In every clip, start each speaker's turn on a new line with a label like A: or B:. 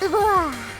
A: 우와.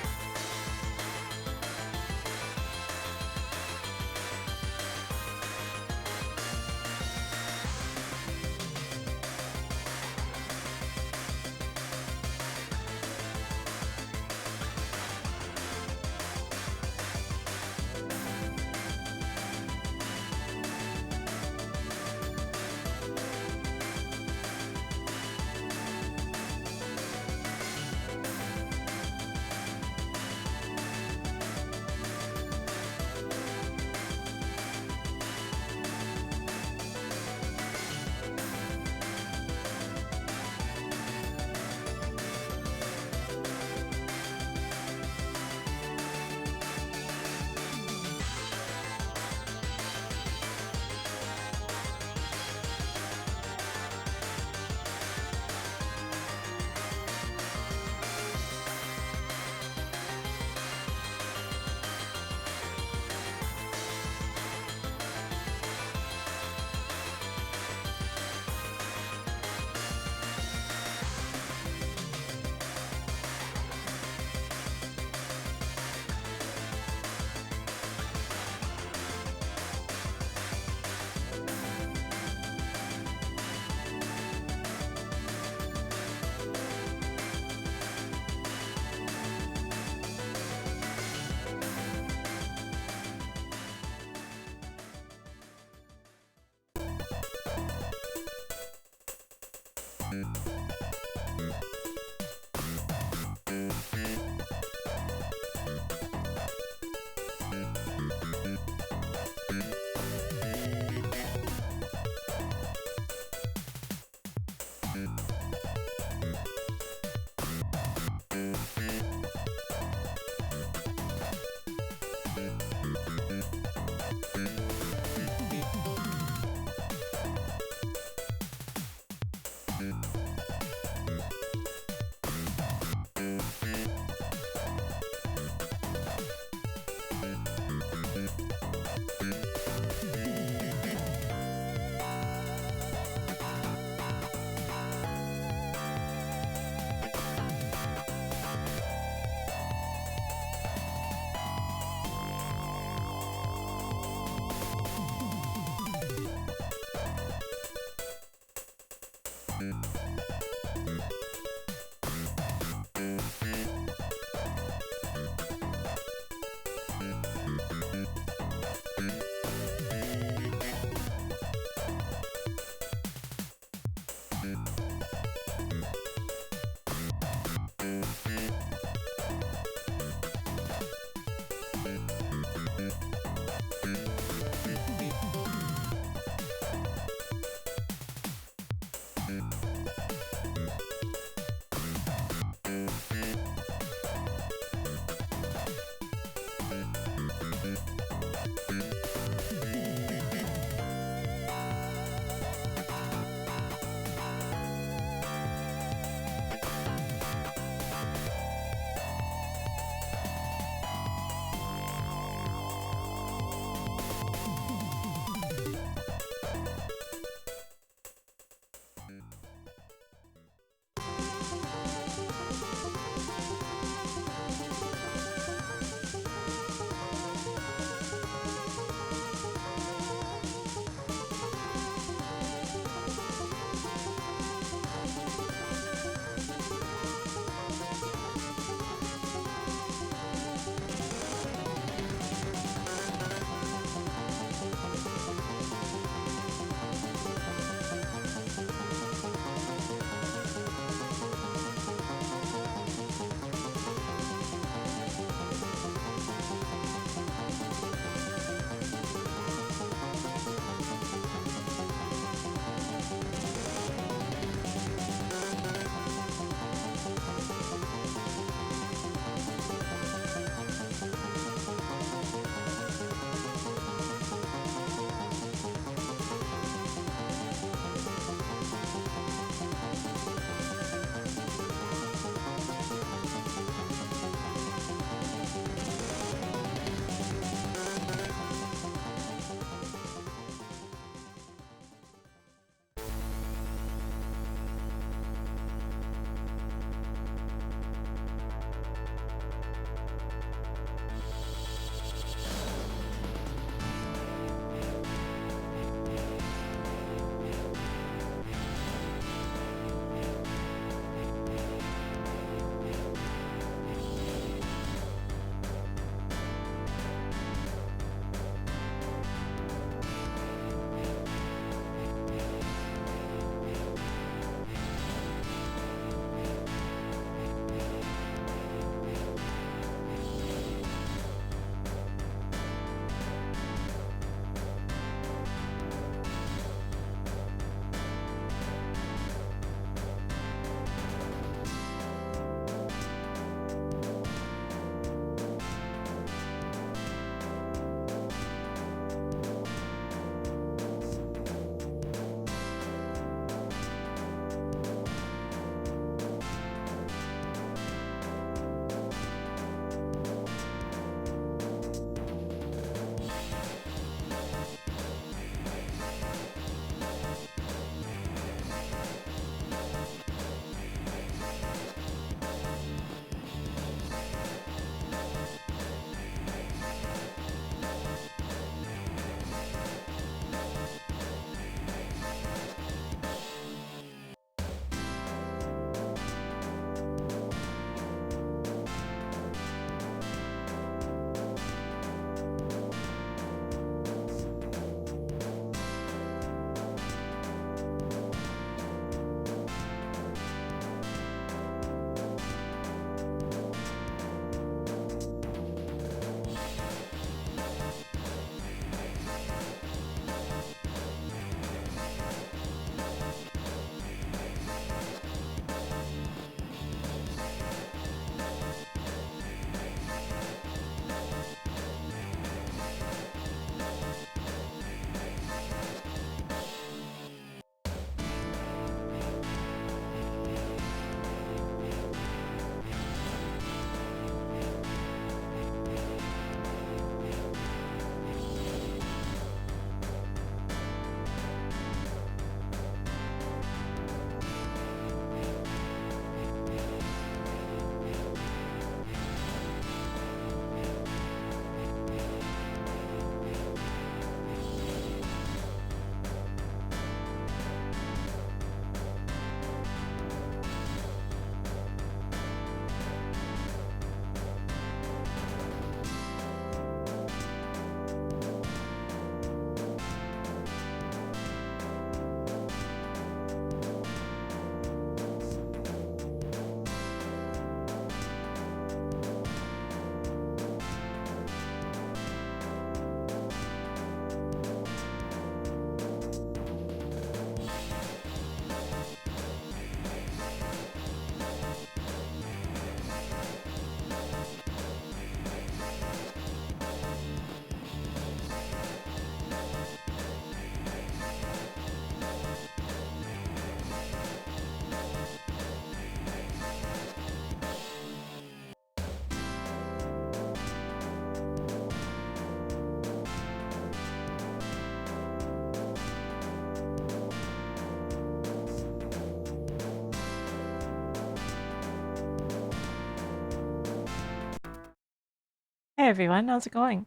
A: Hey everyone, how's it going?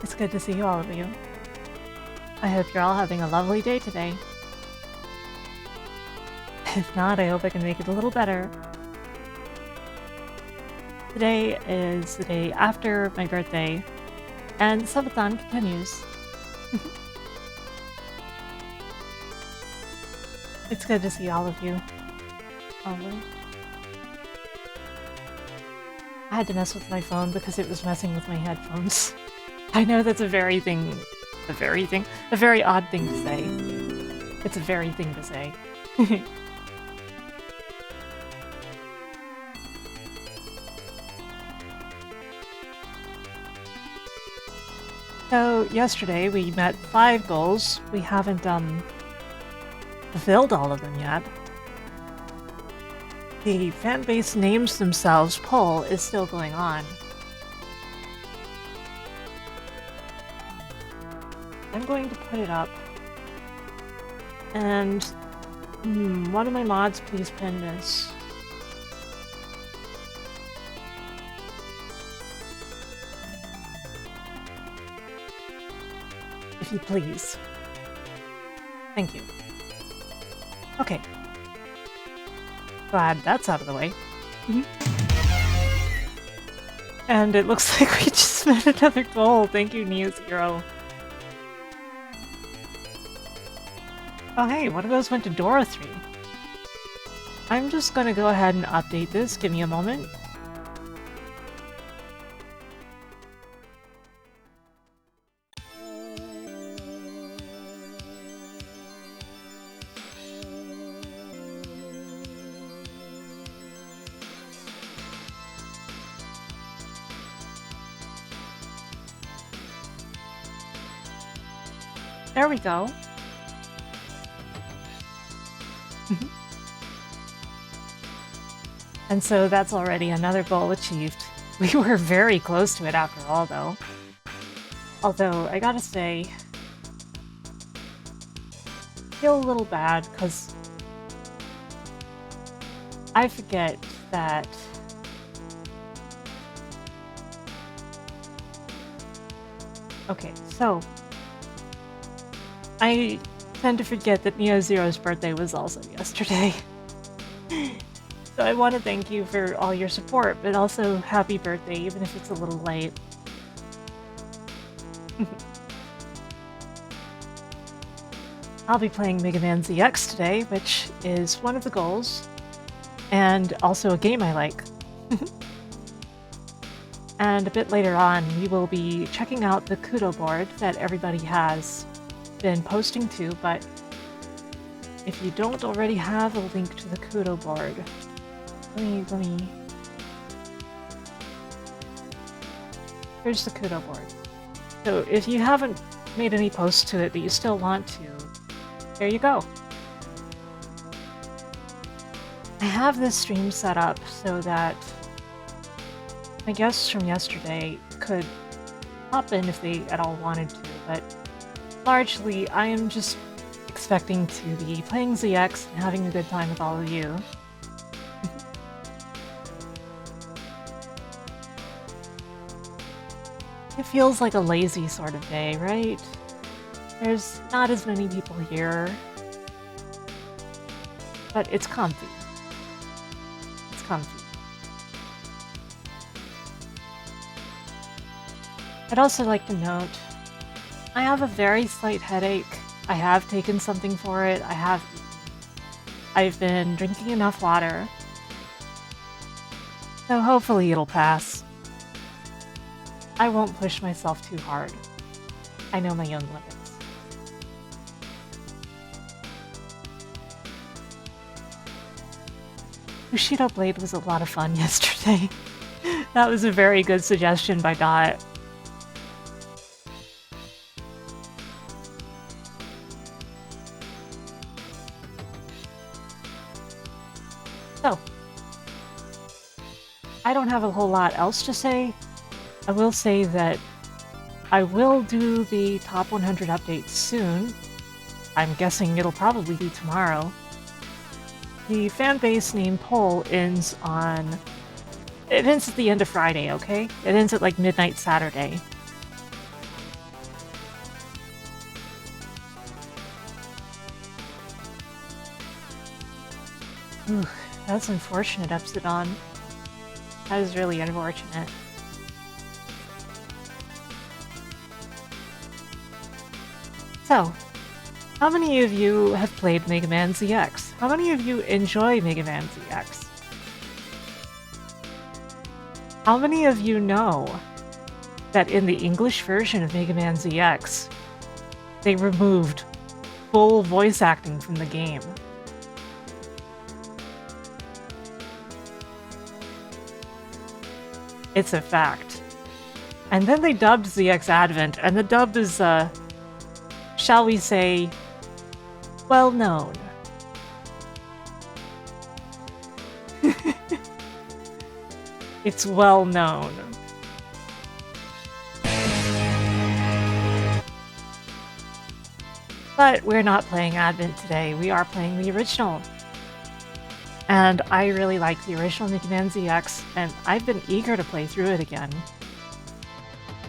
A: It's good to see all of you. I hope you're all having a lovely day today. If not, I hope I can make it a little better. Today is the day after my birthday, and Subathon continues. It's good to see all of you. Probably. I had to mess with my phone because it was messing with my headphones. I know that's a very odd thing to say. It's a very thing to say. So, yesterday we met 5 goals. We haven't, fulfilled all of them yet. The fanbase names themselves poll is still going on. I'm going to put it up. And, one of my mods please pin this. If you please. Thank you. Okay. Glad that's out of the way. And it looks like we just met another goal. Thank you, Neo0. Oh hey, one of those went to Dora 3. I'm just gonna go ahead and update this. Give me a moment. There we go. And so that's already another goal achieved. We were very close to it after all, though. Although, I gotta say, I feel a little bad, because I forget that okay, so I tend to forget that Neo0's birthday was also yesterday. So I want to thank you for all your support, but also happy birthday, even if it's a little late. I'll be playing Mega Man ZX today, which is one of the goals, and also a game I like. And a bit later on, we will be checking out the Kudo board that everybody has been posting to, but if you don't already have a link to the Kudo board, let me... Here's the Kudo board. So if you haven't made any posts to it, but you still want to, there you go. I have this stream set up so that my guests from yesterday could pop in if they at all wanted to, but largely I am just expecting to be playing ZX and having a good time with all of you. It feels like a lazy sort of day, right? There's not as many people here, but it's comfy. It's comfy. I'd also like to note, I have a very slight headache. I have taken something for it. I've been drinking enough water. So hopefully it'll pass. I won't push myself too hard. I know my own limits. Bushido Blade was a lot of fun yesterday. That was a very good suggestion by Dot. So, I don't have a whole lot else to say. I will say that I will do the top 100 updates soon. I'm guessing it'll probably be tomorrow. The fanbase name poll ends on It ends at the end of Friday, okay? It ends at like midnight Saturday. Ooh, that's unfortunate, Epsilon. That is really unfortunate. So, how many of you have played Mega Man ZX? How many of you enjoy Mega Man ZX? How many of you know that in the English version of Mega Man ZX, they removed full voice acting from the game? It's a fact. And then they dubbed ZX Advent, and the dub is, shall we say, well known. It's well known. But we're not playing Advent today, we are playing the original. And I really like the original Mega Man ZX, and I've been eager to play through it again.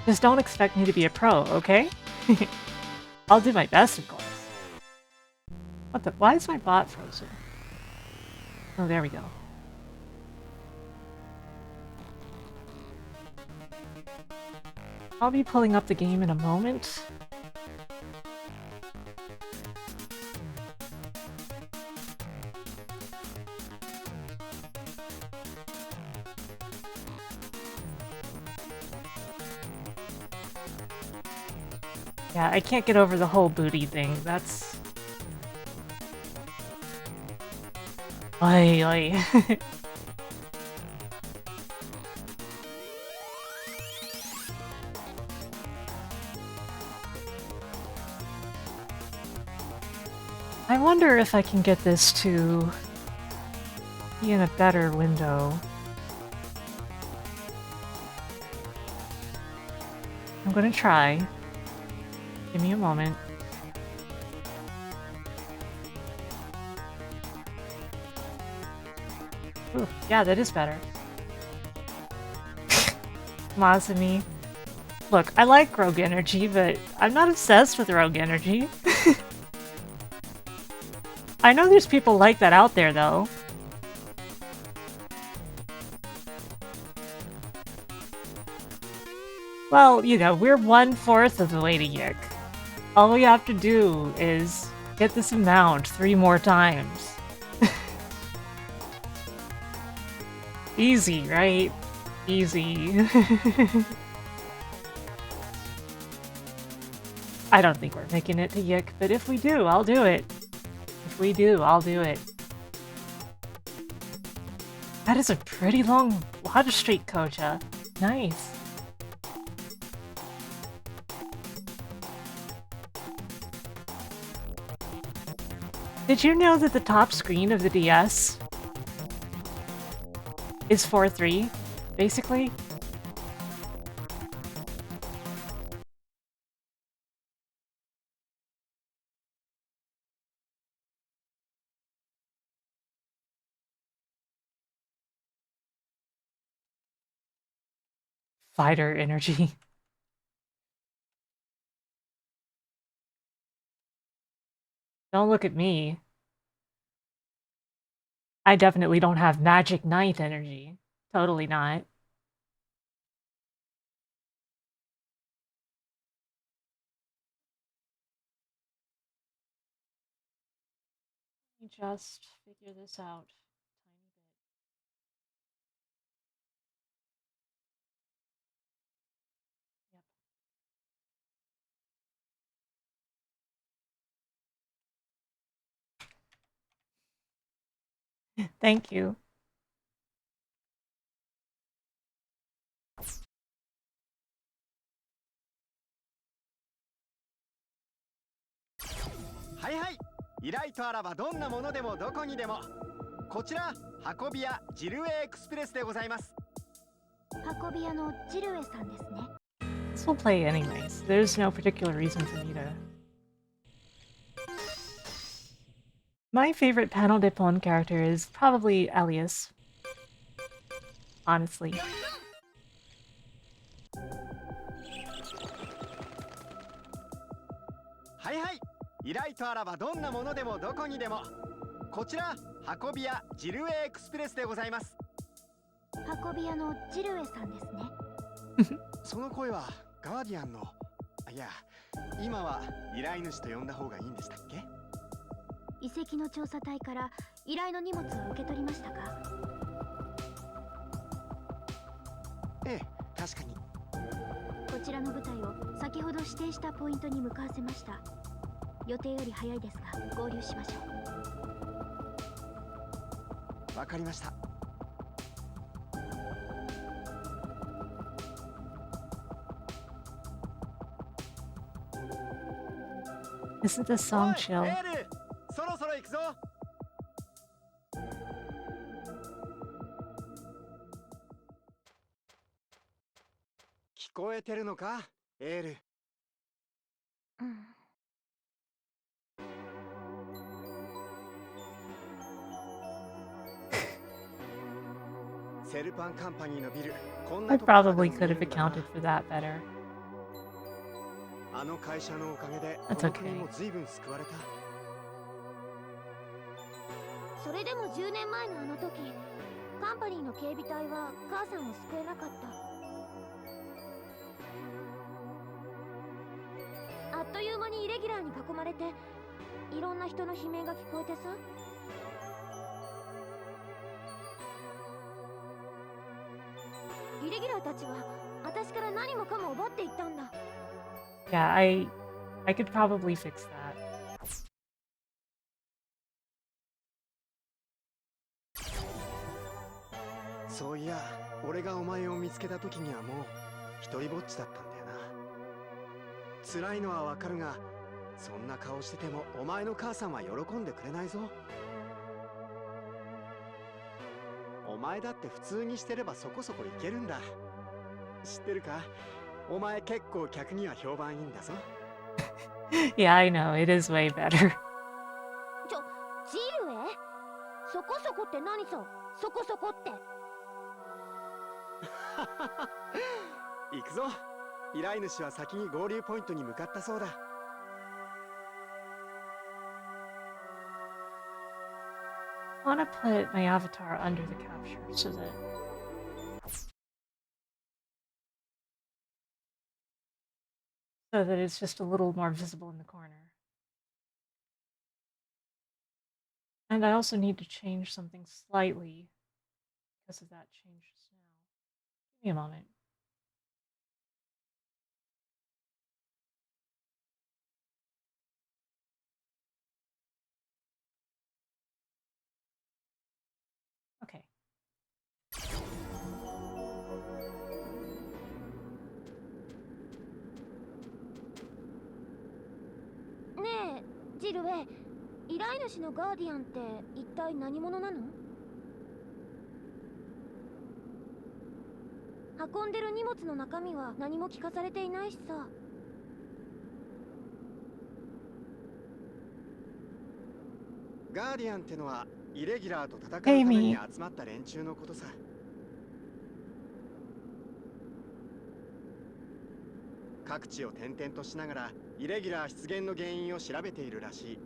A: Just don't expect me to be a pro, okay? I'll do my best, of course. What the- why is my bot frozen? Oh, there we go. I'll be pulling up the game in a moment. Yeah, I can't get over the whole booty thing. That's... Oi, oi. I wonder if I can get this to be in a better window. I'm gonna try. Give me a moment. Ooh, yeah, that is better. Masumi. Look, I like Rogue Energy, but I'm not obsessed with Rogue Energy. I know there's people like that out there, though. Well, you know, we're 1/4 of the way to Yik. All we have to do is get this amount 3 more times. Easy, right? Easy. I don't think we're making it to Yik, but if we do, I'll do it. If we do, I'll do it. That is a pretty long water streak, Koja. Nice. Did you know that the top screen of the DS is 4:3, basically? Fighter energy. Don't look at me. I definitely don't have Magic Knight energy. Totally not. Let me just figure this out. Tiny bit. Yep. Thank you.
B: Hi hi! 依頼とあらばどんなものでもどこにでも。こちら運び屋ジルエエクスプレスでございます。
C: 運び屋のジルエさんですね。
A: This will play anyways. There's no particular reason for me to... My favorite Panel de Pon character is probably Elias. honestly.
B: はいはい。依頼とあらばどんなものでもどこにでも。こちら運び屋ジルウェイエクスプレスでございます。
C: 運び屋のジルエさんですね。
B: その声はガーディアンの、いや、今は依頼主と呼んだ方がいいんでしたっけ？
C: 遺跡の調査隊から依頼の荷物を受け取りましたか？
B: ええ、確かに。
C: こちらの部隊を先ほど指定したポイントに向かわせました。予定より早いですが合流しましょ
B: う。わかりました。
A: Isn't this song chill?
B: エール、そろそろ行くぞ。聞こえてるのか、エール。セルパンカンパニーのビル、こんな
A: I
B: ところから
A: probably
B: 見
A: could
B: える
A: have
B: んだな。
A: accounted for that better.
B: あの会社のおかげで
A: That's
B: この国
A: okay.
B: も随分救われた。
C: それでも10年前のあの時、カンパニーの警備隊は母さんを救えなかった。あっという間にイレギュラーに囲まれて、いろんな人の悲鳴が聞こえてさ。イレギュラーたちは私から何もかも奪っていったんだ。
A: Yeah, I could probably fix that.
B: そういや、俺がお前を見つけた時にはもう一人ぼっちだったんだよな。辛いのはわかるが、そんな顔しててもお前の母さんは喜んでくれないぞ。お前だって普通にしてればそこそこいけるんだ。知ってるか？お前結構客には評判いいんだぞ。
A: Yeah, I know. It is way better.
C: ジルエ？そこそこって何さ？そこそこって。
B: 行くぞ。依頼主は先に合流ポイントに向かったそうだ。
A: I want to put my avatar under the capture so that it's just a little more visible in the corner. And I also need to change something slightly because of that change just now. Give me a moment. Okay.
C: ねえ、ジルエ、依頼主のガーディアンって一体何者なの？運んでる荷物の中身は何も聞かされていないしさ。
B: ガーディアンってのはイレギュラーと戦うために集まった連中のことさ。各地を転々としながらイレギュラー出現の原因を調べているらしい。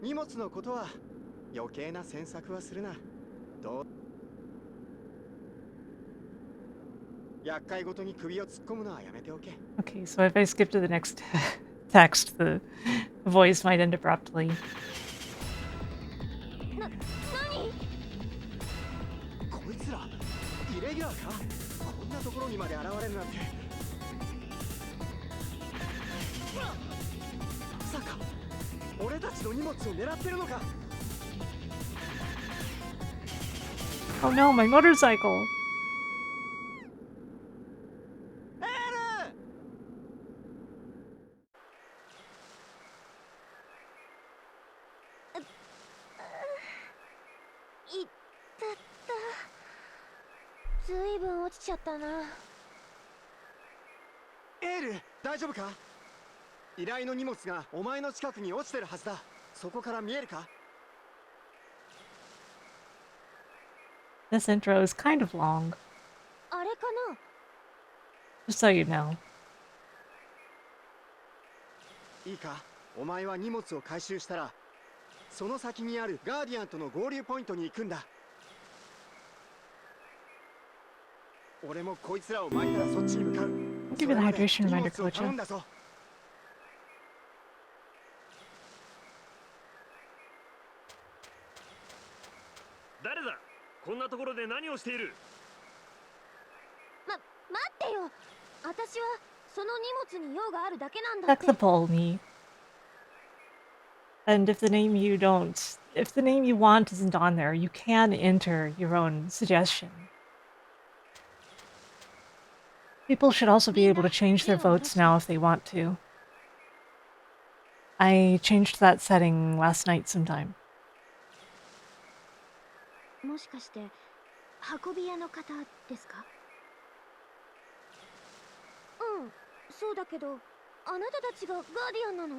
B: 荷物のことは余計な詮索はするな。どう？厄介ごとに首を突っ込むのはやめておけ。
A: Okay, so if I skip to the next text, the voice might end abruptly.
C: 何？
B: こいつらイレギュラーか？こんなところにまで現れるなんて。まさか俺たちの荷物を狙ってるのか？
A: Oh no, my motorcycle!
C: いったった。ずいぶん落ちちゃったな。
B: エール、大丈夫か？依頼の荷物がお前の近くに落ちてるはずだ。そこから見えるか？
A: This intro is kind of long,
C: あれかな。
A: just so you know.
B: いいか、お前は荷物を回収したらその先にあるガーディアンとの合流ポイントに行くんだ。俺もこいつらを巻いたらそっちに向かう。
A: I'll give you the hydration reminder,
B: 荷物を頼ん
A: Kocha.
B: だぞ。
D: 誰だ。こんなところで何をしている。
C: 待ってよ。私はその荷物に用があるだけなんだっ
A: Check
C: て。
A: the Polny. And if the name you want isn't on there, you can enter your own suggestion. People should also be able to change their votes now if they want to. I changed that setting last night sometime.
C: もしかして運び屋の方ですか？うん、そうだけど、あなたたちがガーディアンなの？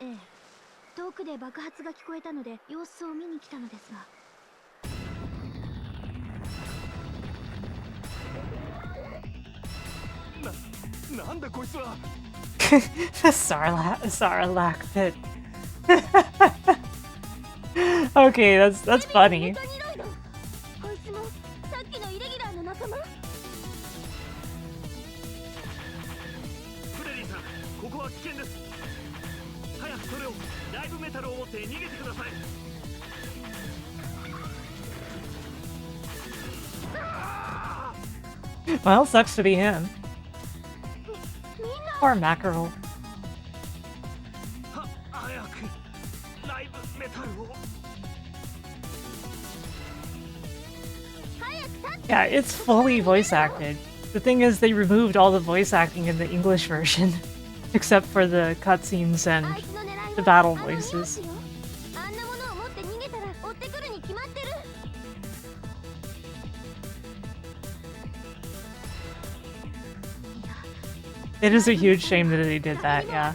C: ええ、遠くで爆発が聞こえたので様子を見に来たのですが。
D: なんだこいつは。
A: The Sarlacc pit. Okay, that's funny.
C: こいつもさっきのイレギュラーの仲間？
D: フレリーさん、ここは危険です。早くそれをライブメタルを持って逃げてください。
A: Well, sucks to be him. Poor Mackerel.
D: 早くライブメタルを。
A: Yeah, it's fully voice acted. The thing is, they removed all the voice acting in the English version, except for the cutscenes and the battle voices.
C: あんなものを持って逃げたら追ってくるに決まってる。
A: It is a huge shame that they did that, yeah.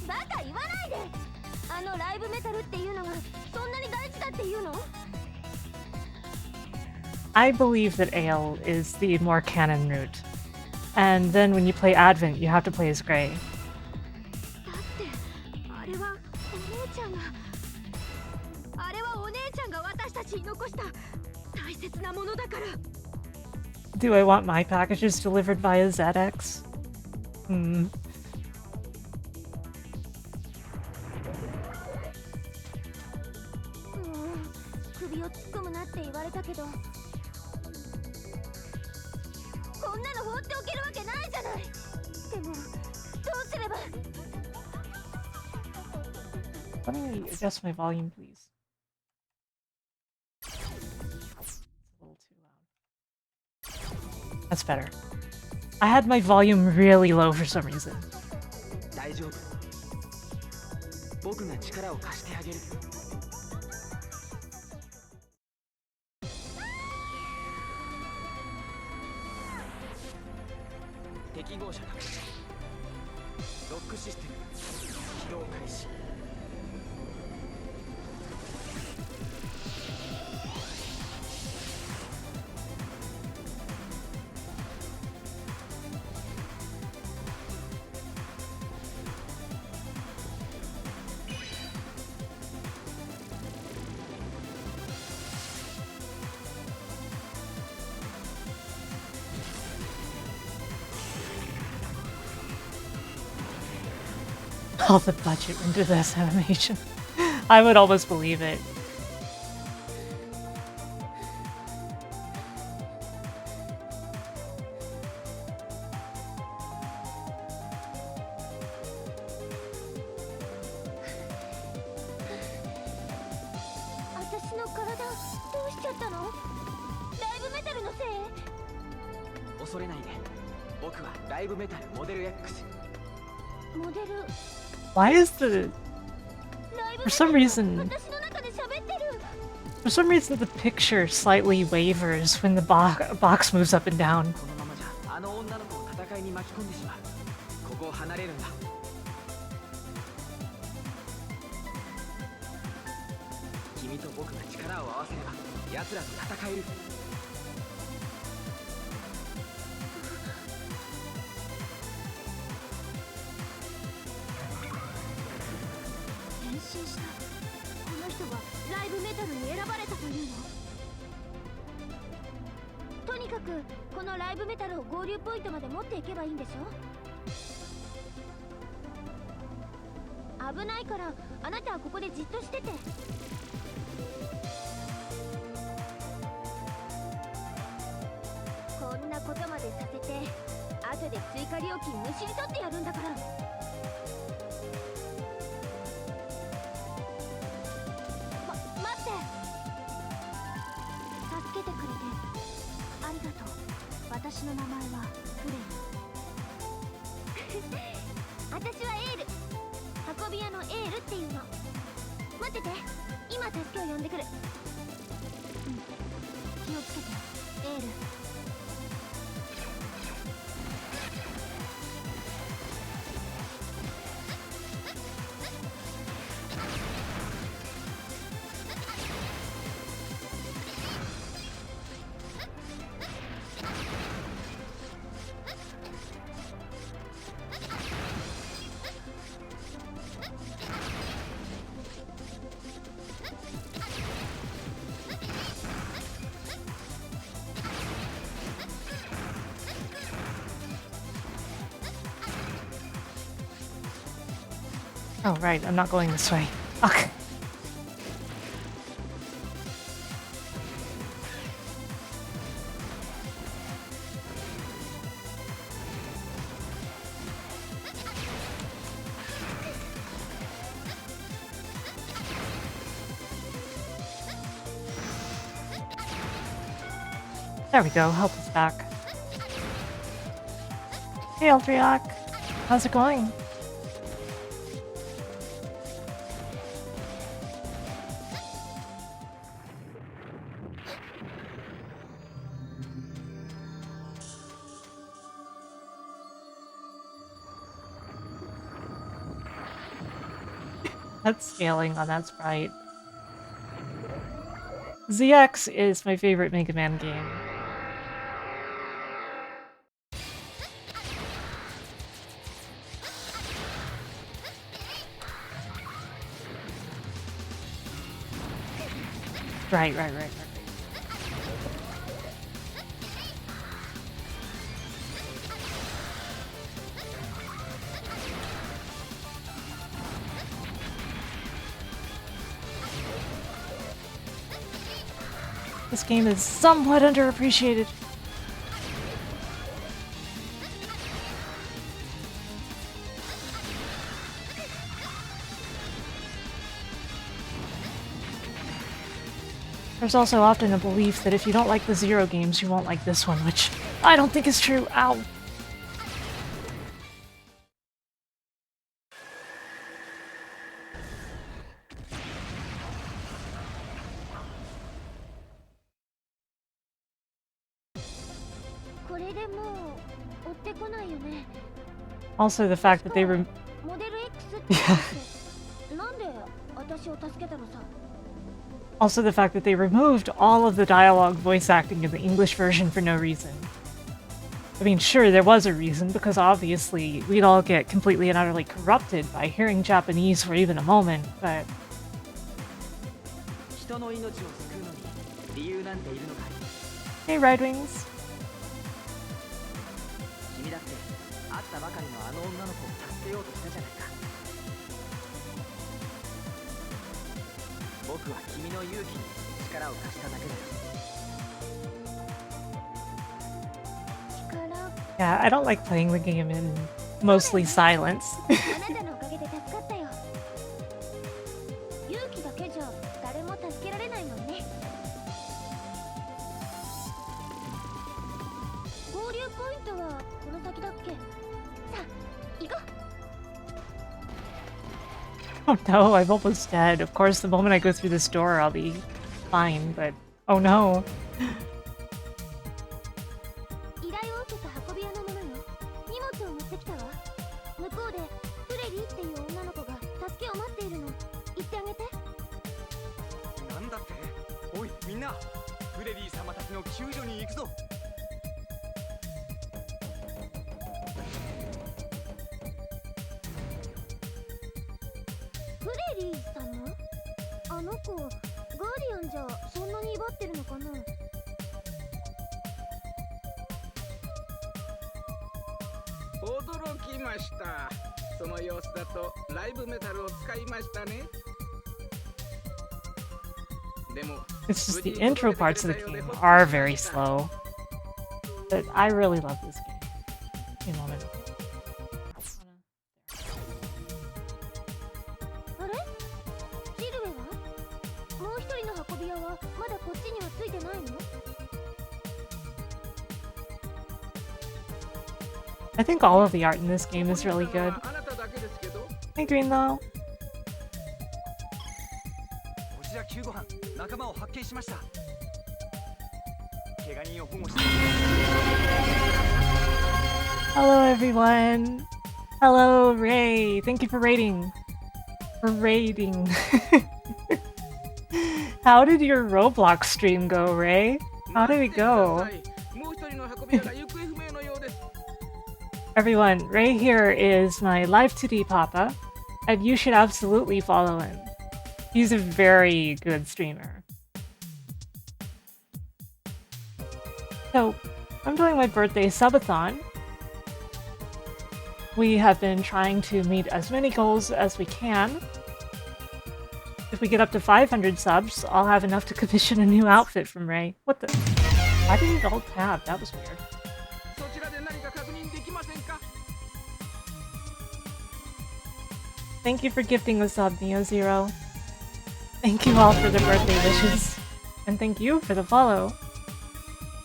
C: バカ言わないで。あのライブメタルっていうのがそんなに大事だっていうの？
A: I believe that Ale is the more canon route. And then when you play Advent, you have to play as Grey.
C: だってあれはお姉ちゃんが私たちに残した大切なものだから。
A: Do I want my packages delivered via ZX? Hmm.
C: 首を突っ込むなって言われたけど、こんなの放っておけるわけないじゃない。でもどうすれば。
A: Let me adjust my volume, please. It's a little too loud. That's better. I had my volume really low for some reason.
B: 大丈夫。僕が力を貸してあげる。適合者だ。ロックシステム起動開始。
A: All the budget into this animation. I would almost believe it. Why is the... For some reason the picture slightly wavers when the box moves up and down.
E: 君と僕が力を合わせれば奴らと戦える。
C: 変身した。この人がライブメタルに選ばれたというの？とにかくこのライブメタルを合流ポイントまで持っていけばいいんでしょ？危ないからあなたはここでじっとしてて。こんなことまでさせて後で追加料金むしり取ってやるんだから。待って、助けてくれてありがとう。私の名前はフレン。私はエール、運び屋のエールっていうの。待ってて、今助けを呼んでくる。気をつけてエール。
A: Oh, right, I'm not going this way. Okay. There we go, help us back. Hey, Eldriak. How's it going? That's scaling on that sprite. ZX is my favorite Mega Man game. Right. This game is somewhat underappreciated. There's also often a belief that if you don't like the Zero games, you won't like this one, which I don't think is true. Ow! Also, the fact that they were. Yeah. Also, the fact that they removed all of the dialogue voice acting in the English version for no reason. I mean, sure, there was a reason, because obviously we'd all get completely and utterly corrupted by hearing Japanese for even a moment, but. Hey, Red Wings. Yeah, I don't like playing the game in mostly silence. Oh no, I'm almost dead. Of course, the moment I go through this door, I'll be fine, but oh no.
E: レディ様たちの救助に行くぞ。
C: フレリー様？あの子、ガーディアンじゃそんなに威張ってるのかな？
F: 驚きました。その様子だとライブメタルを使いましたね。でも
A: It's just the intro parts of the game are very slow. But I really love this game. Give me a moment.
C: あれ？ジルエは？もう一人の運び屋はまだこっちにはついてないの？
A: I think all of the art in this game is really good.
F: あなただけですけど。
A: Hey, Greenlow.
E: こちら救護班、仲間を発見しました。怪我人を保護して。
A: Hello, everyone. Hello, Ray. Thank you for raiding. How did your Roblox stream go, Ray? How did it go?
F: もう一人の運び屋が行方不明のようです。
A: Everyone, Ray here is my Live 2D Papa, and you should absolutely follow him. He's a very good streamer. So, I'm doing my birthday subathon. We have been trying to meet as many goals as we can. If we get up to 500 subs, I'll have enough to commission a new outfit from Ray. What the? Why did it alt tab? That was weird.
F: そちらで何か確認できませんか？
A: Thank you for gifting the sub, Neo0. Thank you all for the birthday wishes. And thank you for the follow.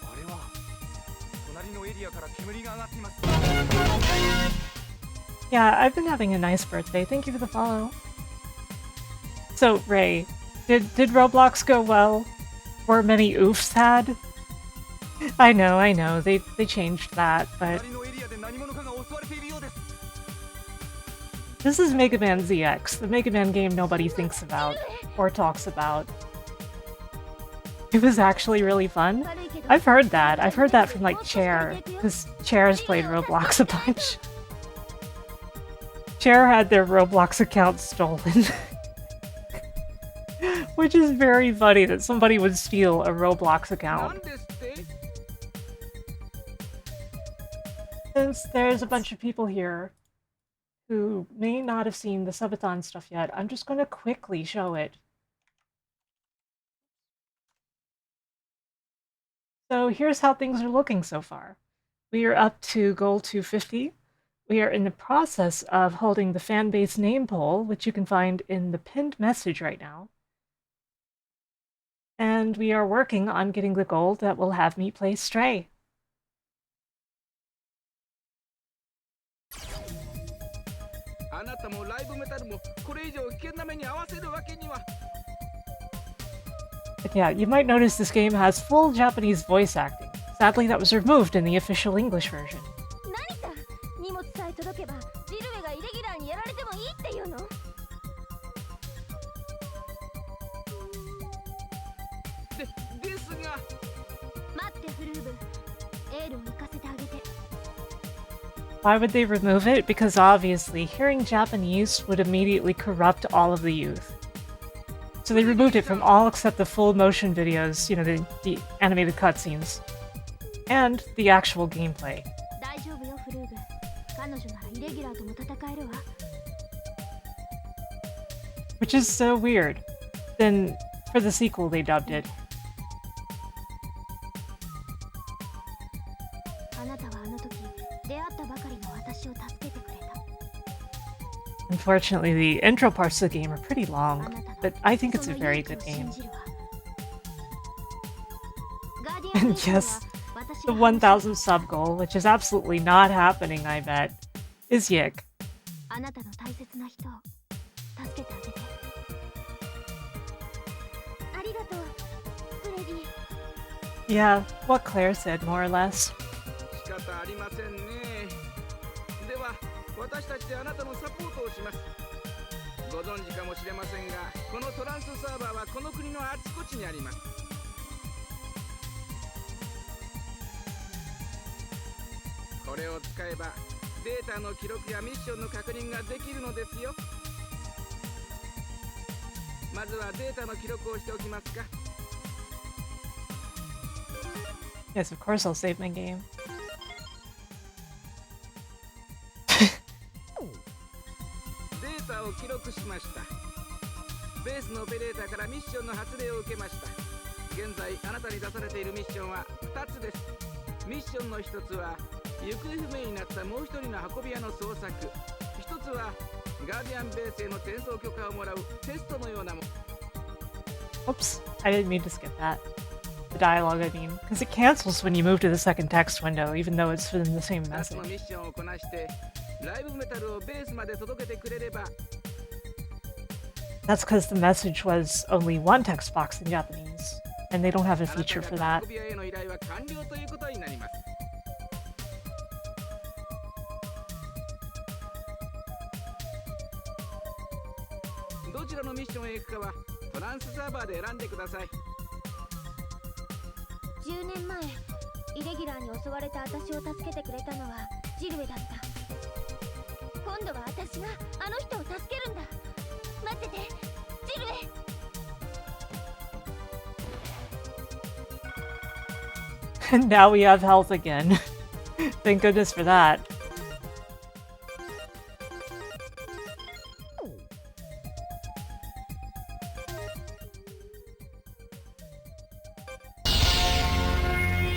E: あれは隣のエリアから煙が上がっています。
A: Yeah, I've been having a nice birthday. Thank you for the follow. So, Ray, did Roblox go well? Were many oofs had? I know, they changed that, but
E: 隣のエリアで何者かが襲われているようです。
A: this is Mega Man ZX, the Mega Man game nobody thinks about or talks about. It was actually really fun. I've heard that. I've heard that from like Chair, because Chair has played Roblox a bunch. Chair had their Roblox account stolen. Which is very funny that somebody would steal a Roblox
F: な
A: account.
F: んですって？
A: Since there's a bunch of people here who may not have seen the Subathon stuff yet, I'm just going to quickly show it. So here's how things are looking so far. We are up to goal 250. We are in the process of holding the fan base name poll, which you can find in the pinned message right now. And we are working on getting the goal that will have me play Stray.
F: あなたもライブメタルもこれ以上危険な目に遭わせるわけには。
A: But yeah, you might notice this game has full Japanese voice acting. Sadly, that was removed in the official English version.
C: 何さ、荷物さえ届けばジルエがイレギュラーにやられてもいいっていうの？
F: ですが。
C: 待ってフルーブ、エールを行かせてあげて。
A: Why would they remove it? Because obviously, hearing Japanese would immediately corrupt all of the youth. So they removed it from all except the full motion videos, you know, the animated cutscenes. And the actual gameplay.
C: 大丈夫よフルーブ。彼女ならイレギュラーとも戦えるわ。
A: Which is so weird. Then, for the sequel, they dubbed it.
C: あなたはあの時出会ったばかりの私を助けてくれた。
A: Unfortunately, the intro parts of the game are pretty long, but I think it's a very good game. And yes, the 1000 sub goal, which is absolutely not happening, I bet, is Yik.
C: あなたの大切な人を助けてあげて。ありがとう、フレディ。
A: Yeah, what Claire said, more or less.
F: 仕方ありませんね。では、私たちであなたのサポートをします。ご存知かもしれませんが、このトランスサーバーはこの国のあちこちにあります。れを使えばデータの記録やミッションの確認ができるのですよ。まずはデータの記録をしておきますか。
A: Yes, of course I'll save my game.
F: データを記録しました。ベースのオペレーターからミッションの発令を受けました。現在あなたに出されているミッションは2つです。ミッションの1つは行方不明になったもう1人の運び屋の捜索、1つはガーディアンベースへの転送許可をもらうテストのようなもの。
A: Oops, I didn't mean to skip that. The dialogue, I mean, because it cancels when you move to the second text window, even though it's within the same
F: 2つの
A: message.
F: ミッションをこなしてライブメタルをベースまで届けてくれれば。
A: That's because the message was only one text box in Japanese, and they don't have a feature for that.
F: 運び屋への依頼は完了ということになります。 どちらのミッションへ行くかはトランスサーバーで選んでください。
C: 10年前イレギュラーに襲われた私を助けてくれたのはジルエだった。今度は私があの人を助けるんだ。待ってて、ジルエ。
A: And now we have health again. Thank goodness for that.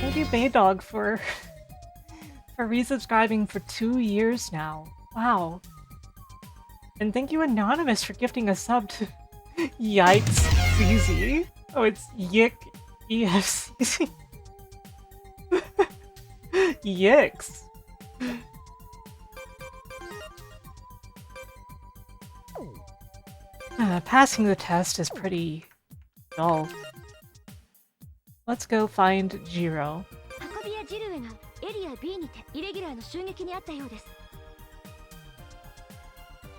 A: Thank you, Baydog, for resubscribing for 2 years now. Wow. And thank you, Anonymous, for gifting a sub to Yikes CZ. Oh, it's Yick EFCZ. Yikes. Passing the test is pretty dull. Let's go find Jiro.
C: 運び屋ジルエがエリア B にてイレギュラーの襲撃にあったようです。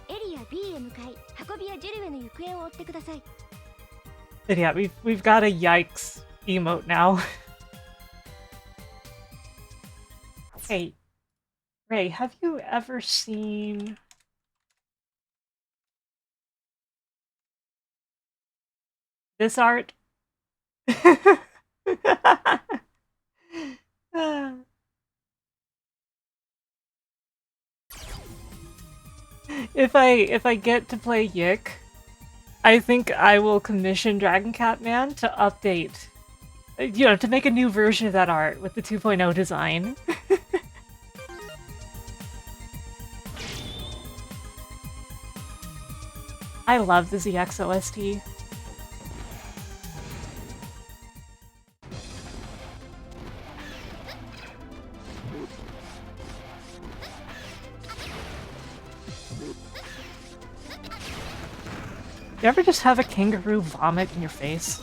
C: エリア B へ向かい、運び屋ジルエの行方を追ってください。
A: But yeah, we've got a yikes emote now. Hey, Ray, have you ever seen this art? If I get to play Yick, I think I will commission Dragon Cat Man to update, you know, to make a new version of that art with the 2.0 design. I love the ZX OST. You ever just have a kangaroo vomit in your face?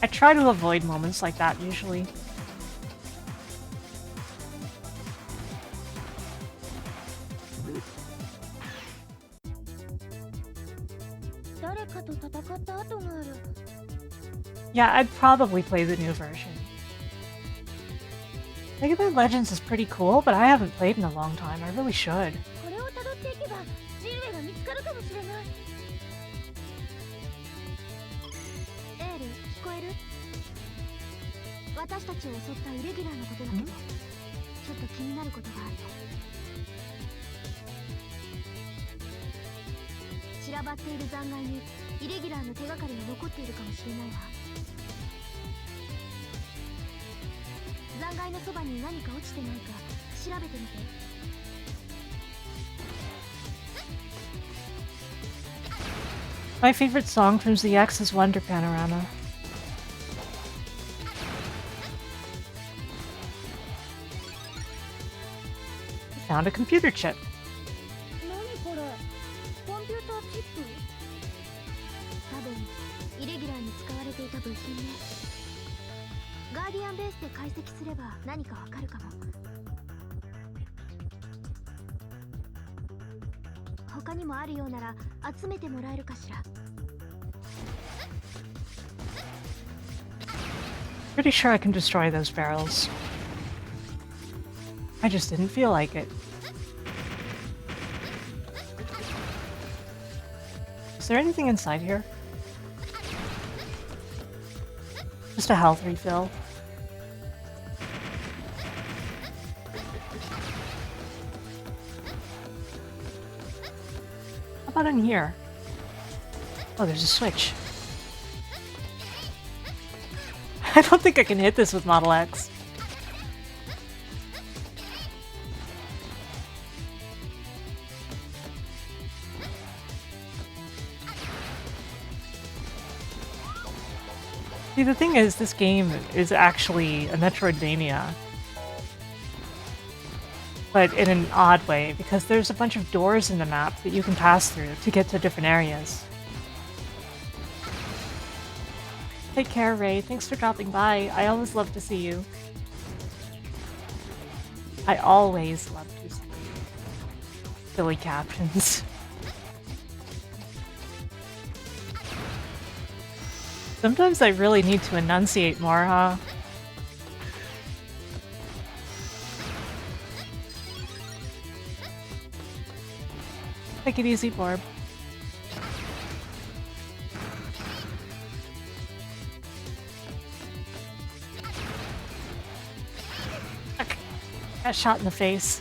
A: I try to avoid moments like that usually. Yeah, I'd probably play the new version. Mega Man Legends is pretty cool, but I haven't played in a long time. I really should.
C: これを辿っていけばジルエが見つかるかもしれない。エール、聞こえる？私たちを襲ったイレギュラーのことだけど、ちょっと気になることがあるの。散らばっている残骸にイレギュラーの手がかりが残っているかもしれないわ。残骸のそばに何か落ちてないか調べてみて。
A: My favorite song from ZX is Wonder Panorama. Found a computer chip.
C: 何これ？コンピューターチップ？多分イレギュラーに使われていた部品ね。ガーディアンベースで解析すれば何かわかるかも。他にもあるようなら集めてもらえるかしら。
A: Pretty sure I can destroy those barrels. I just didn't feel like it. Is there anything inside here? Just a health refill. How about in here? Oh, there's a switch. I don't think I can hit this with Model X. See, the thing is, this game is actually a Metroidvania. But in an odd way, because there's a bunch of doors in the map that you can pass through to get to different areas. Take care, Ray. Thanks for dropping by. I always love to see you. I always love to see you. Silly captions. Sometimes I really need to enunciate more, huh? Take it easy, Borb. Okay. Got shot in the face.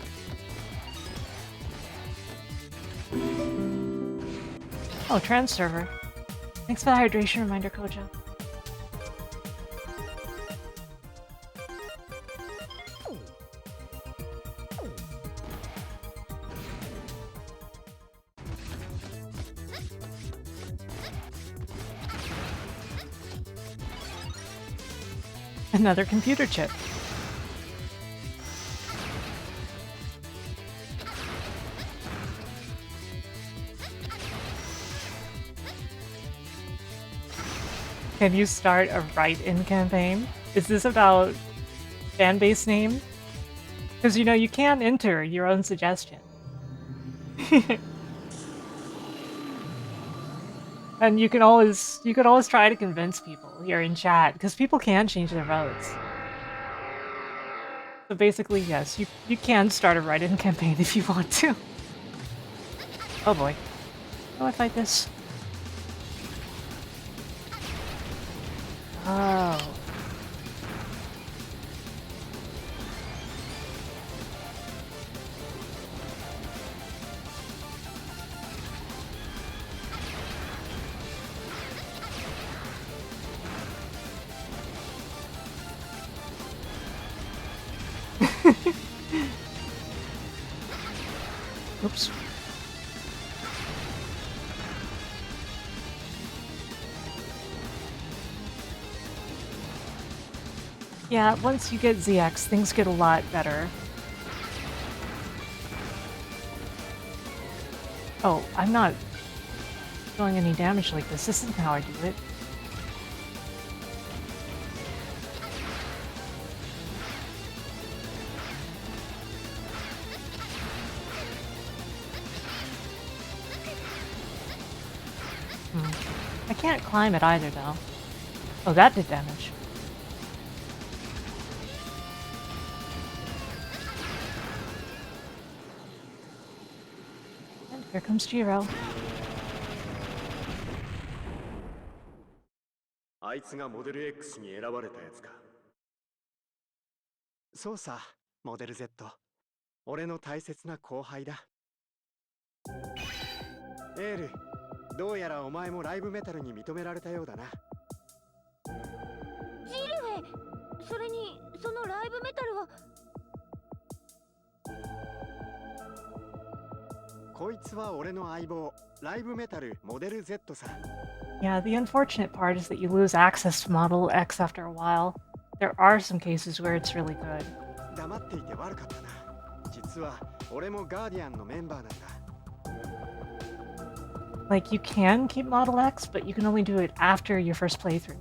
A: Oh, trans server. Thanks for the hydration reminder, Koja. Another computer chip. Can you start a write-in campaign? Is this about fan-base name? Because, you know, you can enter your own suggestion. And you can always try to convince people here in chat, because people can change their votes. So basically, yes, you can start a write-in campaign if you want to. Oh boy. How do I fight this? Oh. Oops. Yeah, once you get ZX, things get a lot better. Oh, I'm not doing any damage like this. This isn't how I do it. I can't climb it either, though. Oh, that did damage. And here comes Jiro.
B: あいつがモデル X に選ばれたやつか。そうさ、モデル Z。俺の大切な後輩だ。エール、どうやらお前もライブメタルに認められたようだな。
C: ジルエ、それにそのライブメタルは。
B: こいつは俺の相棒、ライブメタルモデル Z さ。
A: Yeah, the unfortunate part is that you lose access to Model X after a while. There are some cases where it's really good.
B: 黙っていて悪かったな。実は俺もガーディアンのメンバーなんだ。
A: Like, you can keep Model X, but you can only do it after your first playthrough.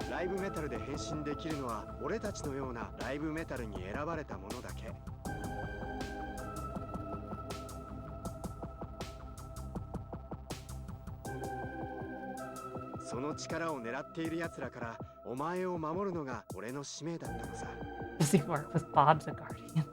B: ライブメタルで変身できるのは俺たちのようなライブメタルに選ばれたものだけ。その力を狙っている奴らからお前を守るのが俺の使命だったのさ。
A: Does he work with Bob the Guardian?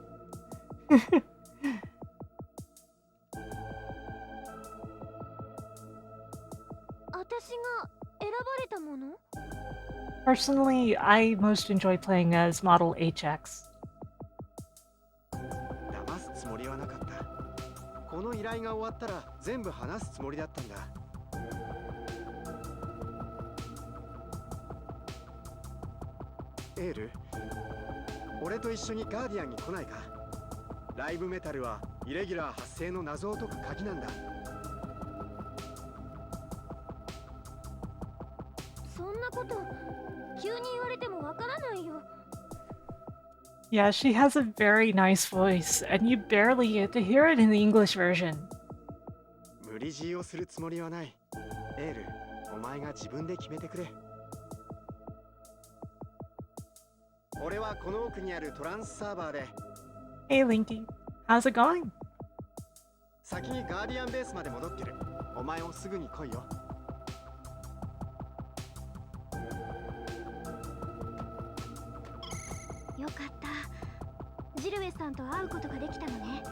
A: Personally, I most enjoy playing as Model HX.
B: 騙すつもりはなかった。この依頼が終わったら全部話すつもりだったんだ。エール、俺と一緒にガーディアンに来ないか。ライブメタルはイレギュラー発生の謎を解く鍵なんだ。
C: そんなこと急に言われてもわからないよ。
A: Yeah, she has a very nice voice, and you barely get to hear it in the English version.
B: 無理強いをするつもりはない。エール、お前が自分で決めてくれ。俺はこの奥にあるトランスサーバーで。
A: Hey, Linky. How's it going?
B: 先にガーディアンベースまで戻ってる。お前もすぐに来いよ。
C: よかった。ジルウェさんと会うことができたのね。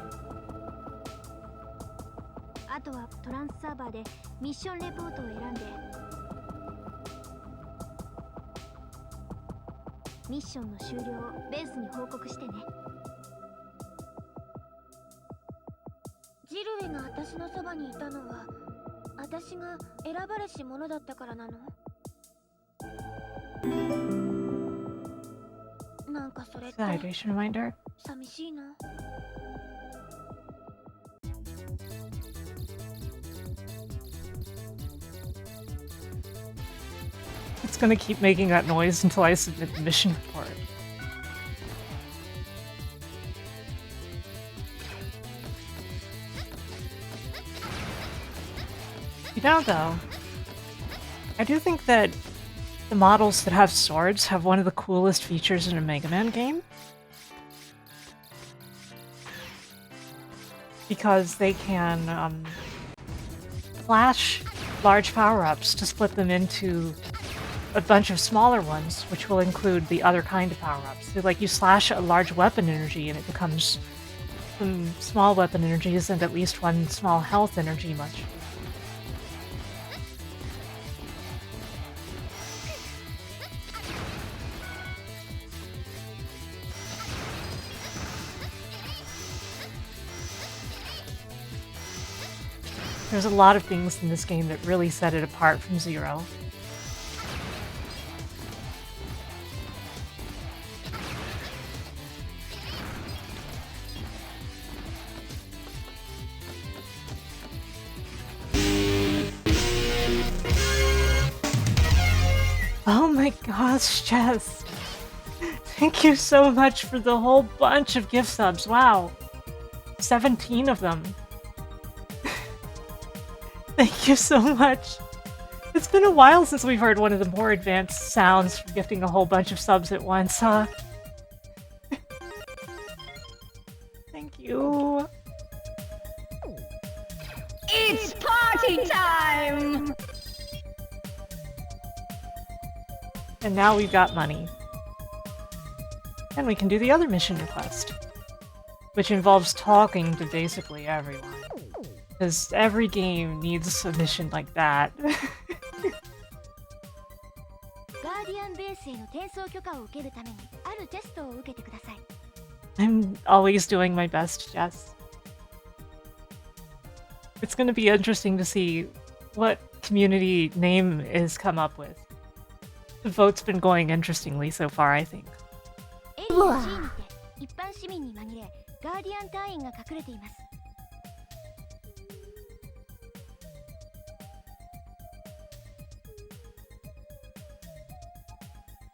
C: あとはトランスサーバーでミッションレポートを選んで、ミッションの終了をベースに報告してね。ジルウェが私のそばにいたのは私が選ばれし者だったからなの？なんかそれって
A: Hydration reminder.
C: 寂しいな。
A: It's gonna keep making that noise until I submit the mission report. You know, though, I do think that the models that have swords have one of the coolest features in a Mega Man game. Because they can flash large power-ups to split them into a bunch of smaller ones, which will include the other kind of power-ups. So, like, you slash a large weapon energy and it becomes some small weapon energies and at least one small health energy much. There's a lot of things in this game that really set it apart from Zero. Oh my gosh, Jess! Thank you so much for the whole bunch of gift subs, wow! 17 of them. Thank you so much. It's been a while since we've heard one of the more advanced sounds from gifting a whole bunch of subs at once, huh? Thank you.
G: It's party time!
A: And now we've got money. And we can do the other mission request, which involves talking to basically everyone. Because every game needs a mission like that. I'm always doing my best, Jess. It's gonna be interesting to see what community name is come up with. The vote's been going interestingly so far, I think.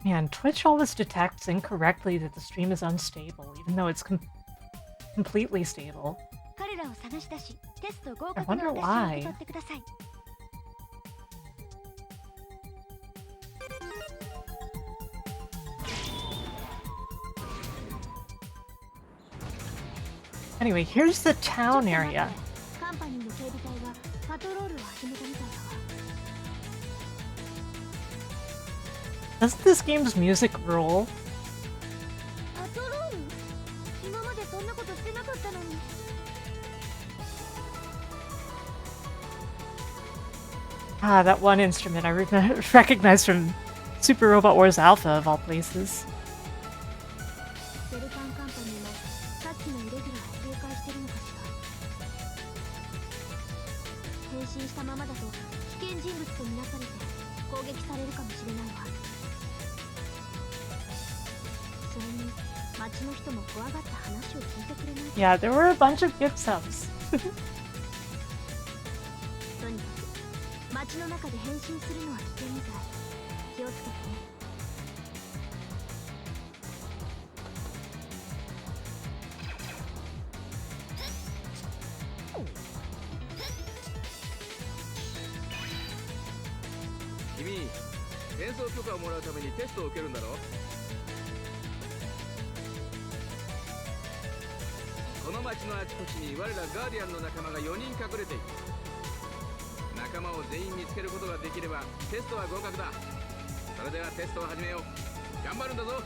A: Man, Twitch always detects incorrectly that the stream is unstable, even though it's completely stable. I wonder why. Anyway, here's the town area. Doesn't this game's music rule? Ah, that one instrument I recognize from Super Robot Wars Alpha, of all places.
C: セルファンカンパニーもさっきのイレギュラーを警戒してるのかしら。変身したままだと危険人物とみなされて攻撃されるかもしれないわ。それに町の人も怖がって話を聞いてくれない。
A: Yeah, there were a bunch of gift subs.
C: とにかく街の中で変身するのは危険みたい。気をつけてね。
F: 君、演奏許可をもらうためにテストを受けるんだろ。この街のあちこちに我らガーディアンの仲間が4人隠れている。仲間を全員見つけることができればテストは合格だ。それではテストを始めよう。頑張るんだぞ。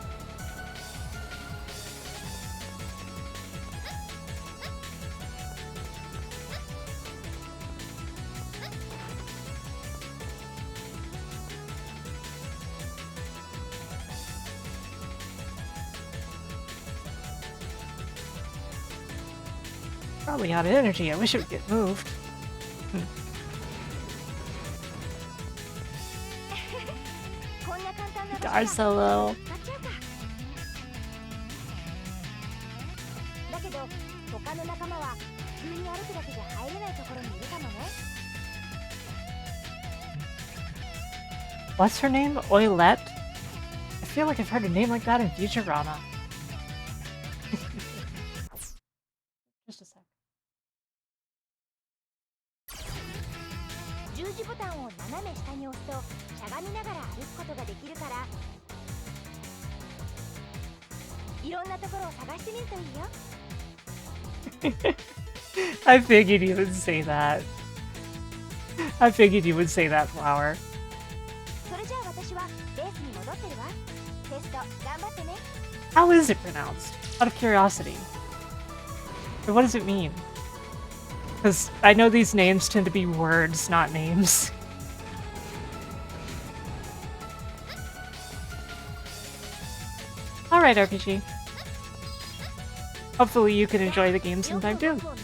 A: Probably out of energy. I wish it would get moved.
C: こんな簡単な場所
A: Guard solo.
C: 使っちゃうか。だけど他の仲間は普通に歩くだけじゃ入れないところにいるかもね。
A: What's her name? Oilette? I feel like I've heard a name like that in Futurama. Just a sec.
C: 十字ボタンを斜め下に押すとしゃがみながら歩くことができるから、いろんなところを探してみるといいよ。
A: I figured you would say that. I figured you would say that, Flower.
C: それじゃあ私はレースに戻ってるわ。テスト頑張ってね。
A: How is it pronounced? Out of curiosity. Or what does it mean? Because I know these names tend to be words, not names. Alright, RPG. Hopefully you can enjoy the game sometime too.
C: そう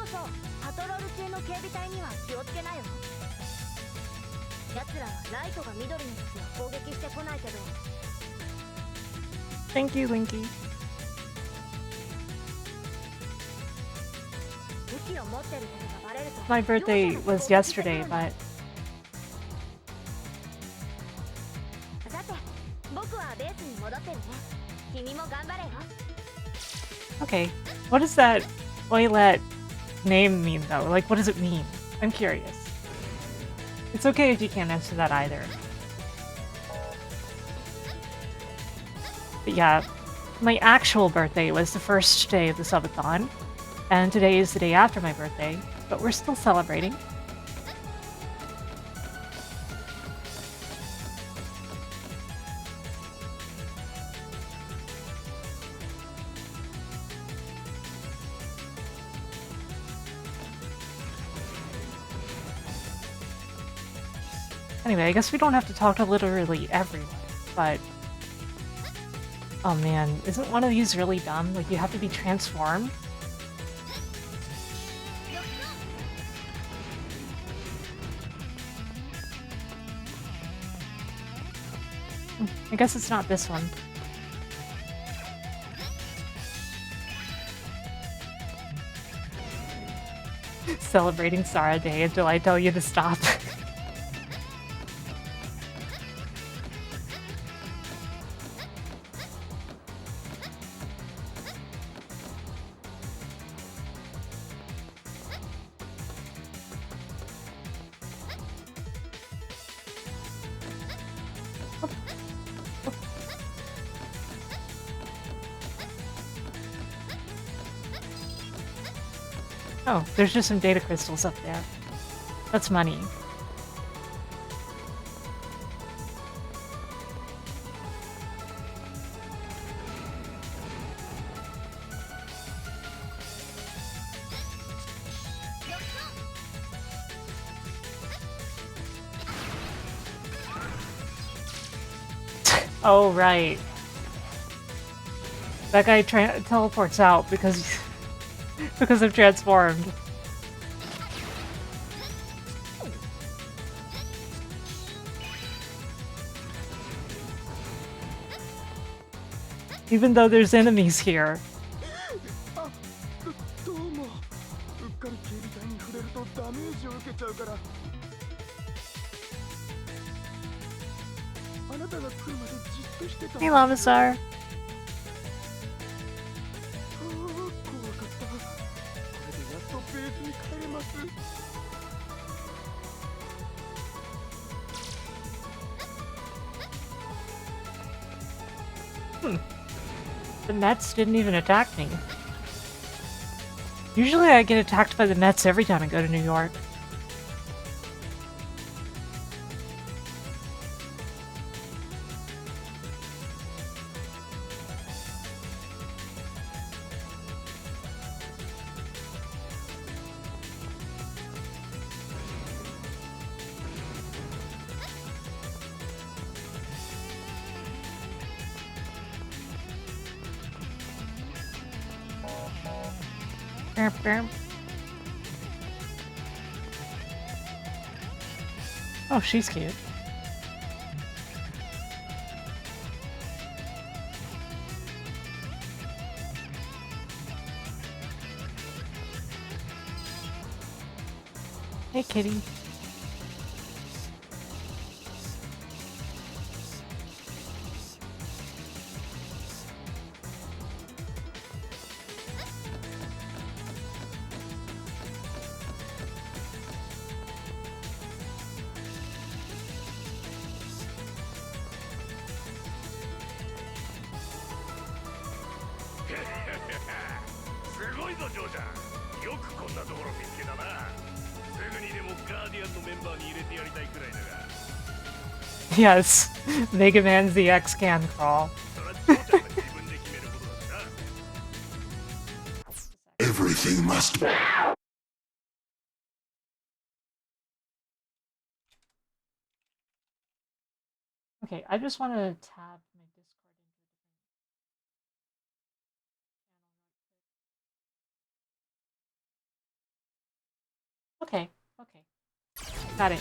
C: そう、パトロール中の警備隊には気をつけなよ。奴らはライトが緑の時は攻撃してこないけど。
A: Thank you, Linky.
C: 武器を持ってることがバレると。
A: My birthday was yesterday, but
C: さて、僕はベースに戻ってるね。君も頑張れよ。
A: okay. What does that Oilette name mean though? Like, what does it mean? I'm curious. It's okay if you can't answer that either. But yeah, my actual birthday was the first day of the Subathon, and today is the day after my birthday, but we're still celebrating. Anyway, I guess we don't have to talk to literally everyone, but... Oh man, isn't one of these really dumb? Like, you have to be transformed? I guess it's not this one. Celebrating Sarah Day until I tell you to stop. Oh, there's just some data crystals up there. That's money. Oh, right. That guy teleports out because because I've transformed. Even though there's enemies here.
B: どうもうっかり警備隊に触れるとダメージを受けちゃうからあなたが来るまでじっとしてた
A: Hey, Lamasar.
B: 怖かったこれでやっとベースに帰れます
A: The Mets didn't even attack me. Usually I get attacked by the Mets every time I go to New York. Oh, she's cute. Hey, kitty. Yes, Mega Man ZX can crawl.
H: Everything must be.
A: Okay, I just want to tab my Discord into a different. Okay, got it.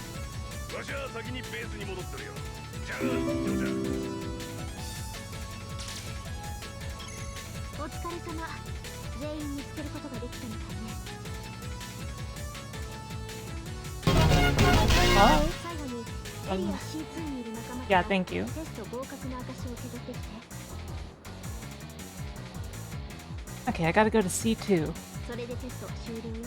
D: わしは先にベースに戻ってるよ。じゃあ、ジョージャー。
C: お疲れ様。全員見つけることができたみたいね。最後にエリア C2 にいる仲間から
A: Yeah, thank you.
C: テスト合格の証を受け取ってきて。
A: Okay, I gotta go to C2.
C: それでテストは終了よ。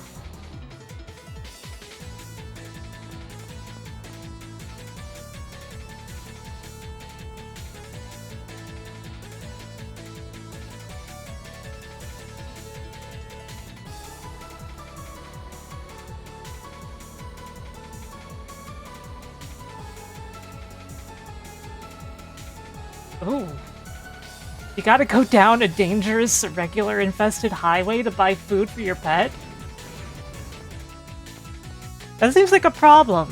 A: Ooh. You gotta go down a dangerous, irregular infested highway to buy food for your pet? That seems like a problem.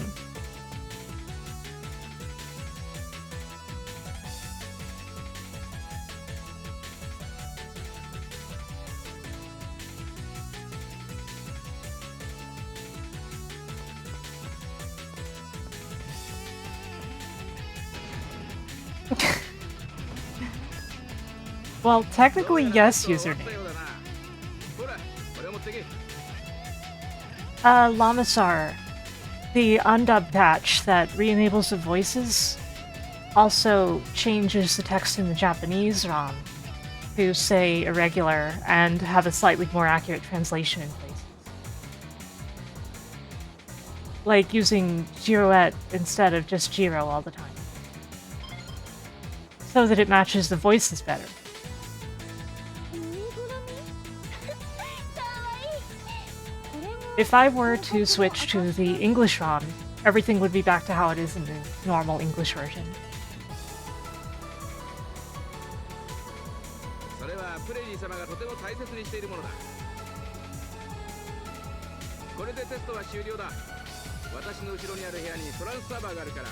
A: Well, technically, yes, username. Lamasar. The undubbed patch that re-enables the voices also changes the text in the Japanese ROM to say irregular and have a slightly more accurate translation in places. Like using Jiroette instead of just Jiro all the time. So that it matches the voices better. If I were to switch to the English ROM, everything would be back to how it is in the normal English version.
F: それはプレリー様がとても大切にしているものだ。これでテストは終了だ。私の後ろにある部屋にトランスサーバーがあるから、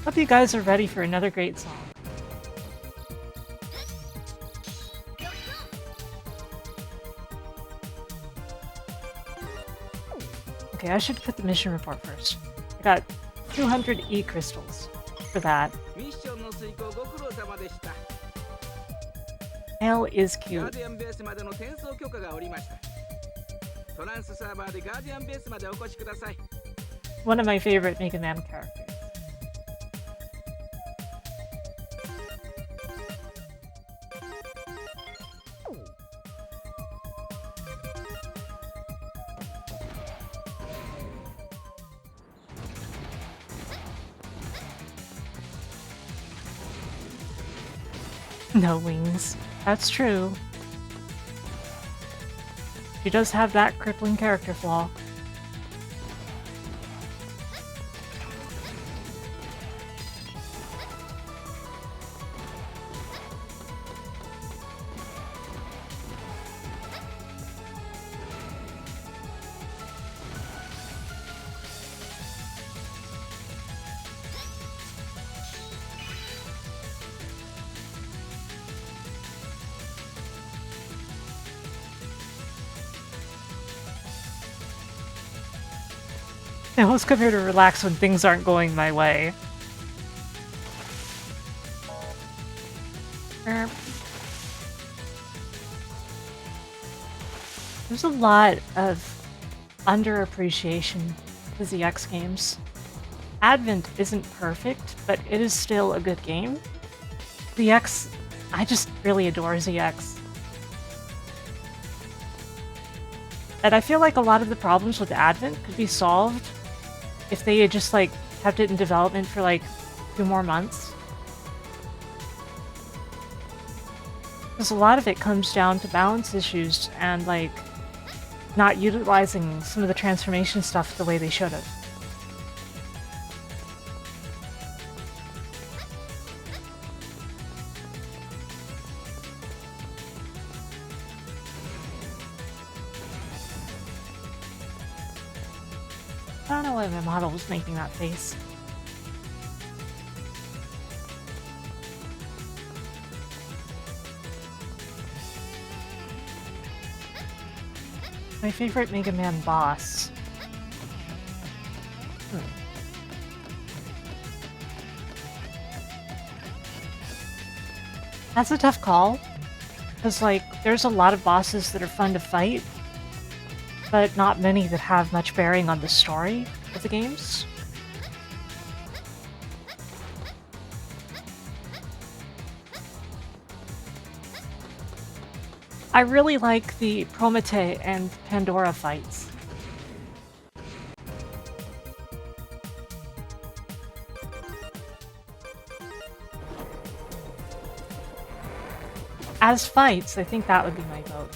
A: Hope you guys are ready for another great song. Okay, I should put the mission report first. I got 200 E crystals for that. Hell is cute. One of my favorite Mega Man characters. No wings. That's true. She does have that crippling character flaw. I always come here to relax when things aren't going my way. There's a lot of underappreciation for ZX games. Advent isn't perfect, but it is still a good game. ZX, I just really adore ZX. And I feel like a lot of the problems with Advent could be solved if they had just, like, kept it in development for, like, 2 more months. Because a lot of it comes down to balance issues and, like, not utilizing some of the transformation stuff the way they should have. I don't know why my model was making that face. My favorite Mega Man boss. That's a tough call. Because, like, there's a lot of bosses that are fun to fight, but not many that have much bearing on the story of the games. I really like the Promete and Pandora fights. As fights, I think that would be my vote.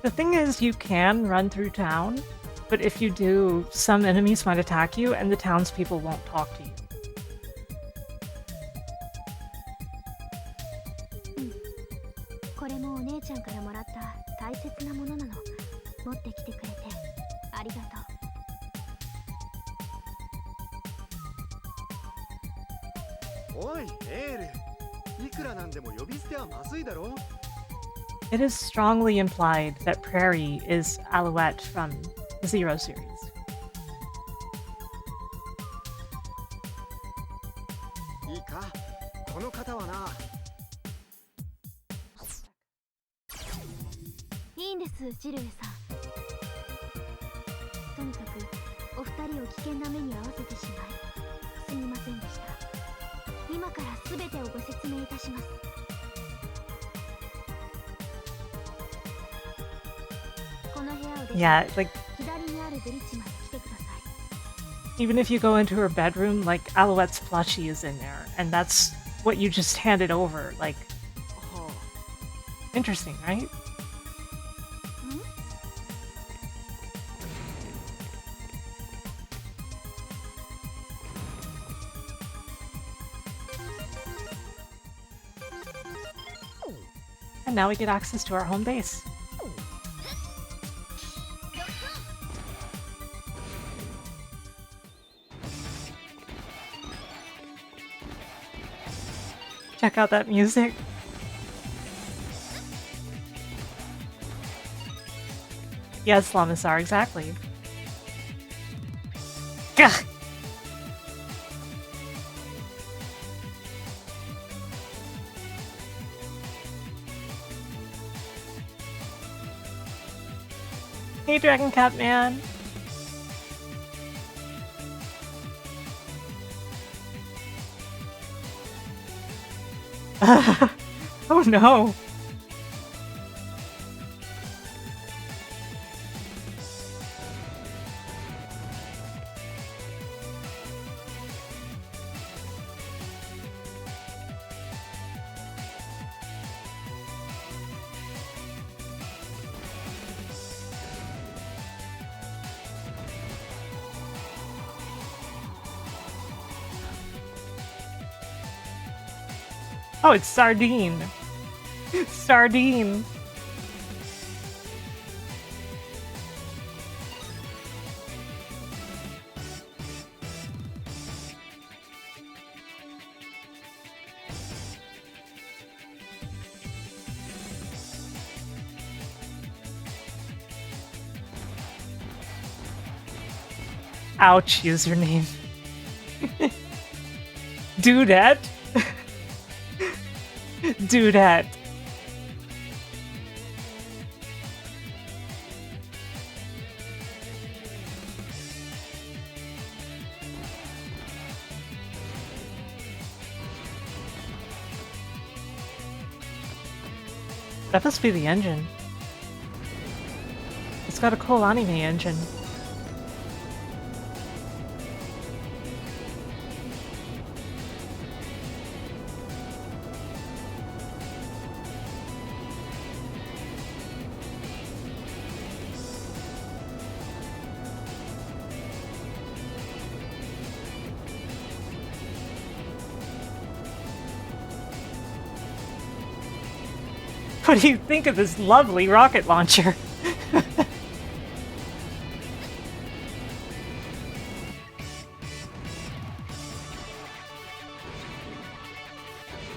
A: The thing is, you can run through town, but if you do, some enemies might attack you and the townspeople won't talk to you. It is strongly implied that Prairie is Alouette from the Zero series.
C: んですジルエさん。とにかくお二人を危険な目に遭わせてしまいすみませんでした。今から全てをご説明いたします。この部屋を出て
A: Yeah, like
C: 左にあるブリッジまで来てください。
A: even if you go into her bedroom, like Alouette's plushie is in there, and that's what you just handed over. Like, interesting, right? And now we get access to our home base. Check out that music. Yes, Lamisar, exactly. Gah! Hey, Dragon Cat Man. Oh no. Oh, it's Sardine. Sardine. Ouch, username. Dudette. Dudette. That must be the engine. It's got a cool anime engine. What do you think of this lovely rocket launcher?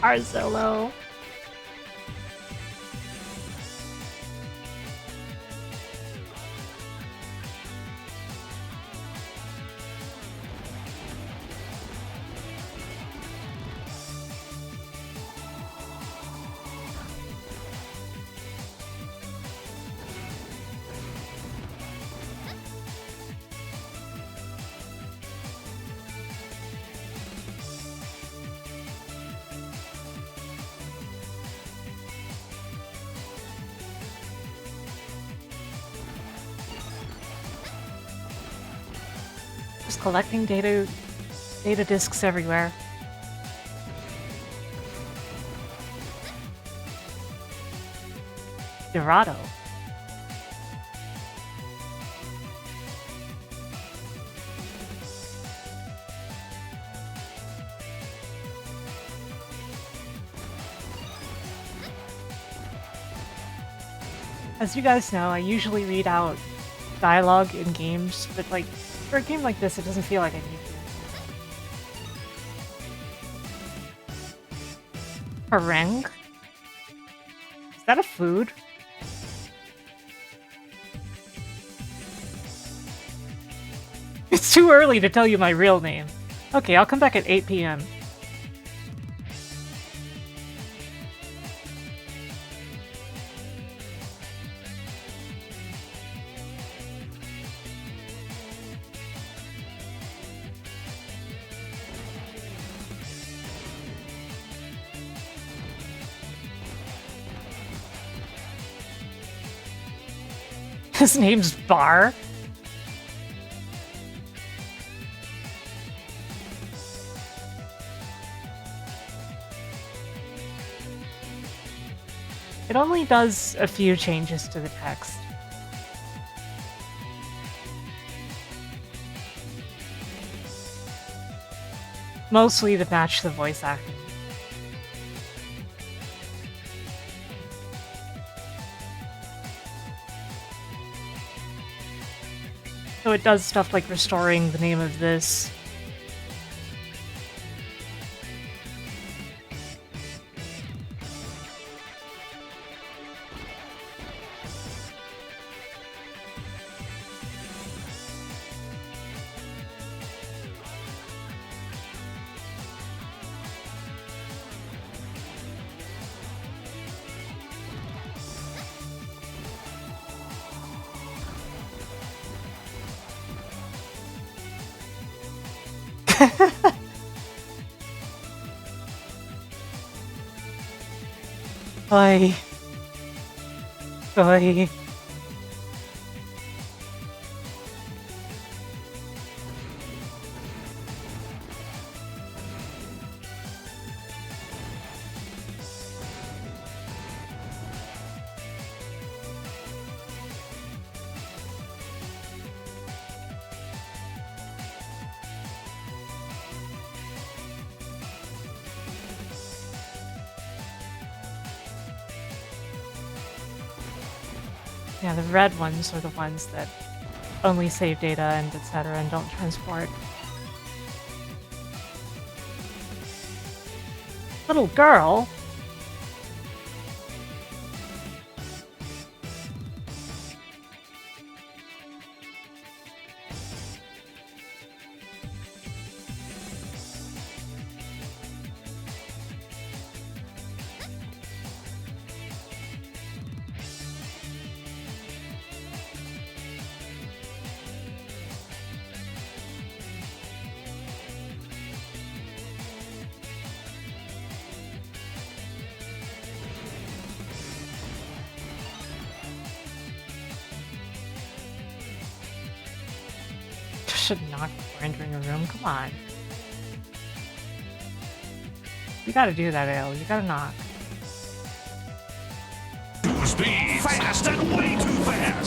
A: Arzolo. Just collecting data disks everywhere. Dorado. As you guys know, I usually read out dialogue in games, but like for a game like this, it doesn't feel like I need to. Harangue? Is that a food? It's too early to tell you my real name. Okay, I'll come back at 8 p.m. His name's Bar. It only does a few changes to the text. Mostly to match the voice acting. So it does stuff like restoring the name of this. Oi. Oi. Yeah, the red ones are the ones that only save data and etc. and don't transport. Little girl? Should knock before entering a room. Come on. You gotta do that, Ale. You gotta knock.
H: Too speed, fast and way too fast.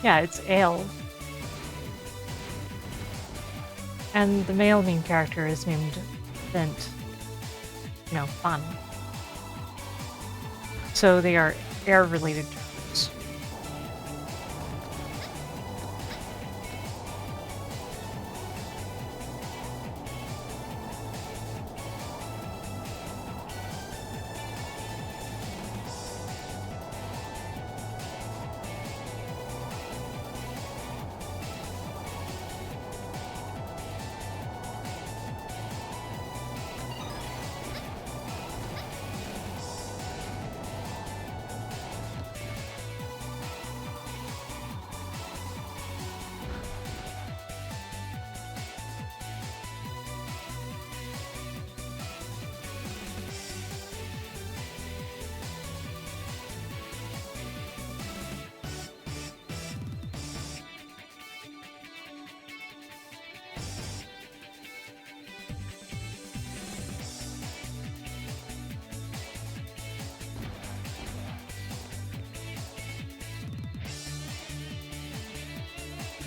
A: Yeah, it's Ale. And the male main character is named Vint. You know, Fun. So they are air-related terms.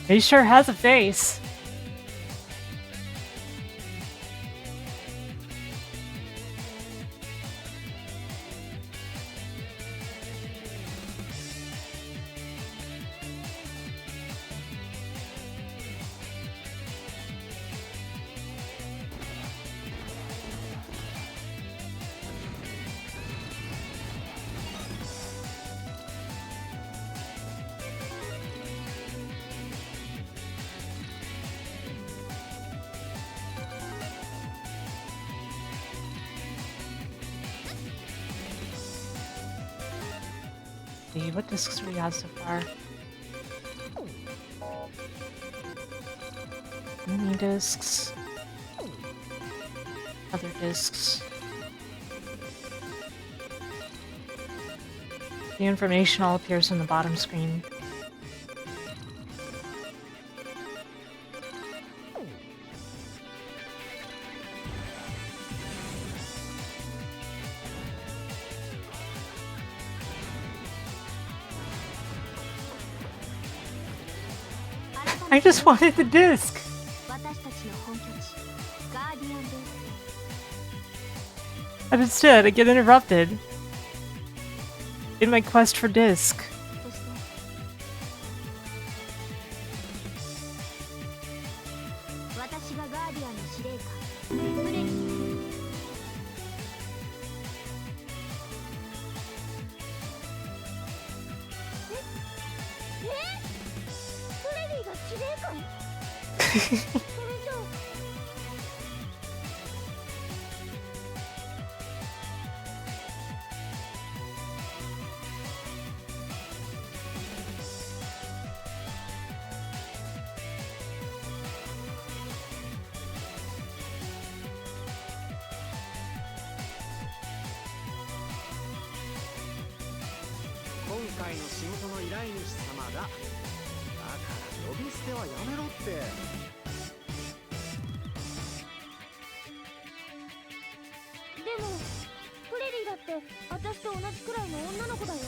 A: He sure has a face. see. What discs do we have so far? Mini discs. Other discs. The information all appears on the bottom screen. I just wanted the disc!
C: 私たちの本拠地ガーディアンベース
A: And instead, I get interrupted in my quest for disc.
C: そして私がガーディアンの司令官フレリーフレリーが司令官それじゃあ
B: 今回の仕事の依頼主様だ。だから呼び捨てはやめろって。
C: でもフレリーだって私と同じくらいの女の子だよ。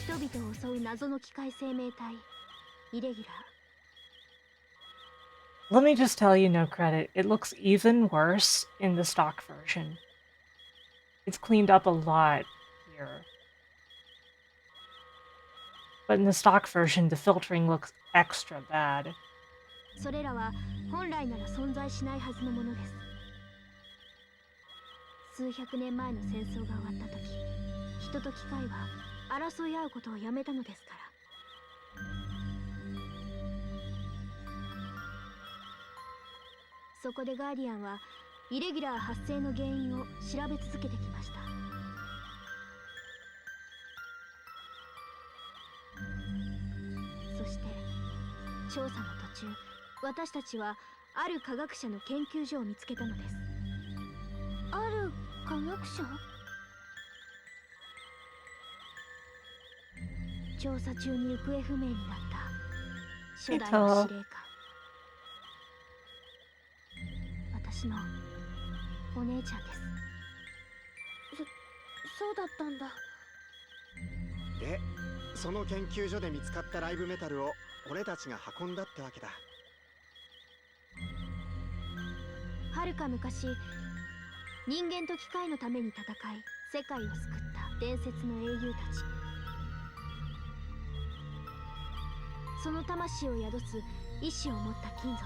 C: 人々を襲う謎の機械生命体イレギュラー
A: Let me just tell you, no credit, it looks even worse in the stock version. It's cleaned up a lot here. But in the stock version, the filtering looks extra bad.
C: それらは本来なら存在しないはずのものです。数百年前の戦争が終わった時、人と機械は争い合うことをやめたのですから。そこでガーディアンはイレギュラー発生の原因を調べ続けてきました。そして調査の途中、私たちはある科学者の研究所を見つけたのです。ある科学者？調査中に行方不明になった初代の司令官。私のお姉ちゃんです。そうだったんだ。
B: で、その研究所で見つかったライブメタルを俺たちが運んだってわけだ。
C: はるか昔、人間と機械のために戦い世界を救った伝説の英雄たち。その魂を宿す意志を持った金属、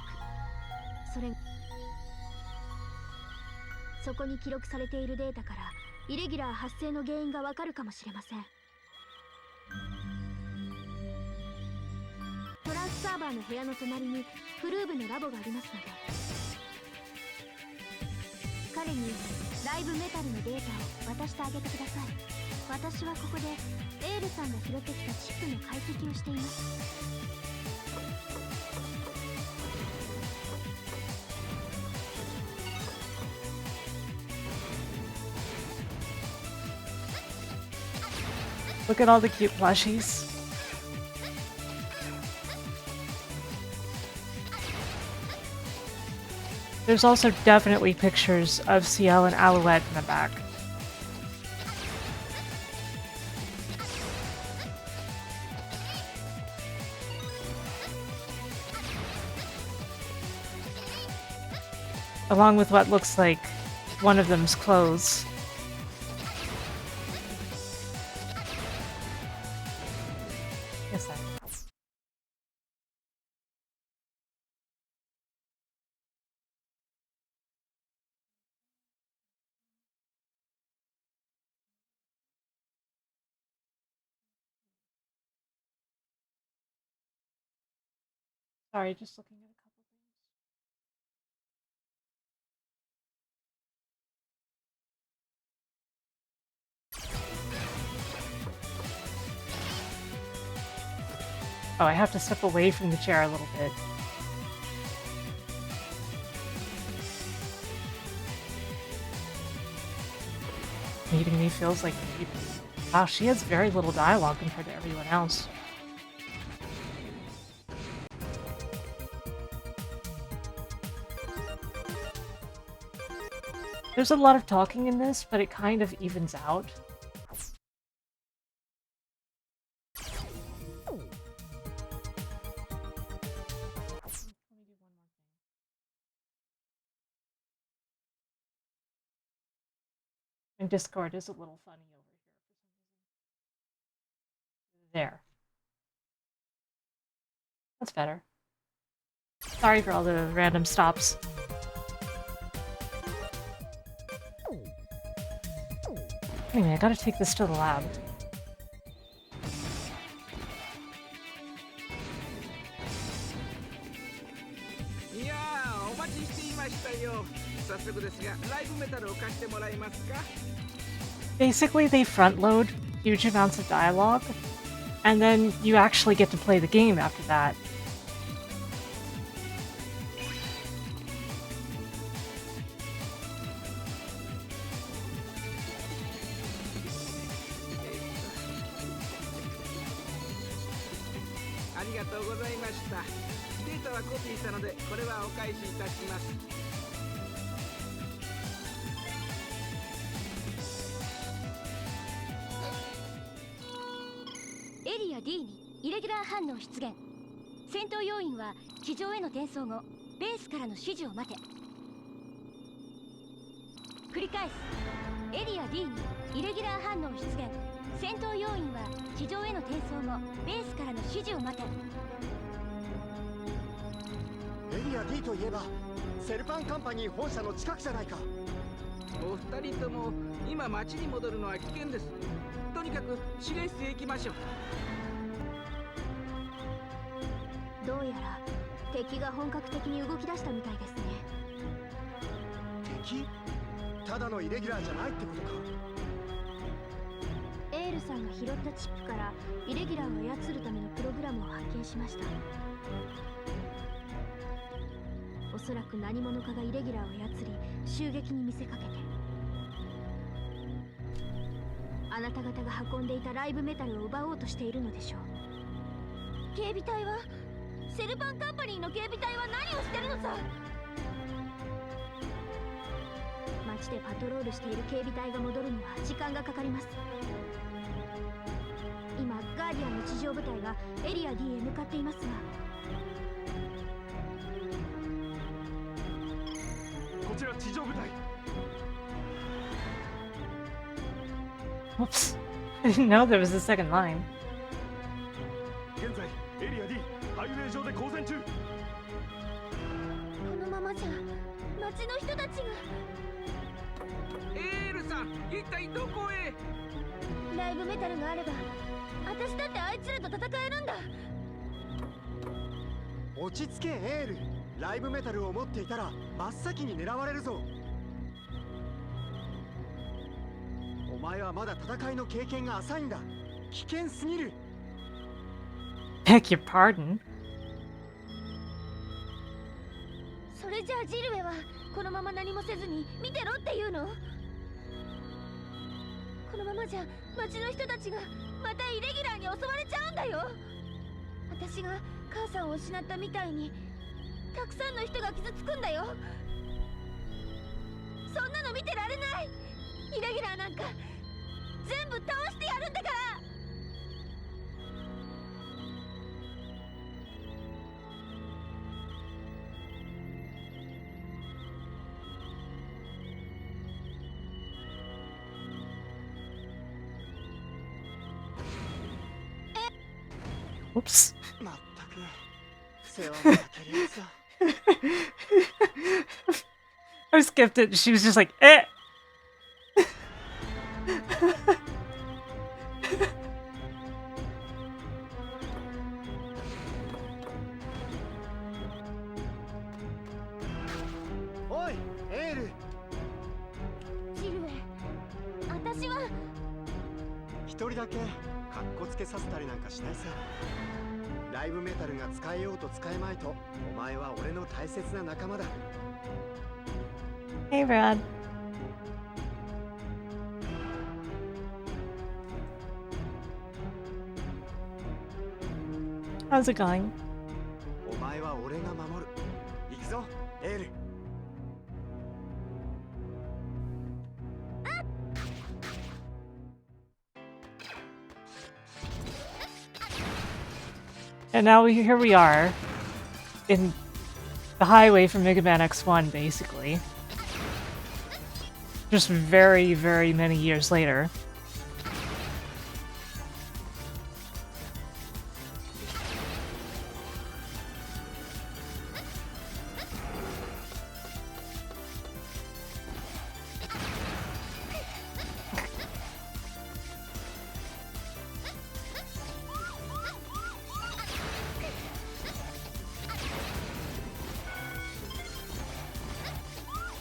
C: そこに記録されているデータからイレギュラー発生の原因がわかるかもしれません。トランスサーバーの部屋の隣にフルーブのラボがありますので、彼にライブメタルのデータを渡してあげてください。私はここでエールさんが拾ってきたチップの解析をしています。
A: Look at all the cute plushies. There's also definitely pictures of Ciel and Alouette in the back. Along with what looks like one of them's clothes. Yes, sir. Sorry, just looking at a couple things. Oh, I have to step away from the chair a little bit. Meeting me feels like wow, she has very little dialogue compared to everyone else. There's a lot of talking in this, but it kind of evens out. And Discord is a little funny over here for some reason. There. That's better. Sorry for all the random stops. Anyway, I gotta take this to the lab. Basically, they front load huge amounts of dialogue, and then you actually get to play the game after that.
C: エリア D にイレギュラー反応出現。戦闘要員は地上への転送後、ベースからの指示を待て。繰り返す。エリア D にイレギュラー反応出現。戦闘要員は地上への転送後、ベースからの指示を待て。
B: エリア D といえばセルパンカンパニー本社の近くじゃないか。
F: お二人とも今町に戻るのは危険です。とにかく指令室へ行きましょう。
C: どうやら敵が本格的に動き出したみたいですね。
B: 敵？ただのイレギュラーじゃないってことか。
C: エールさんが拾ったチップからイレギュラーを操るためのプログラムを発見しました。おそらく何者かがイレギュラーを操り襲撃に見せかけて、あなた方が運んでいたライブメタルを奪おうとしているのでしょう。警備隊はセルパンカンパニーの警備隊は何をしてるのさ。街でパトロールしている警備隊が戻るのは時間がかかります。今ガーディアンの地上部隊がエリア D へ向かっていますが、
D: こちら地上部隊。
A: Oops. I didn't know there was a second line.
D: 現在エリア D ハイウェイ上で交戦中。
C: このままじゃ街の人たちが。
F: エールさん、一体どこへ？
C: ライブメタルがあれば私だってあいつらと戦えるんだ。
B: 落ち着けエール。ライブメタルを持っていたら真っ先に狙われるぞ。お前はまだ戦いの経験が浅いんだ。危険すぎる。
A: Beg your pardon?
C: それじゃあジルエはこのまま何もせずに見てろっていうの？このままじゃ町の人たちがまたイレギュラーに襲われちゃうんだよ。私が母さんを失ったみたいにたくさんの人が傷つくんだよ。そんなの見てられない。イレギュラーなんか全部倒してやるんだから。
A: Whoops.
B: まったく世話をかけるやつだ。
A: I skipped it. She was just like, eh.
B: おいエール。
C: ジルエ、私は
B: 一人だけカッコつけさせたりなんかしないさ。ライブメタルが使えようと使えまいと、お前は俺の大切な仲間だ。
A: Hey, Brad. How's it going?
B: お前は俺が守る。行くぞ、エール。
A: And now here we are in the highway from Mega Man X1, basically. Just very, very many years later.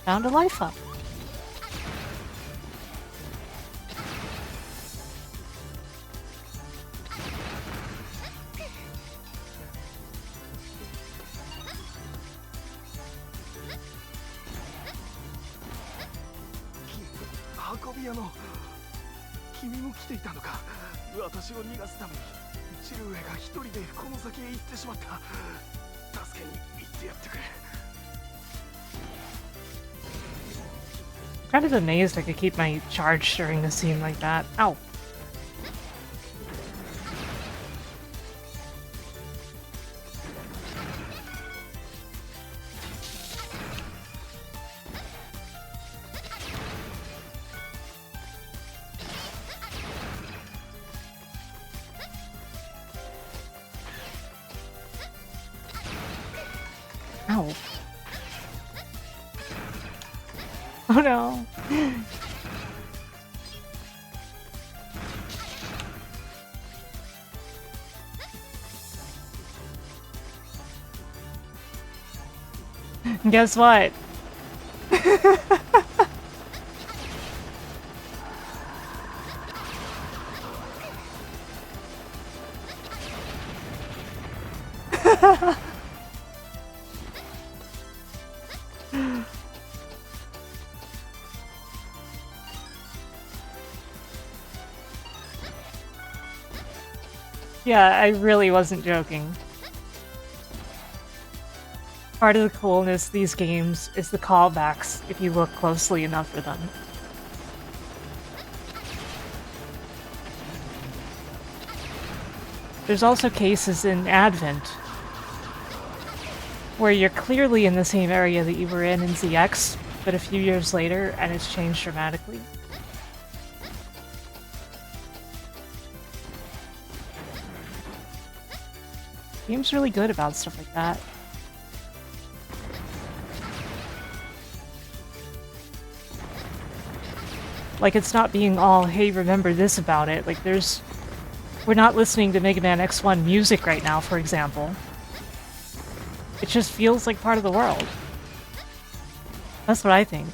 A: Found a life up. Kind of amazed I could keep my charge during a scene like that. Ow. Ow. Oh no. Guess what? Yeah, I really wasn't joking. Part of the coolness of these games is the callbacks, if you look closely enough for them. There's also cases in Advent where you're clearly in the same area that you were in ZX, but a few years later, and it's changed dramatically. The game's really good about stuff like that. Like, it's not being all, hey, remember this about it. Like, we're not listening to Mega Man X1 music right now, for example. It just feels like part of the world. That's what I think.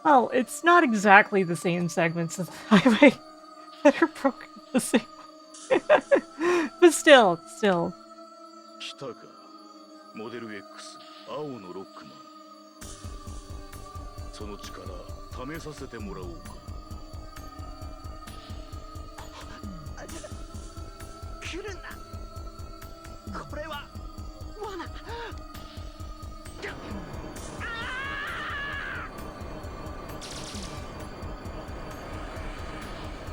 A: Well, it's not exactly the same segments of the highway that are broken the same way. But still.
D: 来たか、モデル X 青のロックマン。その力試させてもらおうか。
B: 来るな。これは罠。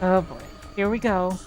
A: Oh boy, here we go.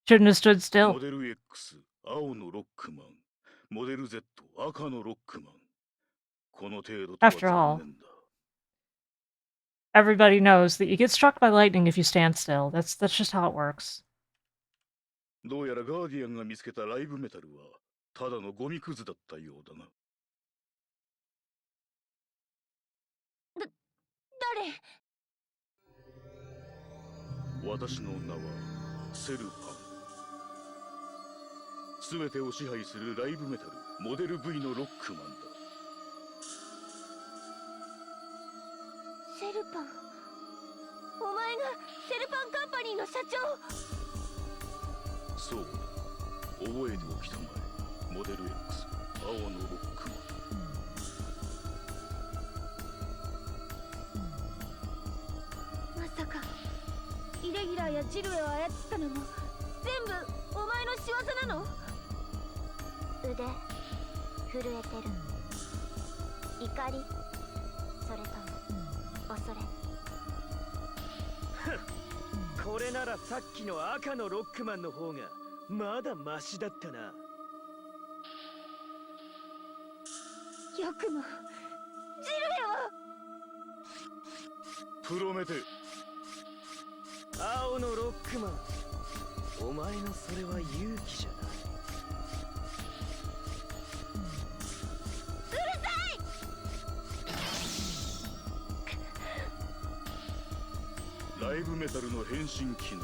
A: Shouldn't have stood still.
D: モデル X 青のロックマン、モデル Z 赤のロックマン。この程度とは
A: After all,
D: 残念だ。
A: everybody knows that you get struck by lightning if you stand still. That's just how it works.
D: どうやらガーディアンが見つけたライブメタルはただのゴミくずだったようだな。
C: 誰？
D: 私の名はセルパン。すべてを支配するライブメタルモデル V のロックマンだ。
C: セルパン。お前がセルパンカンパニーの社長。
D: そうだ、覚えておきたまえ。モデル X 青のロックマン。
C: まさかイレギュラーやジルエを操ったのも全部お前の仕業なの？腕震えてる。怒り、それとも恐れ。
I: これならさっきの赤のロックマンの方がまだマシだったな。
C: よくもジルエを。
D: プロメテ。
I: 青のロックマン、お前のそれは勇気じゃない。
D: ライブメタルの変身機能、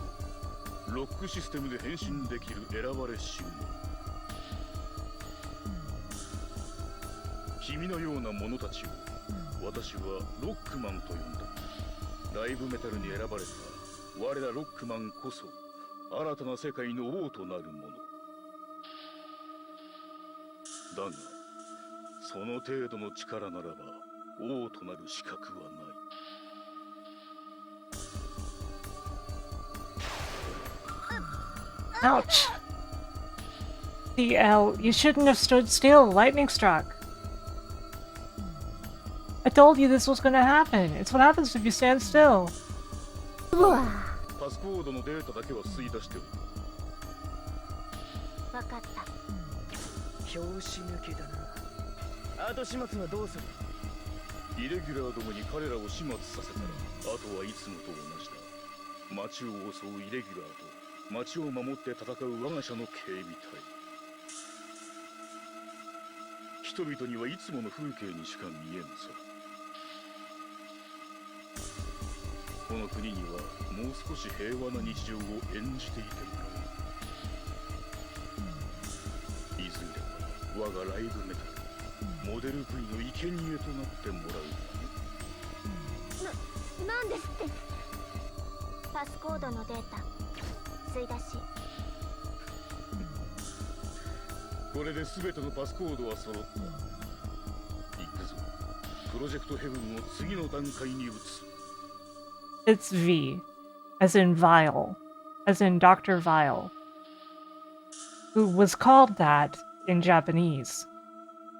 D: ロックシステムで変身できる選ばれし者。君のような者たちを私はロックマンと呼んだ。ライブメタルに選ばれた我らロックマンこそ新たな世界の王となる者だが、その程度の力ならば王となる資格はない。
A: Ouch. DL, you shouldn't have stood still. Lightning struck. I told you this was gonna happen. It's what happens if you stand still.
D: パスコードのデータだけは吸い出しておく。
C: わかった。
I: 拍子抜けだな。後始末はどうする？
D: イレギュラーどもに彼らを始末させたら、あとはいつもと同じだ。街を襲うイレギュラーと街を守って戦う我が社の警備隊。人々にはいつもの風景にしか見えんさ。この国にはもう少し平和な日常を演じていてもらう。いずれは我がライブメタルモデル V の生贄となってもらうがね。
C: なんですって？パスコードのデータ吸い出し。
D: これで全てのパスコードは揃った。行くぞ。プロジェクトヘブンを次の段階に移す。
A: It's V, as in Vile, as in Dr. Vile, who was called that in Japanese.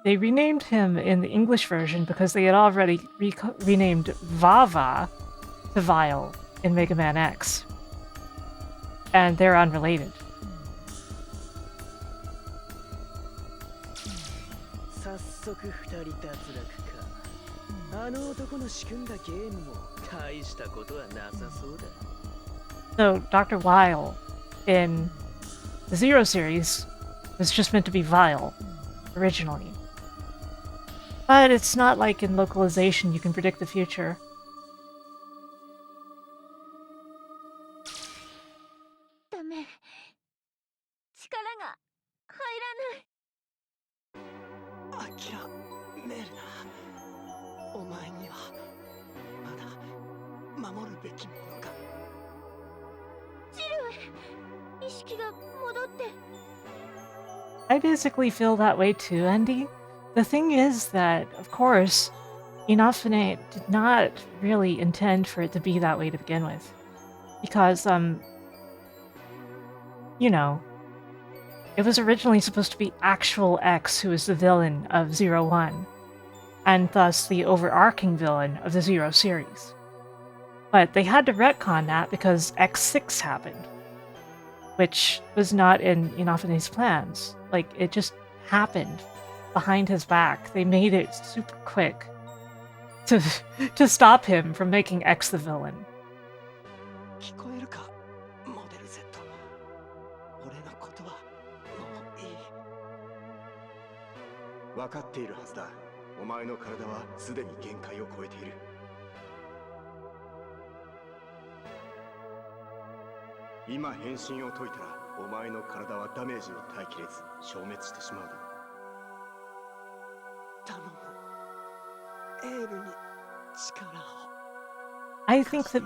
A: They renamed him in the English version because they had already renamed Vava to Vile in Mega Man X. And they're unrelated.
I: 早速二人脱落か。あの男の仕組んだゲームも大したことはなさそうだ。
A: So Dr. Vile in the Zero series was just meant to be Vile originally. But it's not like in localization you can predict the future.
C: ダメ。力が入らない。
B: 諦めるな。お前にはまだ守るべきものが。
C: ジルエ、意識が戻って。
A: I basically feel that way too, Andy. The thing is that, of course, Inafune did not really intend for it to be that way to begin with. Because, you know, it was originally supposed to be actual X who was the villain of Zero One, and thus the overarching villain of the Zero series. But they had to retcon that because X6 happened. which was not in Inafune's plans. Like, it just happened behind his back. They made it super quick to stop him from making X the villain.
B: 聞こえるか、モデル Z。俺のことはもういい。分かっているはずだ。お前の体はすでに限界を超えている。今変身を解いたら、お前の体はダメージに耐えきれず消滅してしまうだろう。頼む、エールに力を。
A: I think that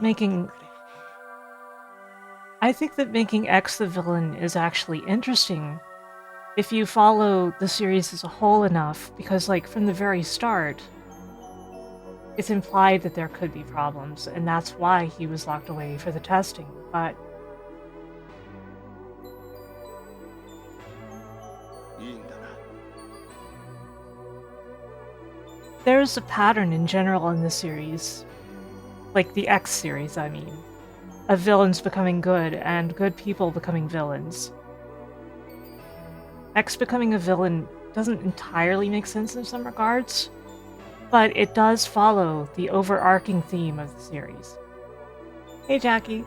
A: making X the villain is actually interesting if you follow the series as a whole enough, because like from the very start, it's implied that there could be problems, and that's why he was locked away for the testing. But there's a pattern in general in the series, like the X series, I mean, of villains becoming good and good people becoming villains. X becoming a villain doesn't entirely make sense in some regards, but it does follow the overarching theme of the series. Hey, Jackie.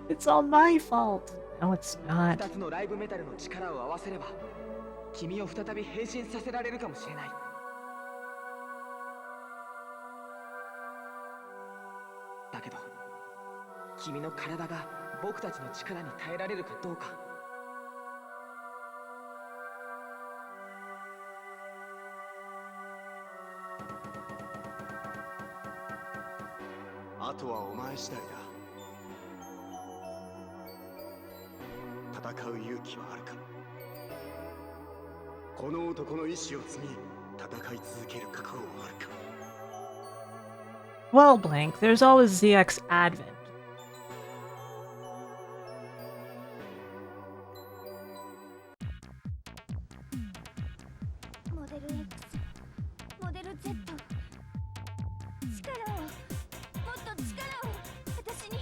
A: It's all my fault. No, it's not.
I: 2つのライブメタルの力を合わせれば、君を再び変身させられるかもしれない。だけど、君の体が僕たちの力に耐えられるかどうか。
B: あとはお前次第だ。戦う勇気はあるか。この男の意志を継ぎ、戦い続ける覚悟はあるか。
A: Well, Blank, there's always ZX Advent.
C: Model X, Model Z. 力を、もっと力を、私に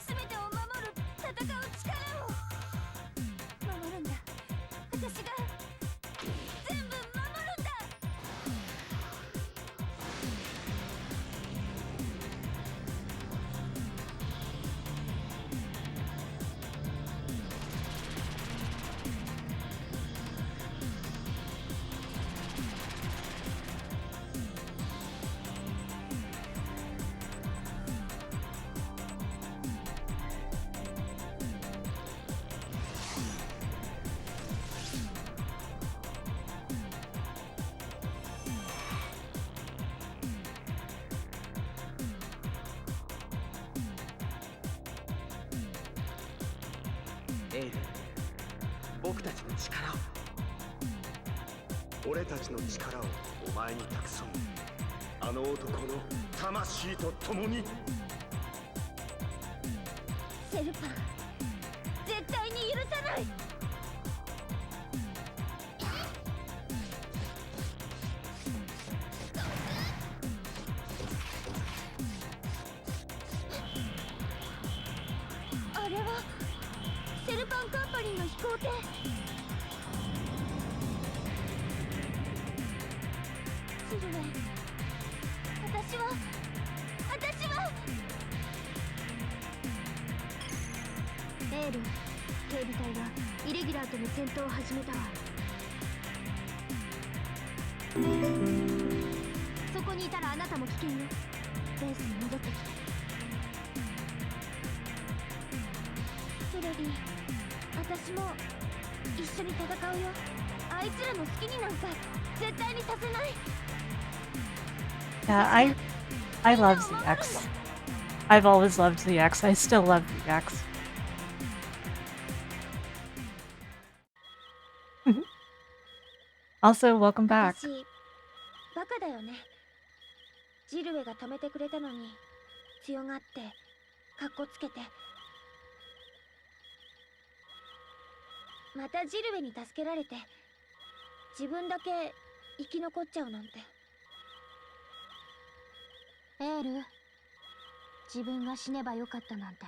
C: 全てを守る、戦う力を。守るんだ。私が全部守るんだ。
I: エール、僕たちの力を。
B: 俺たちの力をお前に託そう。あの男の魂と共に。
C: セルパン、絶対に許さない。あれはセルパンカンパニーの飛行艇。シルウェイ、私はエール、警備隊がイレギュラーとの戦闘を始めたわ。そこにいたらあなたも危険よ。ベースに戻ってきて。テレビ、私も一緒に戦うよ。あいつらの好きになんか絶対にさせない。
A: Yeah, I love ZX. I've always loved ZX. I still love ZX. Also, welcome back.
C: 私よね。ジルウェが止めてくれたのに強がってカッコつけて、またジルウェに助けられて自分だけ生き残っちゃうなんて。エール、自分が死ねばよかったなんて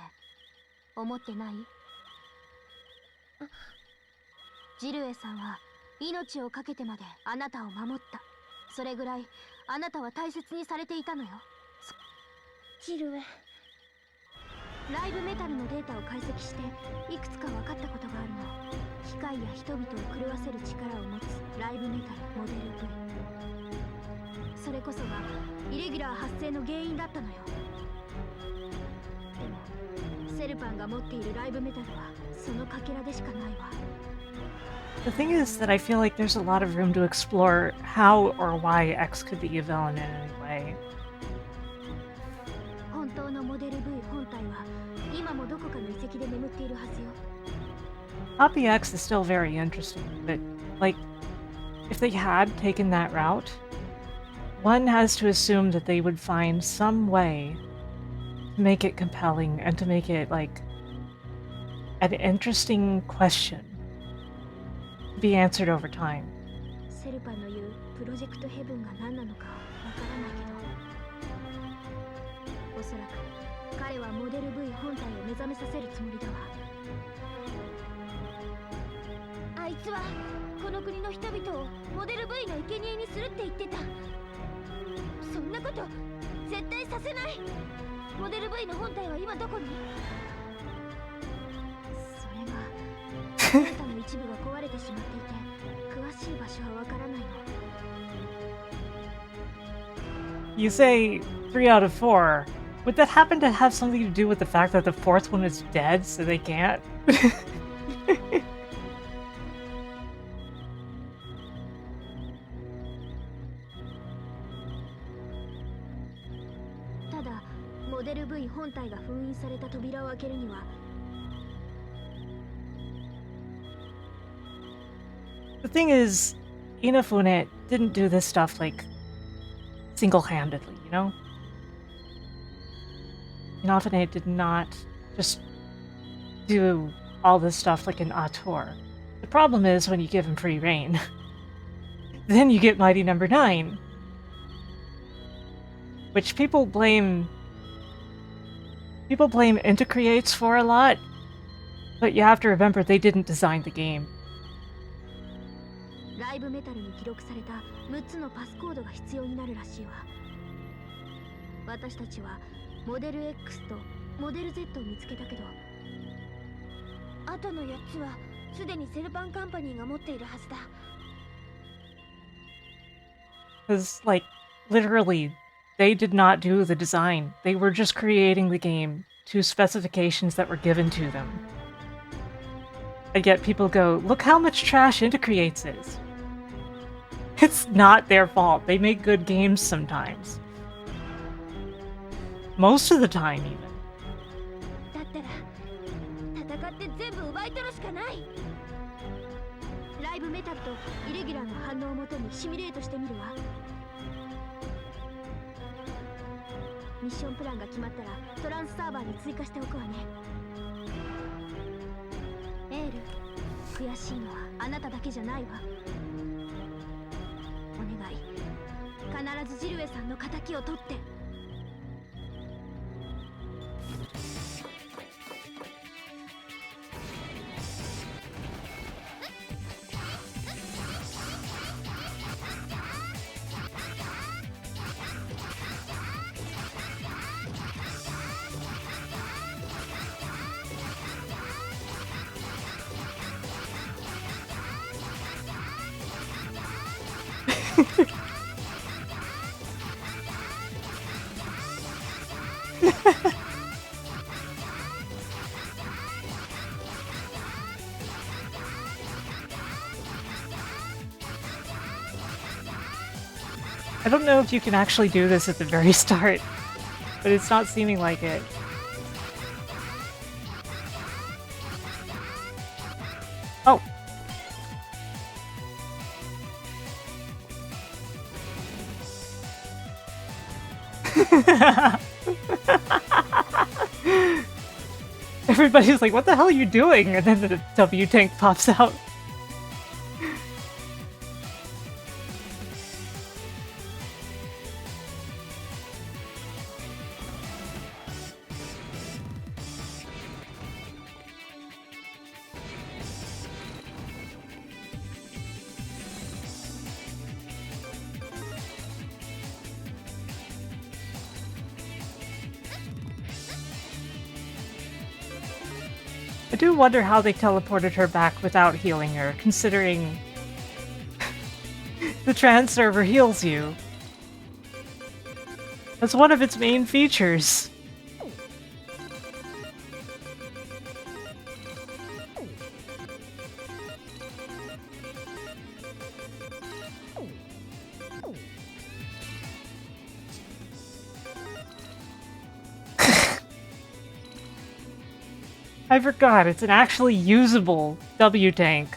C: 思ってない？ジルウェさんは命を懸けてまであなたを守った。それぐらいあなたは大切にされていたのよ。ジルウェ、ライブメタルのデータを解析していくつか分かったことがあるの。機械や人々を狂わせる力を持つライブメタルモデル V、 それこそがイレギュラー発生の原因だったのよ。でもセルパンが持っているライブメタルはそのかけらでしかないわ。
A: The thing is that I feel like there's a lot of room to explore how or why X could be a villain in any way.
C: 本当のモデル V 本体は今もどこかの遺跡で眠っているはずよ。
A: Copy X is still very interesting, but, like, if they had taken that route, one has to assume that they would find some way to make it compelling and to make it, like, an interesting question to be answered over time.
C: セルパンの言うプロジェクトヘブンが何なのかわからないけど、おそらく彼はモデル V 本体を目覚めさせるつもりだわ。あいつはこの国の人々をモデル V の生贄にするって言ってた。そんなこと絶対させない。モデル V の本体は今どこに？それがデータの一部が壊れてしまっていて詳しい場所はわからないの。
A: You say 3 out of 4. Would that happen to have something to do with the fact that the fourth one is dead, so they can't?
C: ただモデル V 本体が封印された扉を開けるには
A: The thing is, Inafune didn't do this stuff, like, single-handedly, you know? Inafune did not just do all this stuff like an auteur. The problem is when you give him free reign. Then you get Mighty Number 9. Which people blame Intercreates for a lot, but you have to remember they didn't design the game.
C: ライブメタルに記録された6つのパスコードが必要になるらしいわ。私たちはモデル X とモデル Z を見つけたけど、あとの4つはすでにセルパンカンパニーが持っているはずだ。
A: Because, like, literally, they did not do the design. They were just creating the game to specifications that were given to them. And yet people go, look how much trash Intercreates is. It's not their fault. They make good games sometimes. Most of the time, even.
C: だったら戦って全部奪い取るしかない。ライブメタルとイレギュラーの反応をもとにシミュレートしてみるわ。ミッションプランが決まったらトランスサーバーに追加しておくわね。エール、悔しいのはあなただけじゃないわ。お願い、必ずジルエさんの仇を取って。
A: I don't know if you can actually do this at the very start, but it's not seeming like it. Oh! Everybody's like, what the hell are you doing? And then the W tank pops out. I do wonder how they teleported her back without healing her, considering the trans server heals you. That's one of its main features. I forgot, it's an actually usable W tank.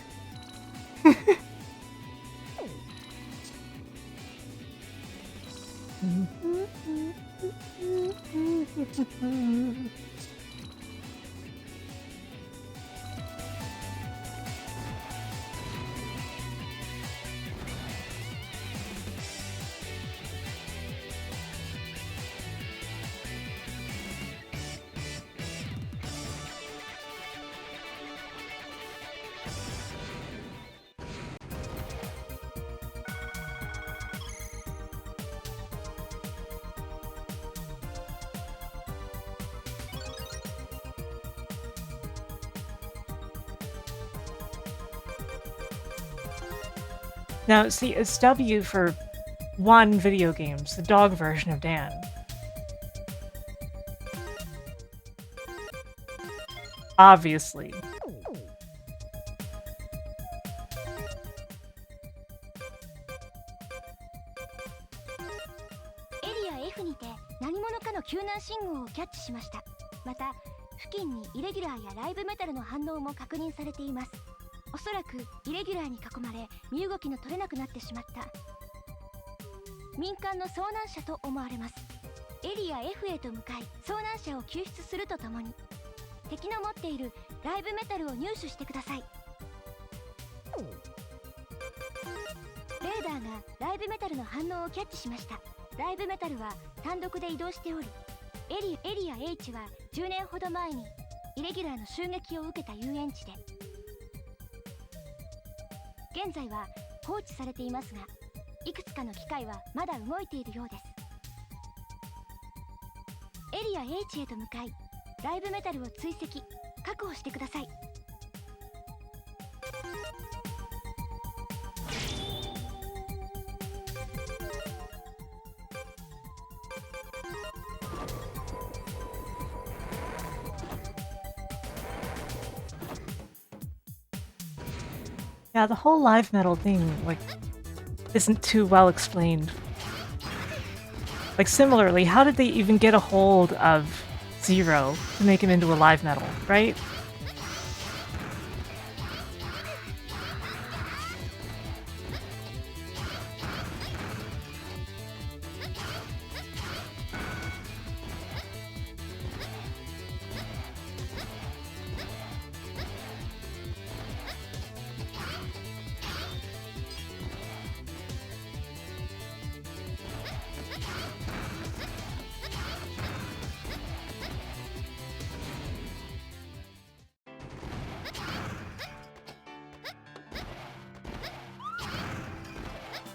A: Now, see, it's W for one video games, the dog version of Dan. Obviously.
C: Area F にて何者かの救難信号をキャッチしました。また、付近にイレギュラーやライブメタルの反応も確認されています。おそらくイレギュラーに囲まれ身動きの取れなくなってしまった民間の遭難者と思われます。エリア F へと向かい遭難者を救出するとともに敵の持っているライブメタルを入手してください。レーダーがライブメタルの反応をキャッチしました。ライブメタルは単独で移動しており、エリア H は10年ほど前にイレギュラーの襲撃を受けた遊園地で現在は放置されていますが、いくつかの機械はまだ動いているようです。エリア H へと向かいライブメタルを追跡確保してください。
A: Yeah, the whole live metal thing, like, isn't too well explained. Like, similarly, how did they even get a hold of Zero to make him into a live metal, right?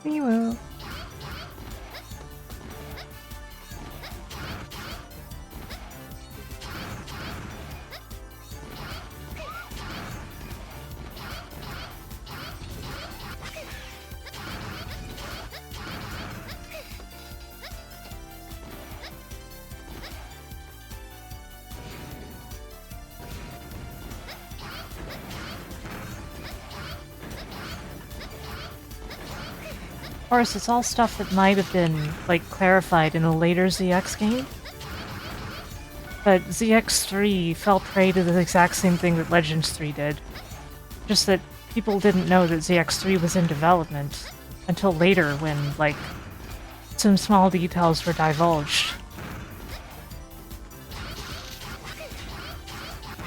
A: We will. Of course, it's all stuff that might have been, like, clarified in a later ZX game. But ZX3 fell prey to the exact same thing that Legends 3 did. Just that people didn't know that ZX3 was in development until later when, like, some small details were divulged.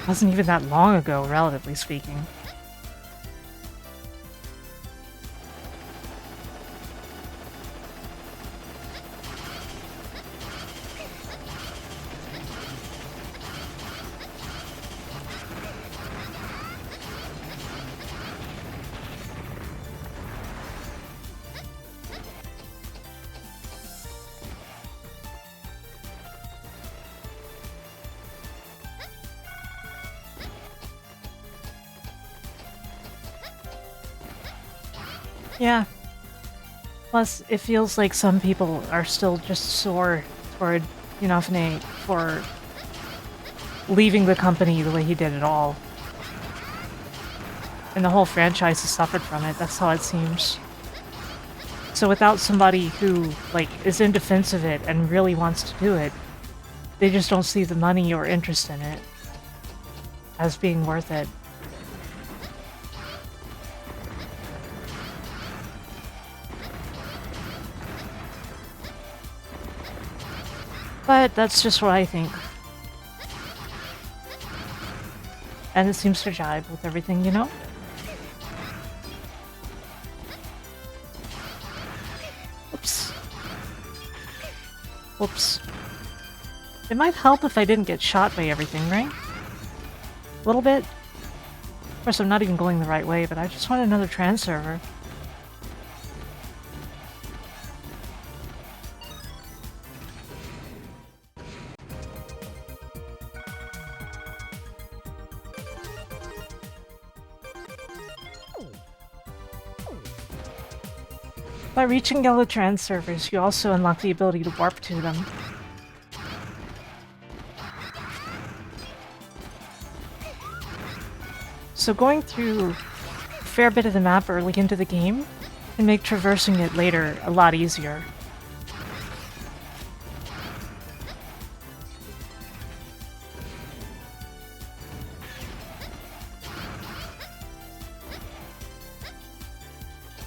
A: Wasn't even that long ago, relatively speaking. Yeah. Plus, it feels like some people are still just sore toward Inafune for leaving the company the way he did it all. And the whole franchise has suffered from it, that's how it seems. So without somebody who, like, is in defense of it and really wants to do it, they just don't see the money or interest in it as being worth it. But that's just what I think. And it seems to jibe with everything, you know? Oops. Whoops. It might help if I didn't get shot by everything, right? A little bit? Of course, I'm not even going the right way, but I just want another trans server. By reaching yellow trans servers, you also unlock the ability to warp to them. So going through a fair bit of the map early into the game can make traversing it later a lot easier.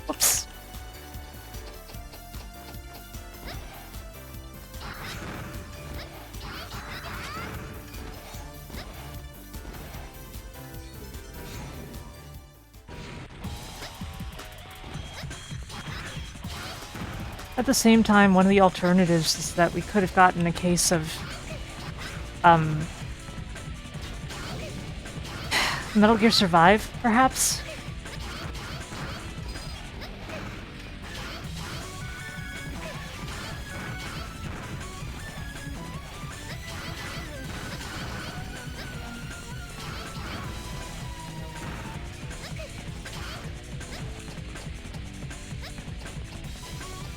A: Whoops. At the same time, one of the alternatives is that we could have gotten a case of Metal Gear Survive, perhaps?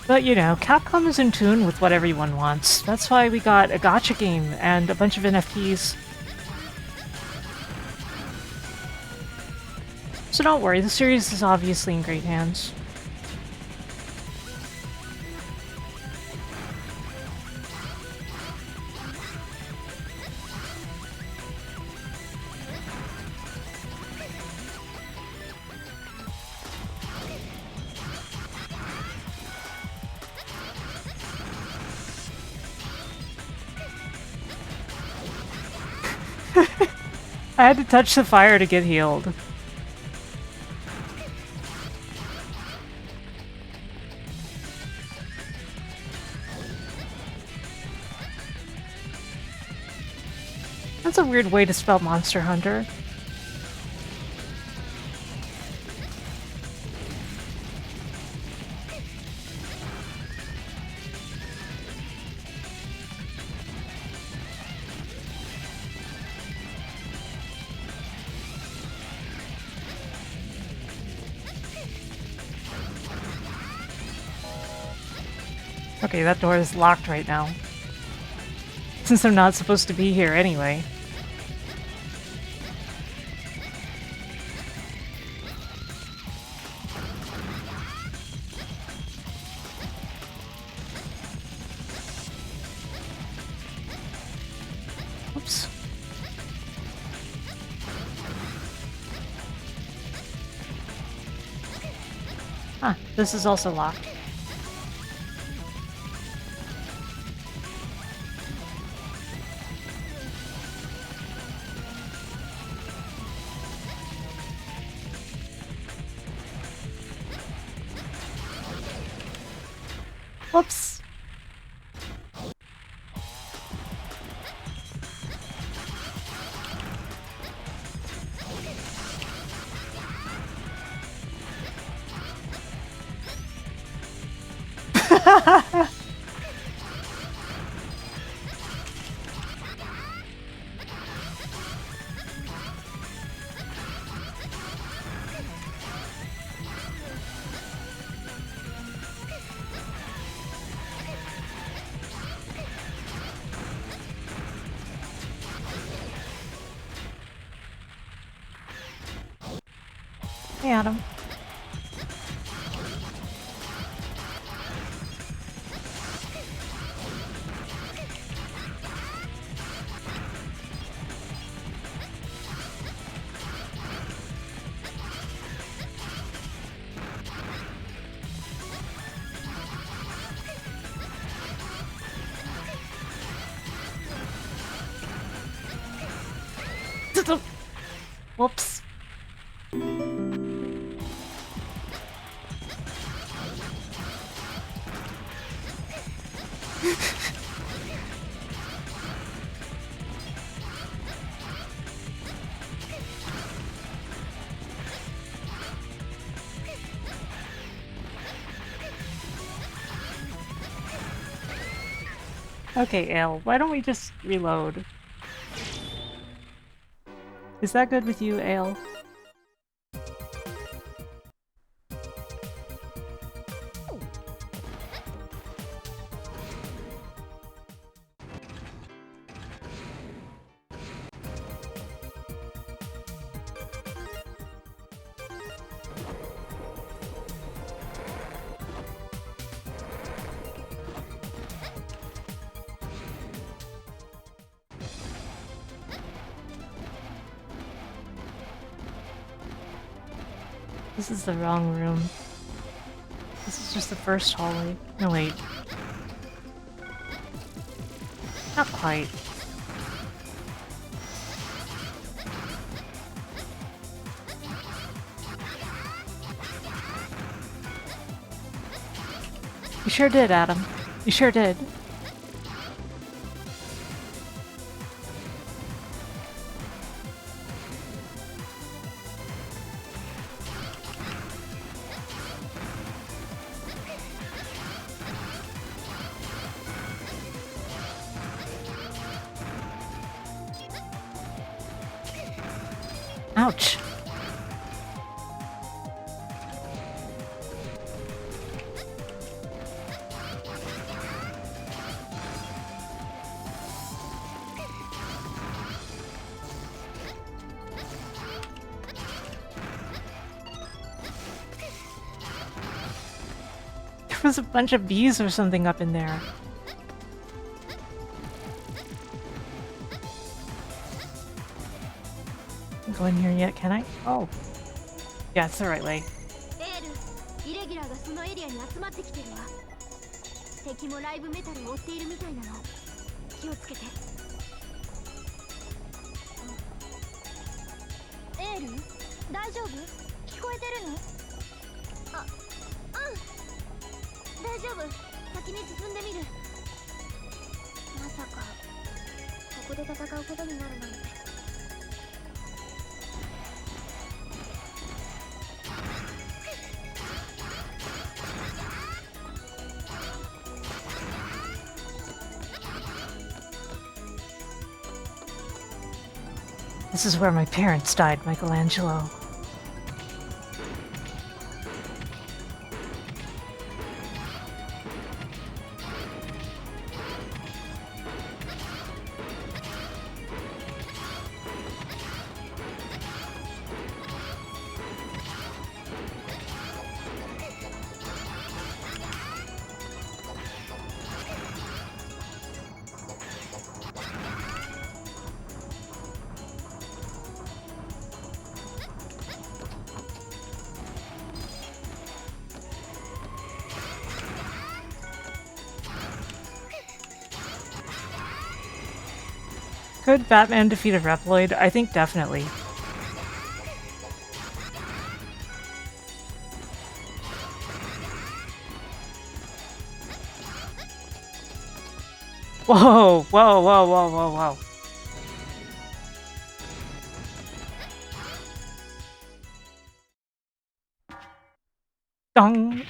A: But, you know, Capcom is in tune with what everyone wants. That's why we got a gacha game and a bunch of NFTs. So don't worry, the series is obviously in great hands. I had to touch the fire to get healed. That's a weird way to spell Monster Hunter. Okay, that door is locked right now. Since I'm not supposed to be here anyway. Oops. Huh, this is also locked. Whoops. Hey, Adam. Whoops. Okay, Ale, why don't we just reload? Is that good with you, Ale? This is the wrong room. This is just the first hallway. No, wait. Not quite. You sure did, Adam. You sure did. Ouch. There was a bunch of bees or something up in there. Go in here yet, can I? Oh. Yeah, it's the right way.
C: イレギュラーがそのエリアに集まってきてるわ。敵もライブメタルを追っているみたいなの。気をつけて。エール、大丈夫？聞こえてるの？あ、うん。大丈夫。先に進んでみる。まさかここで戦うことになるなんて。
A: This is where my parents died, Michelangelo. Could Batman defeat a Reploid? I think definitely. Whoa, whoa, whoa, whoa, whoa, whoa. Dong.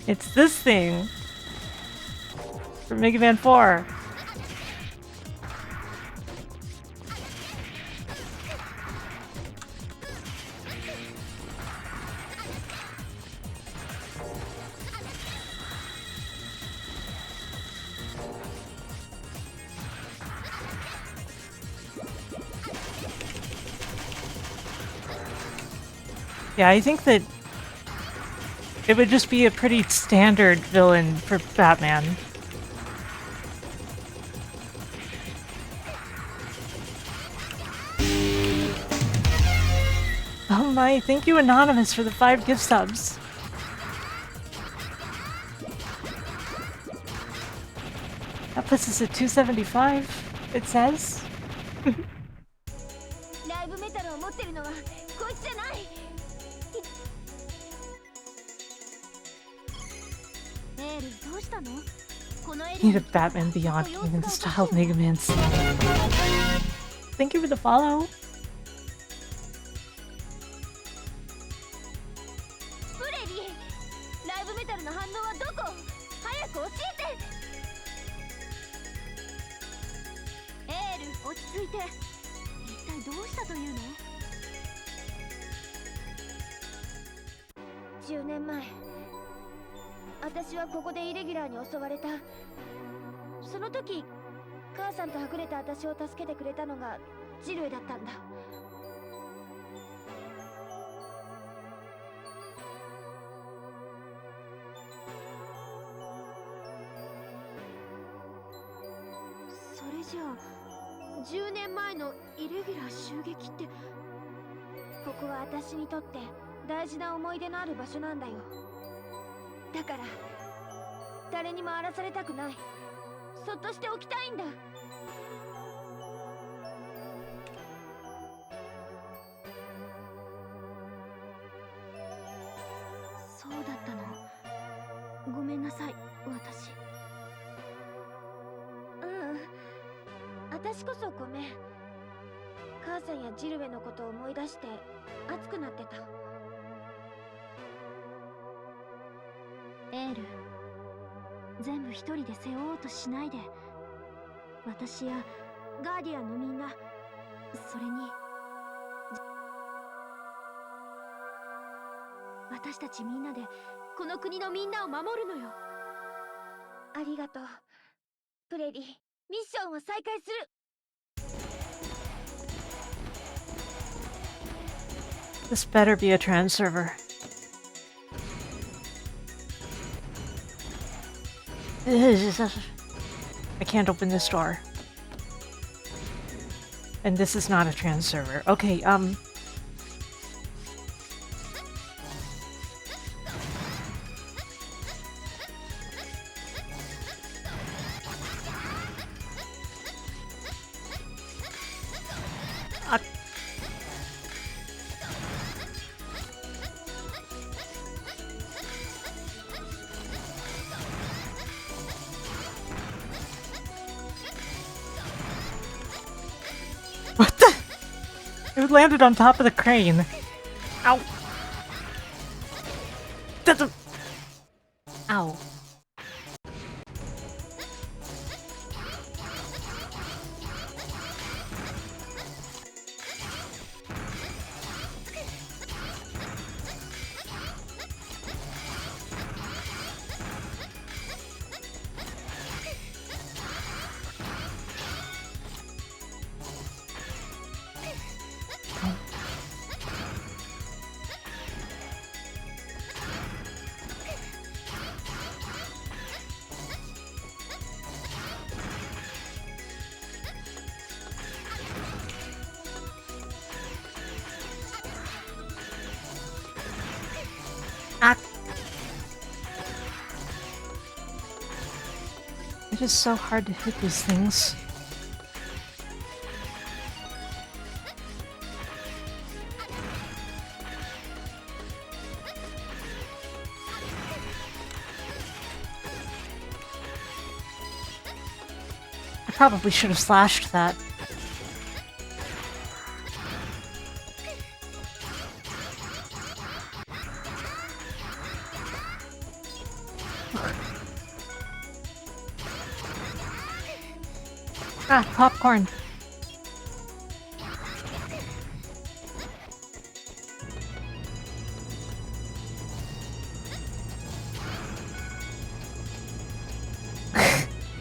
A: It's this thing from Mega Man 4. Yeah, I think that it would just be a pretty standard villain for Batman. Oh my, thank you Anonymous for the 5 gift subs. That puts us at 275, it says.
C: ライブメタルを持ってるのはこいつじゃない。エール、どうしたの？このエリア
A: Need a Batman Beyond game in the style of Mega Man C. Thank you for the follow.
C: プレリー、ライブメタルの反応はどこ？早く教えて。エール、落ち着いて。一体どうしたというの？10年前、私はここでイレギュラーに襲われた。その時、母さんとはぐれた私を助けてくれたのがジルエだったんだ。それじゃあ10年前のイレギュラー襲撃って、ここは私にとって大事な思い出のある場所なんだよ。だから誰にも荒らされたくない。そっとしておきたいんだ。そうだったの。ごめんなさい、私。私こそごめん。母さんやジルベのことを思い出して熱くなってた。エール、全部一人で背負おうとしないで。私やガーディアンのみんな、それに私たちみんなでこの国のみんなを守るのよ。ありがとうプレリー。ミッションを再開する。
A: This better be a trans server. I can't open this door. And this is not a trans server. Okay, what the? It landed on top of the crane. Ow. That's a... Ow. It is so hard to hit these things. probably should have slashed that. Ah, popcorn.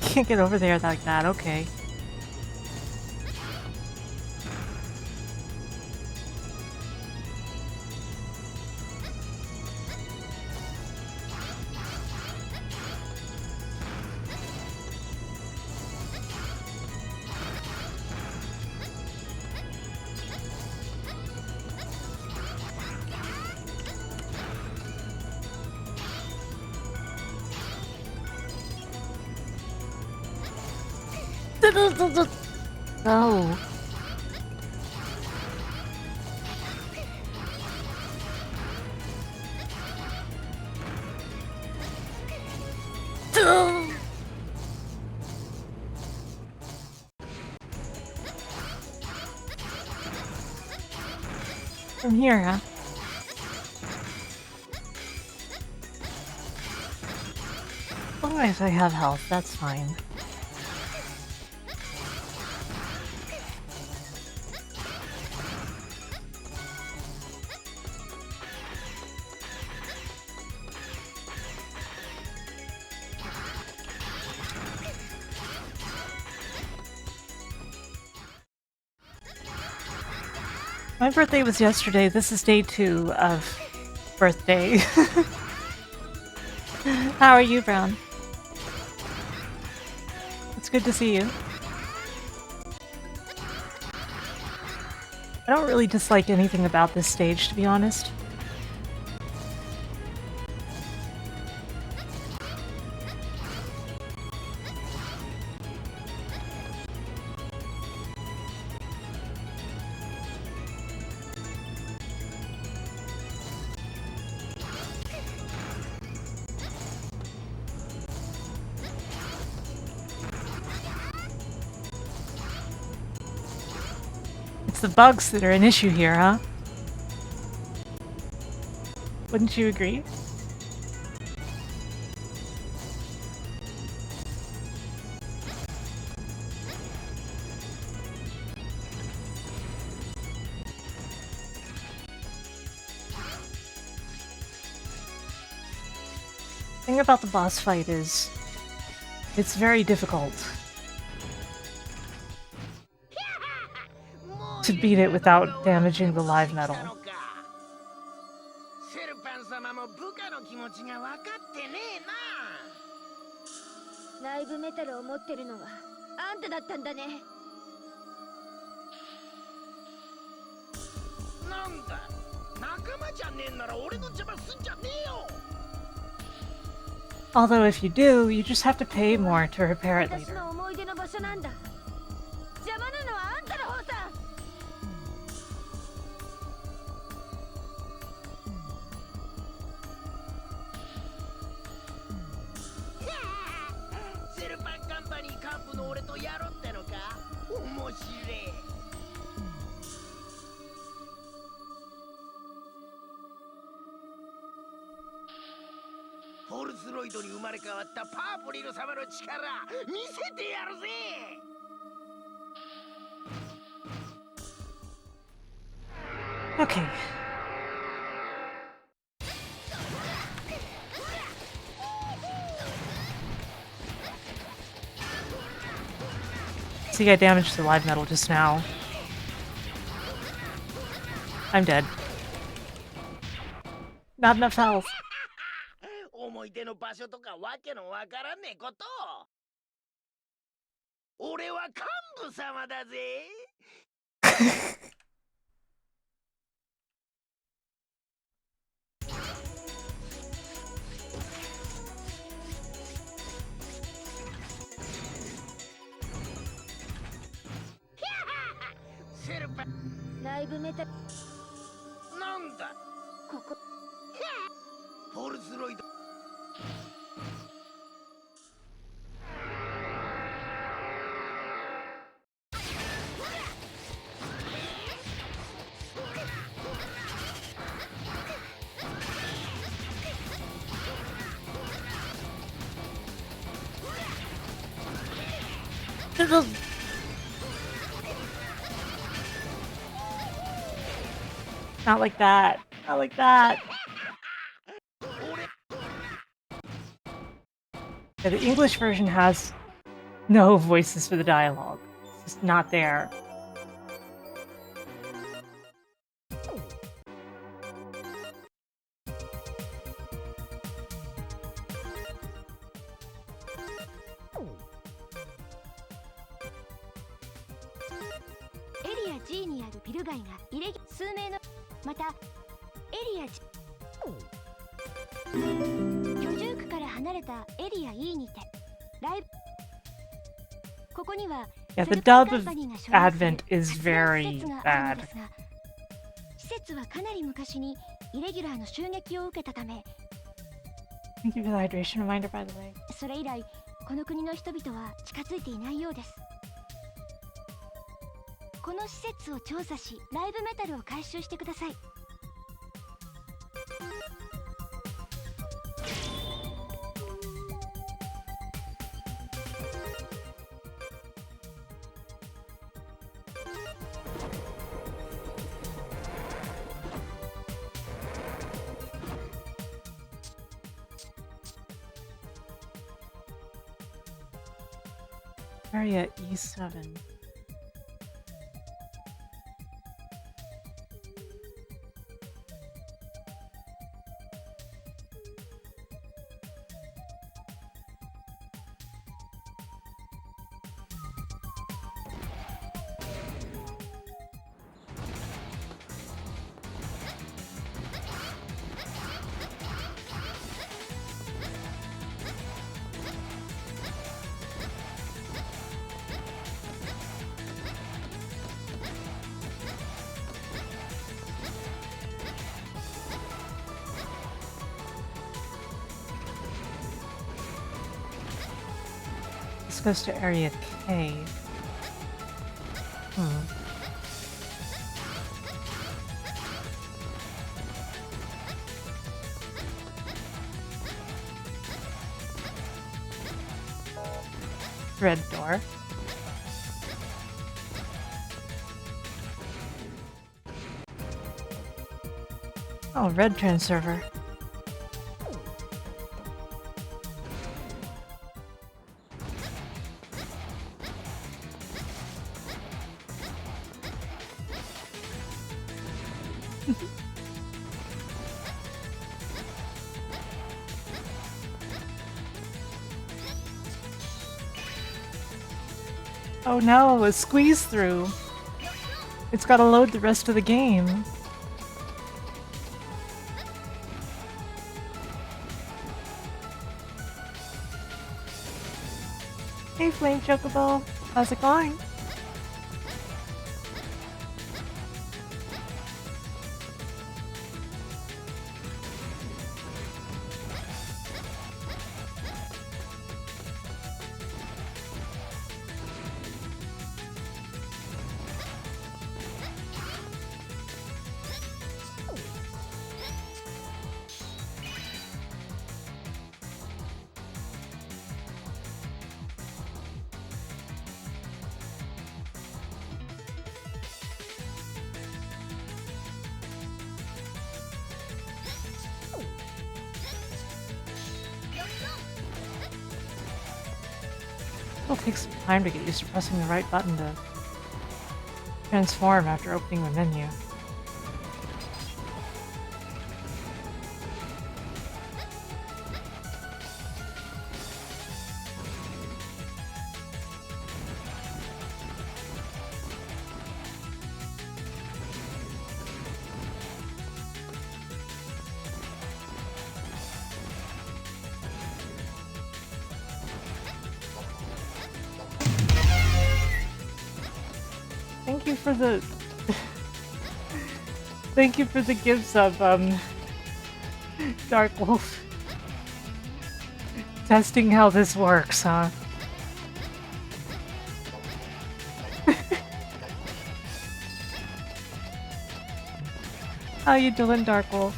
A: Can't get over there like that, okay. No. From here, huh? As long as I have health, that's fine. My birthday was yesterday. This is day 2 of birthday. How are you, Brown? It's good to see you. I don't really dislike anything about this stage, to be honest. It's the bugs that are an issue here, huh? Wouldn't you agree? The thing about the boss fight is it's very difficult to beat it without damaging the live metal.
C: ライブメタルを持ってるのはあんただったんだね。
F: なんだ、仲間じゃねえなら俺の邪魔すんじゃねえよ。
A: Although if you do, you just have to pay more to repair it
C: 私
A: later.
C: の思い出の場所なんだ。邪魔なのはあんたの方さ。
F: セルパンカンパニー幹部の俺とやろってのか。面白い。フォルスロイドに生まれ変わったパープリル様の力見せてやるぜ。
A: Okay. See, I damaged the live metal just now. I'm dead. Not enough health.
F: 思い出の場所とかわけのわからねえこと。俺は幹部様だぜ。セルパ
C: ライブメタル
F: なんだ
C: ここ。
F: フォルスロイド。
C: こ
A: Not like that. Not like that. Yeah, the English version has no voices for the dialogue. It's just not there.
C: Area G にあるビル街が数名のまたエリア G 居住区から離れたエリア E にてライブここには
A: Yeah, the dub of Advent is very bad.
C: 施設はかなり昔にイレギュラーの襲撃を受けたため
A: Thank you for the hydration reminder, by the way.
C: それ以来この国の人々は近づいていないようです。この施設を調査しライブメタルを回収してください。
A: Area E7. This goes to Area K. Red door. Oh, red transserver. Oh no, a squeeze through. It's gotta load the rest of the game. Hey Flame Chocobo, how's it going? It'll take some time to get used to pressing the right button to transform after opening the menu. Thank you for the thank you for the gifts of Dark Wolf. Testing how this works, huh? How you doing, Dark Wolf?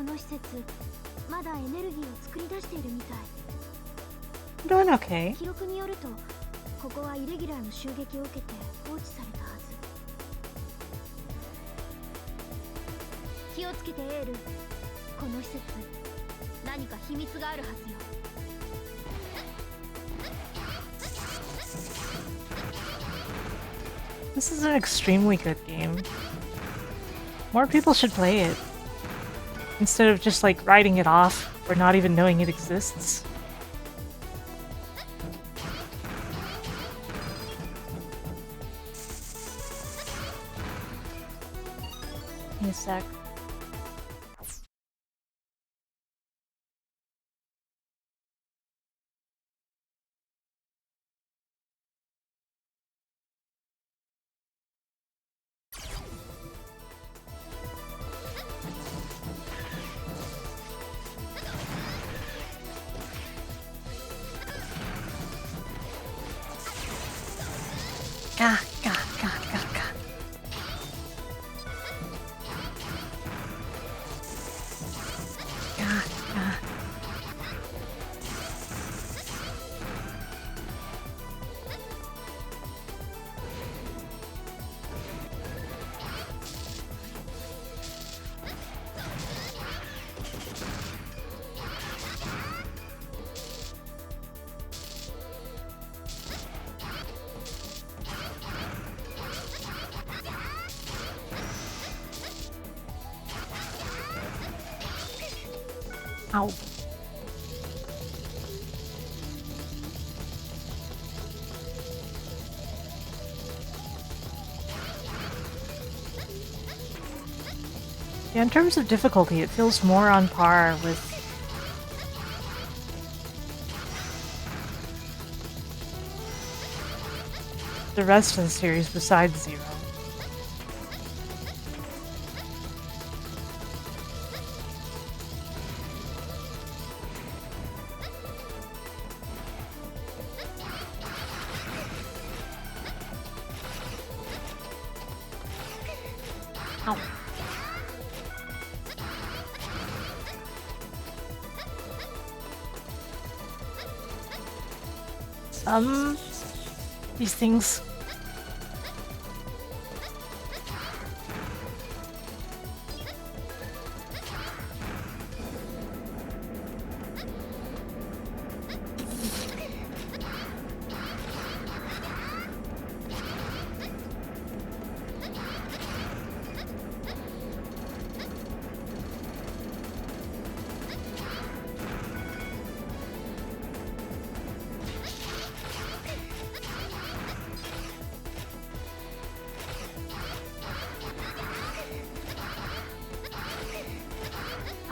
C: この施設まだエネルギーを作り出しているみたい。
A: I'm doing okay.
C: 記録によるとここはイレギュラーの襲撃を受けて放置されたはず。気をつけてエール。この施設何か秘密があるはずよ。
A: This is an extremely good game. More people should play it. Instead of just like writing it off or not even knowing it exists. Give me a sec. Gah, gah, gah, gah, gah. Gah, gah. Ow. Yeah, in terms of difficulty, it feels more on par with the rest of the series besides Zero. Ow. These things.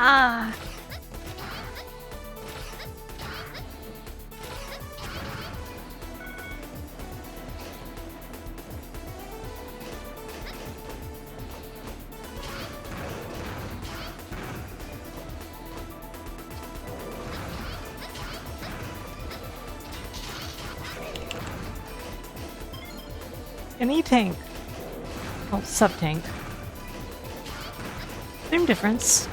A: Ah. An E-tank. Oh, sub-tank. Same difference.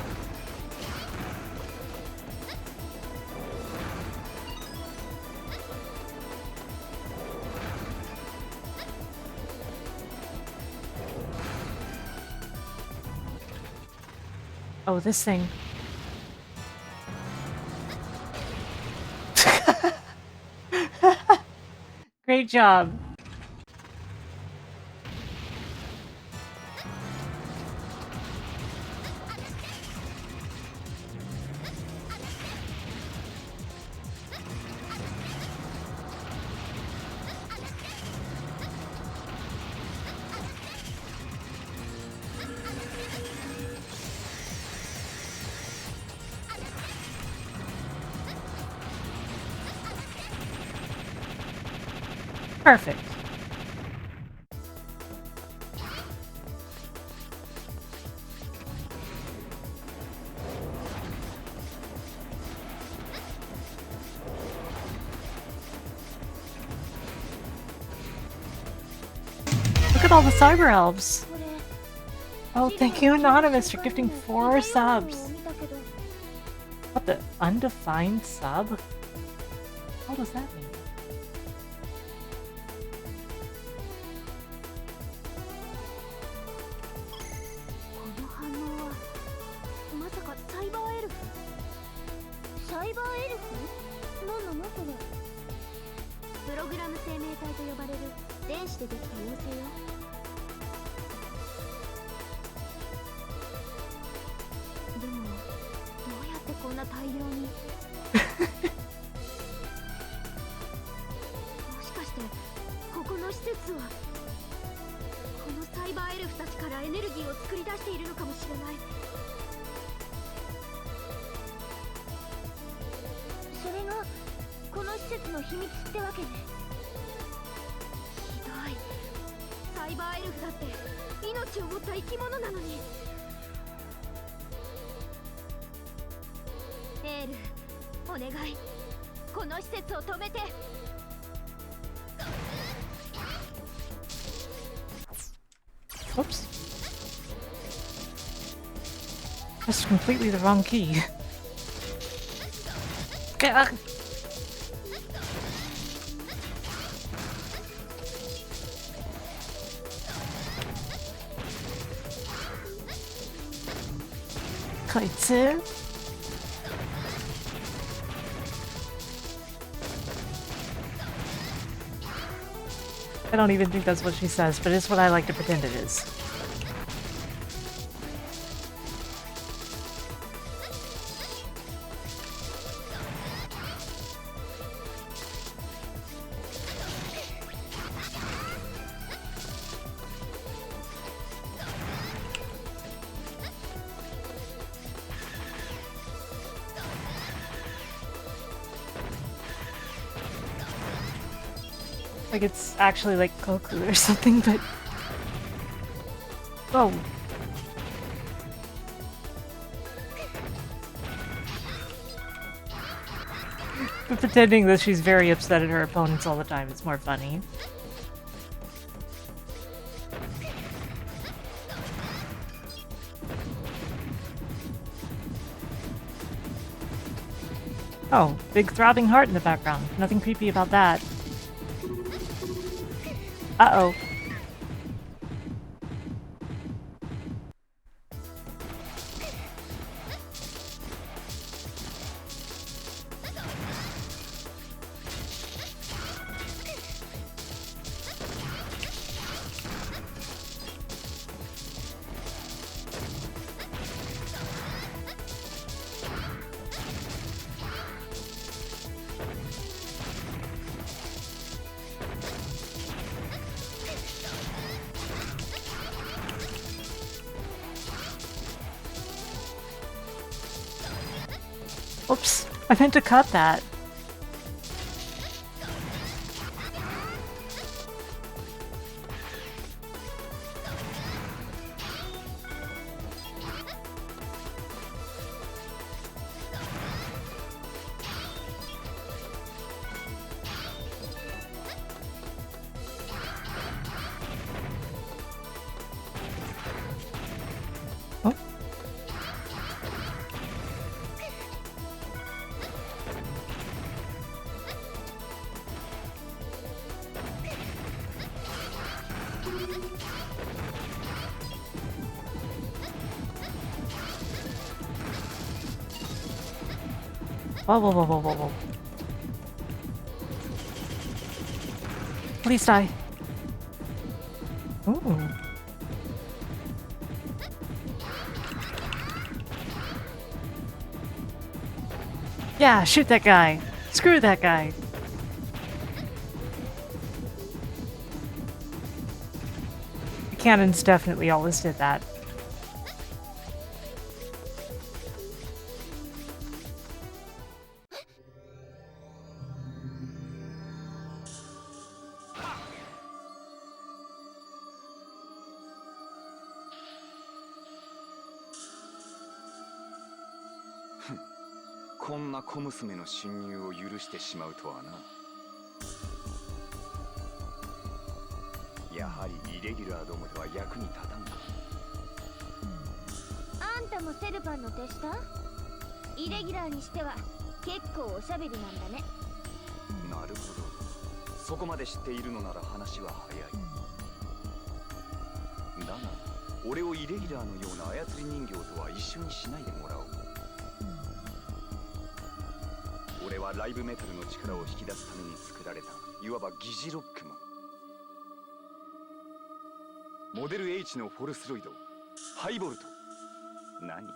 A: Oh, this thing. Great job. Perfect. Look at all the cyber elves. Oh, thank you, Anonymous, for gifting 4 subs.
C: だけど。
A: What the undefined sub? What does that mean?
C: この反応はまさかサイバーエルフ？サイバーエルフ？なんなのそれ？プログラム生命体と呼ばれる電子でできた妖精よ。でもどうやってこんな大量にもしかしてここの施設はこのサイバーエルフたちからエネルギーを作り出しているのかもしれない。それがこの施設の秘密ってわけね。ひどい。サイバーエルフだって命を持った生き物なのに。エール、お願い、この施設を止めて。
A: Oops. That's completely the wrong key. Gah! Kaitsu? I don't even think that's what she says, but it's what I like to pretend it is. Like it's actually like Goku or something, but... Oh. But pretending that she's very upset at her opponents all the time is more funny. Oh, big throbbing heart in the background. Nothing creepy about that. Uh-oh. Oops, I meant to cut that. Whoa, whoa, whoa, whoa, whoa, whoa. Please die. Ooh. Yeah, shoot that guy. Screw that guy. The cannons definitely always did that.
E: Hmm. こんな小娘の侵入を許してしまうとはな。やはりイレギュラーどもでは役に立たんか。
C: あんたたもセルパンの手下？イレギュラーにしては結構おしゃべりなんだね。
E: なるほど。そこまで知っているのなら話は早い。だが俺をイレギュラーのような操り人形とは一緒にしないでもらおう。俺はライブメタルの力を引き出すために作られたいわば疑似ロックマン。モデル H のフォルスロイドハイボルト。何？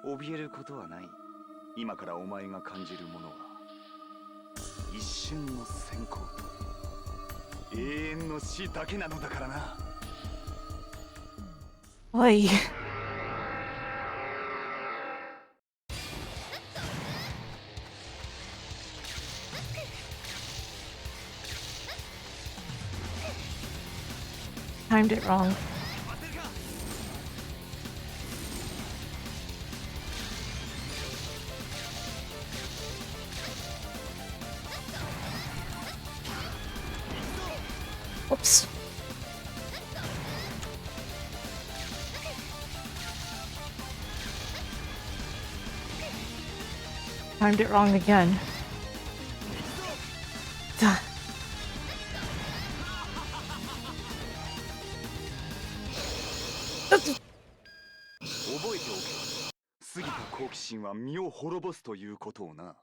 E: 怯えることはない。今からお前が感じるものは一瞬の閃光と永遠の死だけなのだからな。
A: おい。Timed it wrong. Whoops. Timed it wrong again. Duh.
E: 覚えておけ。過ぎた好奇心は身を滅ぼすということをな。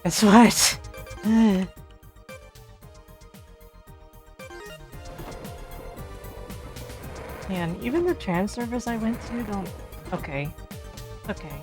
A: Guess what? Man, even the trans service I went to don't... Okay. Okay.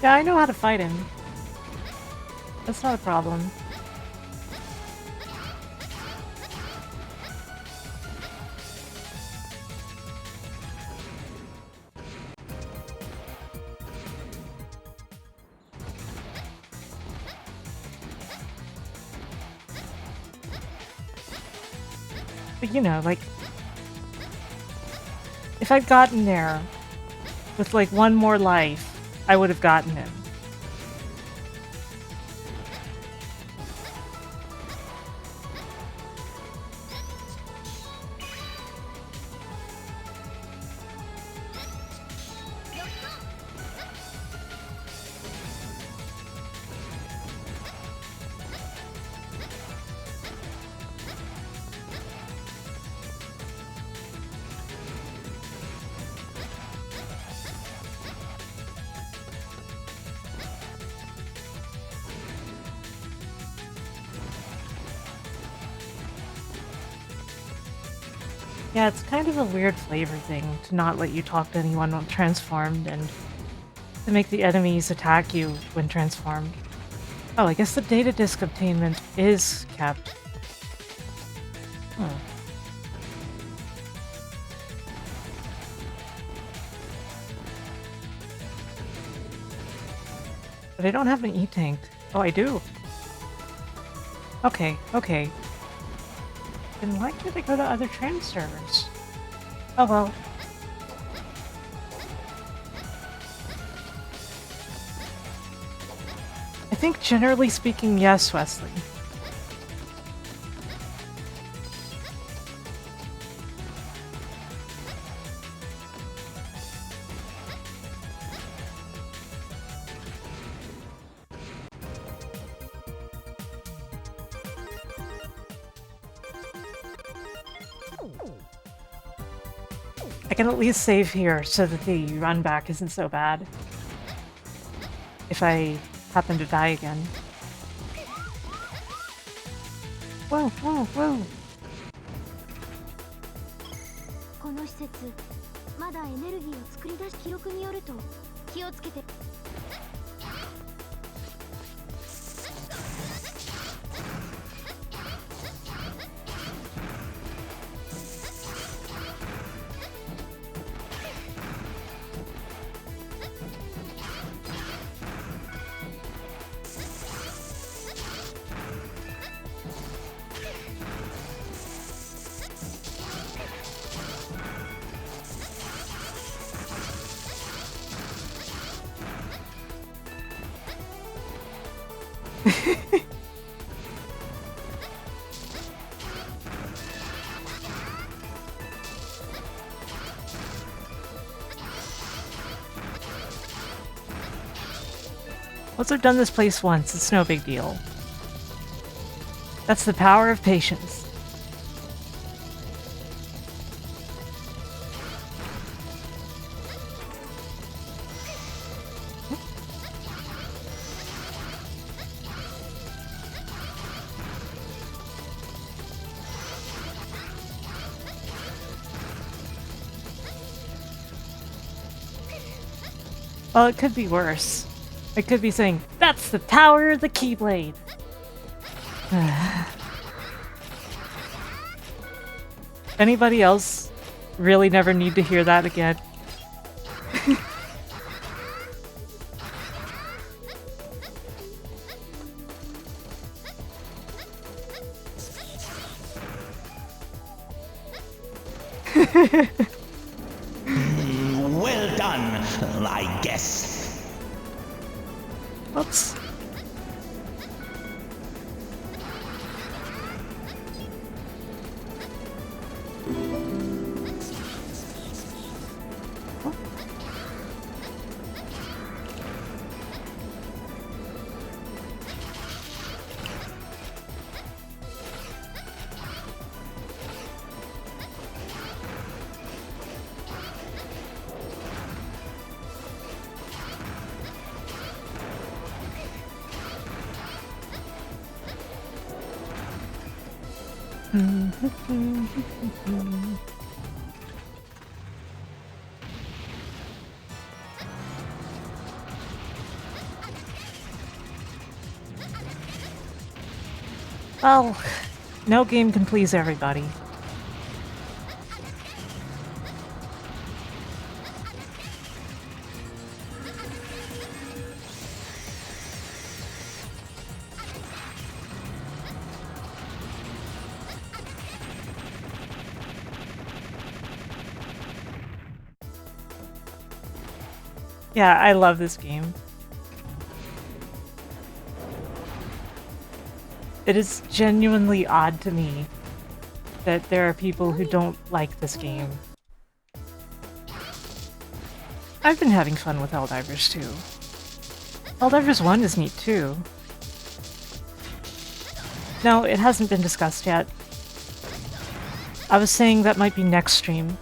A: Yeah, I know how to fight him. That's not a problem. But you know, like, if I'd gotten there with like one more life, I would have gotten him. Yeah, it's kind of a weird flavor thing to not let you talk to anyone when transformed and to make the enemies attack you when transformed. Oh, I guess the data disk obtainment is kept. Huh. But I don't have an E-tank. Oh, I do. Okay, okay. Then why can't I go to other trans servers? Oh well. I think generally speaking, yes, Wesley. I can at least save here so that the run back isn't so bad. If I happen to die again. Whoa, whoa, whoa!
C: この施設、まだエネルギーを作り出し記録によると気をつけて。
A: Once I've done this place once, it's no big deal. That's the power of patience. Well, it could be worse. It could be saying, that's the power of the Keyblade. Anybody else really never need to hear that again?
H: Well done, I guess.
A: Oops. Well, no game can please everybody. Yeah, I love this game. It is genuinely odd to me that there are people who don't like this game. I've been having fun with Helldivers too. Helldivers 1 is neat too. No, it hasn't been discussed yet. I was saying that might be next stream.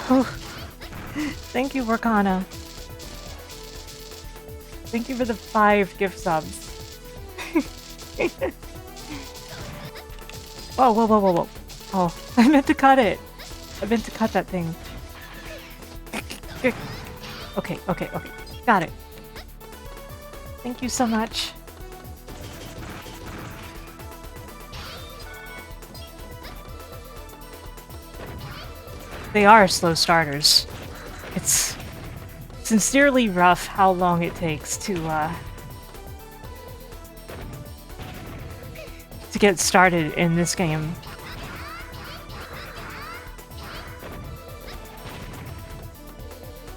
A: Oh, thank you, Workana. Thank you for the 5 gift subs. Whoa, whoa, whoa, whoa, whoa. Oh, I meant to cut it. I meant to cut that thing. Okay, okay, okay. Got it. Thank you so much. They are slow starters. It's sincerely rough how long it takes to get started in this game.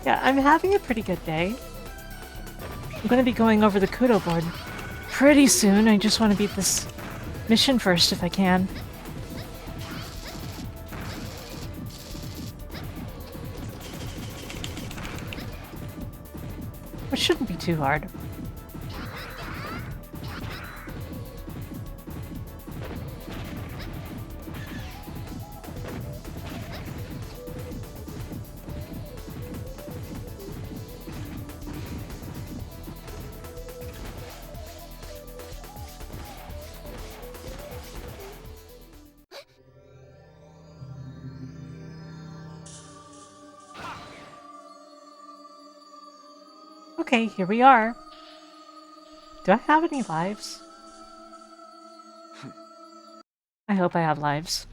A: Yeah, I'm having a pretty good day. I'm gonna be going over the Kudo board pretty soon. I just want to beat this mission first if I can. Which shouldn't be too hard. Okay, here we are. Do I have any lives? I hope I have lives.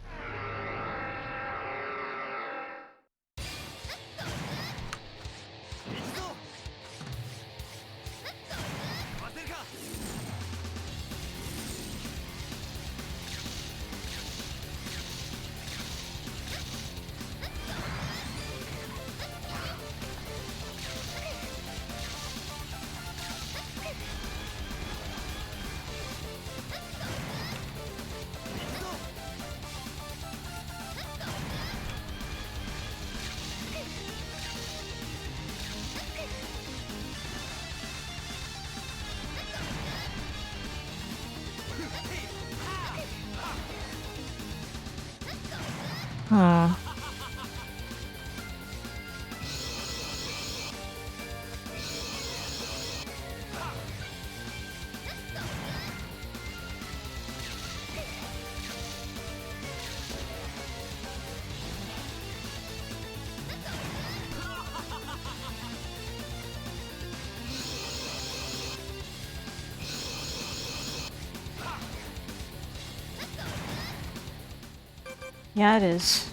A: Yeah, it is.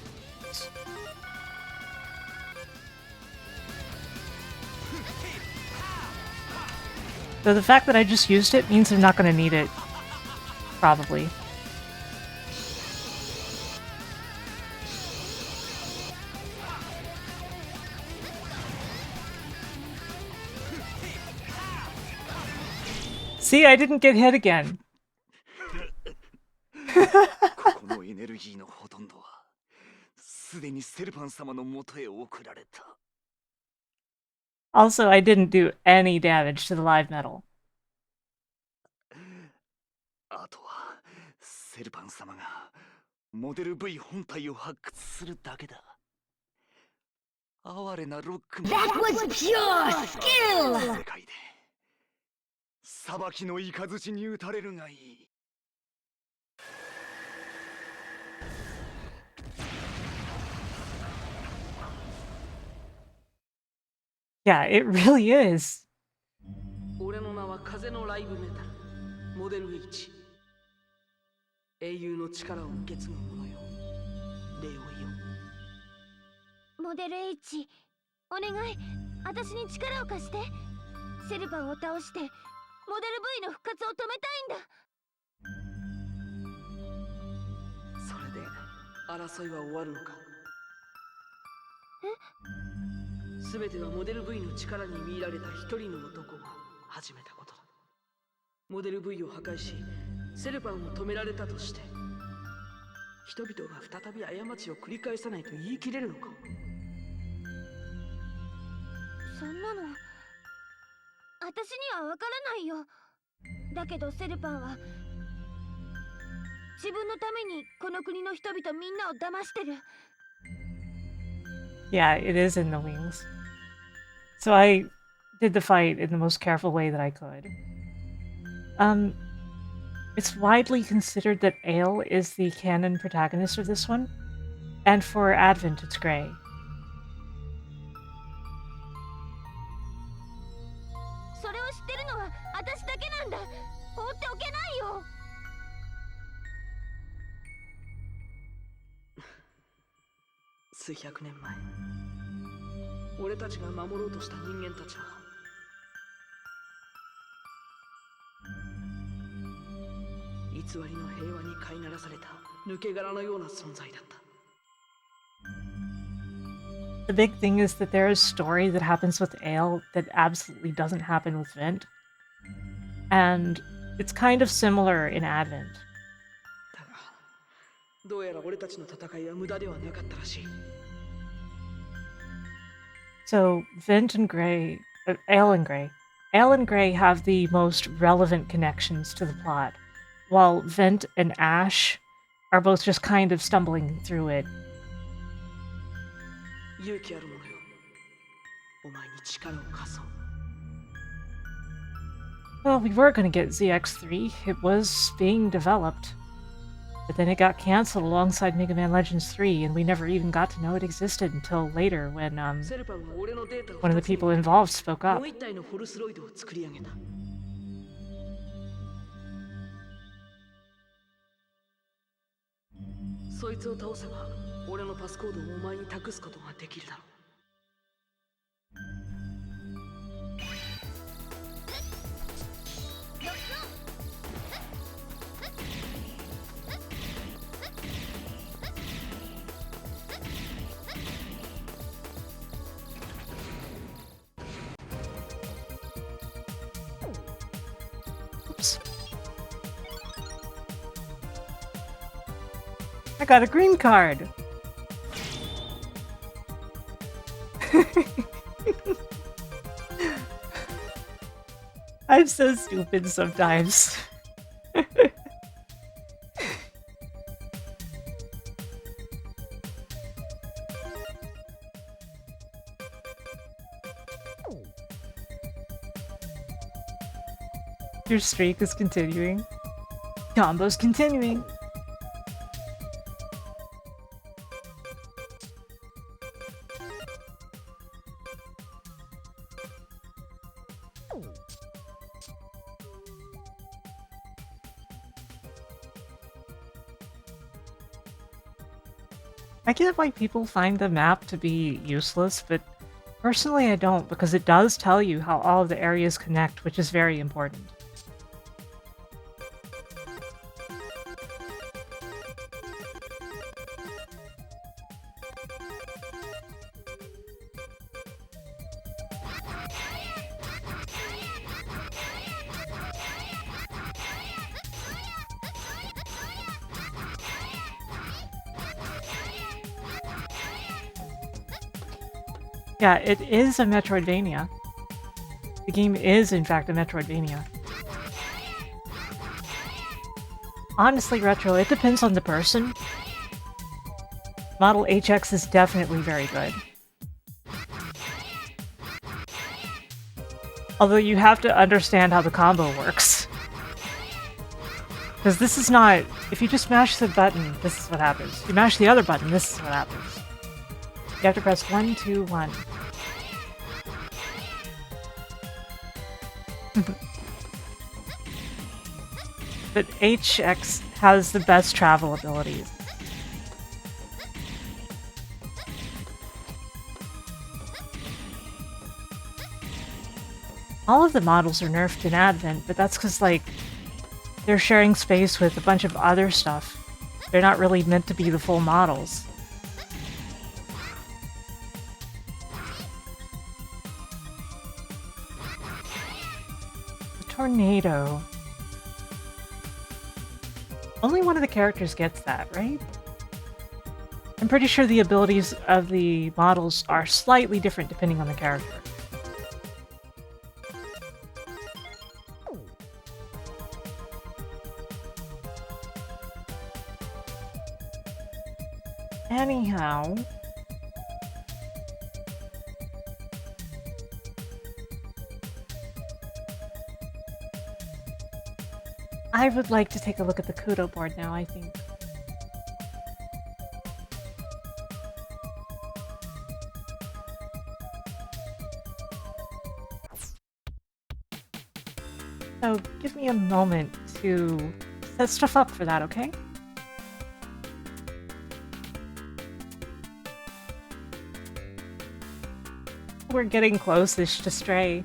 A: Though the fact that I just used it means I'm not going to need it. Probably. See, I didn't get hit again.
E: ここのエネルギーのほとんどはすでにセルパン様の元へ送られた。
A: Also, I didn't do any damage to the live metal.
E: あとはセルパン様がモデル V 本体を発掘するだけだ。哀れなロックマン。
G: That was pure skill!
E: 世界で裁きの雷に打たれるがいい。
A: Yeah, it really is.
J: 俺の名は風のライブメタル、モデル H。英雄の力を受け継ぐ者よ。礼を言おう。
C: モデル H、お願い、私に力を貸して。セルパンを倒して、モデル V の復活を止めたいんだ。
J: それで争いは終わるのか。すべてはモデル V の力に見入られた一人の男が始めたことだ。モデル V を破壊し、セルパンを止められたとして、人々が再び過ちを繰り返さないと言い切れるのか。
C: そんなの私にはわからないよ。だけどセルパンは自分のためにこの国の人々みんなを騙してる。
A: Yeah, it is in the wings. So I did the fight in the most careful way that I could. It's widely considered that Ale is the canon protagonist of this one, and for Advent it's Gray.
C: それを知ってるのは私だけなんだ。放っておけないよ。
J: 数百年前、俺たちが守ろうとした人間たちは偽りの平和に飼いならされた抜け殻のような存在だった。
A: The big thing is that there is a story that happens with Ale that absolutely doesn't happen with Vent. And it's kind of similar in Advent.
J: だが、どうやら俺たちの戦いは無駄ではなかったらしい。
A: So Vent and Gray, Ale and Gray. Ale and Gray have the most relevant connections to the plot, while Vent and Ash are both just kind of stumbling through it.
J: 勇気ある者よ、お前に力を貸そう。
A: Well, we were going to get ZX3. It was being developed. But then it got cancelled alongside Mega Man Legends 3, and we never even got to know it existed until later when one of the people involved spoke up.
J: もう一体のフォルスロイドを作り上げた。そいつを倒せば、俺のパスコードをお前に託すことができるだろう。
A: Oops. I got a green card! I'm so stupid sometimes. Your streak is continuing. Combo's continuing. I get why people find the map to be useless, but personally I don't, because it does tell you how all of the areas connect, which is very important. Yeah, it is a Metroidvania. The game is, in fact, a Metroidvania. Honestly, Retro, it depends on the person. Model HX is definitely very good. Although you have to understand how the combo works. Because this is not... If you just mash the button, this is what happens. You mash the other button, this is what happens. You have to press 1, 2, 1. But HX has the best travel abilities. All of the models are nerfed in Advent, but that's because, like, they're sharing space with a bunch of other stuff. They're not really meant to be the full models. The tornado. Only one of the characters gets that, right? I'm pretty sure the abilities of the models are slightly different depending on the character. Anyhow... I would like to take a look at the Kudo board now, I think. So, give me a moment to set stuff up for that, okay? We're getting close-ish to Stray.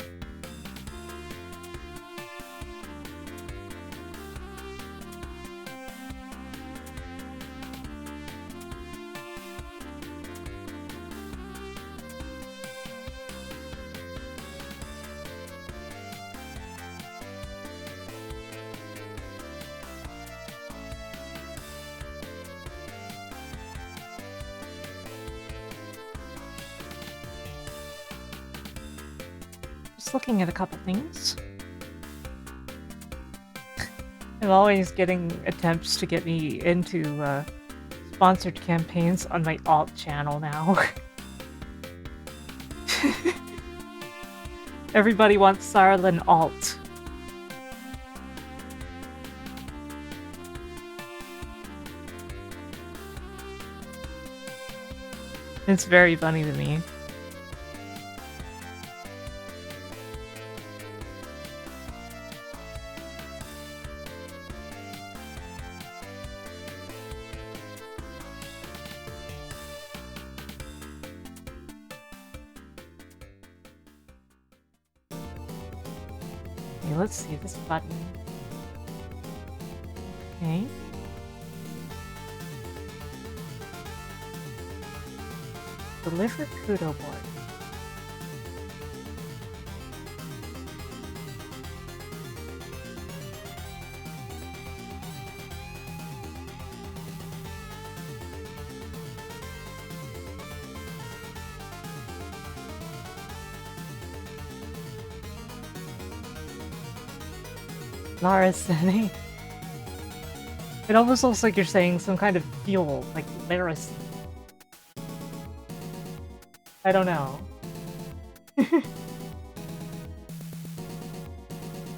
A: Looking at a couple things. I'm always getting attempts to get me into sponsored campaigns on my alt channel now. Everybody wants Sarlin alt. It's very funny to me. Let's see this button. Okay. Deliver Kudo board. Lara Sene. It almost looks like you're saying some kind of fuel, like Laris. I don't know.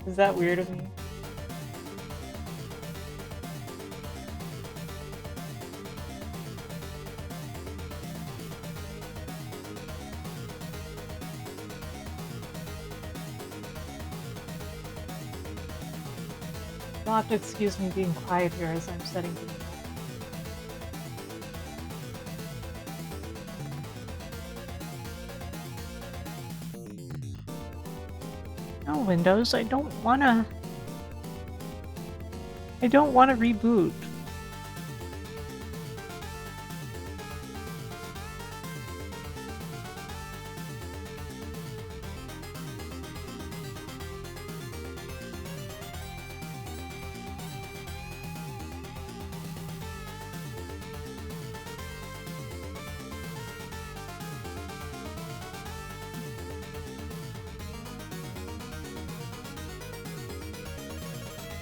A: Is that weird of me? You'll have to excuse me being quiet here as I'm setting things up. No, Windows, I don't wanna reboot.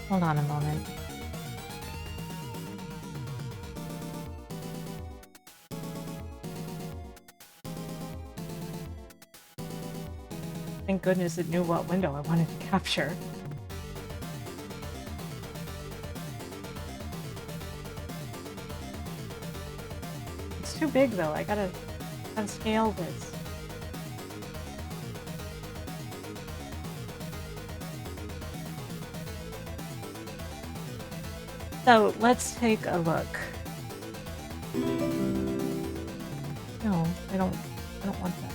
A: Hold on a moment. Thank goodness it knew what window I wanted to capture. It's too big though, I gotta scale this. So let's take a look. No, I don't want that.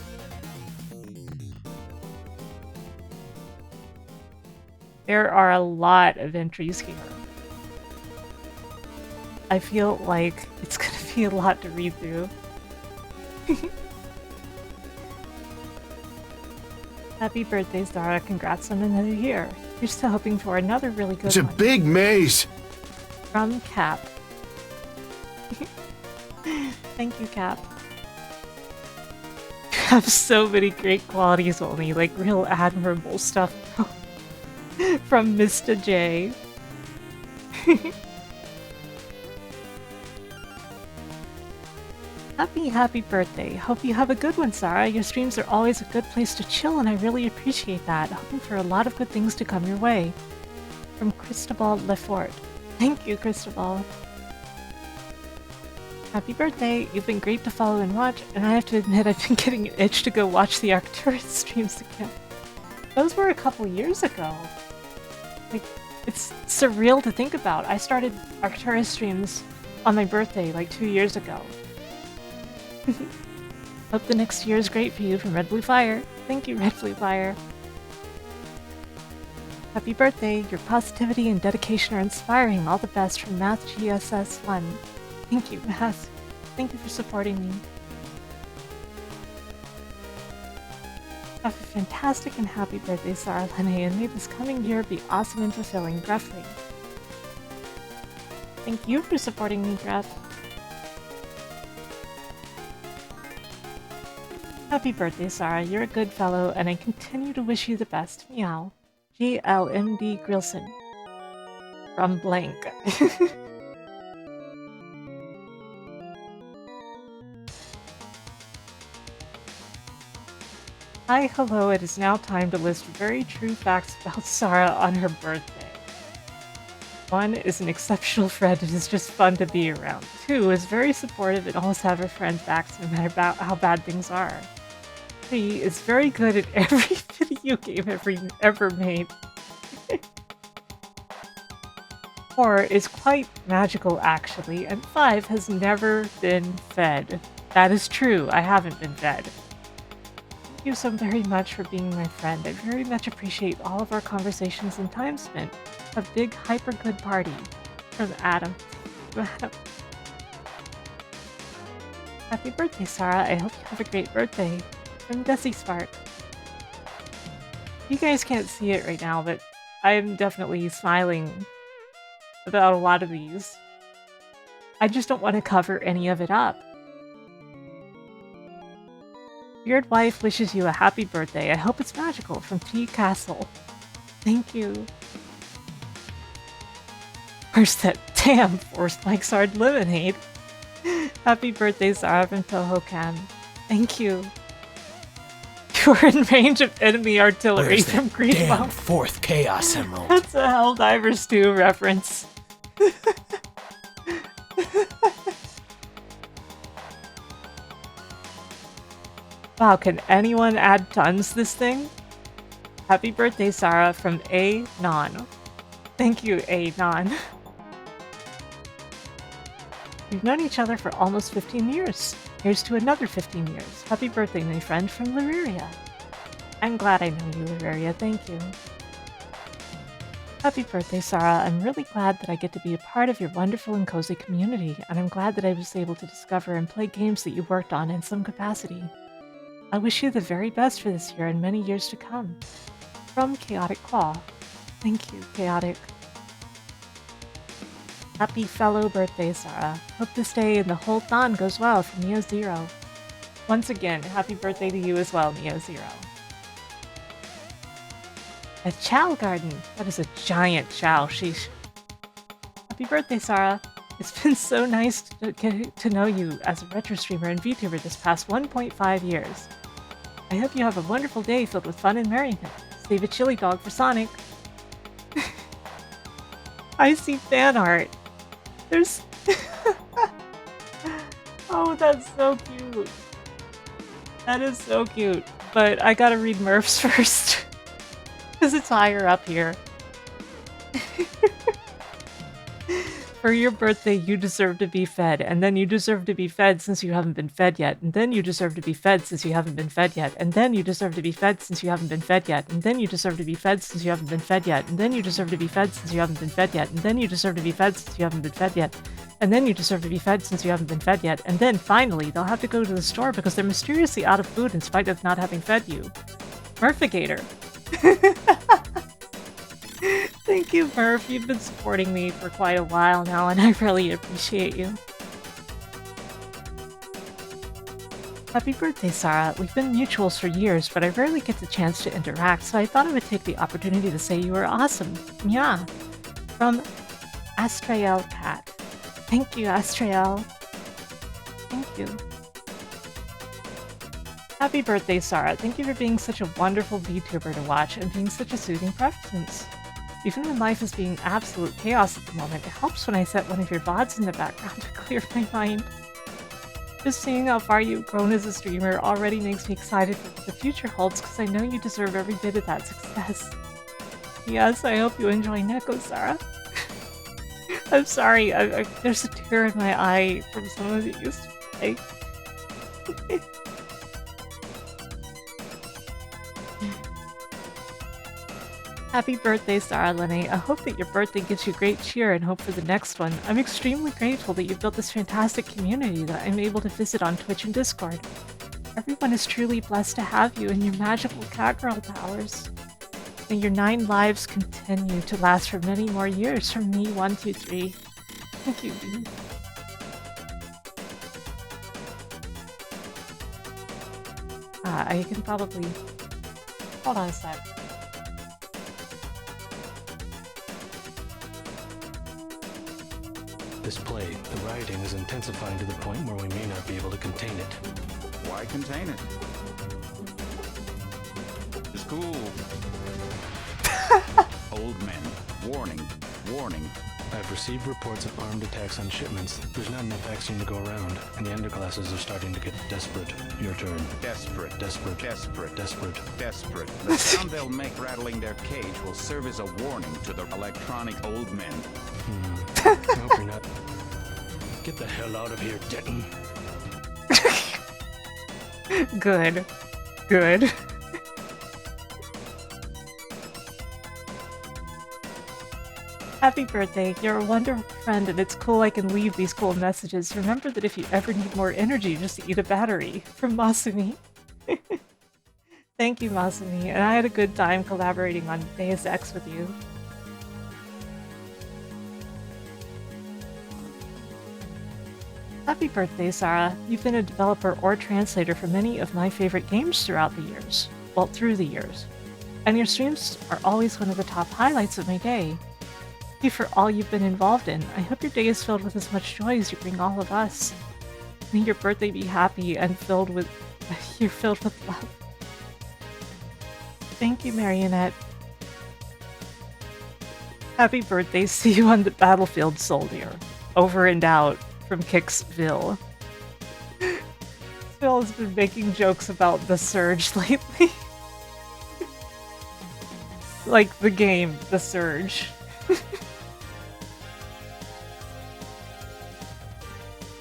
A: There are a lot of entries here. I feel like it's gonna be a lot to read through. Happy birthday, Zara. Congrats on another year. You're still hoping for another really good one.
H: It's a big maze!
A: From Cap. Thank you, Cap. You have so many great qualities, only like real admirable stuff from Mr. J. Happy birthday. Hope you have a good one, Sarah. Your streams are always a good place to chill, and I really appreciate that. Hoping for a lot of good things to come your way. From Cristobal Lefort. Thank you, Cristobal. Happy birthday. You've been great to follow and watch, and I have to admit I've been getting an itch to go watch the Arcturus streams again. Those were a couple years ago. Like, it's surreal to think about. I started Arcturus streams on my birthday like 2 years ago. Hope the next year is great for you from Red Blue Fire. Thank you, Red Blue Fire. Happy birthday. Your positivity and dedication are inspiring. All the best from Math GSS1. Thank you, Math. Thank you for supporting me. Have a fantastic and happy birthday, Sarah Lene, and may this coming year be awesome and fulfilling. Greffly. Thank you for supporting me, Greff. Happy birthday, Sarah. You're a good fellow, and I continue to wish you the best. Meow. GLMD Grilson. From blank. Hi, hello. It is now time to list very true facts about Sarah on her birthday. 1 is an exceptional friend and is just fun to be around. 2 is very supportive and always have her friend's backs no matter how bad things are. 3 is very good at every video game ever made. 4 is quite magical actually, and 5 has never been fed. That is true, I haven't been fed. Thank you so very much for being my friend. I very much appreciate all of our conversations and time spent. A big hyper good party. From Adam. Happy birthday, Sarah. I hope you have a great birthday. From Desi Spark. You guys can't see it right now, but I'm definitely smiling about a lot of these. I just don't want to cover any of it up. Weird Wife wishes you a happy birthday. I hope it's magical. From T Castle. Thank you. Where's that damn forced Mike's Hard Lemonade? Happy birthday, Sarah from Tohokan. Thank you. You're in range of enemy artillery from Greenlow.
K: Damn fourth Chaos Emerald.
A: That's a Helldivers 2 reference. Wow, can anyone add tons to this thing? Happy birthday, Sarah, from A. Non. Thank you, A. Non. We've known each other for almost 15 years. Here's to another 15 years. Happy birthday, my friend, from Lyria. I'm glad I know you, Averia. Thank you. Happy birthday, Sarah. I'm really glad that I get to be a part of your wonderful and cozy community, and I'm glad that I was able to discover and play games that you worked on in some capacity. I wish you the very best for this year and many years to come. From Chaotic Claw. Thank you, Chaotic. Happy fellow birthday, Sarah. Hope this day and the whole thon goes well for Neo Zero. Once again, happy birthday to you as well, Neo Zero. A chow garden! That is a giant chow, sheesh. Happy birthday, Sarah. It's been so nice to get to know you as a retro streamer and VTuber this past 1.5 years. I hope you have a wonderful day filled with fun and merriment. Save a chili dog for Sonic. I see fan art. There's... Oh, that's so cute. That is so cute. But I gotta read Murph's first. Because it's higher up here. For your birthday, you deserve to be fed, and then you deserve to be fed since you haven't been fed yet, and then you deserve to be fed since you haven't been fed yet, and then you deserve to be fed since you haven't been fed yet, and then you deserve to be fed since you haven't been fed yet, and then you deserve to be fed since you haven't been fed yet, and then you deserve to be fed since you haven't been fed yet, and then you deserve to be fed since you haven't been fed yet, and then finally, they'll have to go to the store because they're mysteriously out of food in spite of not having fed you. Murphigator. Thank you, Murph. You've been supporting me for quite a while now, and I really appreciate you. Happy birthday, Sarah. We've been mutuals for years, but I rarely get the chance to interact, so I thought I would take the opportunity to say you were awesome. Yeah. From Astrael Cat. Thank you, Astrael. Thank you. Happy birthday, Sarah. Thank you for being such a wonderful VTuber to watch and being such a soothing presence. Even when life is being absolute chaos at the moment, it helps when I set one of your VODs in the background to clear my mind. Just seeing how far you've grown as a streamer already makes me excited for what the future holds because I know you deserve every bit of that success. Yes, I hope you enjoy Neko, Sarah. I'm sorry, there's a tear in my eye from some of it used to play. Happy birthday, Sarah Lenny. I hope that your birthday gives you great cheer and hope for the next one. I'm extremely grateful that you've built this fantastic community that I'm able to visit on Twitch and Discord. Everyone is truly blessed to have you and your magical catgirl powers. May your 9 lives continue to last for many more years from me, 123. Thank you, B. I can probably... Hold on a sec.
K: This plague, the rioting is intensifying to the point where we may not be able to contain it.
L: Why contain it? The school. Old men. Warning. Warning.
K: I've received reports of armed attacks on shipments. There's not enough vaccine to go around, and the underclasses are starting to get desperate. Your turn.
L: Desperate.
K: Desperate.
L: Desperate.
K: Desperate.
L: Desperate. The sound they'll make rattling their cage will serve as a warning to the electronic old men.
K: I hope you're not. Get the hell out of here, Denton.
A: Good. Good. Happy birthday. You're a wonderful friend, and it's cool I can leave these cool messages. Remember that if you ever need more energy, just eat a battery. From Masumi. Thank you, Masumi, and I had a good time collaborating on Deus Ex with you. Happy birthday, Sarah. You've been a developer or translator for many of my favorite games throughout the years. Well, through the years. And your streams are always one of the top highlights of my day. Thank you for all you've been involved in. I hope your day is filled with as much joy as you bring all of us. May your birthday be happy and filled with... you're filled with love. Thank you, Marionette. Happy birthday. See you on the battlefield, soldier. Over and out. From Kicksville. Phil has been making jokes about The Surge lately. Like the game, The Surge.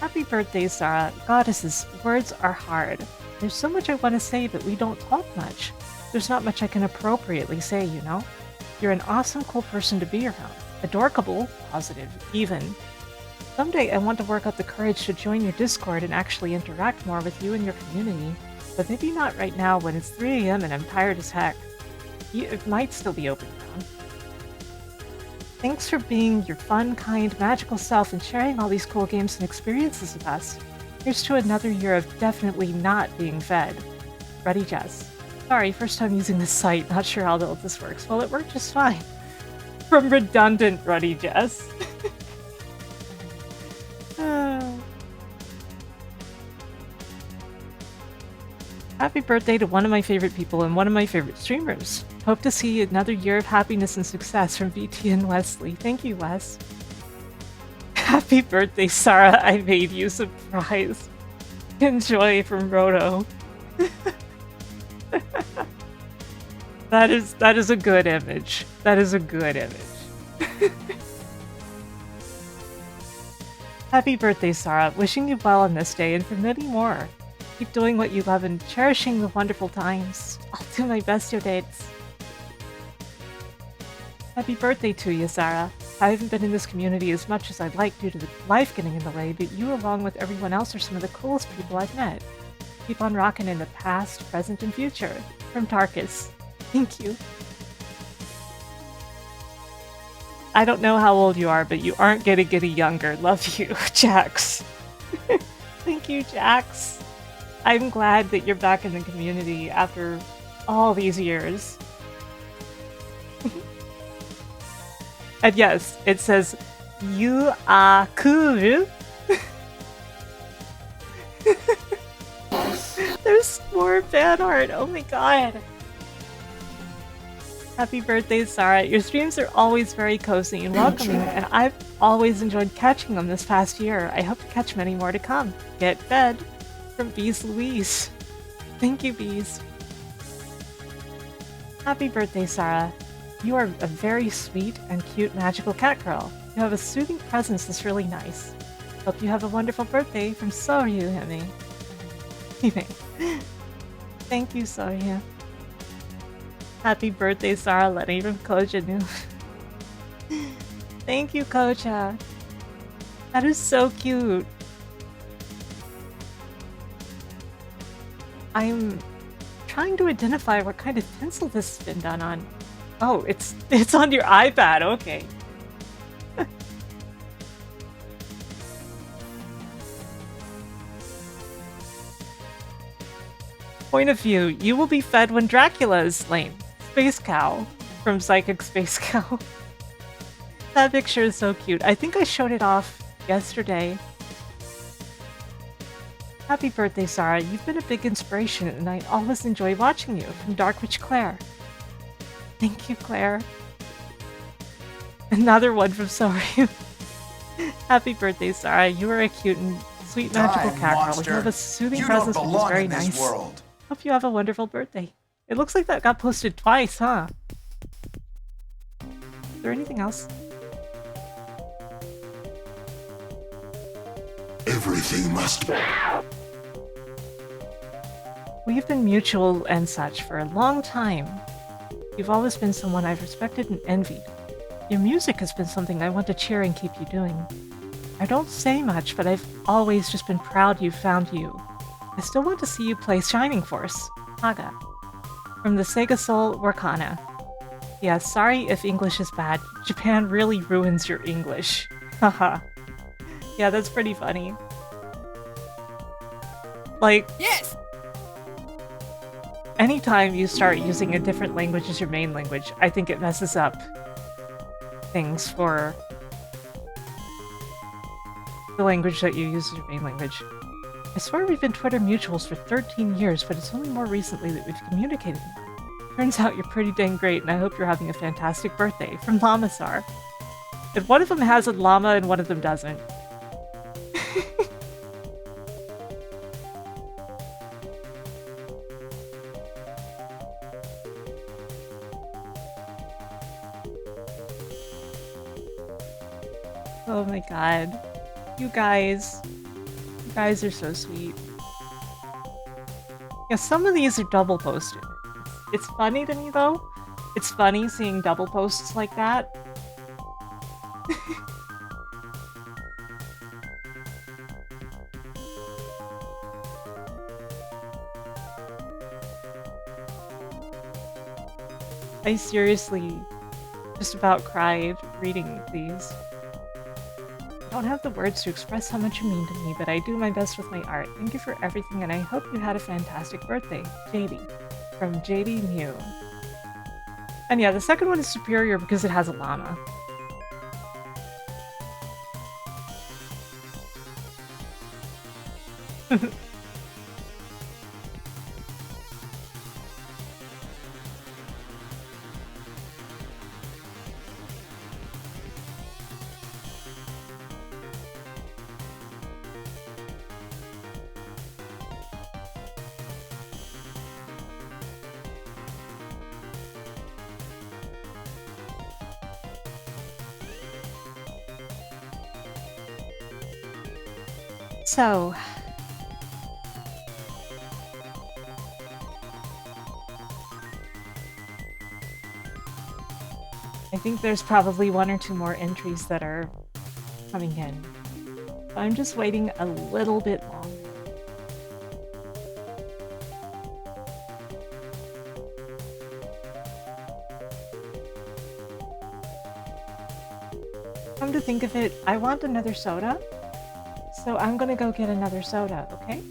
A: Happy birthday, Sarah. Goddesses, words are hard. There's so much I want to say, but we don't talk much. There's not much I can appropriately say, you know? You're an awesome, cool person to be around. Adorkable, positive, even. Someday I want to work up the courage to join your Discord and actually interact more with you and your community. But maybe not right now when it's 3 AM and I'm tired as heck. It might still be open now. Thanks for being your fun, kind, magical self and sharing all these cool games and experiences with us. Here's to another year of definitely not being fed. Ready, Jess. Sorry, first time using this site, not sure how this works. Well, it worked just fine. From redundant Ruddy Jess. Happy birthday to one of my favorite people and one of my favorite streamers. Hope to see another year of happiness and success from VT and Wesley. Thank you, Wes. Happy birthday, Sarah. I made you surprise. Enjoy from Roto. That is a good image. That is a good image. Happy birthday, Sarah. Wishing you well on this day and for many more. Keep doing what you love and cherishing the wonderful times. I'll do my best your dates. Happy birthday to you, Sarah. I haven't been in this community as much as I'd like due to the life getting in the way, but you along with everyone else are some of the coolest people I've met. Keep on rocking in the past, present, and future. From Tarkus. Thank you. I don't know how old you are, but you aren't gonna get any younger. Love you, Jax. Thank you, Jax. I'm glad that you're back in the community after all these years. And yes, it says, you are cool. There's more fan art. Oh my god. Happy birthday, Sarah. Your streams are always very cozy and welcoming, and I've always enjoyed catching them this past year. I hope to catch many more to come. Get fed. From Bees Louise. Thank you, Bees. Happy birthday, Sarah. You are a very sweet and cute magical cat girl. You have a soothing presence that's really nice. Hope you have a wonderful birthday from Soryu, Hemi. Thank you, Soryu. Happy birthday, Sarah Lenny from Koja Nu. Thank you, Koja. That is so cute. I'm trying to identify what kind of pencil this has been done on. Oh, it's on your iPad, okay. Point of view, you will be fed when Dracula is slain. Space Cow from Psychic Space Cow. That picture is so cute. I think I showed it off yesterday. Happy birthday, Sarah. You've been a big inspiration and I always enjoy watching you. From Dark Witch Claire. Thank you, Claire. Another one from Sorry. Happy birthday, Sarah. You are a cute and sweet magical cat girl. You have a soothing presence which is very nice. Hope you have a wonderful birthday. It looks like that got posted twice, huh? Is there anything else?
H: Everything must be.
A: We've been mutual and such for a long time. You've always been someone I've respected and envied. Your music has been something I want to cheer and keep you doing. I don't say much, but I've always just been proud you found you. I still want to see you play Shining Force. Haga. From the Sega Soul, Wakana. Yeah, sorry if English is bad. Japan really ruins your English. Haha. Yeah, that's pretty funny. Like,
G: yes!
A: Anytime you start using a different language as your main language, I think it messes up things for the language that you use as your main language. I swear we've been Twitter mutuals for 13 years, but it's only more recently that we've communicated more. Turns out you're pretty dang great, and I hope you're having a fantastic birthday. From Lamasar. And one of them has a llama and one of them doesn't. Oh my god. You guys are so sweet. Yeah, some of these are double posted. It's funny to me, though. It's funny seeing double posts like that. I seriously just about cried reading these. I don't have the words to express how much you mean to me, but I do my best with my art. Thank you for everything, and I hope you had a fantastic birthday. JD. From JD Mew. And yeah, the second one is superior because it has a llama. So, I think there's probably one or two more entries that are coming in. I'm just waiting a little bit longer. Come to think of it, I want another soda. So I'm gonna go get another soda, okay?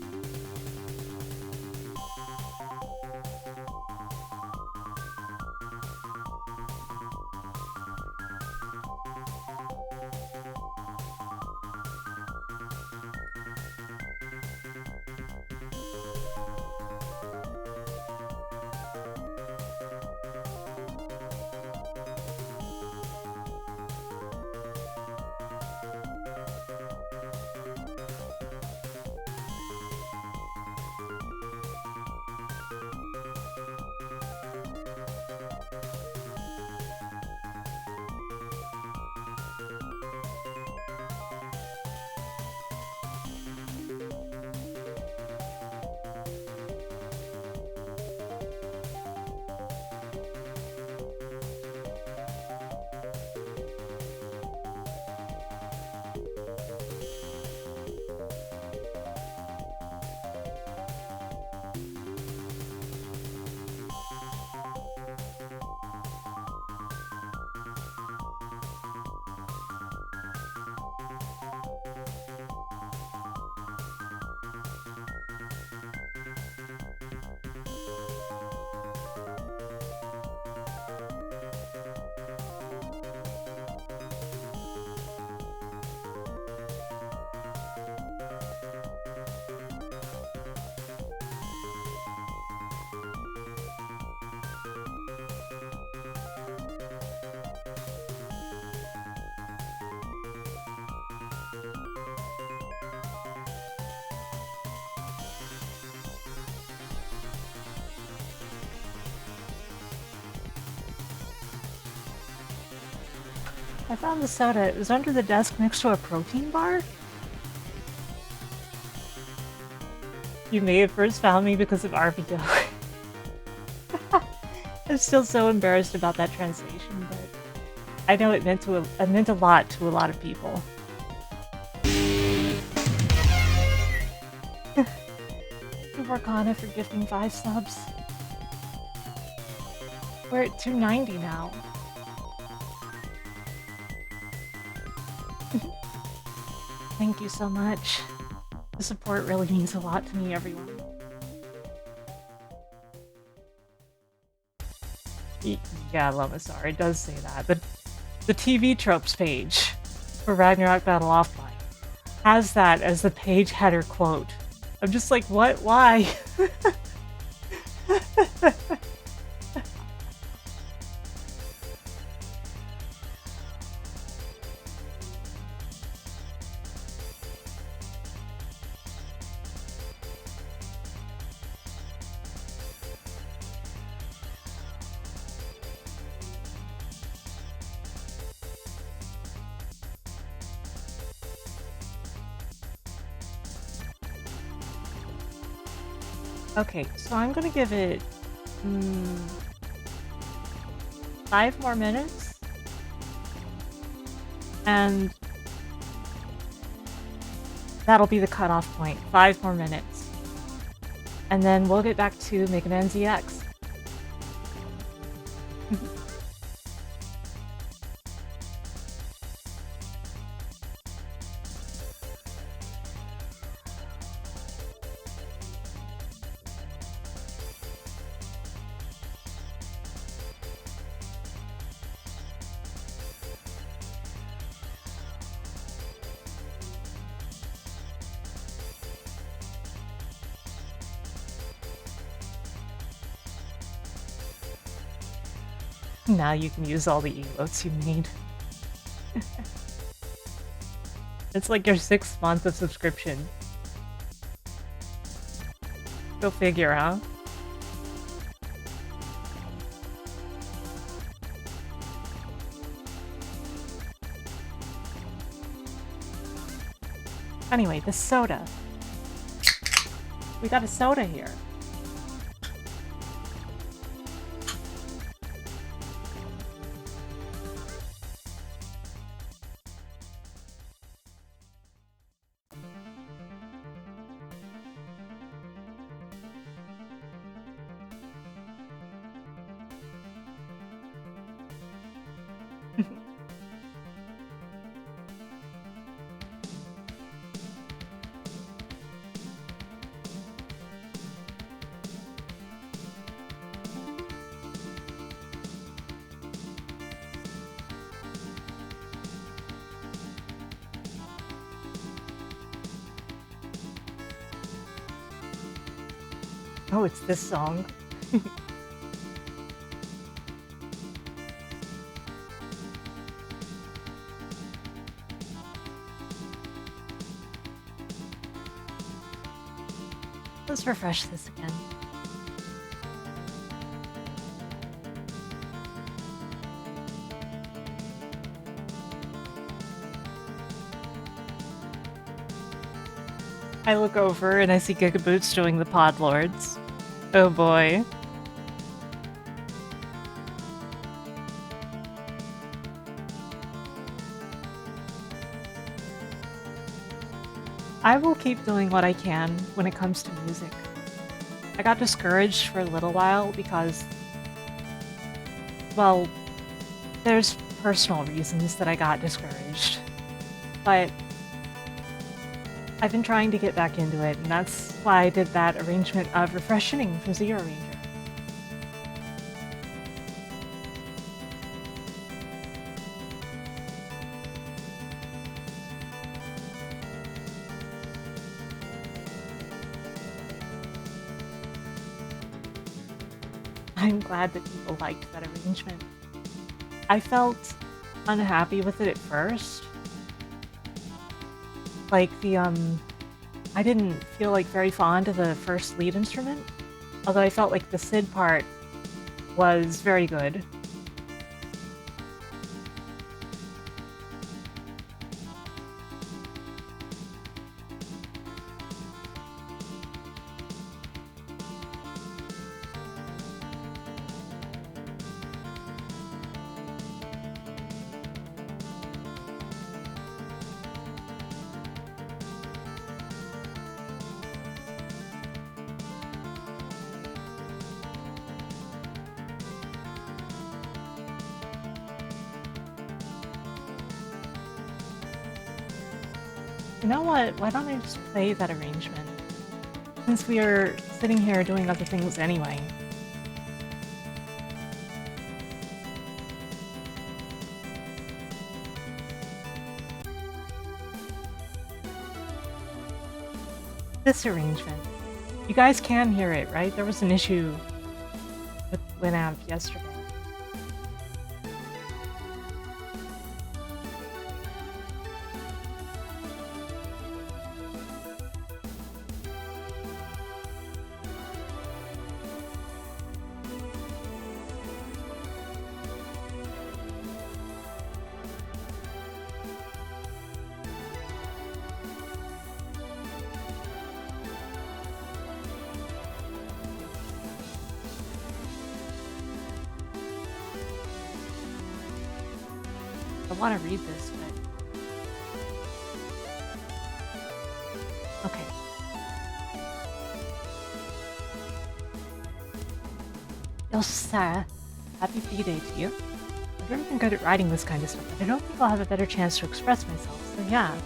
A: I found the soda. It was under the desk next to a protein bar. You may have first found me because of RBO. I'm still so embarrassed about that translation, but I know it meant a lot to a lot of people. Thank you, Morgana, for gifting 5 subs. We're at 290 now. Thank you so much. The support really means a lot to me, everyone. Yeah, Lomasar, it does say that. The TV tropes page for Ragnarok Battle Offline has that as the page header quote. I'm just like, what? Why? Okay, so I'm gonna give it 5 more minutes? And that'll be the cutoff point. 5 more minutes. And then we'll get back to Mega Man ZX. Now you can use all the emotes you need. It's like your 6th month of subscription. Go figure, huh? Anyway, the soda. We got a soda here. Oh, it's this song. Let's refresh this again. I look over and I see Gigaboots doing the Pod Lords. Oh boy. I will keep doing what I can when it comes to music. I got discouraged for a little while because, well, there's personal reasons that I got discouraged. But I've been trying to get back into it, and that's why I did that arrangement of Refreshing from Zero Ranger. I'm glad that people liked that arrangement. I felt unhappy with it at first. Like I didn't feel like very fond of the first lead instrument, although I felt like the Sid part was very good. You know what? Why don't I just play that arrangement? Since we are sitting here doing other things anyway. This arrangement. You guys can hear it, right? There was an issue with Winamp yesterday. I want to read this, but... Okay. Yo, Sarah, happy B-Day to you. I've never been good at writing this kind of stuff, but I don't think I'll have a better chance to express myself, so yeah.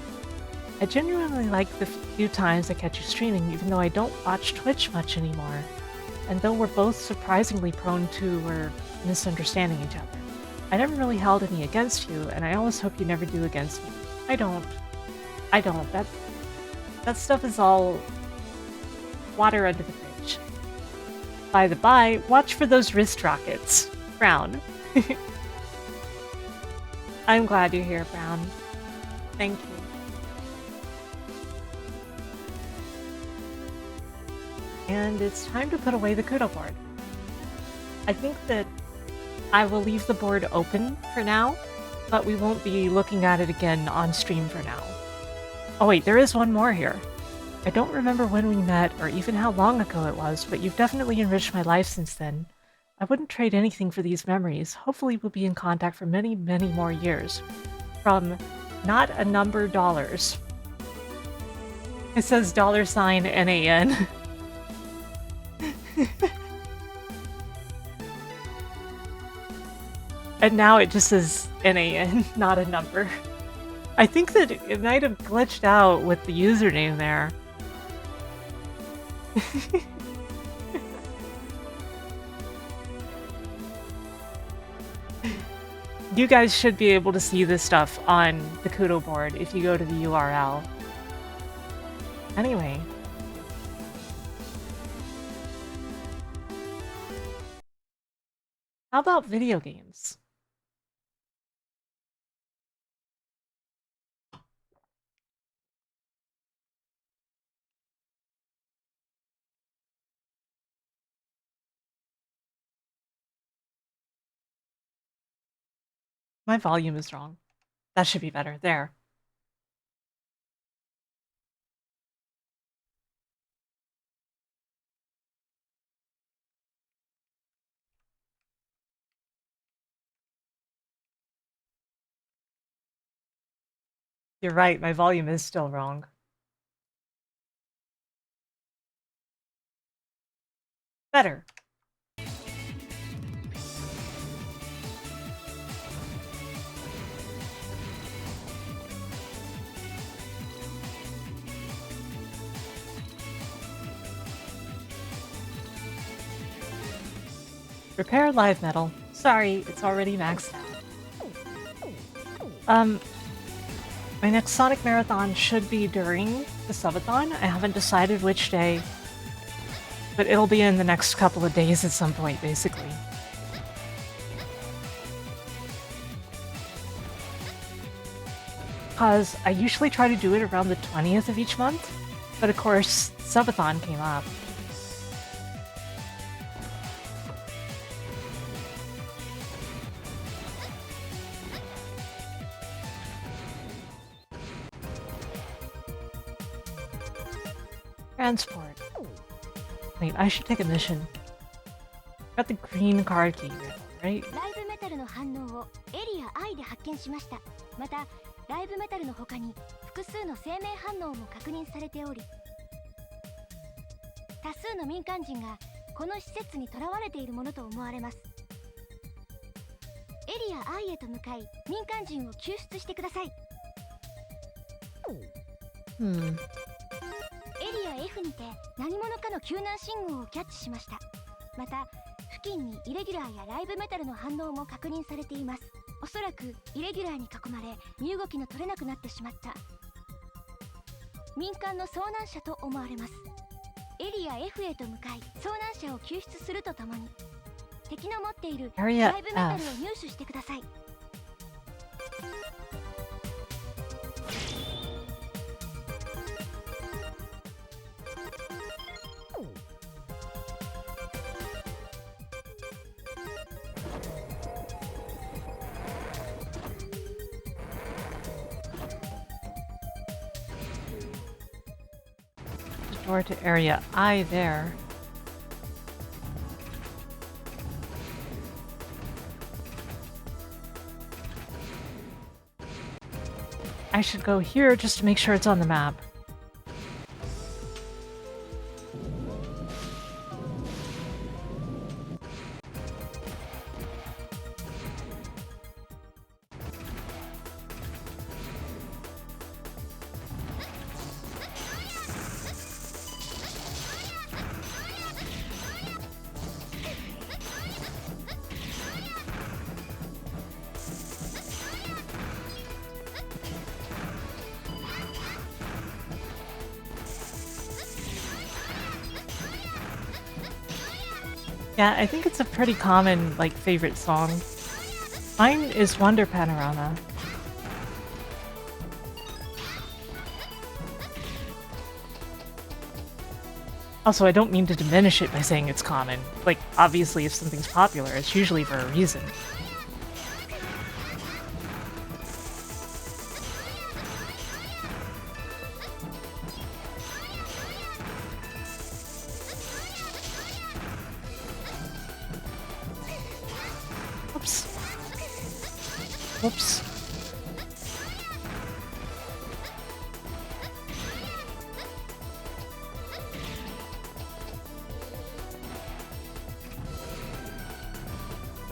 A: I genuinely like the few times I catch you streaming, even though I don't watch Twitch much anymore. And though we're both surprisingly prone to or misunderstanding each other. I never really held any against you, and I always hope you never do against me. I don't. That stuff is all water under the bridge. By the by, watch for those wrist rockets. Brown. I'm glad you're here, Brown. Thank you. And it's time to put away the kudo board. I think that I will leave the board open for now, but we won't be looking at it again on stream for now. Oh wait, there is one more here. I don't remember when we met or even how long ago it was, but you've definitely enriched my life since then. I wouldn't trade anything for these memories. Hopefully we'll be in contact for many, many more years. From not a number dollars. It says $NAN. And now it just says NAN, not a number. I think that it might have glitched out with the username there. You guys should be able to see this stuff on the kudo board if you go to the URL. Anyway. How about video games? My volume is wrong. That should be better. There. You're right, my volume is still wrong. Better. Repair live metal. Sorry, it's already maxed out. My next Sonic Marathon should be during the Subathon. I haven't decided which day, but it'll be in the next couple of days at some point, basically. Because I usually try to do it around the 20th of each month, but of course, Subathon came up. Transport. Wait, I should take a mission. Got the green card key, right?
C: ライブメタルの反応をエリア I で発見しました。また、ライブメタルの他に複数の生命反応も確認されており、多数の民間人がこの施設に囚われているものと思われます。エリア I へと向かい、民間人を救出してください。エリア F にて何者かの救難信号をキャッチしました。また付近にイレギュラーやライブメタルの反応も確認されています。おそらくイレギュラーに囲まれ身動きの取れなくなってしまった民間の遭難者と思われます。エリア F へと向かい遭難者を救出するとともに敵の持っているライブメタルを入手してください。
A: Door to area I there. I should go here just to make sure it's on the map. Yeah, I think it's a pretty common, like, favorite song. Mine is Wonder Panorama. Also, I don't mean to diminish it by saying it's common. Like, obviously, if something's popular, it's usually for a reason. Whoops.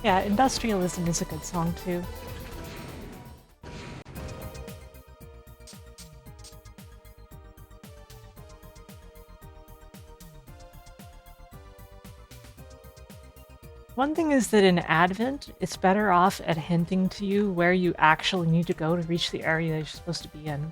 A: Yeah, Industrialism is a good song too. One thing is that in Advent, it's better off at hinting to you where you actually need to go to reach the area that you're supposed to be in.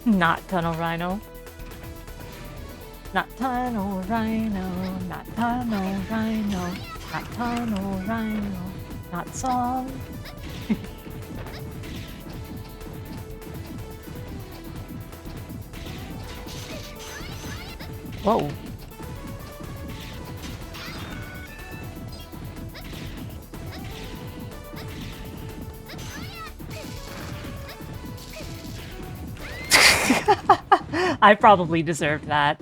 A: Not Tunnel Rhino. Not Tunnel Rhino. Not Tunnel Rhino. Not Tunnel Rhino. Not song. Whoa. I probably deserved that.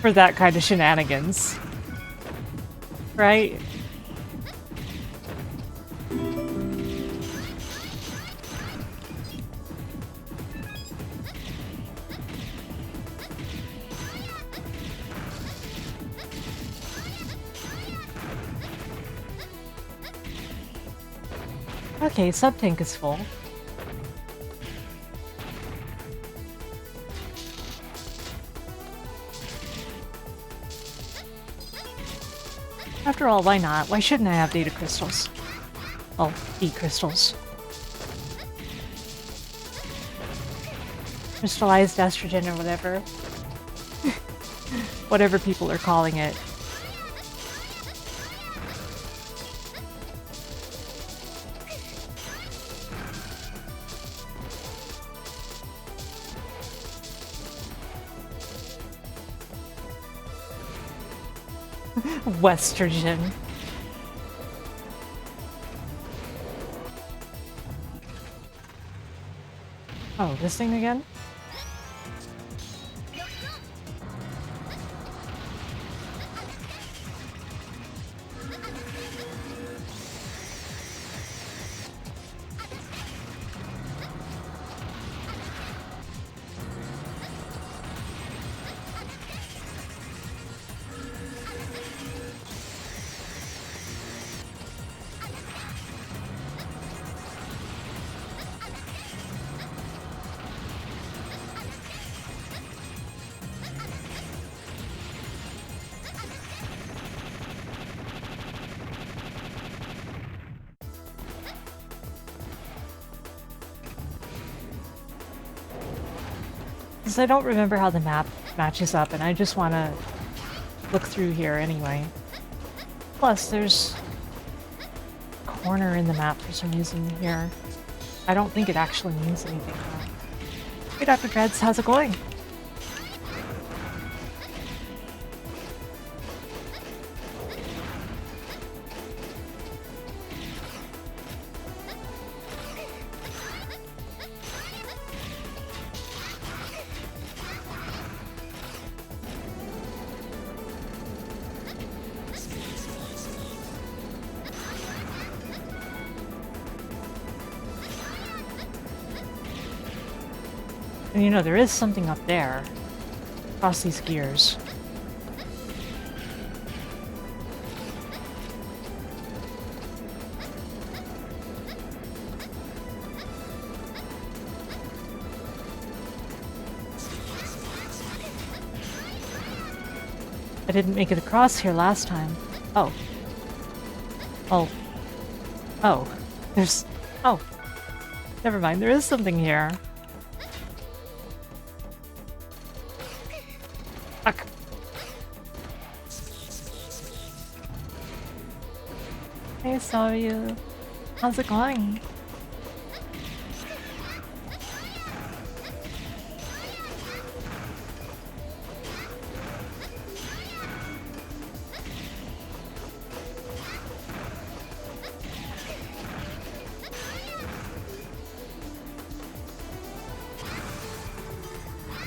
A: For that kind of shenanigans. Right? Okay, sub-tank is full. After all, why not? Why shouldn't I have data crystals? Well, E-crystals. Crystallized estrogen or whatever. Whatever people are calling it. Westergen. Oh, this thing again? Because I don't remember how the map matches up, and I just want to look through here anyway. Plus, there's a corner in the map for some reason here. I don't think it actually means anything. Hey, Dr. Dreads, how's it going? And you know, there is something up there. Across these gears. I didn't make it across here last time. Oh. Oh. Oh. There's... Oh. Never mind, there is something here. Fuck. Hey, sorry. How's it going?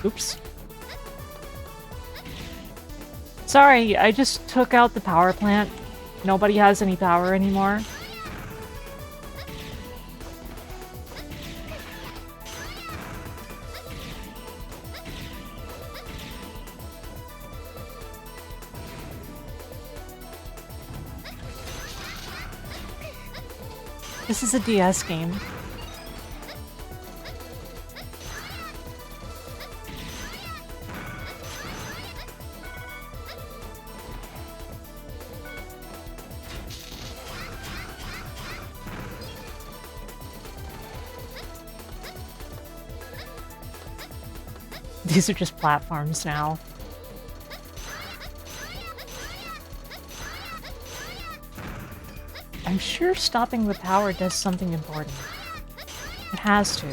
A: Oops. Sorry, I just took out the power plant. Nobody has any power anymore. This is a DS game. These are just platforms now. I'm sure stopping the power does something important. It has to.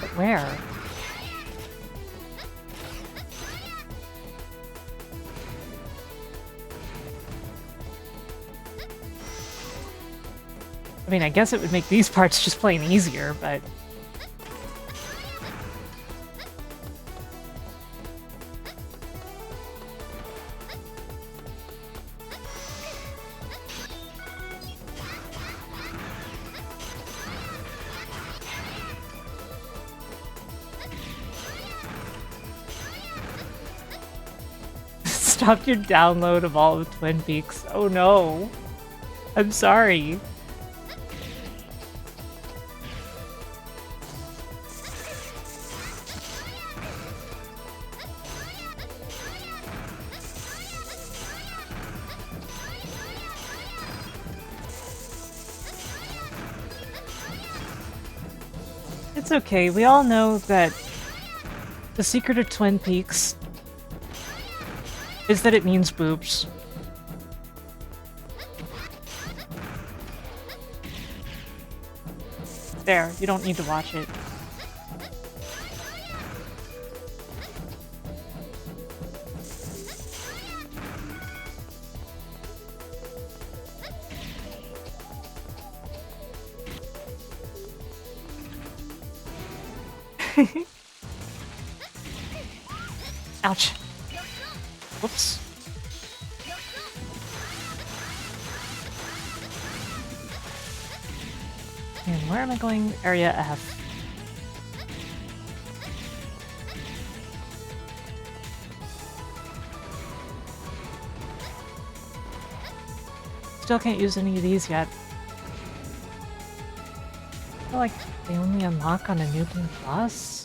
A: But where? I mean, I guess it would make these parts just plain easier, but... Stop your download of all of Twin Peaks. Oh no. I'm sorry. It's okay, we all know that the secret of Twin Peaks is that it means boobs. There, you don't need to watch it. Ouch. Whoops. And where am I going? Area F. Still can't use any of these yet. I feel like they only unlock on a New Game Plus.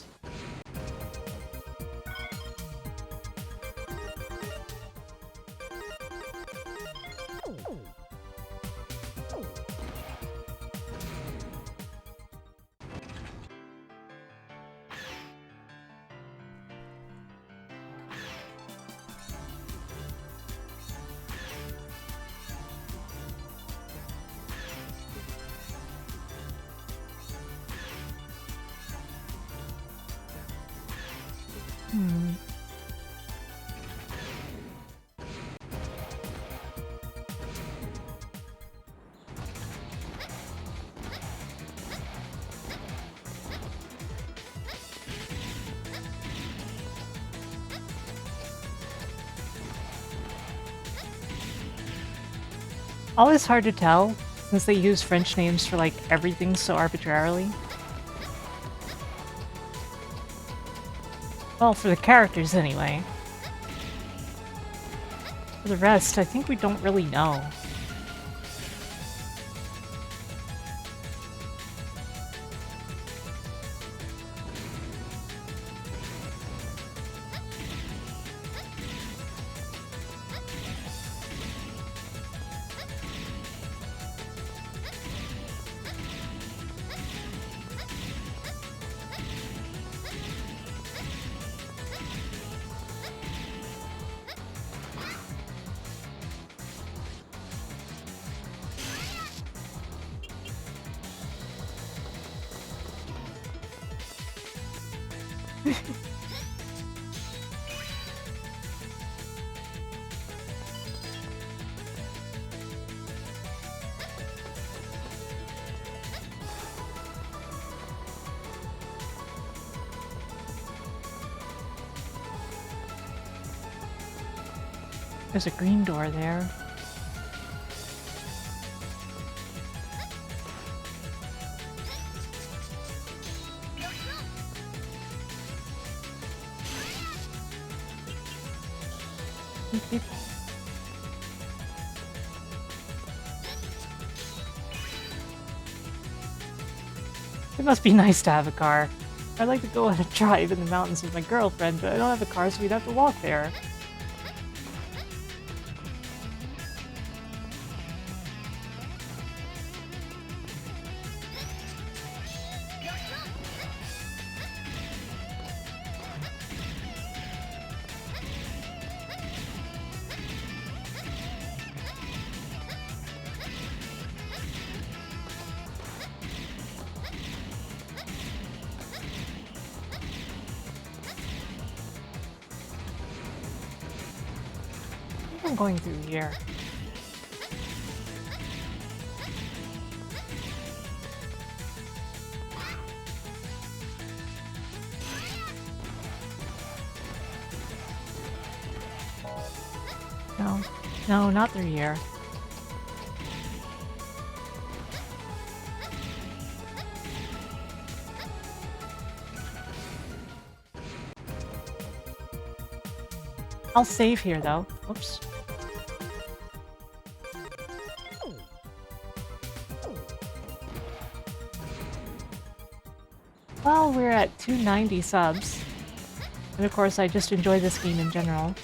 A: Always hard to tell, since they use French names for like everything so arbitrarily. Well, for the characters anyway. For the rest, I think we don't really know. There's a green door there. It must be nice to have a car. I'd like to go on a drive in the mountains with my girlfriend, but I don't have a car, so we'd have to walk there. I'm going through here. No, no, not through here. I'll save here though. Whoops. Well, we're at 290 subs. And of course, I just enjoy this game in general.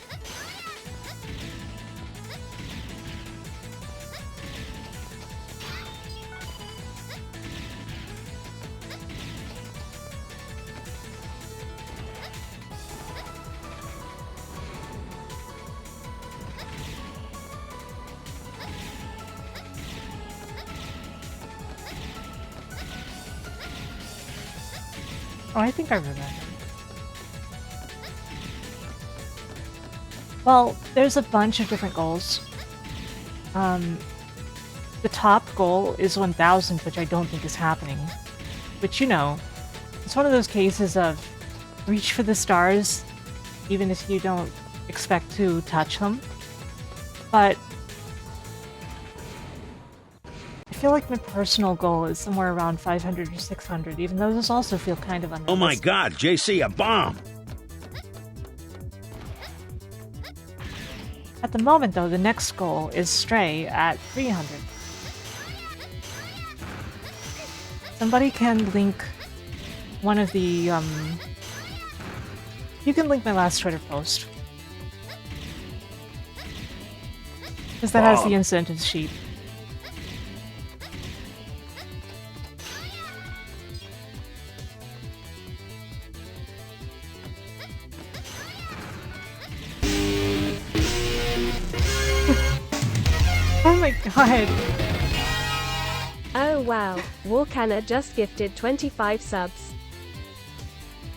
A: Oh, I think I remember. Well, there's a bunch of different goals. The top goal is 1000, which I don't think is happening. But you know, it's one of those cases of reach for the stars, even if you don't expect to touch them. But I feel like my personal goal is somewhere around 500 or 600, even though those also feel kind of unrealistic.
H: Oh my god, JC, a bomb!
A: At the moment, though, the next goal is Stray at 300. Somebody can link one of the, you can link my last Twitter post. Because that has the incentive sheet. Oh my god.
M: Oh wow, Warcanna just gifted 25 subs.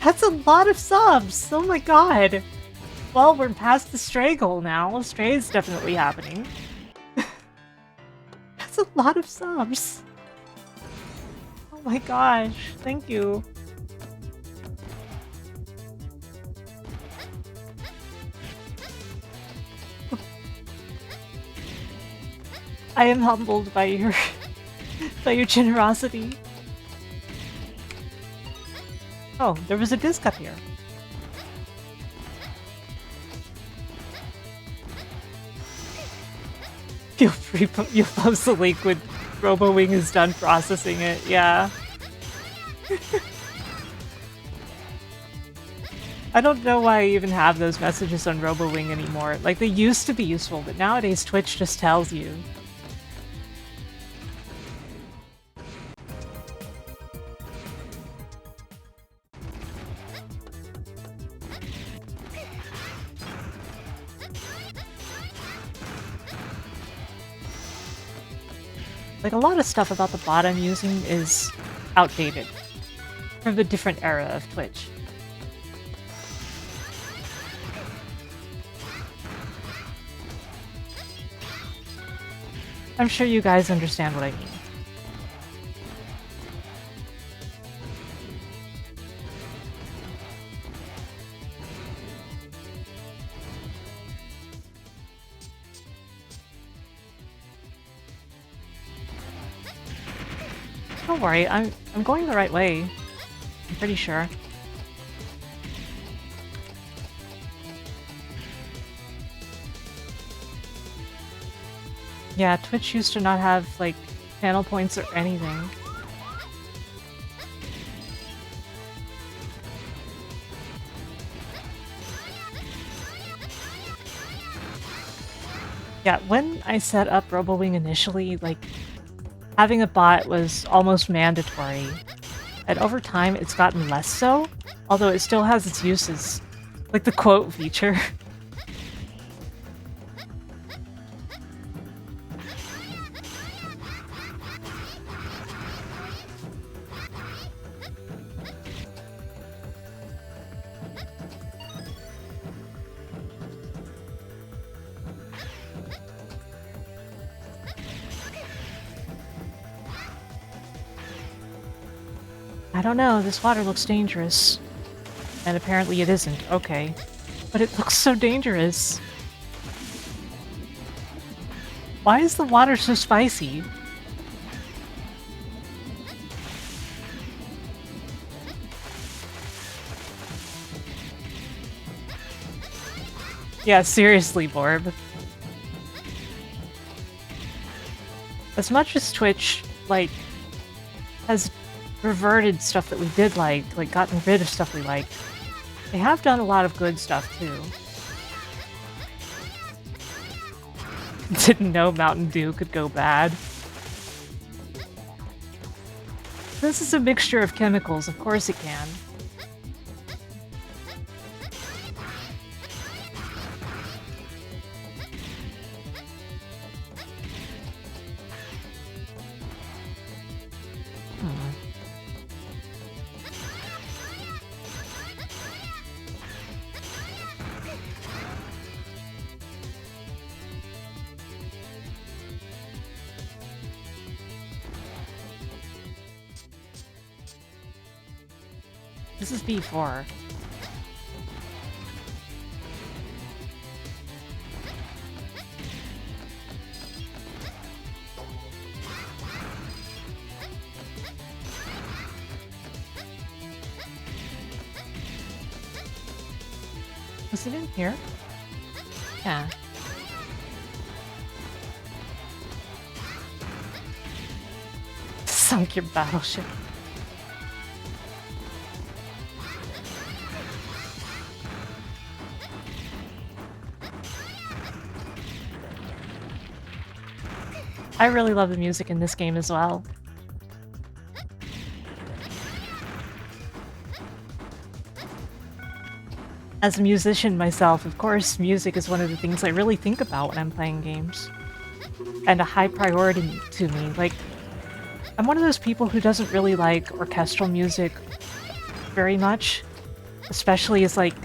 A: That's a lot of subs! Oh my god! Well, we're past the Stray goal now. Stray is definitely happening. That's a lot of subs! Oh my gosh, thank you. I am humbled by your by your generosity. Oh, there was a disc up here. Feel free, you'll post the link when RoboWing is done processing it. Yeah. I don't know why I even have those messages on RoboWing anymore. Like, they used to be useful, but nowadays Twitch just tells you. Like, a lot of stuff about the bot I'm using is outdated from the different era of Twitch. I'm sure you guys understand what I mean. Don't worry, I'm going the right way. I'm pretty sure. Yeah, Twitch used to not have, like, channel points or anything. Yeah, when I set up RoboWing initially, like, having a bot was almost mandatory. And over time, it's gotten less so, although it still has its uses. Like the quote feature. I don't know, this water looks dangerous. And apparently it isn't, okay. But it looks so dangerous. Why is the water so spicy? Yeah, seriously, Borb. As much as Twitch, like, has reverted stuff that we did like gotten rid of stuff we liked, they have done a lot of good stuff too. Didn't know Mountain Dew could go bad. This is a mixture of chemicals, of course it can. This is B4. Was it in here? Yeah. Sunk your battleship. I really love the music in this game as well. As a musician myself, of course, music is one of the things I really think about when I'm playing games. And a high priority to me. Like, I'm one of those people who doesn't really like orchestral music very much, especially as like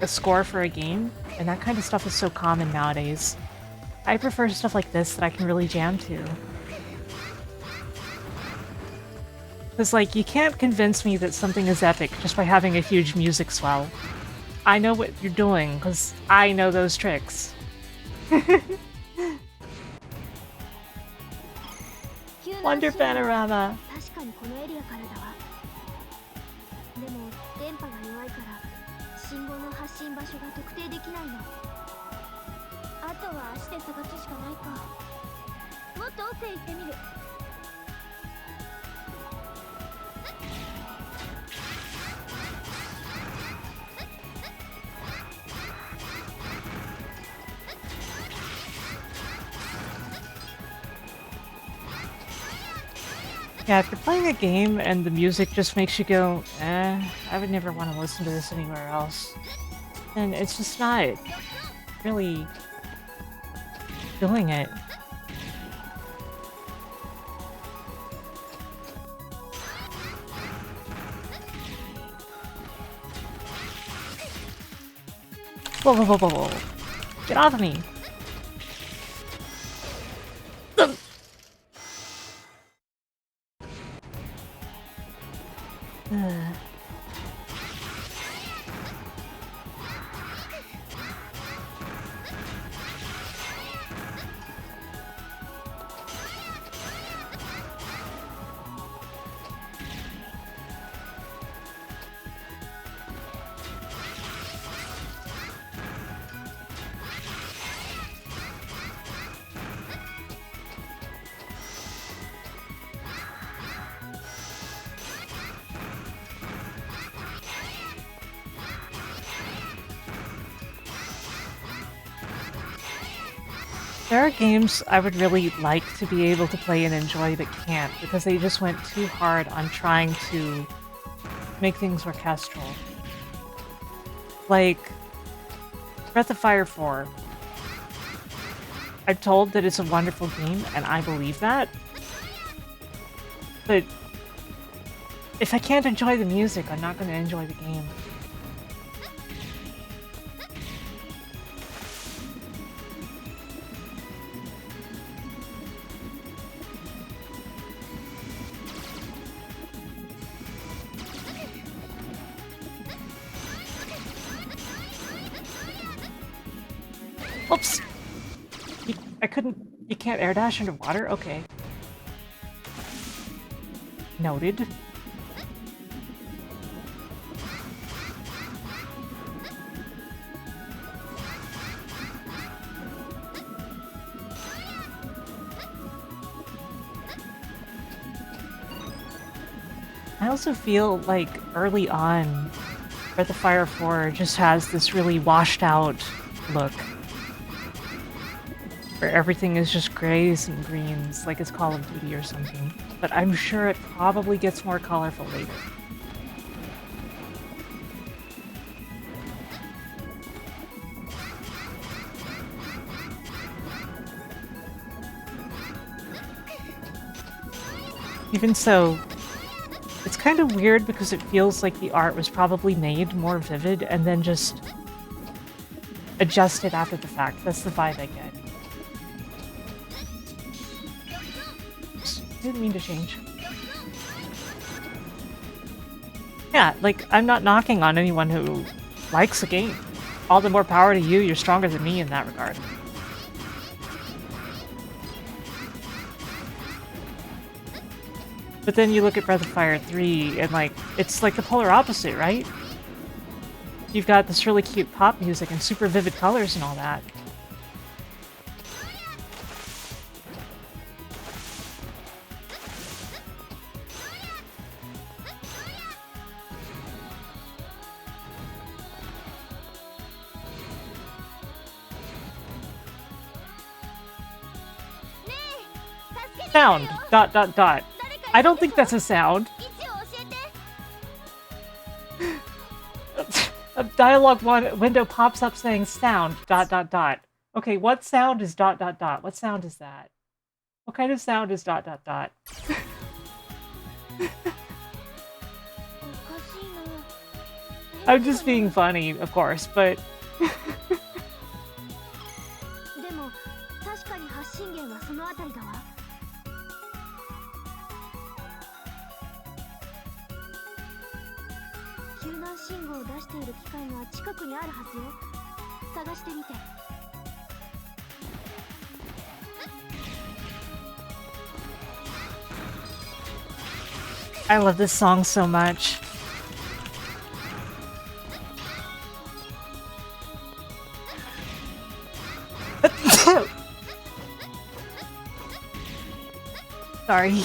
A: a score for a game, and that kind of stuff is so common nowadays. I prefer stuff like this that I can really jam to. Because, like, you can't convince me that something is epic just by having a huge music swell. I know what you're doing, because I know those tricks. Wonder Panorama.
C: 確かにこのエリアからだわ。でも電波が弱いから信号の発信場所が特定できないの。あとは足で探すしかないか。もっと奥へ行ってみる。
A: Yeah, if you're playing a game and the music just makes you go, I would never want to listen to this anywhere else, and it's just not really doing it. Whoa, whoa, whoa, whoa, whoa. Get off of me! There are games I would really like to be able to play and enjoy but can't because they just went too hard on trying to make things orchestral. Like Breath of Fire 4. I'm told that it's a wonderful game and I believe that. But if I can't enjoy the music, I'm not going to enjoy the game. Oops! You can't air dash underwater? Okay. Noted. I also feel like early on, Breath of Fire 4 just has this really washed out look. Where everything is just grays and greens, like it's Call of Duty or something. But I'm sure it probably gets more colorful later. Even so, it's kind of weird because it feels like the art was probably made more vivid and then just adjusted after the fact. That's the vibe I get. Didn't mean to change. Yeah, like, I'm not knocking on anyone who likes the game. All the more power to you, you're stronger than me in that regard. But then you look at Breath of Fire 3, and like, it's like the polar opposite, right? You've got this really cute pop music and super vivid colors and all that. Sound. ... I don't think that's a sound. A dialogue window pops up saying sound ... Okay, what sound is ... What sound is that? What kind of sound is ... I'm just being funny, of course, but... I love this song so much. Sorry.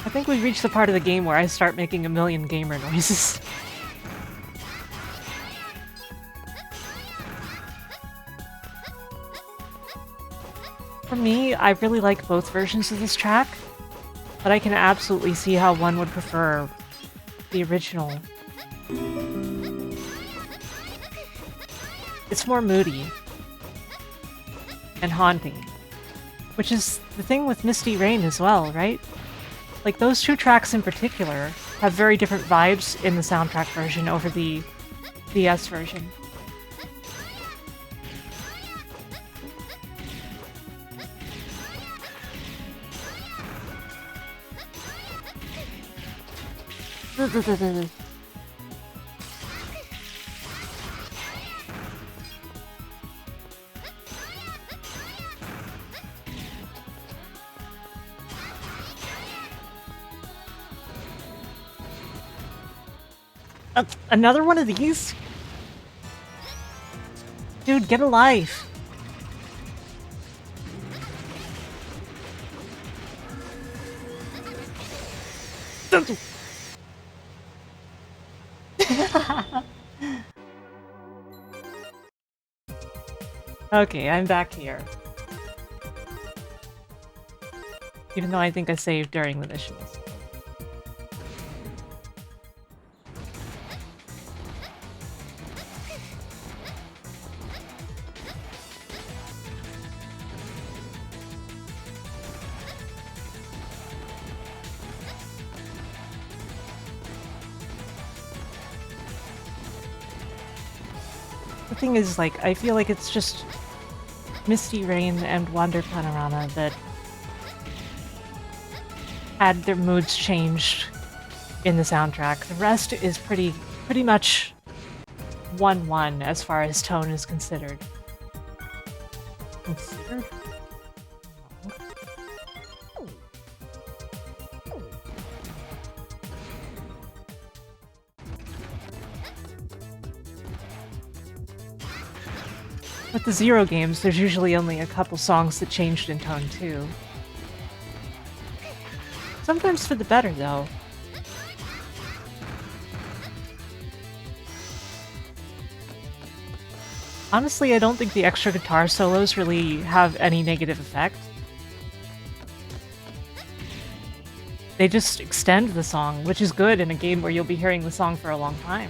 A: I think we've reached the part of the game where I start making a million gamer noises. For me, I really like both versions of this track, but I can absolutely see how one would prefer the original. It's more moody and haunting, which is the thing with Misty Rain as well, right? Like, those two tracks in particular have very different vibes in the soundtrack version over the DS version. Another one of these? Dude, get a life. Okay, I'm back here. Even though I think I saved during the missions. The thing is, like, I feel like it's just Misty Rain and Wander Panorama that had their moods changed in the soundtrack. The rest is pretty much 1-1 as far as tone is considered. Considered? With the Zero games, there's usually only a couple songs that changed in tone too. Sometimes for the better, though. Honestly, I don't think the extra guitar solos really have any negative effect. They just extend the song, which is good in a game where you'll be hearing the song for a long time.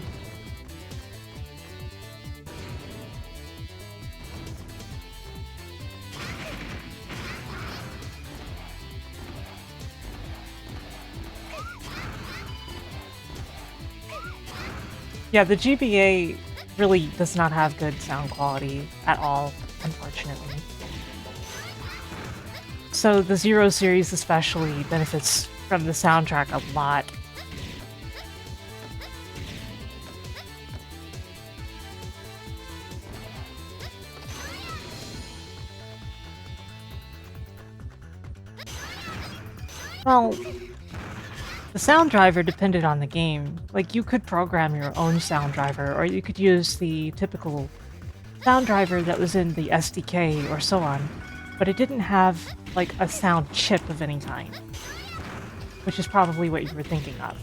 A: Yeah, the GBA really does not have good sound quality at all, unfortunately. So the Zero series especially benefits from the soundtrack a lot. Well, the sound driver depended on the game. Like, you could program your own sound driver, or you could use the typical sound driver that was in the SDK or so on, but it didn't have, like, a sound chip of any kind, which is probably what you were thinking of.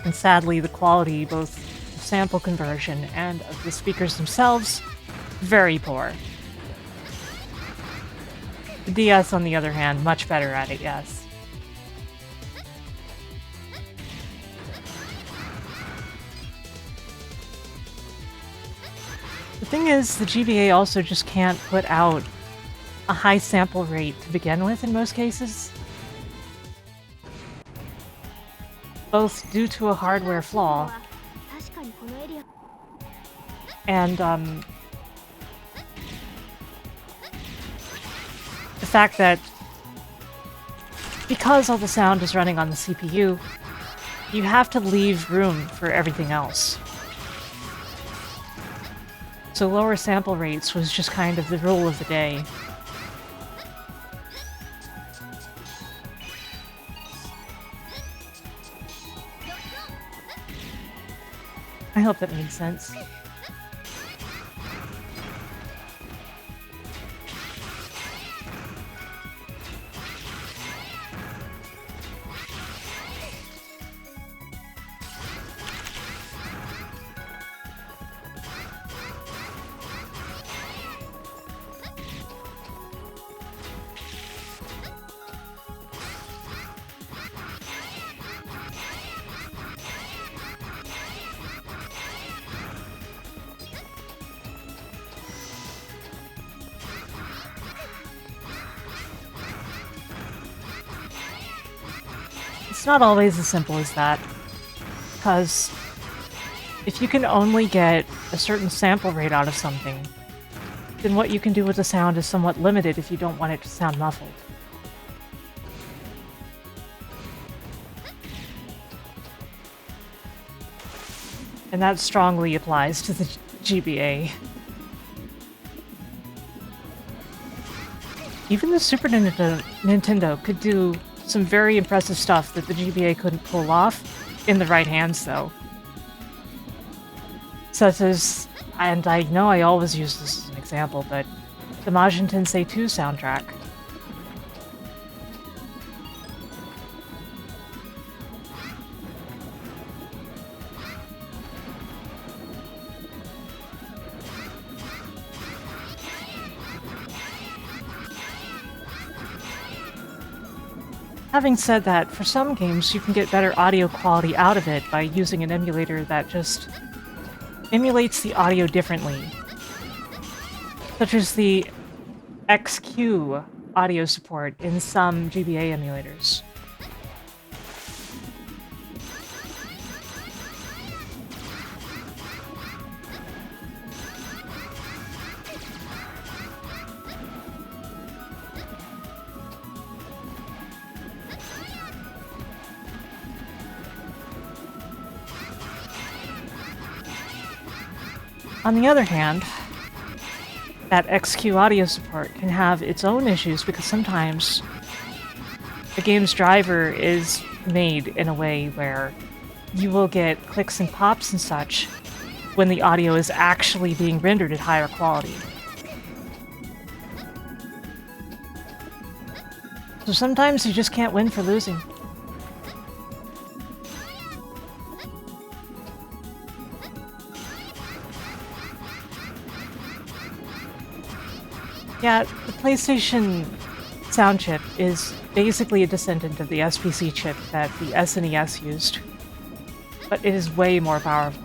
A: And sadly, the quality, both of sample conversion and of the speakers themselves, very poor. The DS, on the other hand, much better at it, yes. The thing is, the GBA also just can't put out a high sample rate to begin with in most cases. Both due to a hardware flaw and the fact that because all the sound is running on the CPU, you have to leave room for everything else. So lower sample rates was just kind of the rule of the day. I hope that made sense. It's not always as simple as that, because if you can only get a certain sample rate out of something, then what you can do with the sound is somewhat limited if you don't want it to sound muffled. And that strongly applies to the GBA. Even the Super Nintendo could do some very impressive stuff that the GBA couldn't pull off in the right hands, though. Such as, and I know I always use this as an example, but the Majin Tensei 2 soundtrack. Having said that, for some games you can get better audio quality out of it by using an emulator that just emulates the audio differently. Such as the XQ audio support in some GBA emulators. On the other hand, that XQ audio support can have its own issues because sometimes the game's driver is made in a way where you will get clicks and pops and such when the audio is actually being rendered at higher quality. So sometimes you just can't win for losing. Yeah, the PlayStation sound chip is basically a descendant of the SPC chip that the SNES used, but it is way more powerful.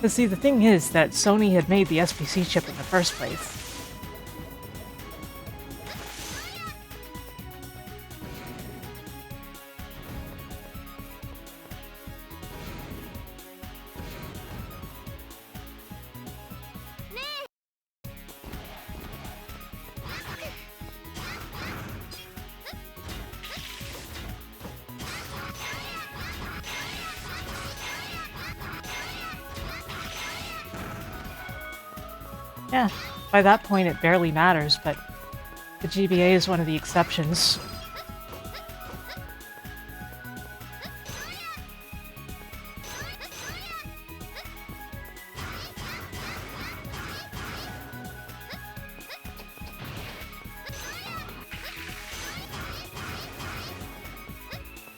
A: But see, the thing is that Sony had made the SPC chip in the first place. Yeah, by that point it barely matters, but the GBA is one of the exceptions.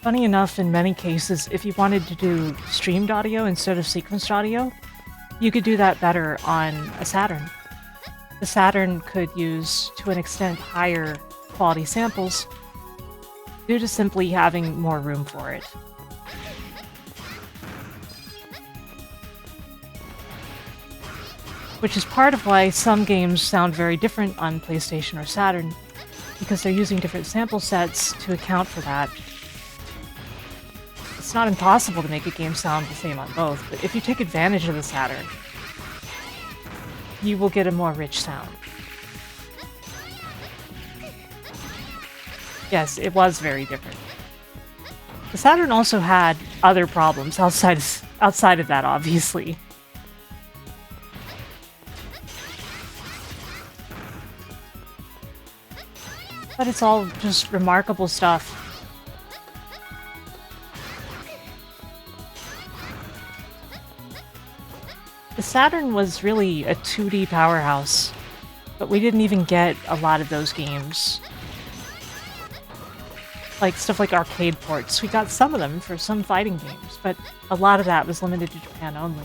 A: Funny enough, in many cases, if you wanted to do streamed audio instead of sequenced audio, you could do that better on a Saturn. The Saturn could use, to an extent, higher quality samples due to simply having more room for it. Which is part of why some games sound very different on PlayStation or Saturn, because they're using different sample sets to account for that. It's not impossible to make a game sound the same on both, but if you take advantage of the Saturn, you will get a more rich sound. Yes, it was very different. The Saturn also had other problems outside of that, obviously. But it's all just remarkable stuff. The Saturn was really a 2D powerhouse, but we didn't even get a lot of those games. Like stuff like arcade ports. We got some of them for some fighting games, but a lot of that was limited to Japan only.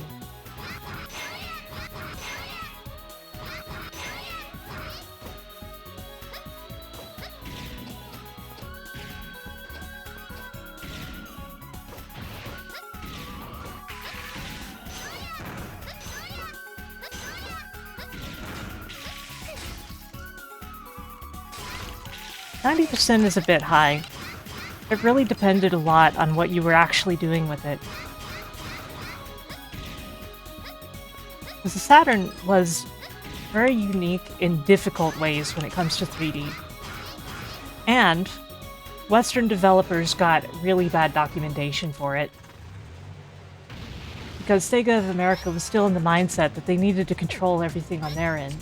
A: %90 is a bit high. It really depended a lot on what you were actually doing with it. Because the Saturn was very unique in difficult ways when it comes to 3D. And Western developers got really bad documentation for it. Because Sega of America was still in the mindset that they needed to control everything on their end.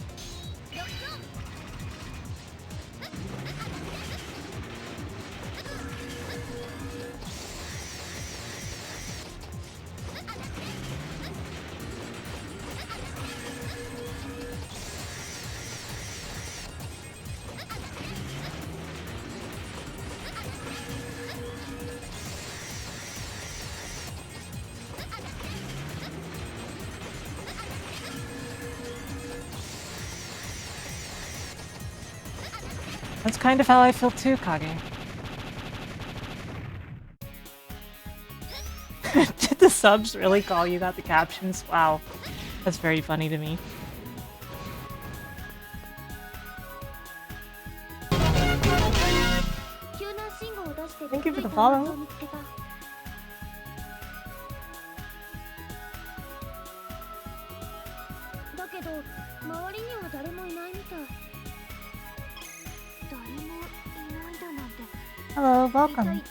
A: That's kind of how I feel too, Kage. Did the subs really call you that, the captions? Wow. That's very funny to me. Thank you for the follow. Hello, welcome.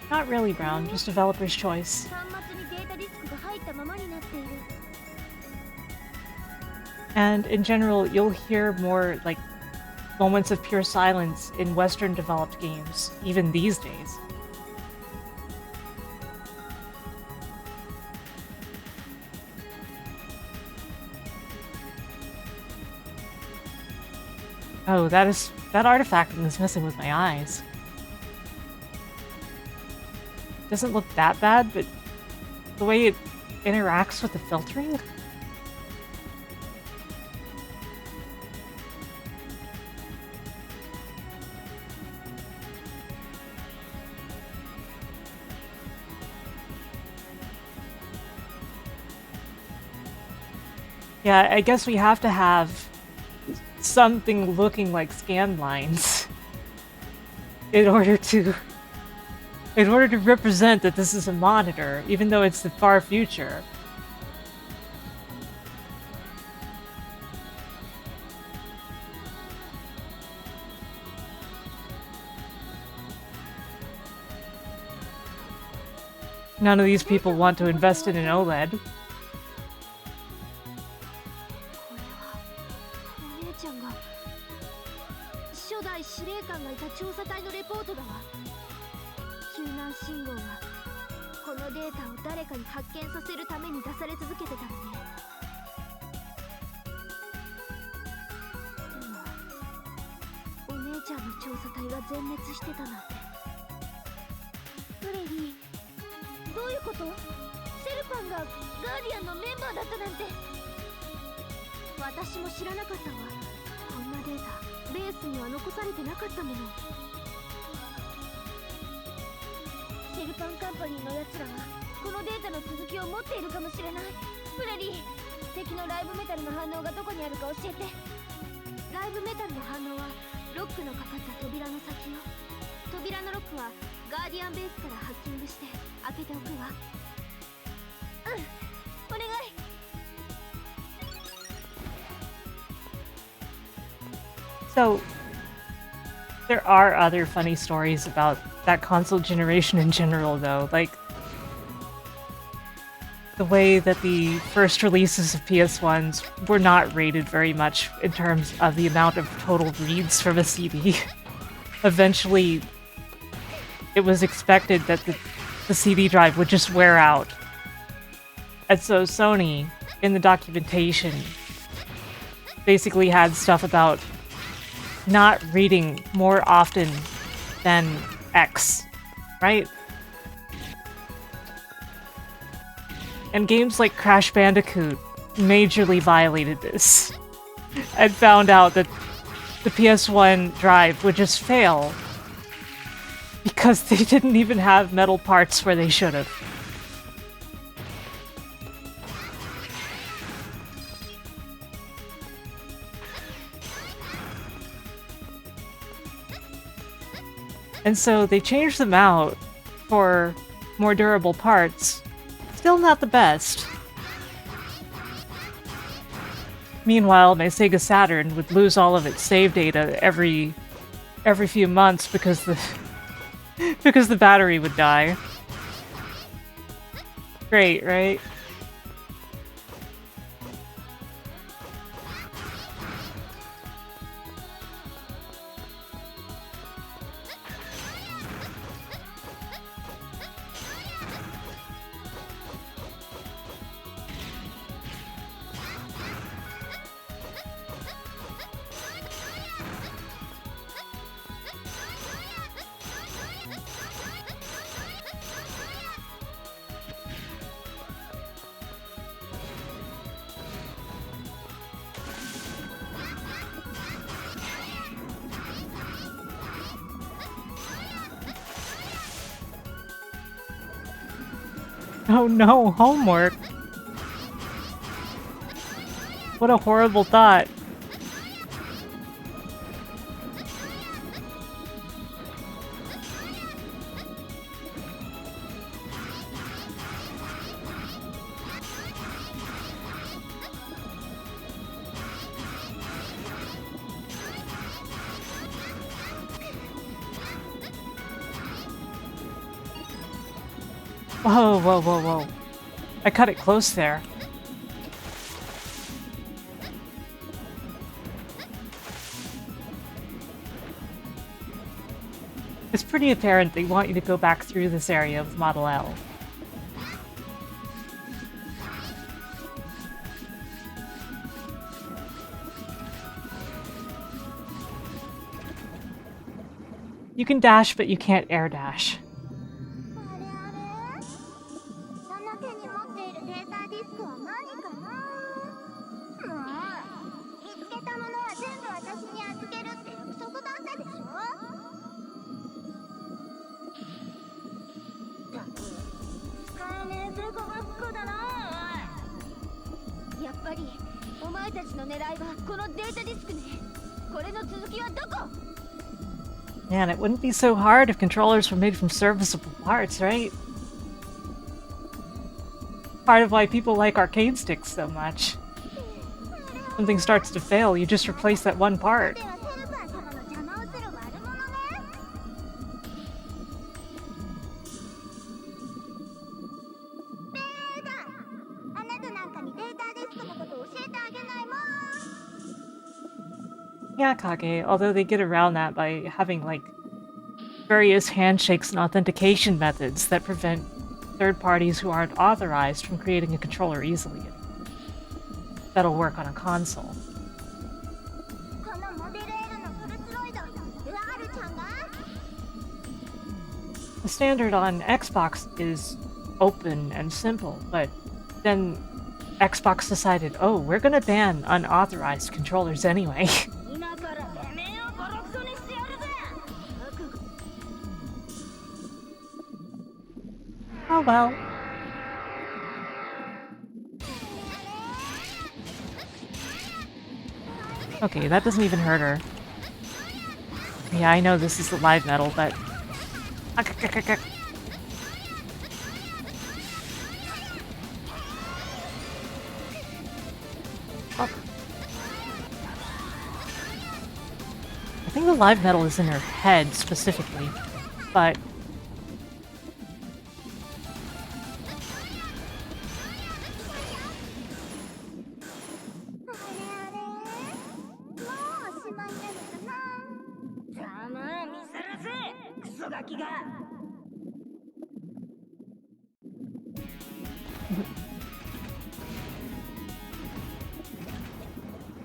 A: Not really, Brown, just developer's choice. And in general, you'll hear more, like, moments of pure silence in Western developed games, even these days. Oh, that artifact is messing with my eyes. Doesn't look that bad, but the way it interacts with the filtering? Yeah, I guess we have to have something looking like scan lines in order to represent that this is a monitor, even though it's the far future. None of these people want to invest in an OLED.
C: 調査隊が全滅してたなんて。フレディ、どういうこと？セルパンがガーディアンのメンバーだったなんて。私も知らなかったわ。こんなデータベースには残されてなかったもの。セルパンカンパニーのやつらはこのデータの続きを持っているかもしれない。フレディ、敵のライブメタルの反応がどこにあるか教えて。ライブメタルの反応はロックのかかった扉の先よ。扉のロックはガーディアンベースからハッキングして開けておくわ。うん、お願い。
A: So, there are other funny stories about that console generation in general, though. Like, the way that the first releases of PS1s were not rated very much in terms of the amount of total reads from a CD. Eventually, it was expected that the CD drive would just wear out. And so Sony, in the documentation, basically had stuff about not reading more often than X, right? And games like Crash Bandicoot majorly violated this and found out that the PS1 drive would just fail because they didn't even have metal parts where they should have. And so they changed them out for more durable parts. Still not the best. Meanwhile, my Sega Saturn would lose all of its save data every few months because the battery would die. Great, right? Oh no, homework! What a horrible thought. Whoa, whoa, whoa, whoa. I cut it close there. It's pretty apparent they want you to go back through this area with Model L. You can dash, but you can't air dash. Man, it wouldn't be so hard if controllers were made from serviceable parts, right? Part of why people like arcade sticks so much. Something starts to fail, you just replace that one part. Yeah, Kage, although they get around that by having, like, various handshakes and authentication methods that prevent third parties who aren't authorized from creating a controller easily. That'll work on a console. The standard on Xbox is open and simple, but then Xbox decided, oh, we're gonna ban unauthorized controllers anyway. Oh well. Okay, that doesn't even hurt her. Yeah, I know this is the live metal, but... Oh. I think the live metal is in her head, specifically, but...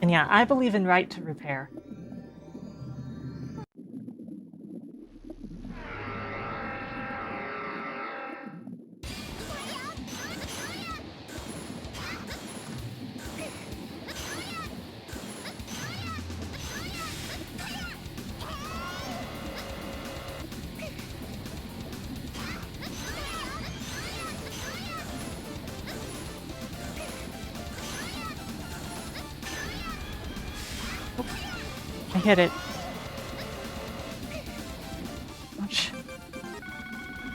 A: And yeah, I believe in right to repair. I hit it. Ouch.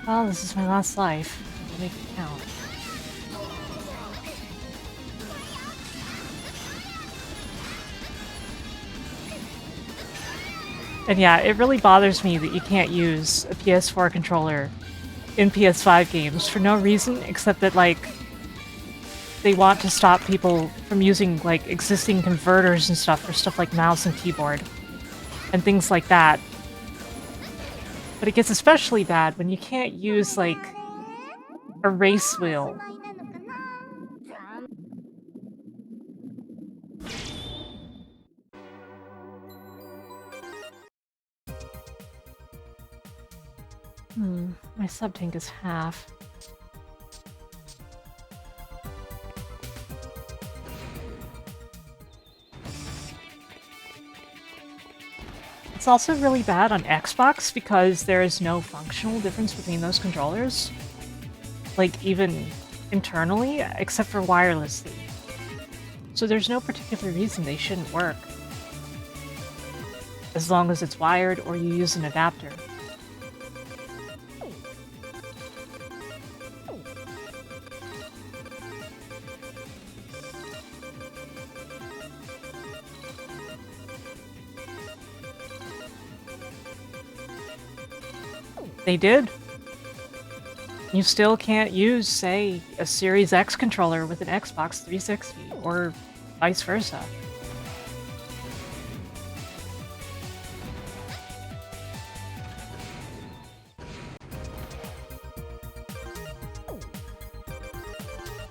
A: Well, this is my last life. I'll make it count. And yeah, it really bothers me that you can't use a PS4 controller in PS5 games for no reason except that, like, they want to stop people from using, like, existing converters and stuff for stuff like mouse and keyboard and things like that. But it gets especially bad when you can't use, like, a race wheel. My sub-tank is half. It's also really bad on Xbox because there is no functional difference between those controllers. Like, even internally, except for wirelessly. So there's no particular reason they shouldn't work. As long as it's wired or you use an adapter. They did. You still can't use, say, a Series X controller with an Xbox 360, or vice versa.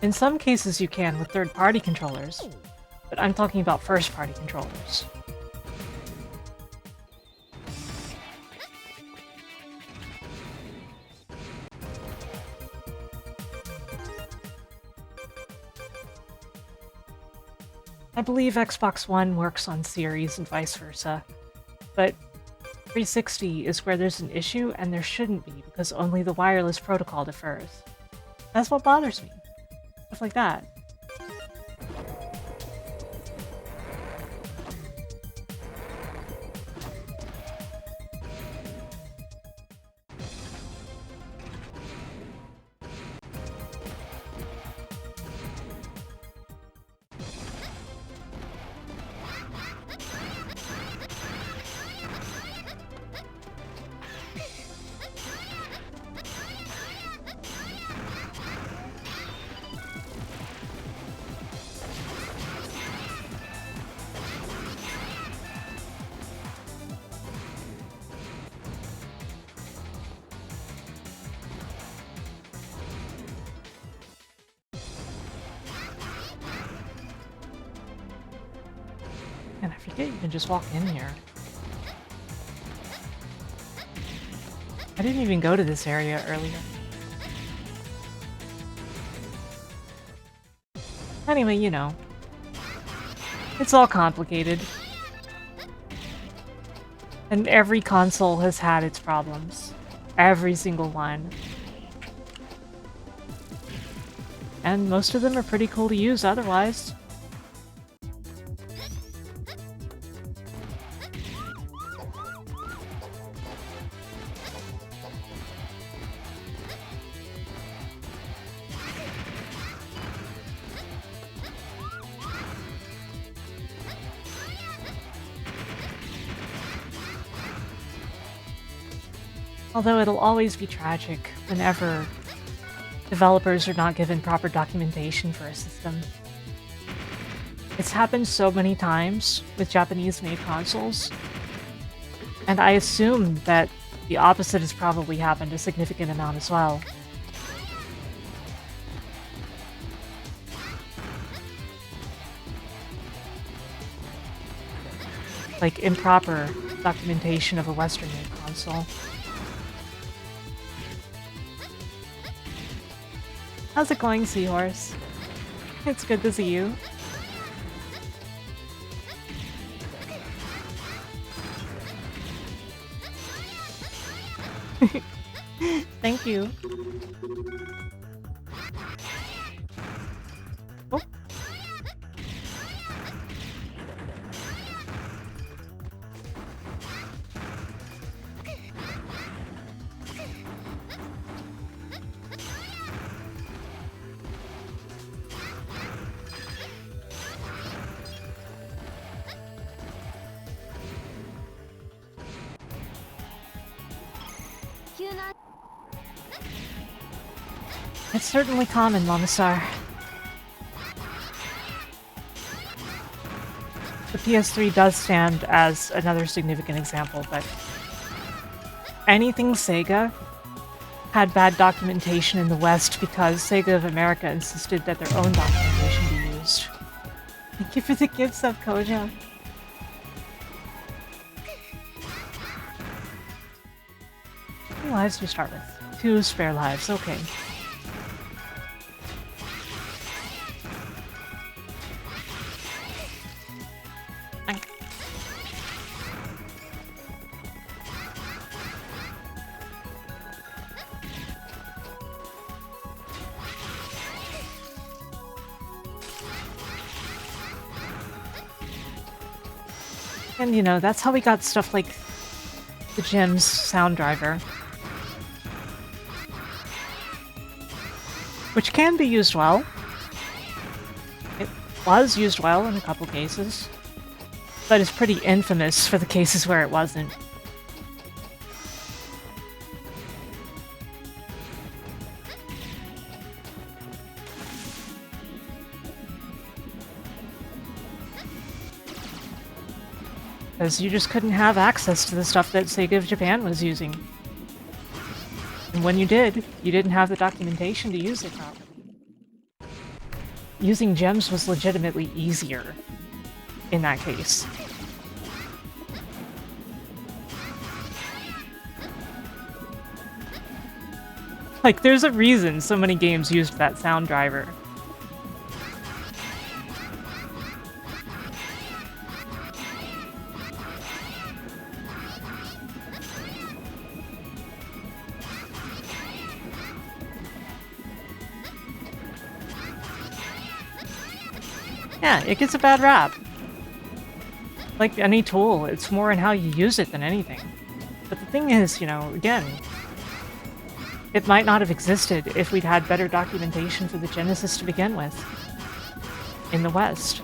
A: In some cases you can with third-party controllers, but I'm talking about first-party controllers. I believe Xbox One works on Series and vice versa, but 360 is where there's an issue and there shouldn't be because only the wireless protocol differs. That's what bothers me. Stuff like that. And I forget you can just walk in here. I didn't even go to this area earlier. Anyway, you know. It's all complicated. And every console has had its problems. Every single one. And most of them are pretty cool to use otherwise. Although it'll always be tragic whenever developers are not given proper documentation for a system. It's happened so many times with Japanese-made consoles, and I assume that the opposite has probably happened a significant amount as well. Like improper documentation of a Western-made console. How's it going, Seahorse? It's good to see you. Thank you. Oh. It's certainly common, Momisar. The PS3 does stand as another significant example, but anything Sega had bad documentation in the West because Sega of America insisted that their own documentation be used. Thank you for the gifts of Koja. How many lives do you start with? 2 spare lives, okay. And you know, that's how we got stuff like the Gems sound driver. Which can be used well. It was used well in a couple cases. But it's pretty infamous for the cases where it wasn't. Because you just couldn't have access to the stuff that Sega of Japan was using. And when you did, you didn't have the documentation to use it properly. Using gems was legitimately easier in that case. Like, there's a reason so many games used that sound driver. Yeah, it gets a bad rap. Like any tool, it's more in how you use it than anything. But the thing is, you know, again, it might not have existed if we'd had better documentation for the Genesis to begin with in the West.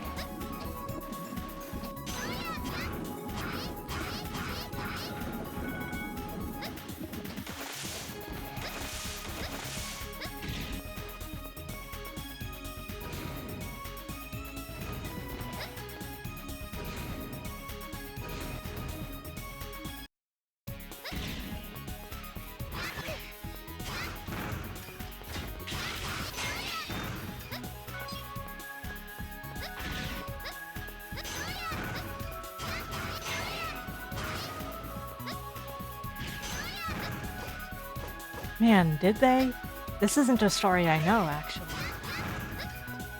A: Man, did they? This isn't a story I know, actually.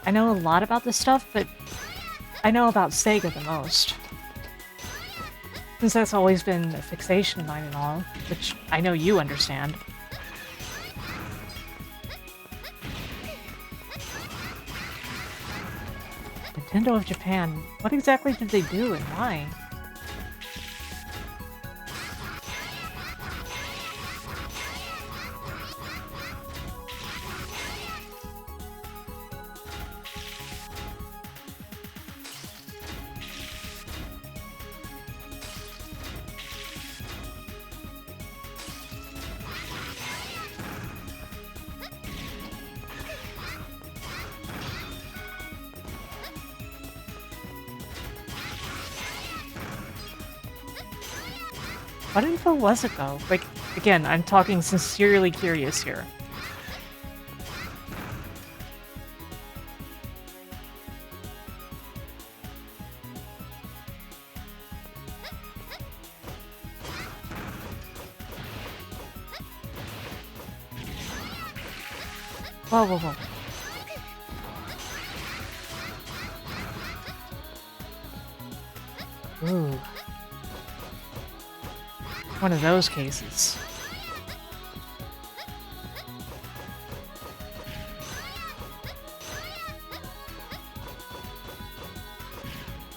A: I know a lot about this stuff, but I know about Sega the most. Since that's always been a fixation of mine and all, which I know you understand. Nintendo of Japan, what exactly did they do and why? What info was it though? Like, again, I'm talking sincerely curious here. Whoa, whoa, whoa. Ooh. One of those cases.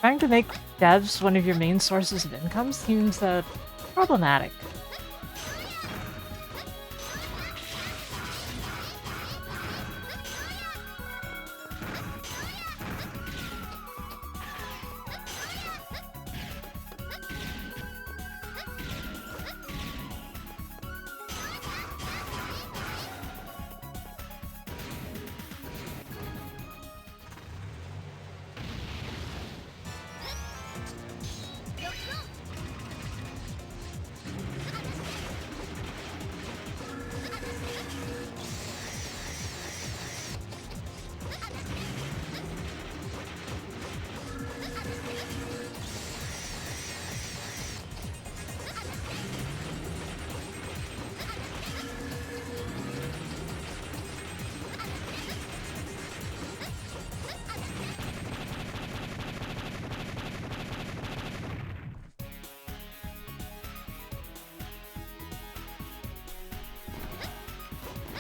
A: Trying to make devs one of your main sources of income seems problematic.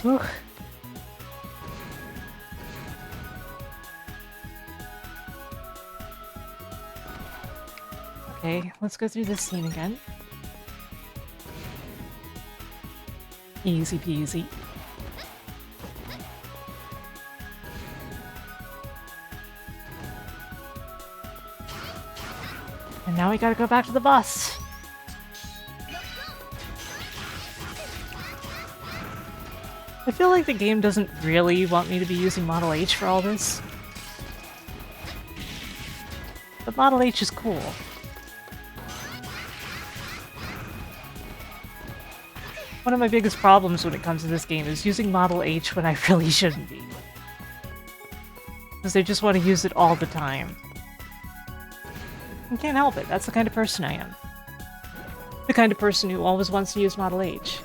A: Whew. Okay, let's go through this scene again. Easy peasy. And now we gotta go back to the bus. I feel like the game doesn't really want me to be using Model H for all this. But Model H is cool. One of my biggest problems when it comes to this game is using Model H when I really shouldn't be. Because I just want to use it all the time. I can't help it, that's the kind of person I am. The kind of person who always wants to use Model H.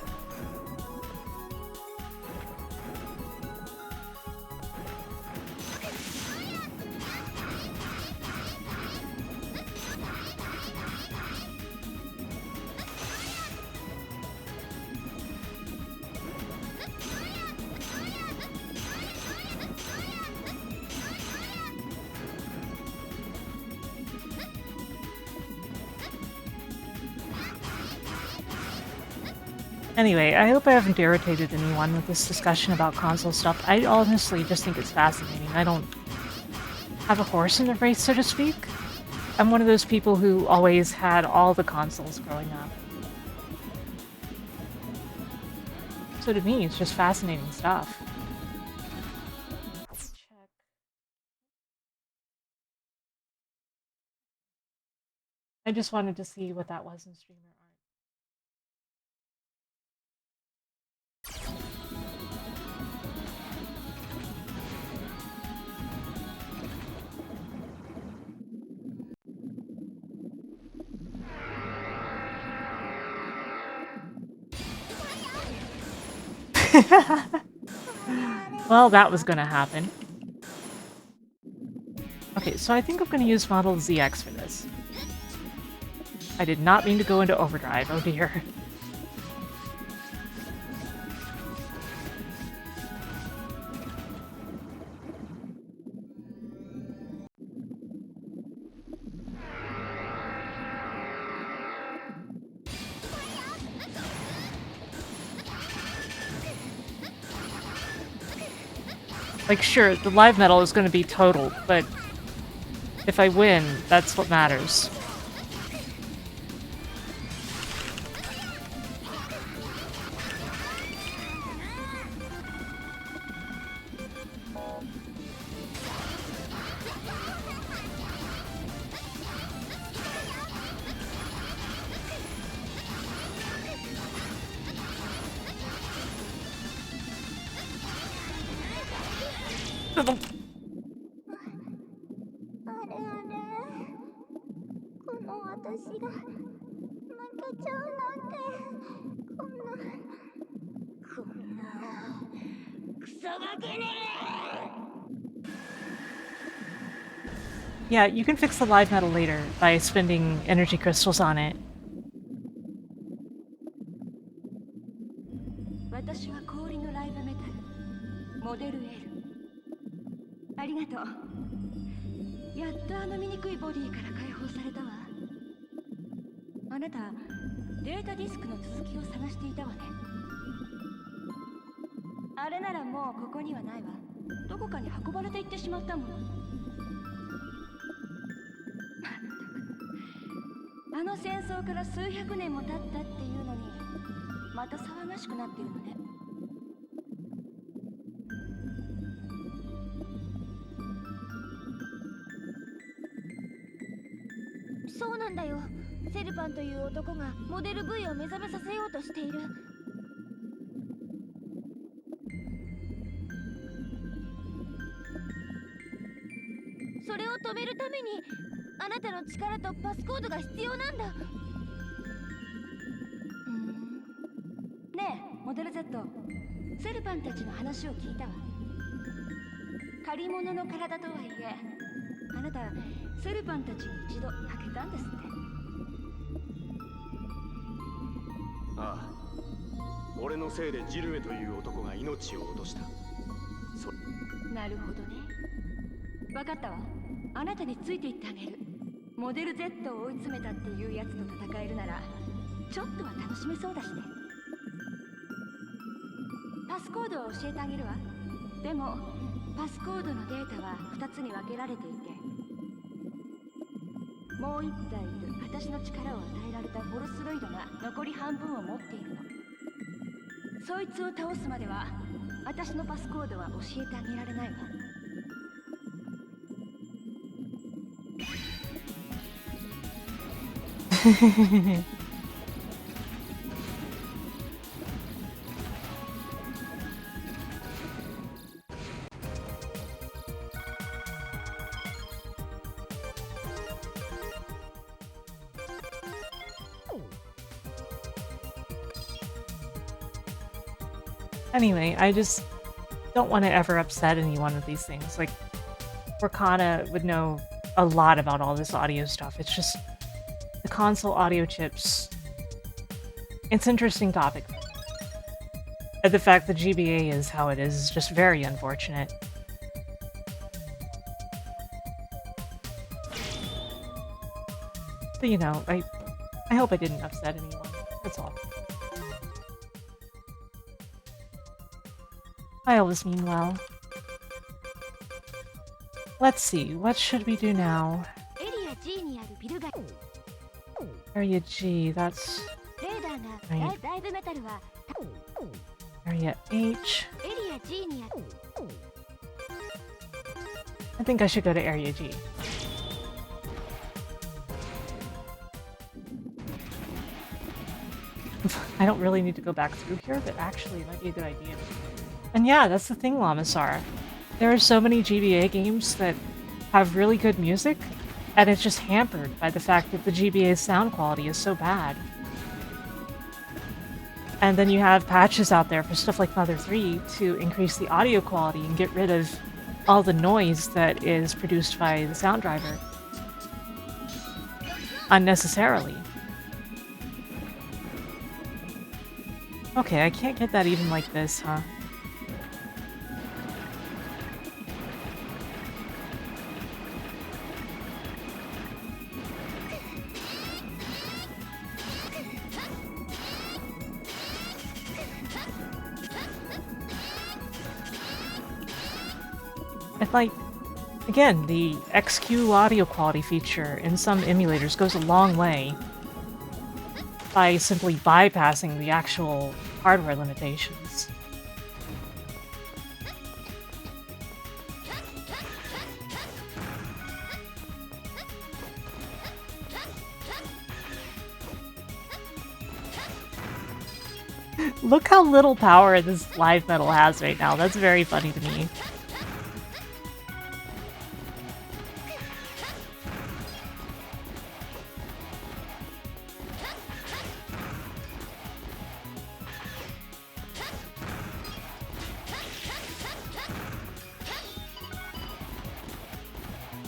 A: Anyway, I hope I haven't irritated anyone with this discussion about console stuff. I honestly just think it's fascinating. I don't have a horse in the race, so to speak. I'm one of those people who always had all the consoles growing up. So to me, it's just fascinating stuff. I just wanted to see what that was in streamer art. Well, that was gonna happen. Okay, so I think I'm gonna use Model ZX for this. I did not mean to go into overdrive, oh dear. Like, sure, the live metal is gonna be totaled, but if I win, that's what matters. Yeah, you can fix the live metal later by spending energy crystals on it.
C: 私は氷のライブメタルモデル L ありがとうやっとあの醜いボディから解放されたわあなたデータディスクの続きを探していたわねあれならもうここにはないわどこかに運ばれていってしまったものあの戦争から数百年も経ったっていうのにまた騒がしくなってるのねそうなんだよセルパンという男がモデル V を目覚めさせようとしているそれを止めるためにあなたの力とパスコードが必要なんだねえモデル Z セルパンたちの話を聞いたわ借り物の体とはいえあなたセルパンたちに一度負けたんですって
B: ああ俺のせいでジルエという男が命を落とした
C: なるほどね分かったわあなたについていってあげるモデル Z を追い詰めたっていうやつと戦えるならちょっとは楽しめそうだしねパスコードは教えてあげるわでもパスコードのデータは2つに分けられていてもう1体いる私の力を与えられたフォルスロイドが残り半分を持っているのそいつを倒すまでは私のパスコードは教えてあげられないわ
A: Anyway, I just don't want to ever upset anyone with these things. Like, Workana would know a lot about all this audio stuff. It's just the console audio chips. It's an interesting topic. And the fact that GBA is how it is just very unfortunate. But you know, I hope I didn't upset anyone. That's all. I always mean well. Let's see, what should we do now? Area G, that's... right. Area H. I think I should go to Area G. I don't really need to go back through here, but actually it might be a good idea. And yeah, that's the thing, Lamasar. There are so many GBA games that have really good music, and it's just hampered by the fact that the GBA's sound quality is so bad. And then you have patches out there for stuff like Mother 3 to increase the audio quality and get rid of all the noise that is produced by the sound driver unnecessarily. Okay, I can't get that even like this, huh? It's like, again, the XQ audio quality feature in some emulators goes a long way by simply bypassing the actual hardware limitations. Look how little power this live metal has right now. That's very funny to me.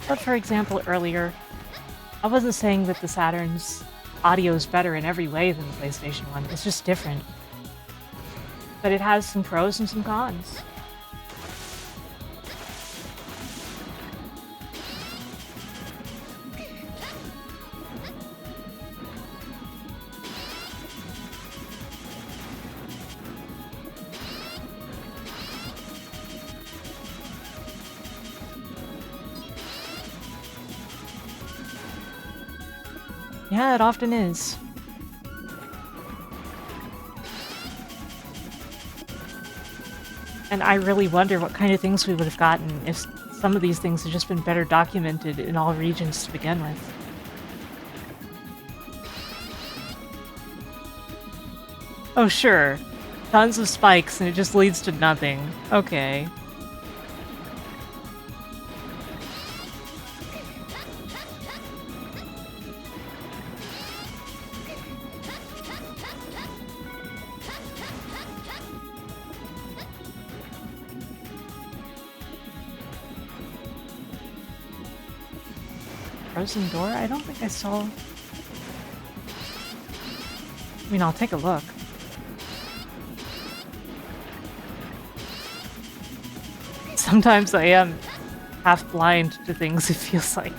A: But for example, earlier, I wasn't saying that the Saturn's audio is better in every way than the PlayStation 1. It's just different. But it has some pros and some cons. Yeah, it often is. And I really wonder what kind of things we would have gotten if some of these things had just been better documented in all regions to begin with. Oh sure, tons of spikes and it just leads to nothing. Okay. Frozen door? I don't think I saw... I mean, I'll take a look. Sometimes I am half blind to things, it feels like.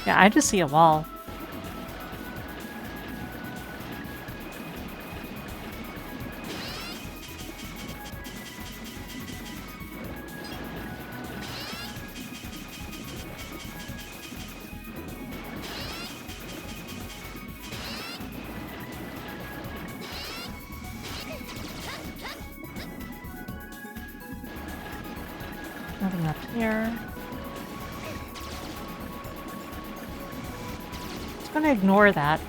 A: Yeah, I just see a wall. Nothing up here. Just gonna ignore that.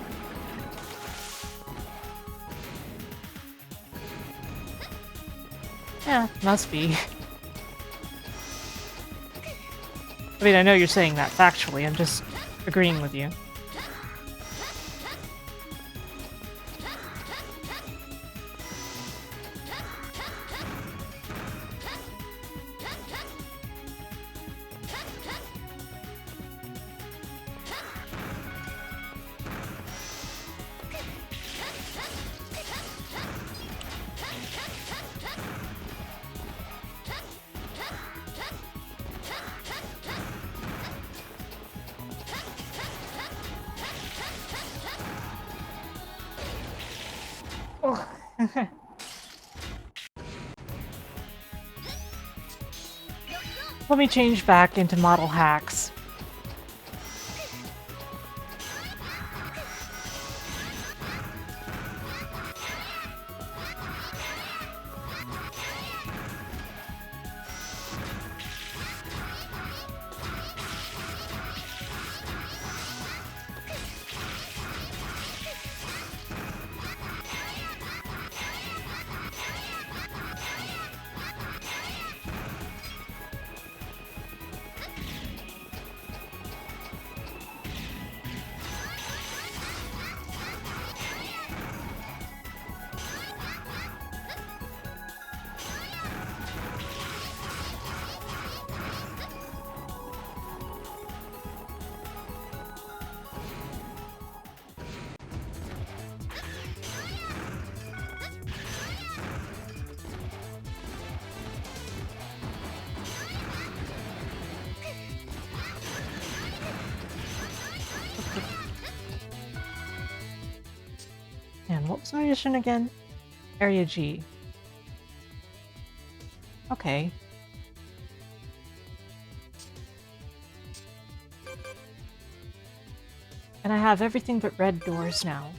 A: Yeah, must be. I mean, I know you're saying that factually, I'm just agreeing with you. Let me change back into model hacks. What was my mission again? Area G. Okay. And I have everything but red doors now.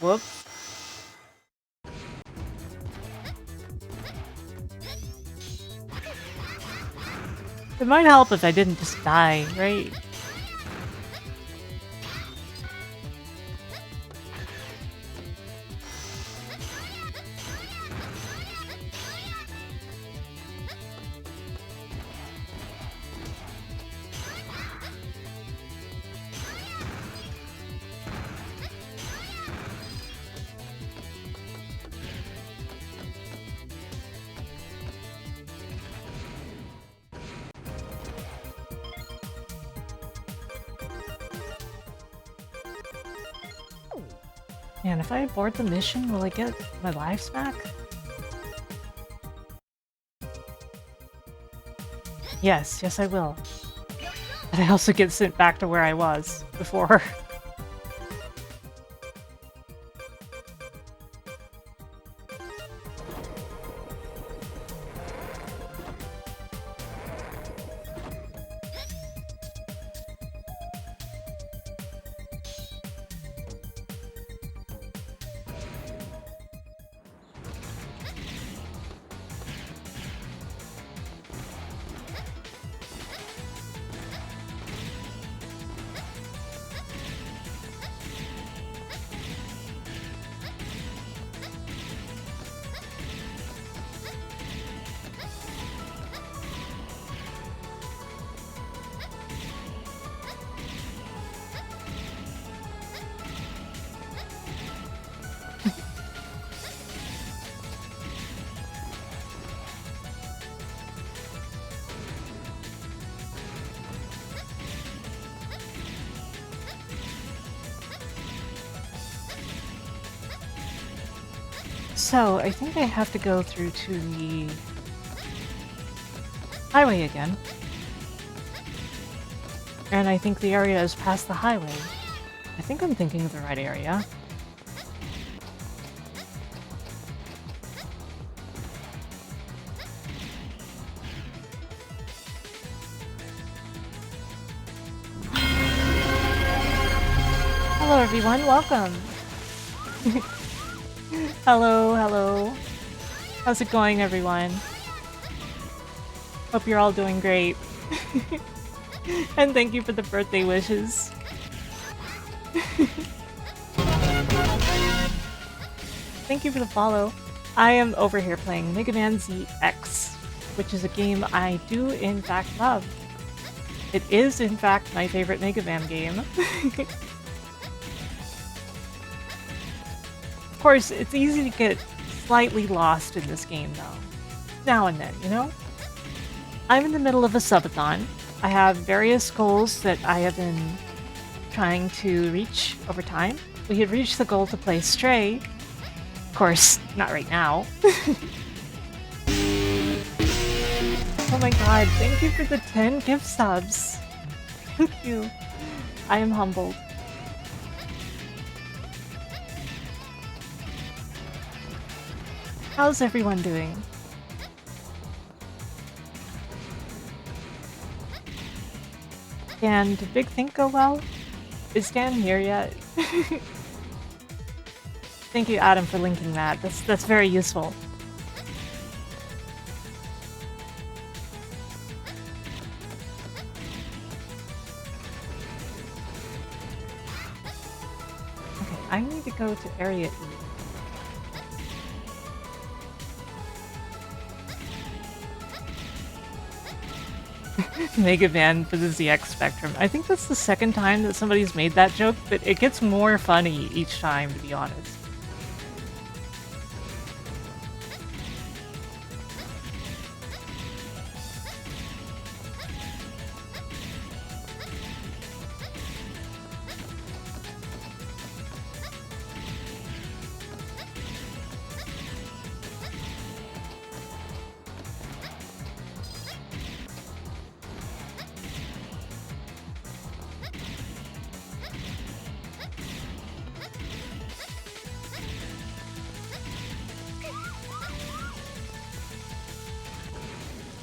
A: Whoops. It might help if I didn't just die, right? Man, if I abort the mission, will I get my lives back? Yes, yes I will. But I also get sent back to where I was before. So, I think I have to go through to the highway again. And I think the area is past the highway. I think I'm thinking of the right area. Hello everyone, welcome! Hello, hello. How's it going, everyone? Hope you're all doing great. And thank you for the birthday wishes. Thank you for the follow. I am over here playing Mega Man ZX, which is a game I do in fact love. It is in fact my favorite Mega Man game. Of course, it's easy to get slightly lost in this game, though. Now and then, you know? I'm in the middle of a subathon. I have various goals that I have been trying to reach over time. We had reached the goal to play Stray. Of course, not right now. Oh my god, thank you for the 10 gift subs. Thank you. I am humbled. How's everyone doing? Dan, did Big Think go well? Is Dan here yet? Thank you, Adam, for linking that. That's very useful. I need to go to Area E. Mega Man for the ZX Spectrum. I think that's the second time that somebody's made that joke, but it gets more funny each time, to be honest.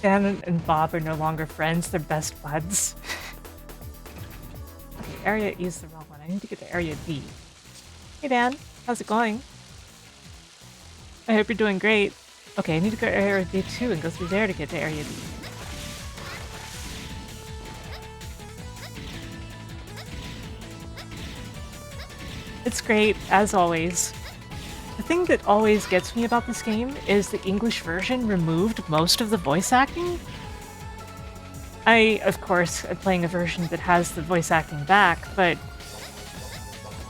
A: Dan and Bob are no longer friends, they're best buds. Okay, Area E is the wrong one. I need to get to Area D. Hey Dan, how's it going? I hope you're doing great. Okay, I need to go to Area D2 and go through there to get to Area D. It's great, as always. The thing that always gets me about this game is the English version removed most of the voice acting. I, of course, am playing a version that has the voice acting back, but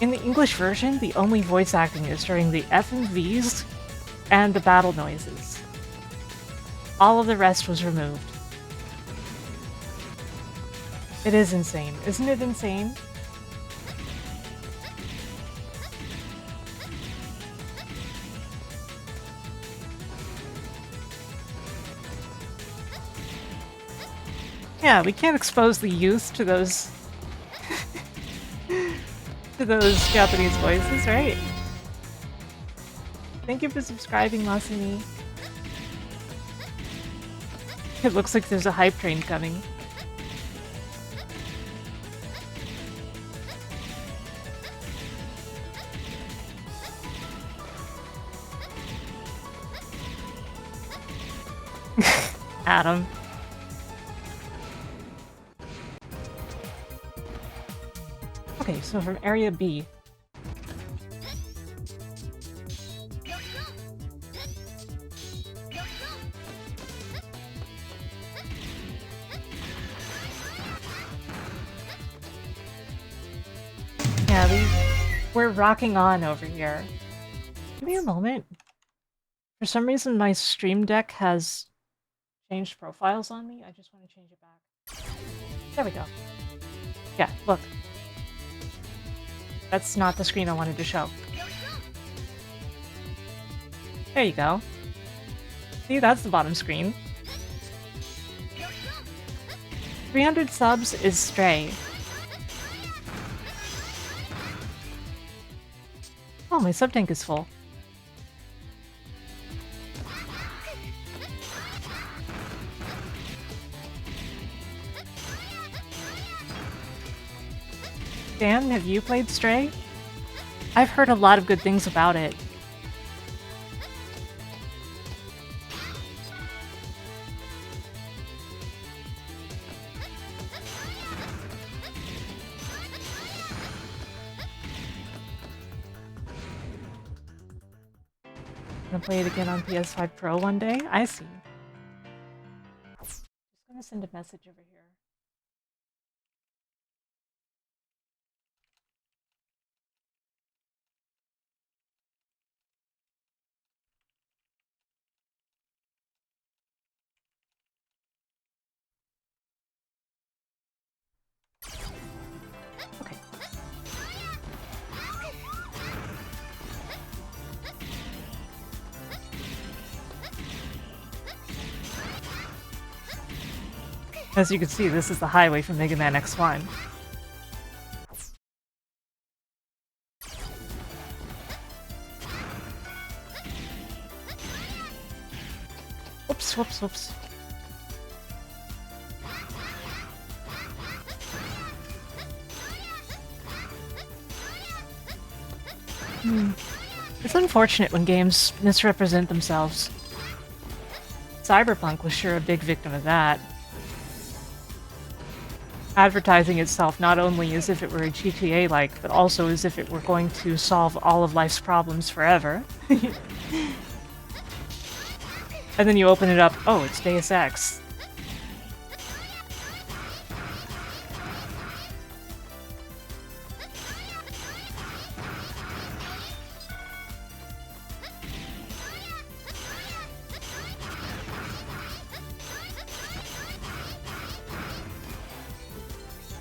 A: in the English version, the only voice acting is during the FMVs and the battle noises. All of the rest was removed. It is insane. Isn't it insane? Yeah, we can't expose the youth to those to those Japanese voices, right? Thank you for subscribing, Masumi. It looks like there's a hype train coming. Adam. Okay, so from Area B. Yeah, we're rocking on over here. Give me a moment. For some reason, my Stream Deck has changed profiles on me. I just want to change it back. There we go. Yeah, look. That's not the screen I wanted to show. There you go. See, that's the bottom screen. 300 subs is Stray. Oh, my sub tank is full. Dan, have you played Stray? I've heard a lot of good things about it. Gonna play it again on PS5 Pro one day? I see. Just gonna send a message over here. Okay. As you can see, this is the highway from Mega Man X1. Oops, whoops, whoops. It's unfortunate when games misrepresent themselves. Cyberpunk was sure a big victim of that. advertising itself not only as if it were a GTA-like, but also as if it were going to solve all of life's problems forever. And then you open it up, oh, it's Deus Ex.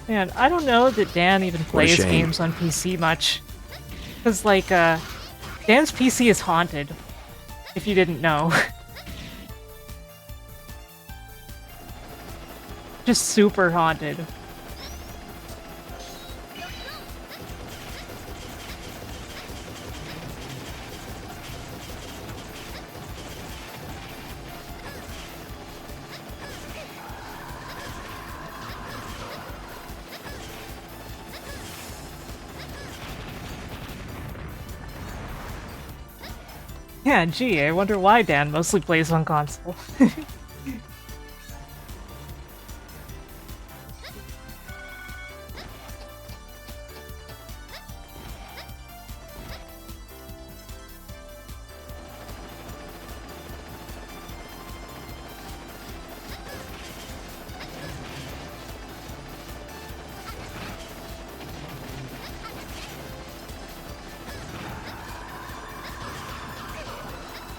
A: Man, I don't know that Dan even plays games on PC much. Because, like, Dan's PC is haunted, if you didn't know. Just super haunted. Yeah, gee, I wonder why Dan mostly plays on console.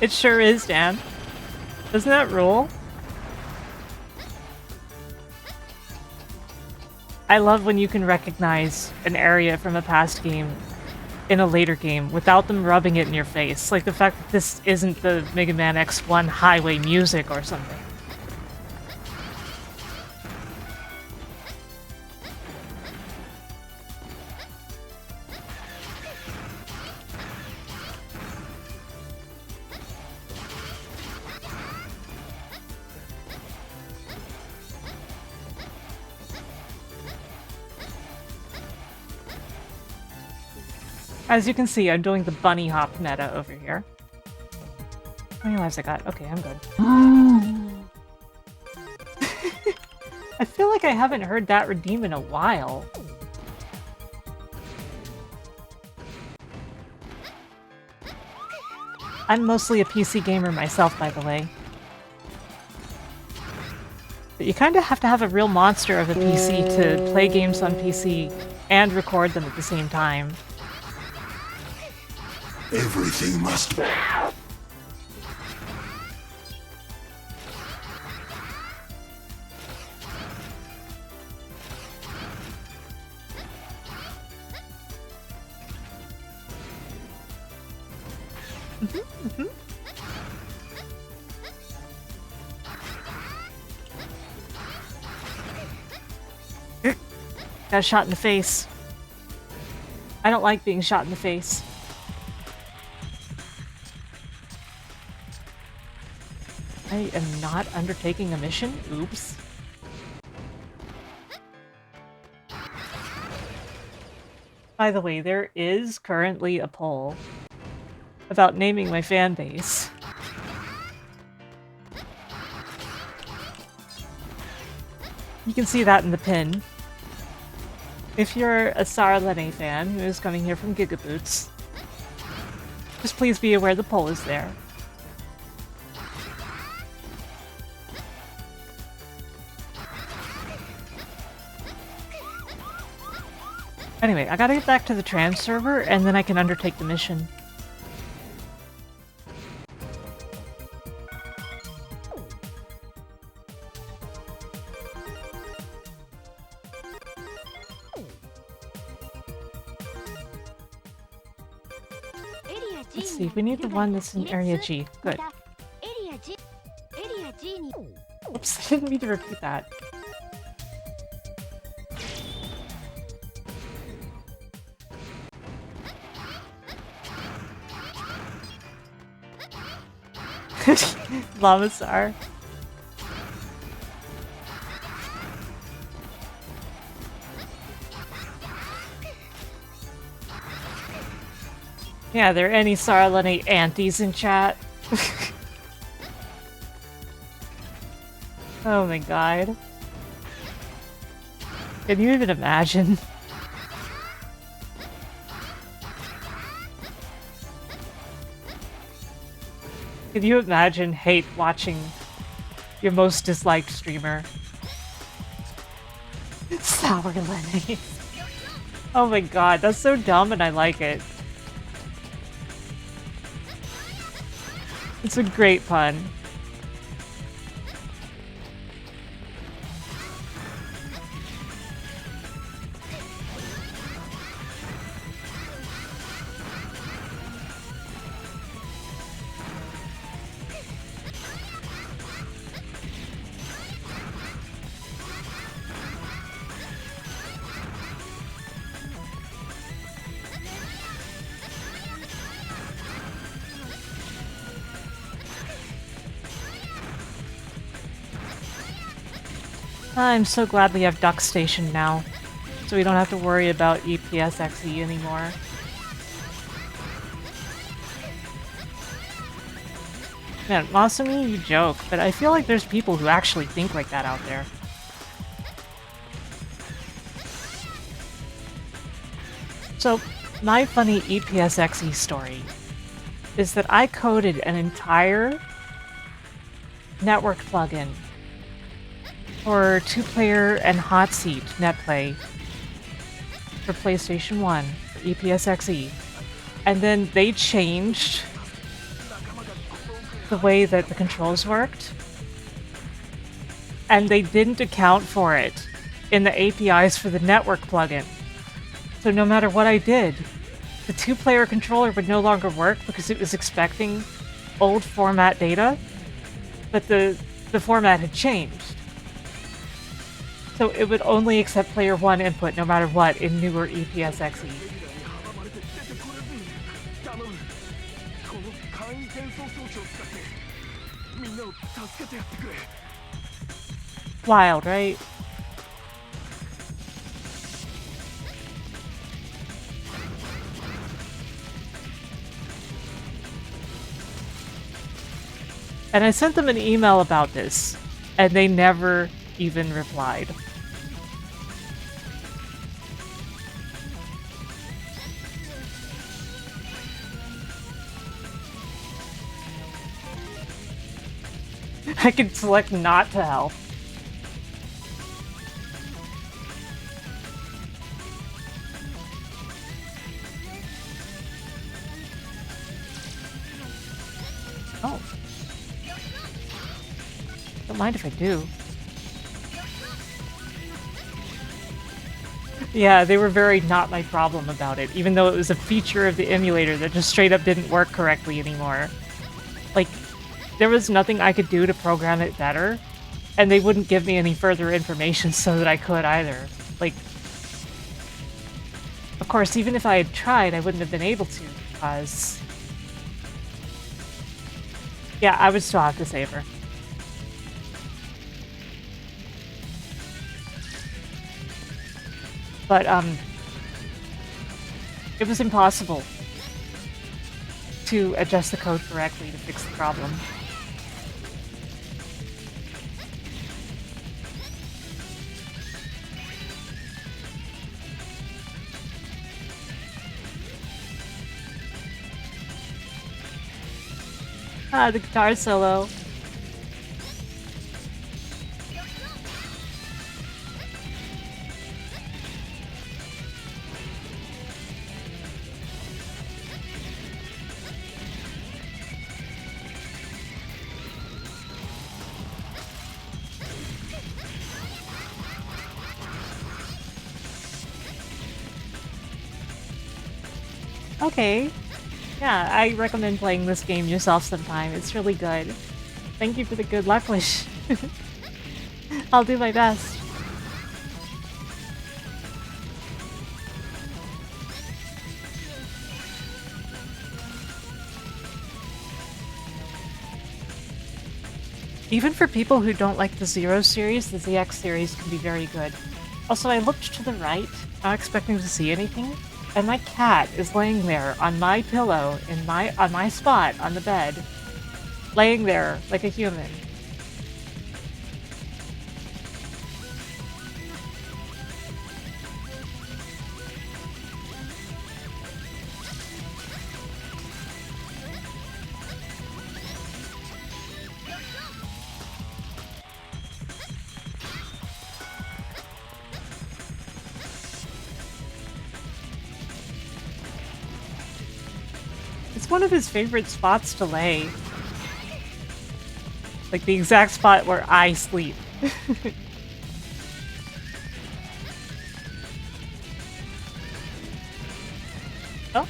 A: It sure is, Dan. Doesn't that rule? I love when you can recognize an area from a past game in a later game without them rubbing it in your face. Like the fact that this isn't the Mega Man X1 highway music or something. As you can see, I'm doing the bunny hop meta over here. How many lives I got? Okay, I'm good. I feel like I haven't heard that redeem in a while. I'm mostly a PC gamer myself, by the way. But you kind of have to have a real monster of a PC to play games on PC and record them at the same time.
H: Everything must...
A: Got shot in the face. I don't like being shot in the face. I am not undertaking a mission? Oops. By the way, there is currently a poll about naming my fan base. You can see that in the pin. If you're a Sarlene fan who is coming here from Gigaboots, just please be aware the poll is there. Anyway, I gotta get back to the trans server, and then I can undertake the mission. Let's see, we need the one that's in Area G. Good. Oops, I didn't mean to repeat that. Lamasar. Yeah, there are any Sarlene aunties in chat. Oh my god. Can you even imagine? Can you imagine hate watching your most disliked streamer? Sour lemonade. Oh my god, that's so dumb and I like it. It's a great pun. I'm so glad we have Duck Station now, so we don't have to worry about EPSXE anymore. Man, Masumi, you joke, but I feel like there's people who actually think like that out there. So, my funny EPSXE story is that I coded an entire network plugin for 2-player and hot seat netplay for PlayStation 1 for EPSXE, and then they changed the way that the controls worked, and they didn't account for it in the APIs for the network plugin. So no matter what I did, the 2-player controller would no longer work because it was expecting old format data, but the format had changed. So it would only accept player 1 input no matter what in newer EPSXE. Wild, right? And I sent them an email about this, and they never even replied. I can select not to help. Oh. Don't mind if I do. Yeah, they were very not my problem about it, even though it was a feature of the emulator that just straight up didn't work correctly anymore. Like, there was nothing I could do to program it better, and they wouldn't give me any further information so that I could either. Like, of course, even if I had tried, I wouldn't have been able to, because... Yeah, I would still have to save her. But, it was impossible to adjust the code correctly to fix the problem. Ah, the guitar solo. Okay. Yeah, I recommend playing this game yourself sometime. It's really good. Thank you for the good luck wish. I'll do my best. Even for people who don't like the Zero series, the ZX series can be very good. Also, I looked to the right, not expecting to see anything, and my cat is laying there on my pillow on my spot on the bed, laying there like a human. It's one of his favorite spots to lay. Like the exact spot where I sleep. Oh.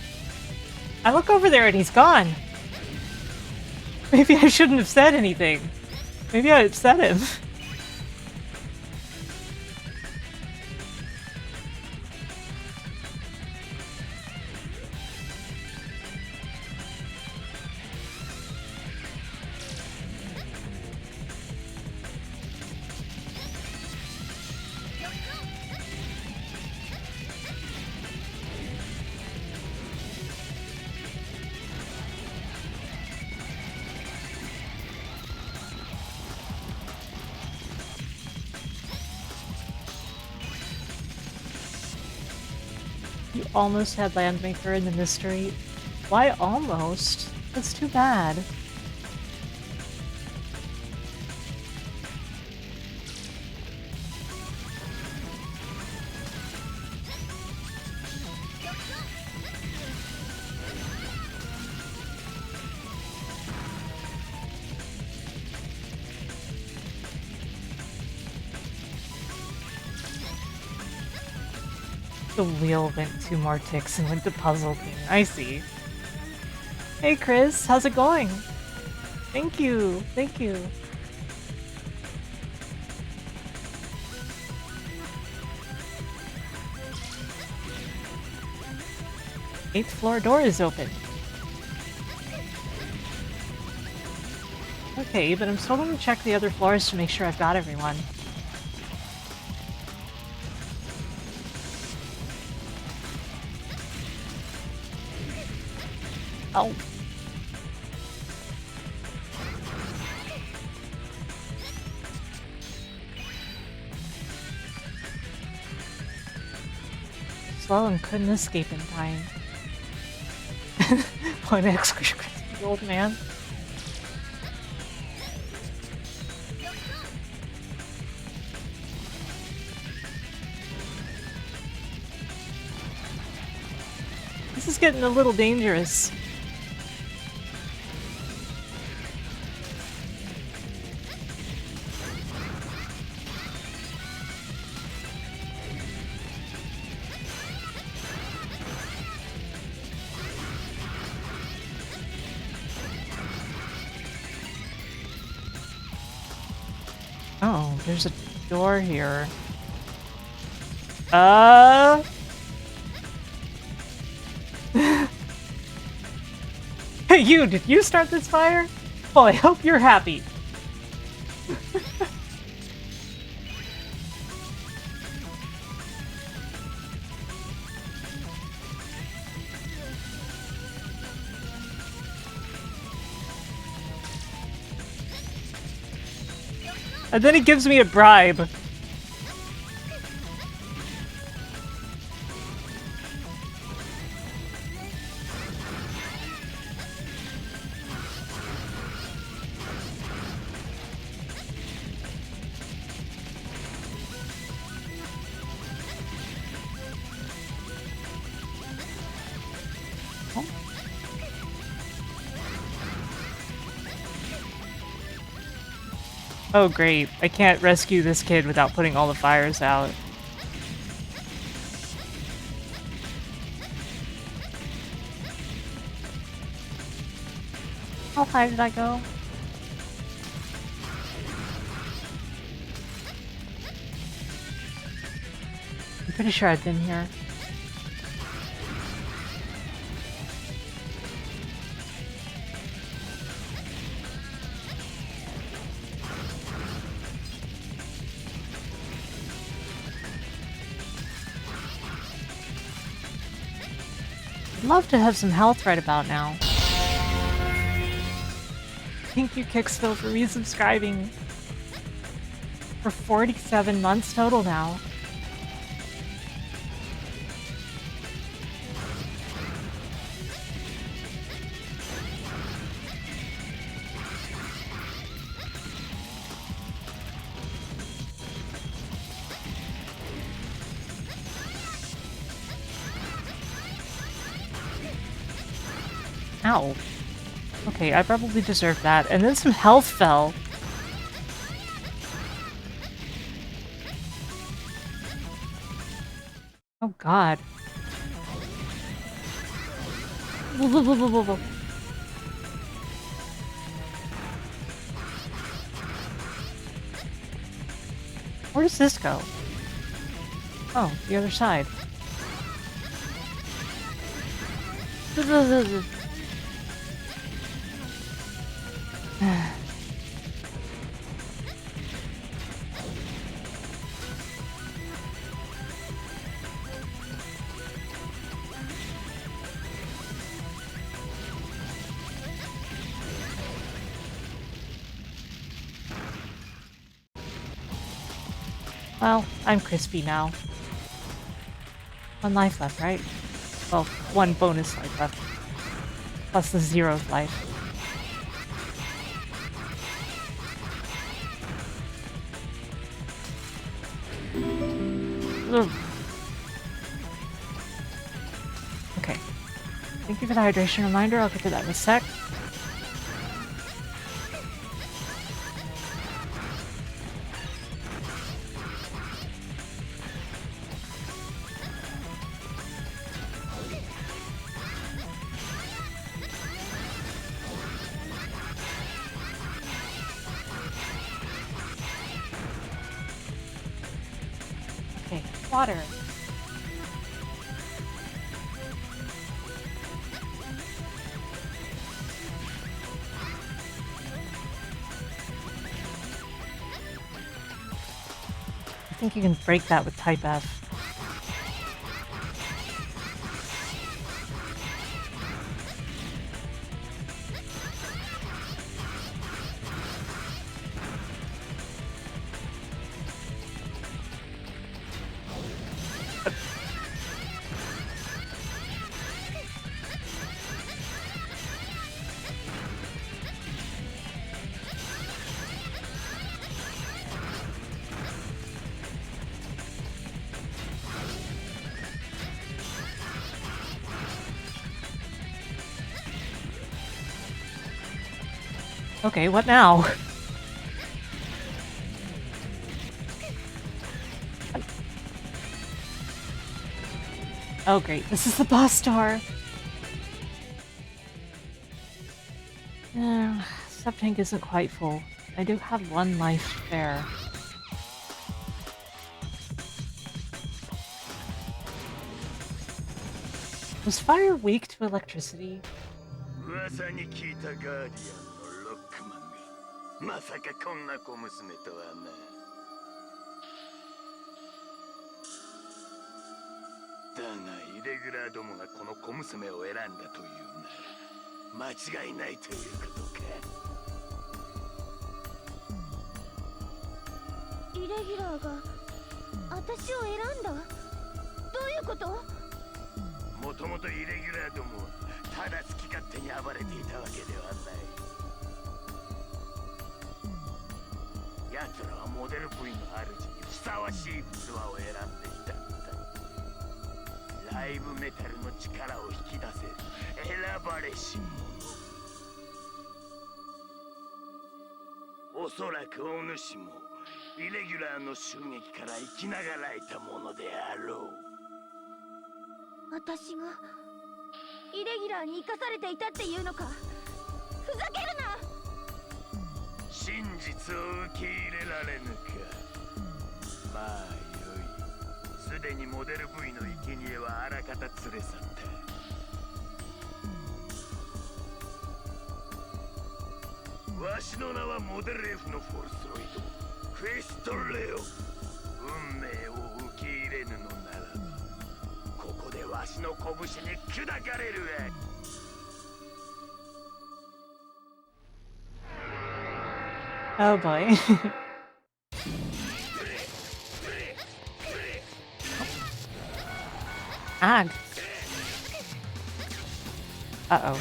A: I look over there and he's gone. Maybe I shouldn't have said anything. Maybe I upset him. You almost had Landmaker in the mystery. Why almost? That's too bad. The wheel went 2 more ticks and went to puzzle king. I see. Hey Chris, how's it going? Thank you, thank you. Eighth floor door is open. Okay, but I'm still going to check the other floors to make sure I've got everyone. Oh. Slow and couldn't escape in time. One extra crispy old man. This is getting a little dangerous. Oh, there's a door here. Hey, you! Did you start this fire? Well, I hope you're happy. And then he gives me a bribe. Oh great, I can't rescue this kid without putting all the fires out. How high did I go? I'm pretty sure I've been here. I'd love to have some health right about now. Thank you, Kicksville, for resubscribing. For 47 months total now. Ow. Okay, I probably deserved that. And then some health fell. Oh god. Whoa, whoa, whoa, whoa, whoa. Where does this go? Oh, the other side. Well, I'm crispy now. 1 life left, right? Well, 1 bonus life left. Plus the 0th life. Ugh. Okay. Thank you for the hydration reminder. I'll get to that in a sec. Okay, water. I think you can break that with type F. Okay, what now? Oh great, this is the boss star! Sub-tank isn't quite full. I do have 1 life spare. Was fire weak to electricity?
E: 噂に聞いたガーディアンのロックマンがまさかこんな小娘とはな。だがイレギュラーどもがこの小娘を選んだというなら間違いないということか。
C: イレギュラーが私を選んだ？どういうこと？
E: もともとイレギュラーどもはただ好き勝手に暴れていたわけではない。奴らはモデル部員の主にふさわしい器を選んでいたんだ。ライブメタルの力を引き出せる選ばれし者。おそらくお主もイレギュラーの襲撃から生きながらえたものであろう。
C: 私がイレギュラーに生かされていたっていうのか？ふざけるな！
E: 真実を受け入れられぬか。まあよい。すでにモデル部位の生贄はあらかた連れ去った。わしの名はモデル F のフォルスロイドクエストレオ。運命を受け入れぬのならばここでわしの拳に砕かれるわ。
A: Oh boy. Ag. Uh-oh.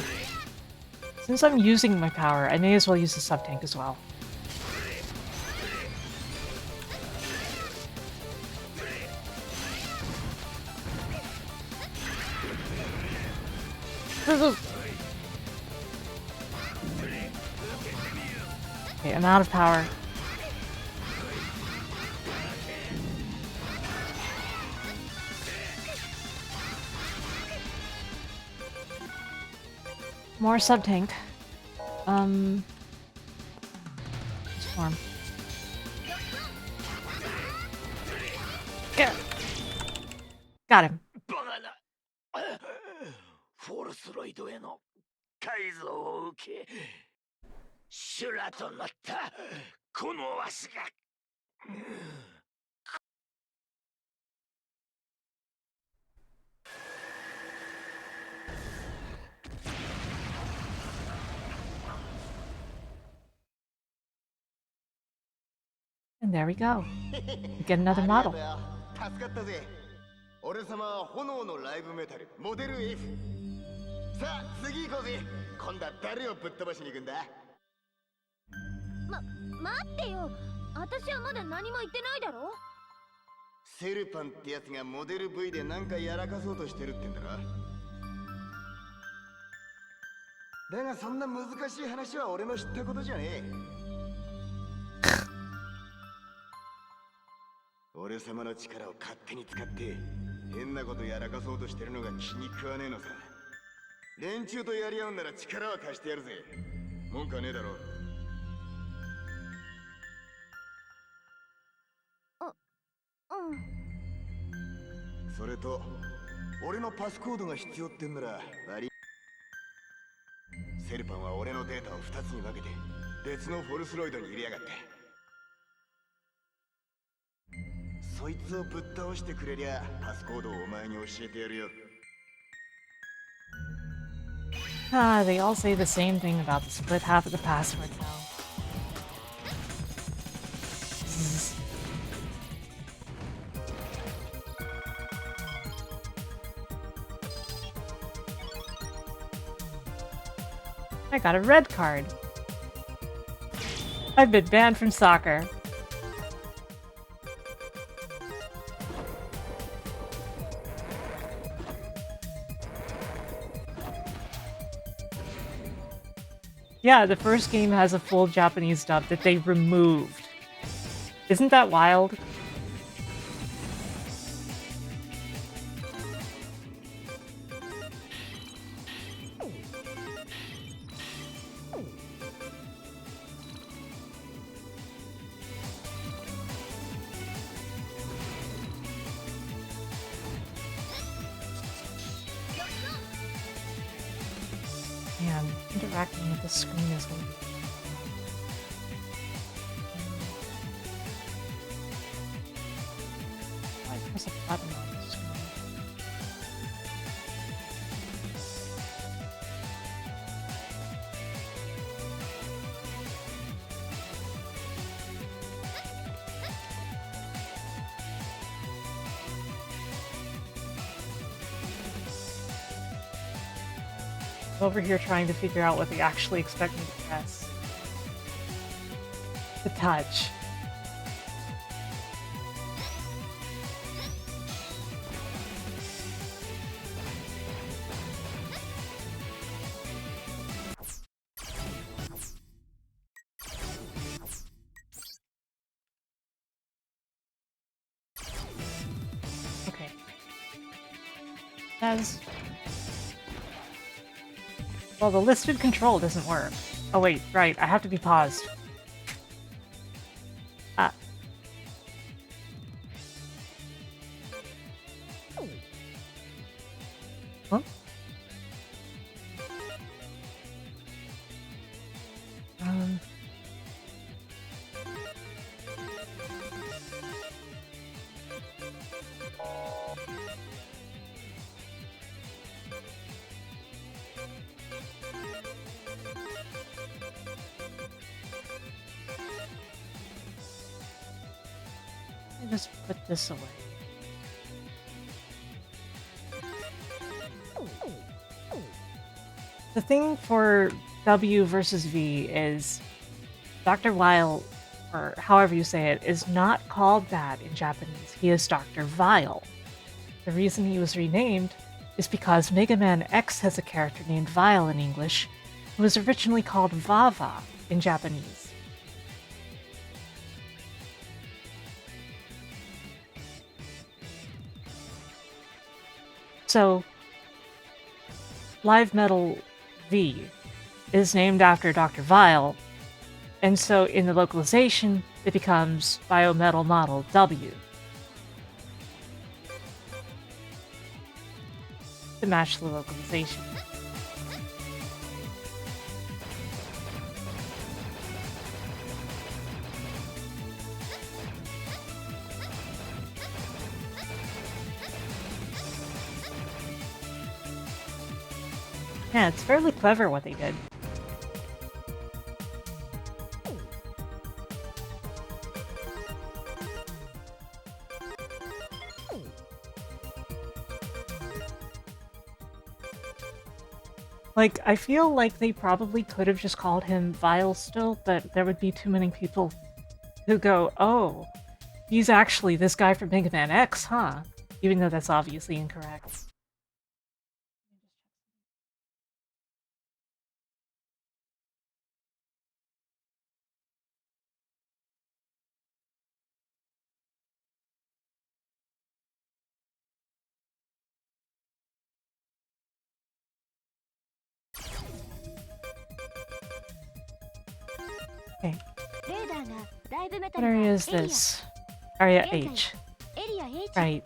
A: Since I'm using my power, I may as well use the sub-tank as well. Okay, I'm out of power. More sub-tank. Transform. Got him.
I: フォルスロイドへの改造を受け、修羅となったこのわしが。
A: And there we go. We get another model.
B: 助かったぜ。俺様は炎のライブメタルモデル F。さあ次行こうぜ。今度は誰をぶっ飛ばしに行くんだ。
C: 待ってよ。私はまだ何も言ってないだろ。
B: セルパンってやつがモデル V でなんかやらかそうとしてるってんだろ。だがそんな難しい話は俺の知ったことじゃねえ。俺様の力を勝手に使って変なことやらかそうとしてるのが気に食わねえのさ。連中とやり合うんなら力は貸してやるぜ。文句はねえだろ。それと俺のパスコードが必要ってんなら悪い。セルパンは俺のデータを2つに分けて別のフォルスロイドに入れやがって。そいつをぶっ倒してくれりゃパスコードをお前に教えてやるよ。
A: They all say the same thing about the split half of the password now. I got a red card. I've been banned from soccer. Yeah, the first game has a full Japanese dub that they removed. Isn't that wild? Man, interacting with the screen is going to be... Why press a button on the screen? Over here trying to figure out what they actually expect me to press. The touch. Okay. As well, the listed control doesn't work. Oh wait, right, I have to be paused. Ah. Huh? I just put this away. The thing for W versus V is Dr. Weil, or however you say it, is not called that in Japanese. He is Dr. Vile. The reason he was renamed is because Mega Man X has a character named Vile in English, who was originally called Vava in Japanese. So, Live Metal V is named after Dr. Vile, and so in the localization, it becomes Biometal Model W. To match the localization. Yeah, it's fairly clever what they did. Like, I feel like they probably could have just called him Vile still, but there would be too many people who go, oh, he's actually this guy from Mega Man X, huh? Even though that's obviously incorrect. Okay. What area is this? Area H. Right.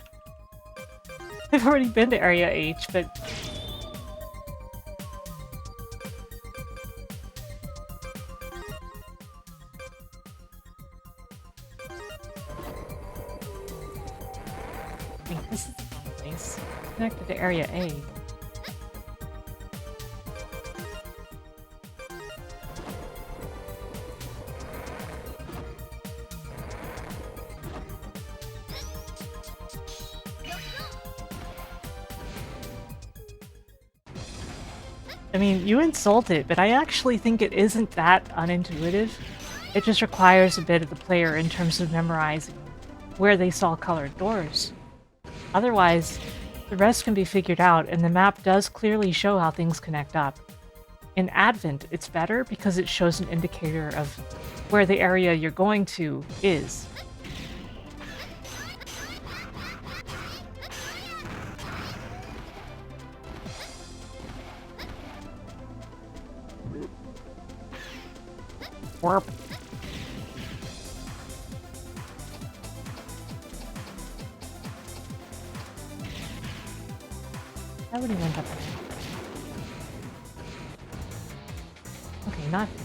A: I've already been to Area H, but... I think this is the wrong place. Connected to Area A. I mean, you insult it, but I actually think it isn't that unintuitive. It just requires a bit of the player in terms of memorizing where they saw colored doors. Otherwise, the rest can be figured out, and the map does clearly show how things connect up. In Advent, it's better because it shows an indicator of where the area you're going to is. Warp. How would he went up there? Okay, not here.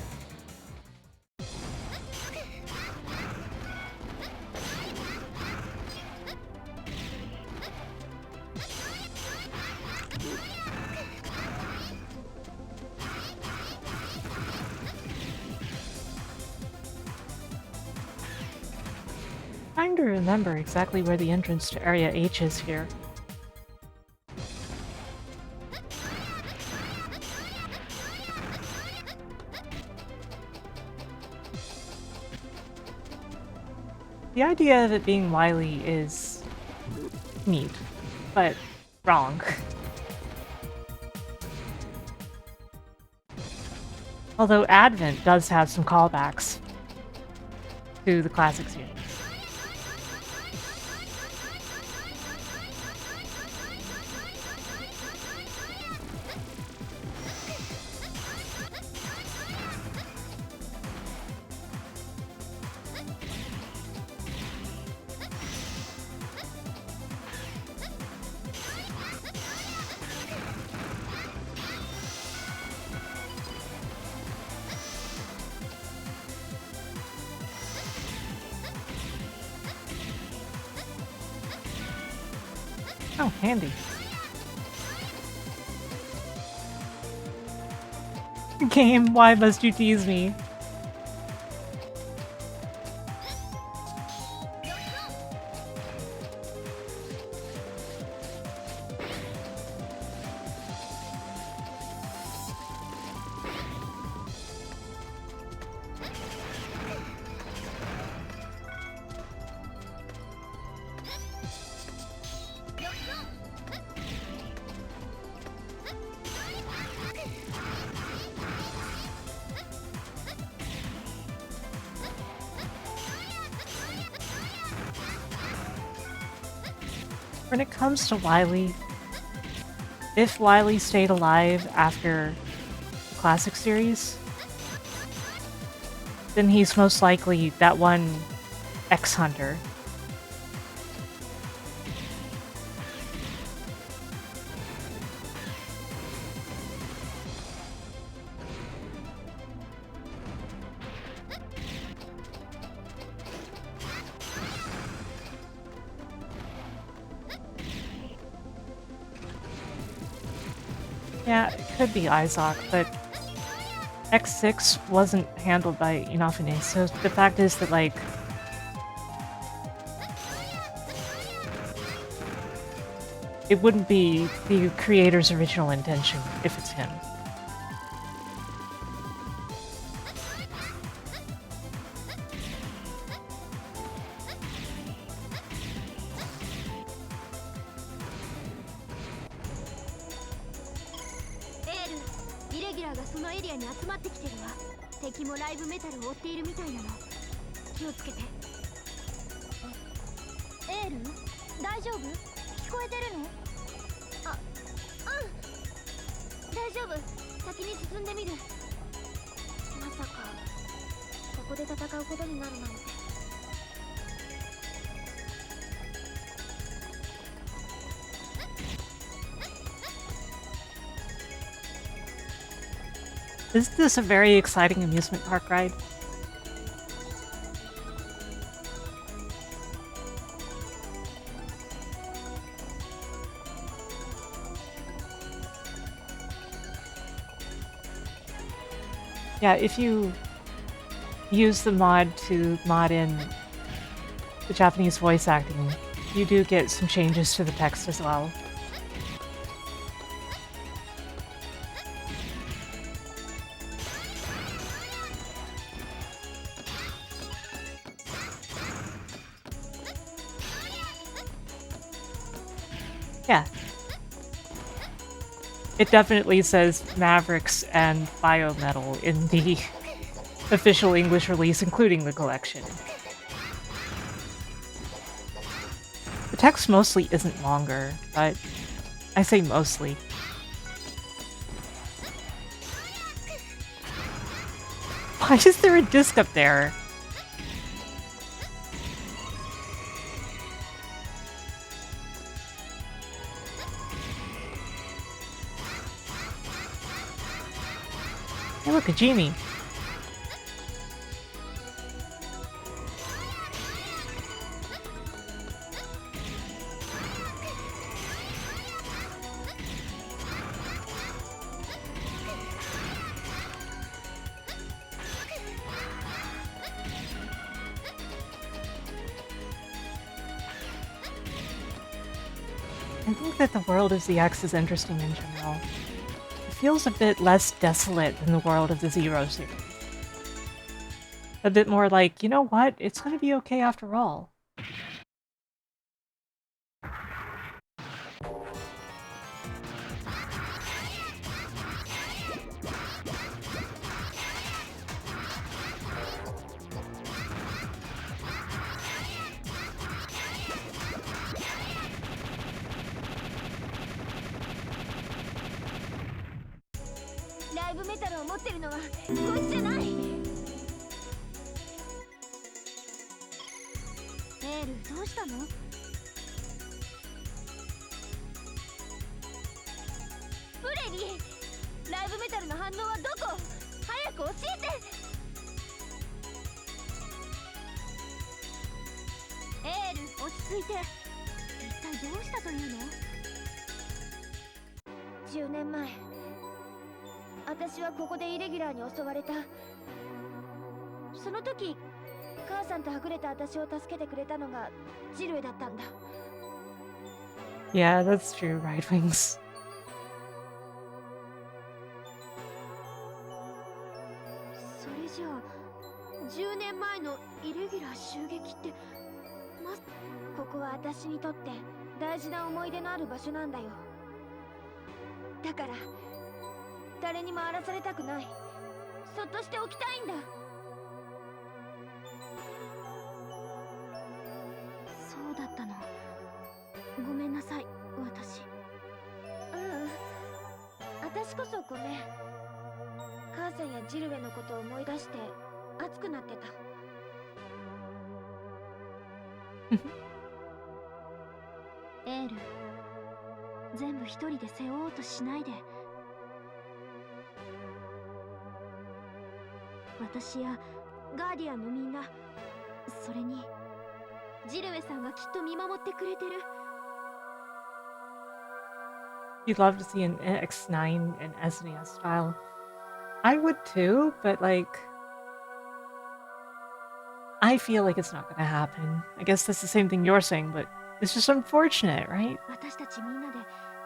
A: Trying to remember exactly where the entrance to Area H is here. The idea of it being Wily is neat, but wrong. Although Advent does have some callbacks to the classic series. Oh, handy. Game, why must you tease me? When it comes to Wily, if Wily stayed alive after the classic series, then he's most likely that one ex-hunter. Yeah, it could be Izok, but X6 wasn't handled by Inafune, so the fact is that, like, it wouldn't be the creator's original intention if it's him. Isn't this a very exciting amusement park ride? Yeah, if you use the mod to mod in the Japanese voice acting, you do get some changes to the text as well. Yeah. It definitely says Mavericks and Biometal in the official English release, including the collection. The text mostly isn't longer, but I say mostly. Why is there a disc up there? Hey, look, a genie. I think that the world of ZX is interesting in general. It feels a bit less desolate than the world of the Zero series. A bit more like, you know what? It's gonna be okay after all. Yeah, that's true, Right Wings.
C: 私こそごめん。母さんやジルウェのことを思い出して熱くなってた。エール、全部一人で背負おうとしないで。私やガーディアンのみんな、それにジルウェさんがきっと見守ってくれてる。
A: You'd love to see an X9 in SNES style. I would too, but like, I feel like it's not gonna happen. I guess that's the same thing you're saying, but it's just unfortunate, right?
C: 私たちみんなで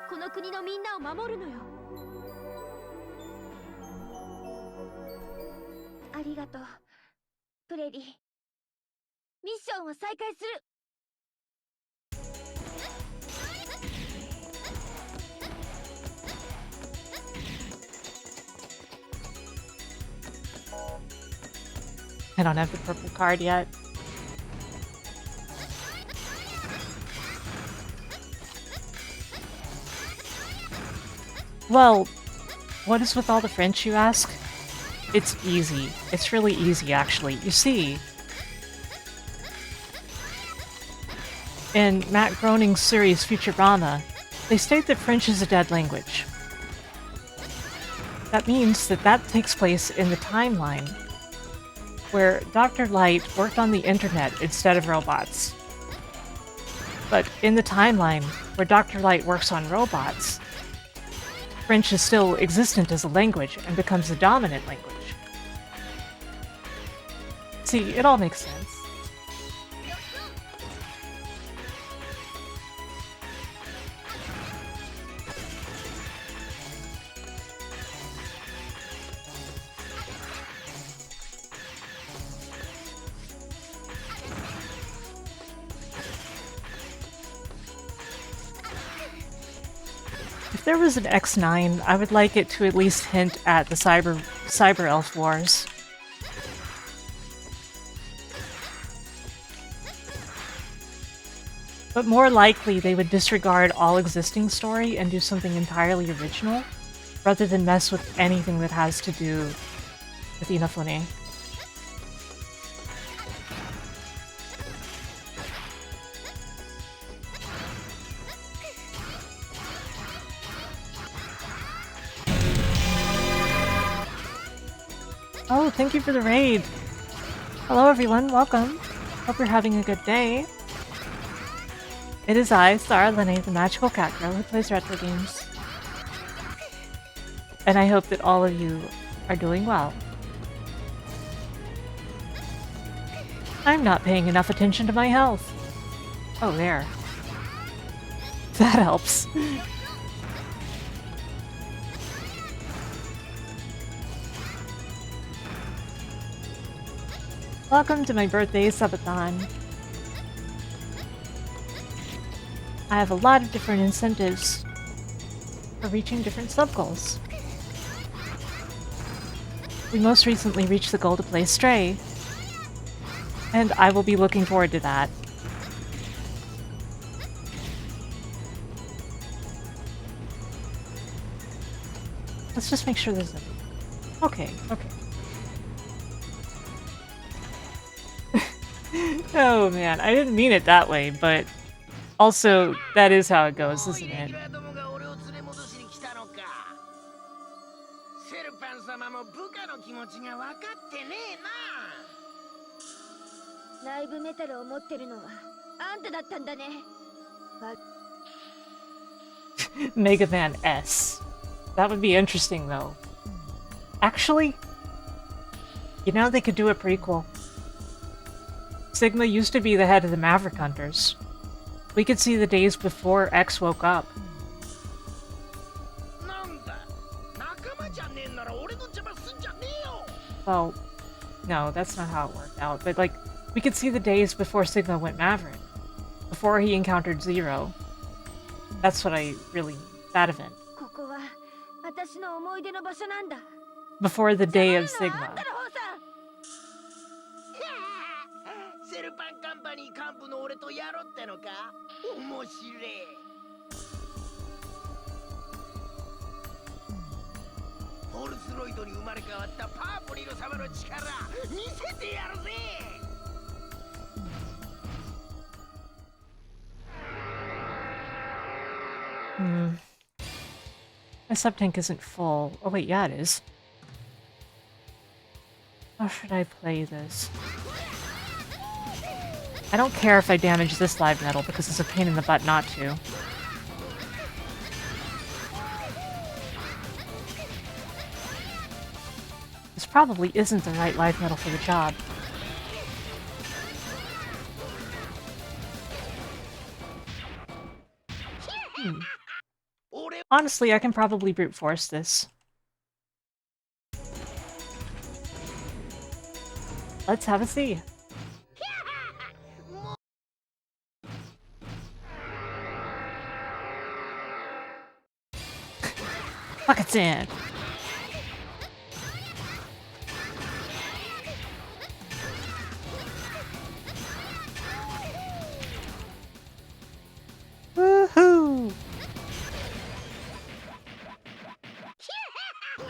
C: この国のみんなを守るのよ。ありがとう、プレディ。ミッションを再開する。
A: I don't have the purple card yet. Well, what is with all the French, you ask? It's easy. It's really easy, actually. You see, in Matt Groening's series Futurama, they state that French is a dead language. That means that that takes place in the timeline where Dr. Light worked on the internet instead of robots. But in the timeline where Dr. Light works on robots, French is still existent as a language and becomes the dominant language. See, it all makes sense. If there was an X9, I would like it to at least hint at the Cyber Elf Wars. But more likely, they would disregard all existing story and do something entirely original, rather than mess with anything that has to do with Inafune. Oh, thank you for the raid! Hello everyone, welcome! Hope you're having a good day. It is I, Star Lene, the magical cat girl who plays retro games. And I hope that all of you are doing well. I'm not paying enough attention to my health. Oh, there. That helps. Welcome to my birthday subathon. I have a lot of different incentives for reaching different sub-goals. We most recently reached the goal to play Stray, and I will be looking forward to that. Let's just make sure there's a... Okay, okay. Oh man, I didn't mean it that way, but also, that is how it goes, isn't it? Mega Man S. That would be interesting, though. Actually, you know, they could do a prequel. Sigma used to be the head of the Maverick Hunters. We could see the days before X woke up. Well, no, that's not how it worked out, but like, we could see the days before Sigma went Maverick. Before he encountered Zero. That's what I really mean, that event. Before the day of Sigma.
I: フォルスロイドに生まれ変わったパープリル様の力見せてやるぜ。
A: My sub-tank isn't full. Oh wait, yeah it is. How should I play this? I don't care if I damage this live metal because it's a pain in the butt not to. This probably isn't the right live metal for the job. Honestly, I can probably brute force this. Let's have a see. Buckets in! Woohoo!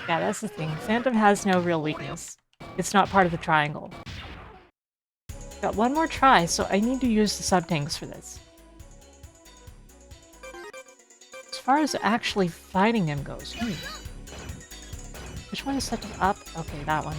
A: Yeah, that's the thing. Phantom has no real weakness. It's not part of the triangle. Got one more try, so I need to use the sub-tanks for this. As far as actually fighting him goes, which one is set up? Okay, that one.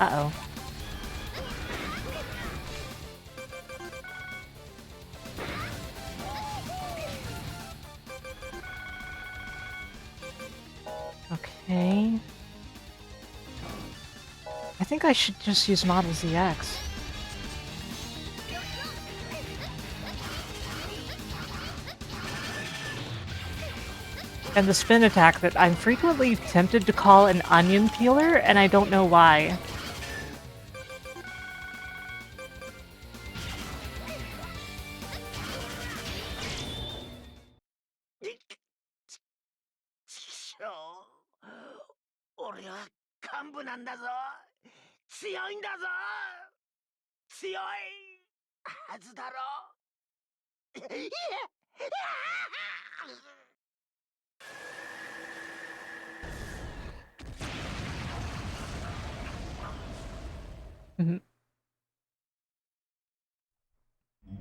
A: Uh-oh. Okay. I think I should just use Model ZX. And the spin attack that I'm frequently tempted to call an onion peeler, and I don't know why.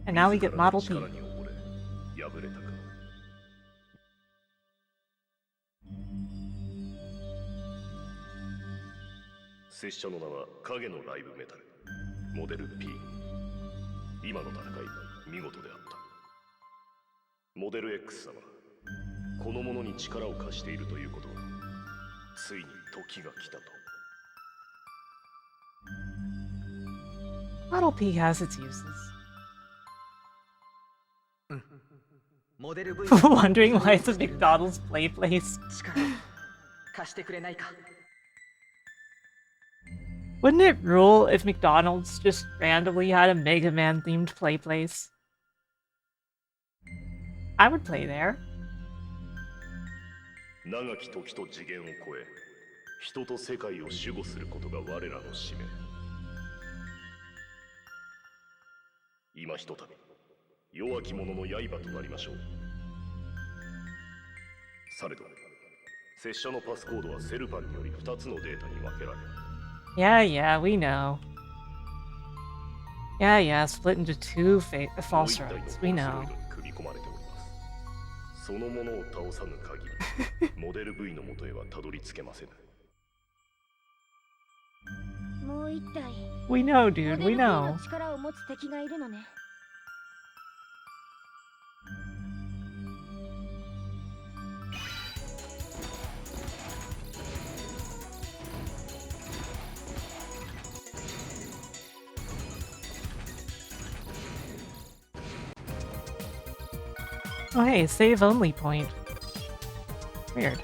A: And now we get Model P.
N: 拙者の名は影のライブメタルモデル P。 今の戦い見事であった。モデル X 様、この者に力を貸しているということはついに時が来たと。
A: Model P has its uses. Wondering why it's a McDonald's play place. Wouldn't it rule if McDonald's just randomly had a Mega Man themed play place? I would play there.
N: 長き時と次元を超え、人と世界を守護することが我らの使命。今ひとたび弱き者の刃となりましょう。されど、拙者のパスコードはセルパンにより2つのデータに分けられ。
A: Yeah, we know. Yeah, split into two false roads. We know.
N: そのものを倒さぬ限り、モデル V の元へはたどり着けません。
C: もう一体。
A: We know, dude. We know.
C: 力を持つ敵がいるのね。
A: Oh hey, save only point. Weird.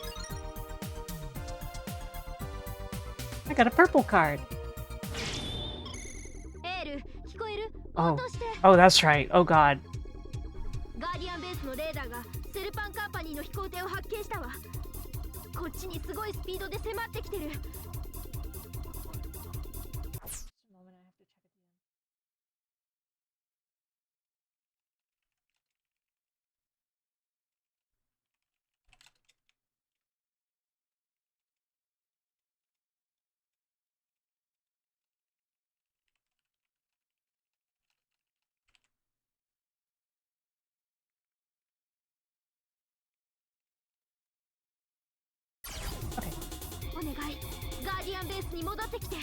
A: got a purple card. Oh. Oh, that's right. Oh god.
C: ガーディアンベースのレーダーがセルパンカンパニーの飛行艇を発見したわ。こっちにすごいスピードで迫ってきてる。お願い、ガーディアンベースに戻ってきて。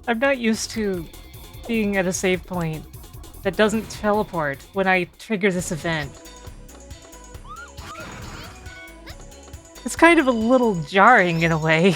A: I'm not used to being at a save point that doesn't teleport when I trigger this event. It's kind of a little jarring in a way.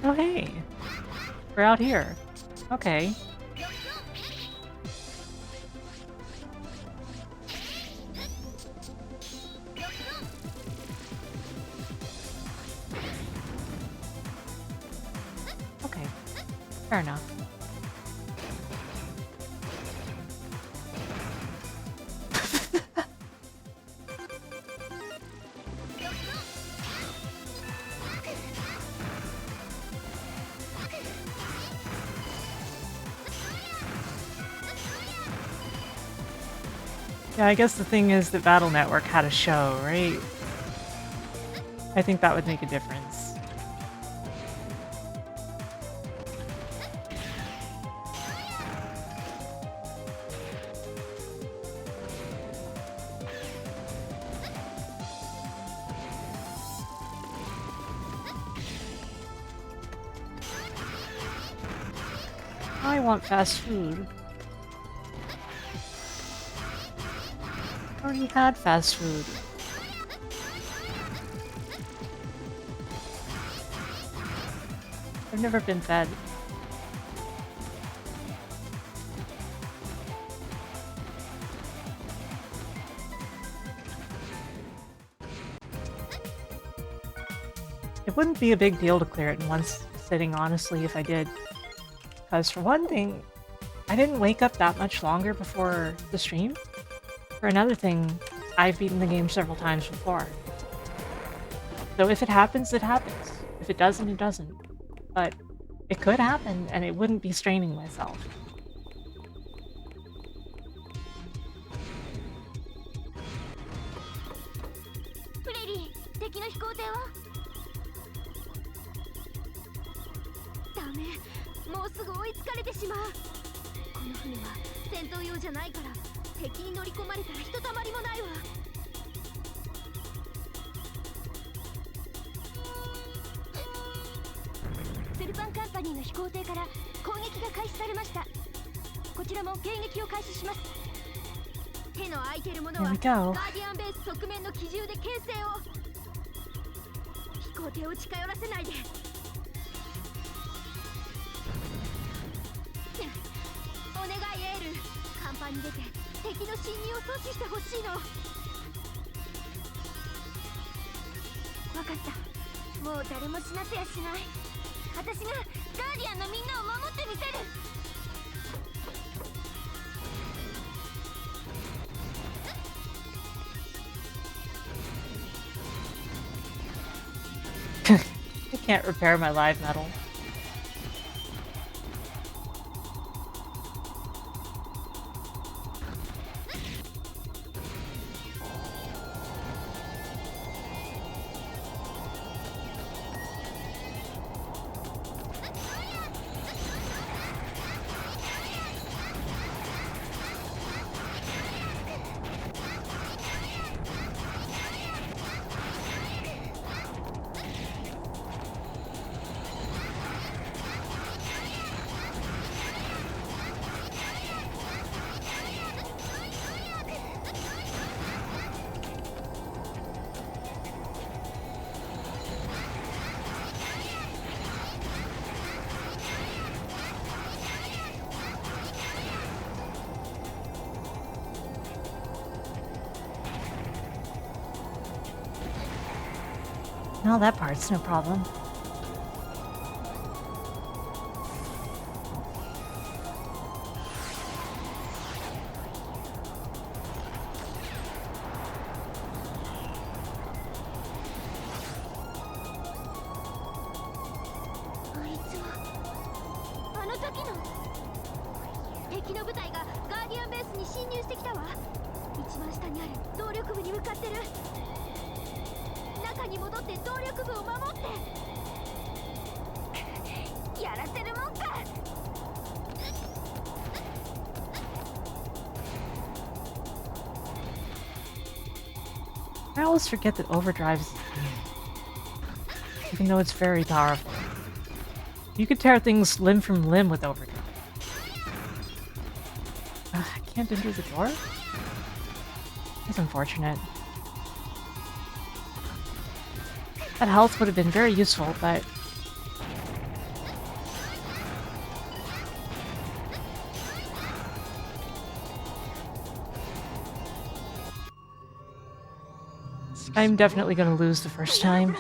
A: Oh hey, we're out here. Okay. Okay, fair enough. Yeah, I guess the thing is that Battle Network had a show, right? I think that would make a difference. I want fast food. I already had fast food. I've never been fed. It wouldn't be a big deal to clear it in one sitting, honestly, if I did. Because for one thing, I didn't wake up that much longer before the stream. For another thing, I've beaten the game several times before. So if it happens, it happens. If it doesn't, it doesn't. But it could happen, and it wouldn't be straining myself.
C: Freddy, 敵の飛行艇は？ダメ、もうすぐ追いつかれてしまう。この船は戦闘用じゃないから。敵に乗り込まれたらひとたまりもないわ。セルパンカンパニーの飛行艇から攻撃が開始されました。こちらも迎撃を開始します。手の空いてるものはガーディアンベース側面の機銃で牽制を。飛行艇を近寄らせないで。お願いエール、甲板に出て敵の侵入を阻止してほしいの。分かった。もう誰も死なせやしない。私がガーディアンのみんなを守ってみせる。
A: I can't repair my live metal. Now that part's no problem. I always forget that overdrive's even though it's very powerful. You could tear things limb from limb with overdrive. I can't enter the door? That's unfortunate. That health would have been very useful, but... I'm definitely gonna lose the first time.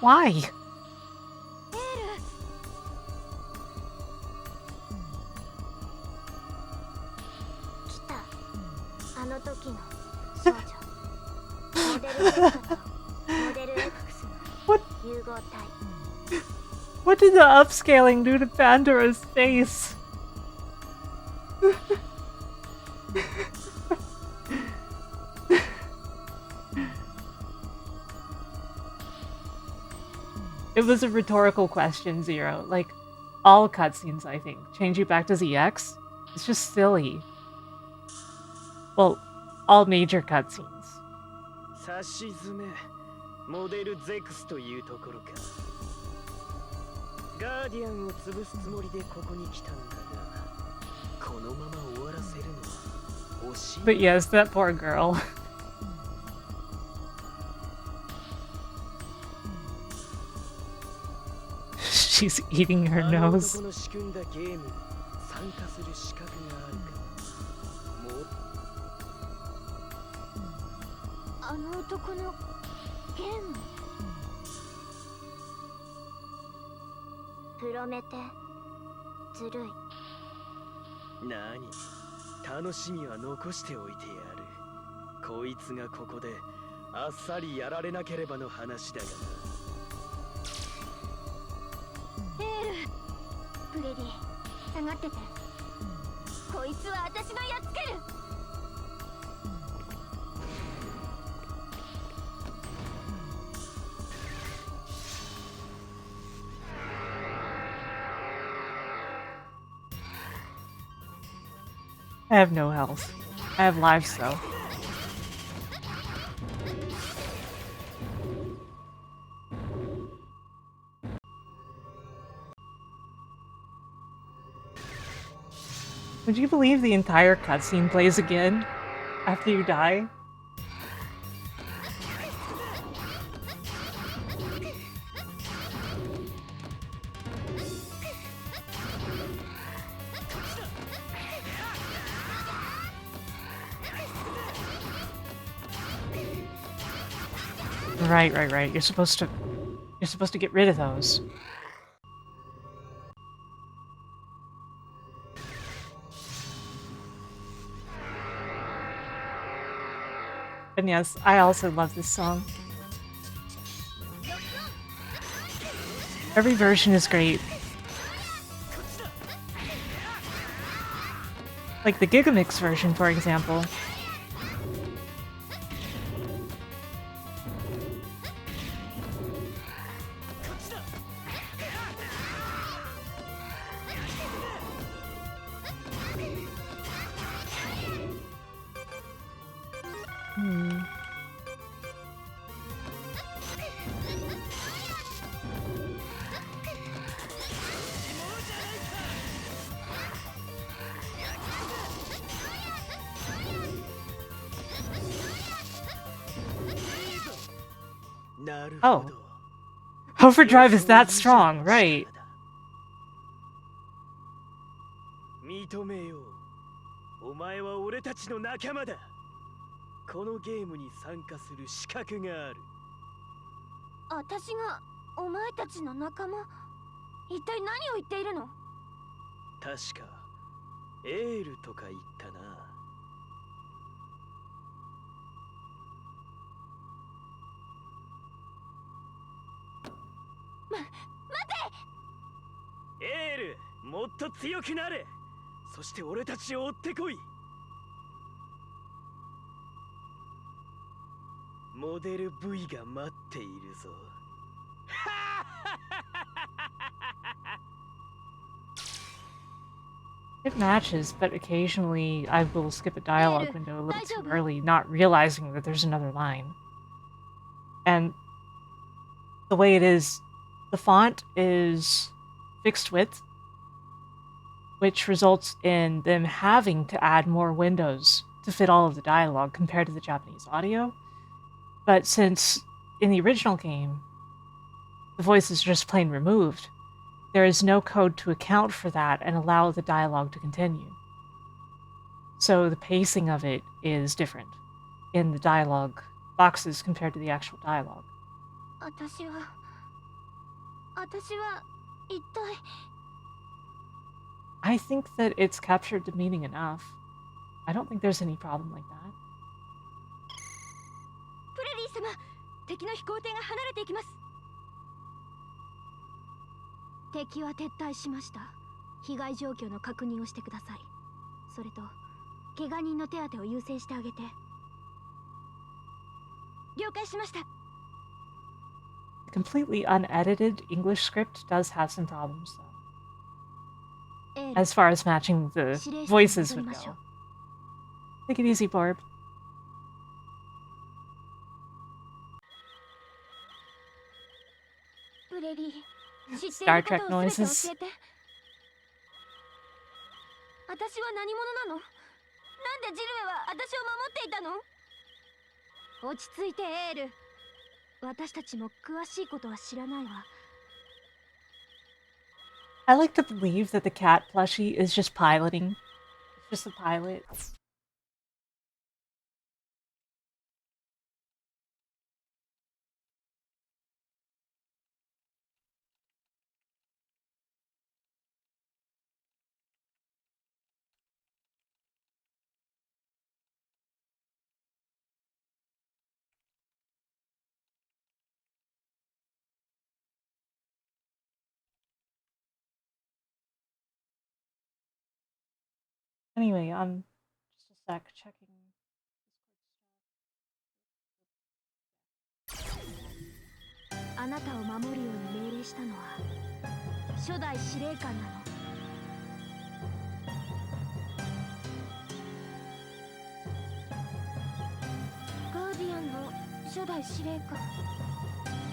A: Why? What did the upscaling do to Pandora's face? It was a rhetorical question, Zero. Like, all cutscenes, I think. Change you back to ZX? It's just silly. Well, all major cutscenes.
I: さしずめモデルゼクスというところかガーディアンを潰すつもりでここに来たんだがこのまま終わらせるのは惜しい
A: But yes, that poor girl. She's eating her nose.
I: Nani? 楽しみは残しておいてやる。こいつがここであっさりやられなければの話だがな。
C: フレディ、下がってて。こいつは私がやっつける。
A: I have no health. I have lives though. Would you believe the entire cutscene plays again after you die? Right. You're supposed to get rid of those. And yes, I also love this song. Every version is great. Like the Gigamix version, for example. Oh. Overdrive is that strong, right.
I: 認めよう。お前は俺たちの仲間だ。このゲームに参加する資格がある。
C: 私がお前たちの仲間？一体何を言っているの？
I: 確かエールとか言ったな。
C: 待
I: て！エール、もっと強くなれ。そして俺たちを追ってこい。モデル V が待っているぞ。
A: It matches, but occasionally I will skip a dialogue window a little too early, not realizing that there's another line. And the way it is, the font is fixed width, which results in them having to add more windows to fit all of the dialogue compared to the Japanese audio. But since in the original game, the voice is just plain removed, there is no code to account for that and allow the dialogue to continue. So the pacing of it is different in the dialogue boxes compared to the actual dialogue.
C: 私は一体
A: I think that it's captured the meaning enough. I don't think there's any problem like that.
C: プレリー様、敵の飛行艇が離れていきます。敵は撤退しました。被害状況の確認をしてください。それと怪我人の手当てを優先してあげて。了解しました。
A: The completely unedited English script does have some problems, though, as far as matching the voices would go. Take it easy, Barb. Star Trek noises.
C: 私は何者なの？なんでジルエは私を守っていたの？落ち着いてエール。私たちも詳しいことは知らないわ。
A: I like to believe that the cat plushie is just piloting. It's just a pilot. Anyway, just a sec, checking.
C: あなたを守るように命令したのは初代司令官なの。ガーディアンの初代司令官、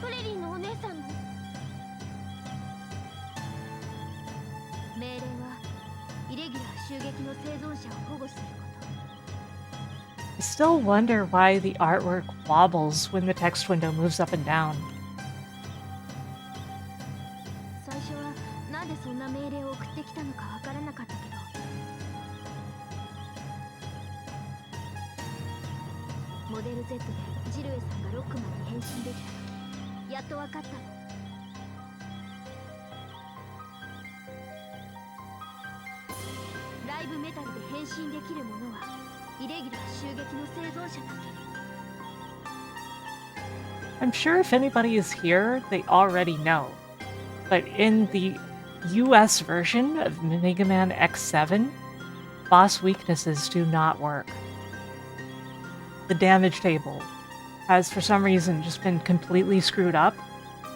C: フレリーのお姉さんの命令はイレギュラー襲撃の生存者を保護すること。
A: I still wonder why the artwork wobbles when the text window moves up and down.
C: 最初はなんでそんな命令を送ってきたのかわからなかったけど、モデル Z でジルエさんがロックマンに変身できた時、やっとわかったの。ライブメタルで変身できるものはイレギュラー襲撃の生存者だけ。
A: I'm sure if anybody is here, they already know. But in the US version of Mega Man X7, boss weaknesses do not work. The damage table has for some reason just been completely screwed up,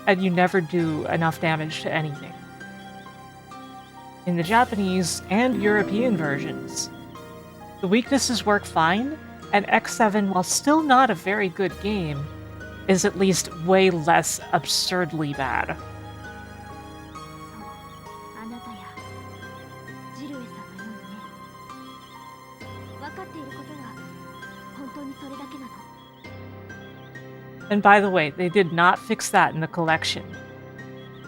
A: and you never do enough damage to anything. In the Japanese and European versions, the weaknesses work fine, and X7, while still not a very good game, is at least way less absurdly bad.
C: あなたやジルエさんのようにね。分かっていることは本当にそれだけなの。
A: And by the way, they did not fix that in the collection.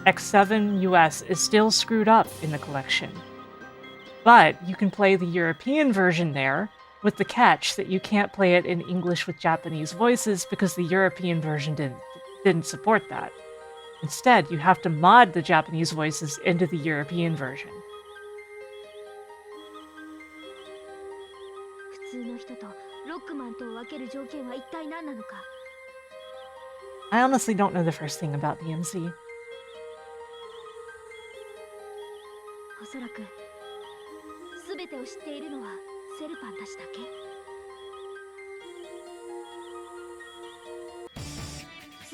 A: X7 US is still screwed up in the collection. But you can play the European version there, with the catch that you can't play it in English with Japanese voices because the European version didn't support that. Instead, you have to mod the Japanese voices into the European version.
C: 普通の人とロックマンとを分ける条件は一体何なのか。
A: I honestly don't know the first thing about DMC.
C: おそらく全てを知っているのはセルパンたちだけ。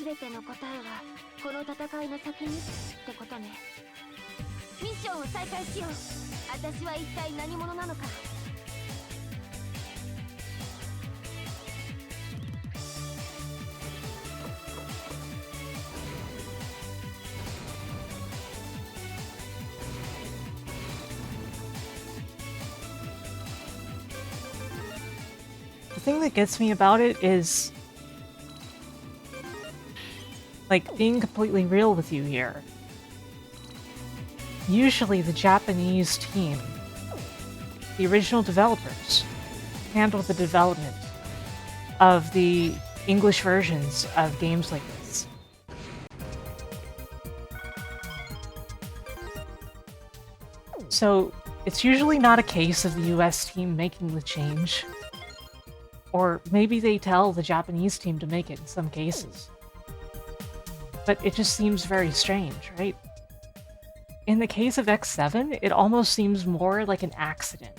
C: 全ての答えはこの戦いの先にってことね。ミッションを再開しよう。私は一体何者なのか。
A: The thing that gets me about it is, like, being completely real with you here. Usually the Japanese team, the original developers, handle the development of the English versions of games like this. So it's usually not a case of the US team making the change. Or maybe they tell the Japanese team to make it in some cases. But it just seems very strange, right? In the case of X7, it almost seems more like an accident.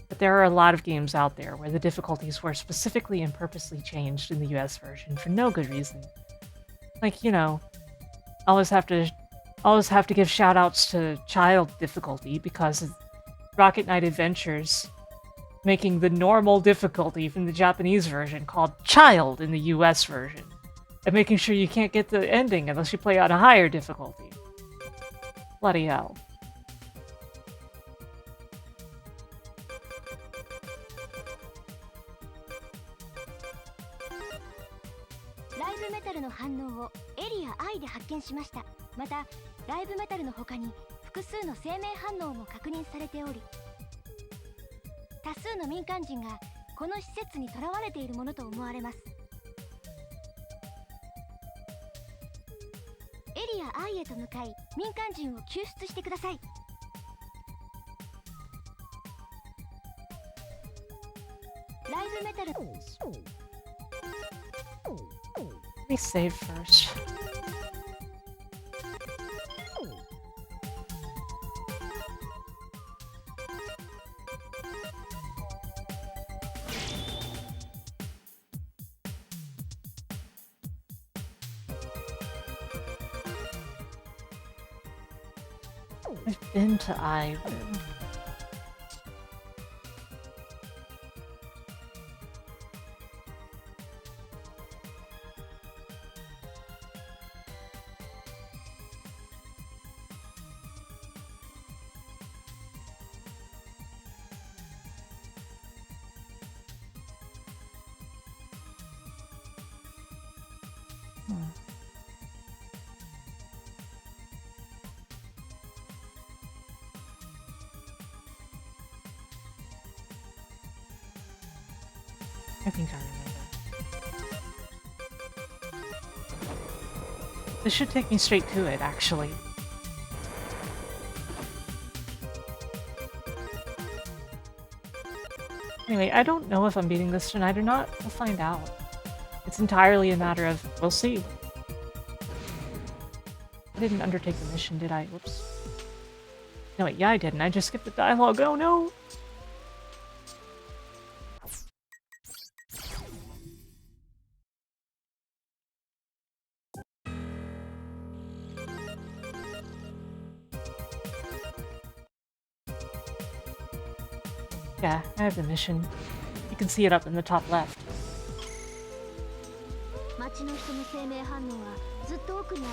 A: But there are a lot of games out there where the difficulties were specifically and purposely changed in the US version for no good reason. Like, you know, always have to give shoutouts to child difficulty because of Rocket Knight Adventures making the normal difficulty from the Japanese version called Child in the US version, and making sure you can't get the ending unless you play on a higher difficulty. Bloody hell.
C: ライブメタルの反応をエリア I で発見しました。また、ライブメタルの他に複数の生命反応も確認されており、多数の民間人がこの施設に囚われているものと思われます。エリア I へと向かい、民間人を救出してください。ライブメタル。
A: Let me save first. I've been to Ivan. I think I remember. This should take me straight to it, actually. Anyway, I don't know if I'm beating this tonight or not. We'll find out. It's entirely a matter of, we'll see. I didn't undertake the mission, did I? Whoops. No, wait, yeah I didn't. I just skipped the dialogue. Oh no! Yeah, I have the mission. You can see it up in the top left.
C: 町の人の生命反応はずっと奥にある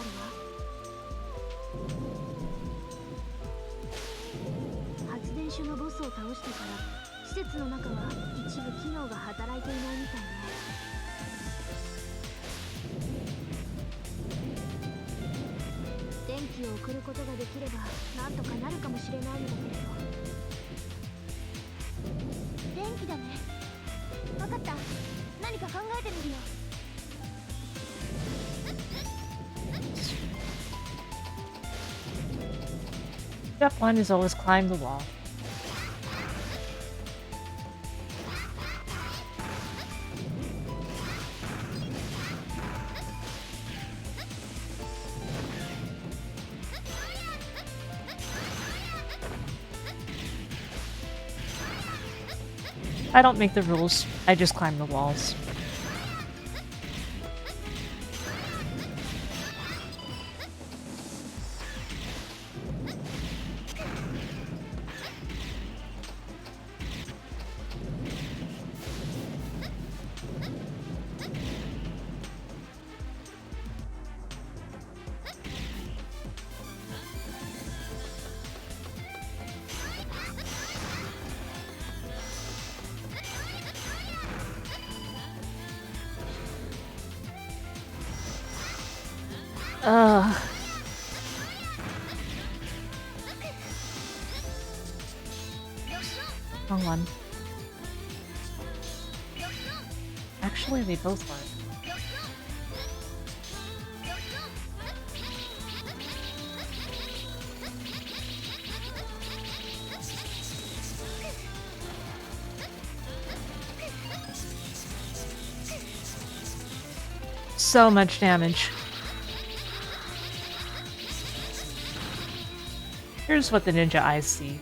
C: わ。発電所のボスを倒してから施設の中は一部機能が働いていないみたいね。電気を送ることができればなんとかなるかもしれないのだけれど。元気だね。分かった。何か考えてみるよ。
A: Step 1 is always climb the wall. I don't make the rules, I just climb the walls. Ugh. Wrong one. Actually, they both work. So much damage. Here's what the ninja eyes see.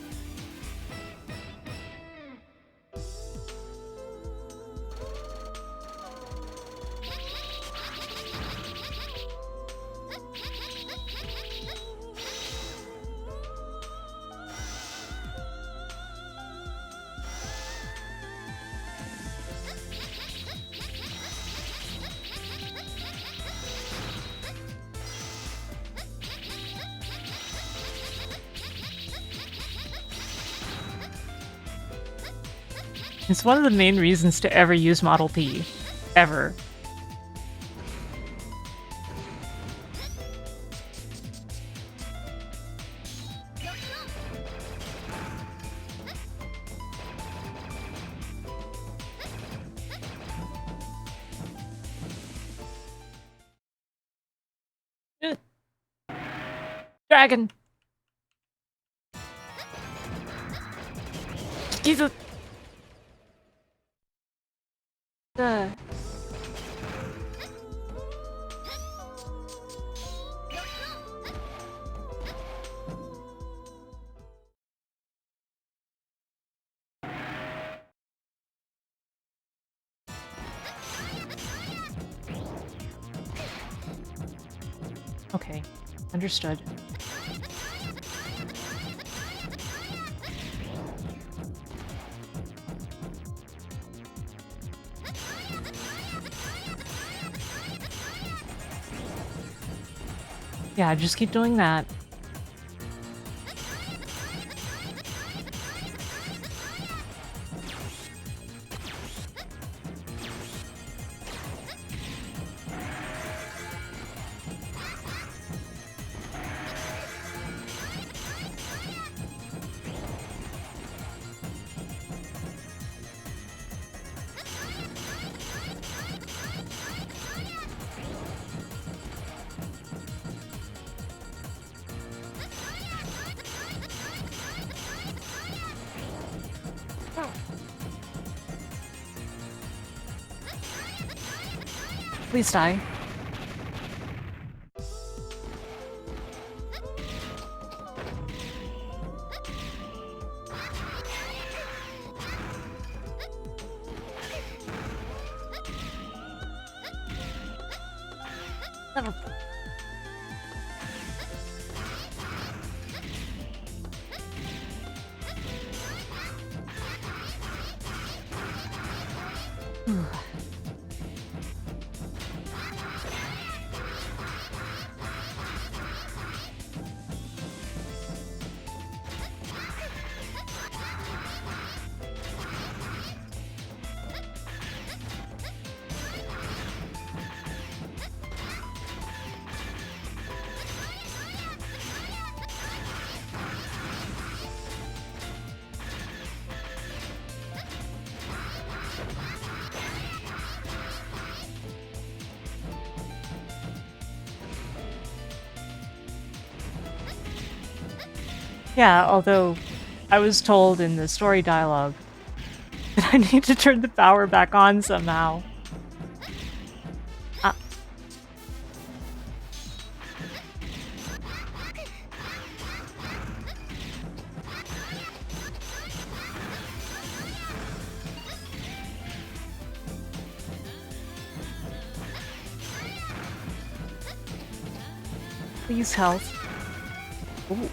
A: It's one of the main reasons to ever use Model P. Ever. Dragon! Jesus! Okay, understood. Yeah, just keep doing that. Please die. Never. Yeah, although I was told in the story dialogue that I need to turn the power back on somehow. Ah. Please health. Ooh.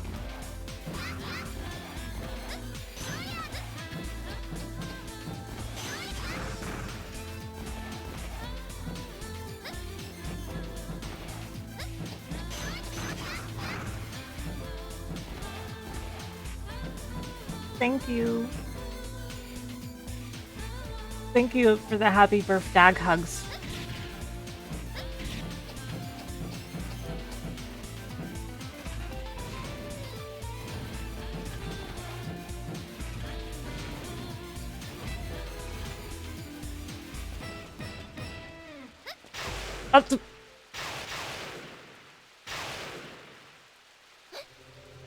A: Thank you. Thank you for the happy birth dag hugs. Up to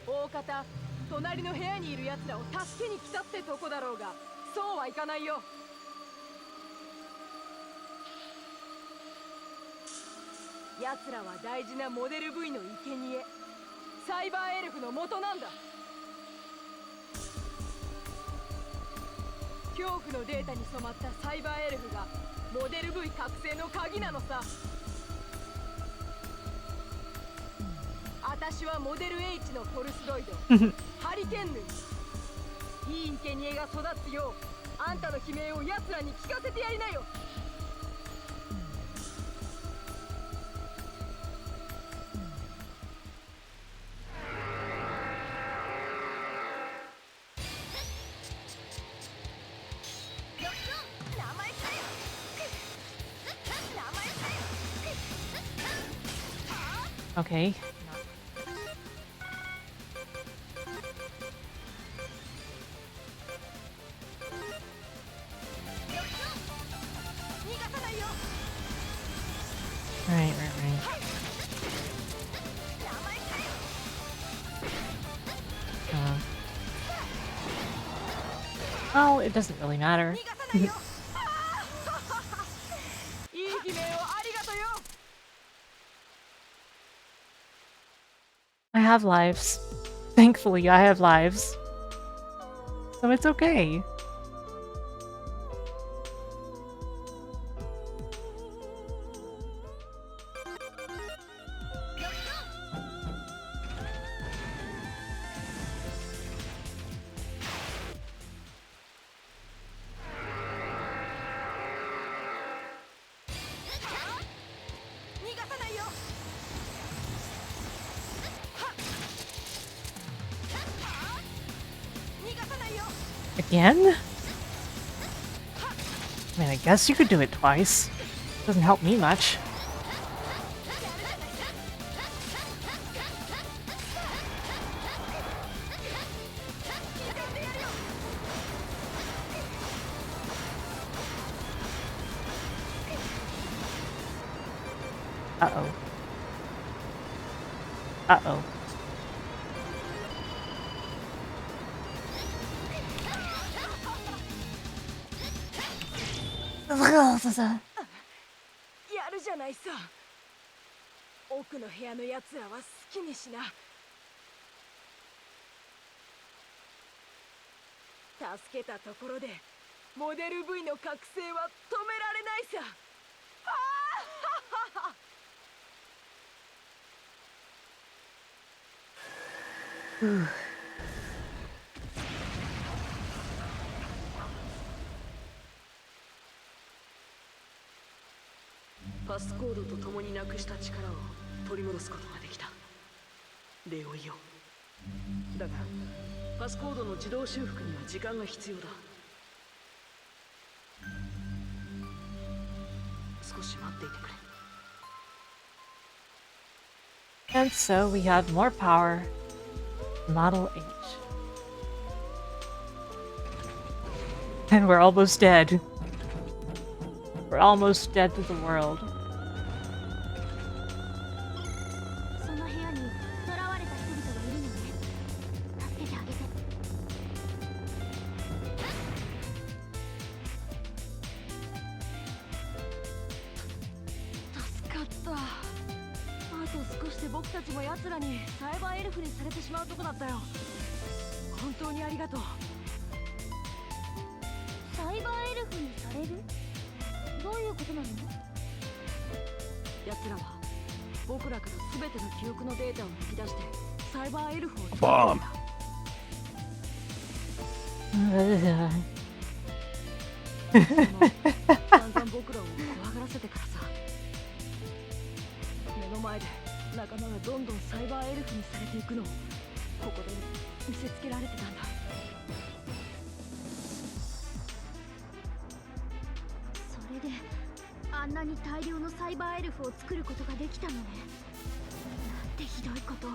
O: 大方、隣の部屋にいる奴らを助けに来たってとこだろうが、そうはいかないよ。奴らは大事なモデル V の生贄、サイバーエルフの元なんだ。恐怖のデータに染まったサイバーエルフがモデル V 覚醒の鍵なのさ。私はモデル H のフォルスロイドハリケーンヌイ。いい生贄が育つようあんたの悲鳴を奴らに聞かせてやりなよ。
A: Okay. Right. Well, it doesn't really matter. I have lives. Thankfully, I have lives. So it's okay. Again? I mean, I guess you could do it twice. Doesn't help me much. Uh-oh. Uh-oh. Uh-oh.
O: やるじゃないさ。奥の部屋の奴らは好きにしな。助けたところでモデル V の覚醒は止められないさ。
J: パスコードと共になくした力を取り戻すことができた。礼を言おう。だがパスコードの自動修復には時間が必要だ。少し待っていてくれ。
A: And so we have more power. Model H. And we're almost dead. We're almost dead to the world.
C: その部屋に囚われた人々がいるのね。助けて
O: った。あと少しで僕たちも奴らにサイバーエルフにされてしまうとこだったよ。本当にありがとう。
C: サイバーエルフにされる？どういうことなの？
O: 奴らは僕らから全ての記憶のデータを抜き出してサイバーエルフを作るん
L: Bomb.
O: だ。散々僕らを怖がらせてからさ、目の前で仲間がどんどんサイバーエルフにされていくのをここで見せつけられてたんだ。
C: それであんなに大量のサイバーエルフを作ることができたのね。なんてひどいことを。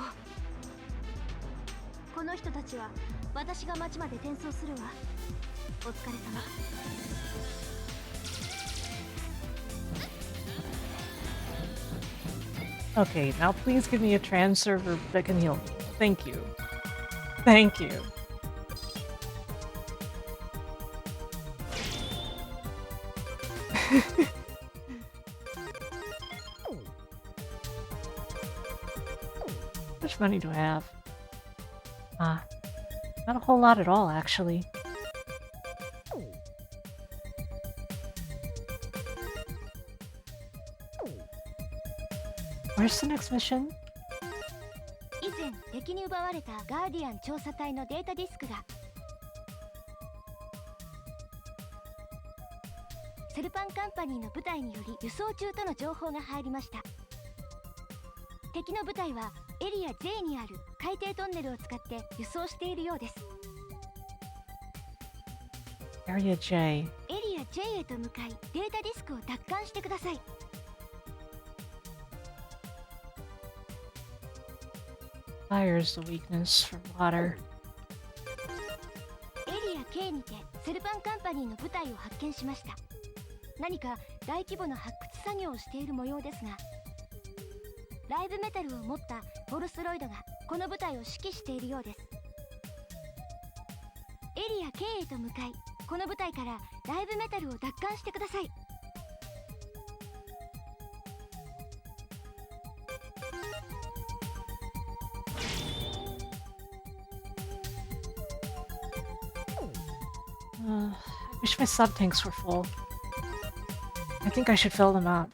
C: この人たちは私が町まで転送するわ。お疲れ様。
A: Okay, now please give me a trans server that can heal me. Thank you. Thank you. How much money do I have? Not a whole lot at all, actually. Where's the next mission?
C: 以前敵に奪われたガーディアン調査隊のデータディスクがセルパンカンパニーの部隊により輸送中との情報が入りました。敵の部隊はエリア J にある海底トンネルを使って輸送しているようです。
A: Area J.
C: エリア J へと向かいデータディスクを奪還してください。
A: Fire is the weakness for water.
C: エリア K にてセルパンカンパニーの部隊を発見しました。何か大規模な発掘作業をしている模様ですが、ライブメタルを持ったフォルスロイドがこの部隊を指揮しているようです。エリア K へと向かいこの部隊からライブメタルを奪還してください。
A: I wish my sub tanks were full. I think I should fill them up.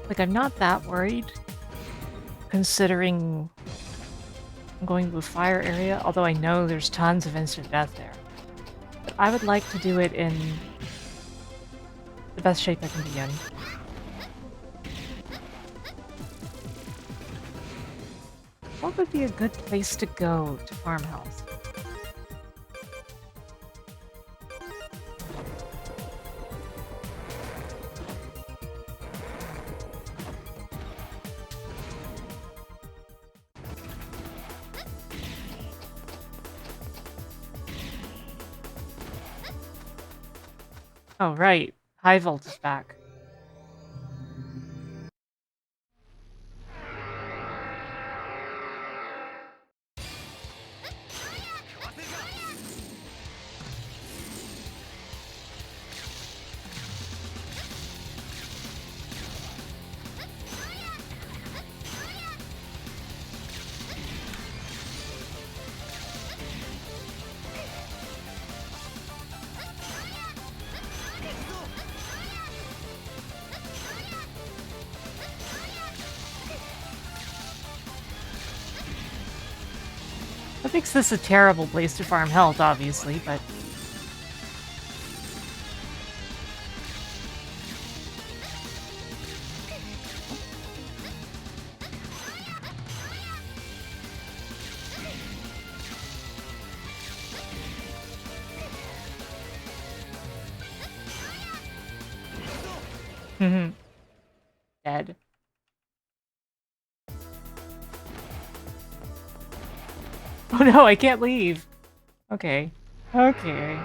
A: Like, I'm not that worried, considering I'm going to a fire area, although I know there's tons of instant death there. But I would like to do it in the best shape I can be in. What would be a good place to go to farm health? Oh, right. High Volt is back. That makes this a terrible place to farm health, obviously, but... Dead. Oh no, I can't leave. Okay. Okay.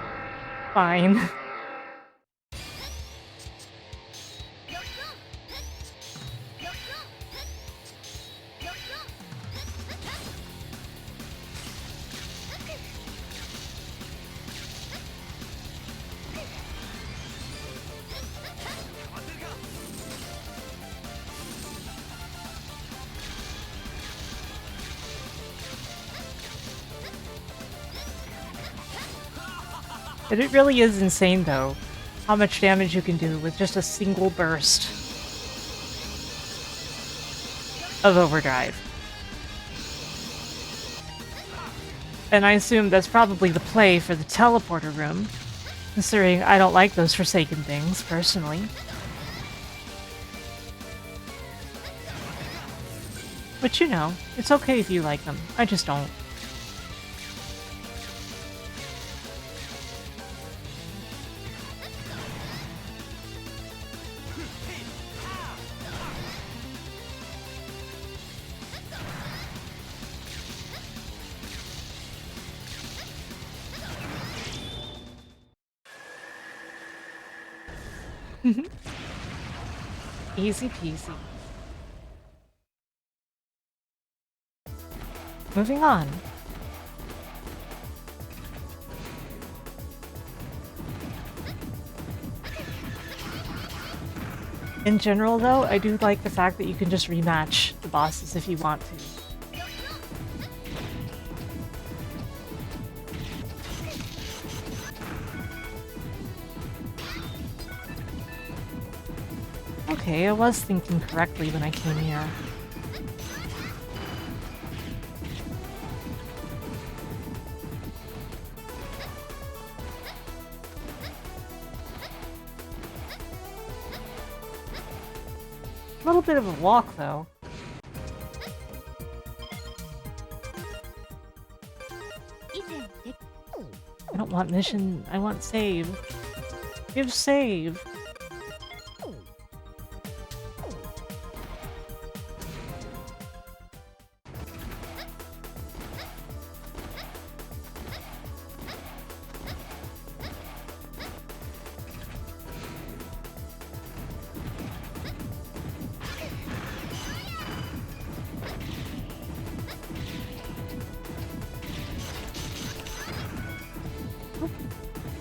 A: Fine. It really is insane, though, how much damage you can do with just a single burst of overdrive. And I assume that's probably the play for the teleporter room, considering I don't like those Forsaken things, personally. But you know, it's okay if you like them. I just don't. Easy peasy. Moving on. In general, though, I do like the fact that you can just rematch the bosses if you want to. Okay, I was thinking correctly when I came here. A little bit of a walk, though. I don't want mission, I want save. Give save.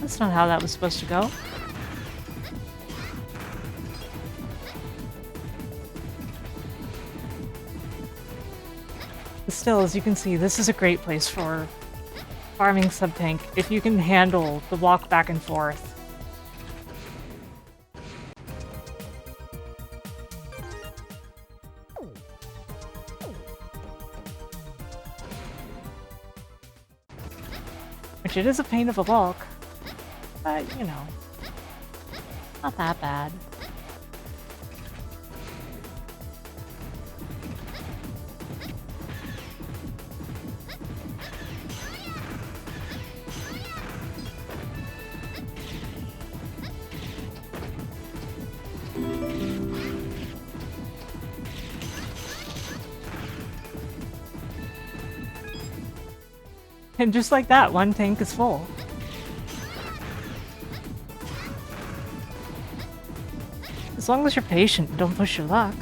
A: That's not how that was supposed to go. But still, as you can see, this is a great place for farming sub-tank if you can handle the walk back and forth. Which it is a pain of a walk. But, you know, not that bad. And just like that, one tank is full. As long as you're patient and don't push your luck.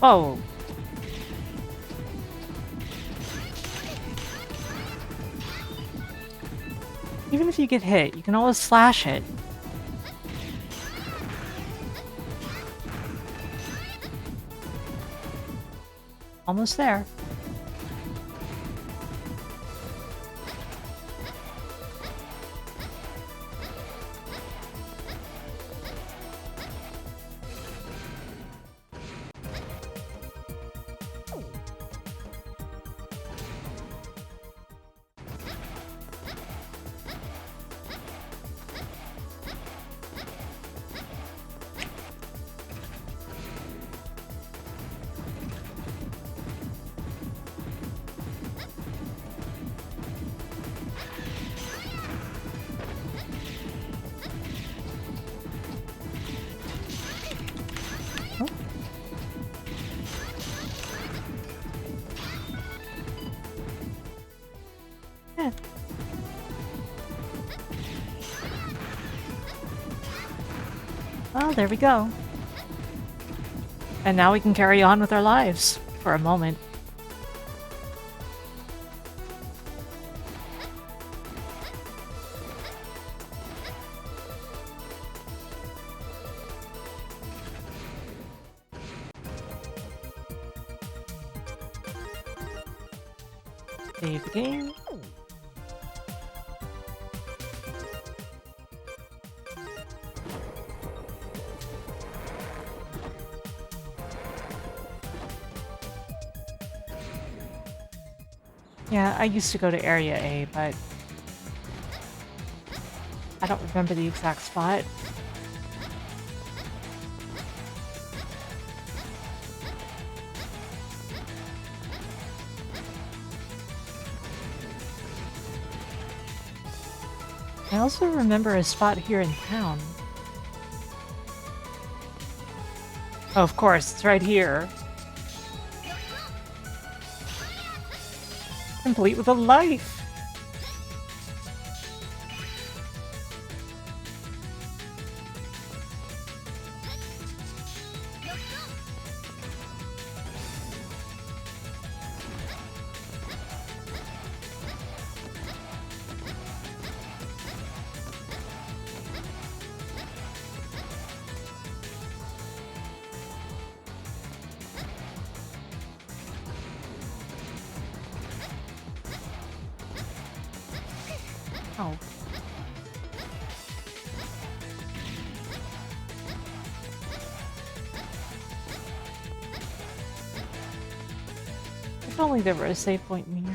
A: Oh. Even if you get hit, you can always slash it. Almost there. Well, there we go. And now we can carry on with our lives for a moment. Save the game. Yeah, I used to go to Area A, but I don't remember the exact spot. I also remember a spot here in town. Oh, of course, it's right here. Complete with a life! Oh. If only there were a save point in here.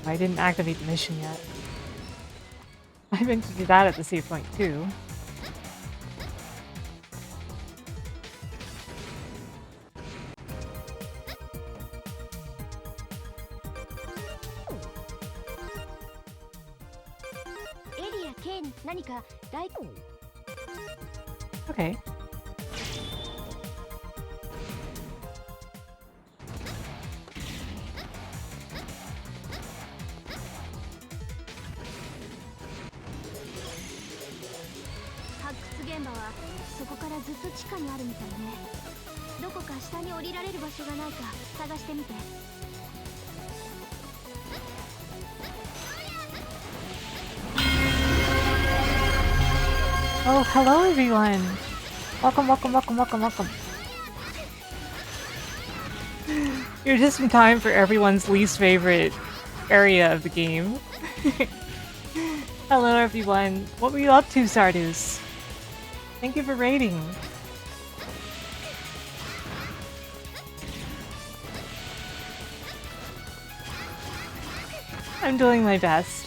A: I didn't activate the mission yet. I meant to do that at the save point too. Okay. Oh, hello everyone! Welcome, welcome, welcome, welcome, welcome. You're just in time for everyone's least favorite area of the game. Hello everyone. What were you up to, Sardus? Thank you for raiding. I'm doing my best.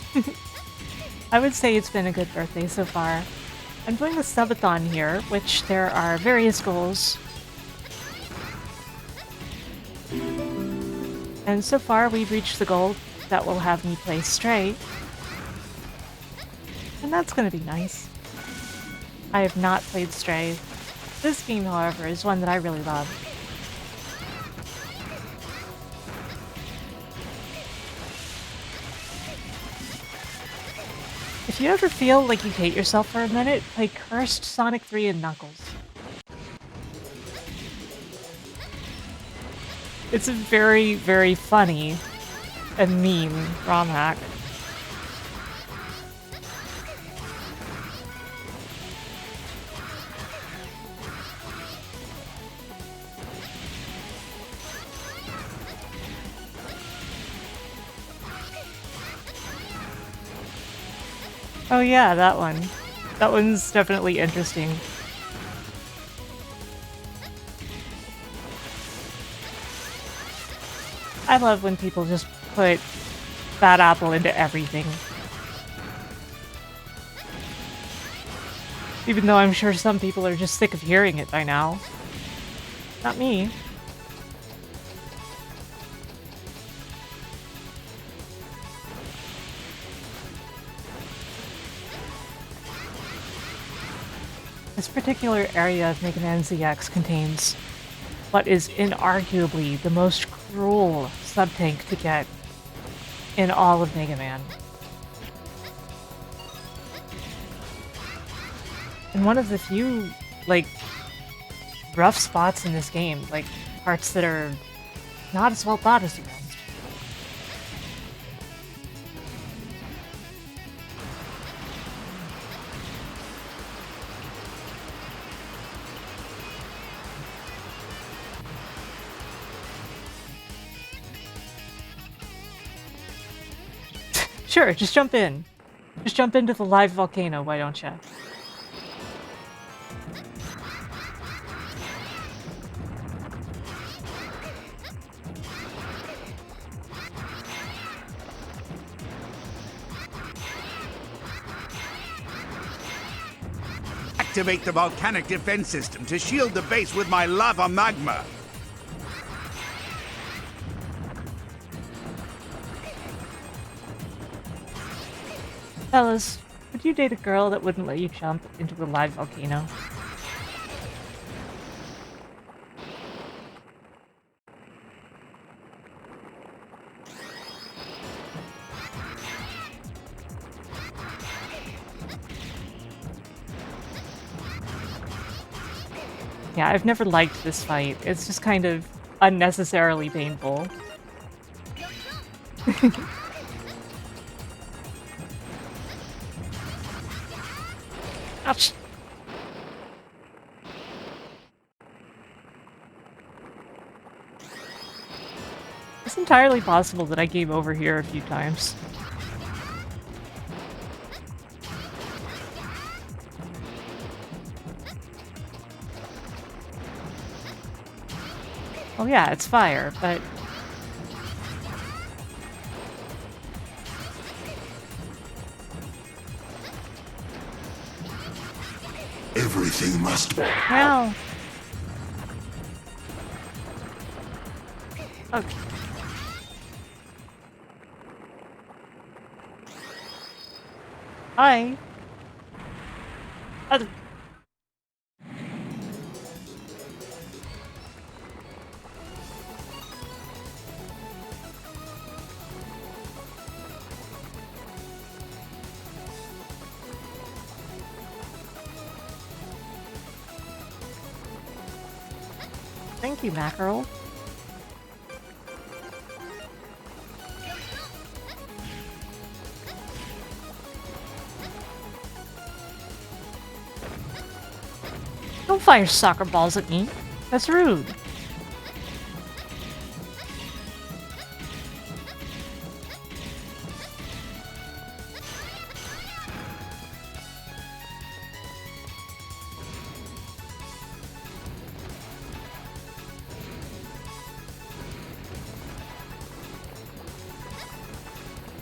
A: I would say it's been a good birthday so far. I'm doing a subathon here, which there are various goals. And so far we've reached the goal that will have me play Stray. And that's gonna be nice. I have not played Stray. This game, however, is one that I really love. If you ever feel like you hate yourself for a minute, play Cursed, Sonic 3, and Knuckles. It's a very, very funny and meme ROM hack. Oh yeah, that one. That one's definitely interesting. I love when people just put Bad Apple into everything. Even though I'm sure some people are just sick of hearing it by now. Not me. This particular area of Mega Man ZX contains what is inarguably the most cruel sub-tank to get in all of Mega Man. And one of the few, like, rough spots in this game, like, parts that are not as well thought as the rest. Sure, just jump in. Just jump into the live volcano, why don't you?
H: Activate the volcanic defense system to shield the base with my lava magma.
A: Fellas, would you date a girl that wouldn't let you jump into a live volcano? Yeah, I've never liked this fight. It's just kind of unnecessarily painful. Ouch! It's entirely possible that I game over here a few times. Oh yeah, it's fire, but...
P: Everything must...
A: Well... Okay. Hi. Thank you, Mackerel. Don't fire soccer balls at me. That's rude.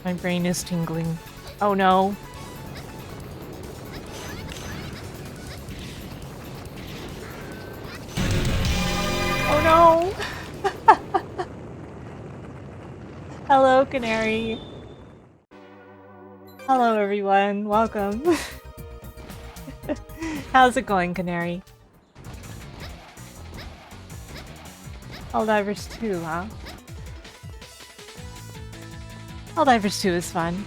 A: My brain is tingling. Oh no. Oh no! Hello, Canary. Hello, everyone. Welcome. How's it going, Canary? Helldivers 2, huh? Helldivers 2 is fun.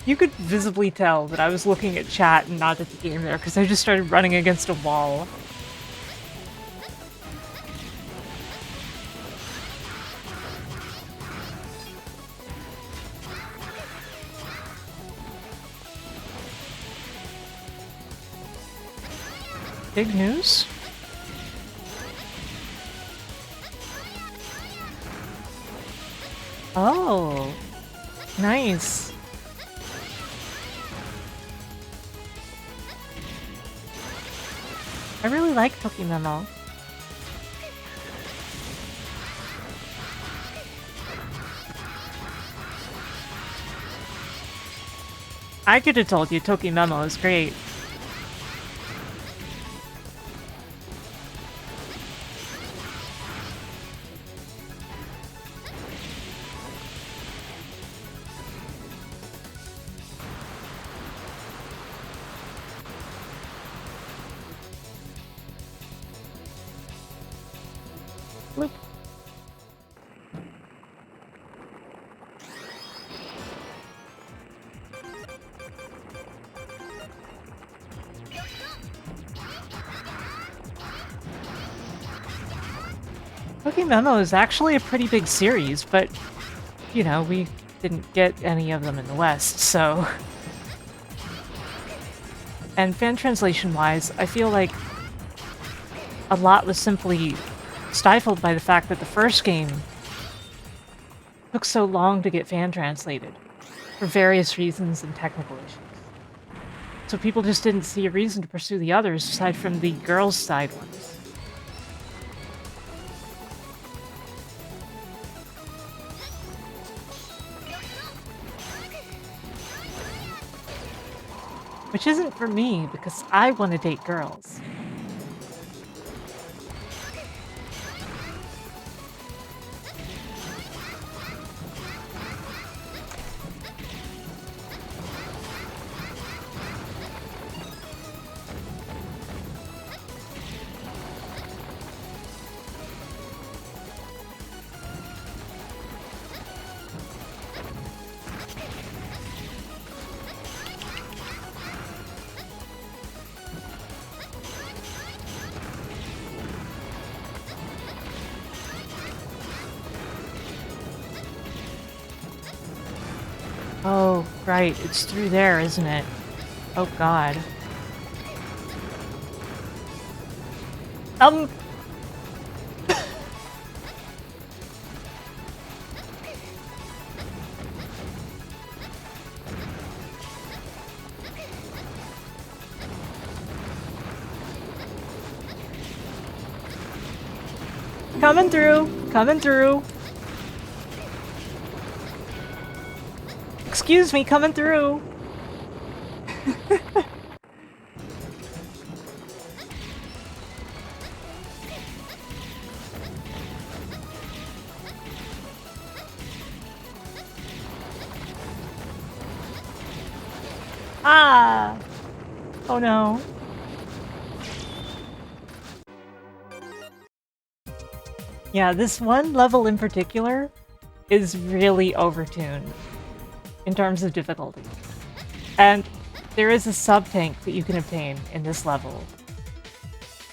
A: You could visibly tell that I was looking at chat and not at the game there, because I just started running against a wall. Big news? Oh, nice. I really like Tokimemo. I could have told you Tokimemo is great. Bloop. Tokimemo is actually a pretty big series, but, you know, we didn't get any of them in the West, so... And fan translation-wise, I feel like a lot was simply stifled by the fact that the first game took so long to get fan translated for various reasons and technical issues. So people just didn't see a reason to pursue the others aside from the girls' side ones. Which isn't for me, because I want to date girls. Oh, right, it's through there, isn't it? Oh god. Coming through! Coming through! Excuse me, coming through! Ah! Oh no. Yeah, this one level in particular is really overtuned in terms of difficulty. And there is a sub-tank that you can obtain in this level.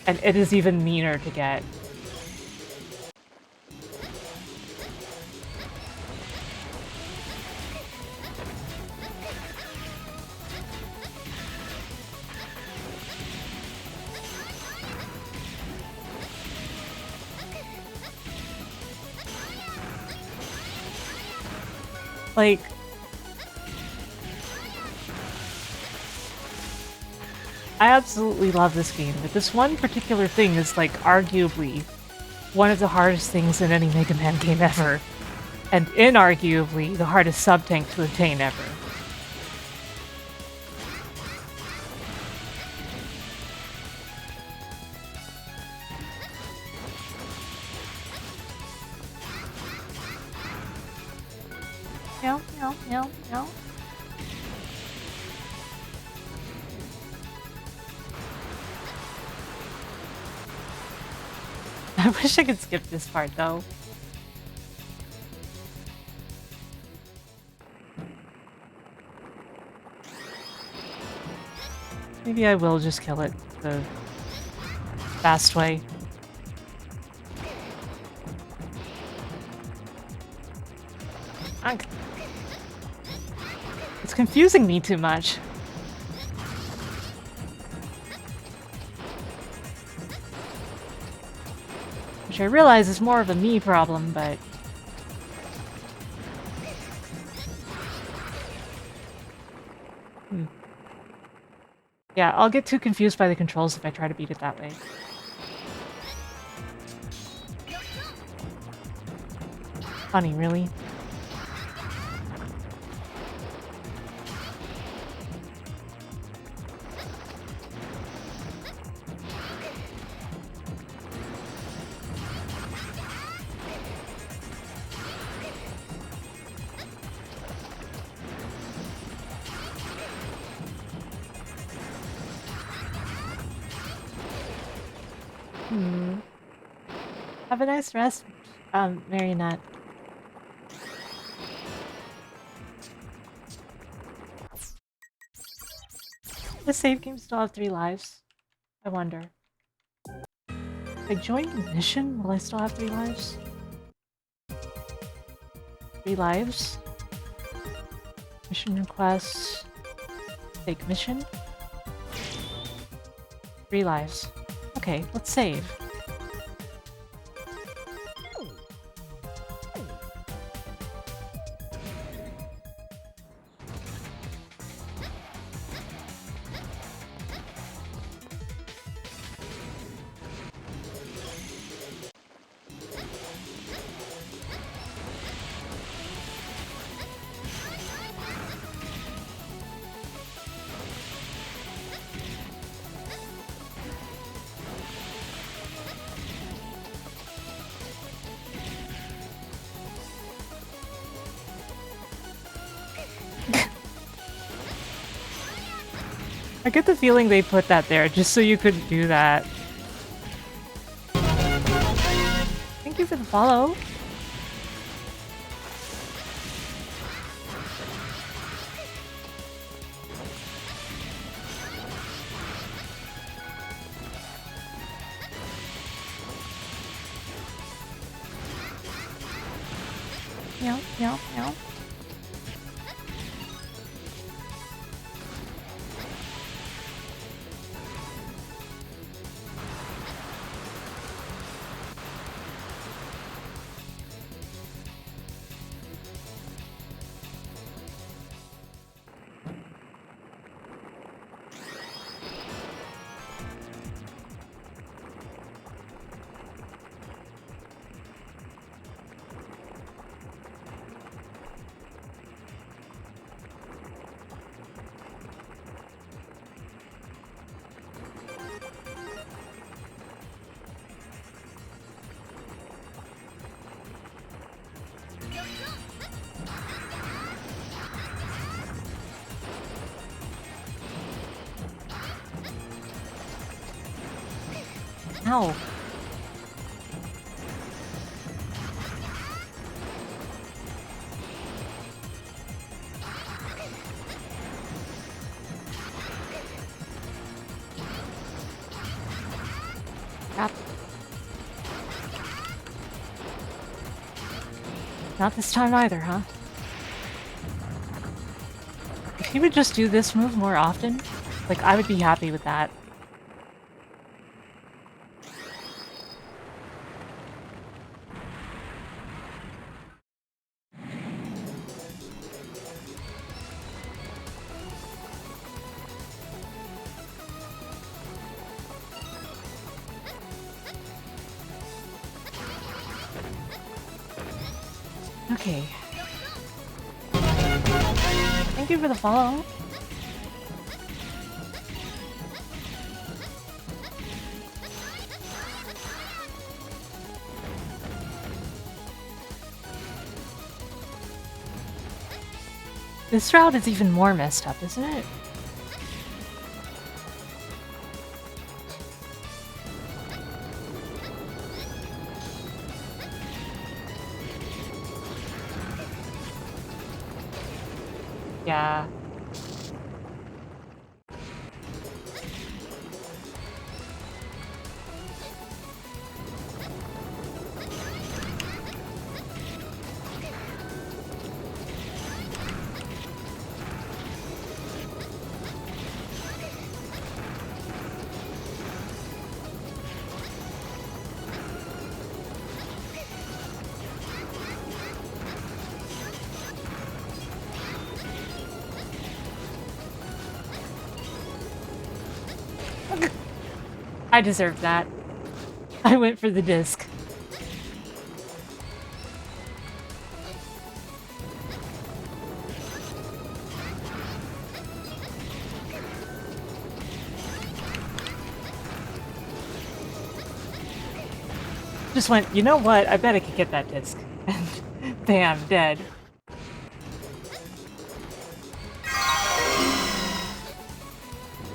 A: And it is even meaner to get. Like, I absolutely love this game, but this one particular thing is, like, arguably one of the hardest things in any Mega Man game ever. And inarguably the hardest sub-tank to obtain ever. Meow, meow, meow, meow. I wish I could skip this part, though. Maybe I will just kill it the fast way. It's confusing me too much. Which I realize is more of a me problem, but... Yeah, I'll get too confused by the controls if I try to beat it that way. Funny, really? Have a nice rest, Marionette. The save game still have 3 lives? I wonder. If I join the mission, will I still have 3 lives? 3 lives? Mission request. Take mission. 3 lives. Okay, let's save. I get the feeling they put that there just so you couldn't do that. Thank you for the follow. Meow, meow, meow. Ow. Crap. Not this time either, huh? If he would just do this move more often, like, I would be happy with that. Okay. Thank you for the follow. This route is even more messed up, isn't it? Yeah. I deserve that. I went for the disc. Just went, you know what? I bet I could get that disc. And bam, dead.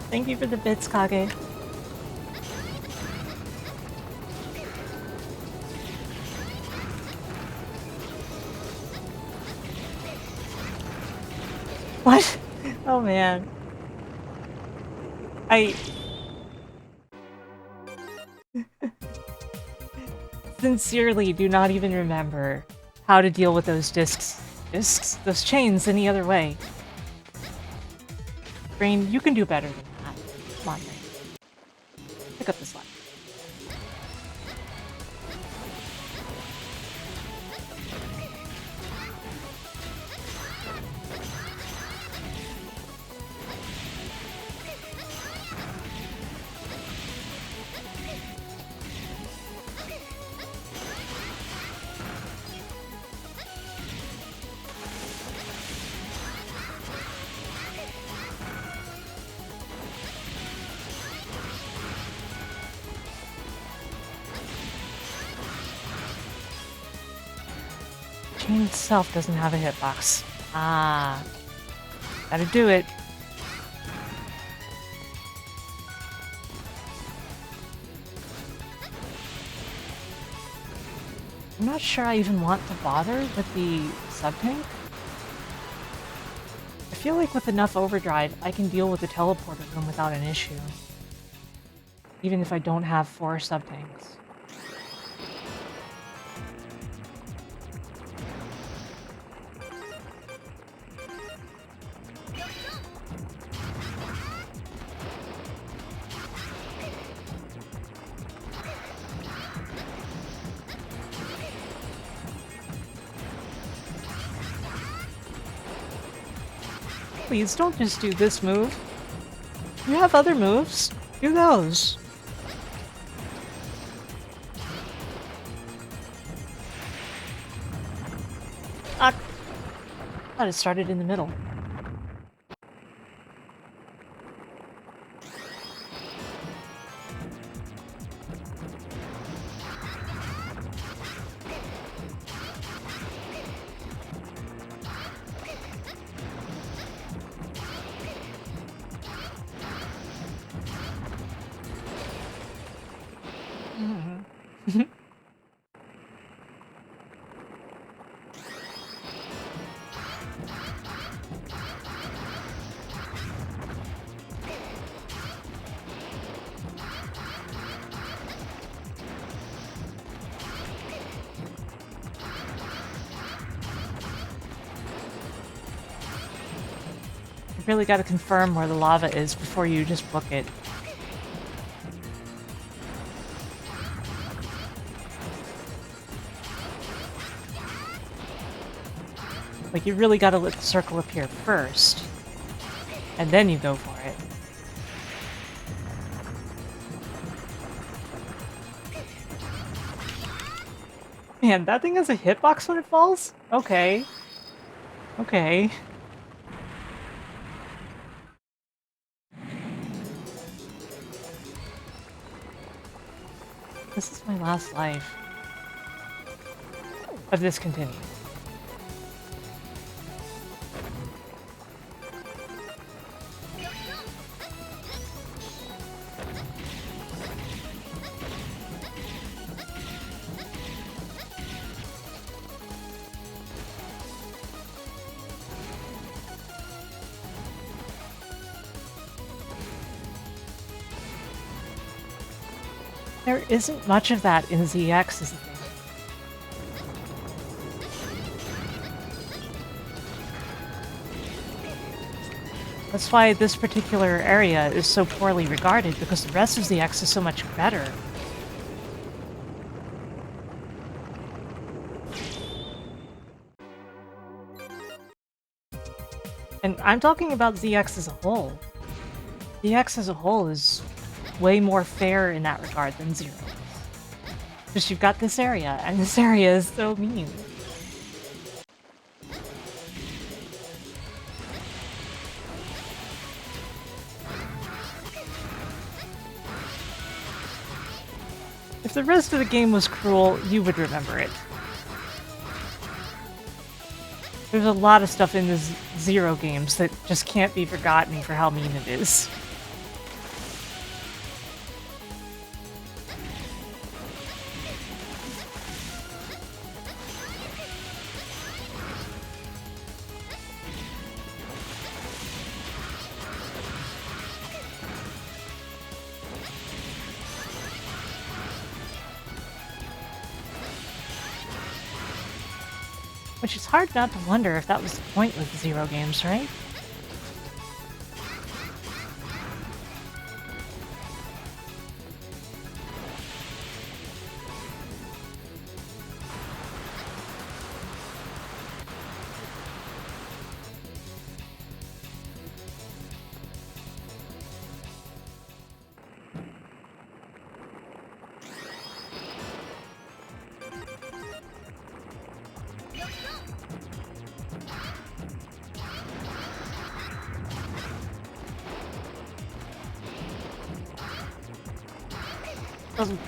A: Thank you for the bits, Kage. What? Oh man. I sincerely do not even remember how to deal with those discs. Those chains any other way. Brain, you can do better than that. Come on, Brain. Pick up the slack. Chain itself doesn't have a hitbox. Ah. Gotta do it. I'm not sure I even want to bother with the sub-tank. I feel like with enough overdrive, I can deal with the teleporter room without an issue. Even if I don't have 4 sub-tanks. Please don't just do this move. You have other moves. Do those. Ah. Thought it started in the middle. Really gotta confirm where the lava is before you just book it. Like, you really gotta let the circle appear first, and then you go for it. Man, that thing has a hitbox when it falls? Okay. Okay. This is my last life of this continuing. There isn't much of that in ZX, is the thing. That's why this particular area is so poorly regarded, because the rest of ZX is so much better. And I'm talking about ZX as a whole. ZX as a whole is way more fair in that regard than Zero. Because you've got this area, and this area is so mean. If the rest of the game was cruel, you would remember it. There's a lot of stuff in the Zero games that just can't be forgotten for how mean it is. Which is hard not to wonder if that was the point with Zero games, right? Doesn't.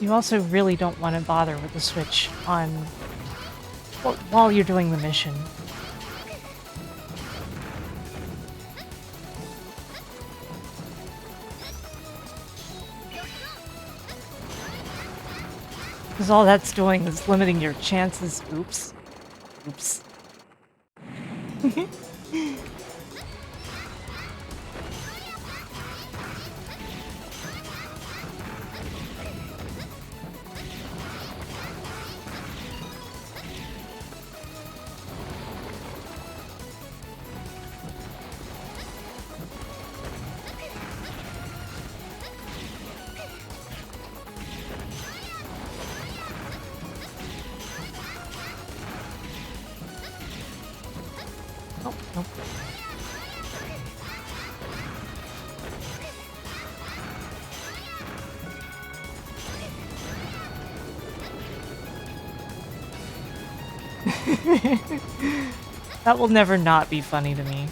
A: You also really don't want to bother with the switch on while you're doing the mission. Because all that's doing is limiting your chances. Oops. Oops. Oh, nope. That will never not be funny to me.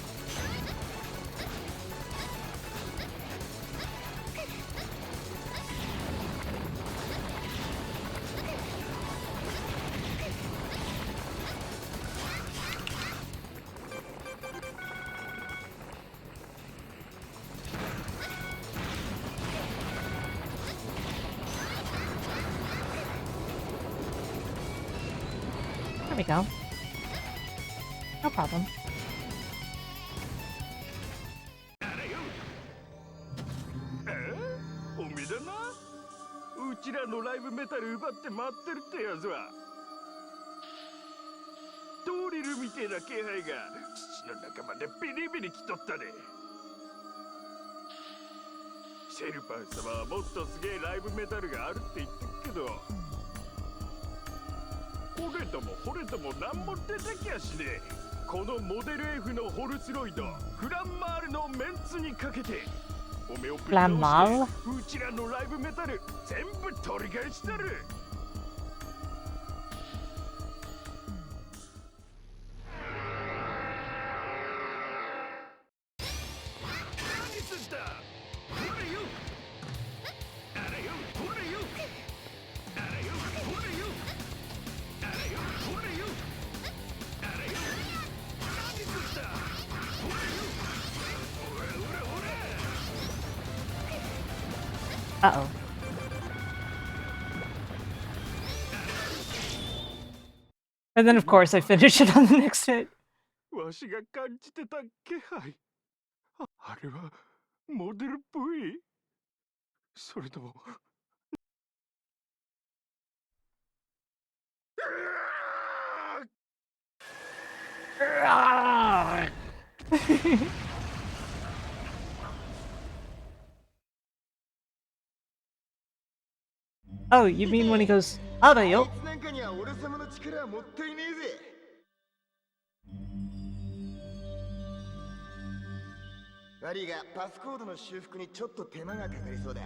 A: There we go. No problem.
N: おめだな。うちらのライブメタル奪って待ってるってやつは。ドリルみてえな気配が土の中までビリビリきとったで。シェルパン様はもっとすげえライブメタルがあるって言ってるけど。惚れとも惚れとも何も出てきやしねえ。このモデル F のホルスロイドフランマールのメンツにかけておめをぶっ倒してうちらのライブメタル全部取り返してる。何すんだ。ほれよあれよほれよあれよほれよあれよほれよあれよ何すんだ。ほれよほれほれほ
A: Uh-oh. And then, of course, I finish it on the next hit.
N: わしが感じてた気配。あれはモデル V？ それとも。
A: Oh, you mean when he goes, Abayo?
B: なんかには俺様の力はもったいねえぜ。悪いがパスコードの修復にちょっと手間がかかりそうだ。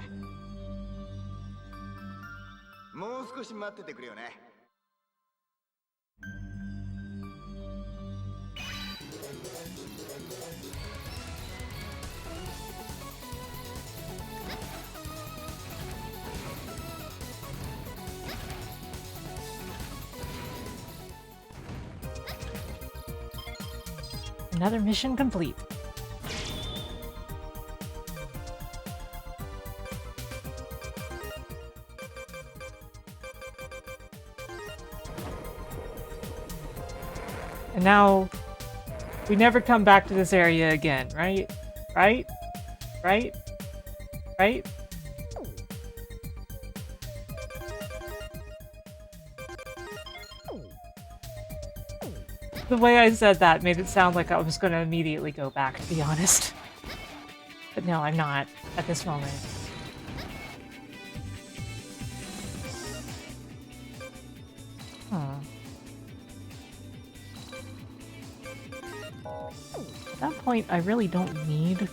B: もう少し待っててくれよね。
A: Another mission complete. And now, we never come back to this area again, right? Right? Right? Right? The way I said that made it sound like I was going to immediately go back, to be honest. But no, I'm not, at this moment. At that point, I really don't need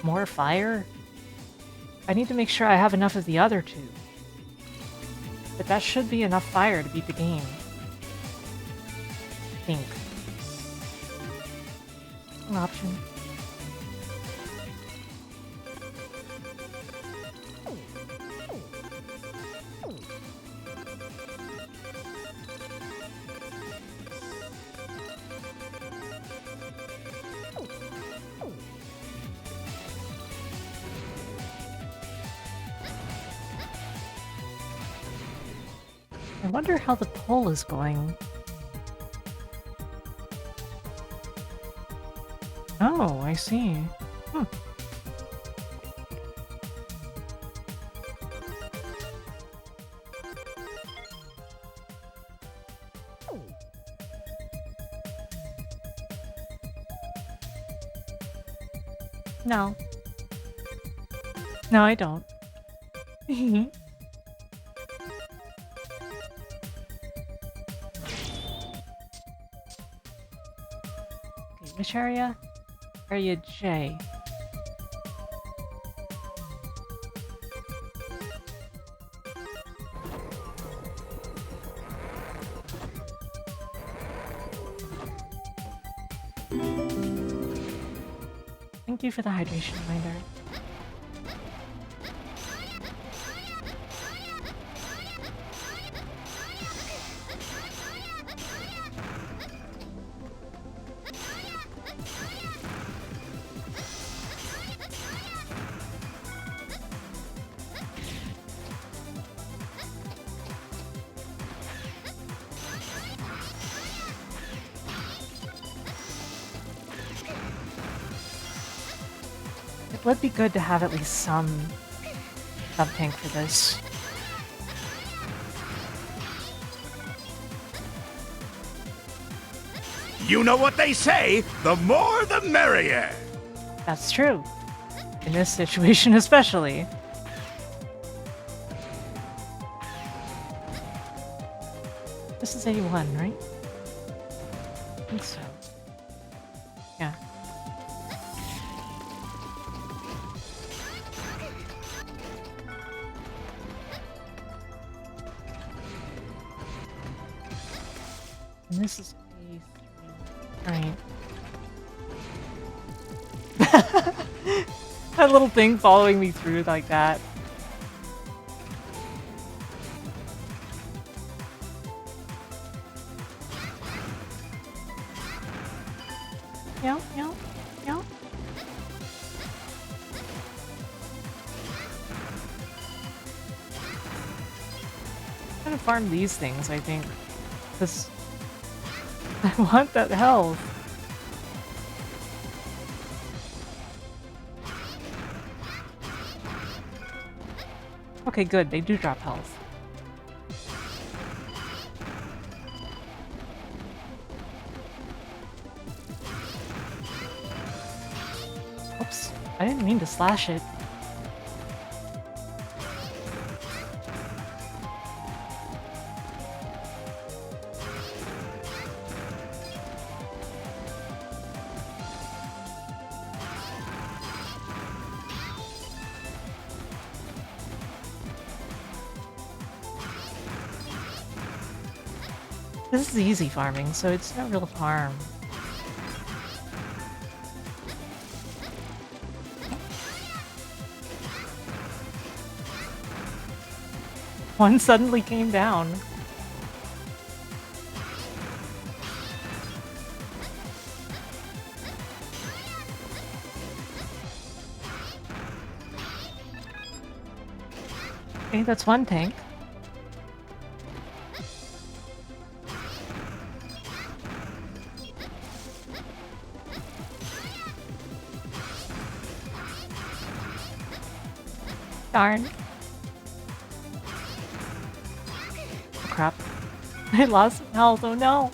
A: more fire. I need to make sure I have enough of the other two. But that should be enough fire to beat the game. I think. An option. I wonder how the poll is going. Oh, I see. Hmm. No. No, I don't. Okay, which area? Area J. Thank you for the hydration reminder. It would be good to have at least some sub-tank for this.
H: You know what they say, the more the merrier.
A: That's true. In this situation especially. This is 81, right? I think so. Yeah. And this is A3. Alright. That little thing following me through like that. Yep, yep, yep. gonna farm these things, I think. Because I want that health. Okay, good. They do drop health. Oops. I didn't mean to slash it. This is easy farming, so it's no real harm. One suddenly came down. Okay, that's one tank. Darn. Oh crap. I lost some health, oh no!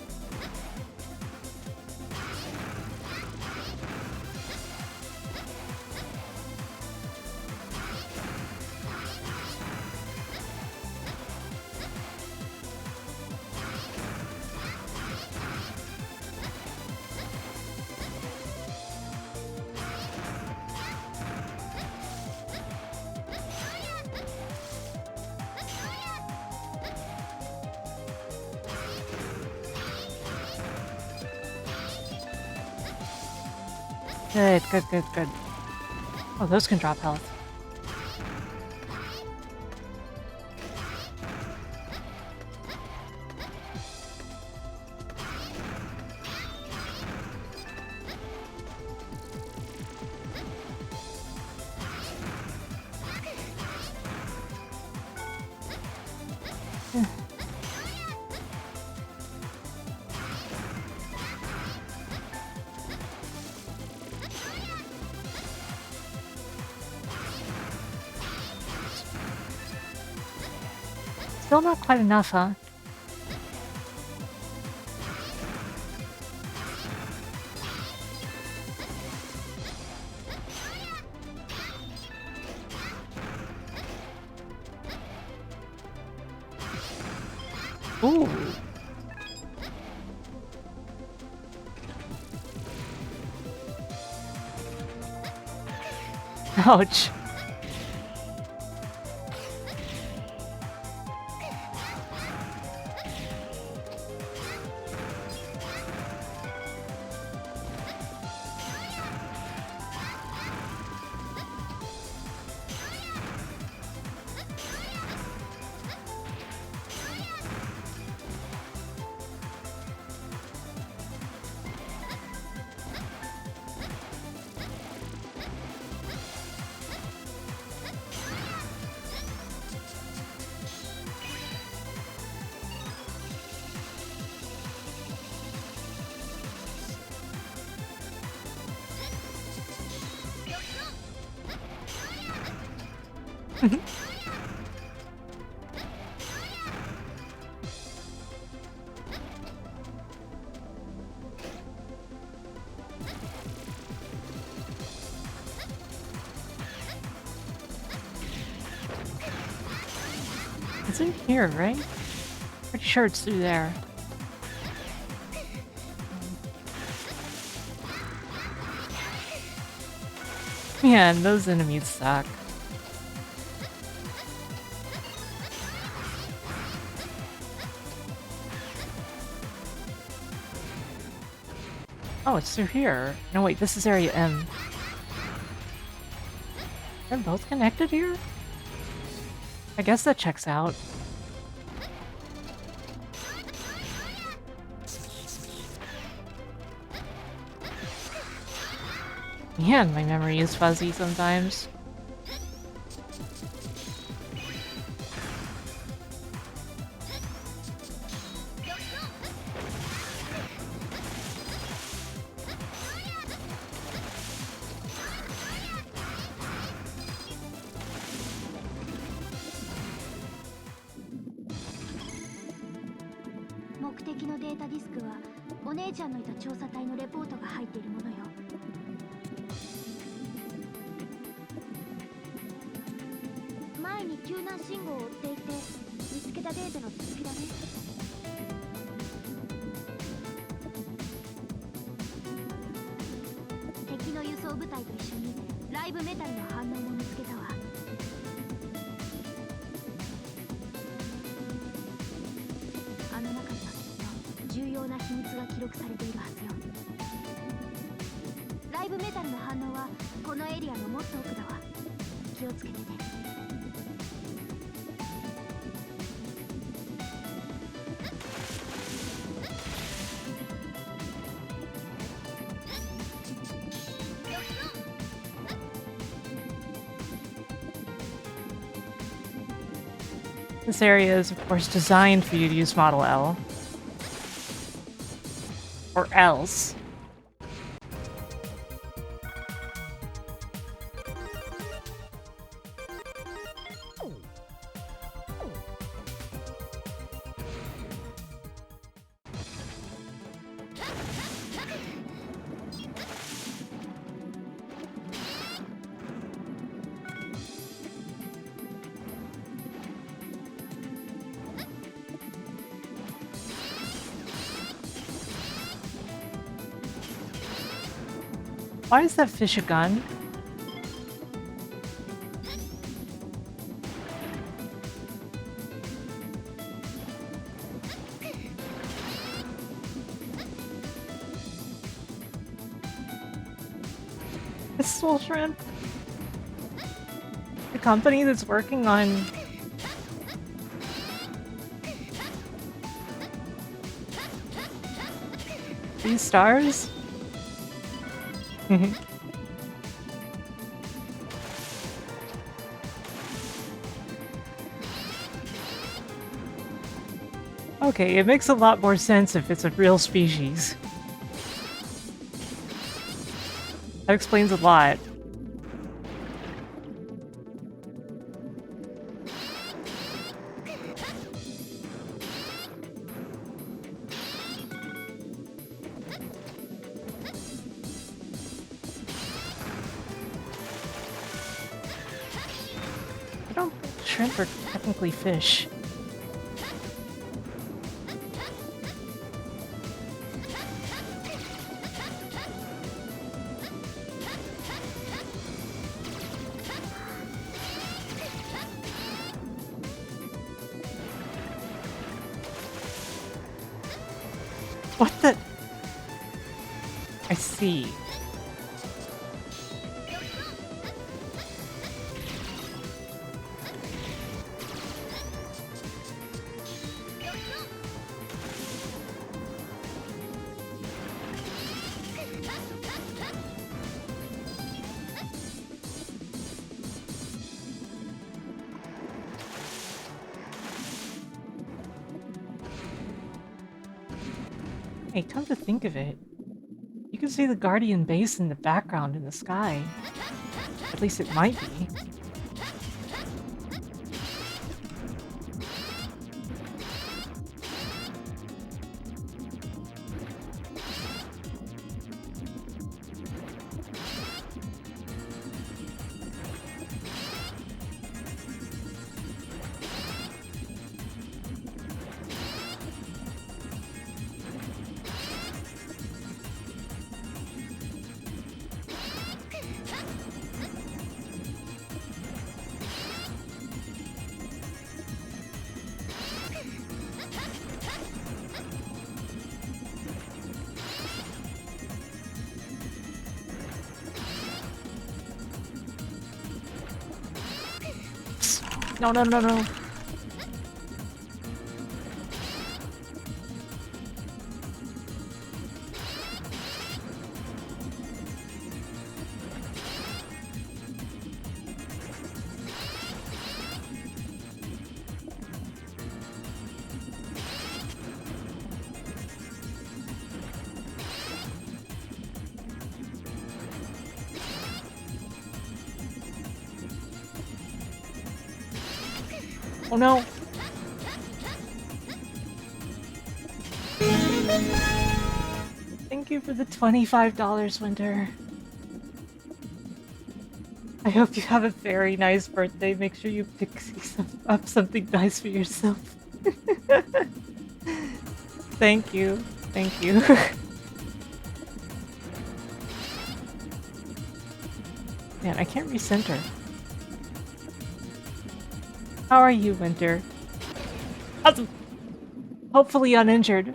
A: Good, good, good, good. Oh, those can drop health. Still not quite enough, huh? Ooh. Ouch. It's in here, right? Pretty sure it's through there. Man, those enemies suck. Oh, it's through here. No, wait, this is Area M. They're both connected here? I guess that checks out. Man, my memory is fuzzy sometimes.
C: お姉ちゃんのいた調査隊のレポートが入っているものよ。前に救難信号を追っていて見つけたデータの続きだね。敵の輸送部隊と一緒にライブメタルの反応も見つけたわ。あの中にはきっと重要な秘密が記録されているはずよ。ライブメタルの反応はこのエリアのもっと奥だわ。気をつけてね。
A: This area is, of course, designed for you to use Model L. Or else. Why is that fish a gun? Pistol shrimp? The company that's working on these stars? Okay, it makes a lot more sense if it's a real species. That explains a lot. I don't think shrimp are technically fish. What the? I see. Hey, come to think of it, you can see the Guardian base in the background in the sky. At least it might be. No, no, no, no. Oh no! you for the $25, Winter. I hope you have a very nice birthday. Make sure you pick up something nice for yourself. Thank you. Thank you. Man, I can't recenter. How are you, Winter? Awesome. Hopefully uninjured.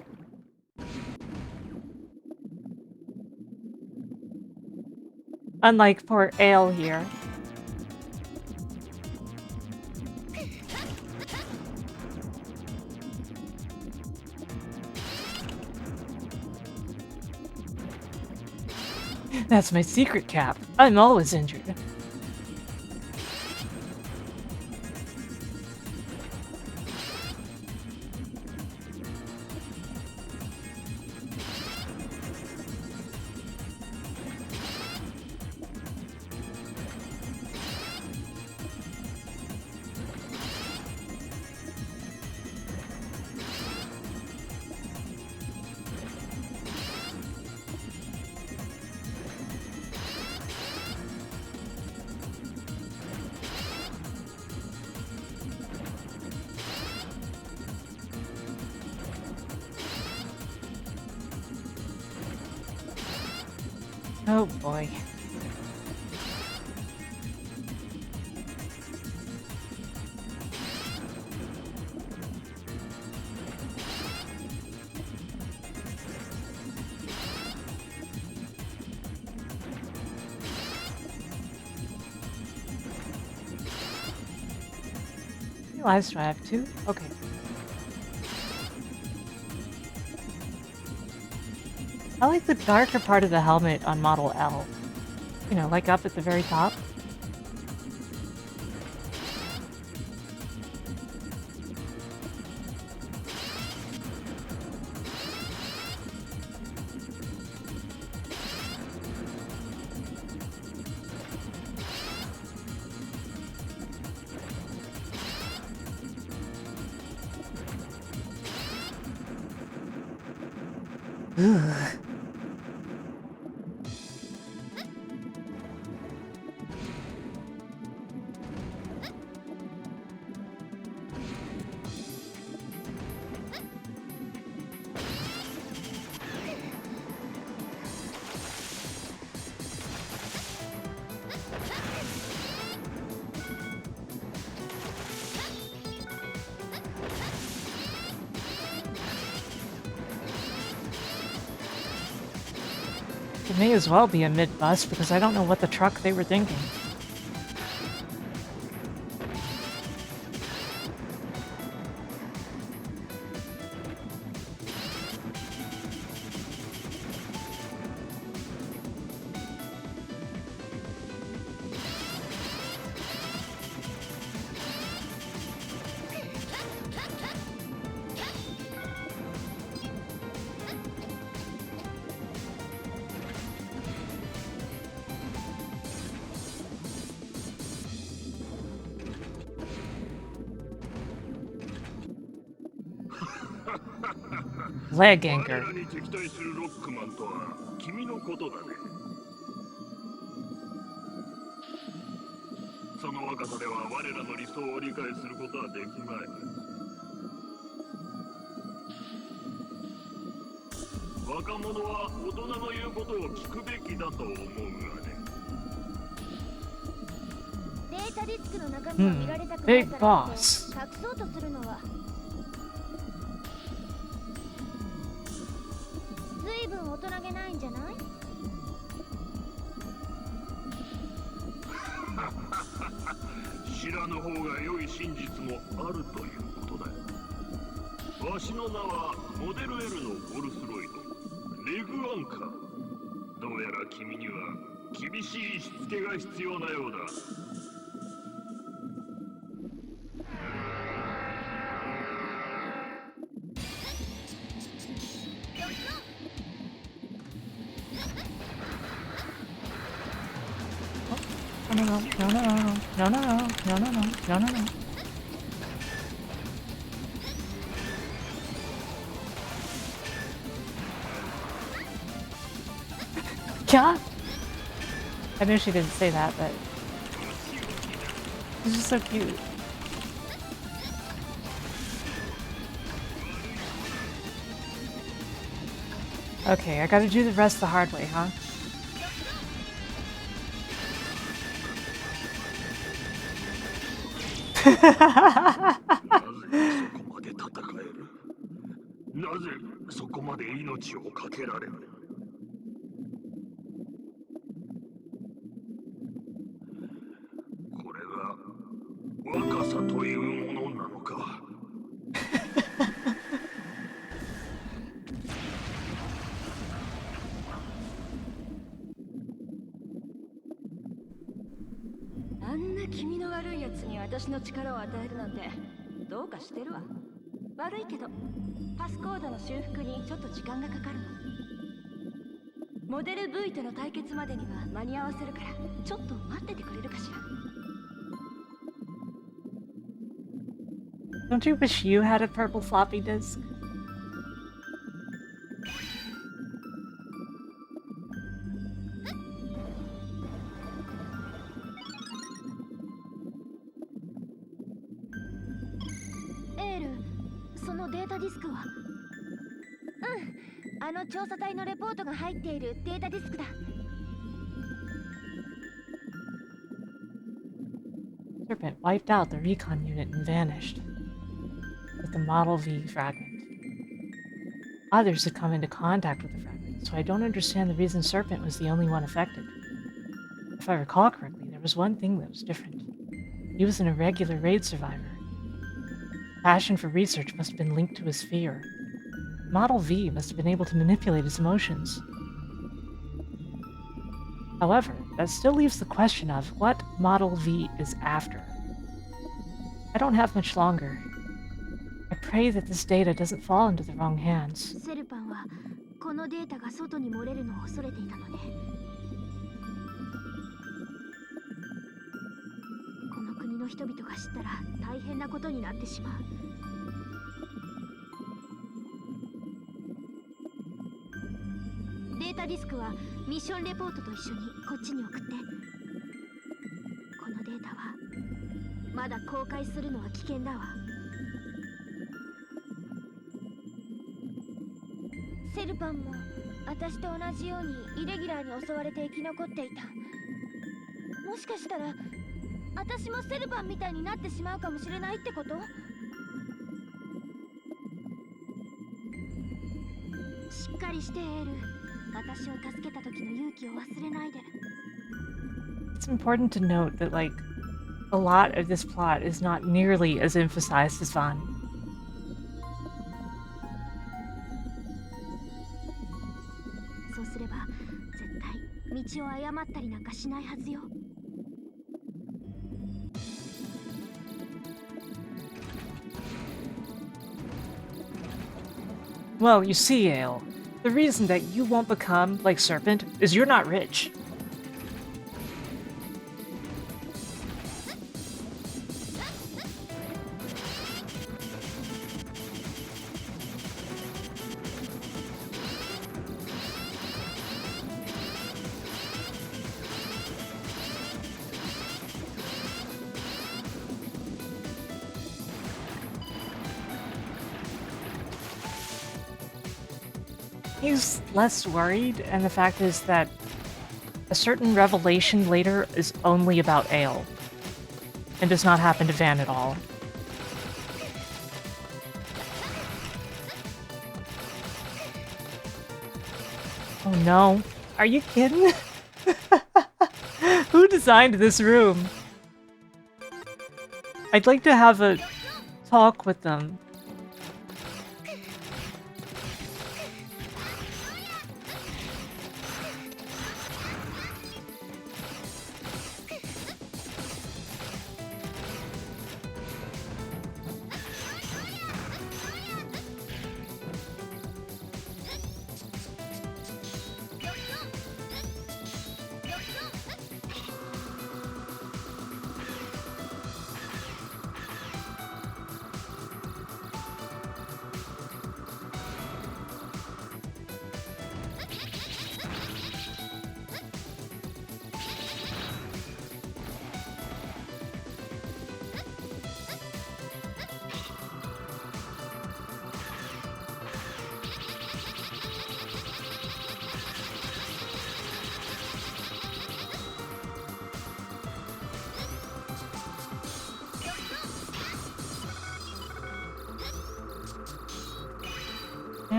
A: Unlike poor Ale here. That's my secret cap. I'm always injured. Oh boy. Lives drive too? Okay. I like the darker part of the helmet on Model L. You know, like up at the very top. Ugh. It may as well be a mid-bus because I don't know what the truck they were thinking. Leg anchor.
N: 我らに敵対するロックマンとは君のことだね。その若さでは我らの理想を理解することはできまい。若者は大人の言うことを聞くべきだと思うがね。
C: データディスクの中身を見られたくないからって隠そうとするのは随分大人げないんじゃない？
N: 知らぬ方が良い真実もあるということだ。わしの名はモデル L のフォルスロイド、レグアンカー。どうやら君には厳しいしつけが必要なようだ。
A: No, no, no, no, no, no, no, no, no, no, no. Yeah. I know she didn't say that, but it's just so cute. Okay, I gotta do the rest the hard way, huh?
O: あんな気味の悪いやつに私の力を与えるなんてどうかしてるわ。悪いけどパスコードの修復にちょっと時間がかかるの。モデル V との対決までには間に合わせるからちょっと待っててくれるかしら。
A: Don't you wish you had a purple floppy disk?
C: Earl、そのデータディスクは？あの調査隊のレポートが入っているデータディスクだ。
A: Serpent wiped out the recon unit and vanished with the Model V fragment. Others had come into contact with the fragment, so I don't understand the reason Serpent was the only one affected. If I recall correctly, there was one thing that was different. He was an irregular raid survivor. Passion for research must have been linked to his fear. Model V must have been able to manipulate his emotions. However, that still leaves the question of what Model V is after. I don't have much longer. I pray that this data doesn't fall into the wrong hands.
C: セルパンはこのデータが外に漏れるのを恐れていたのね。この国の人々が知ったら大変なことになってしまう。データディスクはミッションレポートと一緒にこっちに送って。このデータはまだ公開するのは危険だわ。セルパンも私と同じようにイレギュラーに襲われて生き残っていた。もしかしたら私もセルパンみたいになってしまうかもしれないってこと？しっかりしてエール。私を助けた時の勇気を忘れないで。
A: It's important to note that, like, a lot of this plot is not nearly as emphasized as Vani.
C: そうすれば絶対道を誤ったりなんかしないはずよ。
A: Well, you see, Ale, the reason that you won't become like Serpent is you're not rich. He's less worried, and the fact is that a certain revelation later is only about Ale, and does not happen to Van at all. Oh no. Are you kidding? Who designed this room? I'd like to have a talk with them.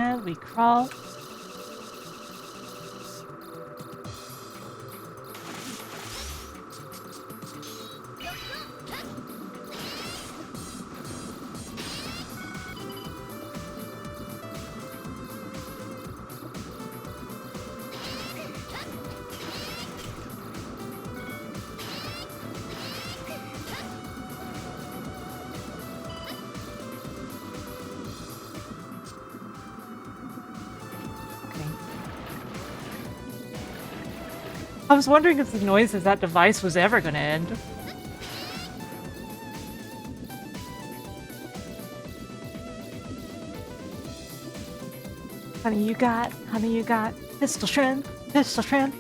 A: And we crawl. I was wondering if the noise of that device was ever going to end. Honey, you got pistol trim, pistol trim.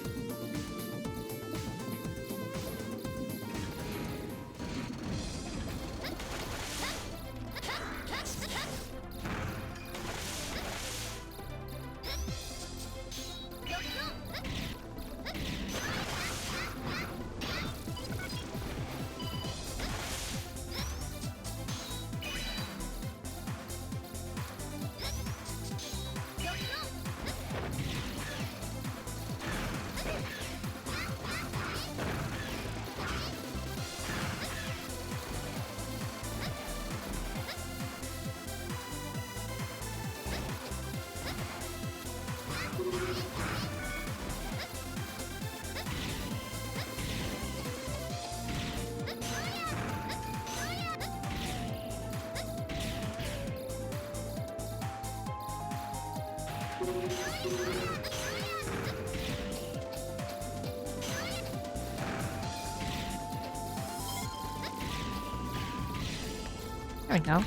A: There we go. Of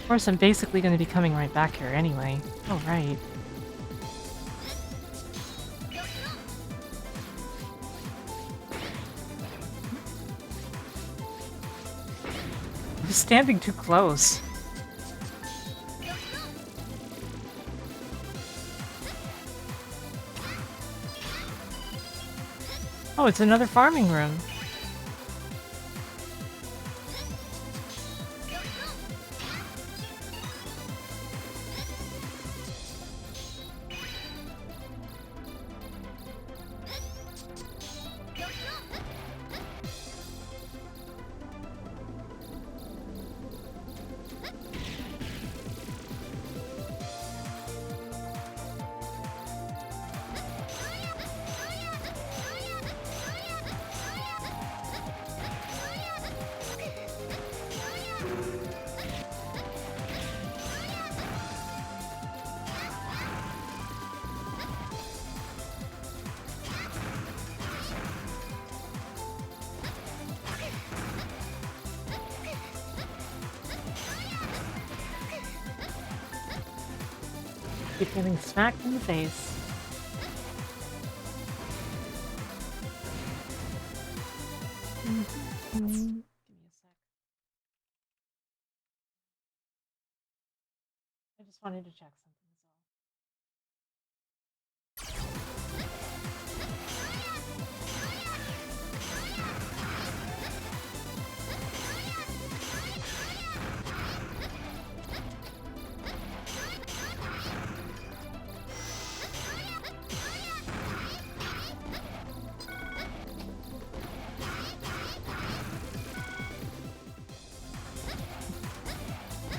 A: course, I'm basically going to be coming right back here anyway. Oh, right. I was standing too close. Oh, it's another farming room. Keep getting smacked in the face. Give me a sec. I just wanted to check something.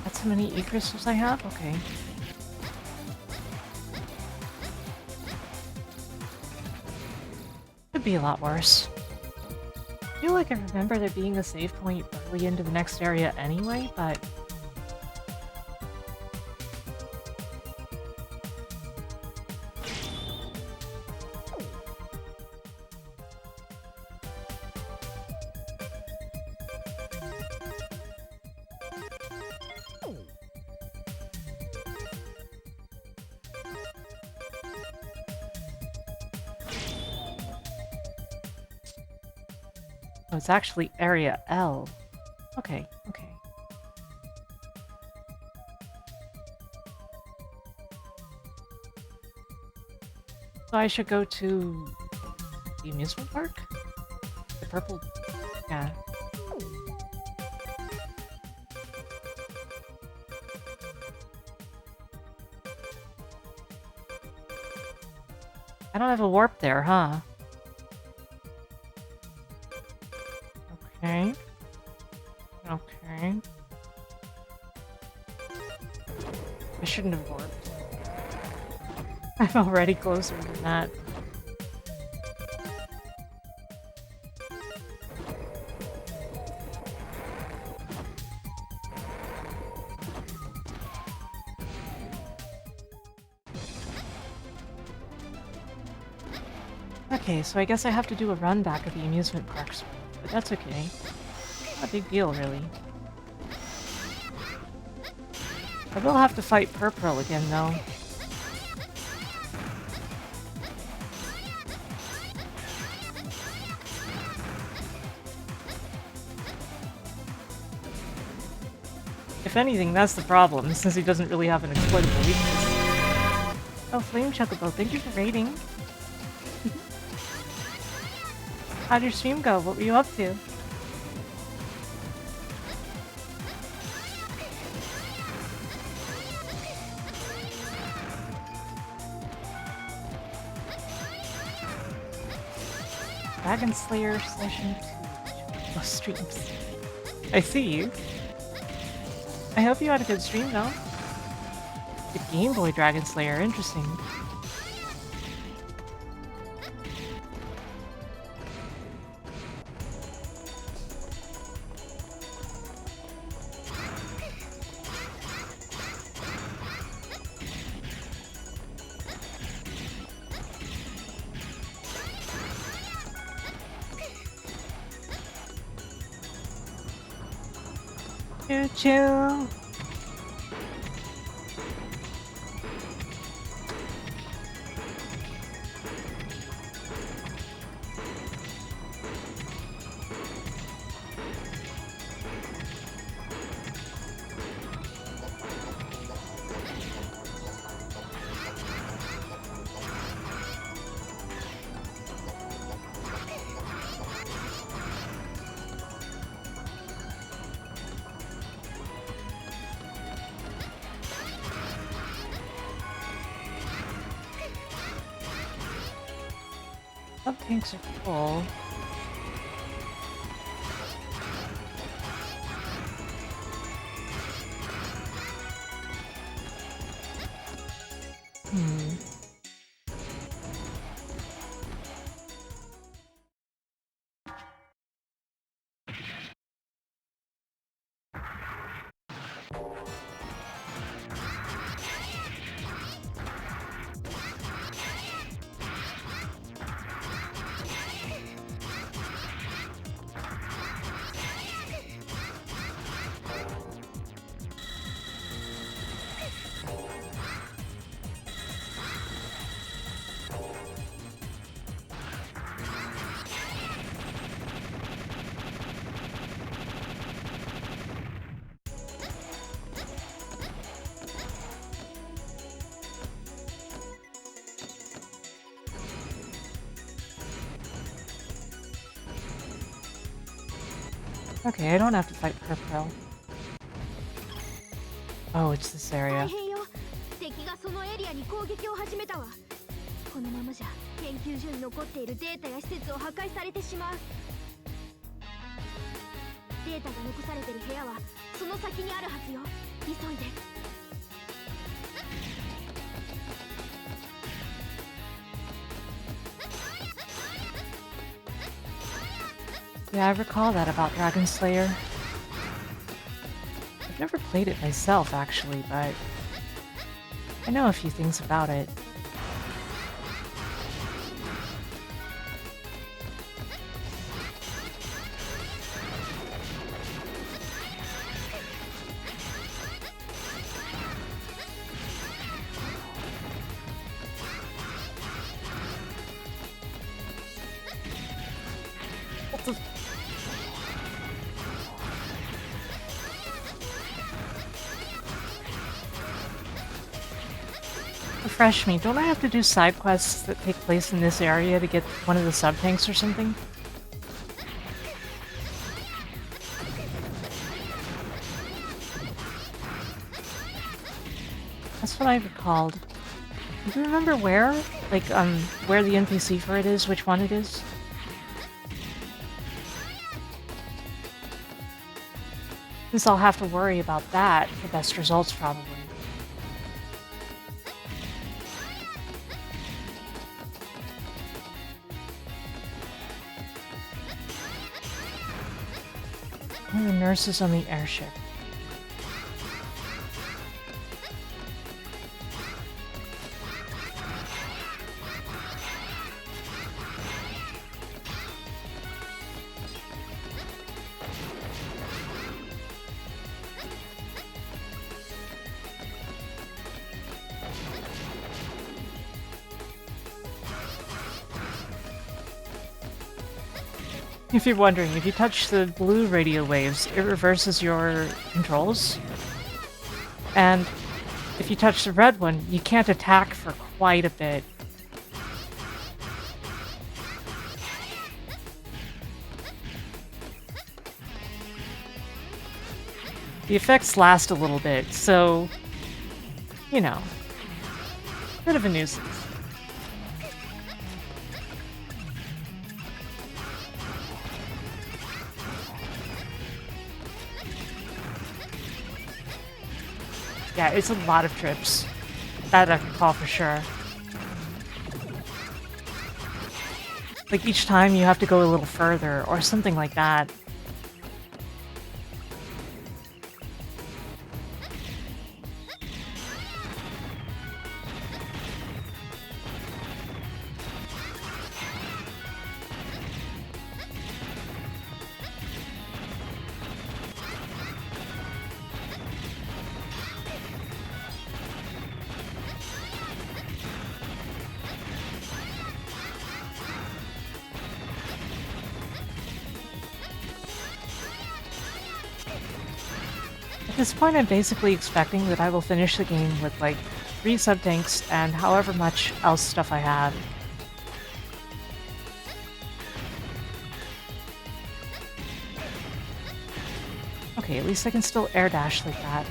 A: That's how many E-crystals I have? Okay. Could be a lot worse. I feel like I remember there being a save point early into the next area anyway, but... Oh, it's actually Area L. Okay, okay. So I should go to the amusement park? The purple... Yeah. I don't have a warp there, huh? Okay. Okay. I shouldn't have warped. I'm already closer than that. Okay, so I guess I have to do a run back at the amusement parks, but that's okay. Not a big deal, really. I will have to fight Purple again, though. If anything, that's the problem, since he doesn't really have an exploitable weakness. Oh, Flame Chocobo, thank you for raiding. How'd your stream go? What were you up to? Dragon Slayer Session 2. Oh, streams. I see you. I hope you had a good stream, though. The Game Boy Dragon Slayer, interesting. Choo-choo! Sub tanks are full. Okay, I don't have to fight Purple. Oh, it's this area.
C: 敵がそのエリアに攻撃を始めたわ。このままじゃ研究所に残っているデータや施設を破壊されてしまう。データが残されている部屋はその先にあるはずよ。急いで。
A: Yeah, I recall that about Dragon Slayer. I've never played it myself, actually, but I know a few things about it. Refresh me, don't I have to do side quests that take place in this area to get one of the sub-tanks or something? that's what I recalled. Do you remember where? Like, where the NPC for it is? Which one it is? Since I'll have to worry about that for best results, probably. One of the nurses on the airship. If you're wondering, if you touch the blue radio waves, it reverses your controls. And if you touch the red one, you can't attack for quite a bit. The effects last a little bit, so, you know, bit of a nuisance. Yeah, it's a lot of trips. That I can call for sure. Like, each time you have to go a little further, or something like that. At this point, I'm basically expecting that I will finish the game with, like, 3 sub-tanks and however much else stuff I have. Okay, at least I can still air dash like that.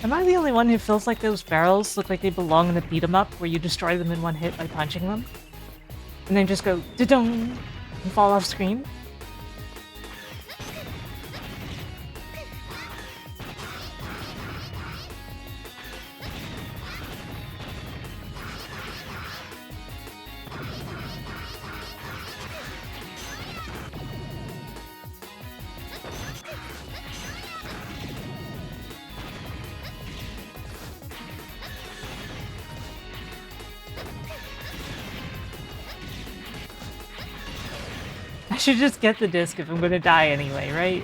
A: Am I the only one who feels like those barrels look like they belong in a beat-em-up where you destroy them in one hit by punching them? And then just go da-dong and fall off screen? I should just get the disc if I'm gonna die anyway, right?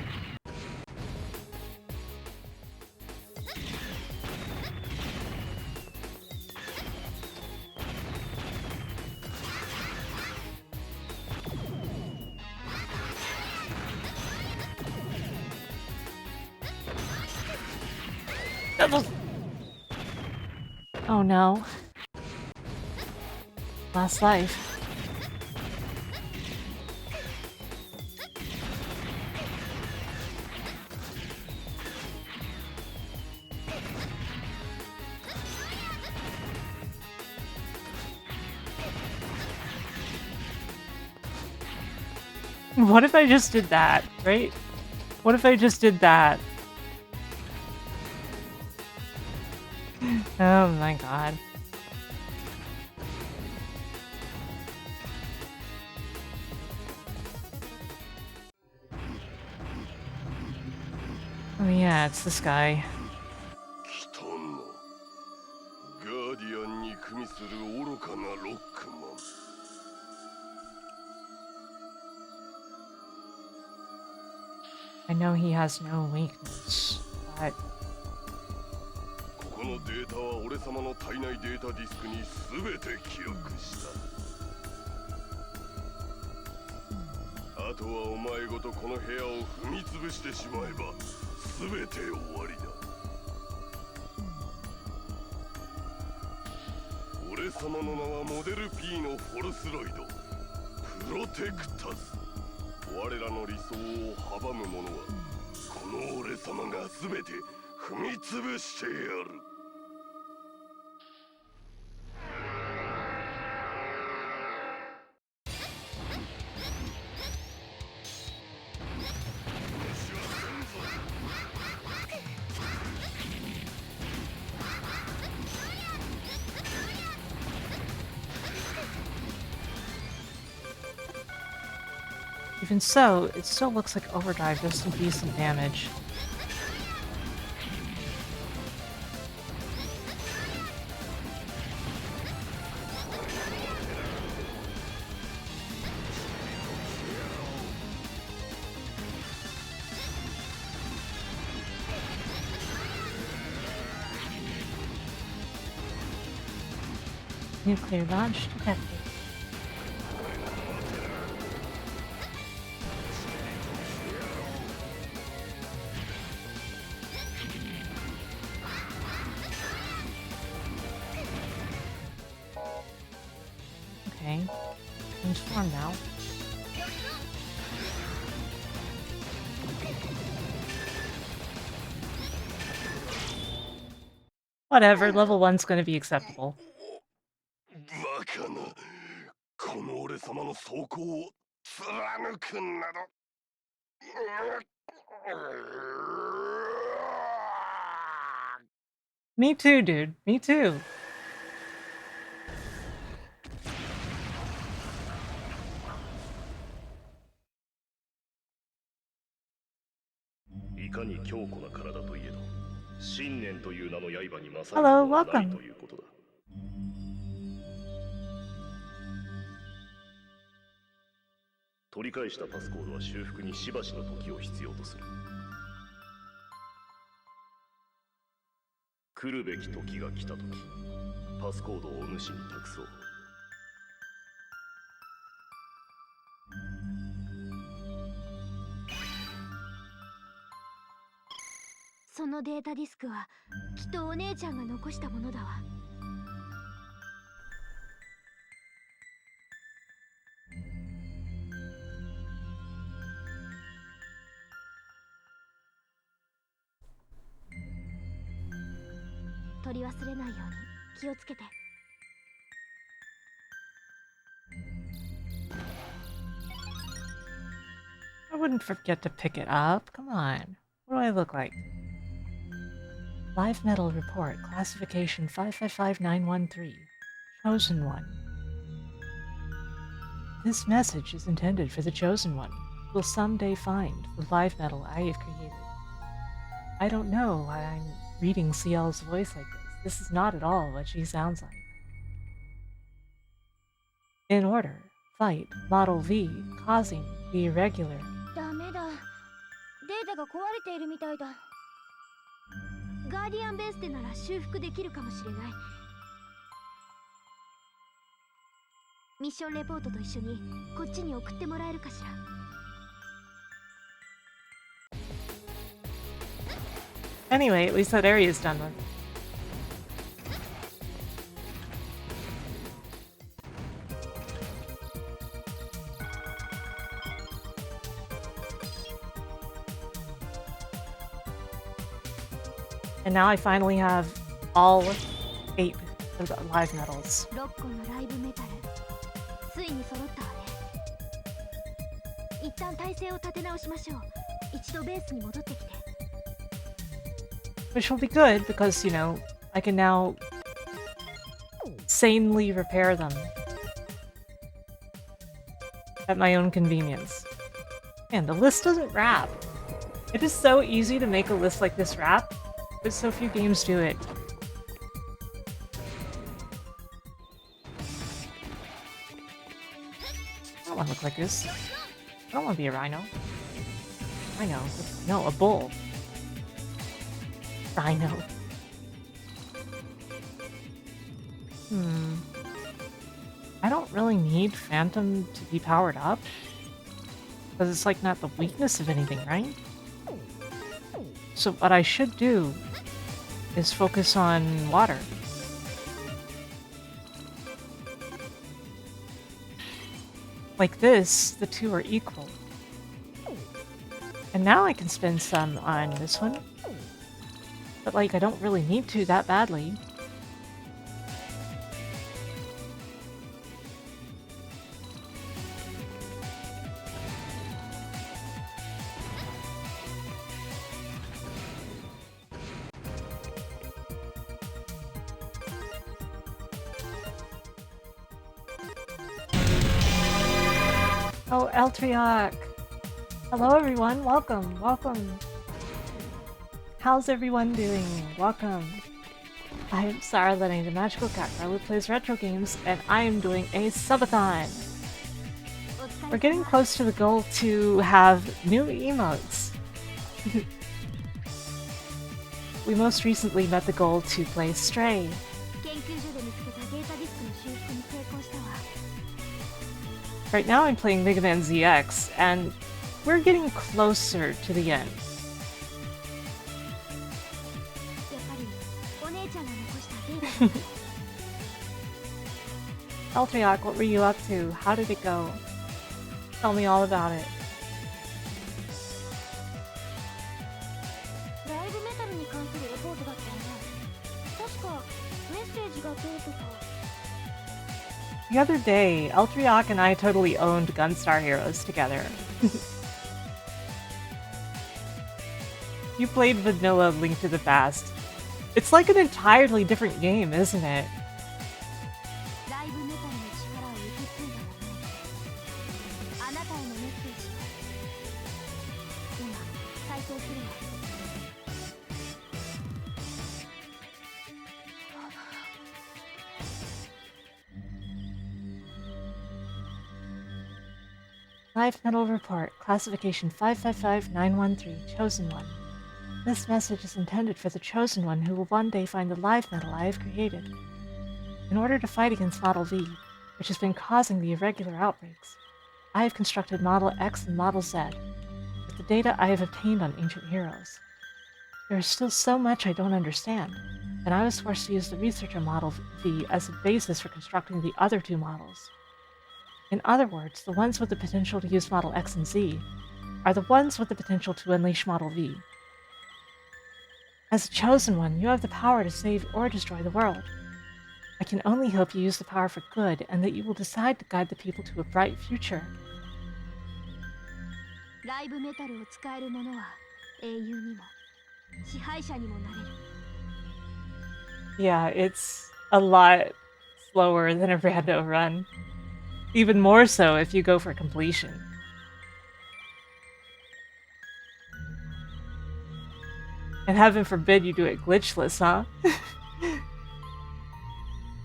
A: Oh no. Last life. What if I just did that, right? What if I just did that? Oh my god. Oh yeah, it's this guy. I know he has no weakness, but...
N: ここのデータは俺様の体内データディスクに全て記録した。あとはお前ごとこの部屋を踏み潰してしまえば全て終わりだ。俺様の名はモデル P のフォルスロイドプロテクタス。我らの理想を阻む者はこの俺様が全て踏み潰してやる。
A: Even so, it still looks like Overdrive does some decent damage. Nuclear launch detected. Okay. Transform now. Whatever, level 1's gonna be acceptable.
N: バカな、この俺様の走行を貫くなど。
A: Me too, dude. Me too.
N: いかに強固な体といえど、信念という名の刃に勝る
A: Hello,
N: ものはない
A: welcome.
N: ということだ。取り返したパスコードは修復にしばしの時を必要とする。来るべき時が来た時、パスコードをお主に託そう。
C: そのデータディスクはきっとお姉ちゃんが残したものだわ。取り忘れないように気をつけて。
A: I wouldn't forget to pick it up. Come on. What do I look like? Live Metal Report, Classification 555913. Chosen One. This message is intended for the Chosen One, who will someday find the live metal I have created. I don't know why I'm reading CL's voice like this. This is not at all what she sounds like. In order, fight Model V, causing the irregular.
C: ダメだ。データが壊れているみたいだ。ガーディアンベースでなら修復できるかもしれない。ミッションレポートと一緒にこっちに送ってもらえるかしら。
A: Anyway, at least that area is done with. And now I finally have all 8 of the live metals.
C: 6個のライブメタル。ついに揃ったわね。一旦体勢を立て直しましょう。一度ベースに戻ってきて。
A: Which will be good because, you know, I can now sanely repair them at my own convenience. Man, the list doesn't wrap. It is so easy to make a list like this wrap, but so few games do it. I don't want to look like this. I don't want to be a rhino. Rhino. No, a bull. Rhino. I don't really need Phantom to be powered up. Because it's like not the weakness of anything, right? So what I should do is focus on water. like this, the two are equal. And now I can spend some on this one. But like, I don't really need to that badly. Oh, Eltriok! Hello everyone, welcome, welcome! How's everyone doing? Welcome! I am Sarah, the magical cat girl who plays retro games, and I am doing a subathon! We're getting close to the goal to have new emotes. We most recently met the goal to play Stray. Right now I'm playing Mega Man ZX, and we're getting closer to the end. Eltriok, what were you up to? How did it go? Tell me all about it. The other day, Eltriok and I totally owned Gunstar Heroes together. You played Vanilla Link to the Past. It's like an entirely different game, isn't it? Live Medal Report, Classification 555913, Chosen One. This message is intended for the Chosen One who will one day find the live medal I have created. In order to fight against Model V, which has been causing the irregular outbreaks, I have constructed Model X and Model Z, with the data I have obtained on ancient heroes. There is still so much I don't understand, and I was forced to use the researcher Model V as a basis for constructing the other two models. In other words, the ones with the potential to use Model X and Z are the ones with the potential to unleash Model V. As a Chosen One, you have the power to save or destroy the world. I can only hope you use the power for good and that you will decide to guide the people to a bright future. Yeah, it's a lot slower than a rando run. Even more so if you go for completion. And heaven forbid you do it glitchless, huh?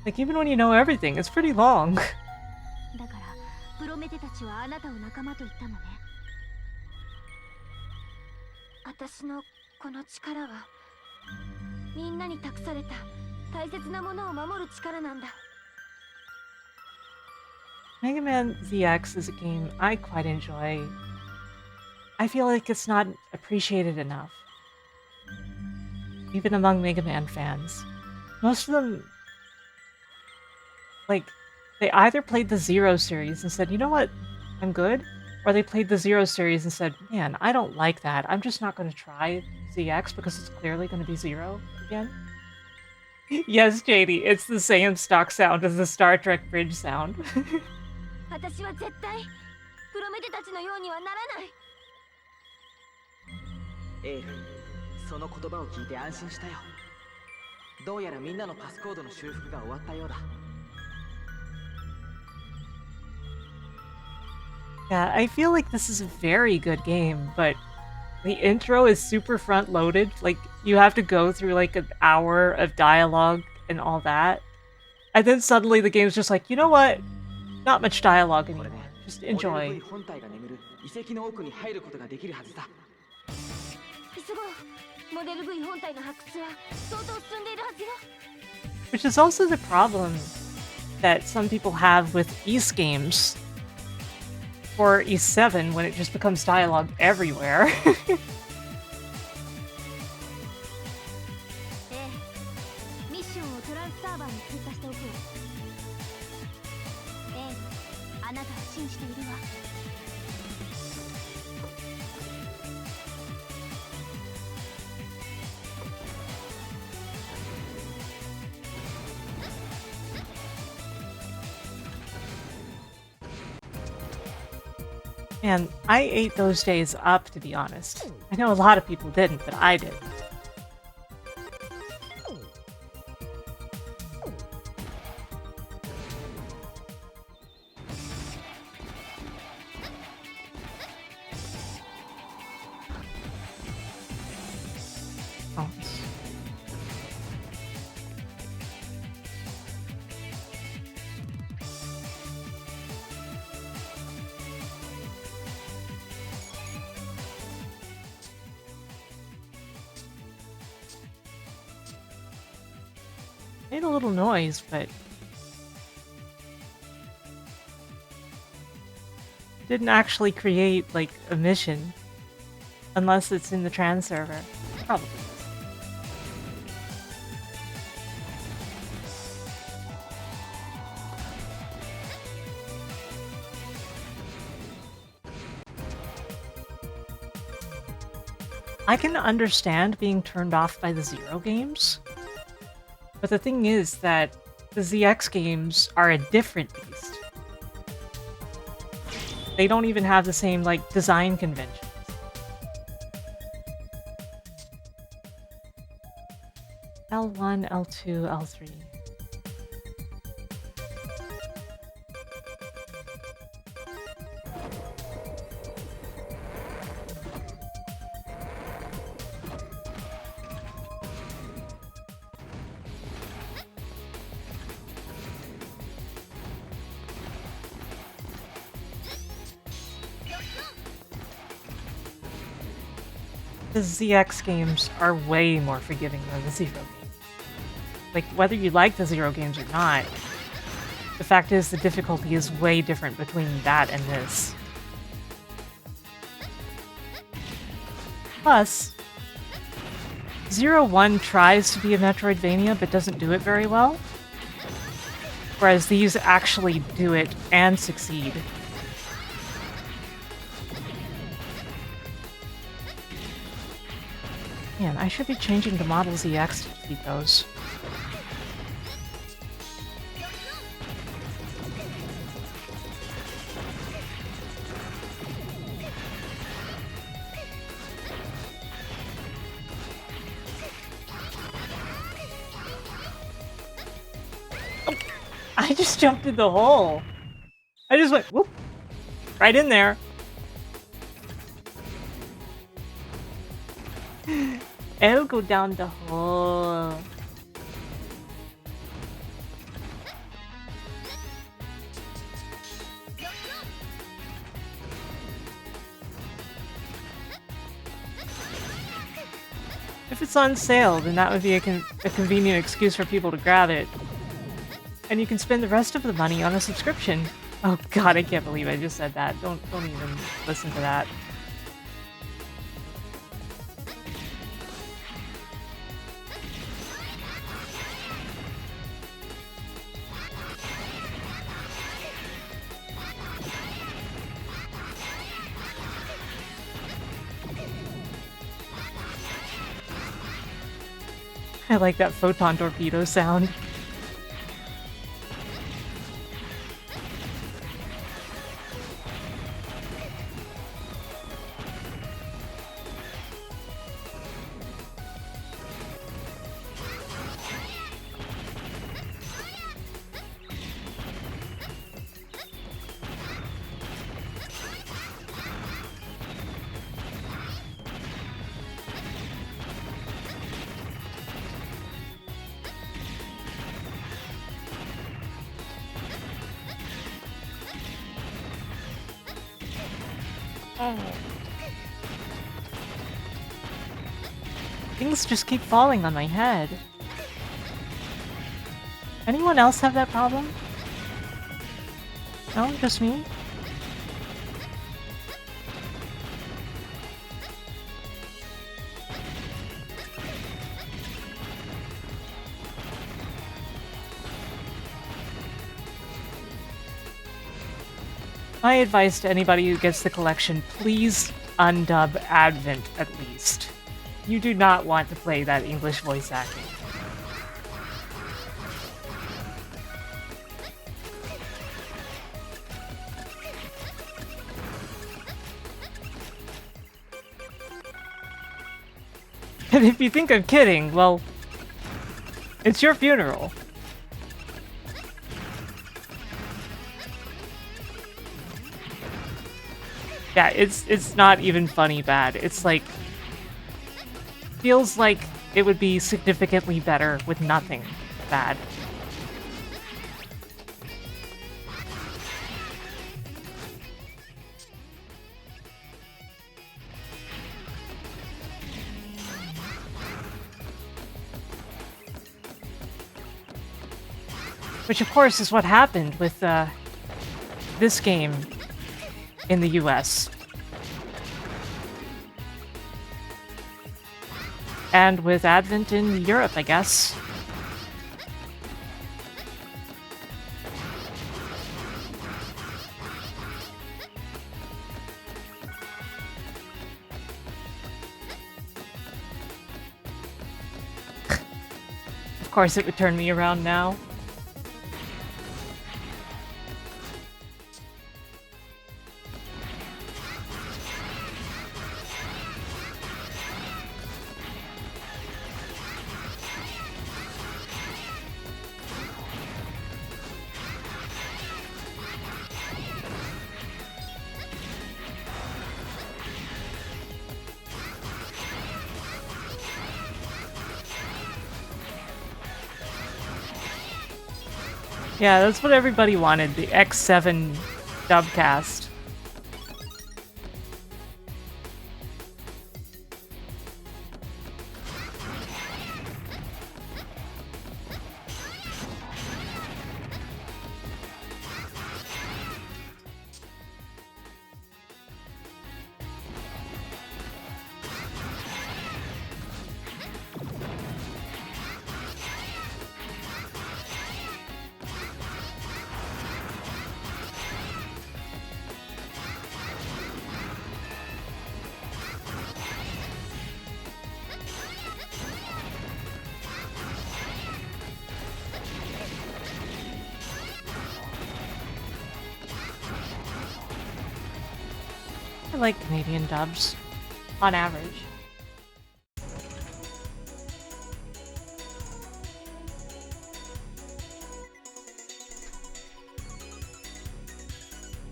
A: Like, even when you know everything, it's pretty long. Mega Man ZX is a game I quite enjoy. I feel like it's not appreciated enough, even among Mega Man fans. Most of them, like, they either played the Zero series and said, you know what, I'm good, or they played the Zero series and said, man, I don't like that, I'm just not going to try ZX because it's clearly going to be Zero again. Yes, JD, it's the same stock sound as the Star Trek bridge sound.
C: 私は絶対プロメテたちのようにはならない。
I: エール、その言葉を聞いて安心したよ。どうやらみんなのパスコードの修復が終わったようだ。
A: Yeah, I feel like this is a very good game, but the intro is super front-loaded. Like, you have to go through like an hour of dialogue and all that. And then suddenly the game's just like, you know what? Not much dialogue anymore. Just enjoy. Which is also the problem that some people have with Ys games. For Ys 7, when it just becomes dialogue everywhere.
C: 信しているわ。
A: And I ate those days up, to be honest. I know a lot of people didn't, but I did. Oh. Made a little noise, but didn't actually create, like, a mission. Unless it's in the trans server. Probably is. I can understand being turned off by the Zero games. But the thing is that the ZX games are a different beast. They don't even have the same, like, design conventions. L1, L2, L3. The ZX games are way more forgiving than the Zero games. Like, whether you like the Zero games or not, the fact is the difficulty is way different between that and this. Plus, 01 tries to be a Metroidvania but doesn't do it very well, whereas these actually do it and succeed. Man, I should be changing to Model ZX to defeat those. Oh, I just jumped in the hole. I just went, whoop, right in there. I'll go down the hole. If it's on sale, then that would be a convenient excuse for people to grab it. And you can spend the rest of the money on a subscription. Oh god, I can't believe I just said that. Don't even listen to that. I like that photon torpedo sound. Things just keep falling on my head. Anyone else have that problem? No, just me? My advice to anybody who gets the collection, please undub Advent at least. You do not want to play that English voice acting. And if you think I'm kidding, well, it's your funeral. Yeah, it's not even funny bad. It's like, feels like it would be significantly better with nothing bad. Which, of course, is what happened with this game in the US. And with Advent in Europe, I guess. Of course, it would turn me around now. Yeah, that's what everybody wanted, the X7 dubcast. I like Canadian dubs, on average.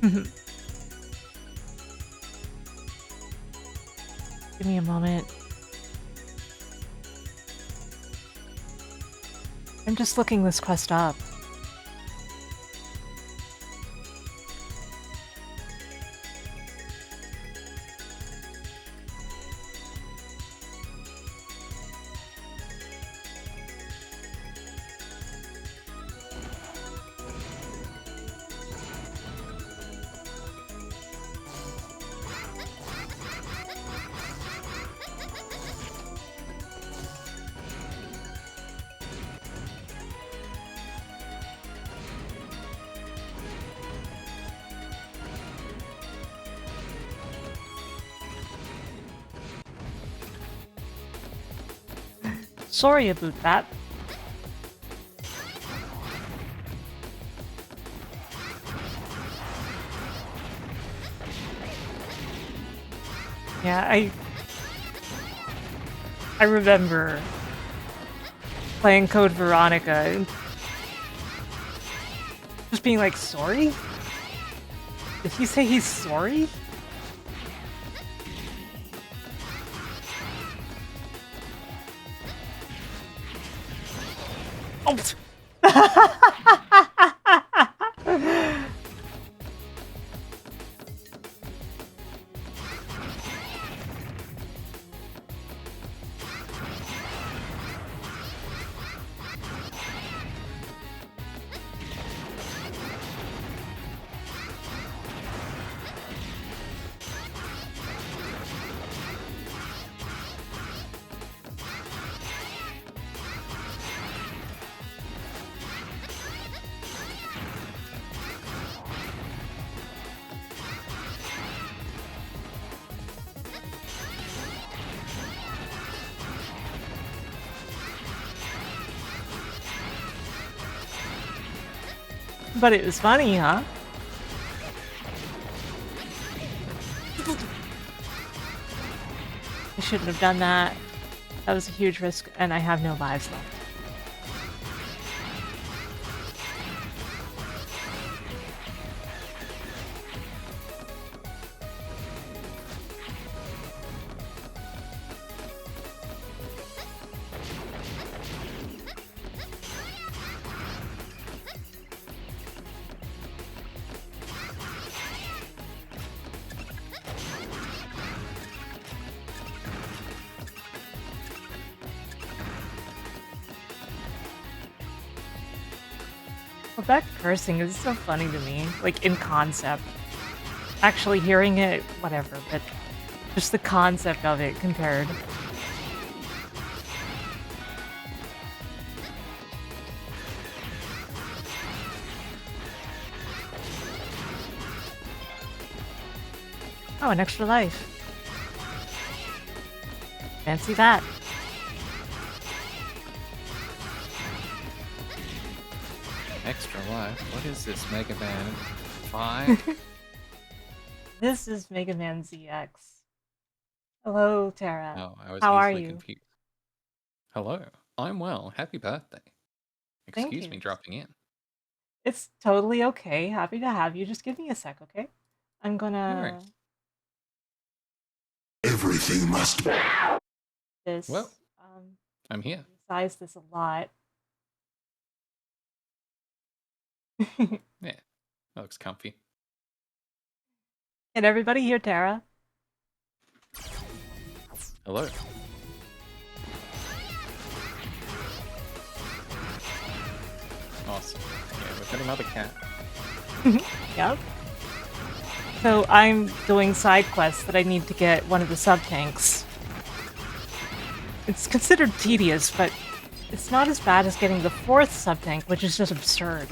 A: Give me a moment. I'm just looking this quest up. Sorry about that. Yeah, I remember playing Code Veronica and just being like, sorry? Did he say he's sorry? But it was funny, huh? I shouldn't have done that. That was a huge risk, and I have no lives left. Well, that cursing is so funny to me, like in concept. Actually hearing it, whatever, but just the concept of it compared. Oh, an extra life. Fancy that.
Q: Extra life? What is this, Mega Man 5?
A: This is Mega Man ZX. Hello, Tara.
Q: Oh, I was
A: How are
Q: easily
A: you?
Q: confused. Hello, I'm well. Happy birthday.
A: Thank
Q: Excuse me
A: you.
Q: dropping in.
A: It's totally okay. Happy to have you. Just give me a sec, okay? I'm
Q: No
A: gonna...
Q: worries.
P: Everything must be.
A: This.
Q: Well, I'm here.
A: Size this a lot.
Q: Yeah, that looks comfy.
A: Can everybody hear Tara?
Q: Hello. Awesome. Yeah, we've got another cat.
A: Yep. So I'm doing side quests that I need to get one of the sub-tanks. It's considered tedious, but it's not as bad as getting the 4th sub-tank, which is just absurd.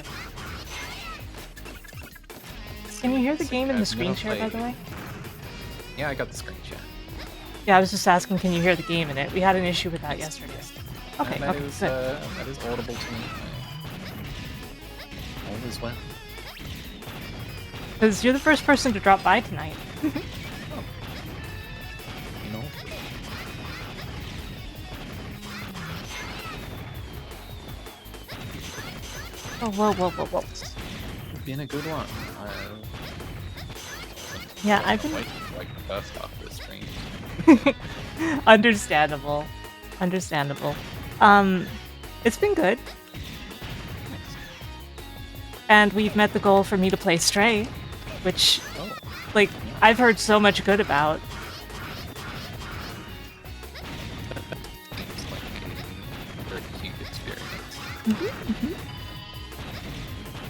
A: Can you hear the game in the screen share, by the way?
Q: Yeah, I got the screen share.
A: Yeah, I was just asking, can you hear the game in it? We had an issue with that yesterday. Okay,
Q: that
A: okay,
Q: is,
A: good.
Q: that is audible to me. All is well.
A: Because you're the first person to drop by tonight.
Q: You know?
A: Oh, whoa, whoa, whoa, whoa.
Q: It's been a good one.
A: Yeah, I've been...
Q: like the first half of the stream.
A: Understandable. Understandable. It's been good. And we've met the goal for me to play Stray, which, like, I've heard so much good about.
Q: Seems like a very cute experience.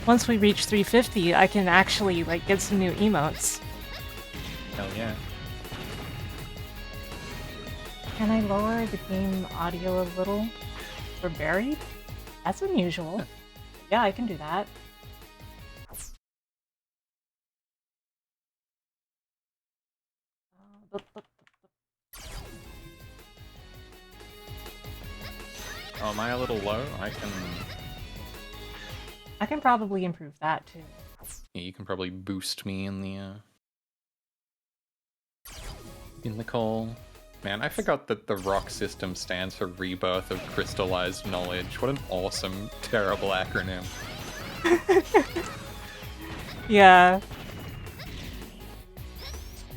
A: Once we reach 350, I can actually, like, get some new emotes.
Q: Hell yeah.
A: Can I lower the game audio a little? For buried? That's unusual. Yeah, I can do that.
Q: Oh, am I a little low?
A: I can probably improve that too.
Q: Yeah, you can probably boost me in the call. Man, I forgot that the ROC system stands for Rebirth of Crystallized Knowledge. What an awesome, terrible acronym.
A: Yeah.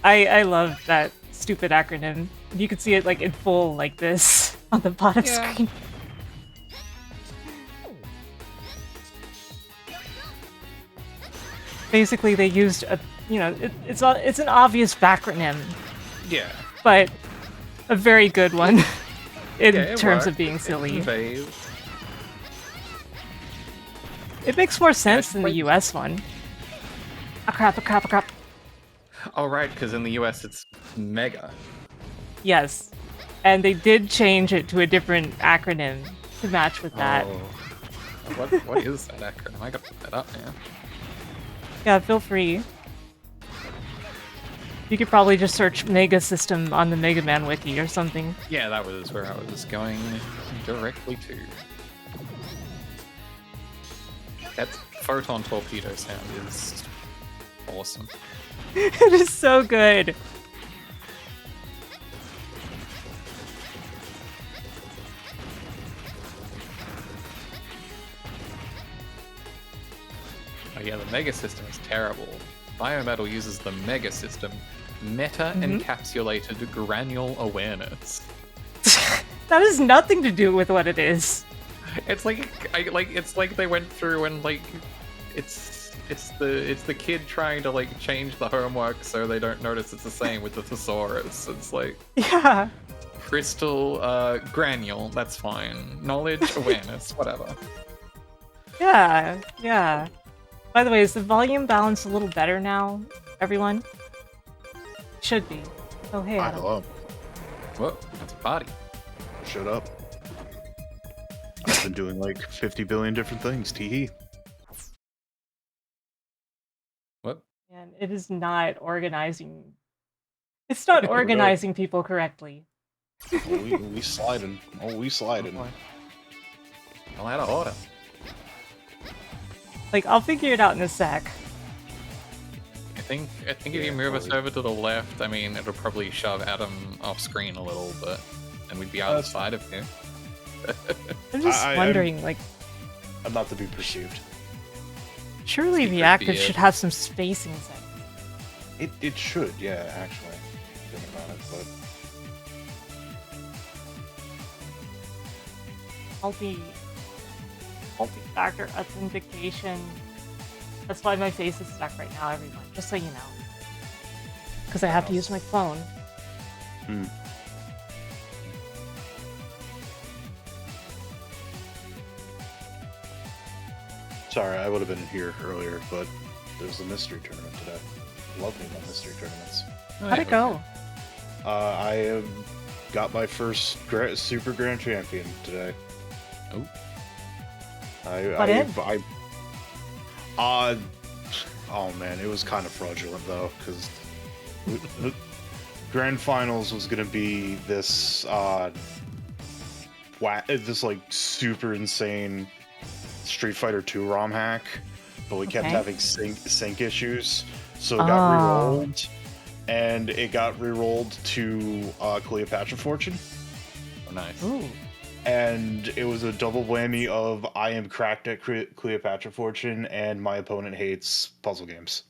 A: I love that stupid acronym. You can see it like in full like this on the bottom screen. Basically, they used a, it's an obvious backronym.
Q: Yeah.
A: But a very good one in terms
Q: worked.
A: of being silly.
Q: It
A: makes more sense than the US one. A crap, a crap, a crap.
Q: Oh, right, because in the US it's Mega.
A: Yes. And they did change it to a different acronym to match with that.
Q: Oh. What is that acronym? I gotta look that up, man.
A: Yeah, feel free. You could probably just search Mega System on the Mega Man Wiki or something.
Q: Yeah, that was where I was going directly to. That photon torpedo sound is awesome.
A: It is so good.
Q: Oh yeah, the Mega System is terrible. Biometal uses the Mega System meta-encapsulated granule awareness.
A: That has nothing to do with what it is.
Q: It's like it's like they went through and like it's the kid trying to like change the homework so they don't notice it's the same with the thesaurus. It's like
A: Yeah.
Q: Crystal granule, that's fine. Knowledge, awareness, whatever.
A: Yeah, yeah. By the way, is the volume balance a little better now, everyone? Should be. Oh, hey, Adam.
R: Hello.
Q: Whoa, that's a party.
R: Shut up. I've been doing like 50 billion different things, teehee.
Q: What?
A: And it is not organizing. It's not organizing people correctly.
R: we sliding. Oh, we sliding.
Q: I'll add a order.
A: Like, I'll figure it out in a sec.
Q: I think if you move us over to the left, I mean, it'll probably shove Adam off screen a little, but then we'd be outside of here.
A: I'm just wondering, like...
R: I'm not to be perceived.
A: Surely the active should have some spacing set.
R: It should, yeah, actually. Think about it, but...
A: Multi-factor authentication. That's why my face is stuck right now, everyone. Just so you know. Because I have to use my phone.
R: Hmm. Sorry, I would have been here earlier, but there's a mystery tournament today. Love me about mystery tournaments.
A: How'd it go?
R: I got my first Super Grand Champion today.
Q: Oh.
R: Oh man, it was kind of fraudulent though, because the Grand Finals was gonna be this this like super insane Street Fighter 2 ROM hack, but we kept having sync issues, so it got re-rolled, and it got re-rolled to Cleopatra Fortune.
Q: Oh, nice.
A: Ooh.
R: And it was a double whammy of I am cracked at Cleopatra Fortune and my opponent hates puzzle games.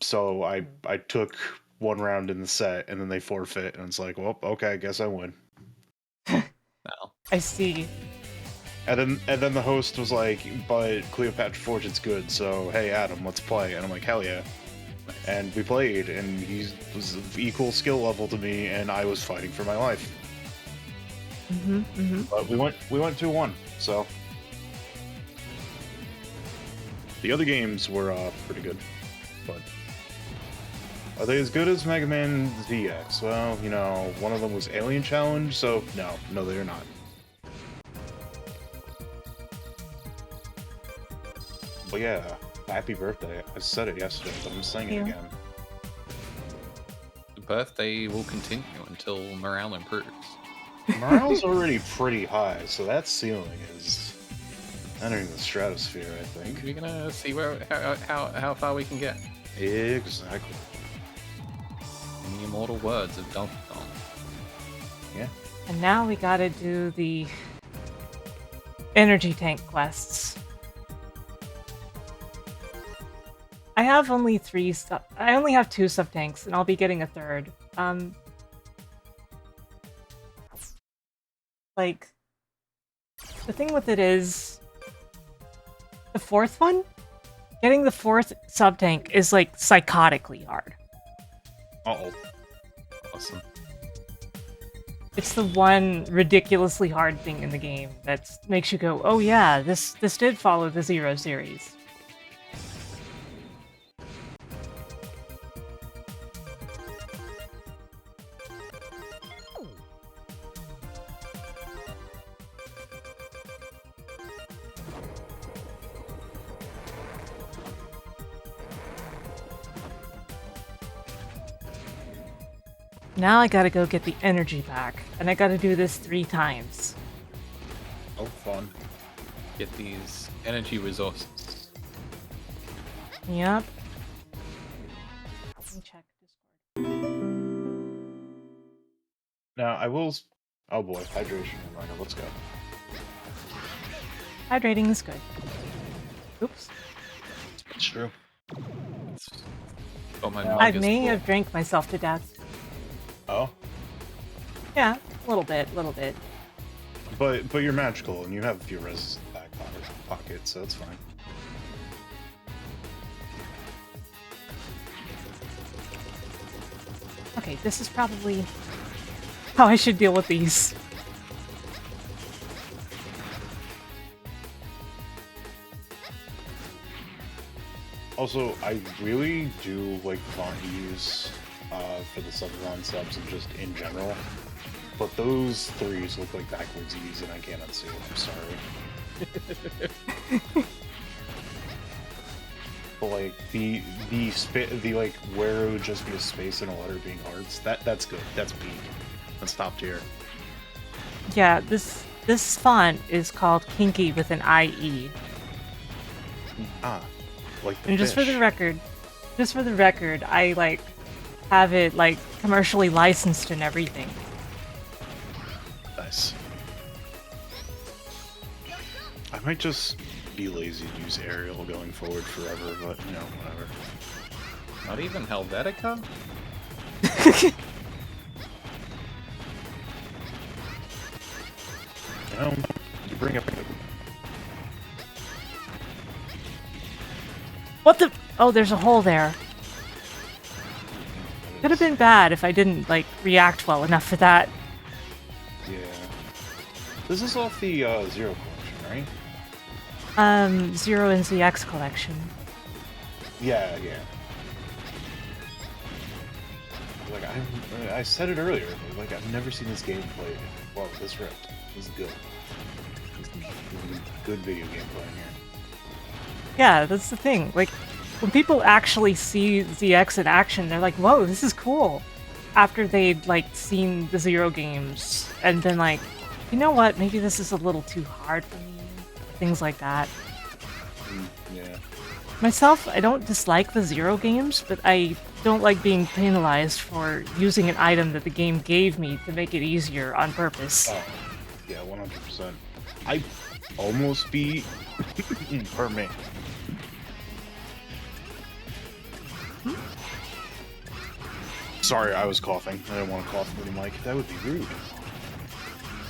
R: So I took one round in the set and then they forfeit and it's like, well, okay, I guess I win.
A: I see.
R: And then the host was like, but Cleopatra Fortune's good, so hey Adam, let's play. And I'm like, hell yeah. And we played and he was of equal skill level to me and I was fighting for my life. But we went 2-1, so the other games were pretty good, but are they as good as Mega Man ZX? Well, you know, one of them was Alien Challenge, so no, they're not. But yeah, happy birthday! I said it yesterday, but I'm saying it again.
Q: The birthday will continue until morale improves.
R: Morale's already pretty high, so that ceiling is entering the stratosphere, I think.
Q: We're gonna see how far we can get.
R: Exactly.
Q: In the immortal words of Donkey Kong.
R: Yeah.
A: And now we gotta do the energy tank quests. I have only I only have 2 sub-tanks, and I'll be getting a 3rd. Like, the thing with it is, the 4th one? Getting the 4th sub-tank is, like, psychotically hard.
R: Uh-oh.
Q: Awesome.
A: It's the one ridiculously hard thing in the game that makes you go, oh yeah, this did follow the Zero series. Now I gotta go get the energy back, and I gotta do this 3 times.
R: Oh, fun.
Q: get these energy resources.
A: Yep. Let me check Discord.
R: Now I will. Oh boy, hydration reminder. Let's go.
A: Hydrating is good. Oops.
R: It's true.
Q: Oh, my
A: I
Q: mug is
A: may
Q: full.
A: have drank myself to death.
R: Oh.
A: Yeah, a little bit.
R: But you're magical and you have a few reses in the back pocket, so it's fine.
A: Okay, this is probably how I should deal with these.
R: Also, I really do like font use for the Subathon subs and just in general. But those threes look like backwards E's and I can't unsee it. I'm sorry. But like the like where it would just be a space and a letter being hearts, that's good. That's peak. That's top tier.
A: Yeah, this font is called Kinky with an IE.
R: Ah, like the
A: And just for
R: fish.
A: the record, I like have it like commercially licensed and everything.
R: Nice. I might just be lazy and use Arial going forward forever, but you know, whatever.
Q: Not even Helvetica?
R: You know, you bring up.
A: What the? Oh, there's a hole there. Could have been bad if I didn't like react well enough for that.
R: Yeah. This is off the Zero collection, right?
A: Zero and ZX collection.
R: Yeah. Like I said it earlier. Like I've never seen this game played. Wow, this ripped. This is good. This is good video game playing here.
A: Yeah, that's the thing. Like, when people actually see ZX in action, they're like, whoa, this is cool. After they'd, like, seen the Zero games and been like, you know what, maybe this is a little too hard for me. Things like that.
R: Yeah.
A: Myself, I don't dislike the Zero games, but I don't like being penalized for using an item that the game gave me to make it easier on purpose.
R: Oh, yeah, 100%. I almost beat... Pardon me. Sorry, I was coughing. I didn't want to cough into the mic. That would be rude.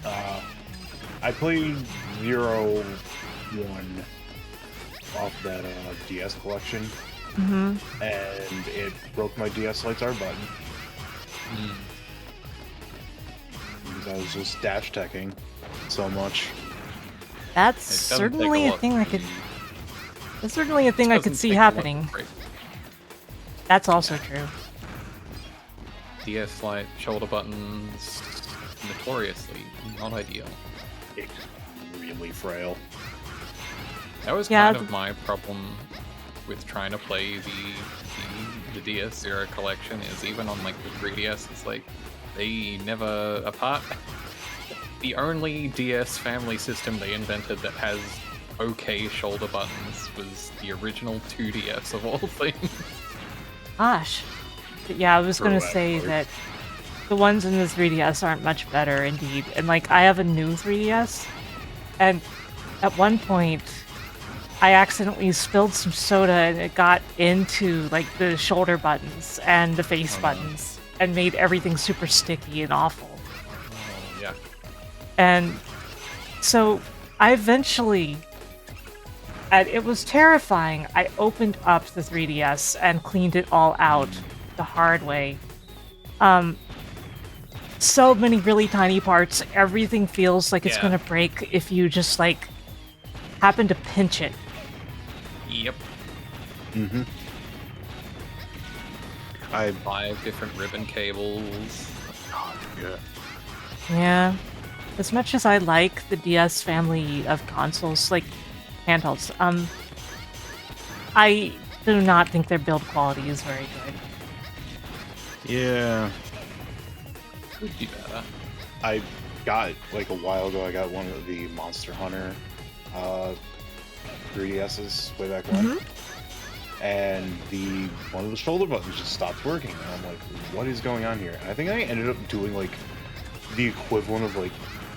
R: I played 0-1 off that DS collection, and it broke my DS Lights R button. Because I was just dash teching so much.
A: That's certainly a thing I could... That's certainly a thing I could see happening. That's also true.
Q: DS Lite shoulder buttons, notoriously not ideal.
R: Really frail.
Q: That was kind of my problem with trying to play the DS Zero collection, is even on like the 3DS, it's like they never apart. The only DS family system they invented that has okay shoulder buttons was the original 2DS of all things.
A: Gosh. But yeah, I was gonna say that the ones in the 3DS aren't much better, indeed. And like, I have a new 3DS, and at one point, I accidentally spilled some soda and it got into like the shoulder buttons and the face buttons, and made everything super sticky and awful.
Q: Yeah.
A: And so I eventually, and it was terrifying, I opened up the 3DS and cleaned it all out the hard way. So many really tiny parts, everything feels like it's gonna break if you just like happen to pinch it.
Q: Yep.
R: Mm-hmm.
Q: I have 5 different ribbon cables.
R: God, yeah.
A: Yeah. As much as I like the DS family of consoles, like handhelds, I do not think their build quality is very good.
R: Yeah.
Q: Could be better.
R: I got, like a while ago, I got one of the Monster Hunter 3DSs way back when. And one of the shoulder buttons just stopped working. And I'm like, what is going on here? And I think I ended up doing like the equivalent of like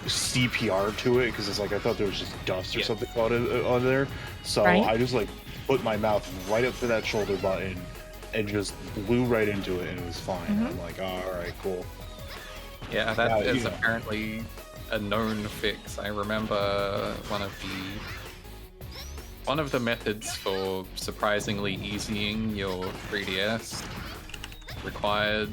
R: CPR to it, because it's like I thought there was just dust or something on there. So I just like put my mouth right up to that shoulder button and just blew right into it, and it was fine. I'm like, oh, all right, cool.
Q: Yeah, that is apparently a known fix. I remember one of the methods for surprisingly easying your 3DS required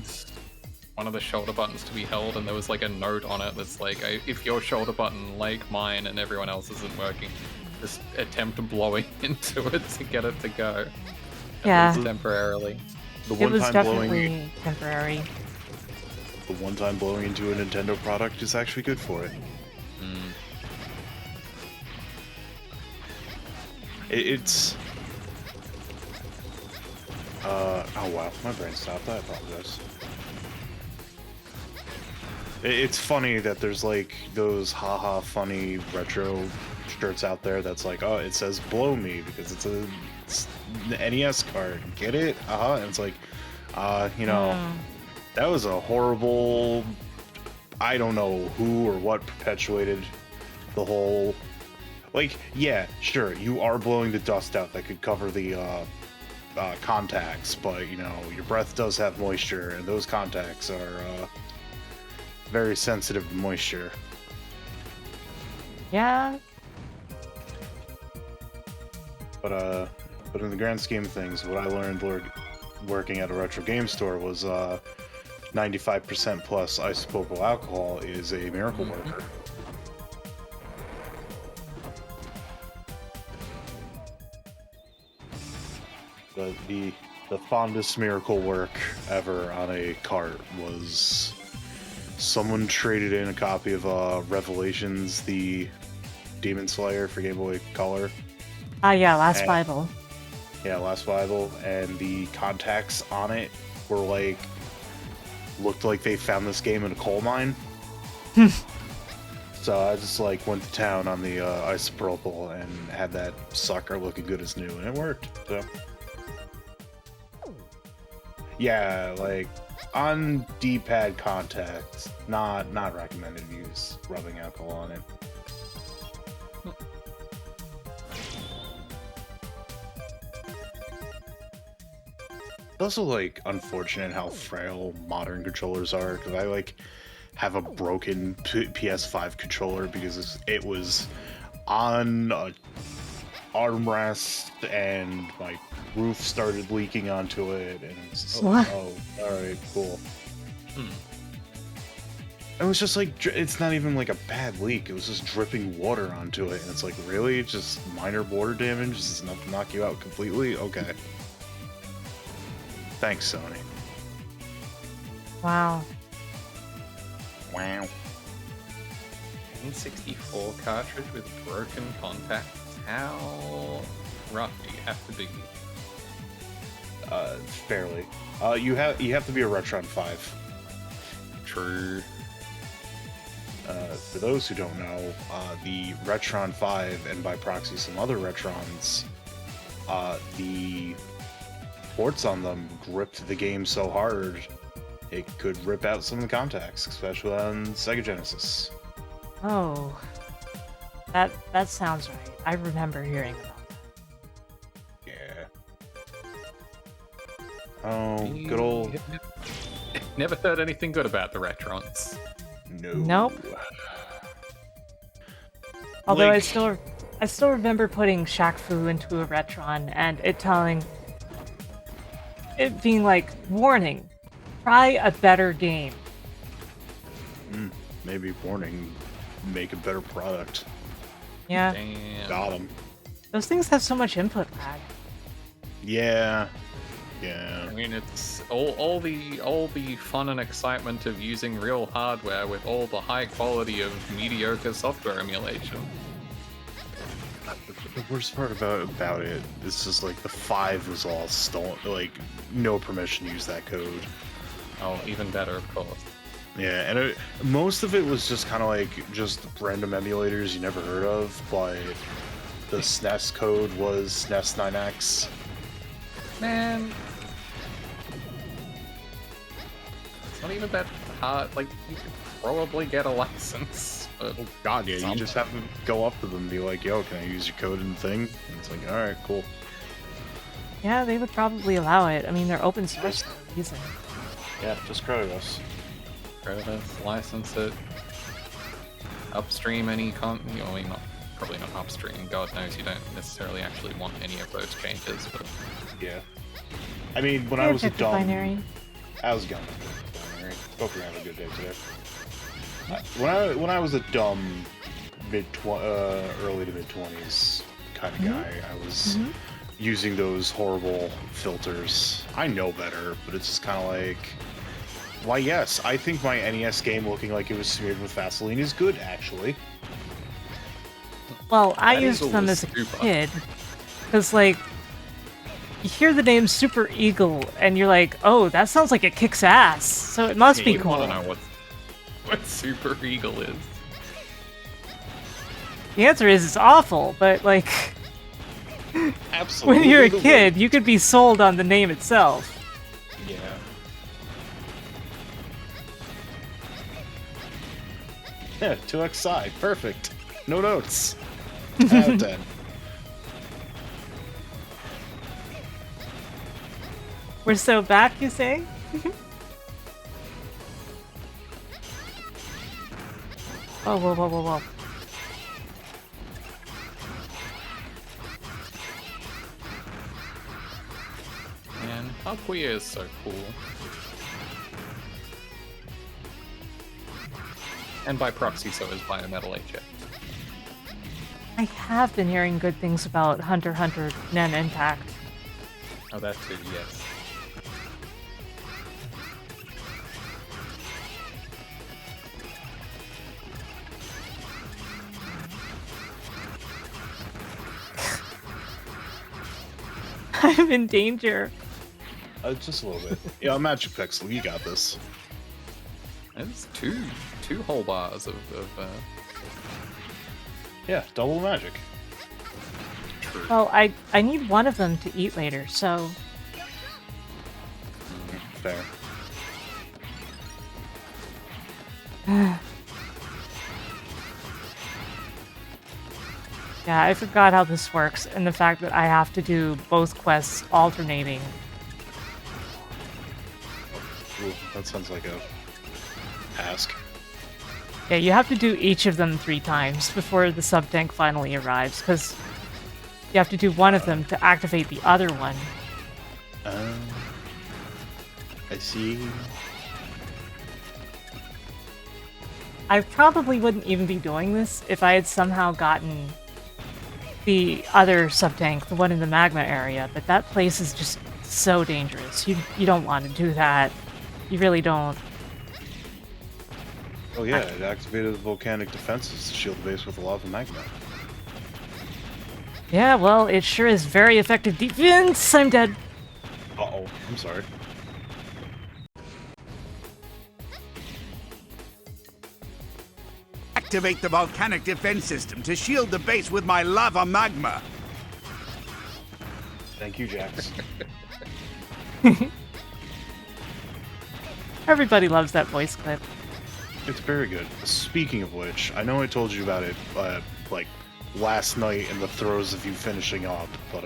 Q: one of the shoulder buttons to be held, and there was like a note on it that's like, if your shoulder button, like mine and everyone else, isn't working, just attempt blowing into it to get it to go. At least temporarily.
A: It was definitely temporary.
R: The one time blowing into a Nintendo product is actually good for it. It's... oh wow, my brain stopped. I apologize. It's funny that there's like those haha funny retro shirts out there that's like, oh, it says blow me because it's an NES card. Get it? And it's like, you know, that was a horrible... I don't know who or what perpetuated the whole... Like, yeah, sure, you are blowing the dust out that could cover the contacts, but, you know, your breath does have moisture, and those contacts are very sensitive to moisture.
A: Yeah.
R: But in the grand scheme of things, what I learned working at a retro game store was 95% plus isopropyl alcohol is a miracle worker. The fondest miracle work ever on a cart was someone traded in a copy of Revelations, the Demon Slayer for Game Boy Color.
A: Yeah, Last Bible.
R: Yeah, Last Bible, and the contacts on it were like, looked like they found this game in a coal mine. So I just like went to town on the isopropyl and had that sucker looking good as new, and it worked. So yeah, like on D-pad contacts, not recommended to use rubbing alcohol on it. It's also like unfortunate how frail modern controllers are, because I like have a broken PS5 controller because it was on a armrest and my roof started leaking onto it, and it's just like, oh, alright, cool. It was just like, it's not even like a bad leak, it was just dripping water onto it, and it's like, really? Just minor water damage? Is this enough to knock you out completely? Okay. Thanks, Sony.
A: Wow.
R: Wow.
Q: N64 cartridge with broken contacts? How rough do you have to be?
R: Fairly. You have to be a Retron 5.
Q: True.
R: For those who don't know, the Retron 5, and by proxy some other Retrons, the ports on them gripped the game so hard it could rip out some of the contacts, especially on Sega Genesis.
A: Oh. That sounds right. I remember hearing about that.
R: Yeah. Oh, good old...
Q: Never heard anything good about the Retrons.
R: No.
A: Nope. Although I still remember putting Shaq Fu into a Retron and it being like, warning, try a better game.
R: Maybe warning, make a better product.
A: Yeah.
Q: Damn.
R: Got him.
A: Those things have so much input lag.
R: Yeah. Yeah.
Q: I mean, it's all the fun and excitement of using real hardware with all the high quality of mediocre software emulation.
R: The worst part about it is just like the 5 was all stolen, like no permission to use that code.
Q: Oh, even better, of course.
R: Yeah, and most of it was just kind of like just random emulators you never heard of, but the SNES code was SNES 9X.
Q: Man, it's not even that hard. Like, you could probably get a license. But
R: oh god, yeah, you just have to go up to them and be like, yo, can I use your code and thing? And it's like, alright, cool.
A: Yeah, they would probably allow it. I mean, they're open source for a reason.
R: Yeah, just credit us.
Q: Credit us, license it, upstream any I mean, probably not upstream. God knows you don't necessarily actually want any of those changes, but
R: yeah. I mean, when I was a dumb
A: binary.
R: How's it going? Binary. Hope you're having a good day today. When I was a dumb early to mid 20s kind of guy, I was using those horrible filters. I know better, but it's just kind of like, why yes, I think my NES game looking like it was smeared with Vaseline is good, actually.
A: Well, I used them as a kid, because, like, you hear the name Super Eagle, and you're like, oh, that sounds like it kicks ass, so it must be cool.
Q: I don't know what Super Eagle is.
A: The answer is it's awful, but, like,
R: absolutely,
A: when you're a kid, you could be sold on the name itself.
R: Yeah. Yeah, 2x side, perfect. No notes. 10 out of 10.
A: We're so back, you say? Oh, whoa, whoa, whoa, whoa.
Q: Man, Hopwee is so cool. And by proxy, so is Biometal HF.
A: I have been hearing good things about Hunter x Hunter Nen Impact.
Q: Oh, that too, yes.
A: I'm in danger.
R: Just a little bit. Yeah, Magic Pixel, you got this.
Q: There's two whole bars of
R: yeah, double magic.
Q: True.
A: Well, I need one of them to eat later, so...
R: Fair.
A: Yeah, I forgot how this works, and the fact that I have to do both quests alternating.
R: Ooh, that sounds like a task.
A: Yeah, you have to do each of them 3 times before the sub-tank finally arrives, because you have to do one of them to activate the other one.
R: I see.
A: I probably wouldn't even be doing this if I had somehow gotten the other sub-tank, the one in the magma area, but that place is just so dangerous. You don't want to do that. You really don't.
R: Oh yeah, it activated the volcanic defenses to shield the base with a lava magma.
A: Yeah, well, it sure is very effective defense. I'm dead.
R: Uh-oh, I'm sorry.
H: Activate the volcanic defense system to shield the base with my lava magma.
R: Thank you, Jax.
A: Everybody loves that voice clip.
R: It's very good. Speaking of which, I know I told you about it, like, last night in the throes of you finishing up, but,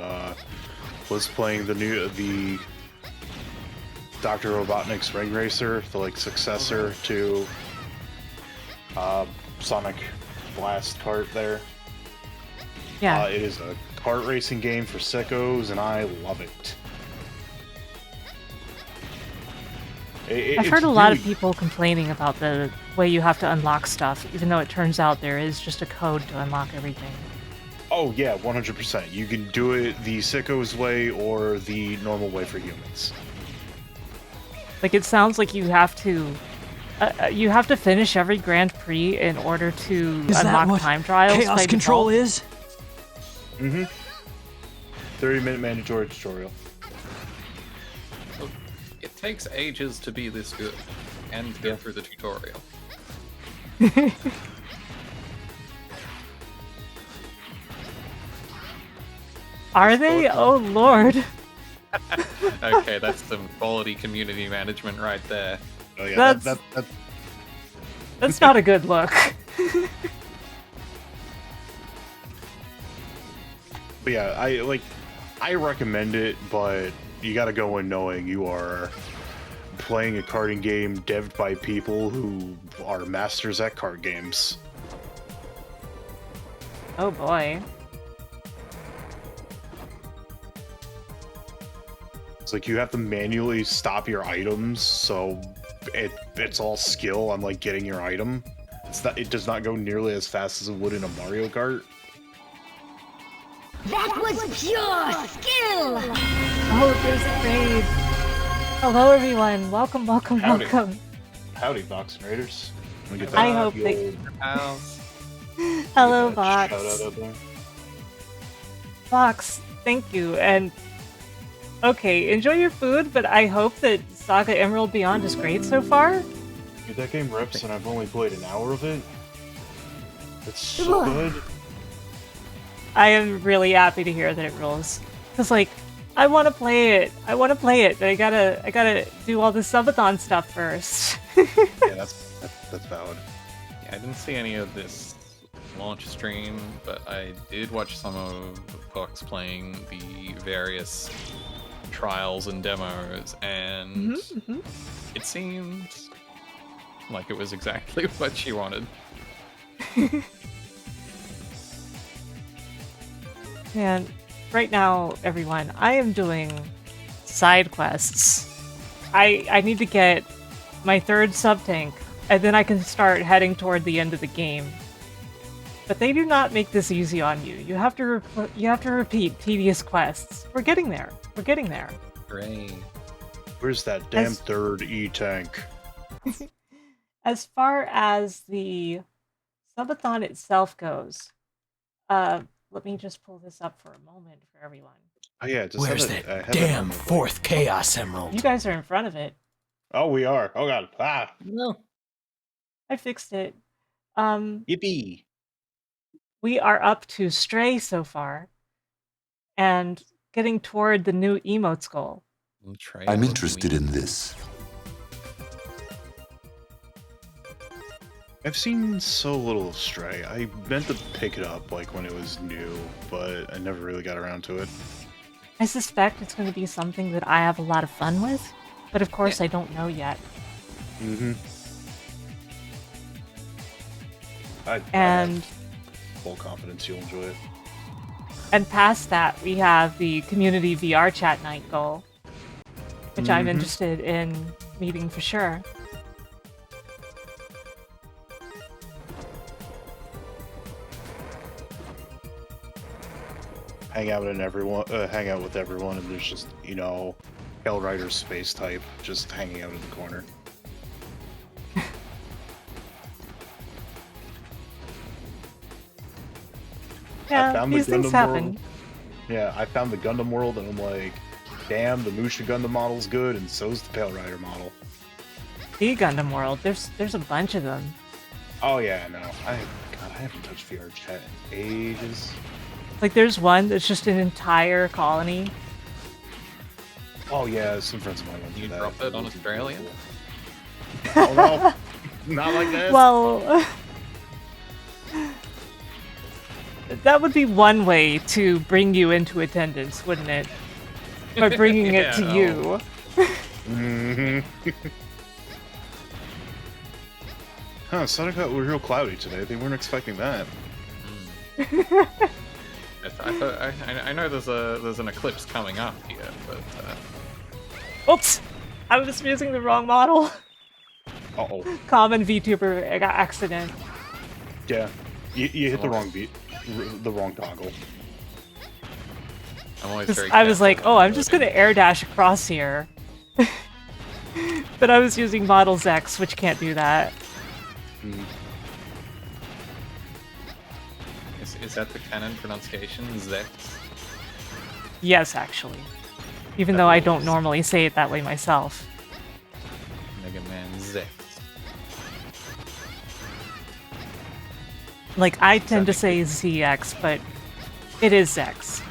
R: was playing the Dr. Robotnik's Ring Racer, the, like, successor to, Sonic Blast kart there.
A: Yeah.
R: It is a kart racing game for sickos, and I love it.
A: I've heard a lot of people complaining about the way you have to unlock stuff, even though it turns out there is just a code to unlock everything.
R: Oh yeah, 100%. You can do it the sickos way or the normal way for humans.
A: Like, it sounds like you have to finish every Grand Prix in order to unlock time trials.
I: Chaos Control is?
R: Mm-hmm. 30-minute mandatory tutorial.
Q: It takes ages to be this good and to get through the tutorial.
A: Are they? Oh lord.
Q: Okay, that's some quality community management right there.
R: Oh yeah, that's
A: that's not a good look.
R: But yeah, I recommend it, but you gotta go in knowing you are playing a carding game devved by people who are masters at card games.
A: Oh boy.
R: It's like you have to manually stop your items, so it's all skill on like getting your item. It does not go nearly as fast as it would in a Mario Kart.
G: That was pure skill!
A: Oh, there's a raid. Hello everyone. Welcome, welcome,
R: Howdy.
A: welcome.
R: Howdy, Boxing Raiders.
A: I hope they... Hello, Vox.
R: Shout out up there.
A: Vox, thank you. And okay, enjoy your food, but I hope that Saga Emerald Beyond is great so far.
R: Dude, that game rips, and I've only played an hour of it. It's so good.
A: I am really happy to hear that it rules. Cause like, I want to play it. I want to play it, but I gotta do all the Subathon stuff first.
R: Yeah, that's valid.
Q: Yeah, I didn't see any of this launch stream, but I did watch some of Vox playing the various trials and demos, and it seemed like it was exactly what she wanted.
A: Man, right now, everyone, I am doing side quests. I need to get my 3rd sub-tank, and then I can start heading toward the end of the game. But they do not make this easy on you. You have to repeat tedious quests. We're getting there. We're getting there.
Q: Great.
R: Where's that damn 3rd E-tank?
A: As far as the Subathon itself goes, let me just pull this up for a moment for everyone.
R: Oh yeah, just
S: where's that damn 4th Chaos Emerald?
A: You guys are in front of it.
R: Oh, we are. Oh god. Ah.
S: No.
A: I fixed it.
R: Yippee.
A: We are up to Stray so far, and getting toward the new emotes goal.
P: I'm interested in this.
R: I've seen so little of Stray. I meant to pick it up like when it was new, but I never really got around to it.
A: I suspect it's going to be something that I have a lot of fun with, but of course I don't know yet.
R: I
A: And
R: full confidence you'll enjoy it.
A: And past that, we have the community VR chat night goal, which I'm interested in meeting for sure.
R: Hang out with everyone, and there's just, you know, Hell Rider space type just hanging out in the corner.
A: Yeah, these things happen.
R: Yeah, I found the Gundam world, and I'm like, damn, the Musha Gundam model's good, and so's the Pale Rider model.
A: The Gundam world, there's a bunch of them.
R: Oh yeah, no, I haven't touched VR chat in ages.
A: Like, there's one that's just an entire colony.
R: Oh yeah, some friends of mine went
Q: You drop it on Australia?
R: Oh no, not like that.
A: Well, that would be one way to bring you into attendance, wouldn't it? By bringing it to you.
R: Huh, Sun got real cloudy today. They weren't expecting that.
Q: I know there's an eclipse coming up here, but
A: Oops! I was using the wrong model.
R: Uh-oh.
A: Common VTuber accident.
R: Yeah, you hit the wrong the wrong toggle.
Q: I'm always very
A: I was like, oh, I'm just gonna air dash across here. But I was using Model X, which can't do that.
Q: Is that the canon pronunciation? Zex?
A: Yes, actually. Even though I don't normally say it that way myself.
Q: Mega Man Zex.
A: Like, I tend to say ZX, but it is Zex.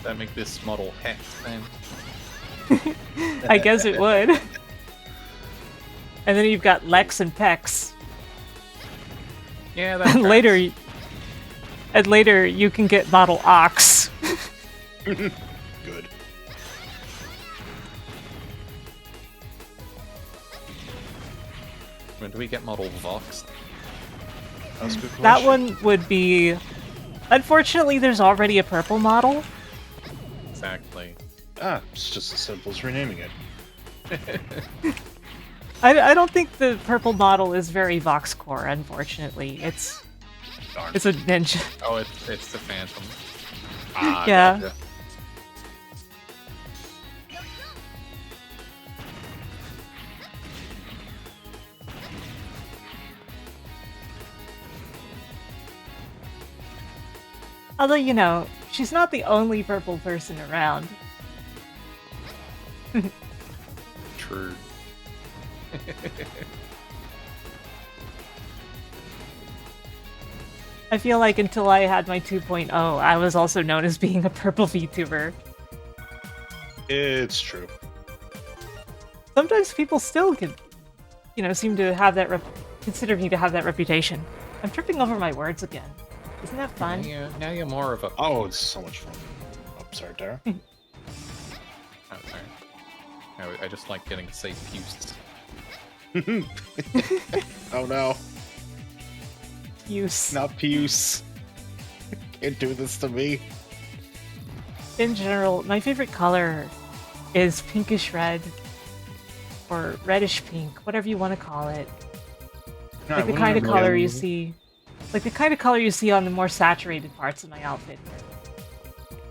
Q: That make this model Hex then?
A: I guess it would. And then you've got Lex and Pex.
Q: Yeah, that
A: And later you can get model Ox.
R: Good.
Q: When do we get model Vox?
R: That's a good question.
A: That one would be... Unfortunately, there's already a purple model.
Q: Exactly.
R: It's just as simple as renaming it.
A: I don't think the purple model is very Vox Core, unfortunately. It's a ninja.
Q: Oh, it's the Phantom.
A: Yeah.
Q: Gotcha.
A: Although, you know, she's not the only purple person around.
Q: True.
A: I feel like until I had my 2.0, I was also known as being a purple VTuber.
R: It's true.
A: Sometimes people still can, you know, seem to have that consider me to have that reputation. I'm tripping over my words again. Isn't that fun?
Q: Now you're more of a...
R: Oh, it's so much fun. Oh, sorry, Tara.
Q: Oh, sorry. No, I just like getting to say Puce.
R: Oh no.
A: Puce.
R: Not Puce. Can't do this to me.
A: In general, my favorite color is pinkish red. Or reddish pink, whatever you want to call it.
R: No,
A: like the kind of color you see... Like the kind of color you see on the more saturated parts of my outfit.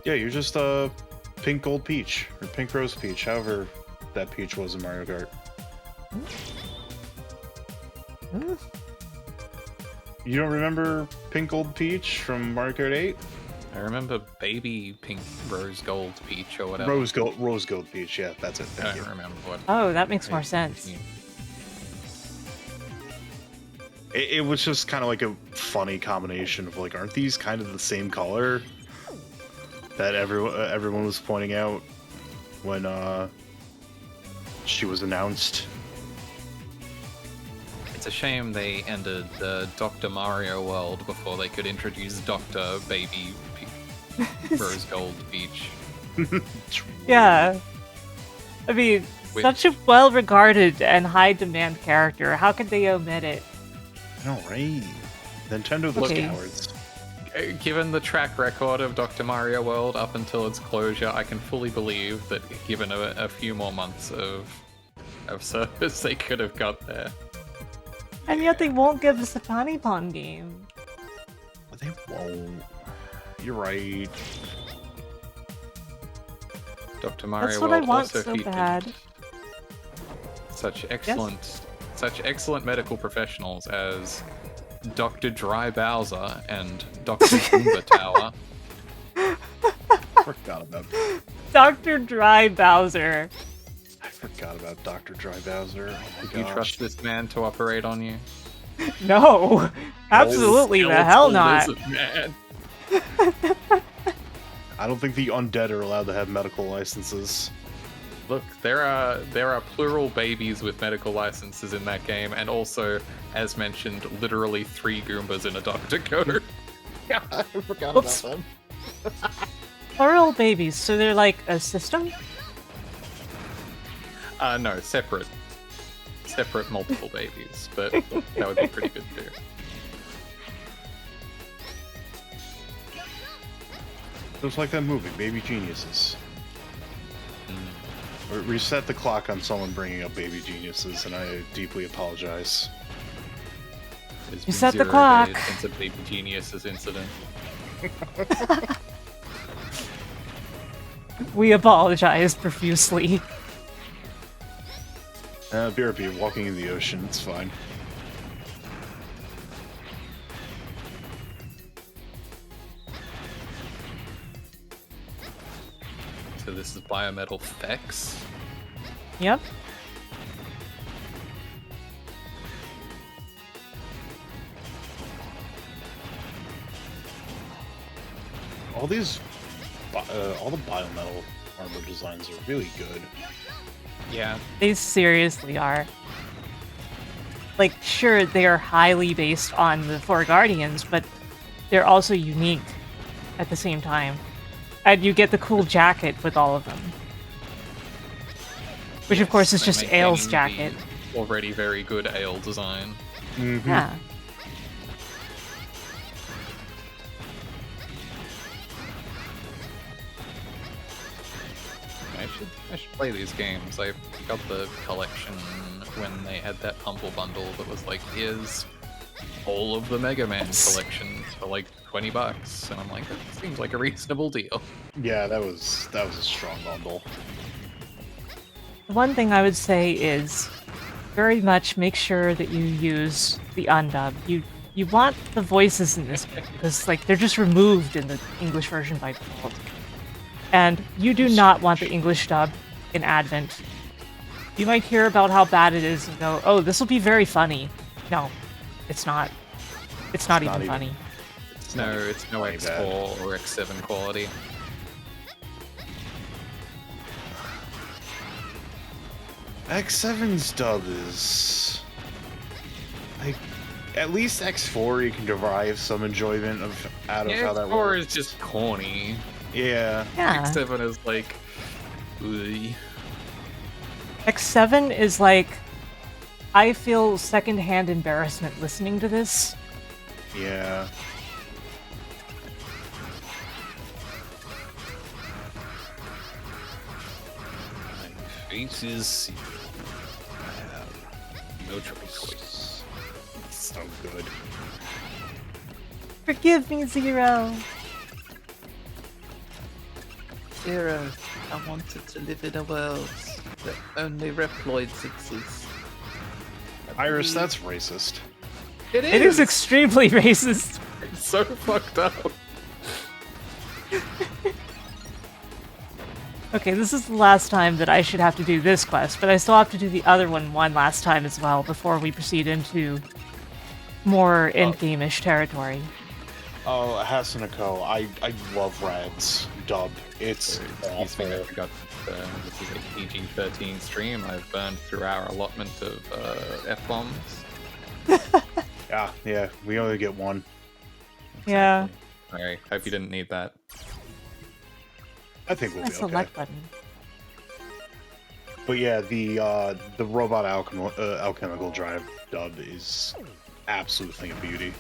R: Yeah, you're just a pink gold peach, or pink rose peach, however that peach was in Mario Kart. You don't remember pink gold peach from Mario Kart 8?
Q: I remember baby pink rose gold peach or whatever.
R: Rose gold peach, yeah, that's it.
Q: I don't remember what.
A: Oh, that makes more sense.
R: It was just kind of like a funny combination of like, aren't these kind of the same color? That everyone was pointing out when she was announced.
Q: It's a shame they ended the Dr. Mario world before they could introduce Dr. Baby Rose Gold Peach.
A: Yeah. I mean, such a well-regarded and high-demand character. How could they omit it?
R: I know, right? Nintendo the cowards.
Q: Given the track record of Dr. Mario World up until its closure, I can fully believe that given a few more months of service, they could have got there.
A: And yet they won't give us a Panipon game.
R: They won't. You're right.
Q: Dr. Mario
A: That's what
Q: World
A: I want
Q: also
A: so
Q: featured
A: bad.
Q: Such excellent medical professionals as Dr. Dry Bowser and Dr. Goomba Tower.
R: Forgot about
A: Dr. Dry Bowser.
R: I forgot about Dr. Dry Bowser. Oh my
Q: Do you
R: gosh.
Q: trust this man to operate on you?
A: No, absolutely the hell not.
Q: Man.
R: I don't think the undead are allowed to have medical licenses.
Q: Look, there are plural babies with medical licenses in that game, and also, as mentioned, literally 3 Goombas in a Dr. Code.
R: Yeah, I forgot
A: Oops.
R: about them.
A: Plural babies, so they're like a system?
Q: No, separate multiple babies, but that would be pretty good too.
R: Just like that movie, Baby Geniuses. Reset the clock on someone bringing up Baby Geniuses, and I deeply apologize.
Q: It's
A: You
Q: been
A: set the
Q: 0
A: clock.
Q: days since a Baby Geniuses incident.
A: We apologize profusely.
R: BRP, walking in the ocean, it's fine.
Q: So this is Biometal Fex.
A: Yep.
R: All these all the biometal armor designs are really good.
Q: Yeah.
A: They seriously are. Like, sure, they are highly based on the Four Guardians, but they're also unique at the same time. And you get the cool jacket with all of them. Which, of course, is just Ael's jacket.
Q: Already very good Ale design.
R: Mm-hmm.
A: Yeah.
Q: I should play these games. I got the collection when they had that Humble Bundle that was like, here's all of the Mega Man collection for like $20, and I'm like, that seems like a reasonable deal.
R: Yeah, that was a strong bundle.
A: One thing I would say is very much make sure that you use the undub. You want the voices in this game because like they're just removed in the English version by default. And you do not want the English dub in Advent. You might hear about how bad it is and go, oh, this will be very funny. No, it's not. It's not even funny.
Q: It's no X4 or X7 quality.
R: X7's dub is like at least X4 you can derive some enjoyment out of how that works.
Q: X4 is just corny.
R: Yeah.
Q: X7 is like, ugh.
A: X7 is like, I feel secondhand embarrassment listening to this.
R: Yeah.
Q: Faces. I have no choice.
R: It's so good.
A: Forgive me, Zero.
Q: Zero, I wanted to live in a world that only Reploids exist.
R: Iris, that's racist.
Q: It is!
A: It is extremely racist.
Q: It's so fucked up.
A: Okay, this is the last time that I should have to do this quest, but I still have to do the other one last time as well before we proceed into more endgame-ish territory.
R: Oh, Hasanako, I love Rad's dub. It's awful.
Q: I forgot this is a PG-13 stream. I've burned through our allotment of F-bombs.
R: Yeah, we only get one.
A: Yeah.
Q: Alright, hope you didn't need that.
R: I think we'll be okay.
A: Select button.
R: But yeah, the robot alchemical drive dub is absolutely a beauty.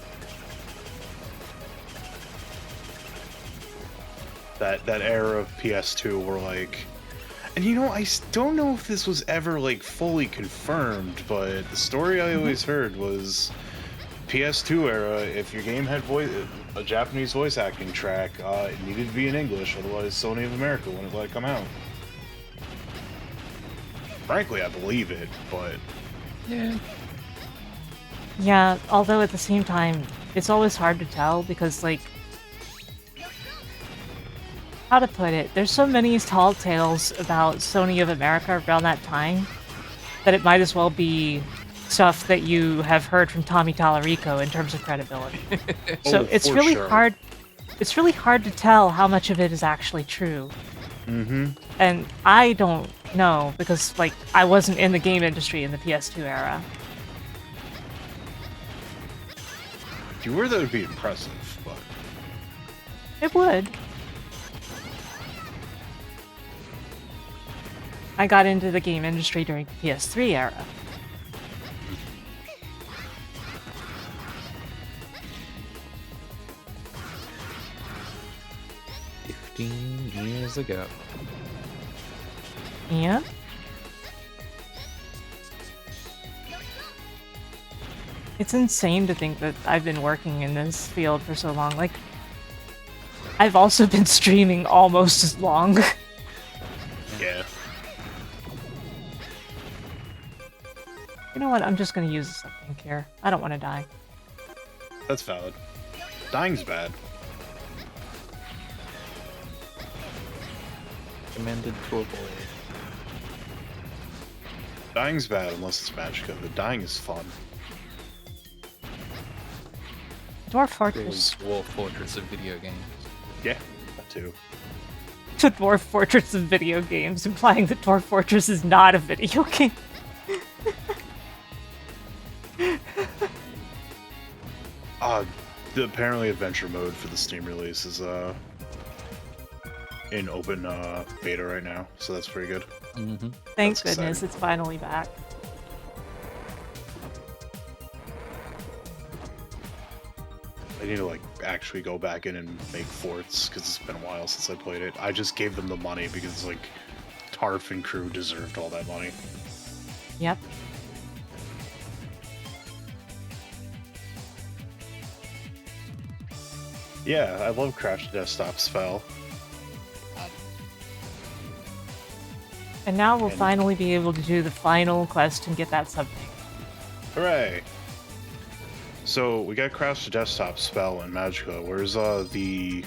R: That era of PS2 were like, and you know, I don't know if this was ever like fully confirmed, but the story I always heard was PS2 era. If your game had a Japanese voice acting track, it needed to be in English, otherwise Sony of America wouldn't let it come out. Frankly, I believe it, but
A: Yeah, although at the same time, it's always hard to tell because, like, how to put it, there's so many tall tales about Sony of America around that time that it might as well be stuff that you have heard from Tommy Tallarico in terms of credibility. So it's really hard. It's really hard to tell how much of it is actually true.
R: Mm-hmm.
A: And I don't know because, like, I wasn't in the game industry in the PS2 era.
R: If you were, that would be impressive, but
A: it would. I got into the game industry during the PS3 era.
Q: Years ago.
A: Yeah? It's insane to think that I've been working in this field for so long. Like, I've also been streaming almost as long.
R: Yeah.
A: You know what? I'm just gonna use this up here. I don't want to die.
R: That's valid. Dying's bad.
Q: Recommended to avoid.
R: Dying's bad unless it's Magicka, but dying is fun.
A: Dwarf Fortress.
Q: Dwarf Fortress of video games.
R: Yeah, that too.
A: to Dwarf Fortress of video games, implying that Dwarf Fortress is not a video game.
R: Apparently adventure mode for the Steam release is in open beta right now, so that's pretty good.
A: Thank goodness it's finally back.
R: I need to like actually go back in and make forts because it's been a while since I played it. I just gave them the money because like Tarf and crew deserved all that money.
A: Yep.
R: Yeah, I love Crash Desktop spell.
A: And now we'll finally be able to do the final quest and get that something.
R: Hooray! So we got Crash Desktop spell and Magicka. Where's the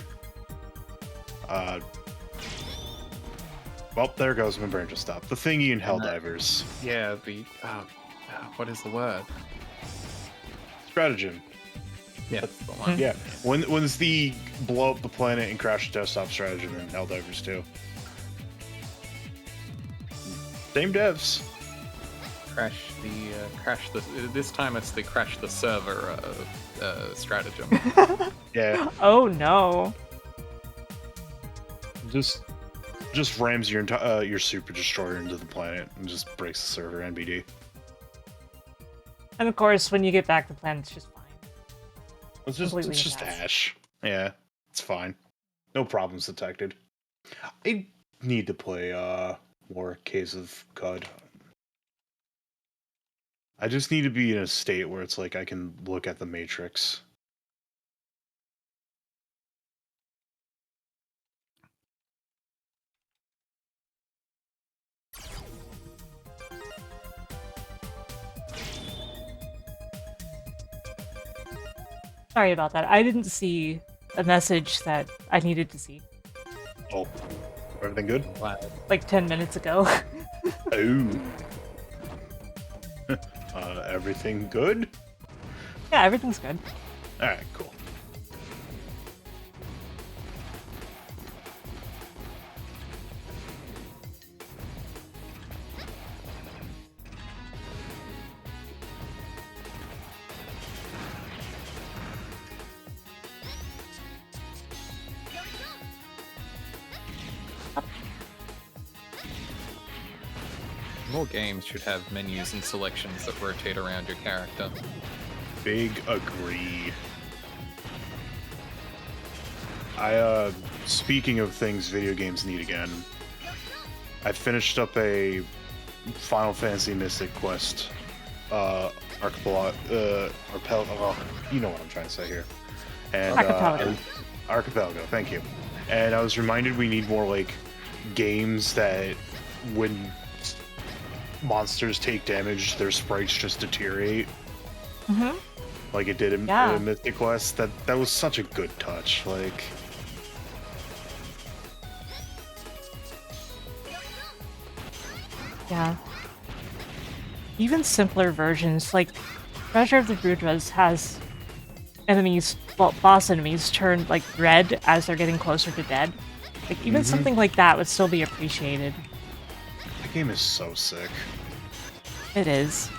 R: well, there goes my brain just stopped. The thingy in Helldivers.
Q: Yeah, the what is the word?
R: Stratagem.
Q: Yeah, that's the one.
R: Yeah. When's the blow up the planet and Crash Desktop stratagem in Helldivers 2? Same devs.
Q: Crash the. This time it's the crash the server stratagem.
R: Yeah.
A: Oh no.
R: Just rams your super destroyer into the planet and just breaks the server NBD.
A: And of course, when you get back to the planet, it's just fine.
R: It's just ash. Yeah, it's fine. No problems detected. I need to play more Caves of Cud. I just need to be in a state where it's like I can look at the Matrix.
A: Sorry about that. I didn't see a message that I needed to see.
R: Oh, everything good?
Q: Wow.
A: Like 10 minutes ago.
R: Oh. Everything good?
A: Yeah, everything's good.
R: Alright, cool.
Q: More games should have menus and selections that rotate around your character.
R: Big agree. Speaking of things video games need again, I finished up a Final Fantasy Mystic Quest, Archipelago, you know what I'm trying to say here. And, Archipelago, thank you. And I was reminded we need more, like, games that when monsters take damage, their sprites just deteriorate.
A: Mm-hmm.
R: Like it did in Mythic Quest. That was such a good touch. Like,
A: yeah. Even simpler versions, like Treasure of the Brudras has enemies, well, boss enemies turn like red as they're getting closer to dead. Like even something like that would still be appreciated.
R: The game is so sick.
A: It is.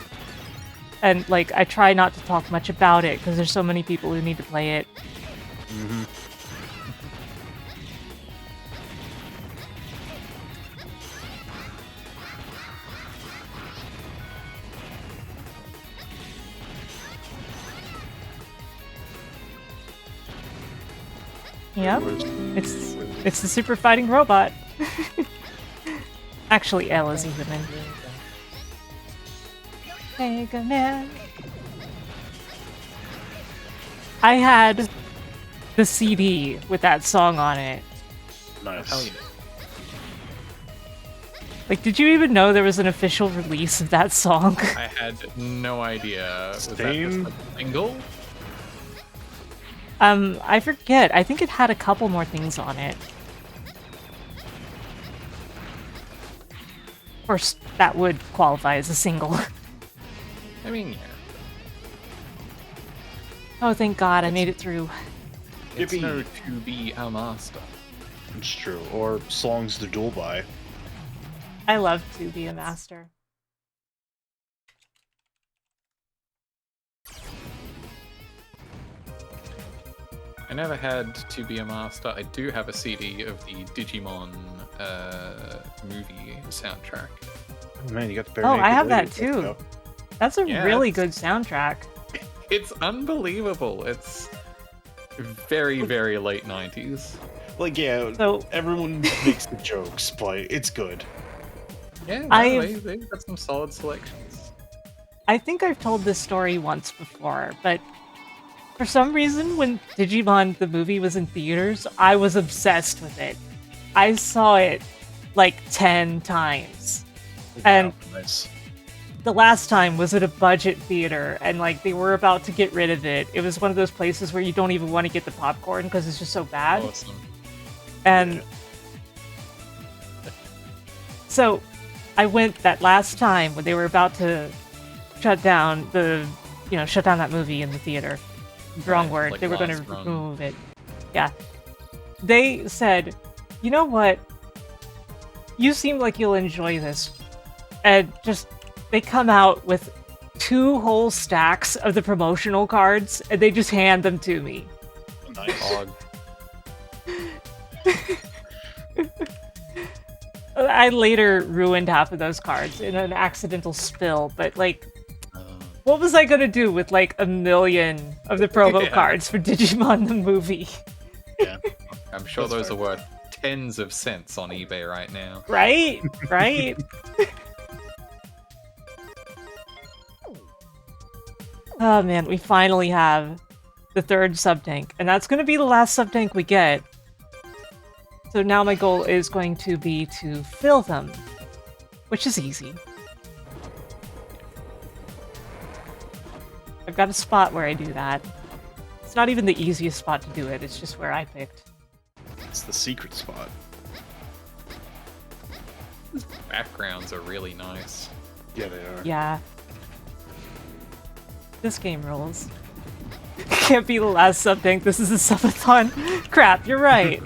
A: And, like, I try not to talk much about it, because there's so many people who need to play it.
R: Mm-hmm.
A: Yep. It's the super fighting robot. Actually, Elle is a human. Mega Man. I had the CD with that song on it.
R: Nice.
Q: Hell yeah.
A: Like, did you even know there was an official release of that song?
Q: I had no idea. Was that just a single?
A: I forget. I think it had a couple more things on it. Of course, that would qualify as a single.
Q: I mean, yeah.
A: Oh, thank God, I made it through.
Q: It's no to be our master.
R: It's true. Or songs to duel by.
A: I love to be a master.
Q: I never had to be a master. I do have a CD of the Digimon movie soundtrack.
R: Oh man, you got the
A: I have that too. That's a really good soundtrack.
Q: It's unbelievable. It's very, very late 90s.
R: Like, yeah, so everyone makes the jokes, but it's good.
Q: Yeah, they've got some solid selections.
A: I think I've told this story once before, but for some reason, when Digimon the movie was in theaters, I was obsessed with it. I saw it like 10 times. And
R: nice.
A: The last time was at a budget theater, and like they were about to get rid of it. It was one of those places where you don't even want to get the popcorn because it's just so bad.
Q: Awesome.
A: And so I went that last time when they were about to shut down that movie in the theater. Wrong word.
Q: Like
A: they were going to
Q: run.
A: remove it. Yeah. They said, you know what? You seem like you'll enjoy this. And they come out with 2 whole stacks of the promotional cards, and they just hand them to me.
R: Nice.
A: I later ruined half of those cards in an accidental spill, but like, what was I gonna do with like 1 million of the promo cards for Digimon the movie?
Q: Yeah, I'm sure those are worth tens of cents on eBay right now.
A: Right? Right? Oh man, we finally have the 3rd sub-tank, and that's gonna be the last sub-tank we get. So now my goal is going to be to fill them, which is easy. I've got a spot where I do that. It's not even the easiest spot to do it, it's just where I picked.
R: It's the secret spot.
Q: These backgrounds are really nice.
R: Yeah, they are.
A: Yeah. This game rules. Can't be the last sub-tank, this is a subathon. Crap, you're right.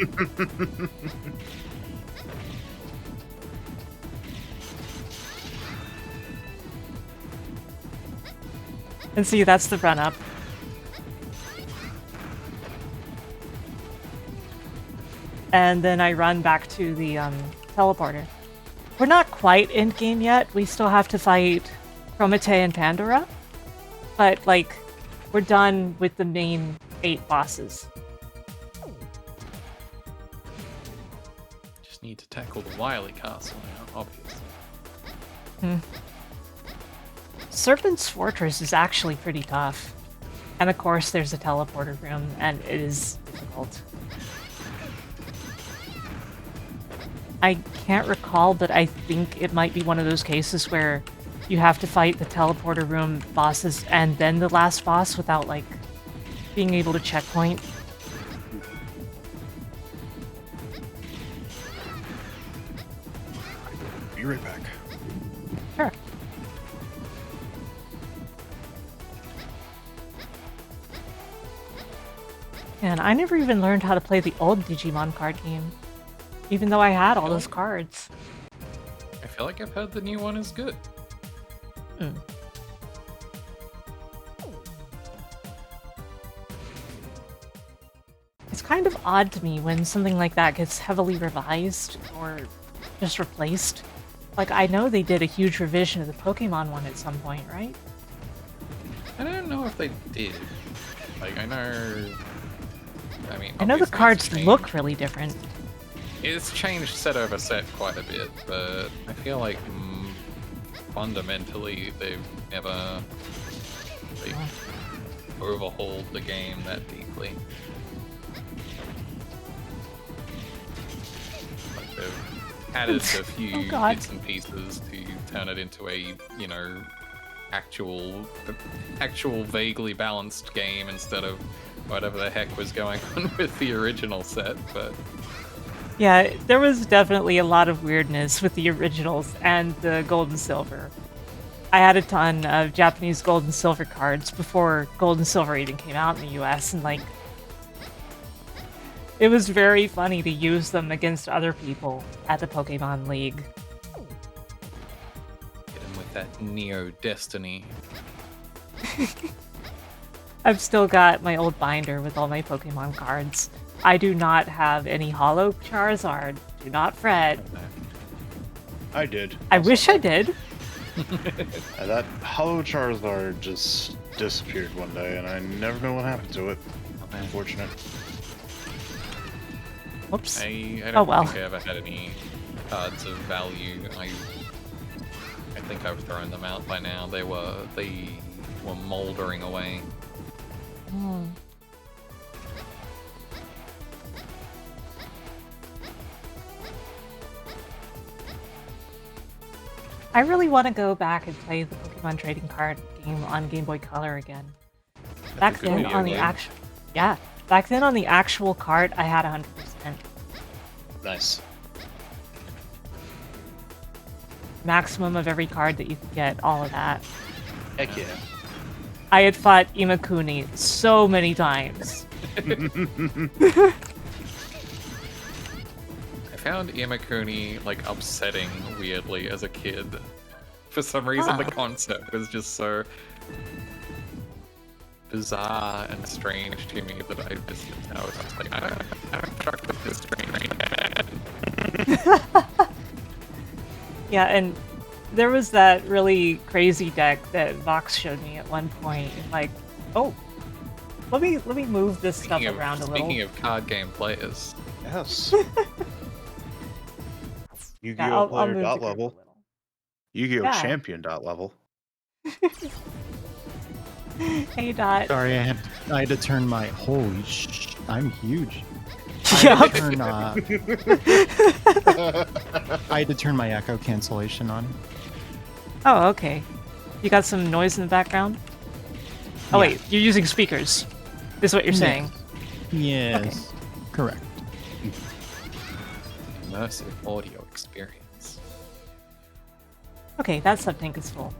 A: And see, that's the run-up. And then I run back to the teleporter. We're not quite in-game yet. We still have to fight Promete and Pandora. But, like, we're done with the main 8 bosses.
Q: Just need to tackle the Wily Castle now, obviously.
A: Serpent's Fortress is actually pretty tough. And of course there's a teleporter room, and it is difficult. I can't recall, but I think it might be one of those cases where you have to fight the teleporter room bosses and then the last boss without, like, being able to checkpoint.
R: Be right back.
A: Sure. Man, I never even learned how to play the old Digimon card game, even though I had all those cards.
Q: I feel like I've heard the new one is good.
A: It's kind of odd to me when something like that gets heavily revised or just replaced. Like, I know they did a huge revision of the Pokemon one at some point, right?
Q: I don't know if they did. Like, I know
A: the
Q: obviously
A: cards
Q: it's
A: look really different.
Q: It's changed set over set quite a bit, but I feel like fundamentally they've never overhauled the game that deeply. Like they've added a few bits and pieces to turn it into a, actual vaguely balanced game instead of whatever the heck was going on with the original set, but
A: yeah, there was definitely a lot of weirdness with the originals and the Gold and Silver. I had a ton of Japanese Gold and Silver cards before Gold and Silver even came out in the US, and like, It was very funny to use them against other people at the Pokemon League.
Q: Get him with that Neo Destiny.
A: I've still got my old binder with all my Pokemon cards. I do not have any Holo Charizard. Do not fret.
R: I did.
A: I wish I did.
R: That Holo Charizard just disappeared one day, and I never know what happened to it. Unfortunate.
A: Whoops.
Q: I
A: Oh
Q: don't
A: well.
Q: think I ever had any cards of value. I think I've thrown them out by now. They were moldering away.
A: Hmm. I really want to go back and play the Pokemon trading card game on Game Boy Color again. Back then on the actual, back then on the actual cart, I had 100%.
R: Nice.
A: Maximum of every card that you could get, all of that.
R: Heck yeah.
A: I had fought Imakuni so many times.
Q: I found Imakuni like upsetting weirdly as a kid. For some reason, the concept was just so bizarre and strange to me that I was like, I don't truck with this strange man.
A: Yeah, and there was that really crazy deck that Vox showed me at one point. Like, oh, let me move this stuff around a little.
Q: Speaking of card game players,
R: yes. Yu-Gi-Oh
A: I'll
R: player
A: move
R: dot
A: the group
R: level. Yu-Gi-Oh
A: Yeah.
R: champion dot level.
A: Hey, Dot.
T: Sorry, I had to turn my holy sh. I'm huge.
A: Yup.
T: I had to turn my echo cancellation on.
A: Oh, okay. You got some noise in the background? Oh,
T: Yeah.
A: wait, you're using speakers, is what you're saying.
T: Yes. Correct.
Q: immersive audio experience.
A: Okay, that sub-tank is full.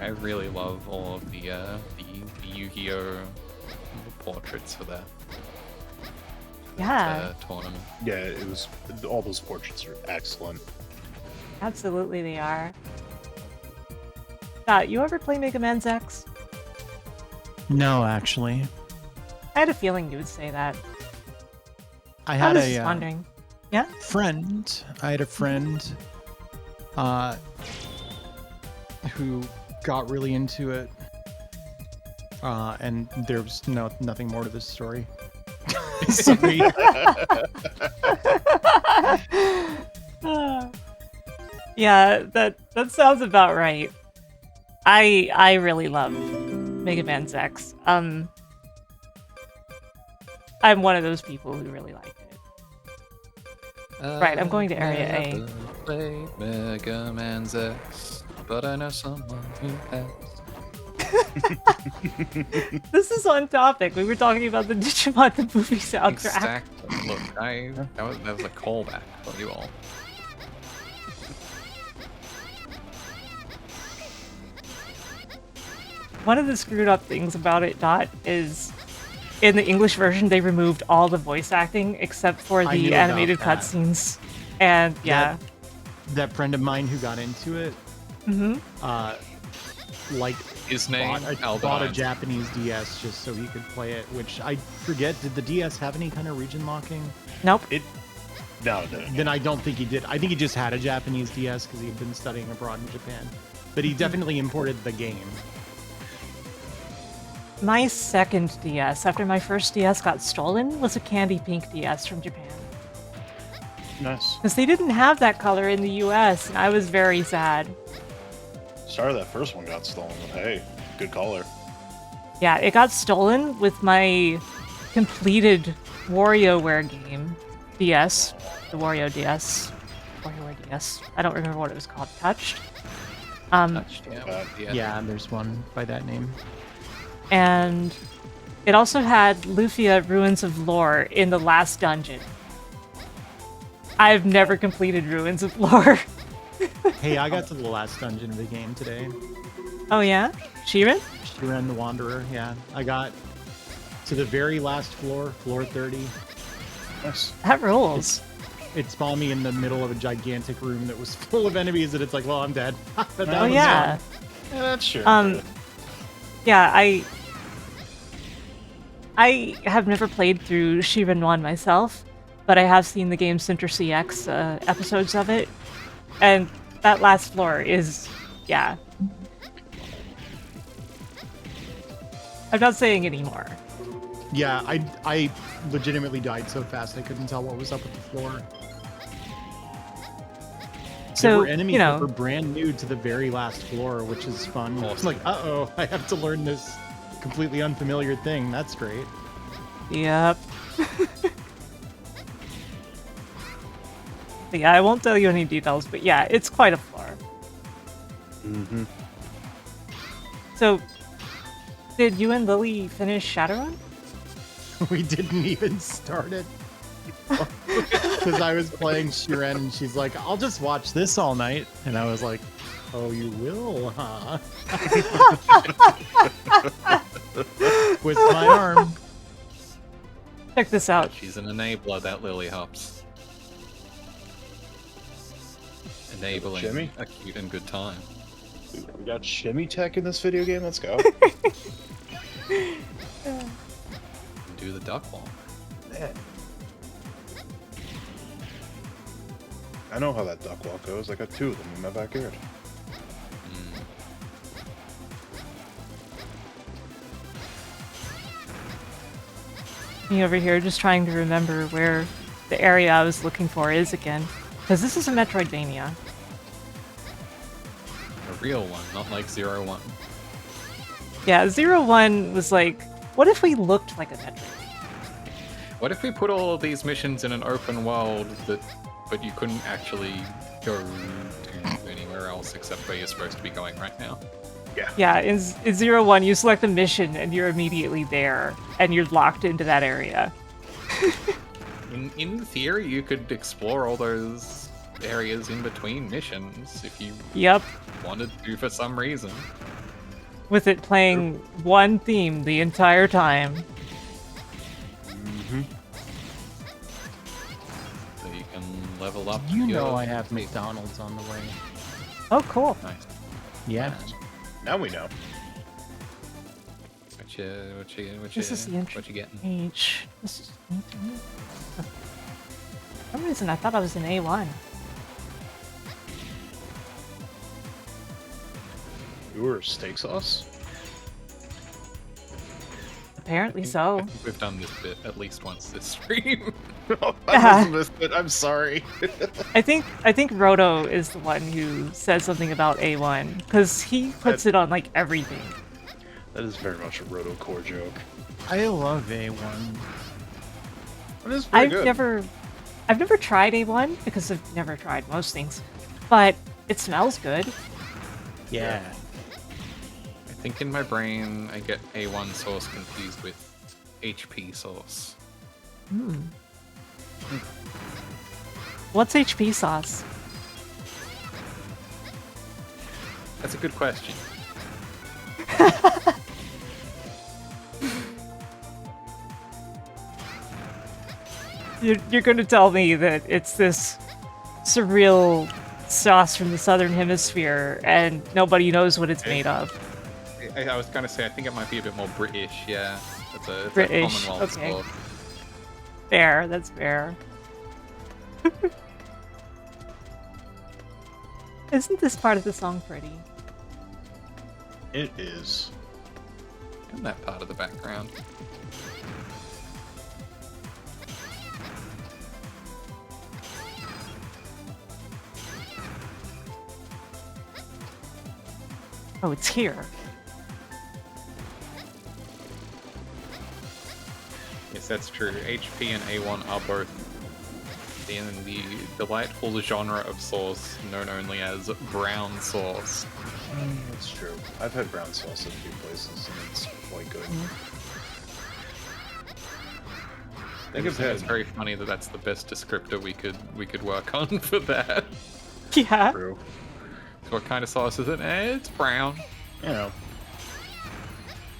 Q: I really love all of the Yu-Gi-Oh portraits for that.
A: Yeah.
Q: Tournament.
R: Yeah, it was. All those portraits are excellent.
A: Absolutely they are. Dot, you ever play Mega Man X?
T: No, actually.
A: I had a feeling you would say that.
T: I had
A: was
T: a
A: just wondering. Yeah?
T: friend. I had a friend who got really into it. And there's nothing more to this story. Sorry.
A: Yeah, that sounds about right. I really love Mega Man X. I'm one of those people who really liked it. Right, I'm going to Area A.
Q: Never played Mega Man X, but I know someone who has.
A: This is on topic. We were talking about the Digimon the movie soundtrack.
Q: Exactly. Look, that was a callback for you all.
A: One of the screwed up things about it, Dot, is in the English version they removed all the voice acting except for
T: I knew
A: the
T: about
A: animated
T: that.
A: cutscenes. And yeah.
T: That friend of mine who got into it, like
Q: his name
T: bought a Japanese DS just so he could play it, which I forget, did the DS have any kind of region locking?
A: Nope.
R: No.
T: Then I don't think he did. I think he just had a Japanese DS because he'd been studying abroad in Japan. But he definitely imported the game.
A: My second DS, after my first DS got stolen, was a candy pink DS from Japan.
R: Nice.
A: Because they didn't have that color in the US, and I was very sad.
R: Sorry that first one got stolen, but hey, good color.
A: Yeah, it got stolen with my completed WarioWare game. DS. The Wario DS. WarioWare DS. I don't remember what it was called. Touched?
Q: Touched,
T: Yeah, there's one by that name.
A: And it also had Lufia Ruins of Lore in the last dungeon. I've never completed Ruins of Lore.
T: Hey, I got to the last dungeon of the game today.
A: Oh yeah? Shiren?
T: Shiren the Wanderer, yeah. I got to the very last floor, floor 30.
R: Nice.
A: That rules.
T: It spawned me in the middle of a gigantic room that was full of enemies, and it's like, well, I'm dead. But that was
A: yeah.
T: fun.
R: Yeah, that's true.
A: Yeah, I have never played through Shiren 1 myself, but I have seen the game Center CX episodes of it, and that last floor is, yeah. I'm not saying anymore.
T: Yeah, I legitimately died so fast I couldn't tell what was up with the floor.
A: So,
T: there were enemies
A: you know,
T: that were brand new to the very last floor, which is fun. It's like, uh-oh, I have to learn this completely unfamiliar thing. That's great.
A: Yep. But yeah, I won't tell you any details, but yeah, it's quite a floor.
R: Mm-hmm.
A: So, did you and Lily finish Shadowrun?
T: We didn't even start it. Because I was playing Shiren and she's like, I'll just watch this all night. And I was like, oh, you will, huh? With my arm.
A: Check this out.
Q: She's an enabler, that Lily Hops. Enabling
R: Shimmy?
Q: a cute and good time.
R: We got shimmy tech in this video game. Let's go.
Q: Do the duck walk.
R: Man. I know how that duck walk goes. I got 2 of them in my backyard.
A: Me over here just trying to remember where the area I was looking for is again. Because this is a Metroidvania.
Q: A real one, not like 0-1.
A: Yeah, 0-1 was like, what if we looked like a Metroidvania?
Q: What if we put all of these missions in an open world but you couldn't actually go to anywhere else except where you're supposed to be going right now?
R: Yeah.
A: Yeah, in 0-1, you select a mission and you're immediately there, and you're locked into that area.
Q: In theory, you could explore all those areas in between missions if you wanted to for some reason.
A: With it playing one theme the entire time.
R: Mm-hmm.
Q: So you can level up.
T: You know I have McDonald's on the way.
A: Oh, cool.
Q: Nice.
T: Yeah.
R: Now we know.
A: This is the entry page. This is for some reason I thought I was in A1.
R: You were steak sauce?
A: Apparently so.
Q: I think we've done this bit at least once this stream.
R: I missed it. I'm sorry.
A: I think Roto is the one who says something about A1 because he puts it on like everything.
R: That is very much a Roto core joke.
T: I love A1.
R: It is pretty good.
A: I've never tried A1 because I've never tried most things, but it smells good.
T: Yeah.
Q: I think in my brain I get A1 sauce confused with HP sauce.
A: What's HP sauce?
Q: That's a good question.
A: You're going to tell me that it's this surreal sauce from the southern hemisphere and nobody knows what it's made of.
Q: I was going to say, I think it might be a bit more British, yeah. It's a
A: British,
Q: Commonwealth
A: okay.
Q: sauce.
A: Fair, that's fair. Isn't this part of the song pretty?
R: It is.
Q: In that part of the background.
A: Oh, it's here.
Q: Yes, that's true. HP and A1 are both in the delightful genre of sauce known only as brown sauce.
R: That's true. I've had brown sauce at a few places, and it's quite good.
Q: I think it's very funny that that's the best descriptor we could work on for that.
A: Yeah.
R: True.
Q: So what kind of sauce is it? It's brown.
R: You know.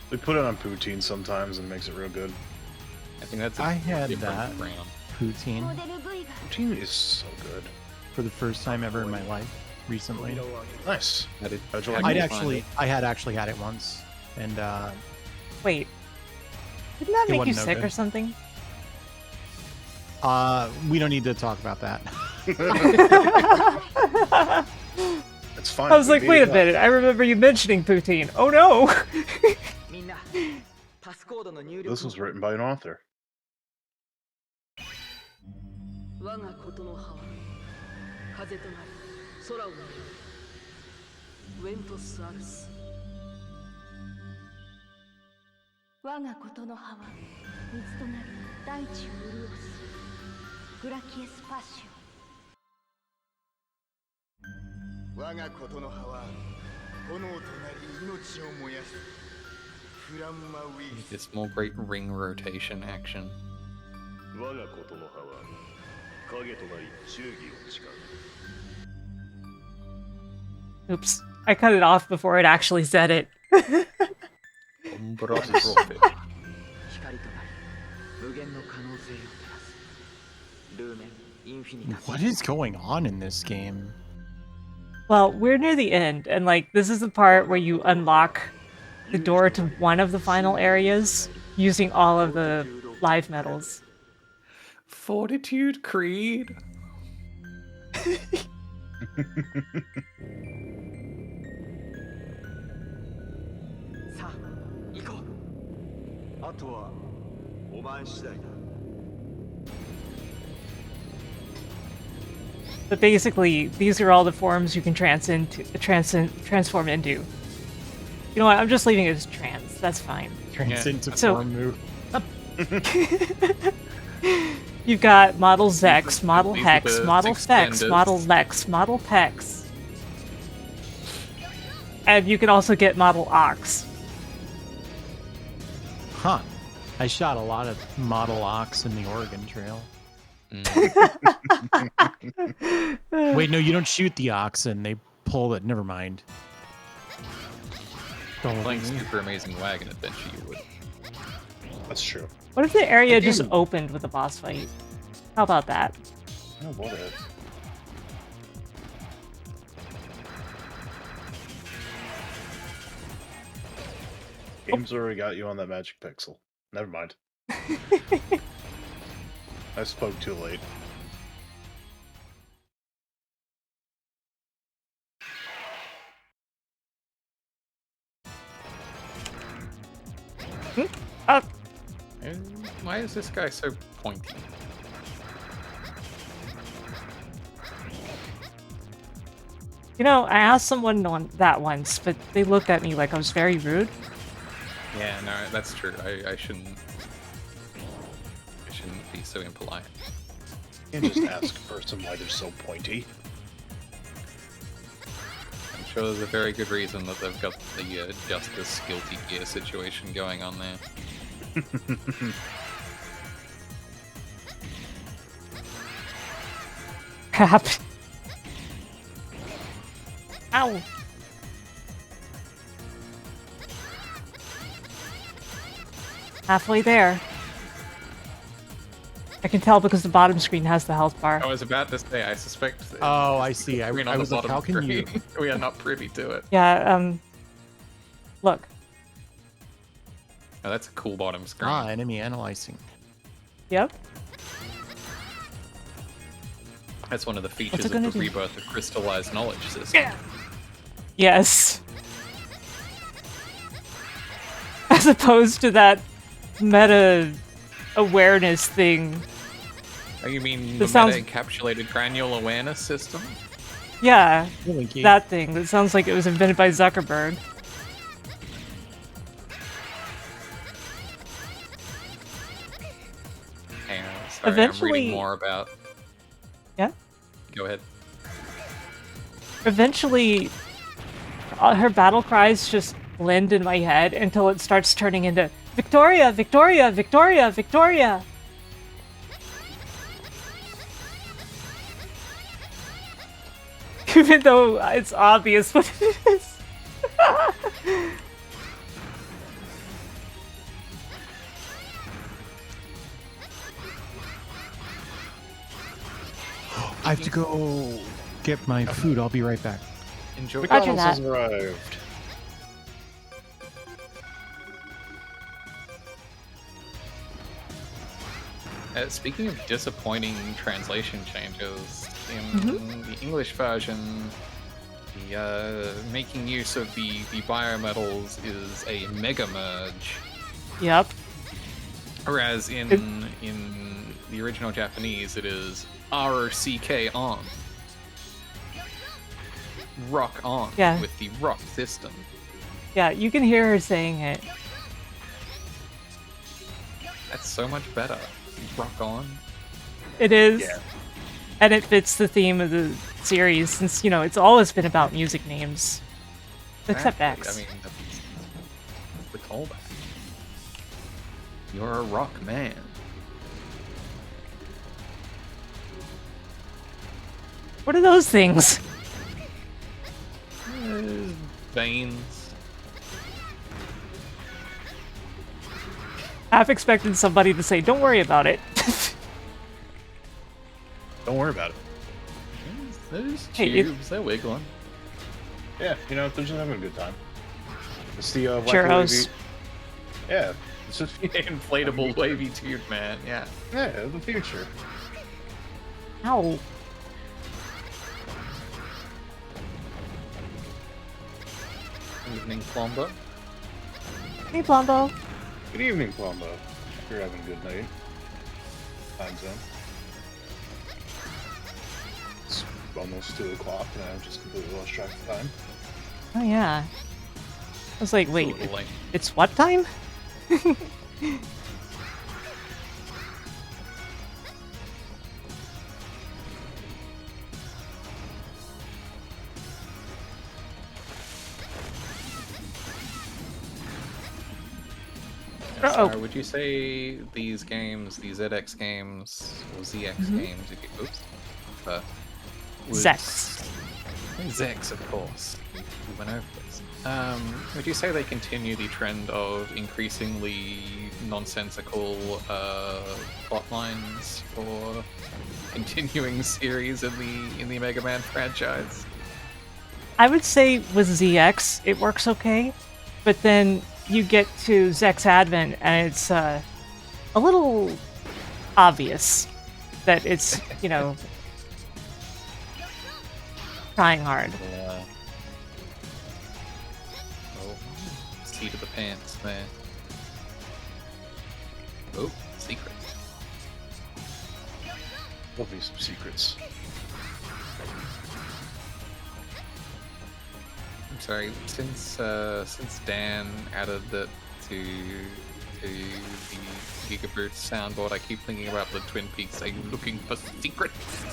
R: We put it on poutine sometimes and it makes it real good.
Q: I think that's
T: I had
Q: different
T: that.
Q: brand.
T: Poutine.
R: Poutine is so good.
T: For the first time ever in my life, recently.
R: Nice.
T: I had actually had it once, and
A: Wait, didn't that
T: It
A: make you
T: wasn't no
A: sick
T: good.
A: or something?
T: we don't need to talk about that.
R: It's fine.
A: I was like, wait a minute, I remember you mentioning poutine. Oh no!
R: This was written by an author.
J: 我がことの葉は風となり空をなるウェントスアルス
O: 我がことの葉は水となり大地を潤すグラキエスパッション
B: 我がことの葉は炎となり命を燃やすフランマウィー
Q: It's more great ring rotation action.
N: 我がことの葉は影となり忠義を誓う
A: Oops, I cut it off before it actually said it.
F: 光となり無限の可能性を照らすルーメンインフィニタ
T: What is going on in this game?
A: Well, we're near the end, and like, this is the part where you unlock the door to one of the final areas using all of the live medals.
Q: Fortitude Creed.
B: さあ行こうあとはお前次第だ
A: But basically, these are all the forms you can transform into. You know what? I'm just leaving it as trans. That's fine.
T: Form move.
A: You've got Model Zex, Model
Q: these are
A: Hex,
Q: the
A: Model Fex,
Q: extended.
A: Model Lex, Model Pex. And you can also get Model Ox.
T: Huh. I shot a lot of Model Ox in the Oregon Trail. Wait, no, you don't shoot the oxen. They pull it. Never mind.
Q: Playing Super Amazing Wagon Adventure, you would.
R: That's true.
A: What if the area just opened with a boss fight? How about that?
R: Oh, what if? Game's already got you on that magic pixel. Never mind. I spoke too late.
Q: Why is this guy so pointy?
A: You know, I asked someone on that once, but they looked at me like I was very rude.
Q: Yeah, no, that's true. I shouldn't be so impolite.
R: You can just ask a person why they're so pointy.
Q: I'm sure there's a very good reason that they've got the Justice Guilty Gear situation going on there.
A: Crap. Ow. Halfway there. I can tell because the bottom screen has the health bar.
Q: I was about to say, I suspect.
T: Oh, I see. I
Q: Screen on the
T: was like,
Q: bottom
T: how can you?
Q: screen. We are not privy to it.
A: Yeah, look.
Q: Oh, that's a cool bottom screen.
T: Ah, enemy analyzing.
A: Yep.
Q: That's one of the features
A: it
Q: of
A: gonna
Q: the
A: do?
Q: rebirth of crystallized knowledge system.
A: Yes. As opposed to that meta awareness thing.
Q: Oh, you mean
A: That
Q: the
A: sounds-
Q: meta-encapsulated granule awareness system?
A: Yeah,
T: Winky.
A: that thing. That sounds like it was invented by Zuckerberg.
Q: Hang on, sorry, I'm
A: Eventually-
Q: reading more about...
A: Yeah?
Q: Go ahead.
A: Eventually, her battle cries just blend in my head until it starts turning into Victoria, Victoria, Victoria, Victoria. Even though it's obvious what it is.
T: I have to go get my food. I'll be right back.
Q: Enjoy.
R: McDonald's has arrived.
Q: Speaking of disappointing translation changes, in the English version, the making use of the biometals is a mega merge.
A: Yep.
Q: Whereas in the original Japanese, it is RCK on. Rock on.
A: Yeah.
Q: With the rock system.
A: Yeah, you can hear her saying it.
Q: That's so much better. Rock on.
A: It is.
Q: Yeah.
A: And it fits the theme of the series since, you know, it's always been about music names. Except
Q: Exactly.
A: X.
Q: I mean, that's the callback. You're a rock man.
A: What are those things?
Q: Veins.
A: Half expected somebody to say, "Don't worry about it."
R: Don't worry about it.
Q: Those
A: Hey,
Q: tubes, they're wiggling.
R: Yeah, you know, they're just having a good time. It's the
A: Churros.
R: Yeah, it's just
Q: Inflatable wavy tube, man. Yeah.
R: Yeah, the future.
A: Ow.
Q: Evening Plumbo.
A: Hey, Plumbo.
R: Good evening, Plumbo. You're having a good night. Time zone. It's almost 2 o'clock and I've just completely lost track of time.
A: Oh yeah. I was like, wait, it's what time?
Q: Sorry, would you say these games, these ZX games, or ZX games, oops,
A: Zex.
Q: Zex, of course. We went over this. Would you say they continue the trend of increasingly nonsensical plot lines for continuing series in the Mega Man franchise?
A: I would say with ZX, it works okay, but then you get to Zex Advent and it's a little obvious that it's, you know, trying hard.
Q: Yeah. Oh, seat of the pants there. Oh, secrets.
R: Love me some secrets.
Q: I'm sorry, since Dan added that to the Gigaboost soundboard, I keep thinking about the Twin Peaks. Are you looking for secrets?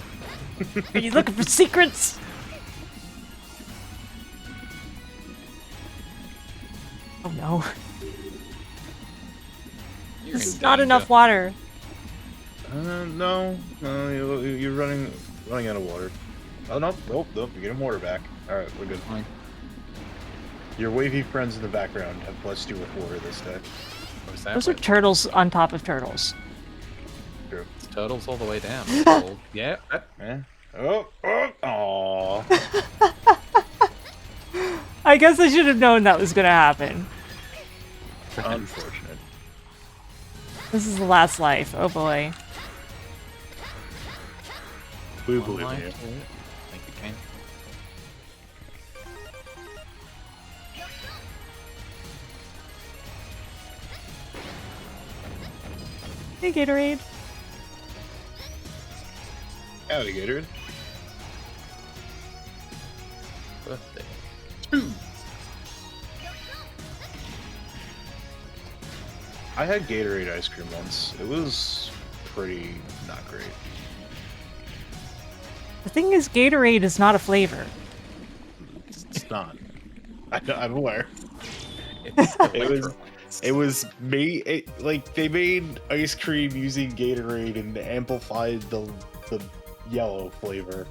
A: Are you looking for secrets? Oh no. This is not enough water.
R: No, you're running out of water. Oh no, nope, you're getting water back. All right, we're good.
Q: Fine.
R: Your wavy friends in the background have blessed you with water this day.
A: Those are turtles on top of turtles.
R: True.
Q: It's turtles all the way down. Oh, yeah.
R: Oh, aww.
A: I guess I should have known that was gonna happen.
R: Unfortunate.
A: This is the last life. Oh boy.
R: We believe in you.
Q: Thank you, Kane.
A: Hey, Gatorade.
R: Howdy, Gatorade.
Q: Birthday.
R: I had Gatorade ice cream once. It was pretty not great.
A: The thing is, Gatorade is not a flavor.
R: It's not. I'm aware. It was made like they made ice cream using Gatorade and amplified the yellow flavor.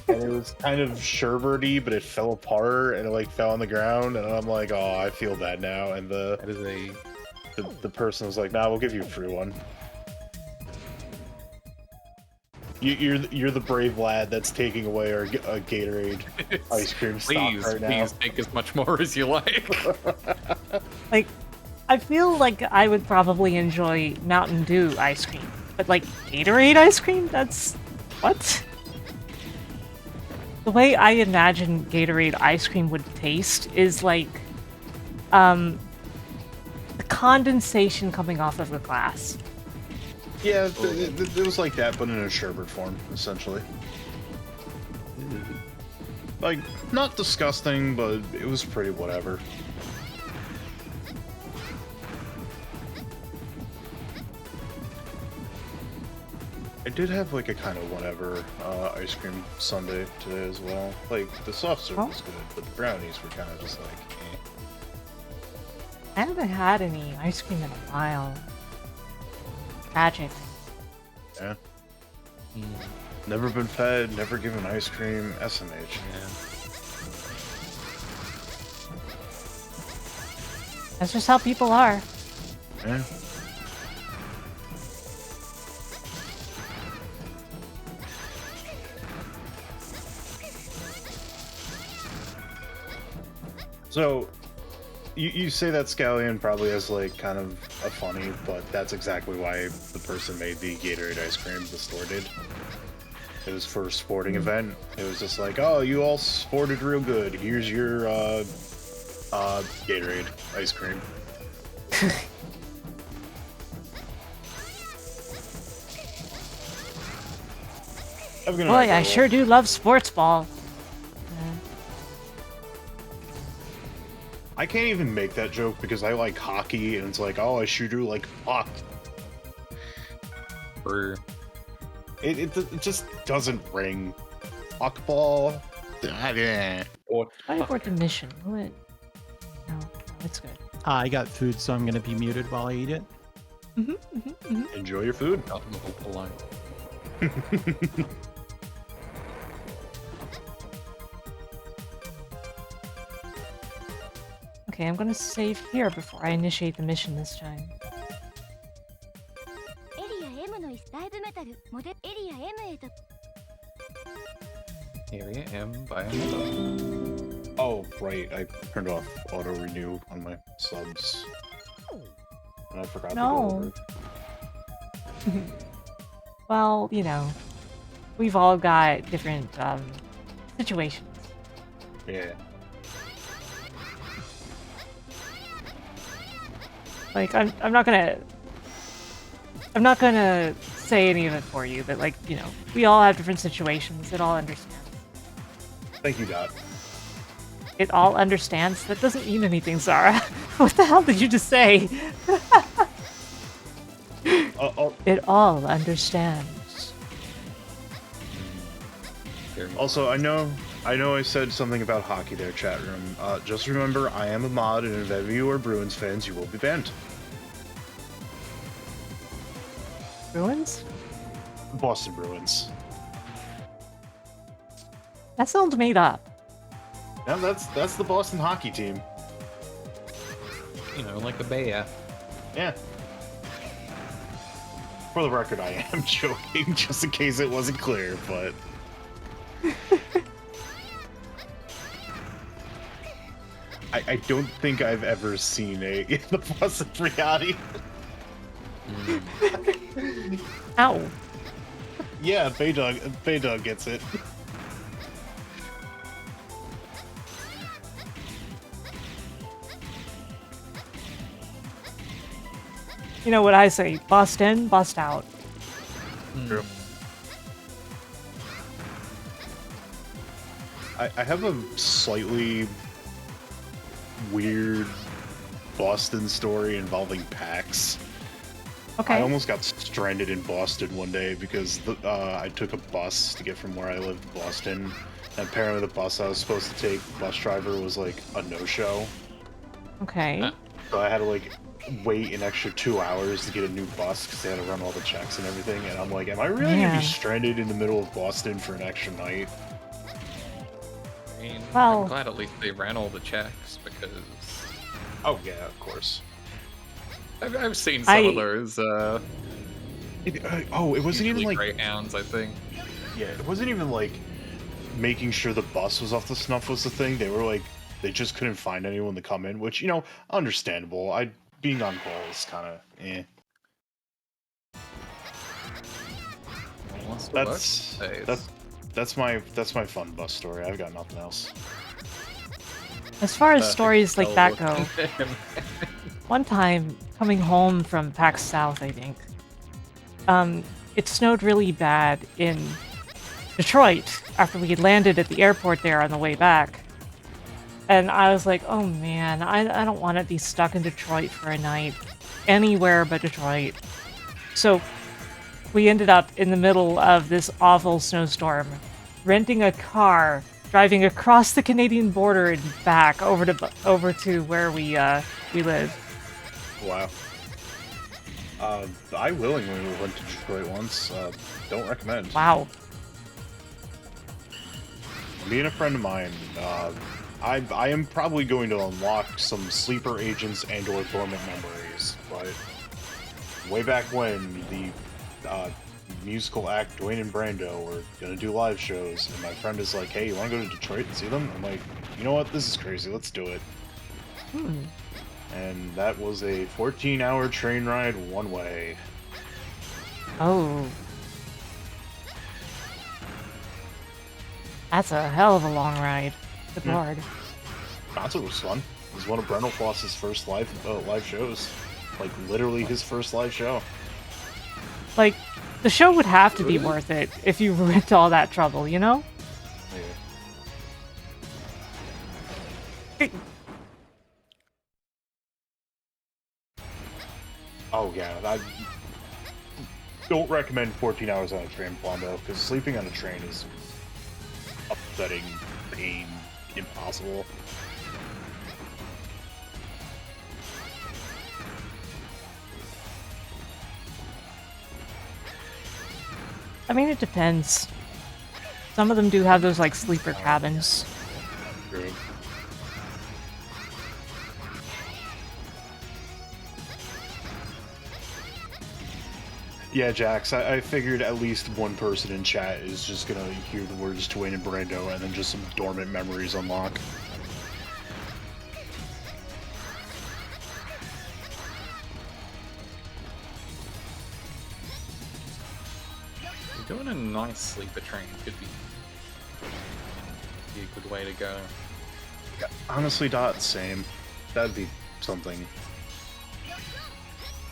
R: and it was kind of sherbety, but it fell apart and it like fell on the ground, and I'm like, oh, I feel bad now. And the person was like, nah, we'll give you a free one. You're the brave lad that's taking away our Gatorade ice cream stock right now.
Q: Please take as much more as you like.
A: Like, I feel like I would probably enjoy Mountain Dew ice cream, but like Gatorade ice cream? That's... what? The way I imagine Gatorade ice cream would taste is like, the condensation coming off of the glass.
R: Yeah, it was like that, but in a sherbet form, essentially. Like, not disgusting, but it was pretty whatever. I did have like a kind of whatever ice cream sundae today as well. Like, the soft serve was good, but the brownies were kind of just like, eh.
A: I haven't had any ice cream in a while. Tragic.
R: Yeah. Never been fed, never given ice cream, SMH.
Q: Yeah.
A: That's just how people are.
R: Yeah. So, you say that Scallion probably has like kind of a funny, but that's exactly why the person made the Gatorade ice cream, the store did. It was for a sporting event. It was just like, oh, you all sported real good. Here's your Gatorade ice cream.
A: Boy, I sure do love sports ball.
R: I can't even make that joke because I like hockey, and it's like, oh, I sure do like puck. It just doesn't ring. Puck ball.
A: I worked a mission. What? No, it's good.
T: I got food, so I'm gonna be muted while I eat it.
R: Enjoy your food.
A: Okay, I'm gonna save here before I initiate the mission this time.
Q: Area M by
R: Oh, right. I turned off auto renew on my subs. And I forgot to go over it.
A: Well, you know, we've all got different situations.
R: Yeah.
A: Like, I'm not gonna say any of it for you, but like, you know, we all have different situations. It all understands.
R: Thank you, Dot.
A: It all understands? That doesn't mean anything, Zara. What the hell did you just say? It all understands.
R: Also, I know I said something about hockey there, chat room. Just remember, I am a mod, and if any of you are Bruins fans, you will be banned.
A: Bruins?
R: Boston Bruins.
A: That sounds made up.
R: Yeah, that's the Boston hockey team.
Q: You know, like a Bayer.
R: Yeah. For the record, I am joking, just in case it wasn't clear, but... I don't think I've ever seen the Boston Briati.
A: Ow.
R: Yeah, Baydog gets it.
A: You know what I say? Bust in, bust out.
R: True. I have a slightly weird Boston story involving PAX.
A: Okay.
R: I almost got stranded in Boston one day because I took a bus to get from where I lived to Boston. And apparently the bus I was supposed to take, the bus driver was like a no-show.
A: Okay.
R: So I had to like wait an extra 2 hours to get a new bus because they had to run all the checks and everything. And I'm like, am I really gonna
A: Man.
R: be stranded in the middle of Boston for an extra night?
Q: I mean,
A: Well-
Q: I'm glad at least they ran all the checks because
R: Oh yeah, of course.
Q: I've seen some of those.
R: It wasn't even
Q: usually
R: like
Q: Greyhounds, I think.
R: Yeah, it wasn't even like making sure the bus was off the snuff was the thing. They were like, they just couldn't find anyone to come in, which, you know, understandable. Being on call is kind of eh. That's my fun bus story. I've got nothing else.
A: As far as stories like that go, one time coming home from PAX South, I think, it snowed really bad in Detroit after we had landed at the airport there on the way back. And I was like, oh man, I don't want to be stuck in Detroit for a night. Anywhere but Detroit. So we ended up in the middle of this awful snowstorm, renting a car, driving across the Canadian border and back over to where we live.
R: Wow. I willingly went to Detroit once. Don't recommend.
A: Wow.
R: Me and a friend of mine, I am probably going to unlock some sleeper agents and or dormant memories, but way back when the musical act Dwayne and Brando were gonna do live shows, and my friend is like, hey, you wanna go to Detroit and see them? I'm like, you know what, this is crazy, let's do it. And that was a 14-hour train ride one way.
A: Oh. That's a hell of a long ride. Good lord.
R: Concert was fun. It was one of Brendel Floss's first live shows. Like, literally his first live show.
A: Like, the show would have to be worth it if you went to all that trouble, you know?
R: Yeah. Oh yeah, I don't recommend 14 hours on a train, Palumbo, because sleeping on a train is upsetting, pain, impossible.
A: I mean, it depends. Some of them do have those, like, sleeper cabins.
R: True. Yeah, Jax, I figured at least one person in chat is just gonna hear the words Dwayne and Brando and then just some dormant memories unlock.
Q: Doing a nice sleeper train could be a good way to go.
R: Yeah, honestly, Dot, same. That'd be something.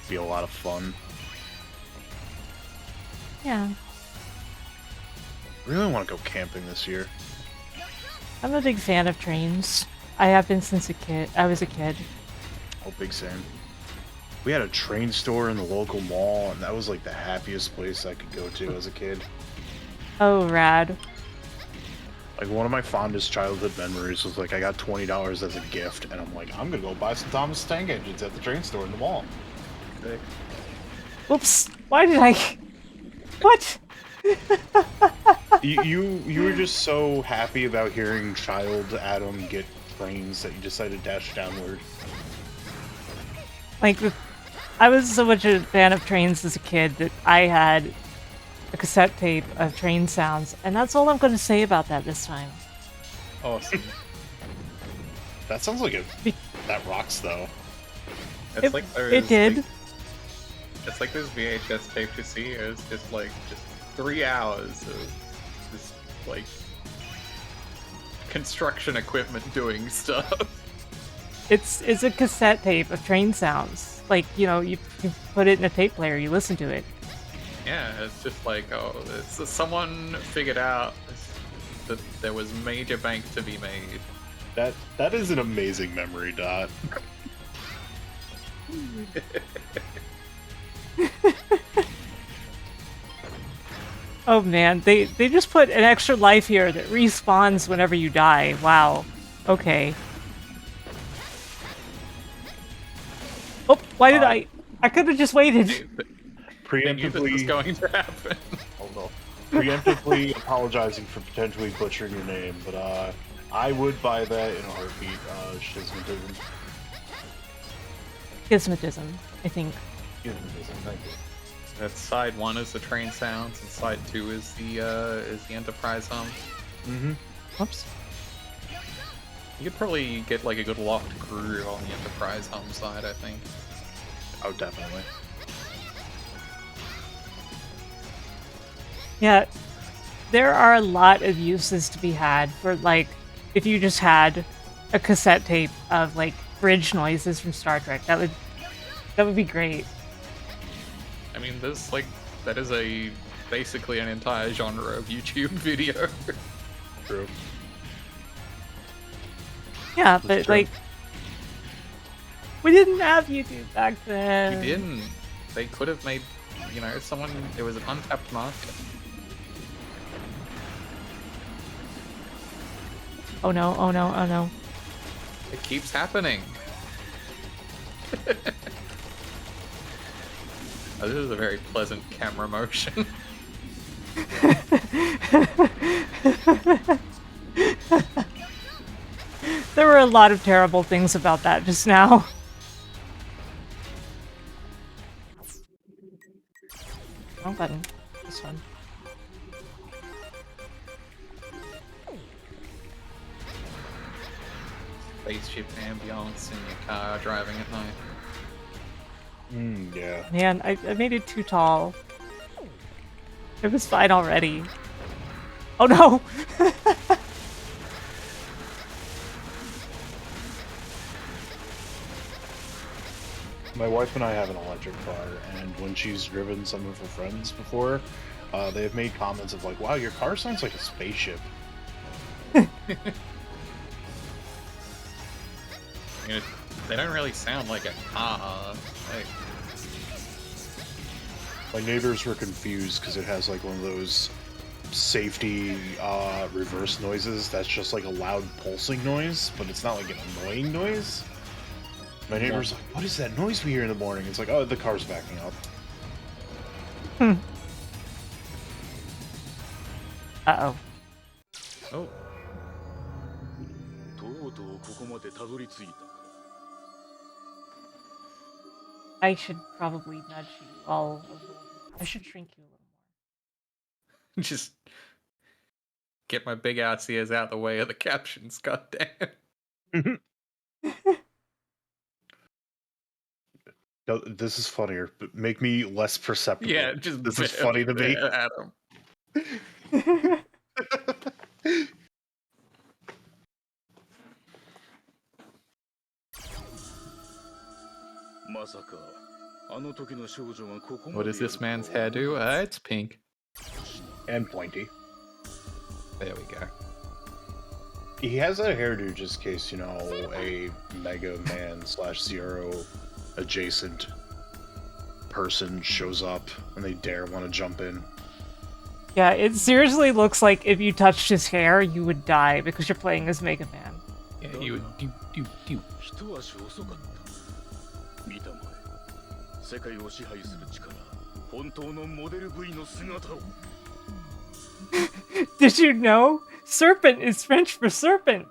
R: Be a lot of fun.
A: Yeah.
R: Really want to go camping this year.
A: I'm a big fan of trains. I have been since I was a kid.
R: Oh, big same. We had a train store in the local mall, and that was like the happiest place I could go to as a kid.
A: Oh, rad.
R: Like, one of my fondest childhood memories was like I got $20 as a gift, and I'm like, I'm gonna go buy some Thomas Tank Engines at the train store in the mall. Okay.
A: Whoops! Why did I... What?
R: you were just so happy about hearing child Adam get trains that you decided to dash downward.
A: Like, I was so much a fan of trains as a kid that I had a cassette tape of train sounds, and that's all I'm going to say about that this time.
Q: Awesome.
R: That sounds like that rocks, though.
Q: It's like those,
A: it did.
Q: Like, it's like those VHS tapes you see. It's just 3 hours of just like construction equipment doing stuff.
A: It's a cassette tape of train sounds. Like, you know, you put it in a tape player, you listen to it.
Q: Yeah, it's just like, oh, someone figured out that there was major bank to be made.
R: That is an amazing memory, Dot.
A: Oh man, they just put an extra life here that respawns whenever you die. Wow. Okay. Why did I could have just waited.
Q: I knew this was
R: Preemptively,
Q: going to happen.
R: hold on. Preemptively apologizing for potentially butchering your name, but I would buy that in a heartbeat. Schismatism.
A: Gizmatism, I think.
R: Schismatism, thank you.
Q: That's side 1 is the train sounds, and side 2 is the Enterprise hum.
R: Mm-hmm.
A: Whoops.
Q: You could probably get like a good locked groove on the Enterprise hum side, I think.
R: Oh, definitely.
A: Yeah, there are a lot of uses to be had for, like, if you just had a cassette tape of, like, bridge noises from Star Trek. That would be great.
Q: I mean, there's like, that is basically an entire genre of YouTube video.
R: True.
A: Yeah, but, like, we didn't have YouTube back then.
Q: We didn't. They could have made, you know, it was an untapped market.
A: Oh no, oh no, oh no.
Q: It keeps happening. Oh, this is a very pleasant camera motion.
A: There were a lot of terrible things about that just now. Wrong button. This one.
Q: Spaceship ambiance in your car driving at night.
R: Yeah.
A: Man, I made it too tall. It was fine already. Oh no!
R: My wife and I have an electric car, and when she's driven some of her friends before, they have made comments of like, wow, your car sounds like a spaceship.
Q: I mean, they don't really sound like a car. Like,
R: my neighbors were confused because it has like one of those safety reverse noises that's just like a loud pulsing noise, but it's not like an annoying noise. My neighbor's like, what is that noise we hear in the morning? It's like, oh, the car's backing up.
A: Uh-oh.
D: Oh.
A: I should probably nudge you all a little. I should shrink you a little more.
Q: just get my big ass ears out the way of the captions, goddamn.
R: No, this is funnier, but make me less perceptible.
Q: Yeah, just
R: this is funny to me.
Q: Adam.
D: まさかあの時の少女がここまで
Q: What does this man's hair do? It's pink.
R: And pointy.
Q: There we go.
R: He has a hairdo just in case, you know, a Mega Man / Zero adjacent person shows up and they dare want to jump in.
A: Yeah, it seriously looks like if you touched his hair, you would die because you're playing as Mega Man.
Q: Yeah, you would do.
D: 一足遅かった見たまえ世界を支配する力本当のモデル V の姿を
A: Did you know? Serpent is French for serpent.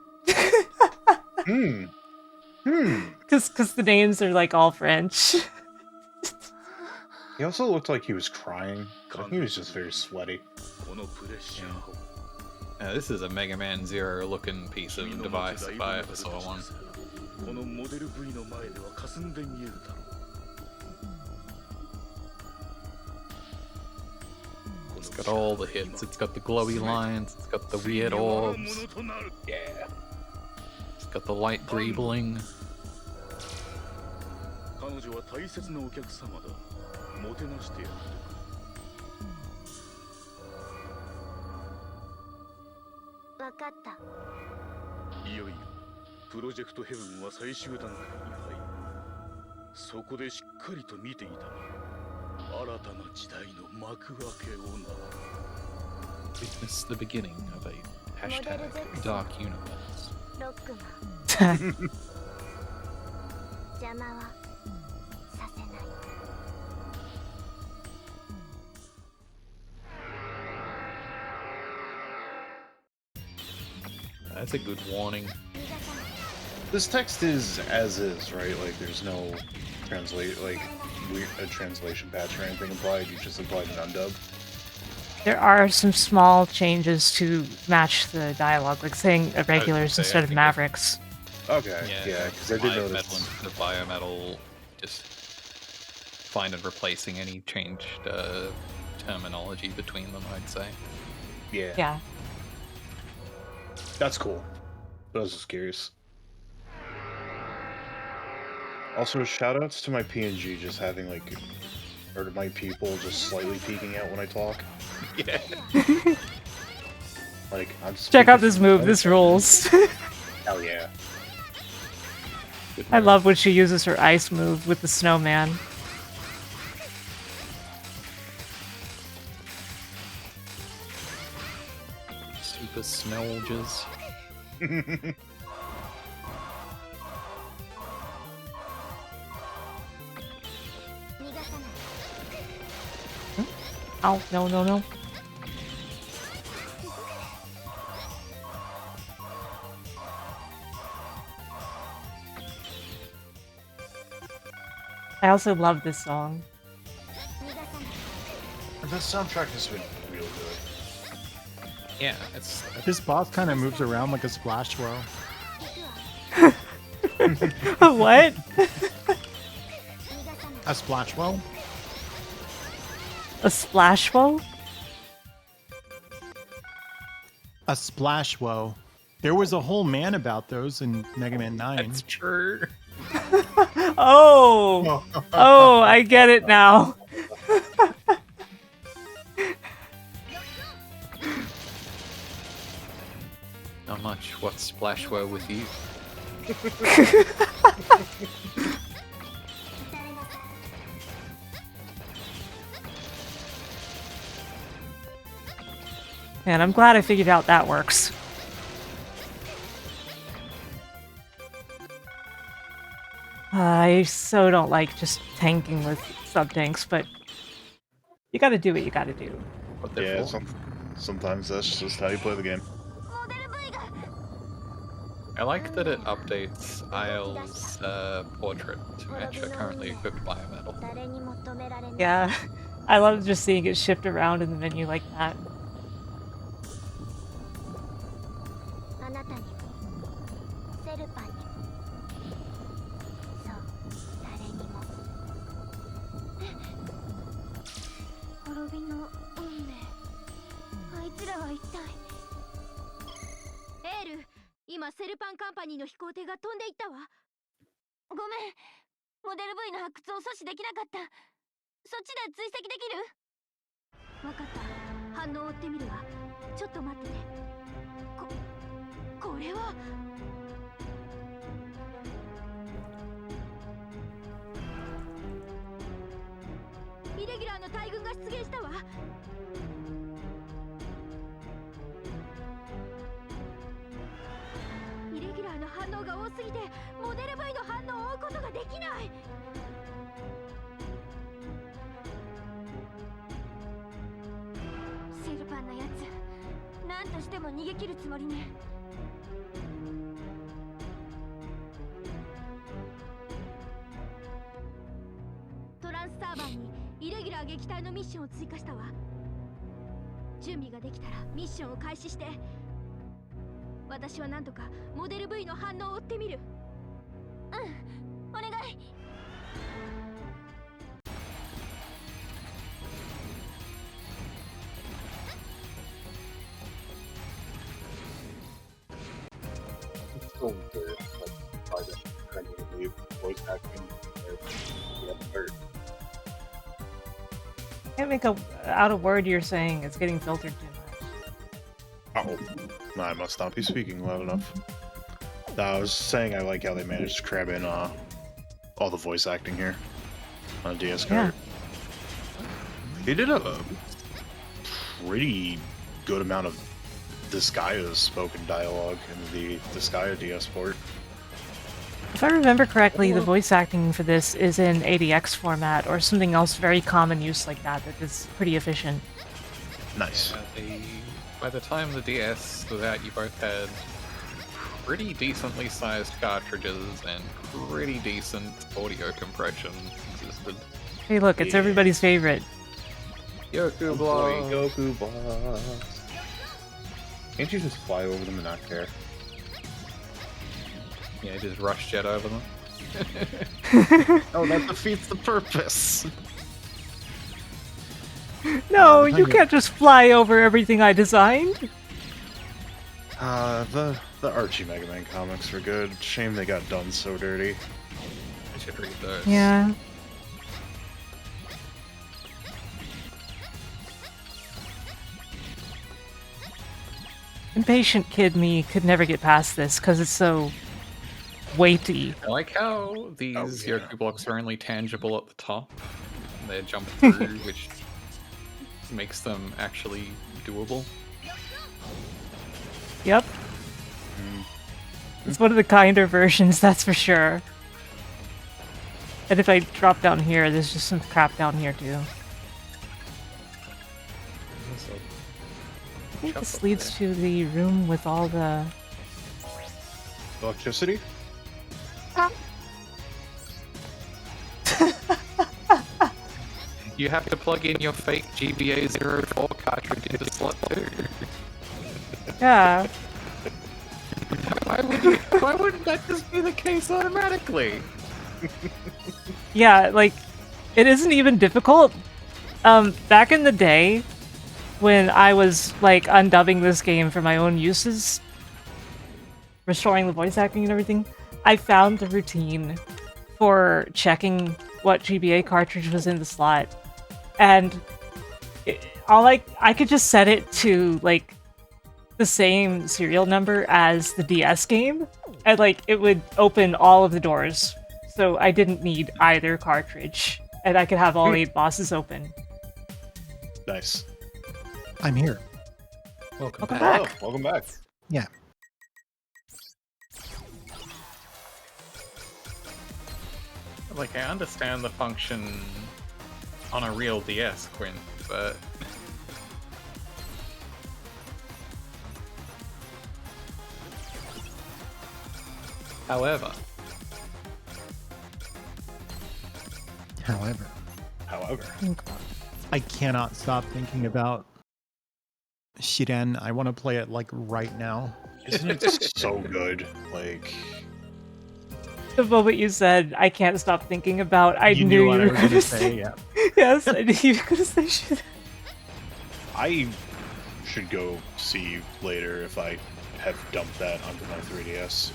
A: Because the names are like all French.
R: He also looked like he was crying. I think he was just very sweaty.
Q: This is a Mega Man Zero looking piece of device if I ever saw one.
D: このモデル V の前では霞んで見えるだろう
Q: It's got all the hits. It's got the glowy lines. It's got the weird orbs. Yeah. It's got the light greebling.
D: 彼女は大切なお客様だもてなしてやる
C: わかった。
D: いよいよプロジェクトヘブンは最終段階に入るそこでしっかりと見ていた新たな時代の幕開けをな
Q: Witness the beginning of a #dark universe.
C: ロックマン邪魔はさ
Q: That's a good warning.
R: This text is as is, right? Like, there's no a translation patch or anything applied. You just applied an undub.
A: There are some small changes to match the dialogue, like saying irregulars instead of mavericks.
R: Okay, yeah, because I did notice.
Q: Metal instead of biometal, just fine and replacing any changed terminology between them, I'd say.
R: Yeah.
A: Yeah.
R: That's cool. But I was just curious. Also, shoutouts to my PNG just having like, or to my people just slightly peeking out when I talk.
Q: Yeah.
R: Like, I'm
A: Check out this move. This rules.
R: Hell yeah.
A: I love when she uses her ice move with the snowman.
Q: Super snowgers.
A: Oh, no, no, no. I also love this song.
R: This soundtrack has been real good.
Q: Yeah, it's...
T: This boss kind of moves around like a splash well.
A: What?
T: A splash well?
A: A splash woe?
T: A splash woe. There was a whole man about those in Mega Man 9.
Q: That's true.
A: Oh! Oh, I get it now.
Q: Not much. What's splash well with you?
A: Man, I'm glad I figured out that works. I so don't like just tanking with sub-tanks, but you gotta do what you gotta do.
R: Yeah, sometimes that's just how you play the game.
Q: I like that it updates Isle's portrait to match a currently equipped biometal.
A: Yeah, I love just seeing it shift around in the menu like that. Can't make out a word you're saying. It's getting filtered too much.
R: Oh, no, I must not be speaking loud enough. No, I was saying I like how they managed to cram in all the voice acting here on a DS card. They did a pretty good amount of Disgaea's spoken dialogue in the Disgaea DS port.
A: If I remember correctly, the voice acting for this is in ADX format or something else very common use like that is pretty efficient.
R: Nice.
Q: By the time the DS was out, you both had pretty decently sized cartridges and pretty decent audio compression existed.
A: Hey, look, it's everybody's favorite.
Q: Goku
R: Boy,
Q: Blast.
R: Goku Blast. Can't you just fly over them and not care?
Q: Yeah, just rush jet over them.
R: Oh, that defeats the purpose.
A: No, you can't just fly over everything I designed.
R: The Archie Mega Man comics were good. Shame they got done so dirty.
Q: I should read those.
A: Yeah. Impatient kid me could never get past this because it's so weighty.
Q: I like how these Yoku blocks are only tangible at the top. They're jump through, which makes them actually doable.
A: Yep. It's one of the kinder versions, that's for sure. And if I drop down here, there's just some crap down here too. I think this leads to the room with all the...
R: Electricity?
Q: You have to plug in your fake GBA04 cartridge into slot 2.
A: Yeah.
Q: Why wouldn't that just be the case automatically?
A: Yeah, like, it isn't even difficult. Back in the day, when I was, like, undubbing this game for my own uses, restoring the voice acting and everything, I found the routine for checking what GBA cartridge was in the slot. And I could just set it to, like, the same serial number as the DS game, and, like, it would open all of the doors. So I didn't need either cartridge, and I could have all 8 bosses open.
R: Nice.
T: I'm here.
Q: Welcome
A: back.
R: Oh, welcome back.
T: Yeah.
Q: Like, I understand the function on a real DS, Quinn, but... However,
T: I cannot stop thinking about Shiren. I want to play it like right now.
R: Isn't it so good? Like,
A: The moment you said, I can't stop thinking about, I
T: You
A: knew
T: knew what
A: you
T: I
A: were
T: was
A: going
T: gonna
A: to
T: say,
A: say.
T: yeah.
A: Yes, I knew you were going to say shit.
R: I should go see later if I have dumped that onto my 3DS.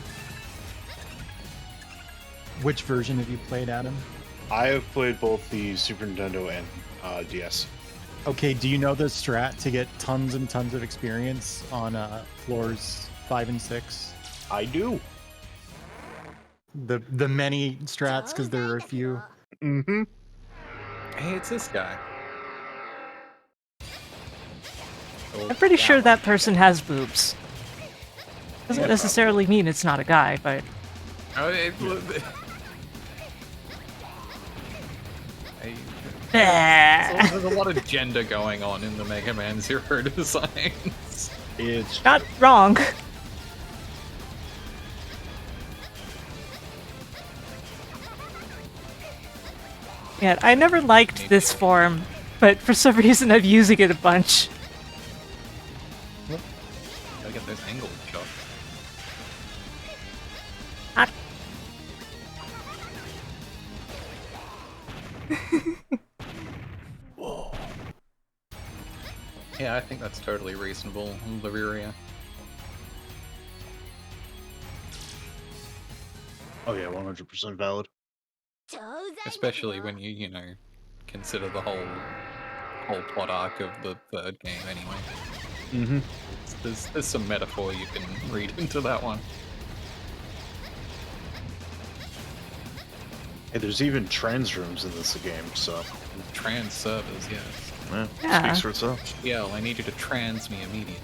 T: Which version have you played, Adam?
R: I have played both the Super Nintendo and DS.
T: Okay, do you know the strat to get tons and tons of experience on floors 5 and 6?
R: I do.
T: The many strats, because there are a few.
R: Mm-hmm.
Q: hey, it's this guy.
A: I'm pretty sure that person has boobs. Doesn't
Q: Yeah,
A: necessarily mean it's not a guy, but...
Q: Oh, there's a lot of gender going on in the Mega Man Zero designs.
R: It's
A: not wrong. Yeah, I never liked this form, but for some reason I'm using it a bunch.
Q: Gotta get those angled shots.
R: Whoa.
Q: Yeah, I think that's totally reasonable, Laviria.
R: Oh yeah, 100% valid.
Q: Especially when you know, consider the whole plot arc of the third game anyway.
R: Mm-hmm.
Q: There's some metaphor you can read into that one.
R: Hey, there's even trans rooms in this game, so...
Q: Trans servers, yes.
R: Yeah, speaks for itself.
Q: Yeah, I need you to trans me immediately.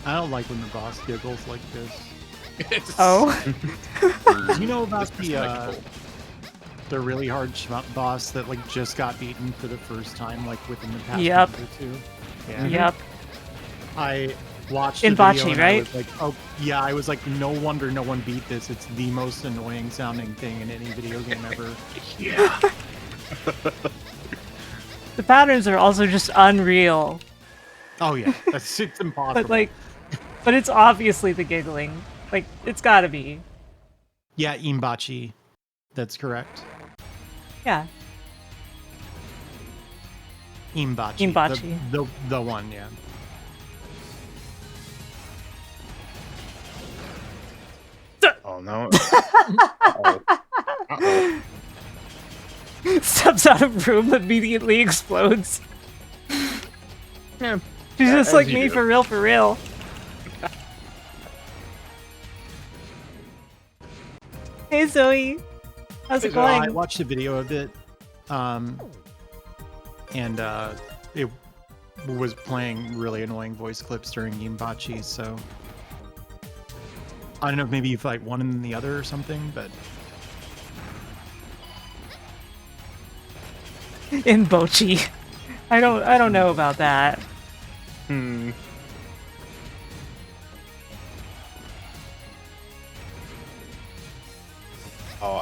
T: I don't like when the boss giggles like this.
A: Oh.
T: Do you know about the really hard boss that like just got beaten for the first time, like within the past month or two? Yeah.
A: Yep.
T: I watched
A: In
T: the video
A: Bocce,
T: and
A: right?
T: I was like, oh yeah, I was like, no wonder no one beat this. It's the most annoying sounding thing in any video game ever.
R: Yeah.
A: The patterns are also just unreal.
T: Oh yeah, it's impossible.
A: But it's obviously the giggling. Like, it's gotta be.
T: Yeah, Imbachi. That's correct.
A: Yeah.
T: Imbachi.
A: Imbachi.
T: The one, yeah.
R: Oh no.
A: Steps out of room, immediately explodes.
R: Yeah.
A: She's just
R: As
A: like
R: you
A: me,
R: do.
A: for real, for real. Hey Zoe, how's it going?
T: I watched a video of it, and it was playing really annoying voice clips during Imbachi, so I don't know if maybe you've like one and then the other or something, but
A: In Bochi. I don't know about that.
R: Oh,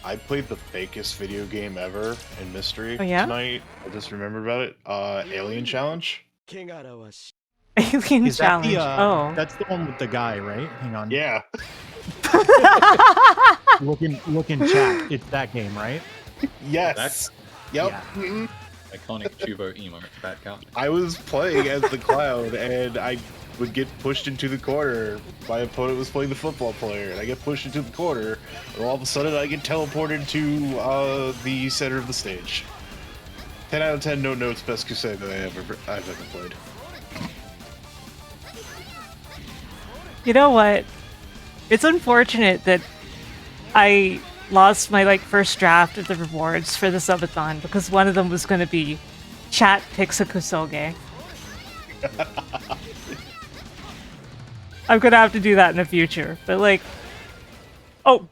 R: I played the fakest video game ever in Mystery
A: Oh, yeah?
R: tonight. I just remembered about it. Alien Challenge.
A: Alien
T: is that
A: Challenge.
T: the, that's the one with the guy, right? Hang on.
R: Yeah.
T: Look in chat. It's that game, right?
R: Yes. Yep.
T: Yeah.
R: Mhm.
Q: Iconic Chubo emote, that count.
R: I was playing as the clown, and I would get pushed into the corner. My opponent was playing the football player, and I get pushed into the corner, and all of a sudden I get teleported to the center of the stage. 10 out of 10 no notes, best Crusade that I've ever played.
A: You know what? It's unfortunate that I lost my first draft of the rewards for the Subathon because one of them was going to be chat Pixakusoge. I'm going to have to do that in the future, but oh,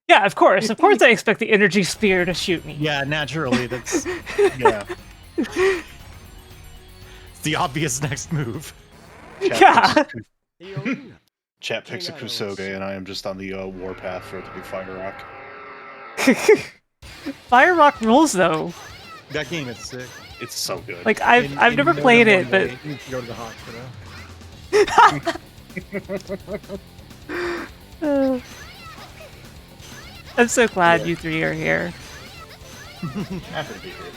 A: yeah, of course I expect the energy spear to shoot me.
T: Yeah, naturally, that's
R: yeah.
T: It's the obvious next move.
R: Chat Pixakusoge, and I am just on the warpath for it to be Fire Rock.
A: Fire Rock rules though.
T: That game is sick.
R: It's so good.
A: I've never played it, but
T: you need to go to the hospital.
A: I'm so glad you three are here.
R: Happy to be here.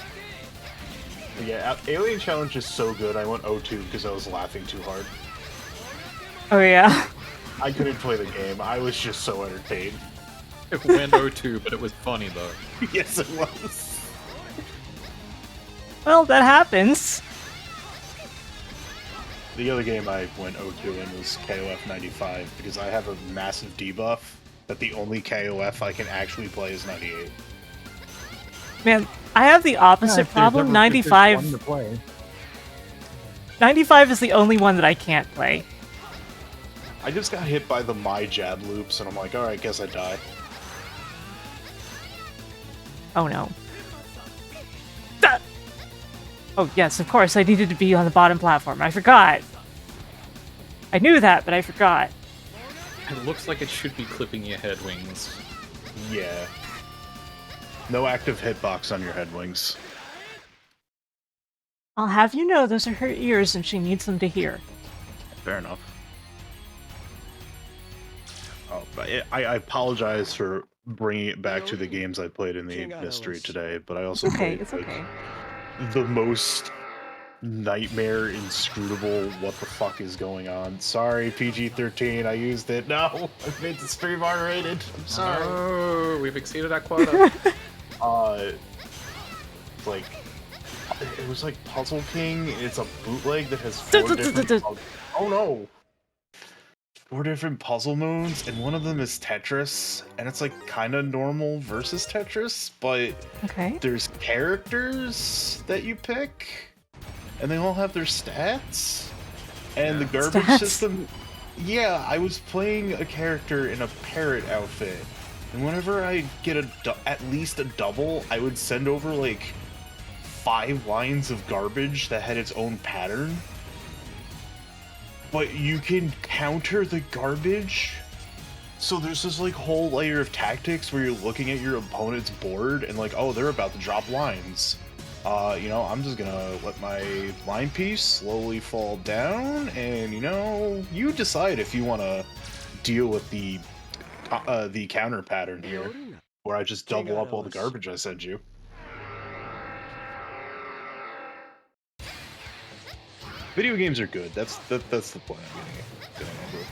R: But yeah, Alien Challenge is so good. I went 0-2 because I was laughing too hard.
A: Oh yeah.
R: I couldn't play the game. I was just so entertained.
Q: It went 0-2, but it was funny though.
R: Yes, it was.
A: Well, that happens.
R: The other game I went 0-2 in was KOF 95 because I have a massive debuff that the only KOF I can actually play is 98.
A: Man, I have the opposite problem. 95. 95 is the only one that I can't play.
R: I just got hit by the my jab loops, and I'm like, alright, guess I die.
A: Oh no. Ah! Oh yes, of course, I needed to be on the bottom platform. I forgot. I knew that, but I forgot.
Q: It looks like it should be clipping your head wings.
R: Yeah. No active hitbox on your head wings.
A: I'll have you know those are her ears and she needs them to hear.
R: Fair enough. Oh, but I apologize for bringing it back to the games I played in the mystery today, but I also played the most nightmare inscrutable what the fuck is going on. Sorry, PG-13, I used it. No, I made the stream R-rated. I'm sorry.
Q: Oh, we've exceeded our quota.
R: Like, it was like Puzzle King. It's a bootleg that has 4 different... Oh no! 4 different puzzle modes, and one of them is Tetris, and it's like kind of normal versus Tetris, but there's characters that you pick, and they all have their stats. And the garbage
A: Stats?
R: system, yeah, I was playing a character in a parrot outfit, and whenever I get at least a double, I would send over like 5 lines of garbage that had its own pattern. But you can counter the garbage. So there's this like whole layer of tactics where you're looking at your opponent's board and like, oh, they're about to drop lines. You know, I'm just gonna let my line piece slowly fall down, and you know, you decide if you want to deal with the counter pattern here, where I just double up all the garbage I send you. Video games are good. That's the point I'm getting over.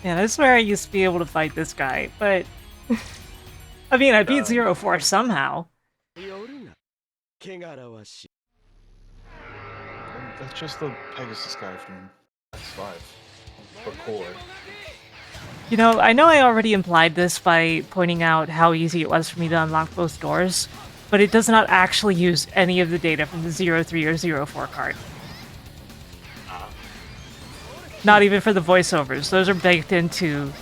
A: Yeah, I swear I used to be able to fight this guy, but I mean, I beat 0-4 somehow.
R: That's just the Pegasus guy from X5, but cooler.
A: You know I already implied this by pointing out how easy it was for me to unlock both doors, but it does not actually use any of the data from the 03 or 04 card. Not even for the voiceovers. Those are baked into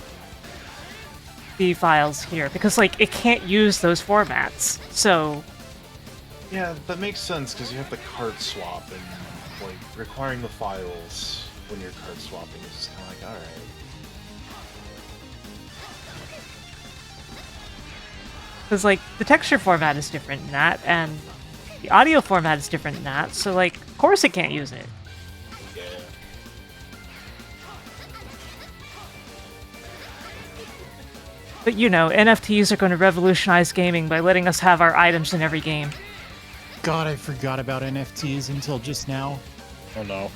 A: the files here, because, like, it can't use those formats, so...
R: Yeah, that makes sense, because you have the card swap, and, like, requiring the files when you're card swapping is kind of like, alright.
A: Because, like, the texture format is different in that, and the audio format is different in that, so, like, of course it can't use it.
R: Yeah.
A: But, you know, NFTs are going to revolutionize gaming by letting us have our items in every game.
T: God, I forgot about NFTs until just now.
R: Oh no.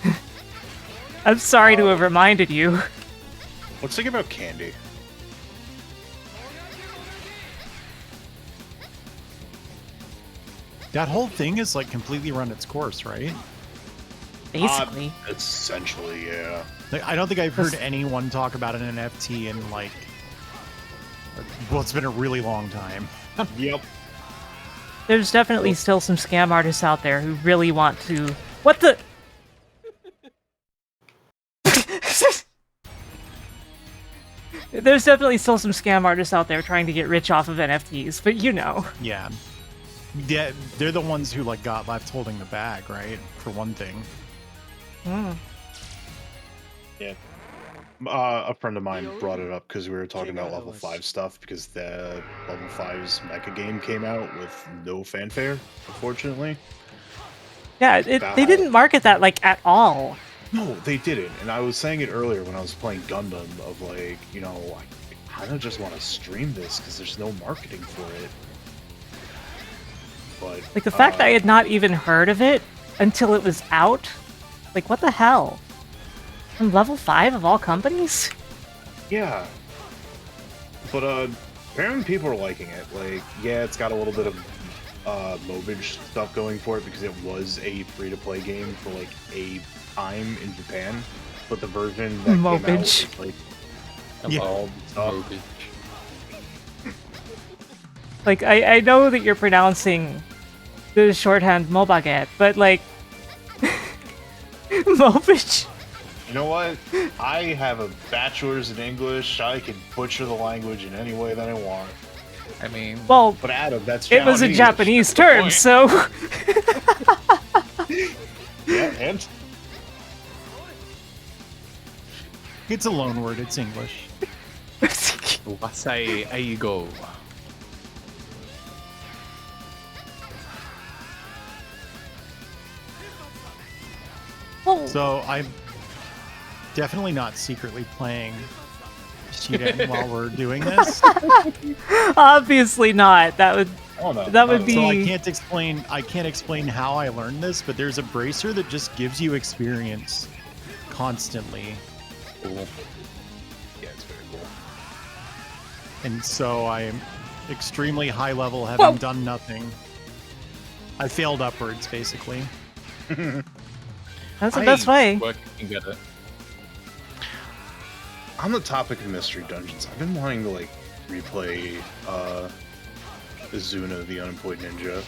A: I'm sorry to have reminded you.
R: Let's think about candy.
T: That whole thing is, like, completely run its course, right?
A: Basically.
R: Essentially, yeah.
T: Like, I don't think I've heard anyone talk about an NFT in, like... Well, it's been a really long time.
R: Yep.
A: There's definitely still some scam artists out there who really want to... What the... There's definitely still some scam artists out there trying to get rich off of NFTs, but you know.
T: Yeah. Yeah, they're the ones who, like, got left holding the bag, right? For one thing.
R: Yeah. A friend of mine brought it up because we were talking about level 5 stuff, because the level 5's mecha game came out with no fanfare, unfortunately.
A: Yeah, they didn't market that, like, at all.
R: No, they didn't. And I was saying it earlier when I was playing Gundam, of like, you know, I kind of just want to stream this because there's no marketing for it. But
A: like, the fact that I had not even heard of it until it was out, like, what the hell? From level 5 of all companies?
R: Yeah. But apparently people are liking it. Like, yeah, it's got a little bit of mobage stuff going for it because it was a free-to-play game for like a time in Japan. But the version that came out was like evolved stuff.
A: Like, I know that you're pronouncing the shorthand Mobaget, but like... Mobage?
R: You know what? I have a bachelor's in English. I can butcher the language in any way that I want.
Q: I mean...
A: Well,
R: but Adam, that's
A: it was a Japanese term, so...
R: Yeah, and?
T: It's a loan word, it's English.
Q: Wasai Aigo.
T: So I'm definitely not secretly playing Shiren while we're doing this.
A: Obviously not. That would that would be.
T: So I can't explain how I learned this, but there's a bracer that just gives you experience constantly.
R: Cool. Yeah, it's very cool.
T: And so I am extremely high level, having done nothing. I failed upwards, basically.
A: That's the best way.
Q: Work and get it.
R: on the topic of mystery dungeons, I've been wanting to like replay Izuna the Unemployed Ninja.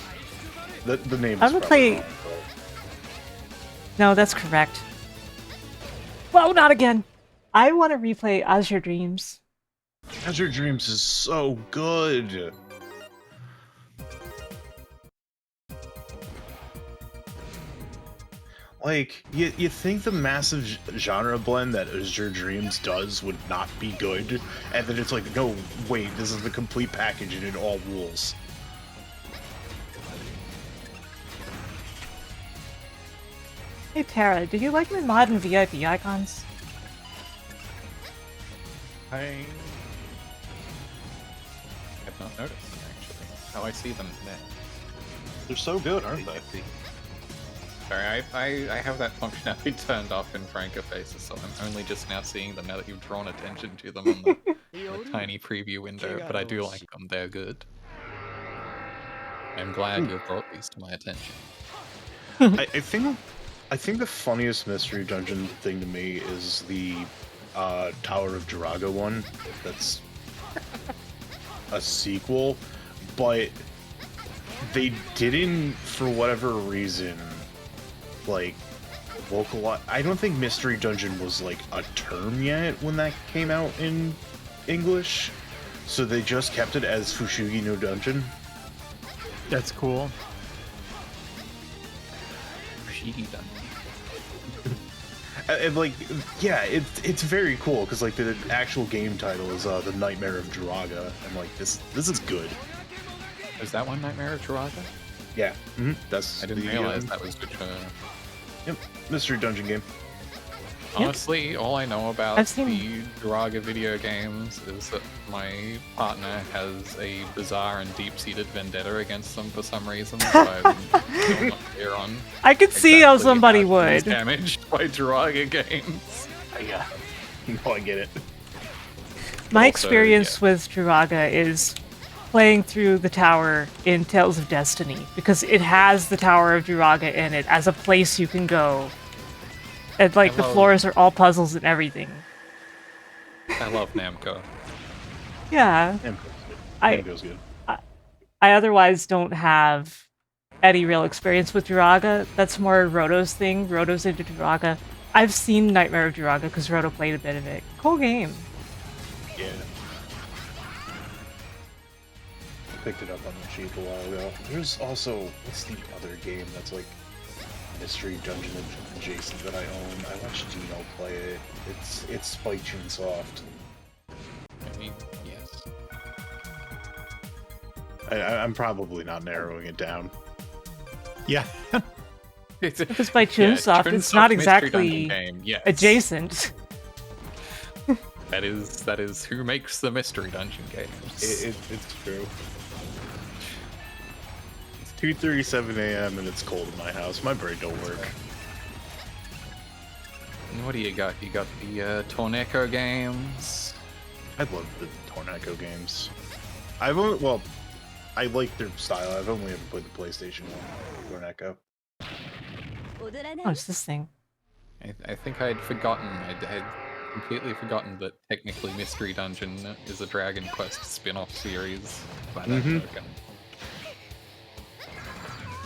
R: The name is probably wrong, but...
A: No, that's correct. Whoa, not again! I want to replay Azure Dreams.
R: Azure Dreams is so good! Like, you think the massive genre blend that Azure Dreams does would not be good, and then it's like, no, wait, this is the complete package and it all rules.
A: Hey Tara, do you like my mod and VIP icons?
Q: I have not noticed them, actually. Oh, I see them there.
R: They're so good, aren't they?
Q: Sorry, I have that functionality turned off in Franca Faces, so I'm only just now seeing them now that you've drawn attention to them on the tiny preview window, but I do like them, they're good. I'm glad you've brought these to my attention.
R: I think the funniest mystery dungeon thing to me is the Tower of Jiraga one. That's a sequel, but they didn't, for whatever reason, like localize. I don't think mystery dungeon was like a term yet when that came out in English, so they just kept it as Fushigi no Dungeon.
T: That's cool.
Q: Fushigi Dungeon.
R: And like, yeah, it's very cool because like the actual game title is the Nightmare of Jiraga, and like this is good.
Q: Is that one Nightmare of Jiraga?
R: Yeah, that's.
Q: I didn't realize that was which.
R: Yep, mystery dungeon game.
Q: Honestly, all I know about
A: I've seen...
Q: the Jiraga video games is that my partner has a bizarre and deep-seated vendetta against them for some reason. So I'm still not clear on.
A: I could see how somebody would.
Q: Damaged by Jiraga games.
R: Yeah, no, I get it.
A: My experience with Jiraga is playing through the tower in Tales of Destiny, because it has the Tower of Jiraga in it as a place you can go. And like the floors are all puzzles and everything.
Q: I love Namco.
A: Yeah.
R: Namco's good.
A: I otherwise don't have any real experience with Jiraga. That's more Roto's thing. Roto's into Jiraga. I've seen Nightmare of Jiraga because Roto played a bit of it. Cool game.
R: Yeah. I picked it up on the cheap a while ago. There's also, what's the other game that's like mystery dungeon adjacent that I own? I watched Dino play it. It's Spike Chunsoft.
Q: I mean, yes.
R: I'm probably not narrowing it down.
T: Yeah.
A: Because by Chunsoft, it's not exactly
Q: yes.
A: adjacent.
Q: That is who makes the mystery dungeon games.
R: It's true. It's 2:37 a.m. and it's cold in my house. My brain don't work.
Q: And what do you got? You got the Torneko games.
R: I love the Torneko games. I like their style. I've only ever played the PlayStation one Torneko.
A: Oh, it's this thing.
Q: I think I'd forgotten. I'd completely forgotten that technically Mystery Dungeon is a Dragon Quest spin-off series by that token.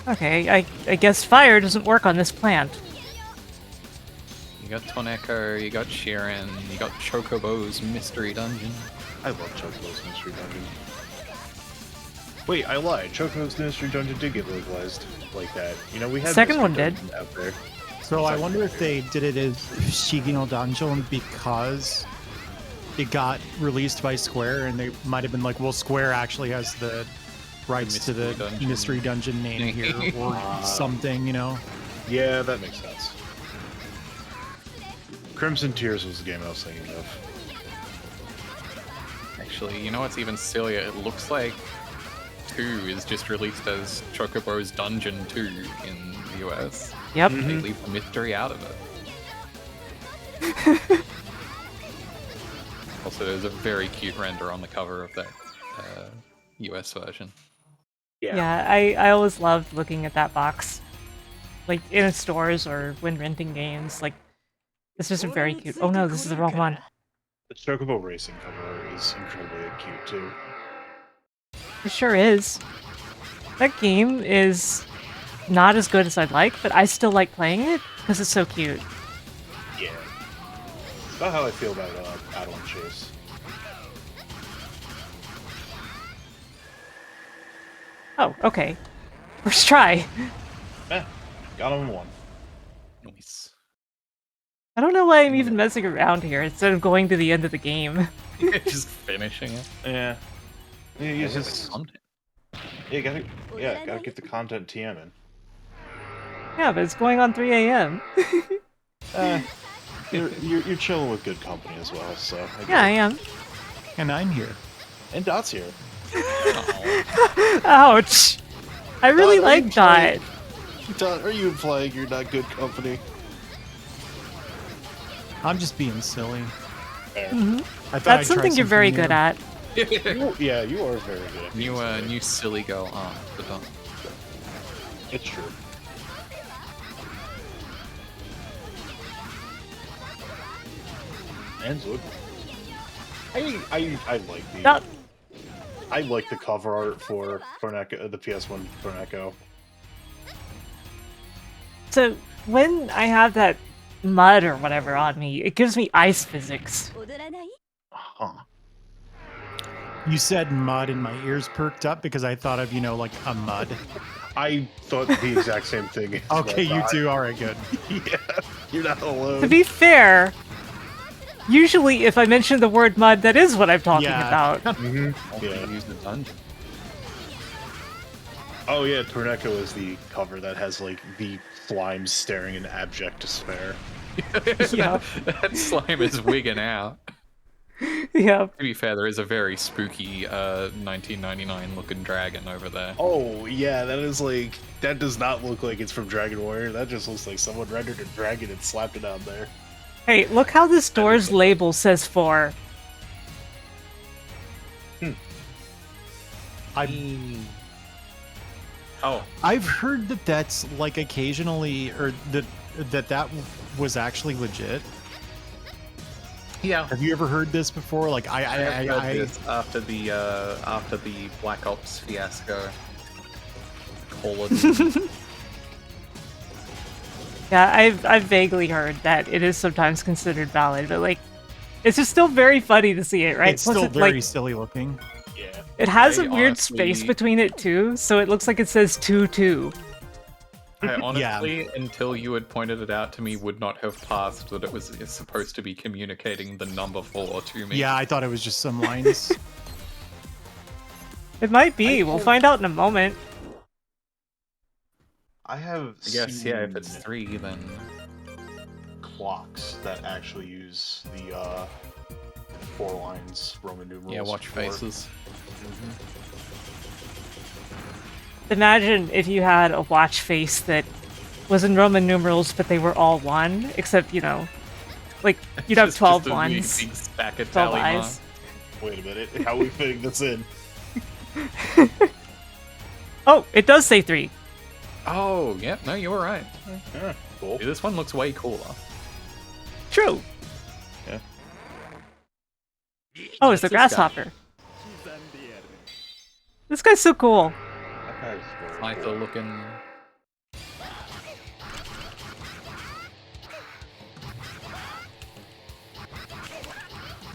A: Okay, I guess fire doesn't work on this plant.
Q: You got Torneko, you got Shiren, you got Chocobo's Mystery Dungeon.
R: I love Chocobo's Mystery Dungeon. Wait, I lied. Chocobo's Mystery Dungeon did get localized like that. You know, we had
A: second one
R: Mystery
A: did
R: Dungeon out there.
T: So I wonder if they did it as Shigi no Dungeon because it got released by Square, and they might have been like, well, Square actually has the rights to the Mystery Dungeon name here, or something, you know?
R: Yeah, that makes sense. Crimson Tears was the game I was thinking of.
Q: Actually, you know what's even sillier? It looks like 2 is just released as Chocobo's Dungeon 2 in the US.
A: Yep.
Q: They leave the mystery out of it. Also, there's a very cute render on the cover of that US version.
A: Yeah, I always loved looking at that box. Like, in stores or when renting games. Like, it's just a very cute... Oh no, this is the wrong one.
R: The Chocobo Racing cover is incredibly cute too.
A: It sure is. That game is not as good as I'd like, but I still like playing it because it's so cute.
R: Yeah. It's about how I feel about Adeline Chase.
A: Oh, okay. First try.
R: Got him in one.
Q: Nice.
A: I don't know why I'm even messing around here instead of going to the end of the game.
Q: Just finishing it.
R: Yeah. You
Q: Get the content.
R: Gotta get the content TM in.
A: Yeah, but it's going on 3 a.m.
R: You're chilling with good company as well, so.
A: Yeah, I am.
T: And I'm here.
R: And Dot's here.
A: Ouch! I really like Dot.
R: Dot, are you implying you're not good company?
T: I'm just being silly.
A: That's something you're very good at.
R: Yeah, you are very good at
Q: New silly girl art for Dot.
R: It's true. And Zoid. I like the I like the cover art for Thornecco, the PS1 Thornecco.
A: So when I have that mud or whatever on me, it gives me ice physics.
R: Huh.
T: You said mud and my ears perked up because I thought of, like a mud.
R: I thought the exact same thing.
T: Okay, you too. All right, good.
R: Yeah, you're not alone.
A: To be fair, usually if I mention the word mud, that is what I'm talking about.
R: Yeah.
Q: Use the dungeon.
R: Oh yeah, Torneco is the cover that has like the slime staring in abject despair.
A: Yeah.
Q: That slime is wigging out.
A: Yeah.
Q: To be fair, there is a very spooky 1999 looking dragon over there.
R: Oh yeah, that does not look like it's from Dragon Warrior. That just looks like someone rendered a dragon and slapped it on there.
A: Hey, look how this door's label says 4.
T: I've heard that that's like occasionally, or that was actually legit.
Q: Yeah.
T: Have you ever heard this before? Like
Q: I heard this after the Black Ops fiasco.
A: Yeah, I've vaguely heard that it is sometimes considered valid, but like, it's just still very funny to see it, right?
T: It's still very silly looking.
R: Yeah.
A: It has a weird space between it too, so it looks like it says 2-2.
Q: I honestly, until you had pointed it out to me, would not have passed that it was supposed to be communicating the number 4 to me.
T: Yeah, I thought it was just some lines.
A: It might be. We'll find out in a moment.
R: I
Q: guess, yeah, if it's 3, then
R: clocks that actually use the 4 lines Roman numerals.
Q: Yeah, watch faces.
A: Imagine if you had a watch face that was in Roman numerals, but they were all 1, except, like, you'd have 12 ones. 12 eyes.
R: Wait a minute, how are we fitting this in?
A: Oh, it does say 3.
Q: Oh, yeah, no, you were right.
R: Yeah, cool.
Q: See, this one looks way cooler.
A: True.
R: Yeah.
A: Oh, it's the grasshopper. This guy's so cool.
Q: Scyther looking.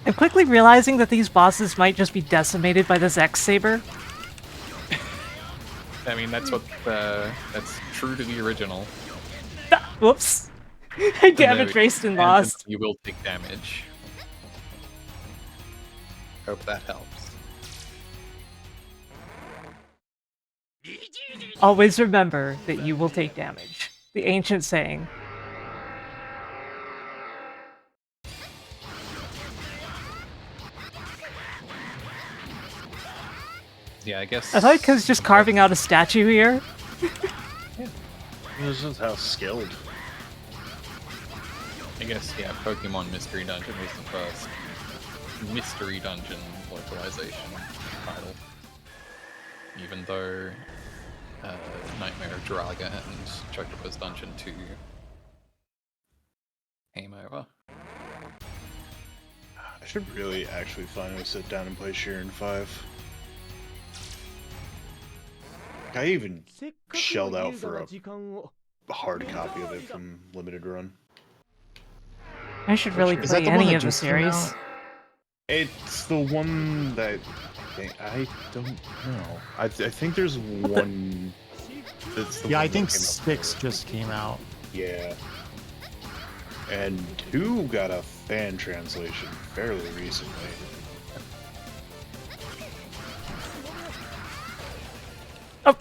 A: I'm quickly realizing that these bosses might just be decimated by this X-Saber.
Q: I mean, that's true to the original.
A: Whoops. I damage raced and lost.
Q: You will take damage. Hope that helps.
A: Always remember that you will take damage. The ancient saying.
Q: Yeah, I guess.
A: I like because just carving out a statue here.
R: This is how skilled.
Q: I guess, yeah, Pokemon Mystery Dungeon was the first Mystery Dungeon localization title. Even though Nightmare of Draga and Chocobo's Dungeon 2 came over.
R: I should really actually finally sit down and play Sheeran 5. I even shelled out for a hard copy of it from Limited Run.
A: I should really play any of the series.
R: It's the one that I don't know. I think there's one. That's the
T: yeah,
R: one
T: I think
R: that came
T: 6 just came out.
R: Yeah. And 2 got a fan translation fairly recently.
A: Oh,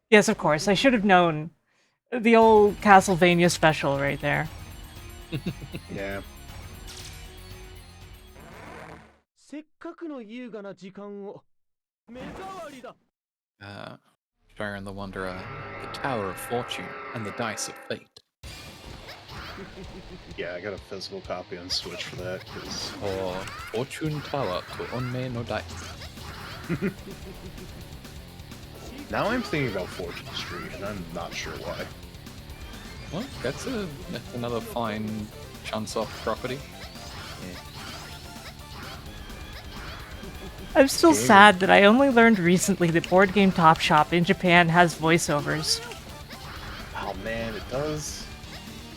A: yes, of course. I should have known. The old Castlevania special right there.
R: Yeah.
Q: Sharon the Wanderer, the Tower of Fortune, and the Dice of Fate.
R: Yeah, I got a physical copy on Switch for that.
Q: Or Fortune Tower to Onme no Dice.
R: Now I'm thinking about Fortune Street, and I'm not sure why.
Q: Well, that's another fine Chunsoft property.
A: I'm still sad that I only learned recently that Board Game Top Shop in Japan has voiceovers.
R: Oh man, it does?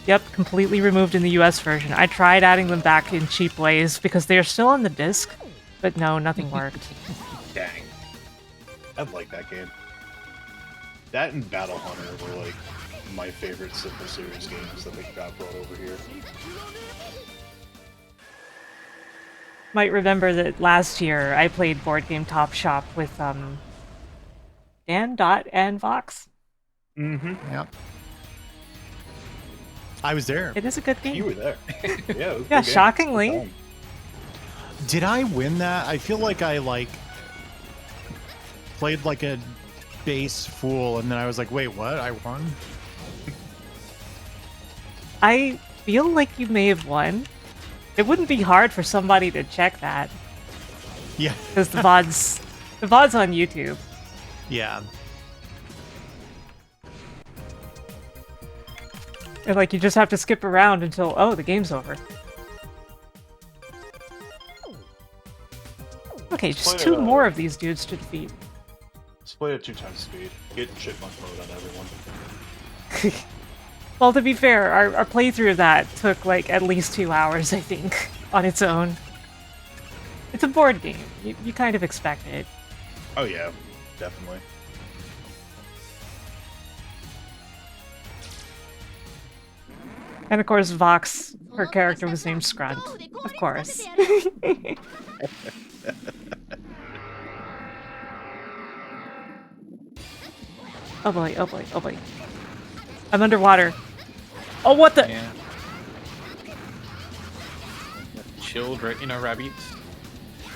A: Yep, completely removed in the US version. I tried adding them back in cheap ways because they are still on the disc, but no, nothing worked.
R: Dang. I like that game. That and Battle Hunter were like my favorite Simple Series games that they got brought over here.
A: Might remember that last year I played Board Game Top Shop with Dan, Dot, and Vox.
R: Mm-hmm.
T: Yep. I was there.
A: It is a good game.
R: You were there. Yeah, it was a
A: yeah,
R: good game.
A: shockingly.
T: Did I win that? I feel like I played like a base fool, and then I was like, wait, what? I won?
A: I feel like you may have won. It wouldn't be hard for somebody to check that.
T: Yeah.
A: Because the VOD's on YouTube.
T: Yeah.
A: And like you just have to skip around until, oh, the game's over. Okay, just two more of these dudes to defeat.
R: Let's play at 2 times speed. Get chipmunk mode on everyone.
A: Well, to be fair, our playthrough of that took like at least 2 hours, I think, on its own. It's a board game. You kind of expect it.
R: Oh yeah, definitely.
A: And of course, Vox, her character was named Scrunt. Of course. Oh boy, oh boy, oh boy. I'm underwater. Oh, what the?
Q: Yeah. Chilled, rabbit.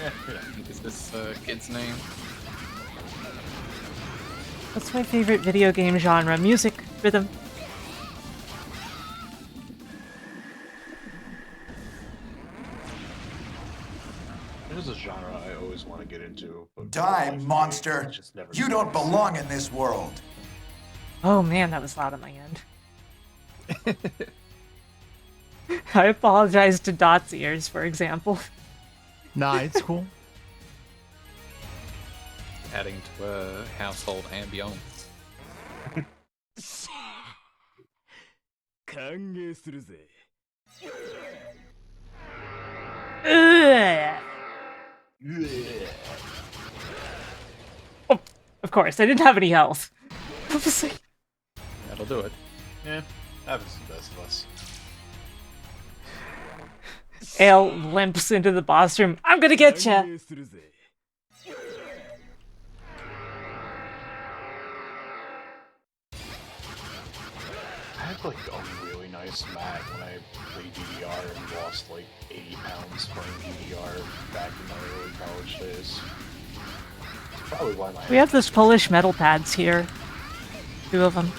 Q: Yeah, I think is this kid's name.
A: What's my favorite video game genre? Music, rhythm.
R: There's a genre I always want to get into.
U: Die, monster! You don't belong in this world!
A: Oh man, that was loud on my end. I apologize to Dot's ears, for example.
T: Nah, it's cool.
Q: Adding to a household ambience.
A: Oh, of course, I didn't have any health.
Q: That'll do it.
R: Yeah, happens to the best of us.
A: Ale limps into the boss room. I'm gonna get ya!
R: I had like a really nice mat when I played DDR and lost like 80 pounds playing DDR back in my early college days. It's probably why my
A: We have those Polish metal pads here. 2 of them.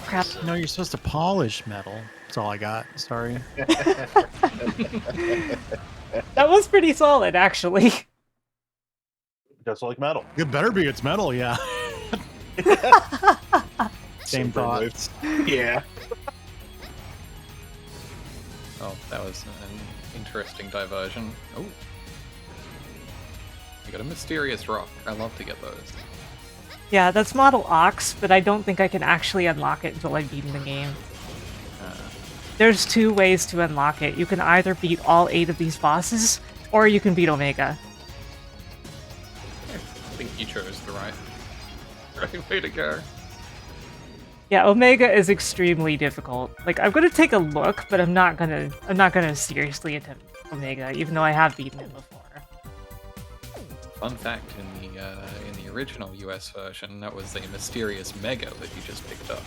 T: Crap. No, you're supposed to polish metal. That's all I got. Sorry.
A: That was pretty solid, actually.
R: Just like metal.
T: It better be. It's metal, yeah. Same thought.
R: Yeah.
Q: Oh, that was an interesting diversion. Oh. You got a mysterious rock. I love to get those.
A: Yeah, that's Model Ox, but I don't think I can actually unlock it until I've beaten the game. There's 2 ways to unlock it. You can either beat all 8 of these bosses, or you can beat Omega.
Q: I think you chose the right way to go.
A: Yeah, Omega is extremely difficult. Like, I'm gonna take a look, but I'm not gonna seriously attempt Omega, even though I have beaten it before.
Q: Fun fact, in the original US version, that was a mysterious Mega that you just picked up.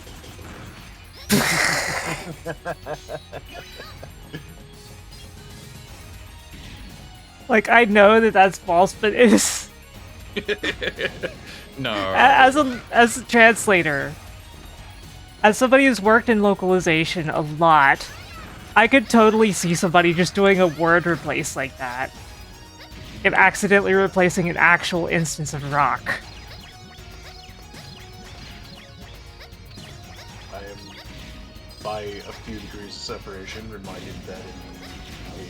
A: Like, I know that that's false, but it is...
Q: No.
A: As a translator, as somebody who's worked in localization a lot, I could totally see somebody just doing a word replace like that. And accidentally replacing an actual instance of rock.
R: I am, by a few degrees of separation, reminded that in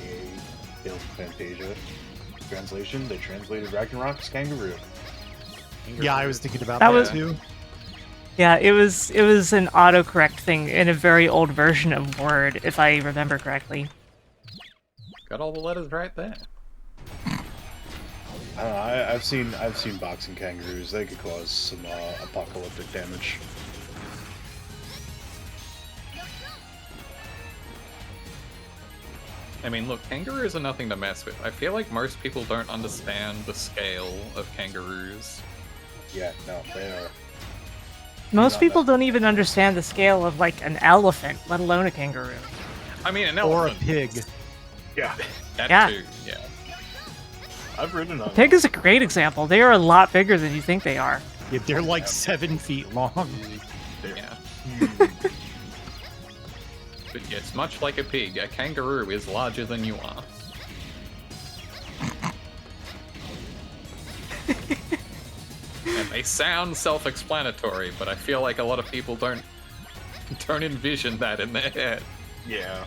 R: the Tales of Fantasia translation, they translated Ragnarok as kangaroo.
T: Yeah, I was thinking about that too.
A: Yeah, it was an autocorrect thing in a very old version of Word, if I remember correctly.
Q: Got all the letters right there.
R: I don't know, I've seen boxing kangaroos. They could cause some apocalyptic damage.
Q: I mean, look, kangaroos are nothing to mess with. I feel like most people don't understand the scale of kangaroos.
R: Yeah, no, they are.
A: Most people don't even understand the scale of, like, an elephant, let alone a kangaroo.
Q: I mean, an
T: Or
Q: elephant.
T: a pig.
R: Yeah.
Q: That too, yeah.
R: I've ridden on
A: A pig is a great example. They are a lot bigger than you think they are.
T: Yeah, they're like 7 feet long.
Q: Yeah. But yes, much like a pig, a kangaroo is larger than you are. And they sound self-explanatory, but I feel like a lot of people don't envision that in their head.
R: Yeah.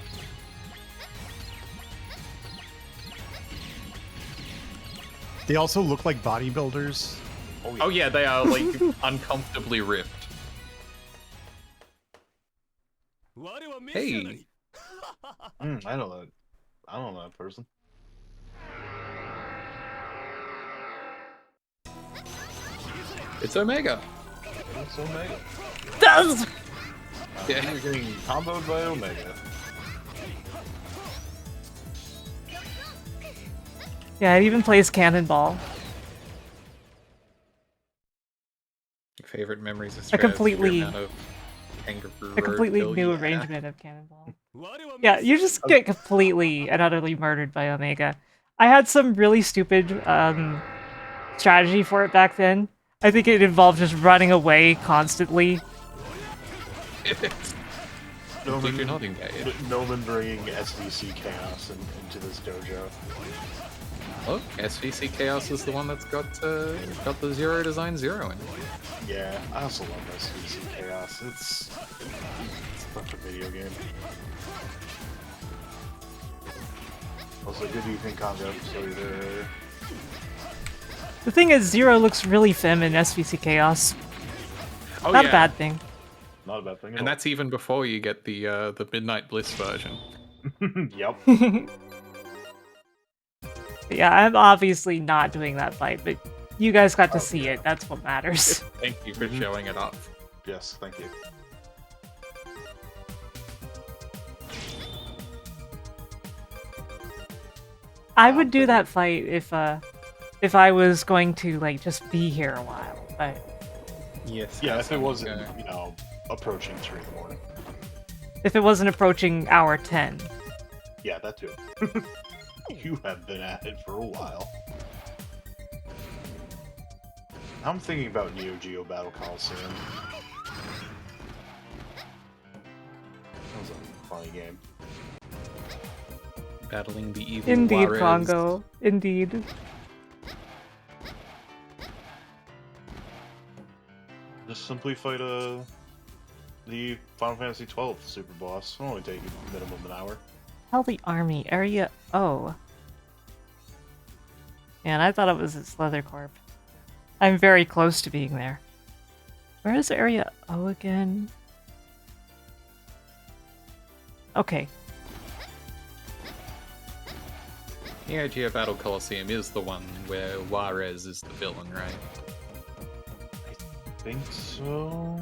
T: They also look like bodybuilders.
Q: Oh yeah, they are like uncomfortably ripped. Hey.
R: I know that. I don't know that person.
Q: It's Omega.
R: It's Omega.
A: Does.
Q: Yeah.
R: You're getting comboed by Omega.
A: Yeah, it even plays Cannonball.
Q: Favorite memories of
A: A completely
Q: kangaroo
A: new arrangement of Cannonball. Yeah, you just get completely and utterly murdered by Omega. I had some really stupid strategy for it back then. I think it involved just running away constantly.
R: Noman bringing SVC Chaos into this dojo.
Q: Look, SVC Chaos is the one that's got the Zero Design Zero in it.
R: Yeah, I also love SVC Chaos. It's such a video game. Also, good do you think on the episode there?
A: The thing is, Zero looks really femme in SVC Chaos.
Q: Oh,
A: Not
Q: yeah.
A: a bad thing.
R: Not a bad thing at
Q: And
R: all.
Q: that's even before you get the Midnight Bliss version.
R: Yep.
A: Yeah, I'm obviously not doing that fight, but you guys got to see it. That's what matters.
Q: Thank you for showing it off.
R: Yes, thank you.
A: I would do that fight if I was going to like just be here a while, but
Q: Yes.
R: Yeah, if it wasn't, approaching 3 in the morning.
A: if it wasn't approaching hour 10.
R: Yeah, that too. You have been at it for a while. I'm thinking about Neo Geo Battle Coliseum. That was a funny game.
Q: Battling the evil
A: Indeed,
Q: Juarez.
A: Congo. Indeed.
R: Just simply fight the Final Fantasy XII super boss. It'll only take you minimum an hour.
A: Tell the army, area O. Man, I thought it was its Leather Corp. I'm very close to being there. Where is area O again? Okay.
Q: The Aegea Battle Coliseum is the one where Juarez is the villain, right?
R: I think so.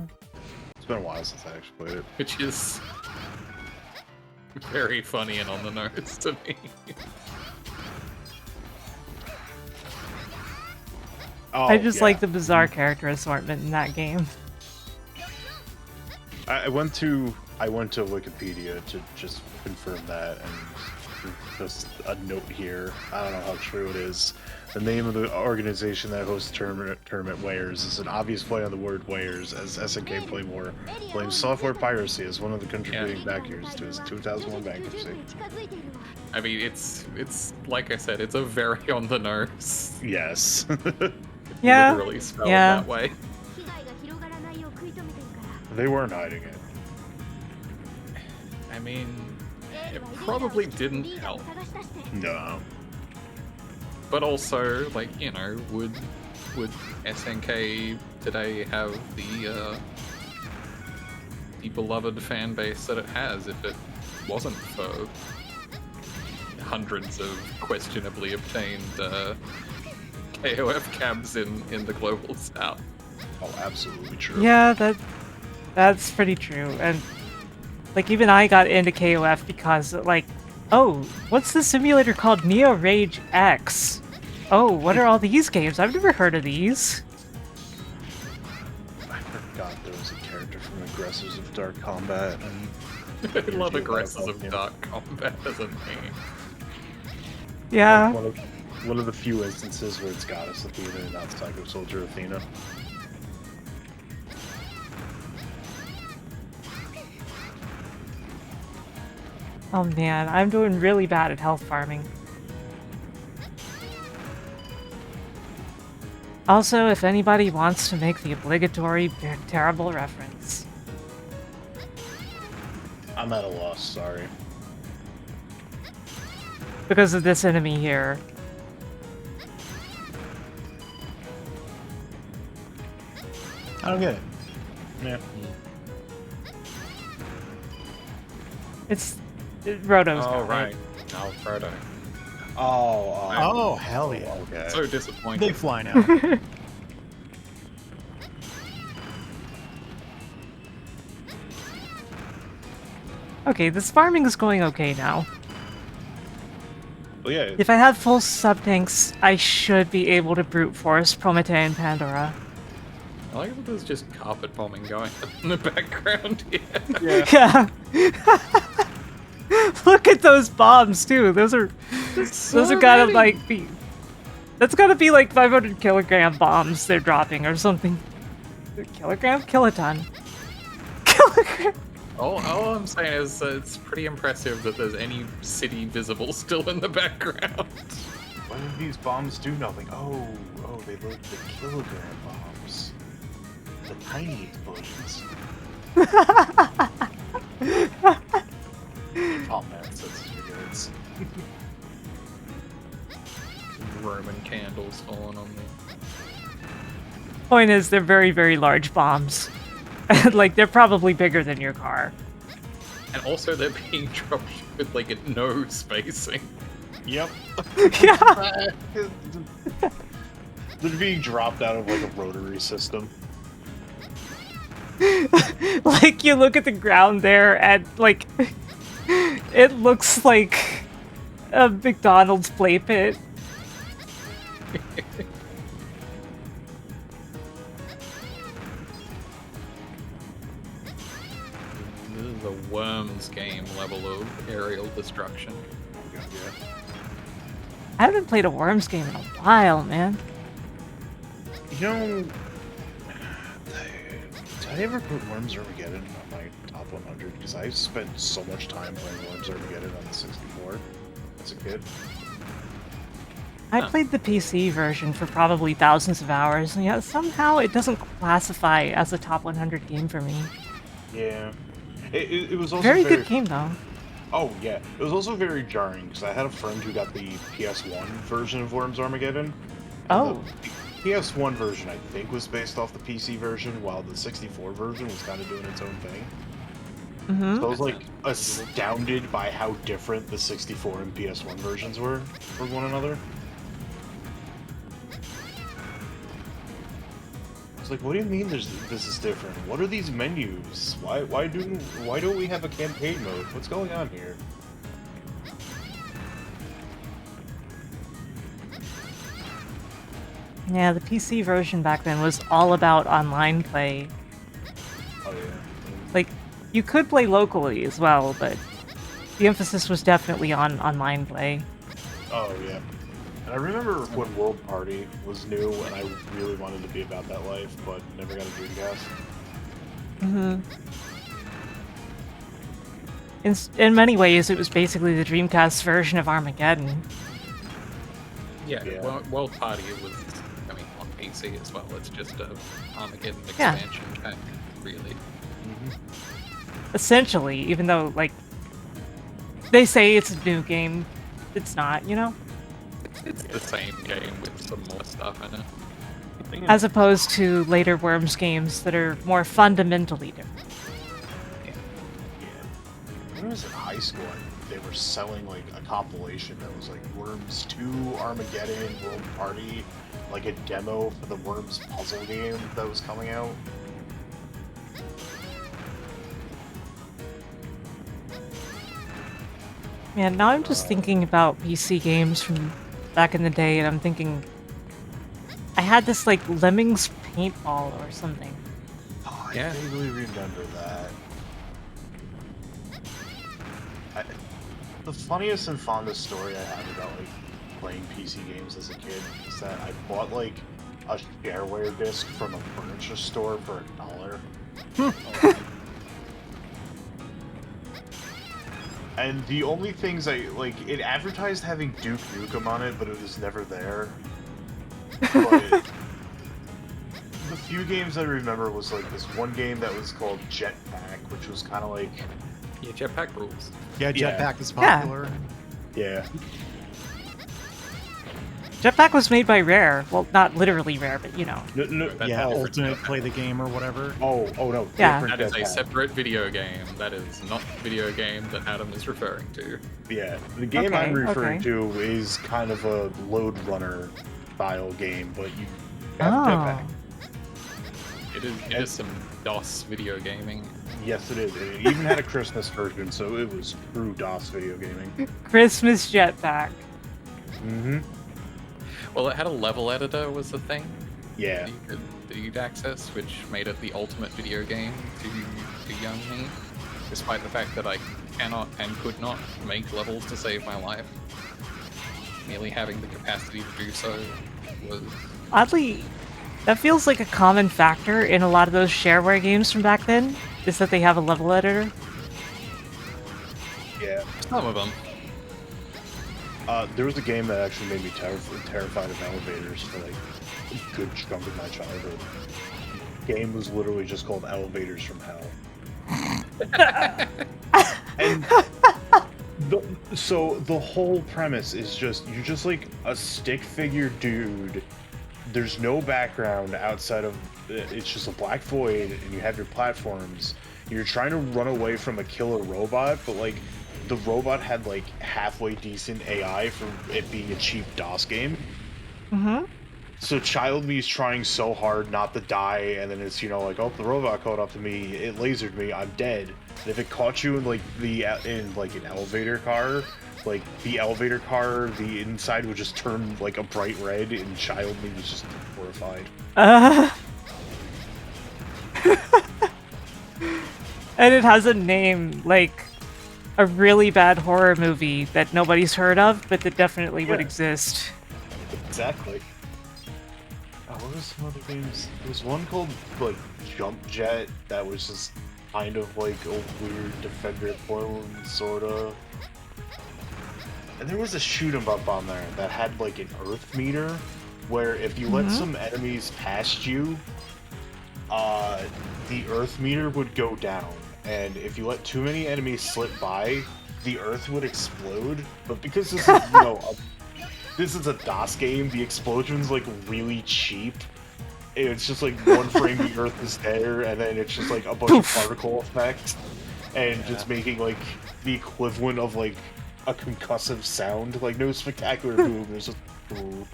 R: It's been a while since I actually played it.
Q: Which is very funny and on the nose to me.
A: I just like the bizarre character assortment in that game.
R: I went to Wikipedia to just confirm that, and just a note here. I don't know how true it is. The name of the organization that hosts tournament Wares is an obvious play on the word Wares, as SNK Playmore blames software piracy as one of the contributing factors to his 2001 bankruptcy.
Q: I mean, it's like I said, it's a very on the nose.
R: Yes.
A: Yeah.
Q: Literally spelled that way.
R: They weren't hiding it.
Q: I mean, it probably didn't help.
R: No.
Q: But also, like, you know, would SNK today have the beloved fan base that it has if it wasn't for hundreds of questionably obtained KOF cabs in the global south?
R: Oh, absolutely true.
A: Yeah, that's pretty true. And like even I got into KOF because like, oh, what's the simulator called? Neo Rage X. Oh, what are all these games? I've never heard of these.
R: I forgot there was a character from Aggressors of Dark Combat. And
Q: I love Aggressors of Dark Combat as a name.
A: Yeah.
R: One of the few instances where it's Goddess Athena and not Psycho Soldier Athena.
A: Oh man, I'm doing really bad at health farming. Also, if anybody wants to make the obligatory terrible reference.
R: I'm at a loss, sorry.
A: Because of this enemy here.
R: I don't get it. Yeah.
A: It's Roto's.
Q: Oh, right. Oh, Frodo.
R: Oh,
T: hell yeah.
Q: Okay. So disappointed.
T: They fly now.
A: Okay, this farming is going okay now.
R: Well, yeah.
A: If I have full sub-tanks, I should be able to brute force Promete and Pandora.
Q: I like that there's just carpet bombing going on in the background here.
A: Yeah. Look at those bombs too. Those are gotta like be. That's gotta be like 500 kilogram bombs they're dropping or something. Kilogram? Kiloton. Kilogram.
Q: All I'm saying is it's pretty impressive that there's any city visible still in the background.
R: Why did these bombs do nothing? Oh, they load the kilogram bombs. The tiny explosions. Oh man, that's good.
Q: Roman candles falling on me.
A: Point is, they're very, very large bombs. Like, they're probably bigger than your car.
Q: And also they're being dropped with, like, no spacing.
R: Yep.
A: Yeah.
R: They're being dropped out of, like, a rotary system.
A: Like, you look at the ground there, and, like, it looks like a McDonald's play pit.
Q: This is a Worms game level of aerial destruction.
A: I haven't played a Worms game in a while, man.
R: You know, did I ever put Worms Armageddon on my top 100? Because I spent so much time playing Worms Armageddon on the 64 as a kid.
A: I played the PC version for probably thousands of hours, and yet somehow it doesn't classify as a top 100 game for me.
R: Yeah. It was also
A: Very good game, though.
R: Oh yeah, it was also very jarring because I had a friend who got the PS1 version of Worms Armageddon. And the PS1 version, I think, was based off the PC version, while the 64 version was kind of doing its own thing. So I was like astounded by how different the 64 and PS1 versions were from one another. It's like, what do you mean this is different? What are these menus? Why don't we have a campaign mode? What's going on here?
A: Yeah, the PC version back then was all about online play.
R: Oh yeah.
A: Like, you could play locally as well, but the emphasis was definitely on online play.
R: Oh yeah. And I remember when World Party was new, and I really wanted to be about that life, but never got a Dreamcast.
A: In many ways, it was basically the Dreamcast version of Armageddon.
Q: Yeah, World Party was, I mean, on PC as well. It's just a Armageddon expansion pack, really.
A: Essentially, even though, like, they say it's a new game, it's not, you know?
Q: It's the same game with some more stuff in it.
A: As opposed to later Worms games that are more fundamentally different.
R: When I was in high school, they were selling like a compilation that was like Worms 2, Armageddon, World Party, like a demo for the Worms puzzle game that was coming out.
A: Man, now I'm just thinking about PC games from back in the day, and I'm thinking I had this like Lemmings paintball or something.
R: Oh, I vaguely remember that. The funniest and fondest story I have about like playing PC games as a kid is that I bought like a shareware disc from a furniture store for $1. And the only things it advertised having Duke Nukem on it, but it was never there. But the few games I remember was like this one game that was called Jetpack, which was kind of like...
Q: Yeah, Jetpack rules.
T: Yeah, Jetpack is popular.
R: Yeah.
A: Jetpack was made by Rare. Well, not literally Rare, but you know.
T: Yeah, Ultimate Play the Game or whatever.
R: Oh no.
A: Yeah.
Q: That is a separate video game. That is not the video game that Adam is referring to.
R: Yeah, the game I'm referring to is kind of a Load Runner style game, but you have Jetpack.
Q: It is some DOS video gaming.
R: Yes, it is. It even had a Christmas version, so it was true DOS video gaming.
A: Christmas Jetpack.
Q: Well, it had a level editor, was the thing.
R: Yeah.
Q: That you'd access, which made it the ultimate video game to young me, despite the fact that I cannot and could not make levels to save my life. Merely having the capacity to do so was...
A: Oddly, that feels like a common factor in a lot of those shareware games from back then, is that they have a level editor.
R: Yeah.
Q: Some of them.
R: There was a game that actually made me terrified of elevators for like a good chunk of my childhood. The game was literally just called Elevators from Hell. And so the whole premise is you're just like a stick figure dude. There's no background outside of it's just a black void, and you have your platforms. You're trying to run away from a killer robot, but like the robot had like halfway decent AI for it being a cheap DOS game. So child me is trying so hard not to die, and then it's like, oh, the robot caught up to me, it lasered me, I'm dead. And if it caught you in like an elevator car, like the elevator car, the inside would just turn like a bright red, and child me was just horrified.
A: And it has a name like a really bad horror movie that nobody's heard of, but that definitely would exist.
R: Exactly. What were some other games? There was one called like Jump Jet that was just kind of like a weird Defender clone, sorta. And there was a shoot 'em up on there that had like an earth meter, where if you let some enemies past you, the earth meter would go down. And if you let too many enemies slip by, the Earth would explode, but because this is, you know, this is a DOS game, the explosion's like really cheap. It's just like one frame the Earth is there, and then it's just like a bunch of particle effects, and just making like the equivalent of like a concussive sound. Like no spectacular boom, there's just ooh.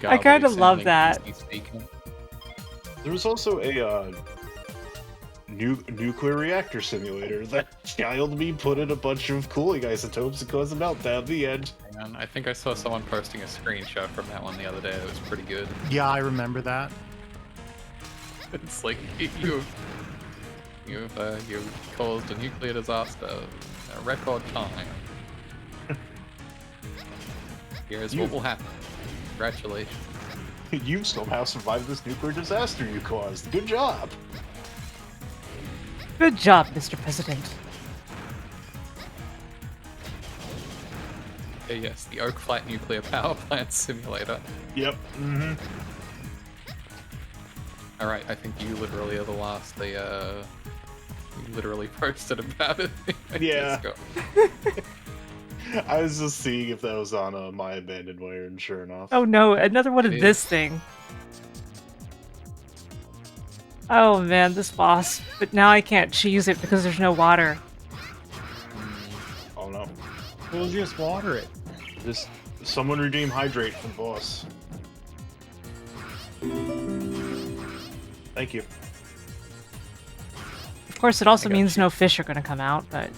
A: I kind of love that.
R: There was also a nuclear reactor simulator that child me put in a bunch of cooling isotopes and caused a meltdown at the end.
Q: And I think I saw someone posting a screenshot from that one the other day. It was pretty good.
T: Yeah, I remember that.
Q: It's like you've caused a nuclear disaster in a record time. Here's what will happen. Congratulations.
R: You somehow survived this nuclear disaster you caused. Good job.
A: Good job, Mr. President.
Q: Yes, the Oak Flat Nuclear Power Plant Simulator.
R: Yep. Mm-hmm.
Q: Alright, I think you literally are the last you literally posted about it.
R: Yeah. I was just seeing if that was on My Abandoned Wire, and sure enough.
A: Oh no, another one of this thing. Oh man, this boss. But now I can't cheese it because there's no water.
R: Oh no.
T: We'll just water it.
R: Just someone redeem hydrate from boss. Thank you.
A: Of course, it also means no fish are going to come out, but...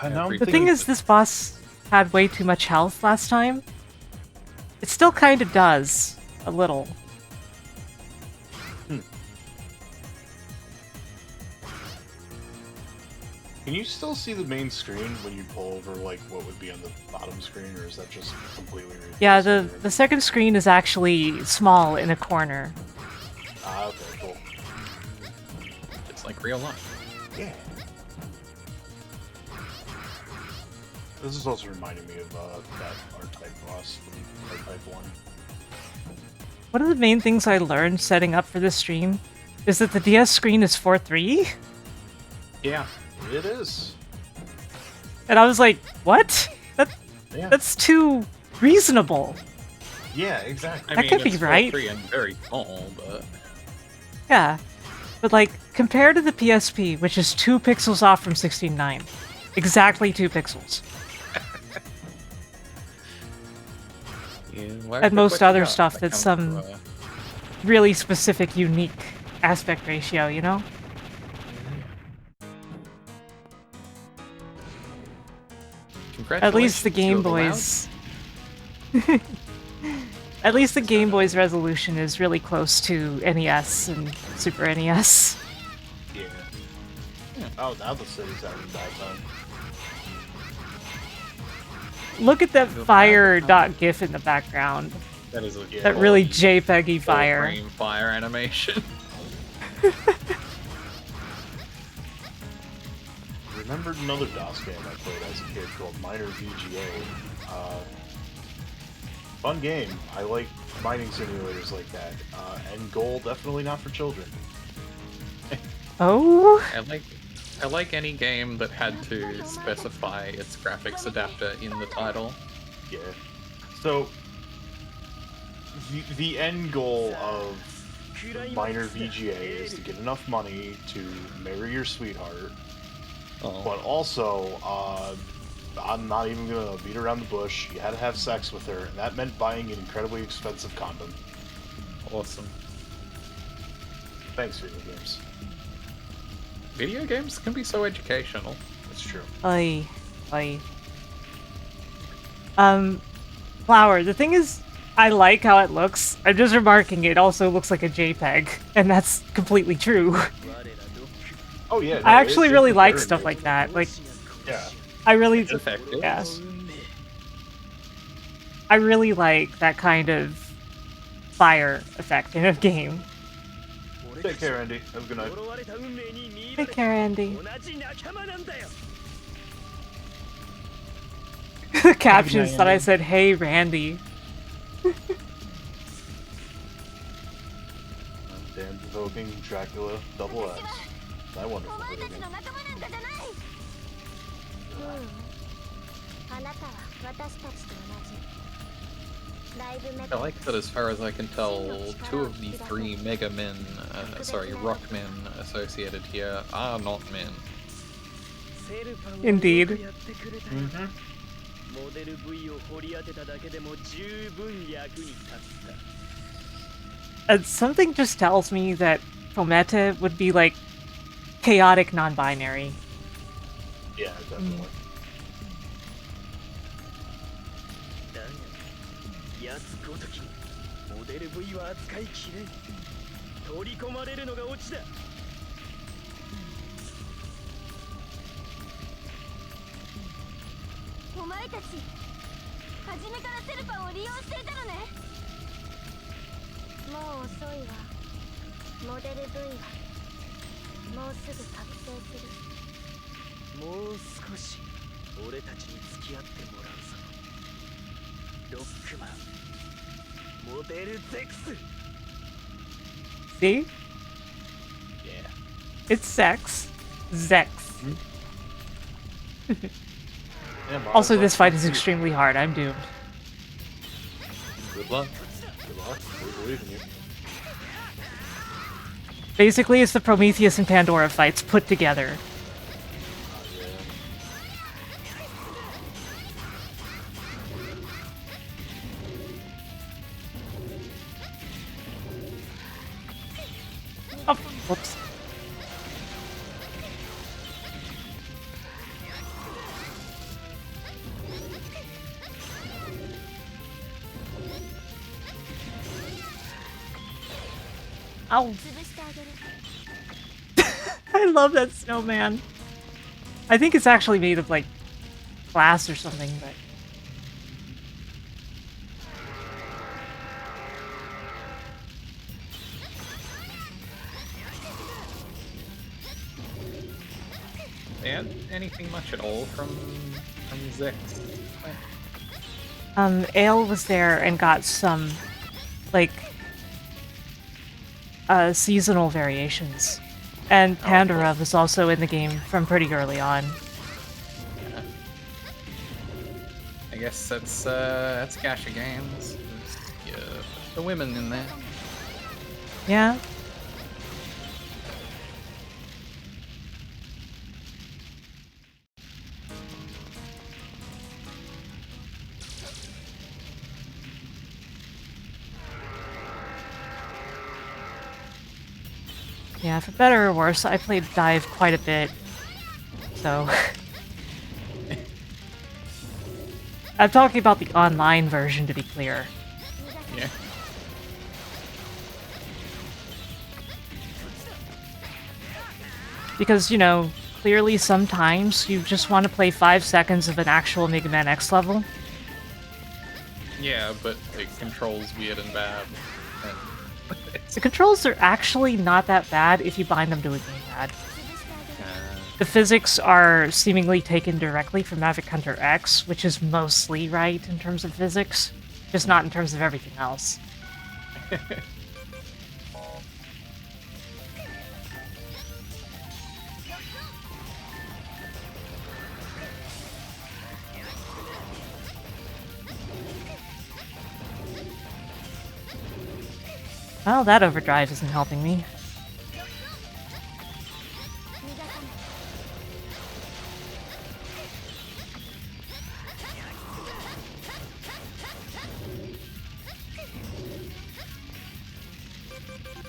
A: The thing is, this boss had way too much health last time. It still kind of does. A little.
R: Can you still see the main screen when you pull over, like, what would be on the bottom screen, or is that just completely...
A: Yeah, the second screen is actually small in a corner.
R: Ah, okay, cool.
Q: Just like real life.
R: Yeah. This is also reminding me of that R-Type boss from R-Type 1.
A: One of the main things I learned setting up for this stream is that the DS screen is 4:3.
R: Yeah, it is.
A: And I was like, what? That's too reasonable.
R: Yeah, exactly.
A: That could be right.
Q: 4:3 and very small, but...
A: Yeah. But like, compared to the PSP, which is 2 pixels off from 16:9. Exactly 2 pixels. And most other stuff that's some really specific, unique aspect ratio, you know? At least the Game Boy's... At least the Game Boy's resolution is really close to NES and Super NES.
R: Yeah. Oh, now the city's having a bad time.
A: Look at that fire.gif in the background.
Q: That is
A: that really JPEG-y fire.
Q: Frame fire animation.
R: Remembered another DOS game I played as a kid called Miner VGA. Fun game. I like mining simulators like that. End goal, definitely not for children.
A: Oh?
Q: I like any game that had to specify its graphics adapter in the title.
R: Yeah. So, the end goal of Miner VGA is to get enough money to marry your sweetheart, but also, I'm not even gonna beat around the bush, you had to have sex with her, and that meant buying an incredibly expensive condom.
Q: Awesome.
R: Thanks, video games.
Q: Video games can be so educational.
R: That's true.
A: Oy. Flower, the thing is, I like how it looks. I'm just remarking it also looks like a JPEG, and that's completely true.
R: Oh yeah. No,
A: I actually really like stuff like that. Like,
R: yeah.
A: I really...
Q: It's effective.
A: Yeah. I really like that kind of fire effect in a game.
R: Take care, Andy. Have a good night.
A: Take care, Andy. The captions that I said, "Hey, Randy."
R: Damn provoking Dracula double X.
K: my wonderful
C: お前た
K: video
C: ち
K: game.
C: の仲間なんかじゃない。あなたは私たちと同じ。
Q: I like that as far as I can tell, 2 of the 3 Mega Men, Rock Men associated here are not men.
A: Indeed.
I: Mm-hmm. モデル V を掘り当てただけでも十分役に立った。
A: And something just tells me that Fometa would be like chaotic non-binary.
K: Yeah, definitely.
I: だが、奴ごときにモデル V は扱いきれん。取り込まれるのがオチだ。
C: お前たち、初めからセルパンを利用していたのね。もう遅いわ。モデル V はもうすぐ覚醒する。
I: もう少し俺たちに付き合ってもらうぞ。ロックマン、モデルゼクス。
A: See?
K: Yeah.
A: It's sex. Zex.
K: Yeah,
A: Also, this fight is extremely hard. I'm doomed.
K: Good luck. Good luck. We believe in you.
A: Basically, it's the Prometheus and Pandora fights put together. Oh, whoops. Ow. I love that snowman. I think it's actually made of, like, glass or something, but...
Q: And anything much at all from Zex?
A: Ale was there and got some, like, seasonal variations. And Pandora was also in the game from pretty early on.
Q: Yeah. I guess that's Gacha Games. Yeah, the women in there.
A: Yeah. Yeah, for better or worse, I played Dive quite a bit, so... I'm talking about the online version, to be clear.
Q: Yeah.
A: Because, you know, clearly sometimes you just want to play 5 seconds of an actual Mega Man X level.
Q: Yeah, but it controls weird and bad. And
A: the controls are actually not that bad if you bind them to a gamepad. The physics are seemingly taken directly from Magic Hunter X, which is mostly right in terms of physics, just not in terms of everything else. Well, that overdrive isn't helping me.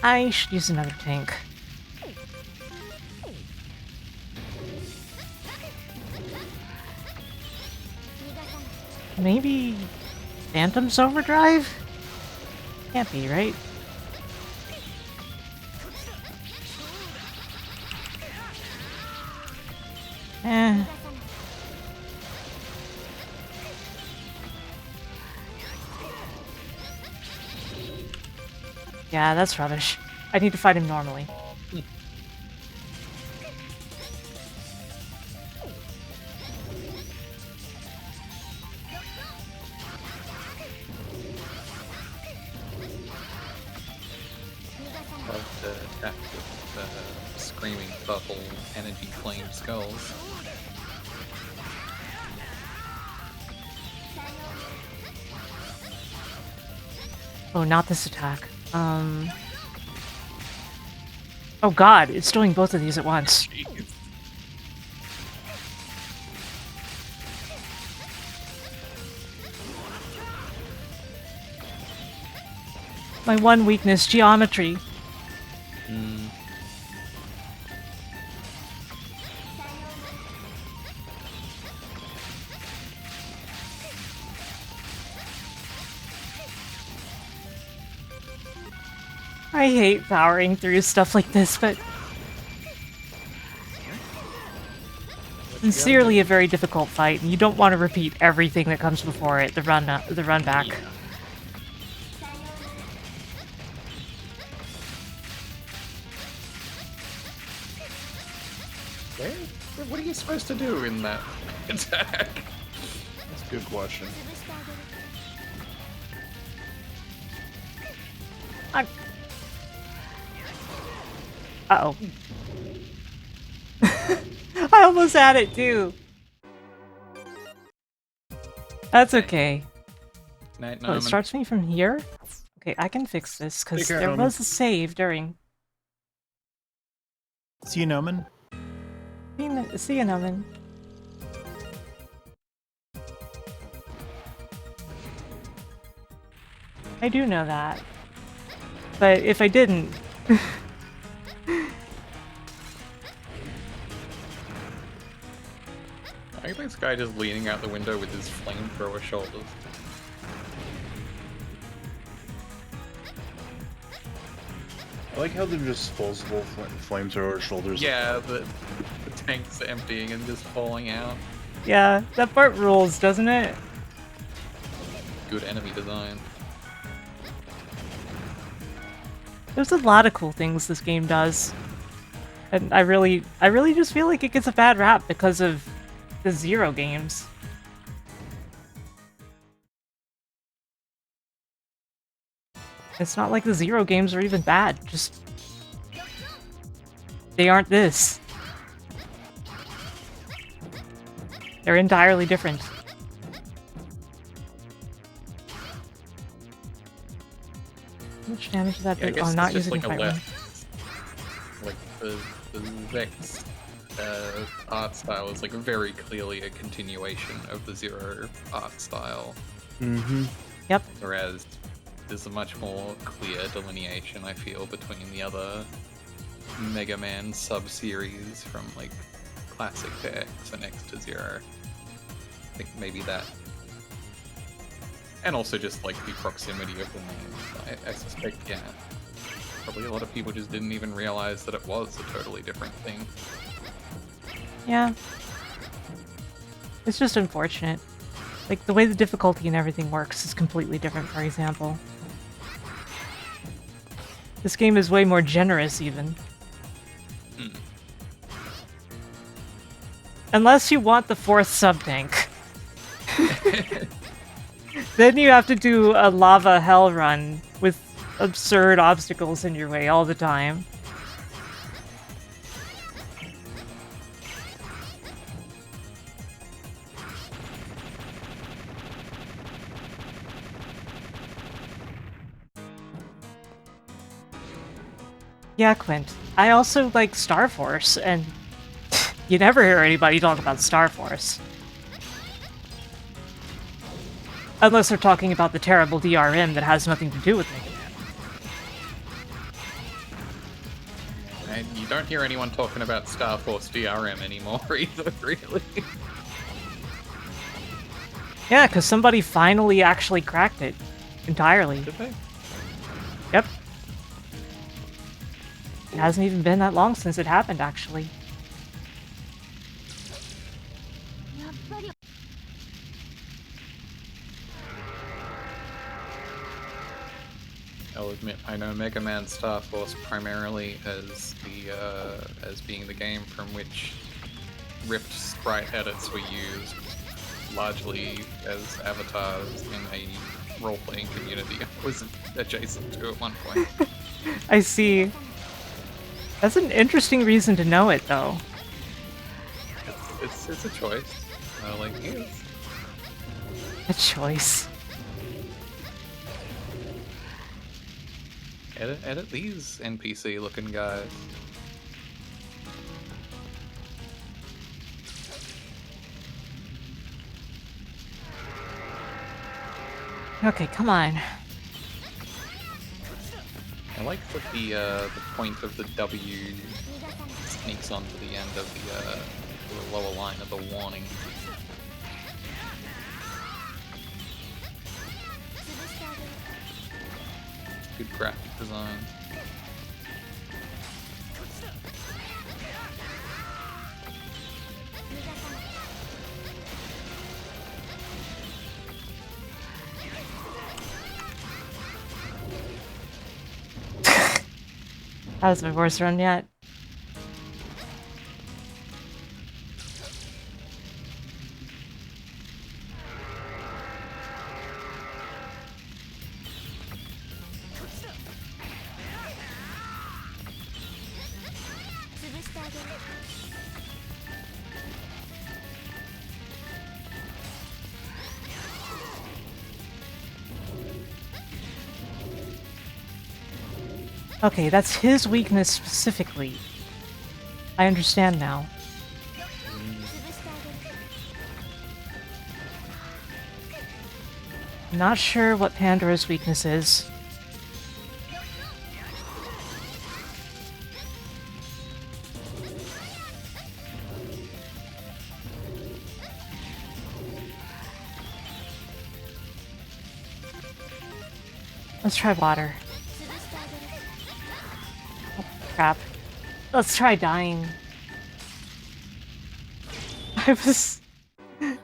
A: I should use another tank. Maybe Phantom's overdrive? Can't be, right? Eh. Yeah, that's rubbish. I need to fight him normally.
Q: screaming purple energy flame skulls.
A: Oh, not this attack. Oh god, it's doing both of these at once.
Q: Jeez.
A: My one weakness, geometry. I hate powering through stuff like this, but sincerely a very difficult fight, and you don't want to repeat everything that comes before it, the run back.
Q: Yeah. What are you supposed to do in that attack?
R: That's a good question.
A: Uh-oh. I almost had it too. That's okay.
Q: Night,
A: Oh, it starts me from here? Okay, I can fix this, because
R: Take care,
A: there
R: Noman.
A: was a save during...
T: See you, Noman.
A: See you, Noman. I do know that. But if I didn't...
Q: I think this guy just leaning out the window with his flamethrower shoulders.
R: I like how they're disposable flamethrower shoulders.
Q: Yeah, the tank's emptying and just falling out.
A: Yeah, that part rules, doesn't it?
Q: Good enemy design.
A: There's a lot of cool things this game does. And I really just feel like it gets a bad rap because of the Zero games. It's not like the Zero games are even bad, just... they aren't this. They're entirely different. How much damage did that do?
Q: Yeah, I guess
A: I'm not
Q: it's just
A: using
Q: like a
A: Fire.
Q: left. Like the Vex art style is like very clearly a continuation of the Zero art style.
R: Mm-hmm.
A: Yep.
Q: Whereas there's a much more clear delineation, I feel, between the other Mega Man sub-series from like Classic to X and X to Zero. I think maybe that. And also just like the proximity of the names. I suspect, yeah. Probably a lot of people just didn't even realize that it was a totally different thing.
A: Yeah. It's just unfortunate. Like, the way the difficulty and everything works is completely different, for example. This game is way more generous, even.
Q: Mm.
A: Unless you want the 4th sub-tank. Then you have to do a lava hell run with absurd obstacles in your way all the time. Yeah, Quint. I also like Star Force, and you never hear anybody talk about Star Force. Unless they're talking about the terrible DRM that has nothing to do with Mega Man.
Q: And you don't hear anyone talking about Star Force DRM anymore either, really.
A: Yeah, because somebody finally actually cracked it. Entirely.
Q: Did they?
A: Yep. It hasn't even been that long since it happened, actually.
Q: I'll admit, I know Mega Man Star Force primarily as the as being the game from which ripped sprite edits were used, largely as avatars in a role-playing community I was adjacent to at one point.
A: I see. That's an interesting reason to know it, though.
Q: It's a choice. Like, yes.
A: A choice.
Q: Edit these NPC looking guys.
A: Okay, come on.
Q: I like that the point of the W sneaks onto the end of the lower line of the warning. Good graphic design.
A: That was my worst run yet. Okay, that's his weakness specifically. I understand now. Not sure what Pandora's weakness is. Let's try water. Oh, crap. Let's try dying. I was...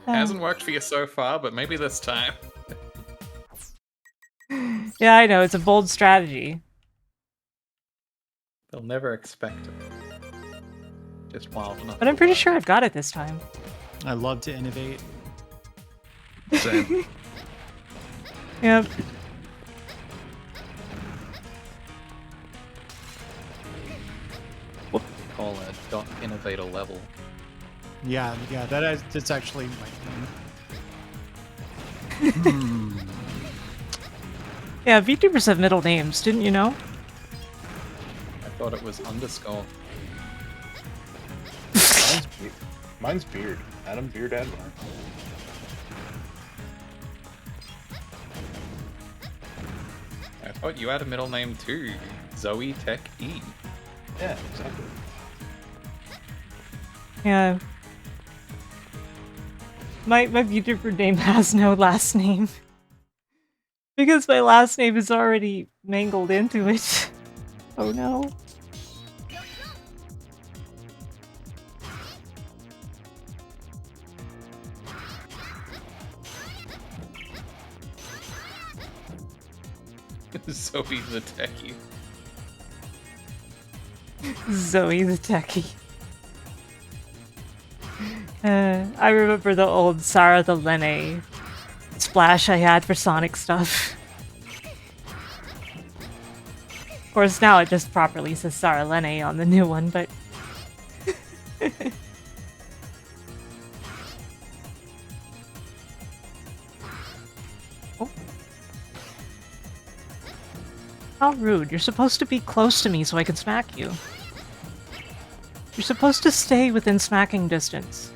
Q: Hasn't worked for you so far, but maybe this time.
A: Yeah, I know, it's a bold strategy.
Q: They'll never expect it. Just wild enough.
A: But I'm pretty sure I've got it this time.
T: I love to innovate.
R: Same.
A: Yep.
Q: What do you call a dot innovator level?
T: Yeah, that's actually my thing.
A: Yeah, VTubers have middle names, didn't you know?
Q: I thought it was underscore.
K: Mine's Beard. Adam Beard Admar.
Q: I thought you had a middle name too. Zoe Tech E.
K: Yeah, exactly.
A: Yeah. My VTuber name has no last name. Because my last name is already mangled into it. Oh no.
Q: Zoe the Techie.
A: Zoe the Techie. I remember the old Sarah the Lene splash I had for Sonic stuff. Of course, now it just properly says Sarah Lene on the new one, but... Oh. How rude. You're supposed to be close to me so I can smack you. You're supposed to stay within smacking distance.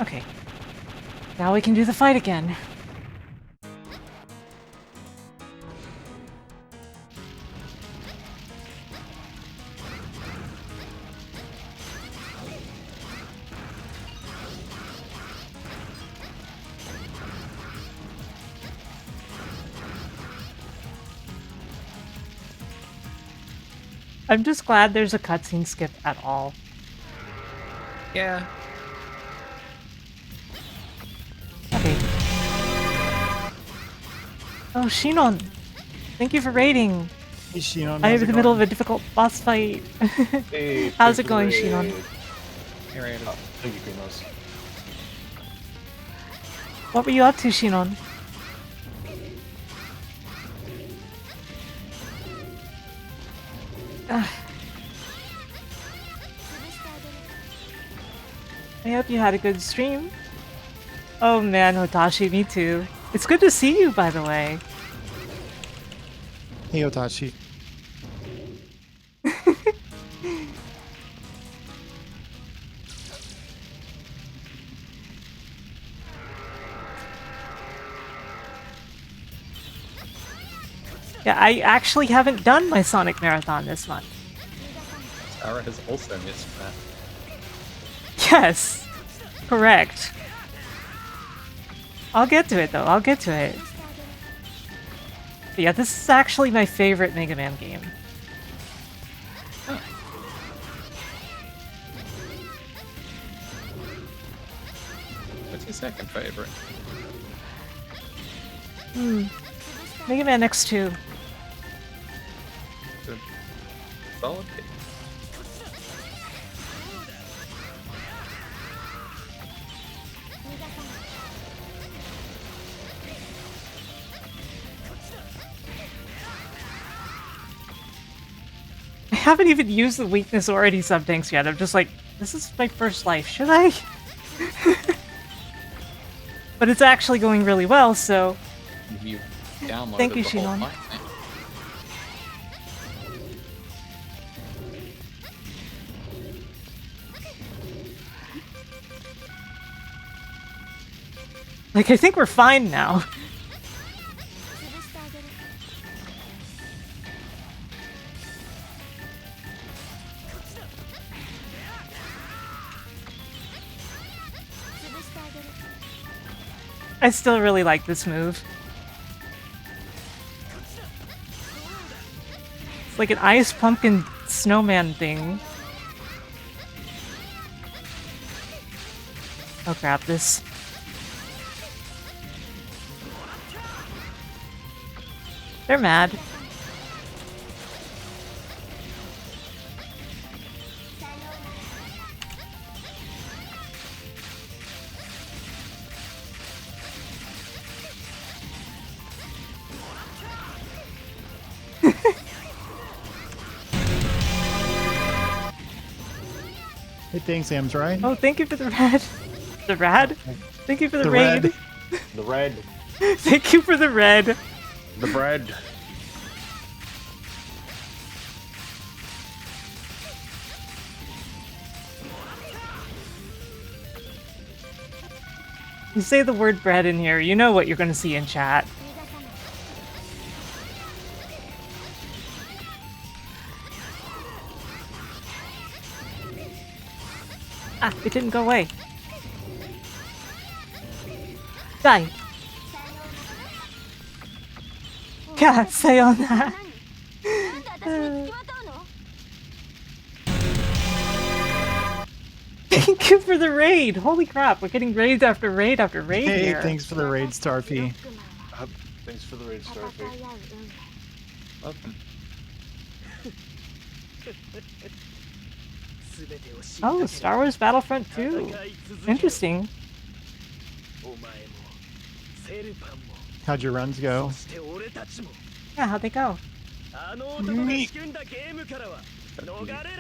A: Okay. Now we can do the fight again. I'm just glad there's a cutscene skip at all.
Q: Yeah.
A: Okay. Oh, Shinon! Thank you for raiding!
T: Hey, Shinon,
A: I'm
T: how's
A: in
T: it
A: the middle of
T: going?
A: a difficult boss fight.
R: Hey,
A: How's
R: thanks
A: it
R: for the
A: going,
R: raid.
A: Shinon?
Q: Hey, Rand.
R: Oh, thank you, Greenlow.
A: What were you up to, Shinon? I hope you had a good stream. Oh man, Hotashi, me too. It's good to see you, by the way.
T: Hey, Otachi.
A: Yeah, I actually haven't done my Sonic Marathon this month.
Q: Sarah has also missed that.
A: Yes, correct. I'll get to it though, I'll get to it. But yeah, this is actually my favorite Mega Man game.
Q: What's your second favorite?
A: Mega Man X2.
Q: It's a solid pick.
A: I haven't even used the weakness or any sub-tanks yet. I'm just like, this is my first life, should I? But it's actually going really well, so...
Q: You downloaded
A: Thank you,
Q: the whole
A: Shinon.
Q: fight, man.
A: Like, I think we're fine now. I still really like this move. It's like an ice pumpkin snowman thing. Oh crap, this... They're mad.
T: Hey, thanks, Sam's right.
A: Oh, thank you for the rad. The rad? Thank you for the,
T: The
A: raid.
T: red.
R: The red.
A: Thank you for the red.
R: The bread.
A: You say the word bread in here, you know what you're going to see in chat. Ah, it didn't go away. Die. God, say on that. Thank you for the raid. Holy crap, we're getting raid after raid after raid
T: Hey,
A: here.
T: thanks for the raid, Starfy.
R: Thanks for the raid, Starfy.
Q: Welcome.
A: Oh, Star Wars Battlefront 2. Interesting.
T: How'd your runs go?
A: Yeah, how'd they go?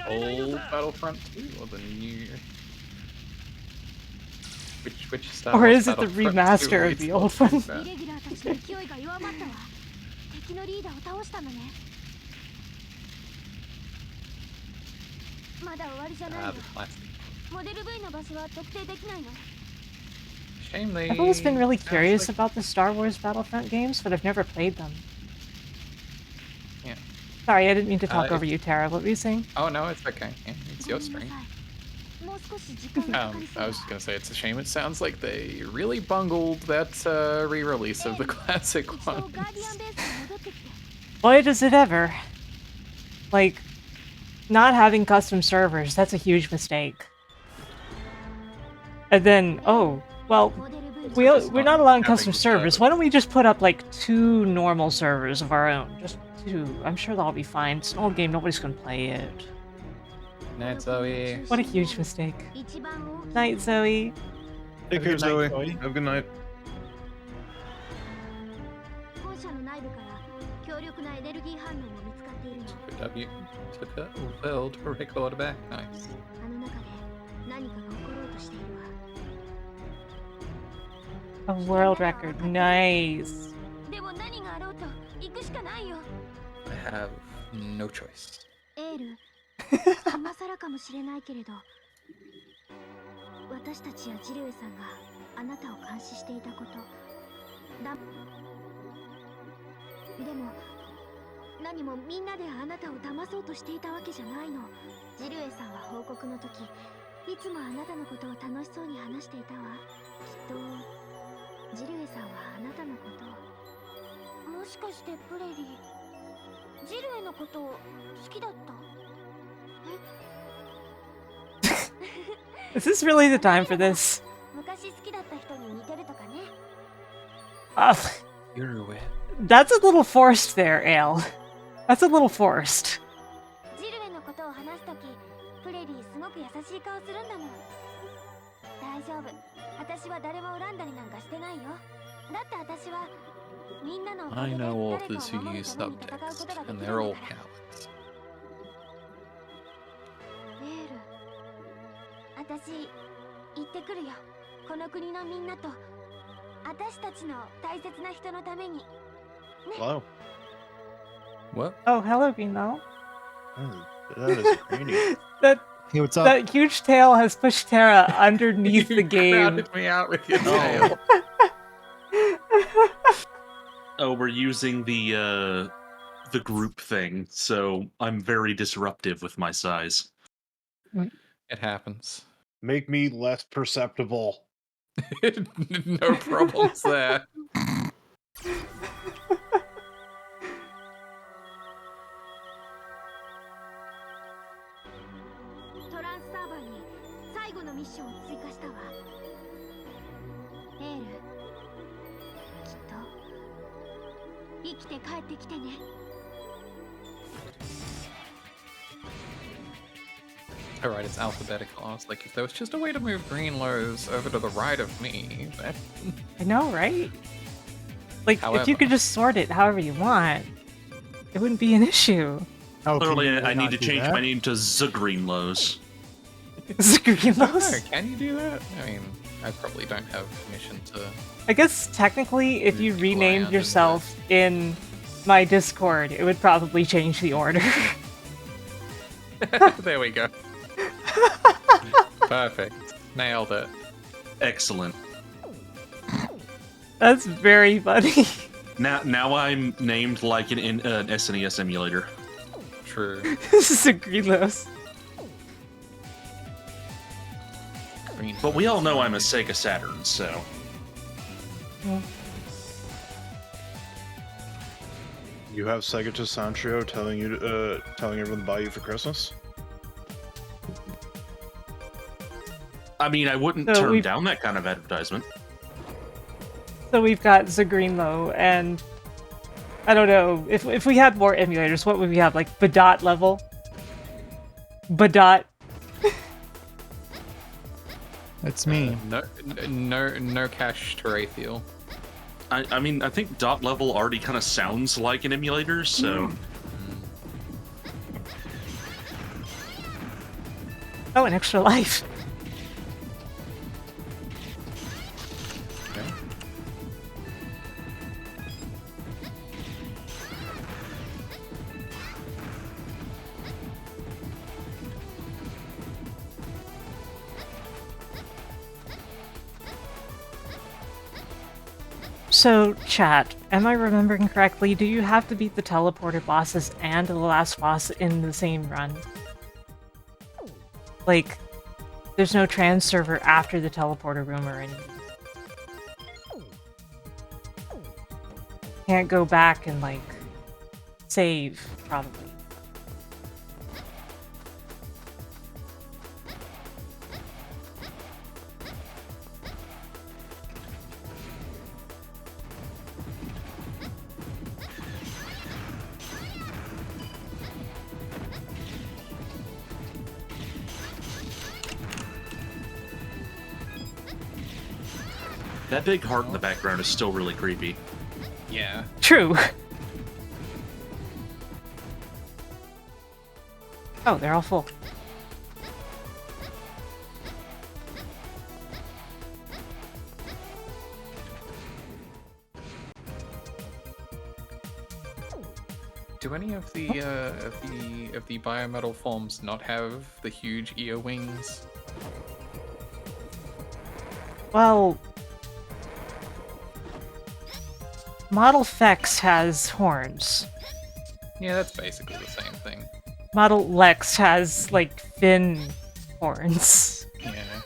Q: Old Battlefront 2 or the new? Which Star
A: Or
Q: Wars
A: is it the
Q: Battlefront 2
A: remaster
Q: are
A: of
Q: you
A: the old
Q: talking
A: one?
Q: about?
C: イレギュラーたちの勢いが弱まったわ。敵のリーダーを倒したのね。まだ終わりじゃないの。
Q: Ah, the classic.
C: モデル V の場所は特定できないの。
Q: Shame they...
A: I've always been really curious about the Star Wars Battlefront games, but I've never played them.
Q: Yeah.
A: Sorry, I didn't mean to talk
Q: If-
A: over you, Tara. What were you saying?
Q: Oh no, it's okay. Yeah, it's your stream.
C: もう少し時間がかかりそう
Q: I was just gonna say it's a shame. It sounds like they really bungled that re-release of the classic
C: 一度
Q: one.
C: ガーディアンベースに戻ってきて。
A: Boy, does it ever. Like, not having custom servers, that's a huge mistake. And then, oh, well, we're not allowing custom servers. Why don't we just put up like 2 normal servers of our own? Just 2. I'm sure they'll all be fine. It's an old game, nobody's gonna play it.
Q: Night, Zoe.
A: What a huge mistake. Night, Zoe.
R: Take care, Zoe. Have a good night.
Q: W took a world record back. Nice.
A: A world record. Nice.
Q: I have no choice.
C: 今更かもしれないけれど、私たちやジルエさんがあなたを監視していたこと。でも何もみんなであなたを騙そうとしていたわけじゃないの。ジルエさんは報告の時、いつもあなたのことを楽しそうに話していたわ。きっとジルエさんはあなたのことを。もしかしてプレリー、ジルエのことを好きだった？
A: Is this really the time for this?
C: 昔好きだった人に似てるとかね。
Q: You're aware.
A: That's a little forced there, Ale. That's a little forced.
C: ジルエのことを話すとき、プレリーすごく優しい顔するんだもん。大丈夫。私は誰も恨んだりなんかしてないよ。だって私はみんなのおか
Q: I
C: げで
Q: know
C: 誰か
Q: authors
C: を
Q: who
C: 守る
Q: use
C: ために戦うこと
Q: subtext,
C: ができ
Q: and
C: る
Q: they're
C: ん
Q: all
C: だから。
Q: cowards.
C: エール、私行ってくるよ。この国のみんなと私たちの大切な人のために。ね。
R: Hello.
Q: What?
A: Oh, hello, Greenlow.
R: That is greedy.
A: That
T: Hey, what's up?
A: that huge tail has pushed Terra underneath the game.
Q: Crowded me out with your tail.
M: Oh, we're using the group thing, so I'm very disruptive with my size.
Q: It happens.
R: Make me less perceptible.
Q: No problems there.
C: トランスサーバーに最後のミッションを追加したわ。エール、きっと生きて帰ってきてね。
Q: Alright, it's alphabetical. I was like, if there was just a way to move Greenlow's over to the right of me, that...
A: I know, right? Like,
Q: However.
A: if you could just sort it however you want, it wouldn't be an issue.
T: Oh,
M: Literally, I need to change my name to Greenlow's.
A: Greenlow's?
Q: Can you do that? I mean, I probably don't have permission to...
A: I guess technically, if you renamed yourself in my Discord, it would probably change the order.
Q: There we go. Perfect. Nailed it.
M: Excellent.
A: That's very funny.
M: Now I'm named like an SNES emulator.
Q: True.
A: This is a Greenlow's.
M: But we all know I'm a Sega Saturn, so...
R: You have Sega to Sancho telling everyone to buy you for Christmas?
M: I mean, I wouldn't
A: So
M: turn
A: we've-
M: down that kind of advertisement.
A: So we've got Greenlow, and I don't know, if we had more emulators, what would we have? Like Badot level? Badot.
T: That's me.
Q: No cash Terathiel.
M: I mean, I think dot level already kind of sounds like an emulator, so...
A: Oh, an extra life. So, chat, am I remembering correctly? Do you have to beat the teleporter bosses and the last boss in the same run? Like, there's no trans server after the teleporter room or anything. Can't go back and, like, save, probably.
M: That big heart in the background is still really creepy.
Q: Yeah.
A: True. Oh, they're all full.
Q: Do any of the biometal forms not have the huge ear wings?
A: Well, Model Fex has horns.
Q: Yeah, that's basically the same thing.
A: Model Lex has, like, fin horns.
Q: Yeah.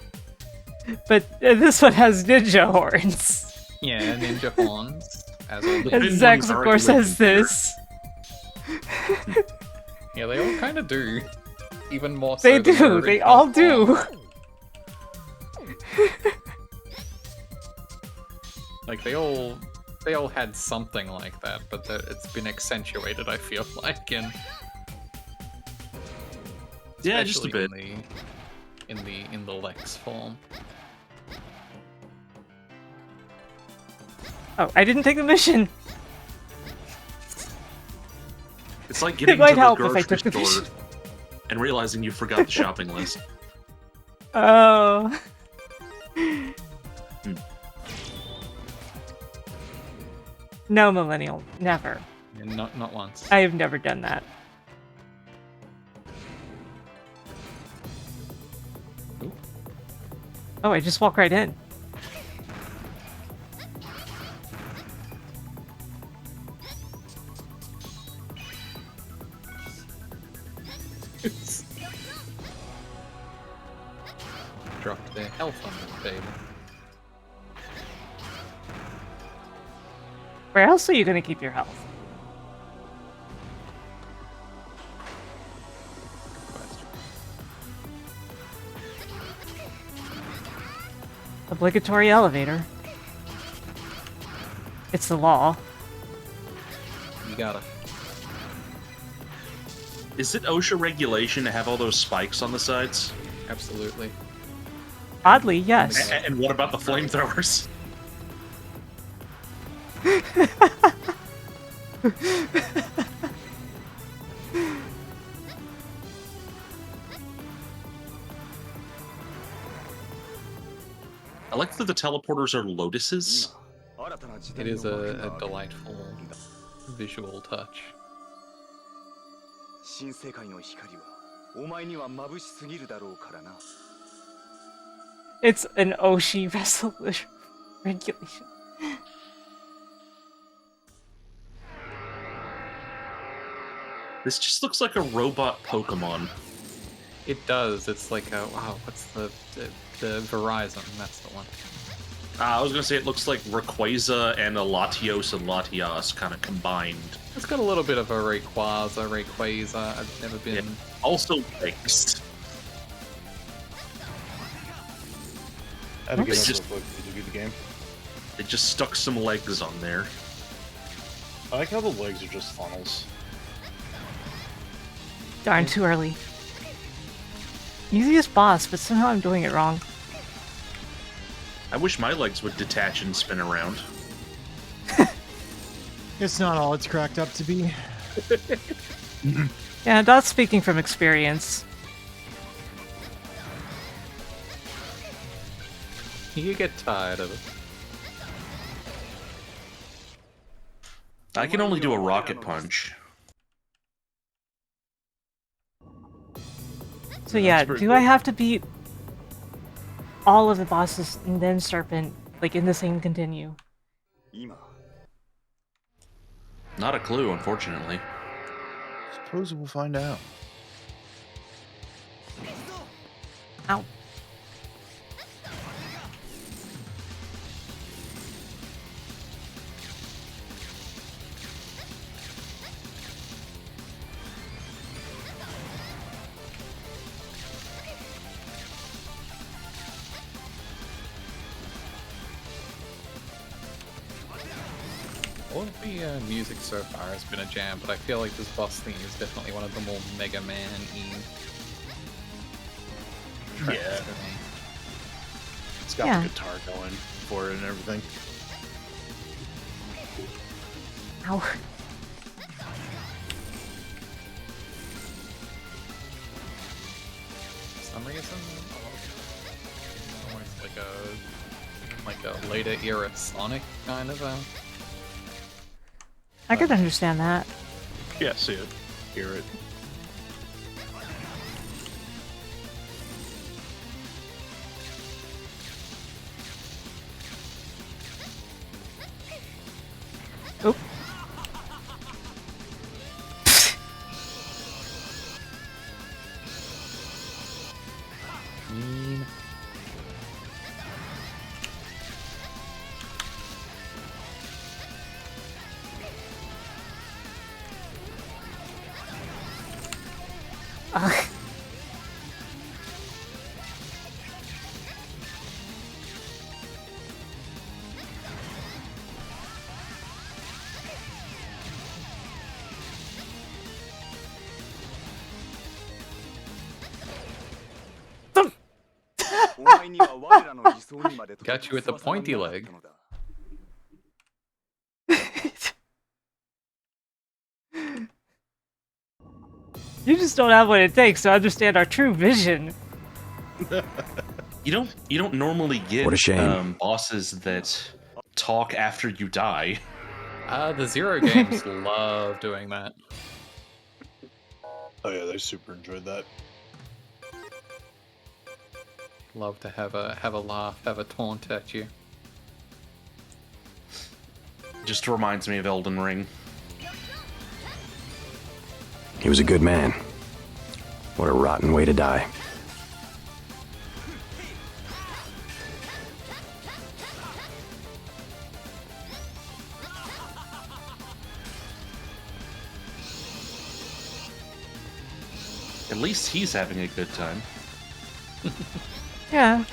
A: But this one has ninja horns.
Q: Yeah, ninja horns. As all the
A: And Zex, of course, has this.
Q: Yeah, they all kind of do. Even more so.
A: They
Q: than
A: do.
Q: the
A: They all
Q: original
A: do.
Q: form. Like they all had something like that, but it's been accentuated. I feel like
M: Yeah, just a bit.
Q: In the Lex form.
A: Oh, I didn't take the mission.
M: It's like getting
A: might
M: to the
A: help if I
M: grocery
A: took the
M: store and realizing you forgot the shopping list.
A: Oh. No, Millennial. Never.
Q: Yeah, not once.
A: I have never done that. Oh, I just walk right in.
Q: Dropped their health on the table.
A: Where else are you going to keep your health? Obligatory elevator. It's the law.
Q: You gotta.
M: Is it OSHA regulation to have all those spikes on the sides?
Q: Absolutely.
A: Oddly, yes.
M: And what about the flamethrowers? I like that the teleporters are lotuses.
Q: It is a delightful visual touch.
B: 新世界の光はお前には眩しすぎるだろうからな。
A: It's an Oshi resolution regulation.
M: This just looks like a robot Pokemon.
Q: It does. It's like a wow. What's the Verizon? That's the one.
M: I was gonna say it looks like Rayquaza and a Latios and Latias kind of combined.
Q: It's got a little bit of a Rayquaza. I've never been.
M: Yeah. Also legs.
R: I had to get into the book to do the game.
M: They just stuck some legs on there.
R: I like how the legs are just funnels.
A: Darn, too early. Easiest boss, but somehow I'm doing it wrong.
M: I wish my legs would detach and spin around.
T: It's not all it's cracked up to be.
A: Yeah, not speaking from experience.
Q: You get tired of it.
M: I can only do a rocket punch.
A: So yeah, do I have to beat all of the bosses and then Serpent, like in the same continue?
M: Not a clue, unfortunately.
R: Suppose we'll find out.
A: Ow.
Q: All of the music so far has been a jam, but I feel like this boss theme is definitely one of the more Mega Man-y tracks for me.
R: It's got the guitar going for it and everything.
A: Ow.
Q: For some reason, almost like a later era Sonic kind of a.
A: I could understand that.
R: Yeah, see it, hear it.
A: Oop. Ugh.
Q: Got you with the pointy leg.
A: You just don't have what it takes to understand our true vision.
M: You don't normally get
S: What a shame.
M: bosses that talk after you die.
Q: The Zero games love doing that.
R: Oh yeah, they super enjoyed that.
Q: Love to have a laugh, have a taunt at you.
M: Just reminds me of Elden Ring.
S: He was a good man. What a rotten way to die.
M: At least he's having a good time.
A: Yeah.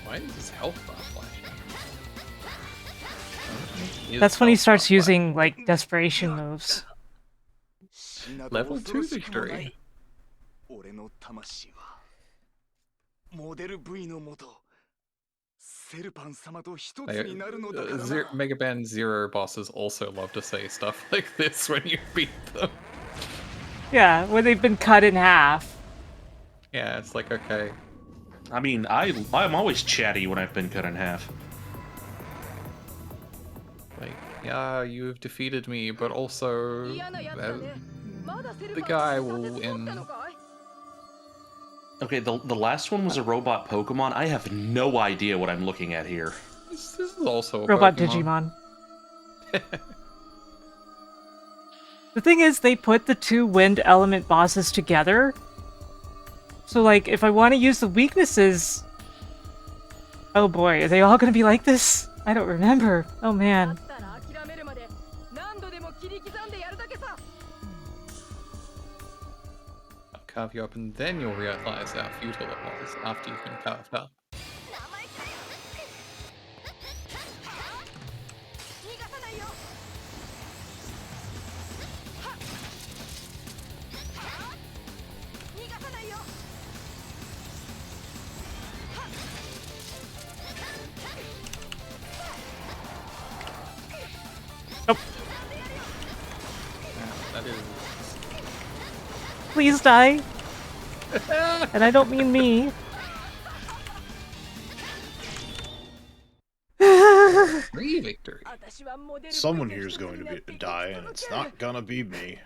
Q: Why is his health bar flashing?
A: That's when he starts using, like, desperation moves.
Q: Level 2 victory. Mega Man Zero bosses also love to say stuff like this when you beat them.
A: Yeah, when they've been cut in half.
Q: Yeah, it's like, okay.
M: I mean, I'm always chatty when I've been cut in half.
Q: Like, yeah, you've defeated me, but also the guy will win.
M: Okay, the last one was a robot Pokemon. I have no idea what I'm looking at here.
Q: This is also a
A: Robot
Q: Pokemon.
A: Digimon. The thing is, they put the two wind element bosses together. So, like, if I want to use the weaknesses... Oh boy, are they all going to be like this? I don't remember. Oh man.
Q: I'll carve you up and then you'll realize how futile it was after you've been carved up. That is...
A: Please die. And I don't mean me.
Q: Free victory.
R: Someone here is going to die, and it's not gonna be me.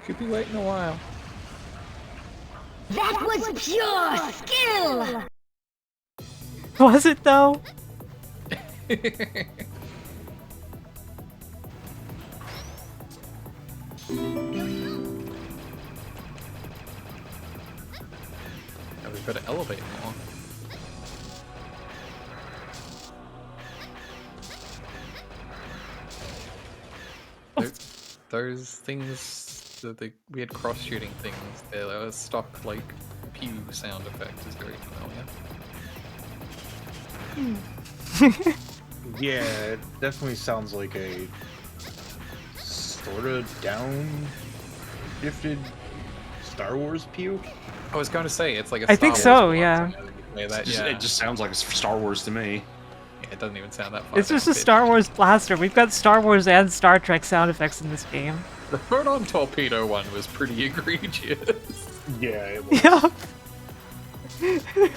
Q: Could be waiting a while.
G: That was pure skill!
A: Was it though?
Q: Now we've got to elevate more. Those things, the weird cross-shooting things, their stock, like, pew sound effect is very familiar.
R: Yeah, it definitely sounds like a sort of down-gifted Star Wars puke.
Q: I was going to say, it's like a
A: I
Q: Star
A: think
Q: Wars
A: so,
Q: blast,
A: yeah.
M: It just sounds like Star Wars to me.
Q: Yeah, it doesn't even sound that far
A: It's just
Q: down
A: a
Q: pitch.
A: Star Wars blaster. We've got Star Wars and Star Trek sound effects in this game.
Q: The proton torpedo one was pretty egregious.
R: Yeah, it was.
A: Yeah.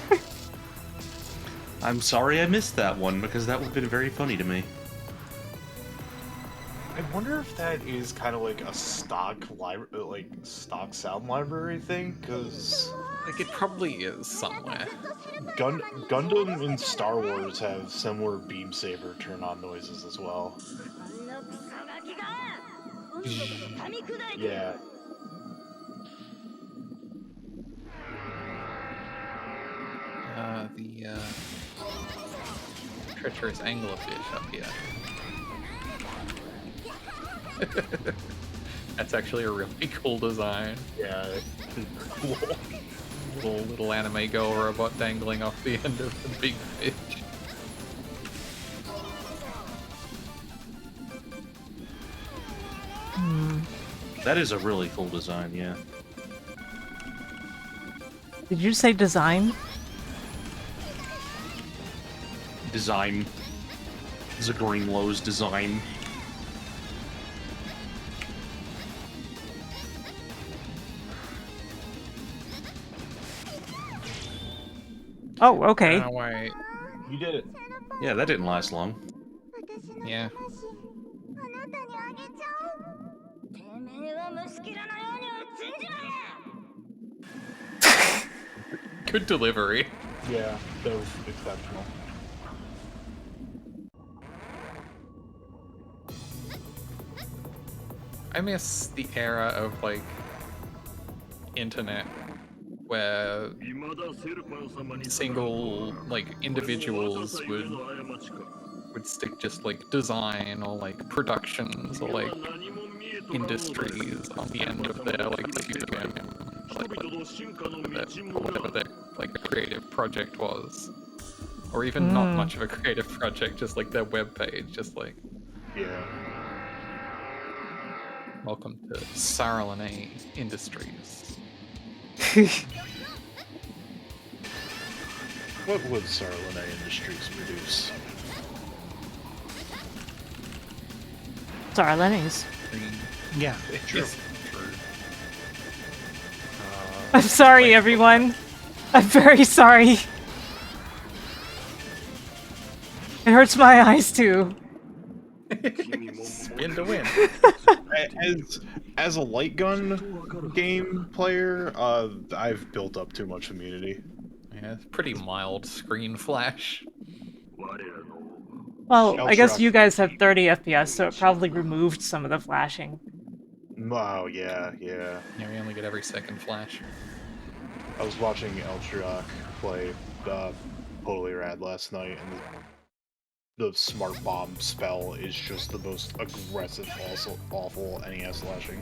M: I'm sorry I missed that one, because that would have been very funny to me.
R: I wonder if that is kind of like a stock stock sound library thing, because
Q: like it probably is somewhere.
R: Gundam and Star Wars have similar beam saber turn-on noises as well. Yeah.
Q: The treacherous anglerfish up here. That's actually a really cool design.
R: Yeah, cool.
Q: Little anime girl robot dangling off the end of the big fish.
M: That is a really cool design, yeah.
A: Did you say design?
M: Design. This is a Greenlow's design.
A: Oh, okay.
Q: I don't know why.
R: You did it.
M: Yeah, that didn't last long.
Q: Yeah. Good delivery.
R: Yeah, that was exceptional.
Q: I miss the era of like internet where single like individuals would stick just like design or like productions or like industries on the end of their like computer game, like whatever their like creative project was, or even not much of a creative project, just like their web page, just like
R: yeah.
Q: Welcome to Saralane Industries.
R: What would Saralane Industries produce?
A: Sorry, Lenny's.
T: Yeah,
R: true.
A: I'm sorry, everyone. I'm very sorry. It hurts my eyes too.
Q: Spin to win.
R: As a light gun game player, I've built up too much immunity.
Q: Yeah, it's pretty mild screen flash.
A: Well, I guess you guys have 30 FPS, so it probably removed some of the flashing.
R: Oh, yeah.
Q: Yeah, we only get every second flash.
R: I was watching Eltriok play Totally Rad last night, and the Smart Bomb spell is just the most aggressive, awful NES slashing.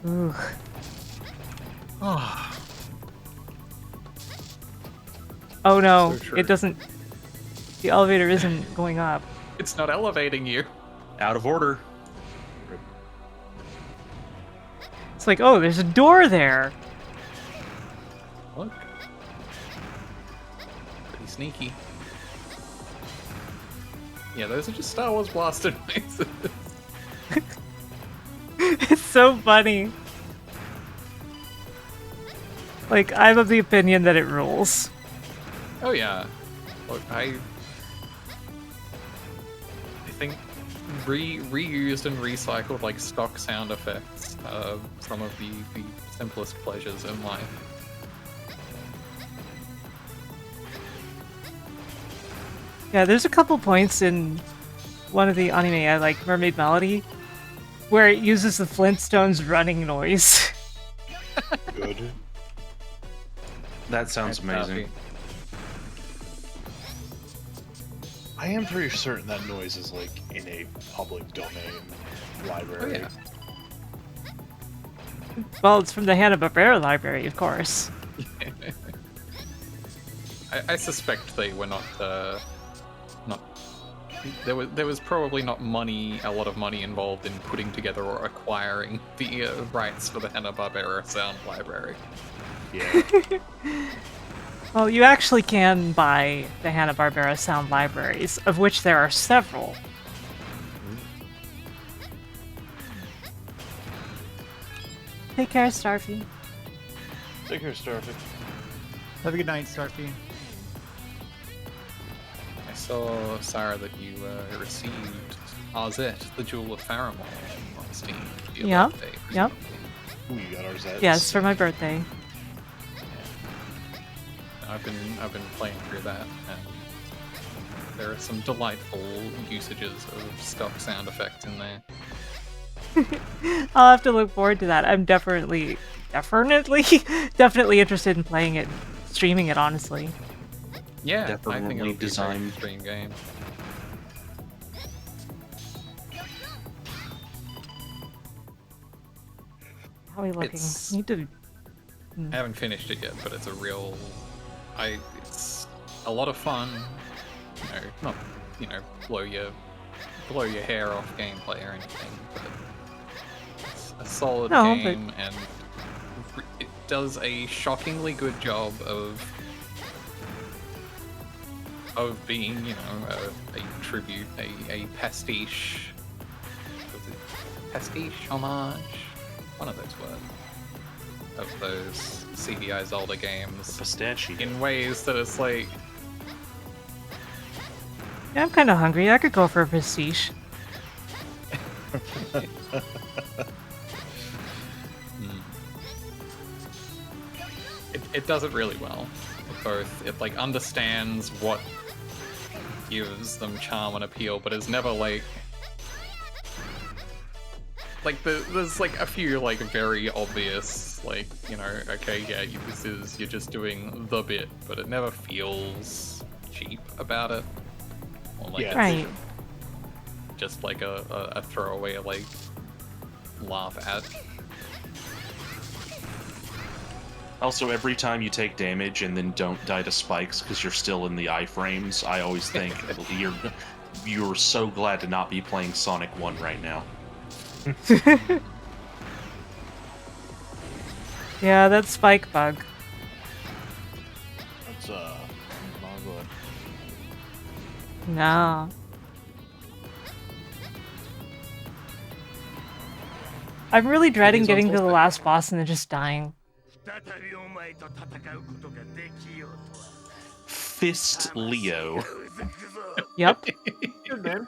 A: Ooh. Oh no,
Q: So true.
A: it doesn't... The elevator isn't going up.
Q: It's not elevating you.
M: Out of order.
A: It's like, oh, there's a door there.
Q: Look. Pretty sneaky. Yeah, those are just Star Wars blaster noises.
A: It's so funny. Like, I'm of the opinion that it rules.
Q: Oh yeah. Look, I think reused and recycled like stock sound effects are some of the simplest pleasures in life.
A: Yeah, there's a couple points in one of the anime I like, Mermaid Melody, where it uses the Flintstones running noise.
R: Good.
M: That sounds amazing.
R: I am pretty certain that noise is like in a public domain library.
Q: Oh, yeah.
A: Well, it's from the Hanna-Barbera library, of course.
Q: I suspect they were not there was probably not a lot of money involved in putting together or acquiring the rights for the Hanna-Barbera sound library.
R: Yeah.
A: Well, you actually can buy the Hanna-Barbera sound libraries, of which there are several. Take care, Starfy.
R: Take care, Starfy.
T: Have a good night, Starfy.
Q: I saw, Sarah, that you received Arzette, the Jewel of Faramir, on Steam for your
A: Yep.
Q: birthday.
A: Yep.
R: Ooh, you got Arzette.
A: Yes, for my birthday.
Q: I've been playing through that, and there are some delightful usages of stock sound effects in there.
A: I'll have to look forward to that. I'm definitely interested in playing it, streaming it, honestly.
Q: Yeah, I
M: Definitely
Q: think it'll be
M: designed.
Q: a very stream game.
A: How are we looking?
Q: It's-
A: Need to.
Q: I haven't finished it yet, but it's a real. It's a lot of fun. Not blow your hair off gameplay or anything, but it's a solid game, and it does a shockingly good job of being, a tribute, a pastiche, homage, one of those words, of those CDI Zelda games,
M: Pistachio.
Q: in ways that it's like,
A: Yeah, I'm kind of hungry. I could go for a pastiche.
Q: it does it really well. It like understands what gives them charm and appeal, but is never like there's like a few like very obvious okay, yeah, you're just doing the bit, but it never feels cheap about it, or like
A: Right.
Q: just like a throwaway like laugh at.
M: Also, every time you take damage and then don't die to spikes because you're still in the iframes, I always think you're so glad to not be playing Sonic 1 right now.
A: Yeah, that spike bug.
R: That's not good.
A: No. I'm really dreading getting to the last boss and then just dying.
M: Fist Leo.
A: Yep.
R: Good name.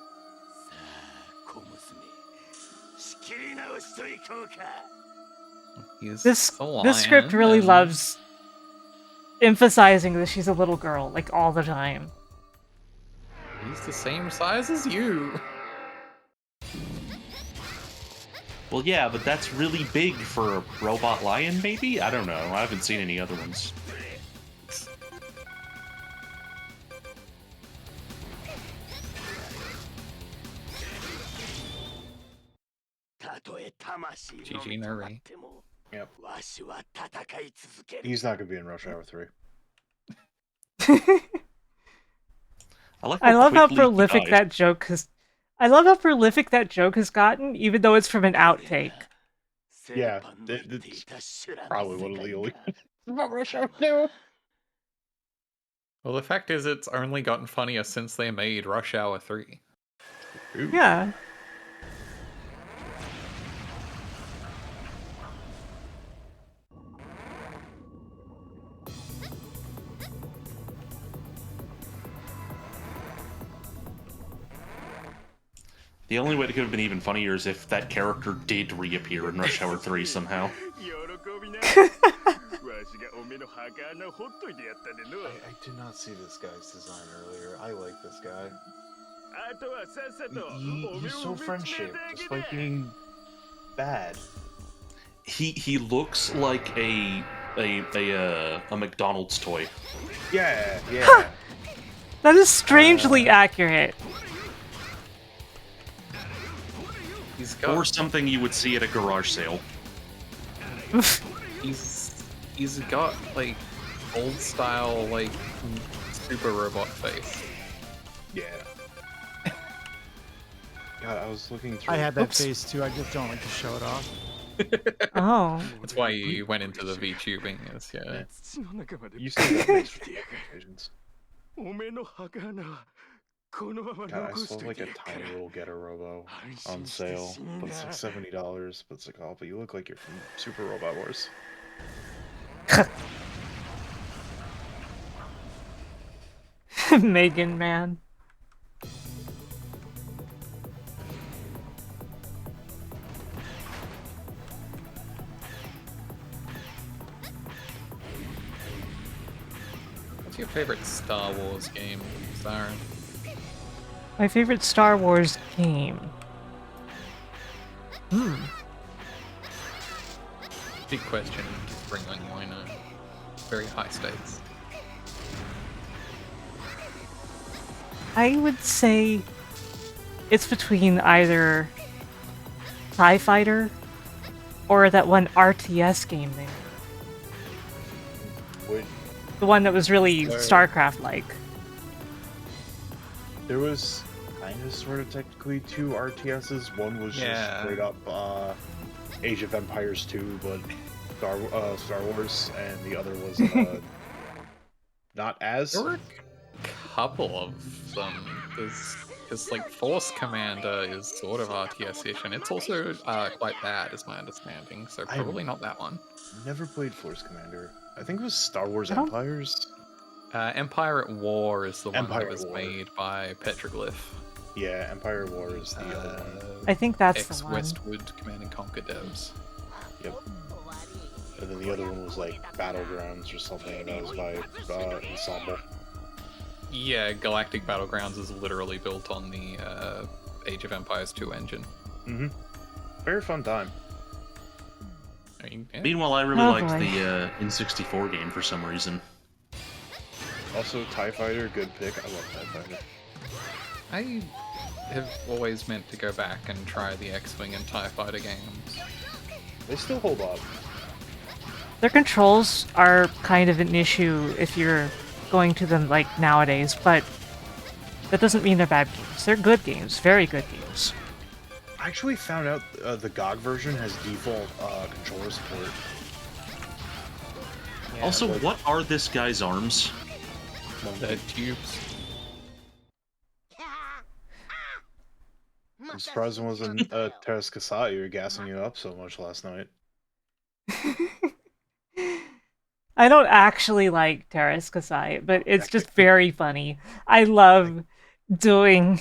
A: This script really loves emphasizing that she's a little girl, like, all the time.
Q: He's the same size as you.
M: Well, yeah, but that's really big for a robot lion, maybe? I don't know. I haven't seen any other ones.
Q: GG Nuri.
R: Yep. He's not going to be in Rush Hour 3.
A: I love how prolific that joke has. I love how prolific that joke has gotten, even though it's from an outtake.
R: Yeah, it's probably one of the only. About Rush Hour 2.
Q: Well, the fact is, it's only gotten funnier since they made Rush Hour 3.
R: Ooh.
A: Yeah.
M: The only way it could have been even funnier is if that character did reappear in Rush Hour 3 somehow.
R: I did not see this guy's design earlier. I like this guy. He's so friendship, despite being bad.
M: He looks like a McDonald's toy.
R: Yeah, yeah.
A: That is strangely accurate.
M: Or something you would see at a garage sale.
Q: He's got like old style, like, super robot face.
R: Yeah. God, I was looking through.
T: I had that face too. I just don't like to show it off.
A: Oh.
Q: That's why you went into the VTubing, is yeah.
R: You still got face for occasions.
B: おめの墓なこのまま
R: God, I
B: 残し
R: saw
B: とい
R: like
B: て
R: a
B: やるから
R: tiny little Getter Robo on sale, but it's like $70. But it's like, oh, but you look like you're from Super Robot Wars.
A: Megan, man.
Q: What's your favorite Star Wars game, Siren?
A: My favorite Star Wars game.
Q: Big question to bring on you, I know. Very high stakes.
A: I would say it's between either TIE Fighter or that one RTS game there.
R: Wait,
A: The one that was really StarCraft-like.
R: there was kind of, sort of, technically two RTSs. One was just straight up Age of Empires 2, but Star Wars, and the other was not as.
Q: There were a couple of them. There's like Force Commander is sort of RTS-ish, and it's also quite bad, is my understanding. So probably not that one.
R: Never played Force Commander. I think it was Star Wars
A: I don't-
R: Empires.
Q: Empire at War is the one
R: Empire
Q: that was
R: at War.
Q: made by Petroglyph.
R: Yeah, Empire War is the other one.
A: I think that's the one.
Q: Ex-Westwood Command and Conquer devs.
R: Yep. And then the other one was like Battlegrounds or something that was by Ensemble.
Q: Yeah, Galactic Battlegrounds is literally built on the Age of Empires 2 engine.
R: Mm-hmm. Very fun time.
Q: I mean, yeah.
M: Meanwhile, I really
A: Oh,
M: liked
A: boy.
M: the N64 game for some reason.
R: Also, TIE Fighter, good pick. I love TIE Fighter.
Q: I have always meant to go back and try the X-Wing and TIE Fighter games.
R: They still hold up.
A: Their controls are kind of an issue if you're going to them like nowadays, but that doesn't mean they're bad games. They're good games, very good games.
R: I actually found out the GOG version has default controller support.
Q: Yeah,
M: Also, what are this guy's arms?
Q: The tubes.
R: I'm surprised it wasn't Teras Kasai. You were gassing you up so much last night.
A: I don't actually like Teras Kasai, but it's just very funny. I love doing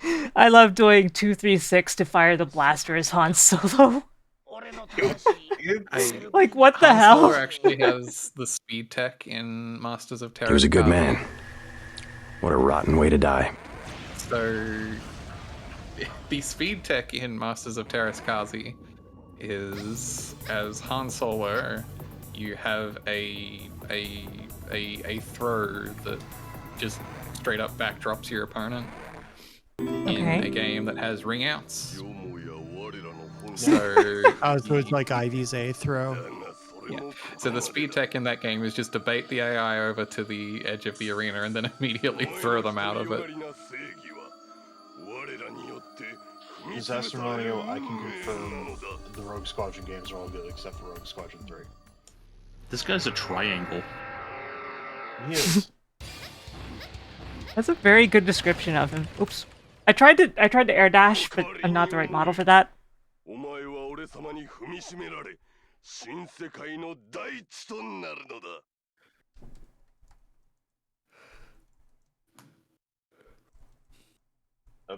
A: 236 to fire the blaster as Han Solo. Like, what the
Q: Han
A: hell?
Q: Solo actually has the speed tech in Masters of Terra.
S: He was a good man. What a rotten way to die.
Q: So, the speed tech in Masters of Terraskazi is, as Han Solo, you have a throw that just straight up backdrops your opponent in a game that has ring outs. So,
T: so it's like Ivy's A throw.
Q: yeah. So the speed tech in that game is just to bait the AI over to the edge of the arena and then immediately throw them out of it.
R: Disaster Millennial, I can confirm the Rogue Squadron games are all good except for Rogue Squadron 3.
M: This guy's a triangle.
R: He is.
A: That's a very good description of him. Oops. I tried to air dash, but I'm not the right model for that.
N: お前は俺様に踏みしめられ、新世界の大地となるのだ。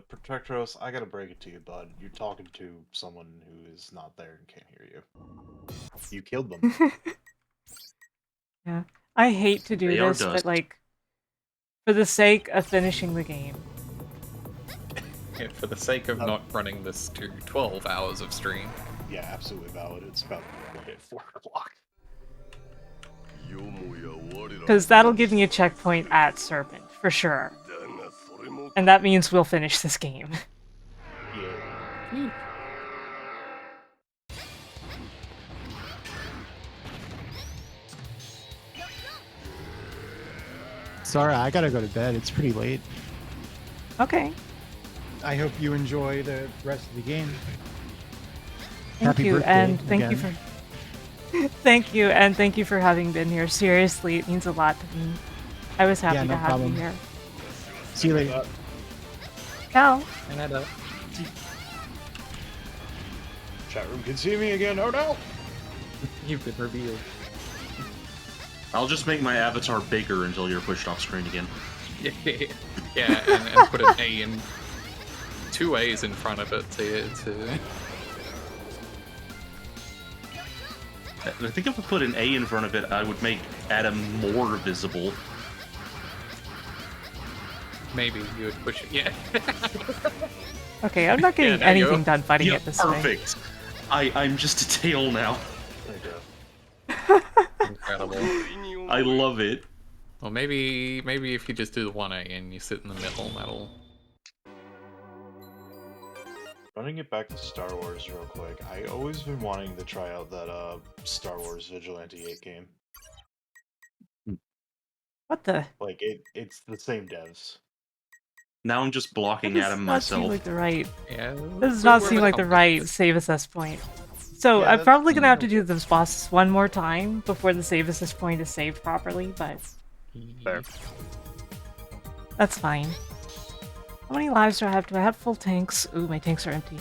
R: Protectros, I gotta break it to you, bud. You're talking to someone who is not there and can't hear you. You killed them.
A: Yeah. I hate to do this, but like, for the sake of finishing the game.
Q: Yeah, for the sake of not running this to 12 hours of stream.
R: Yeah, absolutely valid. It's about 4 o'clock.
A: Because that'll give me a checkpoint at Serpent, for sure. And that means we'll finish this game.
R: Yeah.
T: sorry, I gotta go to bed. It's pretty late.
A: Okay.
T: I hope you enjoy the rest of the game.
A: Thank you, and thank you for thank you for having been here. Seriously, it means a lot to me. I was happy to have you here.
T: See you later.
A: Ciao.
R: Chat room can see me again. Oh no!
Q: You've been revealed.
M: I'll just make my avatar bigger until you're pushed off screen again.
Q: Yeah, and put an A in, 2 A's in front of it to.
M: I think if I put an A in front of it, I would make Adam more visible.
Q: Maybe you would push it. Yeah.
A: Okay, I'm not getting anything done fighting it this way.
M: Perfect. I'm just a tail now.
Q: Incredible.
M: I love it.
Q: Well, maybe if you just do the 1A and you sit in the middle, that'll.
R: Running it back to Star Wars real quick, I always been wanting to try out that Star Wars Vigilante 8 game.
A: What the?
R: Like it's the same devs.
M: Now I'm just blocking Adam myself.
A: Seem like the right.
Q: Yeah.
A: This does not seem like the right save assess point. So
R: Yeah,
A: I'm probably gonna have to do this boss one more time before the save assess point is saved properly, but
R: Fair.
A: that's fine. How many lives do I have? Do I have full tanks? Ooh, my tanks are empty.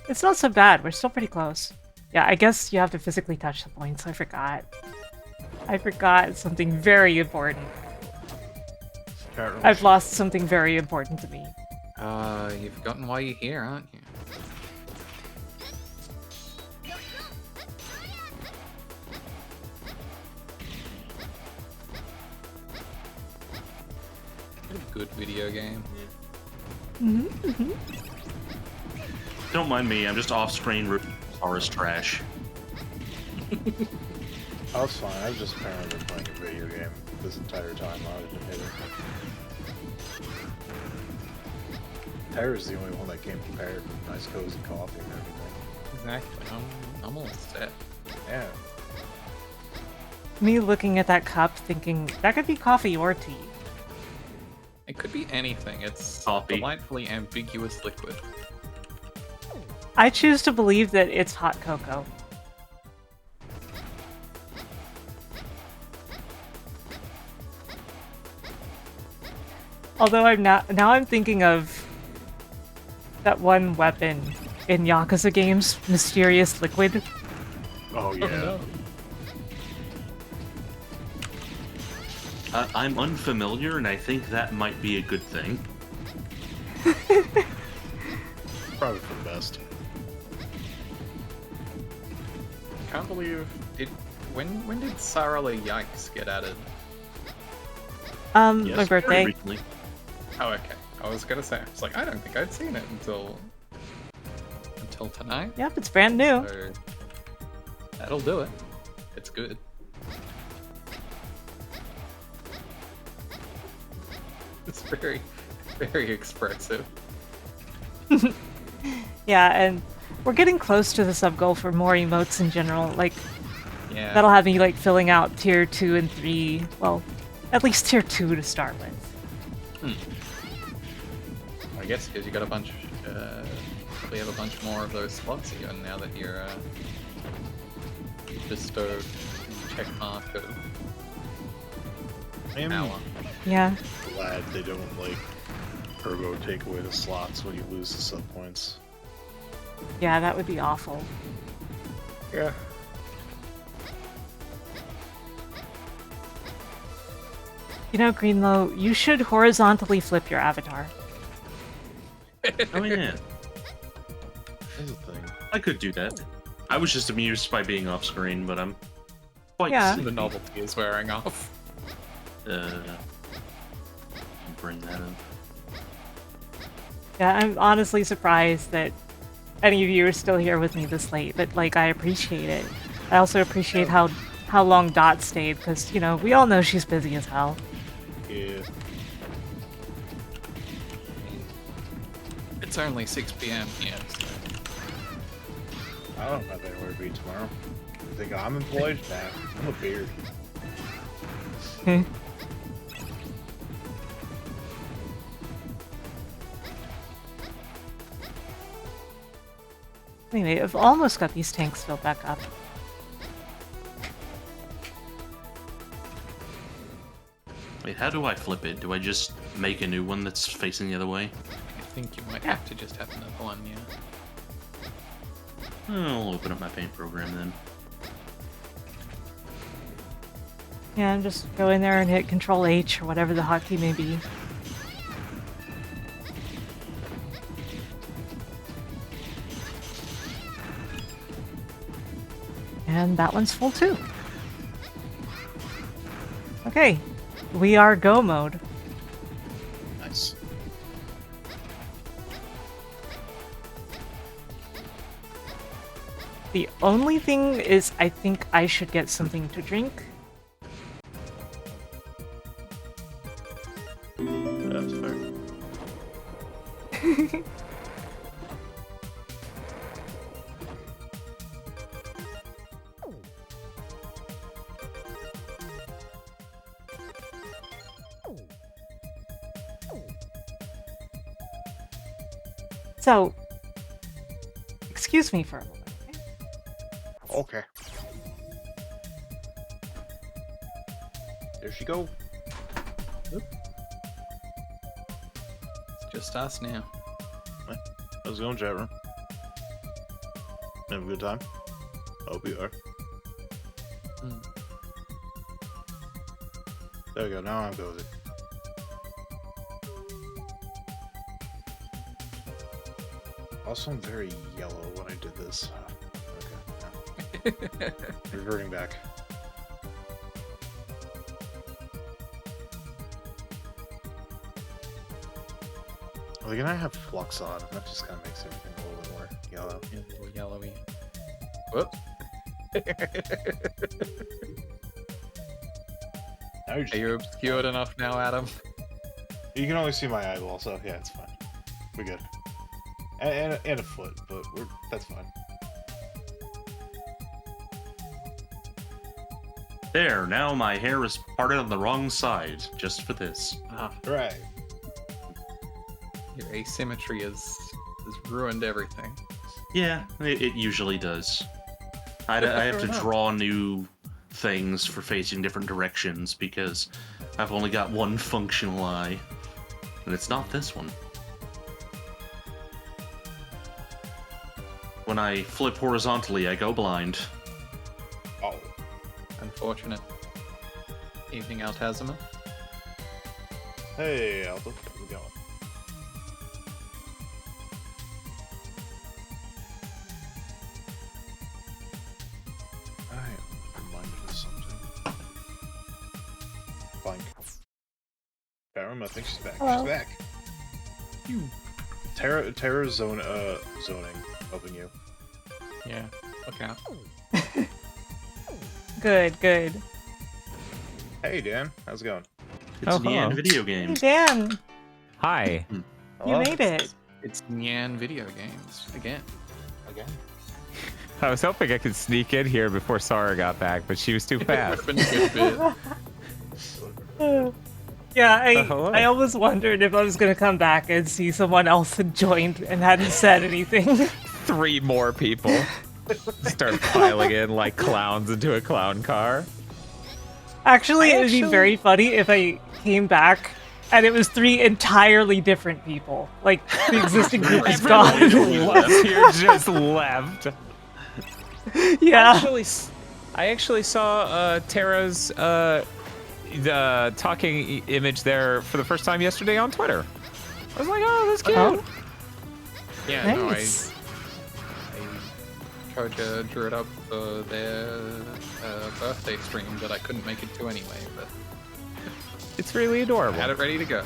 A: It's not so bad. We're still pretty close. Yeah, I guess you have to physically touch the points. I forgot. I forgot something very important. I've lost something very important to me.
Q: You've forgotten why you're here, aren't you? A good video game.
M: Don't mind me, I'm just off-screen Horus trash.
R: Oh, it's fine. I've just apparently been playing a video game this entire time while I've been hitting. Tyra's the only one that came prepared with nice cozy coffee and everything.
Q: Exactly. I'm all set.
R: Yeah.
A: Me looking at that cup thinking, that could be coffee or tea.
Q: It could be anything. It's
M: Coffee.
Q: delightfully ambiguous liquid.
A: I choose to believe that it's hot cocoa. Although now I'm thinking of that one weapon in Yakuza games, Mysterious Liquid.
R: Oh yeah.
Q: no.
M: I'm unfamiliar, and I think that might be a good thing.
R: Probably for the best.
Q: Can't believe it. When did Sarala Yikes get added?
A: My birthday.
M: Recently.
Q: Oh, okay. I was gonna say, it's like I don't think I'd seen it until tonight.
A: Yep, it's brand new.
Q: So that'll do it. It's good. It's very, very expressive.
A: Yeah, and we're getting close to the sub goal for more emotes in general. Like,
Q: Yeah.
A: that'll have me like filling out tier 2 and 3. Well, at least tier 2 to start with.
Q: I guess because you got a bunch. Probably have a bunch more of those slots again now that you're bestowed check mark of
R: I'm
Q: hour.
A: Yeah.
R: glad they don't like turbo take away the slots when you lose the sub points.
A: Yeah, that would be awful.
R: Yeah.
A: You know, Greenlow, you should horizontally flip your avatar.
M: Oh yeah.
R: That's a thing.
M: I could do that. I was just amused by being off screen, but I'm quite
A: Yeah.
Q: The novelty is wearing off.
M: Bring that up.
A: Yeah, I'm honestly surprised that any of you are still here with me this late, but like, I appreciate it. I also appreciate how long Dot stayed, because, you know, we all know she's busy as hell.
R: Yeah.
Q: It's only 6 PM here. So.
R: I don't have anywhere to be tomorrow. Think I'm employed? Nah, I'm a beard.
A: Anyway, I've almost got these tanks filled back up.
M: Wait, how do I flip it? Do I just make a new one that's facing the other way?
Q: I think you might have to just have another one, yeah.
M: I'll open up my paint program then.
A: Yeah, and just go in there and hit Control H or whatever the hotkey may be. And that one's full too. Okay, we are go mode.
R: Nice.
A: The only thing is I think I should get something to drink.
R: That's fair.
A: So, excuse me for a moment.
R: Okay. There she go.
Q: It's just us now.
R: How's it going, chat room? Have a good time? Hope you are. There we go, now I'm good with it. Also, I'm very yellow when I did this. Okay, no. Reverting back. Well, again, I have flux on, and that just kind of makes everything a little bit more yellow.
Q: Yeah, a little yellowy. Whoops. Are you obscured enough now, Adam?
R: You can only see my eyeball, so yeah, it's fine. We're good. And a foot, but that's fine.
M: There, now my hair is parted on the wrong side, just for this.
R: Right.
Q: Your asymmetry has ruined everything.
M: Yeah, it usually does. I have to draw new things for facing different directions because I've only got one functional eye, and it's not this one. When I flip horizontally, I go blind.
R: Oh.
Q: Unfortunate. Evening, Altazima.
R: Hey, Alta. How's it going? I am reminded of something. Blank. Barum, I think she's back.
A: Hello.
R: She's back. Terra's zoning helping you.
Q: Yeah, look out.
A: Good, good.
R: Hey, Dan. How's it going?
M: It's Nyan Video
A: Hey,
M: Games.
A: Dan!
E: Hi.
A: You made it.
Q: It's Nyan Video Games again.
R: Again?
E: I was hoping I could sneak in here before Sarah got back, but she was too fast.
A: Yeah,
E: hello.
A: I almost wondered if I was going to come back and see someone else had joined and hadn't said anything.
E: 3 more people start piling in like clowns into a clown car.
A: Actually, it would be very funny if I came back and it was 3 entirely different people. Like, the existing group is gone.
E: Here just left.
A: Yeah.
E: I actually saw Tara's the talking image there for the first time yesterday on Twitter. I was like, oh, that's cute.
Q: Yeah,
A: Nice.
Q: no, Koja drew it up for their birthday stream that I couldn't make it to anyway, but
E: It's really adorable.
Q: I had it ready to go.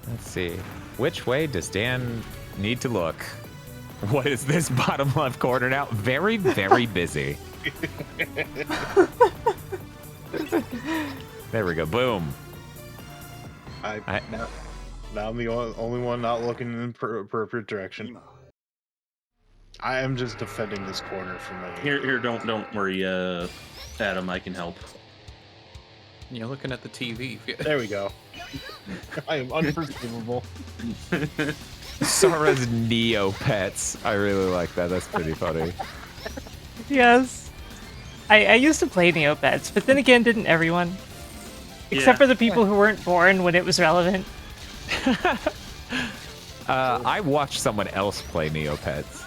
E: Let's see. Which way does Dan need to look? What is this bottom left corner now? Very, very busy. There we go. Boom.
R: Now I'm the only one not looking in the appropriate direction. I am just defending this corner from my...
M: Here, don't worry, Adam, I can help.
Q: You're looking at the TV.
R: There we go. I am unforgivable.
E: Sara's Neopets. I really like that. That's pretty funny.
A: Yes. I used to play Neopets, but then again, didn't everyone? Except for the people who weren't born when it was relevant.
E: I watched someone else play Neopets.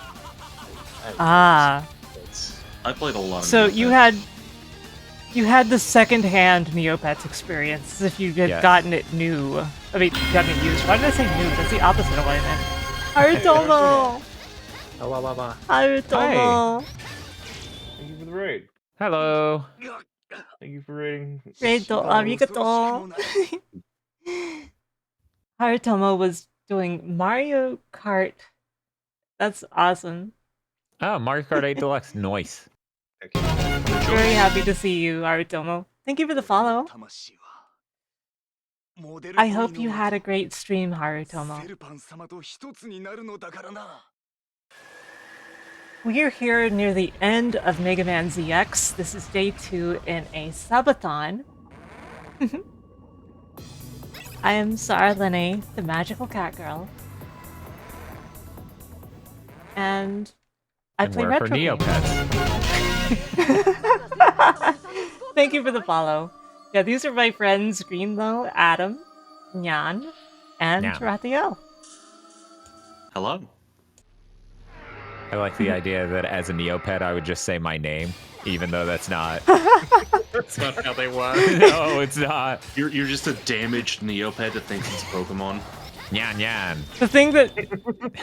A: Ah.
M: I played a lot of
A: So
M: Neopets.
A: you had the second-hand Neopets experience, as if you had gotten it new. I mean, gotten it used. Why did I say new? That's the opposite of what I meant. Harutomo! Harutomo!
R: Thank you for the raid.
E: Hello.
R: Thank you for raiding.
A: Reito, arigato. Harutomo was doing Mario Kart. That's awesome.
E: Oh, Mario Kart 8 Deluxe. Nice.
A: Very happy to see you, Harutomo. Thank you for the follow. I hope you had a great stream, Harutomo. We're here near the end of Mega Man ZX. This is day 2 in a Subathon. I am Sarah Lene, the magical cat girl. And I play
E: we're for
A: retro games.
E: Neopets.
A: Thank you for the follow. Yeah, these are my friends Greenlow, Adam, Nyan, and
E: Nyan.
A: Terathiel.
M: Hello.
E: I like the idea that as a Neopet, I would just say my name, even though that's not.
Q: That's not how they work.
E: No, it's not.
M: You're just a damaged Neopet that thinks it's a Pokemon.
E: Nyan Nyan.
A: The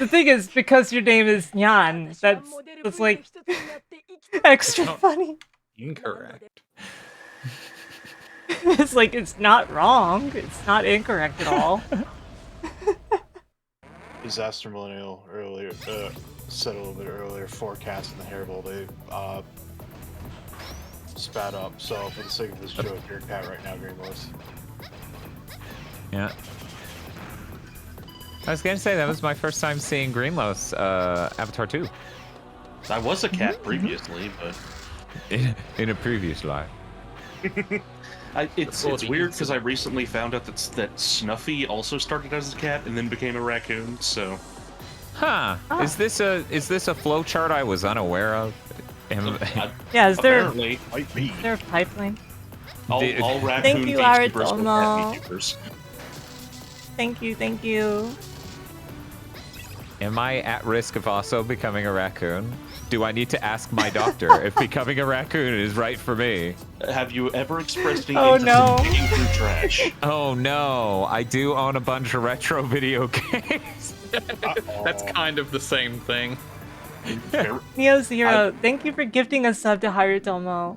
A: thing is, because your name is Nyan, that's like extra funny.
Q: Incorrect.
A: It's like, it's not wrong. It's not incorrect at all.
R: Disaster Millennial earlier said a little bit earlier, forecast in the Hairball, they spat up. So for the sake of this joke, your cat right now, Greenlow.
E: Yeah. I was gonna say that was my first time seeing Greenlow's Avatar 2.
M: I was a cat previously, but
E: in a previous life.
M: It's weird because I recently found out that Snuffy also started as a cat and then became a raccoon. So,
E: huh? Is this a flowchart I was unaware of?
A: Yeah, is there
M: apparently
R: might be.
A: Is there a pipeline?
M: All raccoon
A: Thank you,
M: gatekeepers are cat
A: Harutomo.
M: gatekeepers.
A: Thank you.
E: Am I at risk of also becoming a raccoon? Do I need to ask my doctor if becoming a raccoon is right for me?
M: Have you ever expressed any
A: Oh,
M: interest
A: no.
M: in digging through trash?
E: Oh no, I do own a bunch of retro video games.
Q: That's kind of the same thing.
A: Neo Zero, thank you for gifting a sub to Harutomo.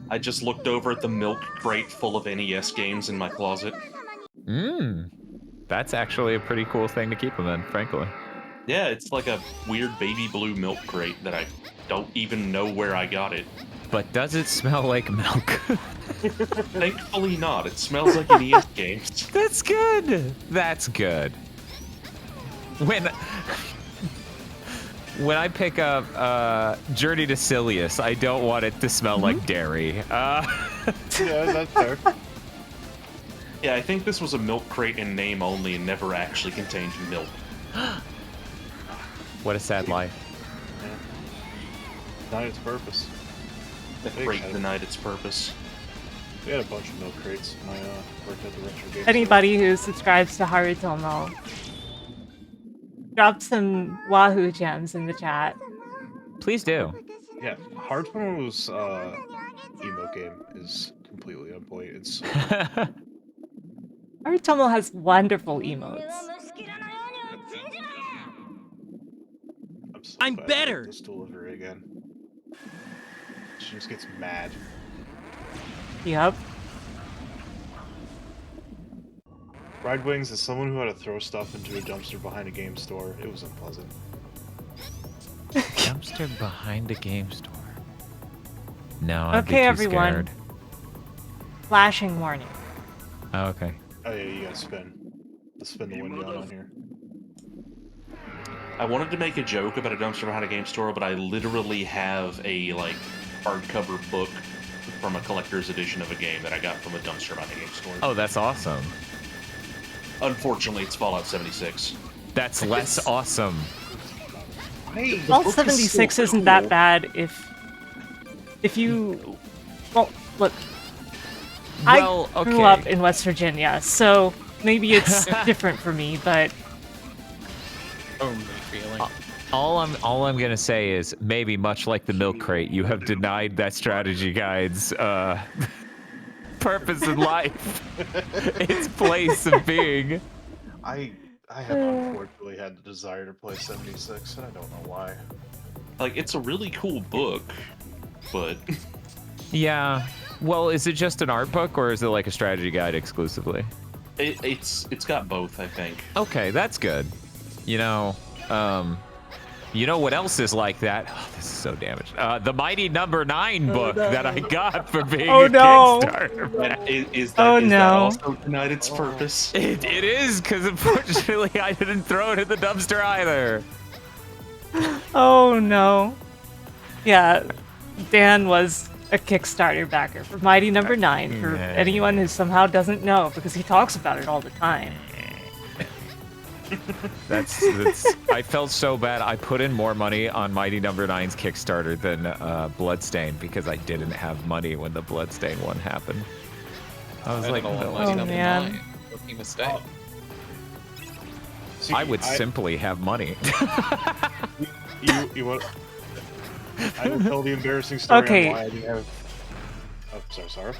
M: I just looked over at the milk crate full of NES games in my closet.
E: That's actually a pretty cool thing to keep them in, frankly.
M: Yeah, it's like a weird baby blue milk crate that I don't even know where I got it.
E: But does it smell like milk?
M: Thankfully not. It smells like NES games.
E: That's good. That's good. When I pick up Journey to Silius, I don't want it to smell like dairy.
R: Yeah, that's fair.
M: Yeah, I think this was a milk crate in name only and never actually contained milk.
E: What a sad life.
R: Denied its purpose.
M: The crate denied its purpose.
R: We had a bunch of milk crates when I worked at the retro game.
A: Anybody who subscribes to Harutomo, drop some Wahoo gems in the chat.
E: Please do.
R: Yeah, Harutomo's emote game is completely on point. It's
A: Harutomo has wonderful emotes.
R: I'm better. This delivery again. She just gets mad.
A: Yep.
R: Ride Wings is someone who had to throw stuff into a dumpster behind a game store. It was unpleasant.
E: Dumpster behind a game store. No, I'd be
A: Okay,
E: too
A: everyone.
E: scared.
A: Flashing warning.
E: Oh, okay.
R: Oh yeah, you gotta spin. Let's spin the window on here.
M: I wanted to make a joke about a dumpster behind a game store, but I literally have a like hardcover book from a collector's edition of a game that I got from a dumpster behind a game store.
E: Oh, that's awesome.
M: Unfortunately, it's Fallout 76.
E: That's less awesome.
R: Hey,
A: Fallout 76
R: so
A: isn't
R: cool.
A: that bad if you... Well, look.
E: Well,
A: I grew
E: okay.
A: up in West Virginia, so maybe it's different for me, but...
Q: Only feeling.
E: All I'm gonna say is maybe much like the milk crate, you have denied that strategy guide's purpose in life, its place of being.
R: I have unfortunately had the desire to play 76, and I don't know why.
M: Like, it's a really cool book, but...
E: Yeah. Well, is it just an art book, or is it like a strategy guide exclusively?
M: It's got both, I think.
E: Okay, that's good. You know what else is like that? Oh, this is so damaged. The Mighty Number 9 book that I got for being a Kickstarter.
M: Is that also denied its purpose?
E: It is, because unfortunately I didn't throw it in the dumpster either.
A: Oh no. Yeah, Dan was a Kickstarter backer for Mighty Number 9, for anyone who somehow doesn't know, because he talks about it all the time.
E: That's I felt so bad. I put in more money on Mighty Number 9's Kickstarter than Bloodstained because I didn't have money when the Bloodstained one happened. I was like, no.
Q: Mighty Number
A: man.
Q: 9. Rookie mistake.
E: I would simply have money.
R: You want? I will tell the embarrassing story
A: Okay.
R: on why I didn't have. Oh, sorry.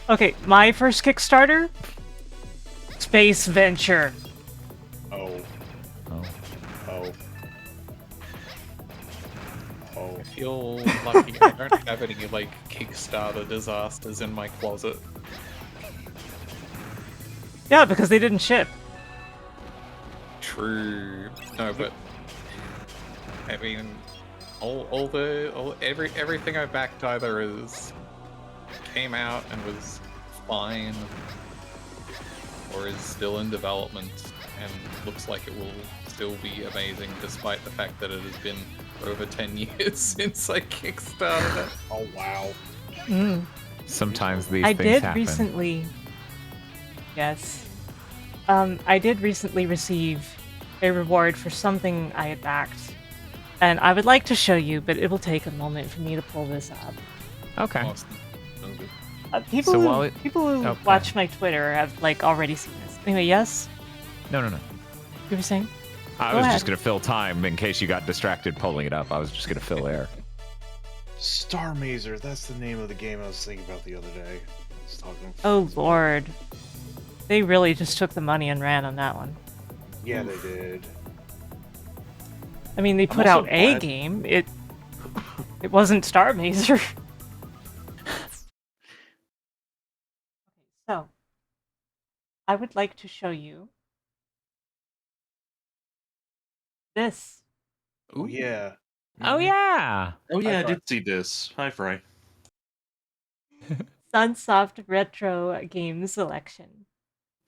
A: Okay, my first Kickstarter? Space Venture.
R: Oh.
Q: I feel lucky I don't have any like Kickstarter disasters in my closet.
A: Yeah, because they didn't ship.
Q: True. No, but I mean, everything I backed either came out and was fine, or is still in development and looks like it will still be amazing, despite the fact that it has been over 10 years since I kickstarted it.
R: Oh wow.
E: Sometimes these
A: I
E: things
A: did
E: happen.
A: recently. Yes. I did recently receive a reward for something I had backed. And I would like to show you, but it will take a moment for me to pull this up.
E: Okay.
Q: Awesome.
A: People
E: So
A: who,
E: while it-
A: people who
E: Okay.
A: watch my Twitter have like already seen this. Anyway, yes?
E: No.
A: You were saying?
E: I
A: Go
E: was
A: ahead.
E: just gonna fill time in case you got distracted pulling it up. I was just gonna fill air.
R: Star Mazer, that's the name of the game I was thinking about the other day. I was talking.
A: Oh lord. They really just took the money and ran on that one.
R: Yeah, they did.
A: I mean, they
R: I'm
A: put
R: also
A: out a
R: glad-
A: game. It wasn't Star Mazer. So, I would like to show you this.
R: Oh yeah.
E: Oh yeah.
M: Oh yeah, I did see this. Hi, Fry.
A: Sunsoft Retro Game Selection.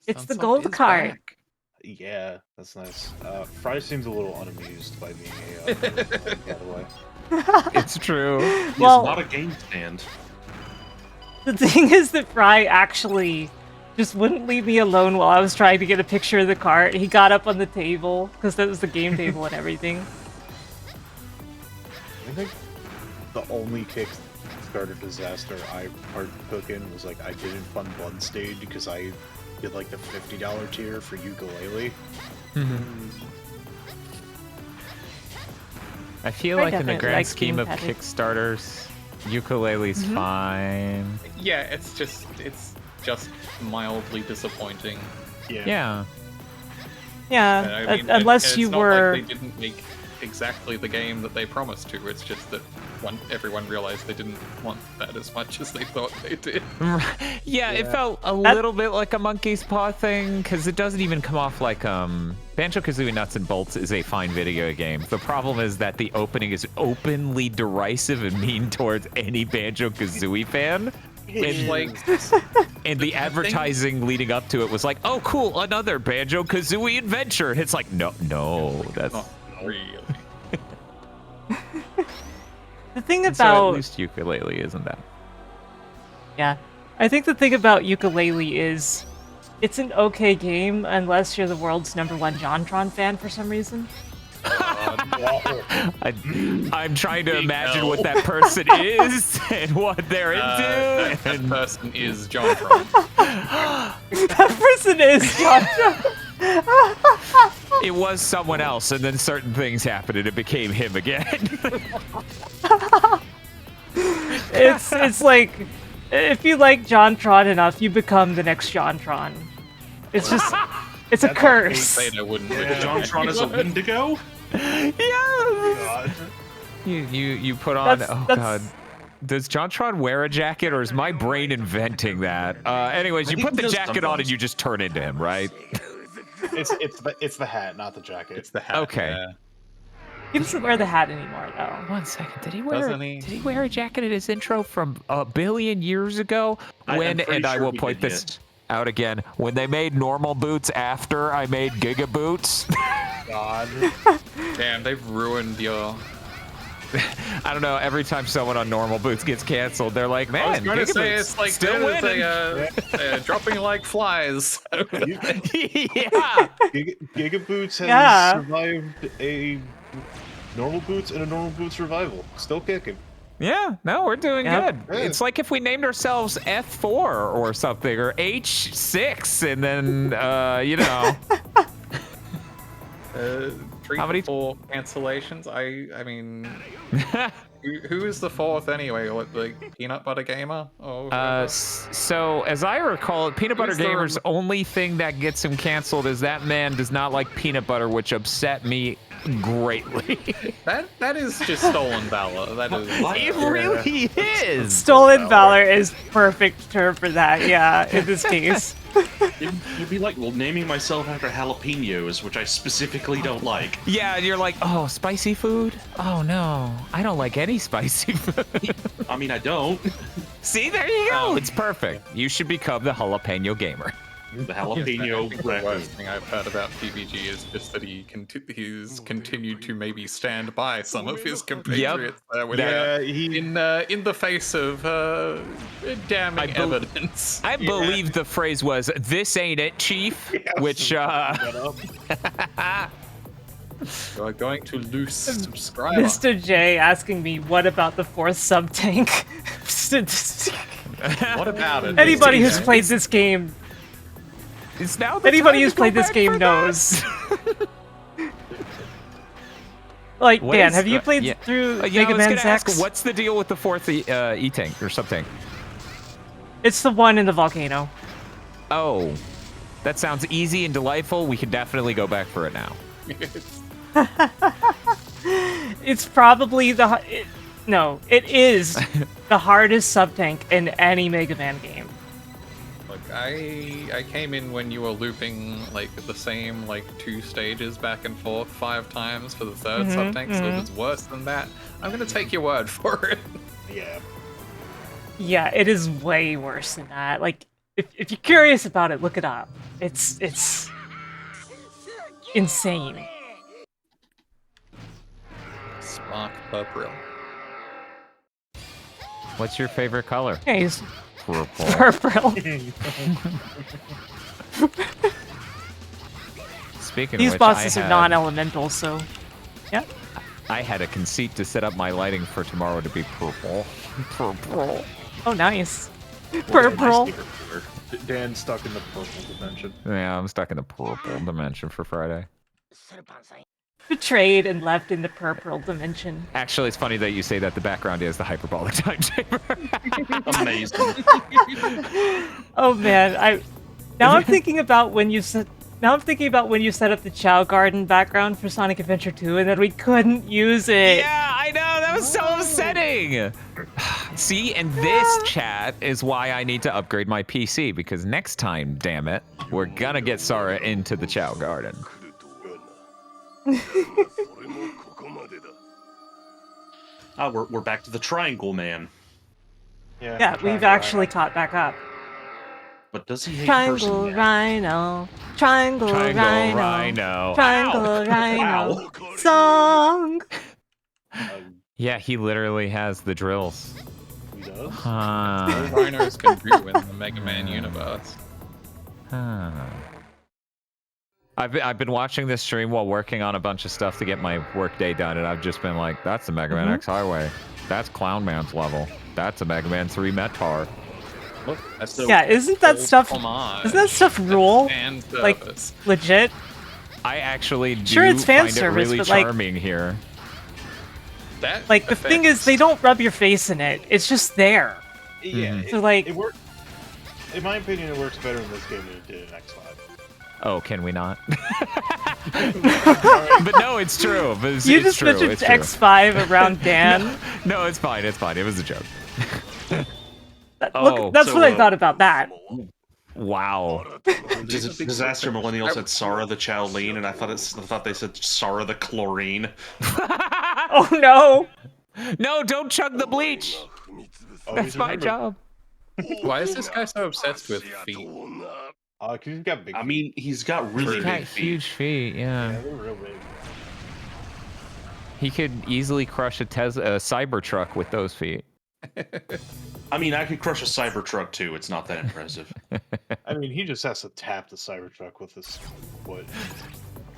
A: It's the
Q: Sunsoft
A: gold
Q: is
A: card.
Q: back.
R: Yeah, that's nice. Fry seems a little unamused by being a by the way.
E: It's true.
M: It's
A: Well-
M: not a game stand.
A: The thing is that Fry actually just wouldn't leave me alone while I was trying to get a picture of the cart. He got up on the table, because that was the game table and everything.
R: I think the only Kickstarter disaster I partook in was like I didn't fund Bloodstained because I did like the $50 tier for ukulele.
E: I feel
A: I
E: like in the
A: definitely
E: grand
A: like
E: scheme of
A: theme-padded.
E: Kickstarters, ukulele's fine.
Q: Yeah, it's just mildly disappointing.
E: Yeah.
A: Yeah,
Q: And I mean,
A: unless
Q: and
A: you
Q: it's not
A: were...
Q: like they didn't make exactly the game that they promised to. It's just that everyone realized they didn't want that as much as they thought they did.
E: Yeah, it felt a little bit like a monkey's paw thing, because it doesn't even come off like Banjo-Kazooie Nuts and Bolts is a fine video game. The problem is that the opening is openly derisive and mean towards any Banjo-Kazooie fan.
Q: It's like,
E: and the advertising leading up to it was like, oh, cool, another Banjo-Kazooie adventure. And it's like, no, that's
Q: not really.
A: The thing
E: so
A: about
E: at least ukulele isn't that.
A: Yeah. I think the thing about ukulele is it's an okay game unless you're the world's #1 JonTron fan for some reason.
E: I'm trying to imagine what that person is and what they're into.
Q: That person is JonTron.
A: That person is JonTron.
E: It was someone else, and then certain things happened, and it became him again.
A: It's like if you like JonTron enough, you become the next JonTron. It's just it's a curse.
M: JonTron is a Wendigo?
E: Yeah. You put on. God. Does JonTron wear a jacket, or is my brain inventing that? Anyways, you put the jacket on and you just turn into him, right?
R: It's the hat, not the jacket.
Q: It's the hat.
E: Okay.
Q: Yeah.
A: He doesn't wear the hat anymore, though.
E: 1 second. Did he
Q: Doesn't
E: wear a jacket in his intro from a billion years ago? When, and I will point this out again, when they made normal boots after I made Giga Boots.
R: God.
Q: Damn, they've ruined your...
E: I don't know, every time someone on normal boots gets canceled, they're like, man,
Q: I was going to
E: Giga
Q: say,
E: Boots
Q: it's like
E: still winning.
Q: they're dropping like flies.
E: Yeah.
R: Giga Boots has
A: Yeah.
R: survived a normal boots and a normal boots revival. Still kicking.
E: Yeah, no, we're doing
A: Yep.
E: good. It's like if we named ourselves F4 or something, or H6, and then, you know.
Q: How many cancellations? I mean, who is the fourth anyway? What, like Peanut Butter Gamer?
E: So as I recall, Peanut Butter
Q: Who's the-
E: Gamer's only thing that gets him canceled is that man does not like peanut butter, which upset me greatly.
Q: That is just stolen valor. That is.
E: It really is.
A: Stolen valor is perfect term for that. Yeah, in this case.
M: You'd be like, well, naming myself after jalapenos, which I specifically don't like.
E: Yeah, and you're like, oh, spicy food? Oh no, I don't like any spicy food.
M: I mean, I don't.
E: See, there you go. It's perfect. You should become the jalapeno gamer.
M: The jalapeno
Q: The worst thing I've heard about PBG is just that he's continued to maybe stand by some of his compatriots in the face of damning evidence.
E: I believe the phrase was, "This ain't it, Chief," which
Q: You are going to lose subscriber.
A: Mr. J asking me, what about the 4th sub-tank?
Q: What about it?
A: Anybody who's played this game...
E: It's now the
A: Anybody
E: time
A: who's
E: to go
A: played this
E: back
A: game
E: for
A: knows. Like,
E: What
A: Dan,
E: is
A: have you
E: the-
A: played
E: yeah.
A: through
E: Yeah,
A: Mega
E: I was
A: Man
E: gonna ask,
A: X?
E: what's the deal with the 4th E-tank or sub-tank?
A: It's the one in the volcano.
E: Oh, that sounds easy and delightful. We can definitely go back for it now.
A: It's probably it is the hardest sub-tank in any Mega Man game.
Q: Look, I came in when you were looping like the same like 2 stages back and forth 5 times for the 3rd sub-tank, so if it's worse than that, I'm gonna take your word for it.
R: Yeah.
A: Yeah, it is way worse than that. Like, if you're curious about it, look it up. It's insane.
Q: Spark purple.
E: What's your favorite color?
A: Yeah, he's
E: Purple.
A: purple.
E: Speaking
A: These
E: of which,
A: bosses
E: I
A: are
E: had-
A: non-elemental, so yeah.
E: I had a conceit to set up my lighting for tomorrow to be purple. Purple.
A: Oh, nice. Purple.
R: Dan's stuck in the purple dimension.
E: Yeah, I'm stuck in the purple dimension for Friday.
A: Betrayed and left in the purple dimension.
E: Actually, it's funny that you say that. The background is the hyperbolic time chamber.
M: Amazing.
A: Oh man, now I'm thinking about when you set up the Chow Garden background for Sonic Adventure 2 and then we couldn't use it.
E: Yeah, I know, that was so upsetting. See, and this chat is why I need to upgrade my PC, because next time, damn it, we're gonna get Sara into the Chow Garden.
M: Oh, we're back to the Triangle Man.
A: Yeah, we've actually caught back up.
M: But does he hate
A: Triangle
M: person?
A: Rhino, Triangle
E: Rhino.
A: Triangle
E: Ow.
A: Rhino, song.
E: Yeah, he literally has the drills.
R: He does?
Q: No rhinos can do in the Mega Man universe.
E: I've been watching this stream while working on a bunch of stuff to get my workday done, and I've just been like, that's the Mega Man X Highway. That's Clown Man's level. That's a Mega Man 3 Metar.
Q: Look, that's
A: Yeah, isn't that stuff rule? Like, legit?
E: I actually do
A: Sure, it's fan
E: find
A: service,
E: it really
A: but, like-
E: charming here.
A: Like, the thing is, they don't rub your face in it. It's just there.
R: Yeah,
A: So, like...
R: it works. In my opinion, it works better in this game than it did in X5.
E: Oh, can we not? But no, it's true. But it's,
A: You
E: it's
A: just
E: true,
A: mentioned
E: it's true.
A: X5 around Dan.
E: No, it's fine. It's fine. It was a joke.
A: Look, that's what I thought about that.
E: Wow.
M: Disaster Millennial said Sara the Chowleen, and I thought they said Sara the Chlorine.
A: Oh no!
E: No, don't chug the bleach. That's my job.
Q: Why is this guy so obsessed with feet?
R: Cause he's got big.
M: I mean, he's got really
E: He's
M: big
E: got
M: feet.
E: huge feet. Yeah.
R: Yeah, they're real big.
E: He could easily crush a Cybertruck with those feet.
M: I mean, I could crush a Cybertruck too. It's not that impressive.
R: I mean, he just has to tap the Cybertruck with his foot.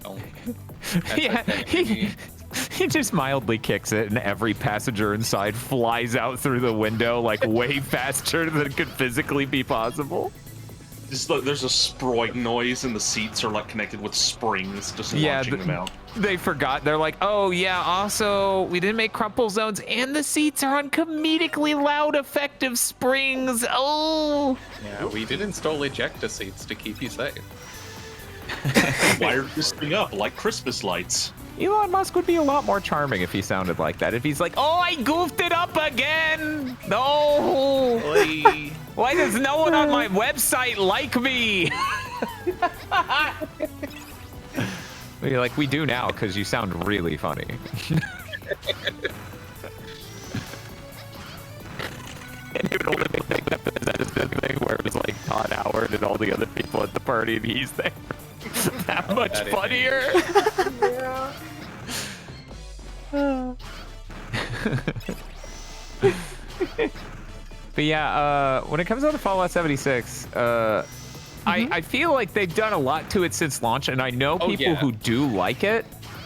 Q: Oh.
E: Yeah, he just mildly kicks it, and every passenger inside flies out through the window like way faster than could physically be possible.
M: There's a sproing noise, and the seats are like connected with springs, just launching them out.
E: They forgot. They're like, oh yeah, also we didn't make crumple zones, and the seats are on comedically loud, effective springs. Oh.
Q: Yeah, we did install ejector seats to keep you safe.
M: Wired this thing up like Christmas lights.
E: Elon Musk would be a lot more charming if he sounded like that. If he's like, oh, I goofed it up again. No. Why does no one on my website like me? You're like, we do now because you sound really funny. And he would only make that is the thing where it was like Todd Howard and all the other people at the party, and he's there. That much funnier. But yeah, when it comes down to Fallout 76, I feel like they've done a lot to it since launch, and I know people who do like it.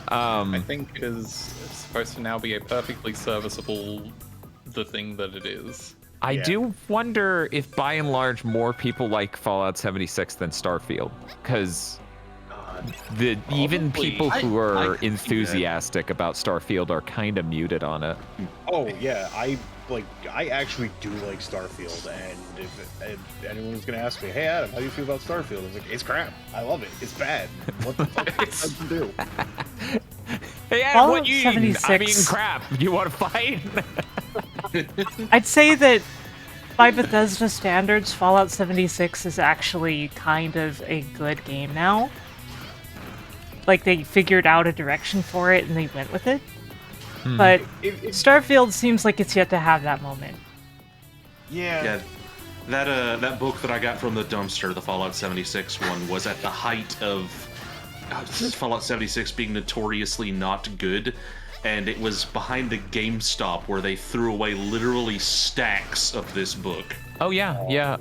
Q: I think it is supposed to now be a perfectly serviceable the thing that it is.
E: I do wonder if, by and large, more people like Fallout 76 than Starfield, because even people who are enthusiastic about Starfield are kind of muted on it.
R: Oh yeah, I actually do like Starfield, and if anyone's gonna ask me, hey Adam, how do you feel about Starfield? I was like, it's crap. I love it. It's bad. What the fuck does it do?
E: Hey Adam, what you eating? I'm eating crap. You want to fight?
A: I'd say that by Bethesda standards, Fallout 76 is actually kind of a good game now. Like, they figured out a direction for it and they went with it. But Starfield seems like it's yet to have that moment.
M: Yeah. That book that I got from the dumpster, the Fallout 76 one, was at the height of Fallout 76 being notoriously not good. And it was behind the GameStop where they threw away literally stacks of this book.
E: Oh yeah.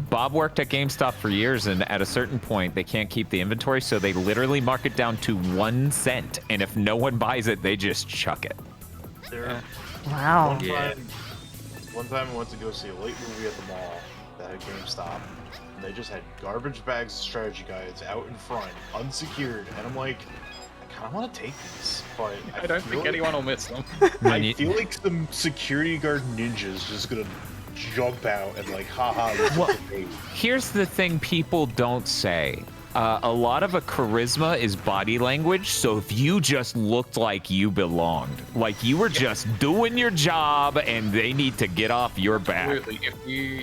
E: Bob worked at GameStop for years, and at a certain point, they can't keep the inventory, so they literally mark it down to 1 cent, and if no one buys it, they just chuck it.
A: Wow.
R: One time I went to go see a late movie at the mall that had GameStop, and they just had garbage bags of strategy guides out in front, unsecured, and I'm like, I kind of want to take these, but
Q: I don't think anyone will miss them.
R: I feel like some security guard ninjas just gonna jump out and like, haha.
E: Well, here's the thing people don't say. A lot of a charisma is body language, so if you just looked like you belonged, like you were just doing your job and they need to get off your back.
Q: Absolutely.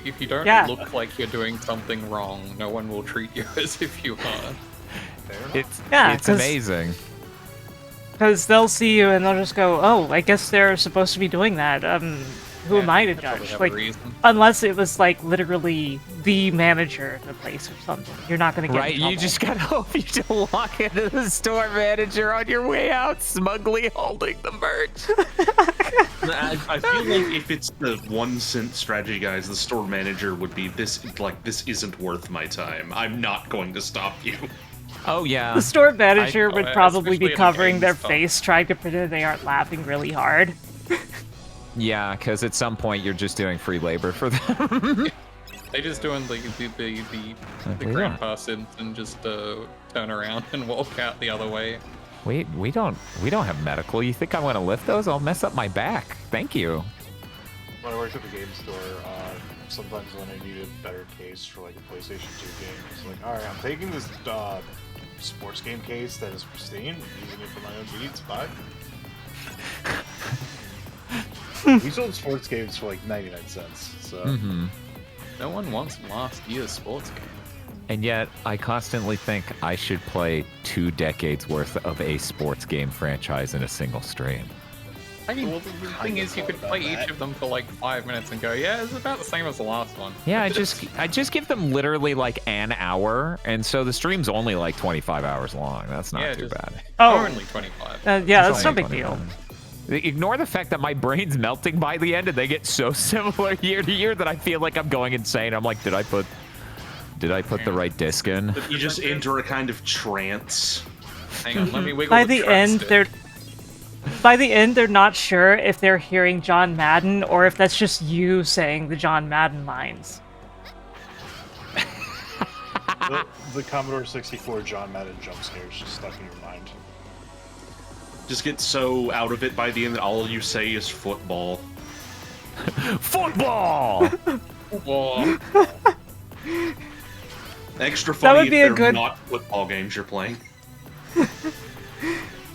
Q: If you don't look like you're doing something wrong, no one will treat you as if you are.
E: It's amazing.
A: Because they'll see you and they'll just go, oh, I guess they're supposed to be doing that. who am I to
Q: they probably
A: judge?
Q: have a
A: Like,
Q: reason.
A: unless it was like literally the manager of the place or something, you're not gonna get
E: Right,
A: in trouble.
E: you just gotta hope you don't walk into the store manager on your way out, smugly holding the merch.
M: I feel like if it's the 1 cent strategy guys, the store manager would be this isn't worth my time. I'm not going to stop you.
E: Oh yeah.
A: The store manager would probably be
Q: especially in a
A: covering their
Q: GameStop.
A: face, trying to pretend they aren't laughing really hard.
E: Yeah, because at some point you're just doing free labor for them.
Q: They just doing the
E: we
Q: grand
E: don't-
Q: pass in and just turn around and walk out the other way.
E: We don't have medical. You think I'm gonna lift those? I'll mess up my back. Thank you.
K: When I worked at the game store, sometimes when I need a better case for like a PlayStation 2 game, it's like, all right, I'm taking this sports game case that is pristine, using it for my own needs. Bye. We sold sports games for like 99 cents. So.
E: Mm-hmm.
Q: No one wants last year's sports game.
E: And yet, I constantly think I should play 2 decades worth of a sports game franchise in a single stream.
Q: I mean, the thing is, you could play each of them for like 5 minutes and go, yeah, it's about the same as the last one.
E: Yeah, I just give them literally like an hour, and so the stream's only like 25 hours long. That's not too bad.
A: Oh.
Q: Only 25.
A: Yeah,
E: It's
A: that's no
E: only
A: big deal.
E: 25. Ignore the fact that my brain's melting by the end, and they get so similar year to year that I feel like I'm going insane. I'm like, did I put the right disc in?
M: You just enter a kind of trance.
Q: Hang on, let me wiggle
A: By
Q: the
A: the
Q: track
A: end,
Q: stick.
A: they're not sure if they're hearing John Madden or if that's just you saying the John Madden lines.
K: The Commodore 64 John Madden jump scare is just stuck in your mind.
M: Just get so out of it by the end that all you say is football.
E: Football!
Q: Football.
M: Extra
A: That
M: funny
A: would
M: if
A: be a
M: they're
A: good-
M: not football games you're playing.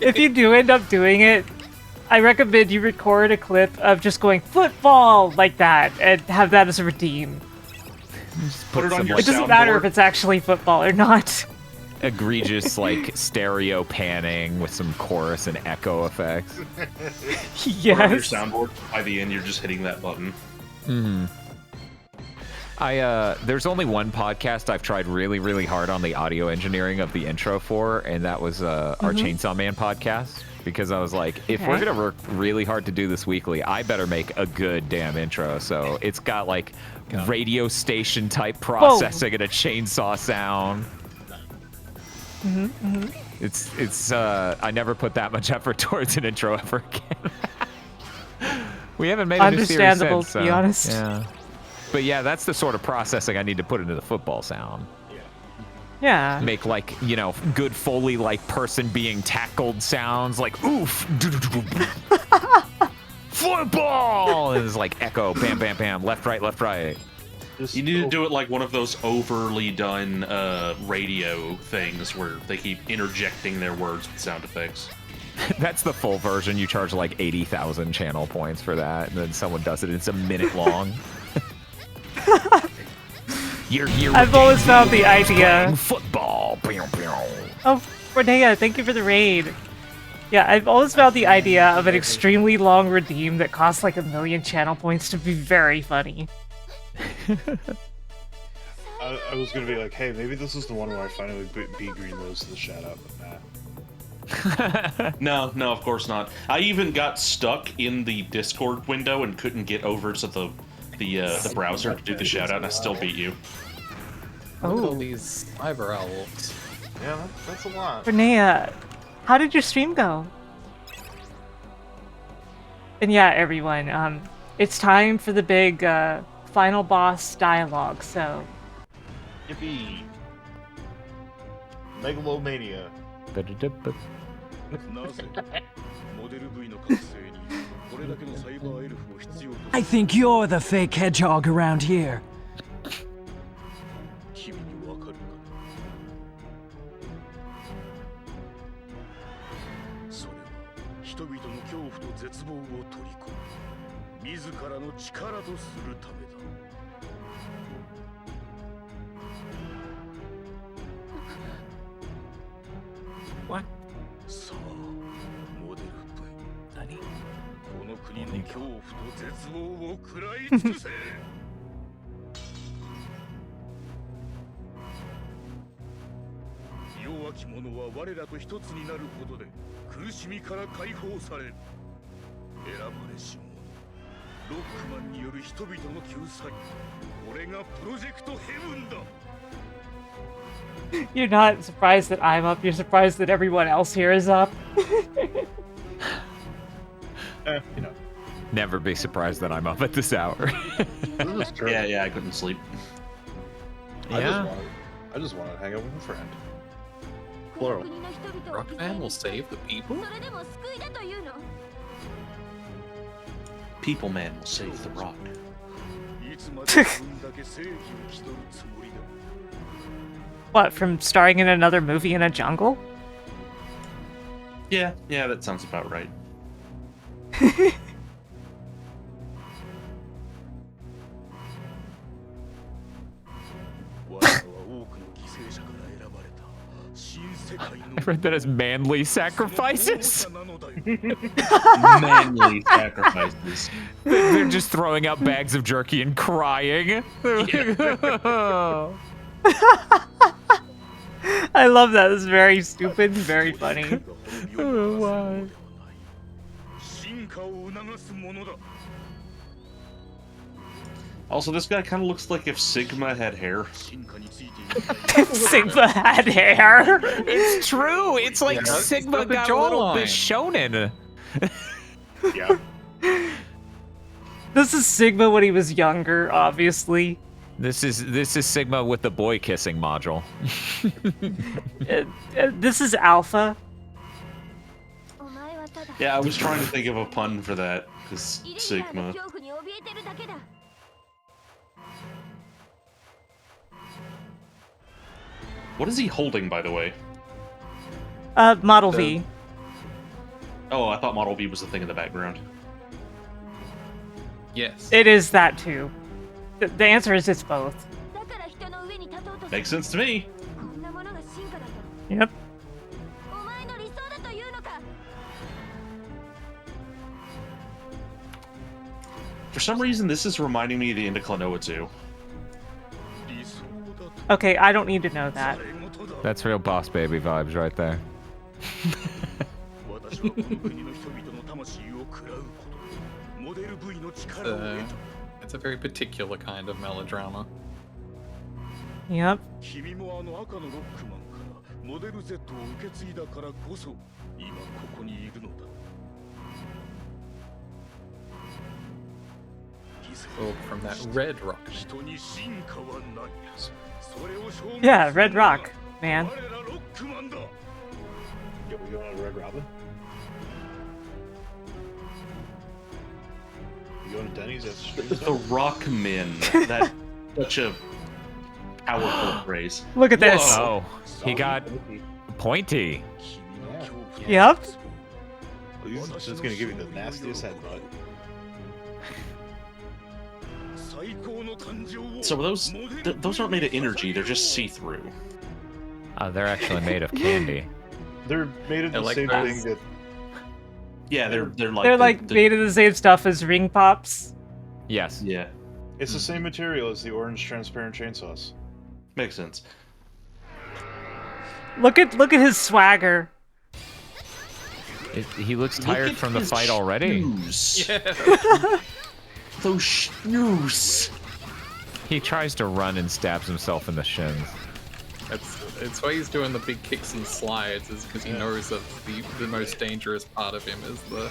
A: If you do end up doing it, I recommend you record a clip of just going football like that and have that as a redeem.
E: Put
M: it on
E: some,
M: your
A: It doesn't matter if
M: soundboard.
A: it's actually football or not.
E: egregious like stereo panning with some chorus and echo effects.
M: Put it on your
A: Yes.
M: soundboard. By the end, you're just hitting that button.
E: Mm-hmm. There's only one podcast I've tried really, really hard on the audio engineering of the intro for, and that was our Chainsaw Man podcast. Because I was like, if we're
A: Okay.
E: gonna work really hard to do this weekly, I better make a good damn intro. So it's got like radio station type processing and a chainsaw sound. It's I never put that much effort towards an intro ever again. We haven't made a new series
A: Understandable,
E: since,
A: to be
E: so,
A: honest.
E: Yeah. But yeah, that's the sort of processing I need to put into the football sound.
A: Yeah.
E: Make like, you know, good Foley like person being tackled sounds like oof. Football! And it's like echo, bam, bam, bam, left, right, left, right.
M: You need to do it like one of those overly done radio things where they keep interjecting their words with sound effects.
E: That's the full version. You charge like 80,000 channel points for that, and then someone does it. It's a minute long. You're here.
A: I've always found the idea.
E: Football.
A: Oh, Renea, thank you for the raid. Yeah, I've always found the idea of an extremely long redeem that costs like 1 million channel points to be very funny.
K: I was gonna be like, hey, maybe this is the one where I finally beat Greenlow's to the shadow, but nah.
M: No, of course not. I even got stuck in the Discord window and couldn't get over to the browser to do the shout out, and I still beat you.
Q: Look at all these cyber owls.
K: Yeah, that's a lot.
A: Renea, how did your stream go? And yeah, everyone, it's time for the big final boss dialogue, so...
K: Yippee! Megalomania.
L: I think you're the fake hedgehog around here. What?
D: 国の恐怖と絶望を食らい尽くせ。弱き者は我らと一つになることで苦しみから解放される。選ばれし者、ロックマンによる人々の救済。これがプロジェクトヘブンだ。
A: You're not surprised that I'm up, you're surprised that everyone else here is up.
R: You know.
E: Never be surprised that I'm up at this hour.
M: Yeah, I couldn't sleep.
E: Yeah.
R: I just wanted to hang out with a friend.
M: Plural.
Q: Rockman will save the people?
M: People Man will save the rock.
A: What, from starring in another movie in a jungle?
M: Yeah, that sounds about right.
E: I read that as manly sacrifices.
M: Manly sacrifices.
E: They're just throwing out bags of jerky and crying.
A: I love that. It's very stupid, very funny. Why?
M: Also, this guy kind of looks like if Sigma had hair.
A: Sigma had hair.
E: It's true. It's like
Q: Yeah,
E: Sigma
Q: the
E: got a little bit
Q: jawline.
E: shonen.
R: Yeah.
A: This is Sigma when he was younger, obviously.
E: This is Sigma with the boy kissing module.
A: This is Alpha.
M: Yeah, I was trying to think of a pun for that, because Sigma. What is he holding, by the way?
A: Model V.
M: Oh, I thought Model V was the thing in the background.
Q: Yes.
A: It is that too. The answer is it's both.
M: Makes sense to me.
A: Yep.
M: For some reason, this is reminding me of the Indiclanoa 2.
A: Okay, I don't need to know that.
E: That's real boss baby vibes right there.
Q: It's a very particular kind of melodrama.
A: Yep.
Q: Oh, from that red rock.
A: Yeah, Red Rock, man.
R: Yeah, we going on Red Robin? You going to Denny's at Street?
M: The Rockman. That's such a powerful phrase.
A: Look at this.
E: Oh, he got pointy.
A: Yep.
R: He's just gonna give you the nastiest headbutt.
M: So those aren't made of energy, they're just see-through.
E: They're actually made of candy.
R: They're made of the same thing that...
M: Yeah, they're like...
A: They're made of the same stuff as ring pops.
E: Yes.
M: Yeah.
R: It's the same material as the orange transparent chainsaws.
M: Makes sense.
A: Look at his swagger.
E: He looks tired from the fight already.
Q: Yeah.
M: Those shoes.
E: He tries to run and stabs himself in the shins.
Q: It's why he's doing the big kicks and slides, is because he knows that the most dangerous part of him is the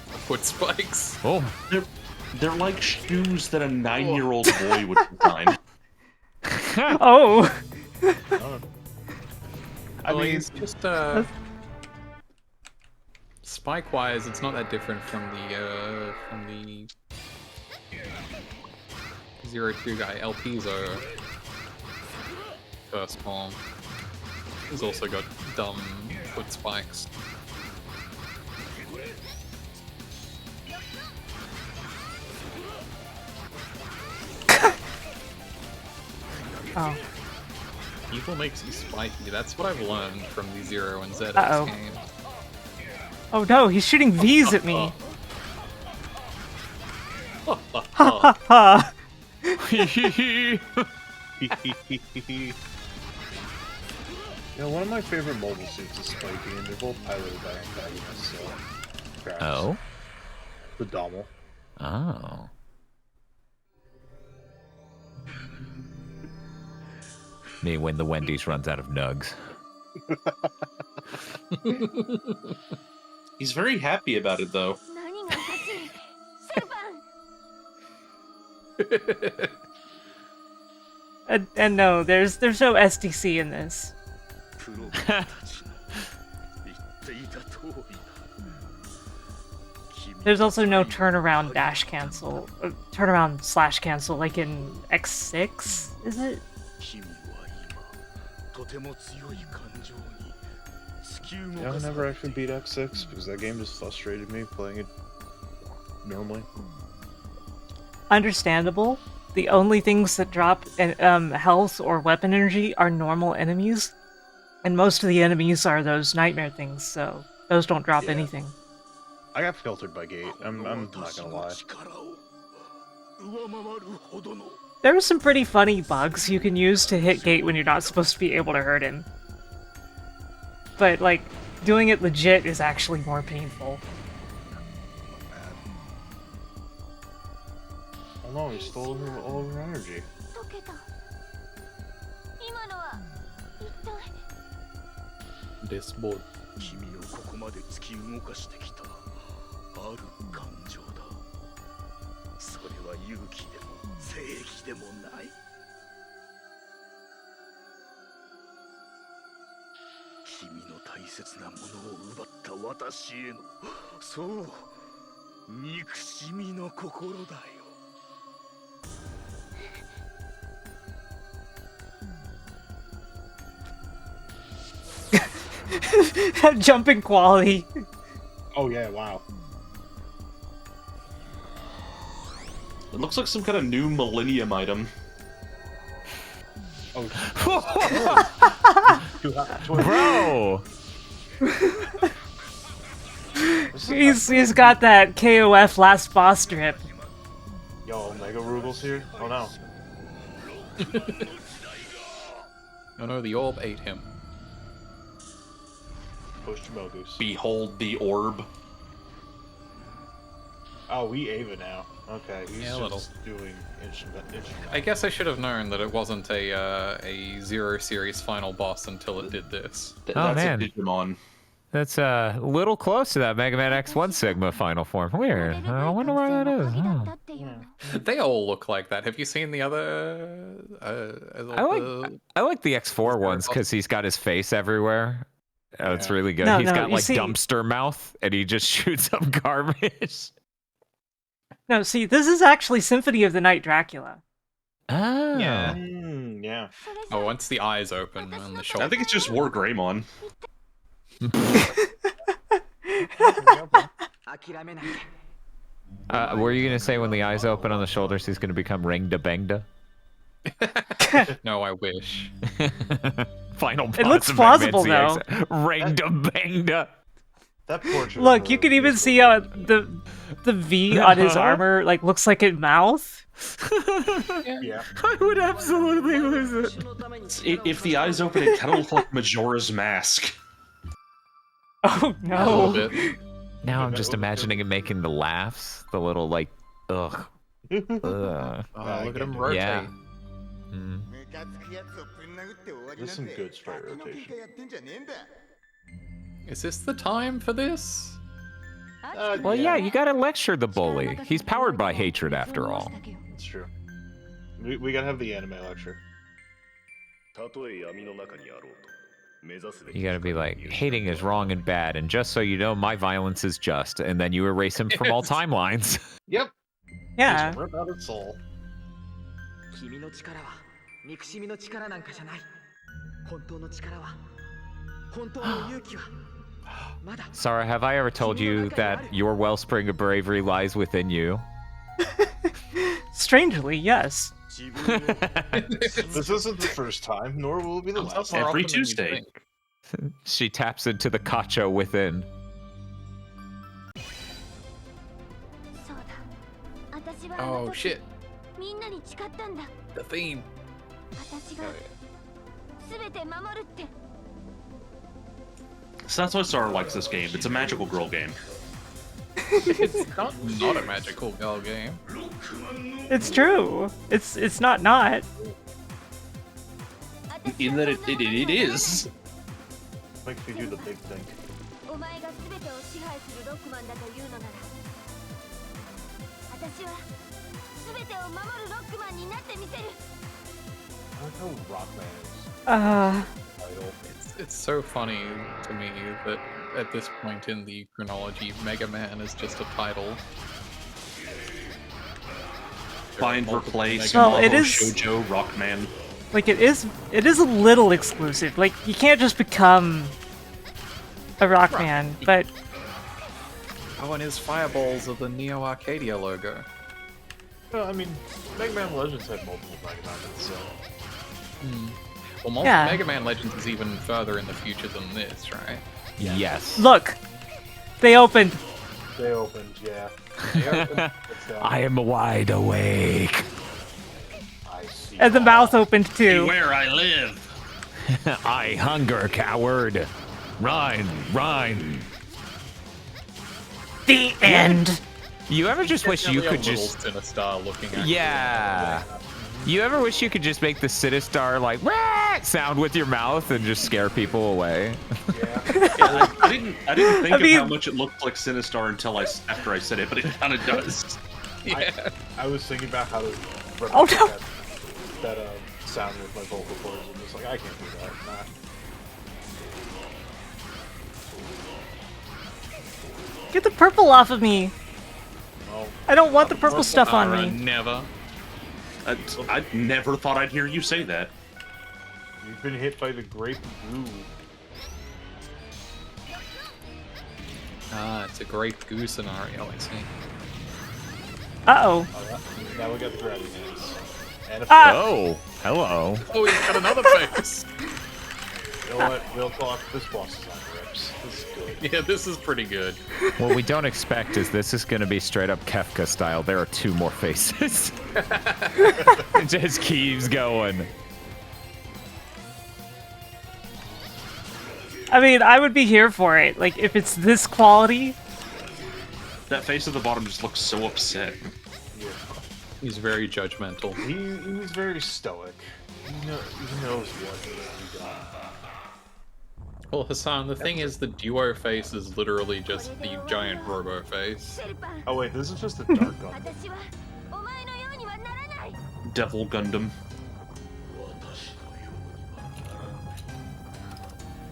Q: foot spikes.
E: Oh.
M: They're like shoes that a 9-year-old boy would design.
A: Oh.
Q: I mean, it's just spike-wise, it's not that different from the 02 guy. El Piso, first form. He's also got dumb foot spikes.
A: Oh.
Q: Evil makes you spiky. That's what I've learned from the 0 and ZX
A: Uh-oh.
Q: game.
A: Oh no, he's shooting V's at me. Ha ha!
R: Yeah, one of my favorite mobile suits is Spiky, and they're both piloted by antagonists, so... Perhaps.
E: Oh?
R: The Dommel.
E: Oh. Me when the Wendy's runs out of nugs.
M: He's very happy about it, though.
A: And no, there's no SDC in this. There's also no turnaround dash cancel, turnaround slash cancel like in X6, is it?
R: Yeah, I never actually beat X6 because that game just frustrated me playing it normally.
A: Understandable. The only things that drop health or weapon energy are normal enemies, and most of the enemies are those nightmare things, so those don't drop anything.
R: I got filtered by Gate. I'm not gonna lie.
A: There are some pretty funny bugs you can use to hit Gate when you're not supposed to be able to hurt him. But, like, doing it legit is actually more painful.
R: Oh no, he stole all of her energy.
Q: This boy.
D: 君をここまで突き動かしてきたある感情だ。それは勇気でも正義でもない。君の大切なものを奪った私への、そう、憎しみの心だよ。
A: That jumping quality.
R: Oh yeah, wow.
M: It looks like some kind of new Millennium item.
R: Oh,
E: bro!
A: He's got that KOF last boss drip.
R: Yo, Mega Rugal's here? Oh no.
Q: Oh no, the orb ate him.
R: Push Mogus.
M: Behold the orb.
R: Oh, we Ava now. Okay, he's
Q: Yeah,
R: just doing instrument.
Q: I guess I should have known that it wasn't a Zero Series final boss until it did this.
E: Oh man,
M: Digimon.
E: That's a little close to that Mega Man X1 Sigma final form. Weird. I wonder why that is. Huh.
Q: They all look like that. Have you seen the other?
E: I like the X4 ones because he's got his face everywhere. Oh, it's really good. He's got like dumpster mouth, and he just shoots up garbage.
A: No, see, this is actually Symphony of the Night Dracula.
E: Oh.
R: Yeah. Yeah.
Q: Oh, once the eyes open on the shoulder.
M: I think it's just War Greymon.
E: Were you gonna say when the eyes open on the shoulders, he's gonna become Ringda Bangda?
Q: No, I wish.
E: Final boss.
A: It looks
E: of
A: plausible
E: Mega Man
A: though.
E: CX. Ringda Bangda.
R: That portrait.
A: Look, you can even see how the V on his armor like looks like a mouth.
R: Yeah.
E: I would absolutely lose it.
M: If the eyes open, it kind of looks like Majora's Mask.
A: Oh
Q: A little
A: no.
Q: bit.
E: Now I'm just imagining him making the laughs, the little like, ugh. Ugh.
Q: Oh, look at him rotate.
E: Yeah. Mm.
R: There's some good sprite rotation.
Q: Is this the time for this?
E: Well, yeah, you gotta lecture the bully. He's powered by hatred after all.
R: That's true. We gotta have the anime lecture.
E: You gotta be like, hating is wrong and bad, and just so you know, my violence is just, and then you erase him from all timelines.
R: Yep.
A: Yeah.
R: Just rip out its soul. Sarah, have I ever told you that your wellspring of bravery lies within you?
A: Strangely, yes.
R: This isn't the first time, nor will it be the last.
M: Every Tuesday.
E: She taps into the Kacho within.
Q: Oh shit. The theme.
M: So that's why Sarah likes this game. It's a magical girl game.
Q: It's not a magical girl game.
A: It's true. It's not.
M: In that it is.
R: Makes me do the big thing. I like how Rockman is.
Q: It's so funny to me that at this point in the chronology, Mega Man is just a title.
M: Find, replace,
A: Well, it is
M: Shoujo, Rockman.
A: like it is a little exclusive. Like you can't just become a Rockman, but
Q: Oh, and his fireballs are the Neo Arcadia logo.
R: Well, I mean, Mega Man Legends had multiple Mega Man, so.
Q: Well,
A: Yeah.
Q: Mega Man Legends is even further in the future than this, right?
E: Yes.
A: look, they opened.
R: They opened, yeah.
E: I am wide awake.
R: I see.
A: And the mouth opened too.
M: Where I live.
E: I hunger, coward. Run.
A: The end.
E: You ever just wish you could just...
Q: Sinistar looking at
E: Yeah. You ever wish you could just make the Sinistar like "Rah!" sound with your mouth and just scare people away?
M: Yeah, I didn't think of how much it looked like Sinistar until after I said it, but it kind of does.
Q: Yeah.
R: I was thinking about how to replicate
A: Oh, no.
R: that sound with my vocal cords, and just like, I can't do that. Nah.
A: Get the purple off of me.
R: Oh,
A: I don't want the purple stuff on me.
Q: Never.
M: I never thought I'd hear you say that.
R: you've been hit by the grape goo.
Q: Ah, it's a great goo scenario, I see.
A: Uh-oh.
R: Now we got the grabby hands. And a
E: Oh, hello.
Q: Oh, he's got another face.
R: You know what? We'll talk. This boss is on grips. This is good.
Q: Yeah, this is pretty good.
E: What we don't expect is this is going to be straight up Kefka style. There are 2 more faces. It just keeps going.
A: I mean, I would be here for it. Like, if it's this quality.
M: That face at the bottom just looks so upset.
R: Yeah.
Q: He's very judgmental.
R: He's very stoic. He knows what needs to be done.
Q: Well, Hassan, the thing is, the duo face is literally just the giant robo face.
R: Oh wait, this is just a dark gun.
M: Devil Gundam.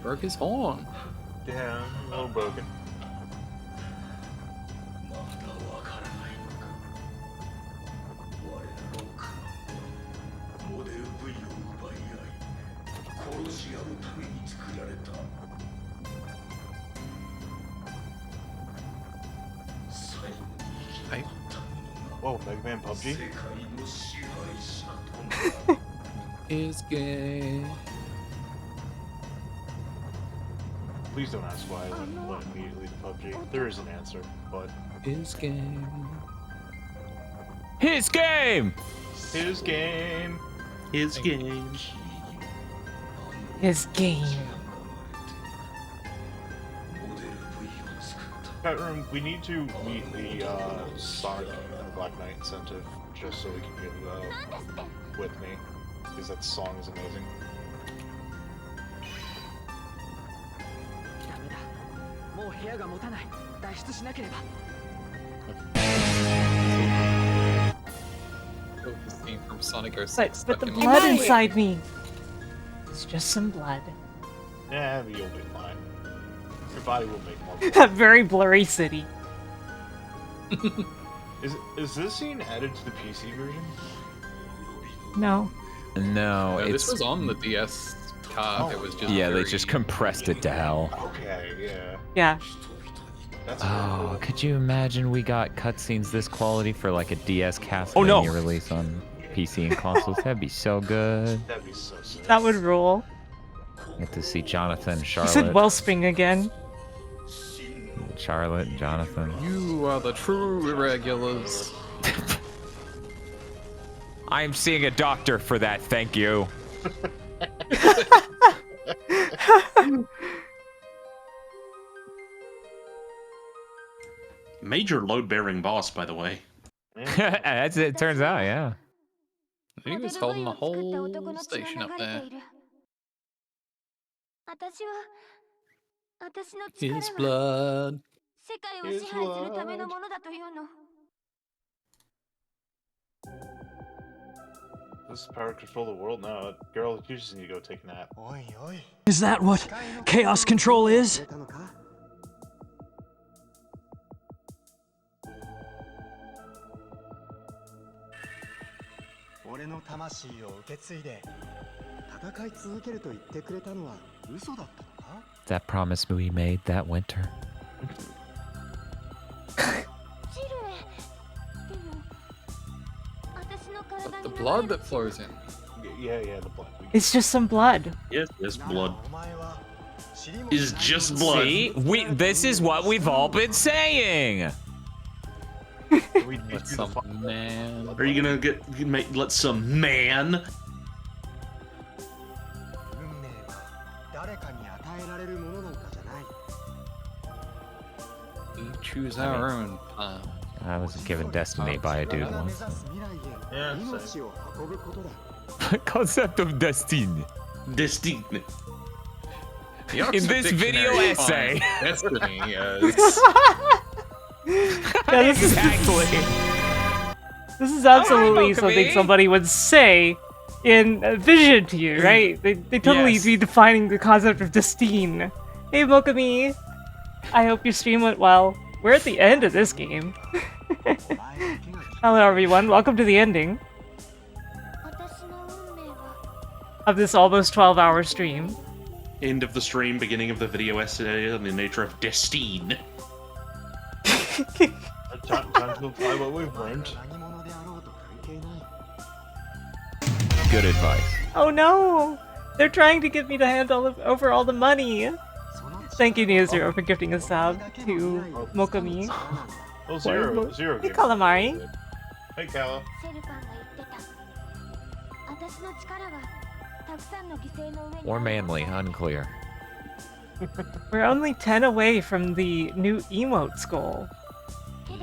Q: Broke his horn.
R: Yeah, a little broken. Whoa, Mega Man PUBG?
Q: Is gay.
R: Please don't ask why I went immediately to PUBG. There is an answer, but...
Q: His game.
E: His game!
R: His game!
M: His game.
A: His game.
R: Chat room, we need to meet the Sonic and Black Knight incentive just so we can get with me, because that song is amazing.
Q: This theme from Sonic 06.
A: But the blood inside me. It's just some blood.
R: Yeah, but you'll be fine. Your body will make more blood.
A: That very blurry city.
R: Is this scene added to the PC version?
A: No.
E: No,
Q: This
E: it's...
Q: was on the DS card. It was just
E: Yeah, they
Q: very-
E: just compressed it to hell.
R: Okay, yeah.
A: Yeah.
R: That's
E: Oh, could you imagine we got cutscenes this quality for like a DS Castlevania release on PC and consoles? That'd be so good.
R: That'd be so sick.
A: That would rule.
E: Get to see Jonathan and
A: You
E: Charlotte.
A: said Wellspring again.
E: Charlotte and Jonathan.
Q: You are the true irregulars.
E: I'm seeing a doctor for that, thank you.
M: Major load-bearing boss, by the way.
E: As it turns out, yeah.
Q: He was holding the whole station up there.
C: 私は私の
Q: His
C: 力は
Q: blood.
C: 世界を支配するためのものだというの。
K: This power control the world now. Girl, you just need to go take a nap.
L: Is that what chaos control is?
B: 俺の魂を受け継いで戦い続けると言ってくれたのは嘘だったのか
E: That promise we made that winter.
Q: The blood that flows in.
K: Yeah, the blood.
A: It's just some blood.
M: Yes, blood. Is just blood.
E: See? This is what we've all been saying.
Q: Let some man.
M: Are you gonna let some man?
B: 運命は誰かに与えられるものなんかじゃない
Q: We choose our own path.
E: I was given destiny by a dude once.
B: 命を運ぶことだ
E: Concept of destiny.
M: Destiny.
E: In this video essay.
Q: Destiny
A: Yeah, this is this is absolutely something somebody would say in a vision to you, right? They totally be defining the concept of destine. Hey Mokami, I hope your stream went well. We're at the end of this game. Hello everyone, welcome to the ending of this almost 12-hour stream.
M: End of the stream, beginning of the video essay, and the nature of destine.
K: Time to apply what we've learned.
E: Good advice.
A: Oh no! They're trying to get me to hand over all the money! Thank you, Neo0, for gifting a sub to Mokami.
K: Oh, zero
A: Hey,
K: game.
A: Calamari.
K: Hey, Kala.
C: 私の力はたくさんの犠牲の上に
E: Or manly, unclear.
A: We're only 10 away from the new emotes goal.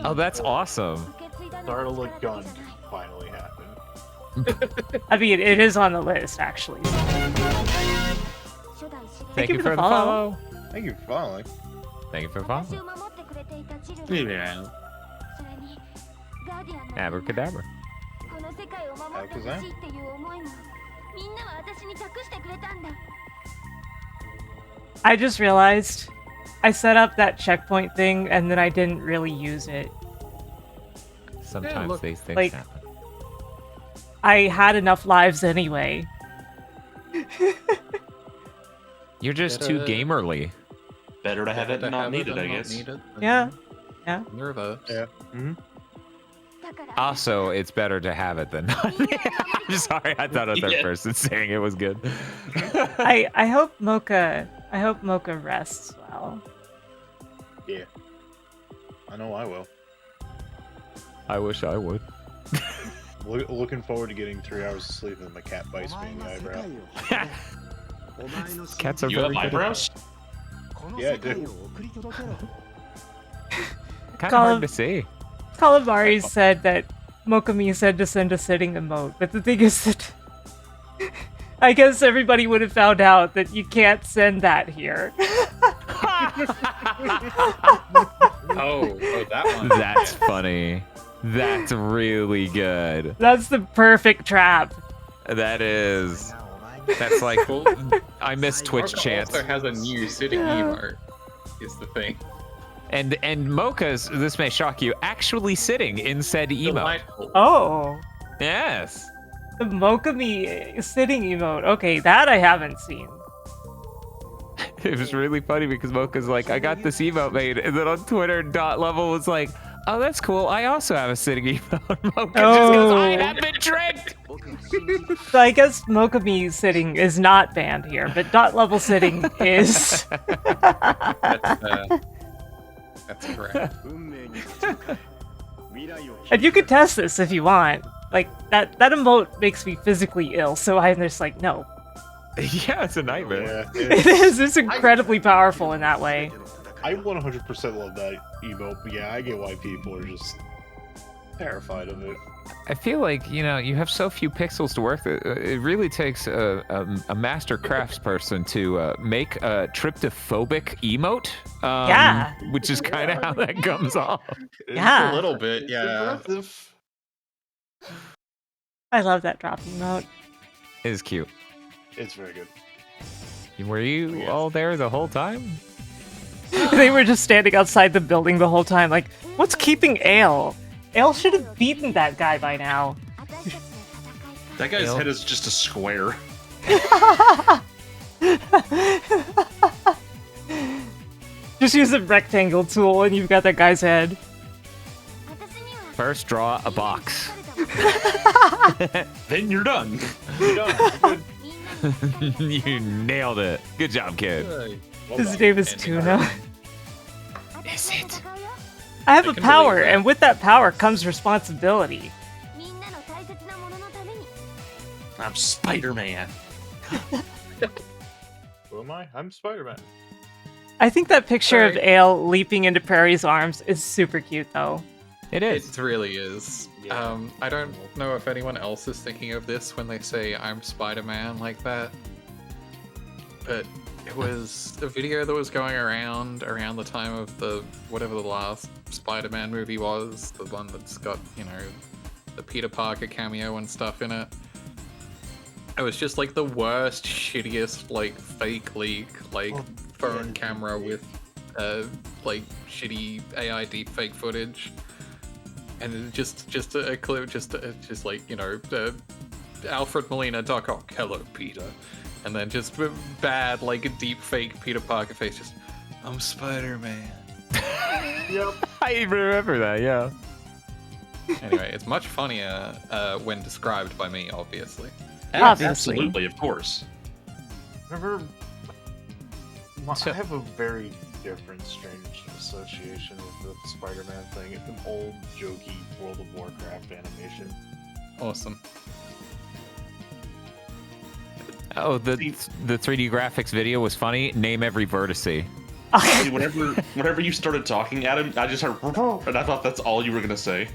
E: Oh, that's awesome.
K: Starlit gun finally happened.
A: I mean, it is on the list, actually.
E: Thank you for the follow.
K: Thank you for following.
E: Thank you for following.
M: Yeah.
E: Abracadabra.
C: この世界を守ってほしいっていう思いもみんなは私に託してくれたんだ
A: I just realized I set up that checkpoint thing and then I didn't really use it.
E: Sometimes these things
A: like,
E: happen.
A: I had enough lives anyway.
E: You're just too gamerly.
M: Better to have it than not needed, I guess.
A: Yeah. Yeah.
Q: Reverse.
K: Yeah.
E: Also, it's better to have it than not. I'm sorry, I thought a third person saying it was good.
A: I hope Mocha rests well.
K: Yeah. I know I will.
E: I wish I would.
K: Looking forward to getting 3 hours of sleep and my cat bites me in the eyebrow.
E: Cats are
M: you
E: very
M: have
E: good.
M: eyebrows?
K: Yeah, I do.
E: Kind of hard to see.
A: Calamari said that Mokami said to send a sitting emote, but the thing is that I guess everybody would have found out that you can't send that here.
Q: Oh, that one.
E: That's funny. That's really good.
A: That's the perfect trap.
E: That is. That's like, I miss Twitch chants.
Q: Also has a new sitting emote, is the thing.
E: And Mocha's, this may shock you, actually sitting in said emote.
Q: Delightful.
A: Oh.
E: Yes.
A: The Mokami sitting emote. Okay, that I haven't seen.
E: It was really funny because Mocha's like, I got this emote made, and then on Twitter, Level was like, oh, that's cool. I also have a sitting emote. Mocha just goes, I have been tricked.
A: So I guess Mokami sitting is not banned here, but Level sitting is.
Q: That's correct.
A: And you can test this if you want. Like, that emote makes me physically ill, so I'm just like, no.
E: Yeah, it's a nightmare.
R: Yeah,
A: It is. It's incredibly powerful in that way.
R: I 100% love that emote, but yeah, I get why people are just terrified of it.
E: I feel like, you know, you have so few pixels to work with. It really takes a master craftsperson to make a tryptophobic emote.
A: Yeah.
E: Which is kind of how that comes off.
A: Yeah.
K: A little bit, yeah.
A: I love that drop emote.
E: It is cute.
R: It's very good.
E: Were you all there the whole time?
A: They were just standing outside the building the whole time, like, what's keeping Ale? Ale should have beaten that guy by now.
M: That guy's head is just a square.
A: Just use a rectangle tool and you've got that guy's head.
E: First, draw a box.
M: Then you're done.
K: You're done.
E: You nailed it. Good job, kid.
A: His name is Tuna.
E: Is it?
A: I have a power, and with that power comes responsibility.
M: I'm Spider-Man.
R: Who am I? I'm Spider-Man.
A: I think that picture of Ale leaping into Prairie's arms is super cute, though.
E: It is.
Q: It really is. I don't know if anyone else is thinking of this when they say I'm Spider-Man like that, but it was a video that was going around the time of the whatever the last Spider-Man movie was, the one that's got, you know, the Peter Parker cameo and stuff in it. It was just like the worst, shittiest, like fake leak, like phone camera with like shitty AI deepfake footage. And it just a clip, just like, you know, Alfred Molina Doc Ock, hello Peter, and then just bad like a deep fake Peter Parker face, just I'm Spider-Man.
R: Yep.
E: I even remember that. Yeah.
Q: Anyway, it's much funnier when described by me, obviously.
M: Absolutely, of course.
R: Remember, I have a very different, strange association with the Spider-Man thing. It's an old, jokey World of Warcraft animation.
Q: Awesome.
E: Oh, the 3D graphics video was funny. Name every vertice.
M: See, whenever you started talking, Adam, I just heard, and I thought that's all you were gonna say.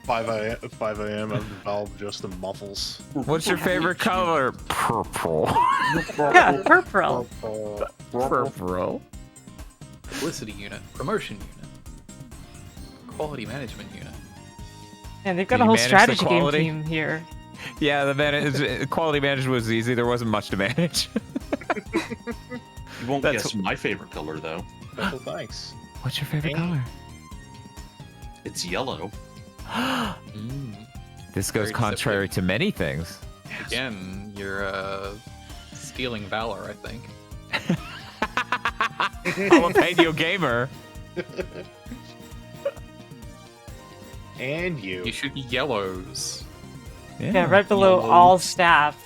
R: 5 a.m. I've involved just the muffles.
E: What's your favorite color? Purple.
A: Yeah, purple.
E: Purple.
Q: Publicity unit, promotion unit, quality management unit.
A: And they've got
E: Can
A: a
E: you
A: whole
E: manage the
A: strategy game
E: quality?
A: team here.
E: Yeah, quality management was easy. There wasn't much to manage.
M: You won't guess my favorite color, though.
R: Well, thanks.
E: What's your favorite color?
M: It's yellow.
E: This goes contrary to many things.
Q: Again, you're stealing valor, I think.
E: I'm a Pedro gamer.
R: And you.
Q: You should be yellows.
A: Yeah, right below all staff.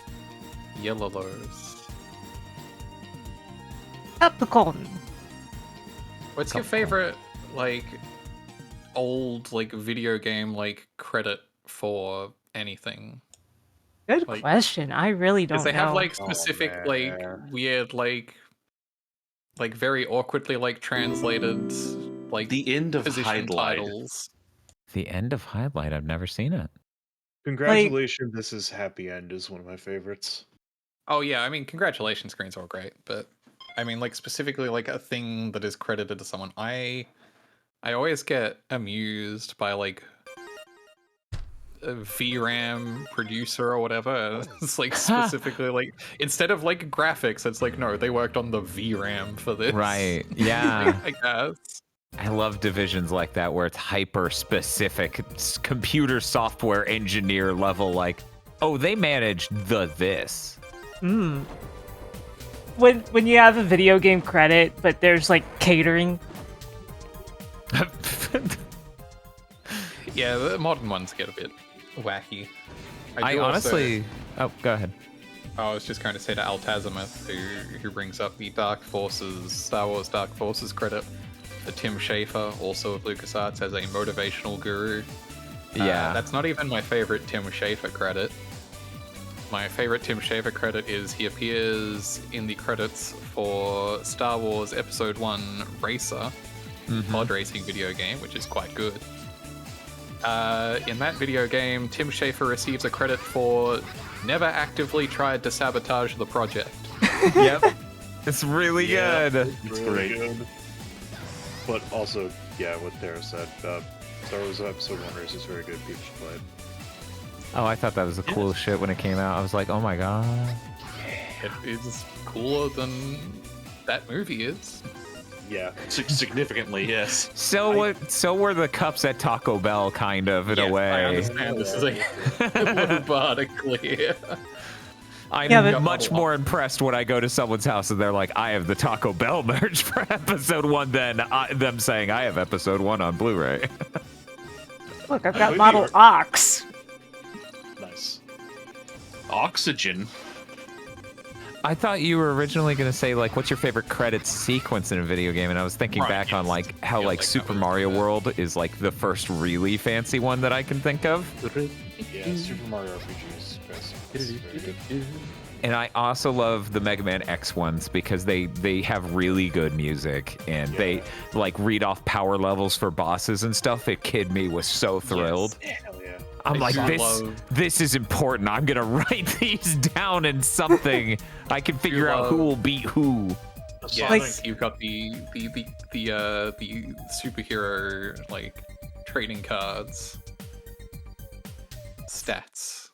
Q: Yellows.
A: Capricorn.
Q: What's your favorite, like, old, like, video game, like, credit for anything?
A: Good question. I really don't know.
Q: Because they have, like, specific, like, weird, like, very awkwardly, like, translated, like,
M: the end of
Q: position
M: Highlight.
Q: titles.
E: The end of Highlight. I've never seen it.
R: Congratulations, This Is Happy End is one of my favorites.
Q: Oh, yeah, I mean, congratulations screens are all great, but, I mean, like, specifically, like, a thing that is credited to someone, I always get amused by, like, a VRAM producer or whatever. It's like specifically like instead of like graphics, it's like no, they worked on the VRAM for this.
E: Right. Yeah.
Q: I guess.
E: I love divisions like that where it's hyper specific computer software engineer level. Like, oh, they managed this.
A: When you have a video game credit, but there's like catering.
Q: Yeah, the modern ones get a bit wacky.
E: I honestly... Oh, go ahead.
Q: I was just going to say to Altazimuth, who brings up the Star Wars Dark Forces credit for Tim Schafer, also of LucasArts, as a motivational guru.
E: Yeah.
Q: That's not even my favorite Tim Schafer credit. My favorite Tim Schafer credit is he appears in the credits for Star Wars Episode 1 Racer, pod racing video game, which is quite good. In that video game, Tim Schafer receives a credit for never actively tried to sabotage the project.
E: Yep. It's really good.
R: It's really good. But also, yeah, what Tara said, Star Wars Episode 1 Race is very good. People should play it.
E: Oh, I thought that was the coolest shit when it came out. I was like, oh my god.
Q: It is cooler than that movie is.
R: Yeah.
M: Significantly, yes.
E: So were the cups at Taco Bell, kind of, in a way.
Q: I understand this is a little clear.
E: I'm much more impressed when I go to someone's house and they're like, I have the Taco Bell merch for Episode 1 than them saying, I have Episode 1 on Blu-ray.
A: Look, I've got Model Ox.
R: Nice.
M: Oxygen.
E: I thought you were originally going to say, like, what's your favorite credits sequence in a video game? And I was thinking back on, like, how, like, Super Mario World is, like, the first really fancy one that I can think of.
R: Yeah, Super Mario RPG is best.
E: And I also love the Mega Man X ones because they have really good music and they, like, read off power levels for bosses and stuff. It Kid Me was so thrilled.
R: Yes. Hell yeah.
E: I'm like, this is important. I'm gonna write these down in something. I can figure out who will beat who.
Q: Yeah, like, you've got the superhero like trading cards stats.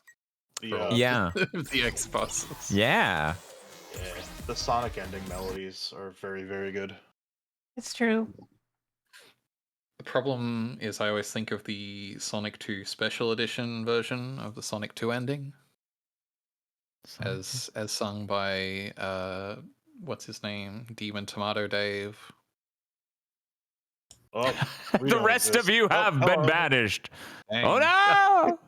E: Yeah.
Q: The X bosses.
E: Yeah.
R: Yeah. The Sonic ending melodies are very, very good.
A: It's true.
Q: The problem is I always think of the Sonic 2 Special Edition version of the Sonic 2 ending. As sung by what's his name? Demon Tomato Dave.
R: Oh,
E: the rest of you have been banished.
Q: Dang.
E: Oh no!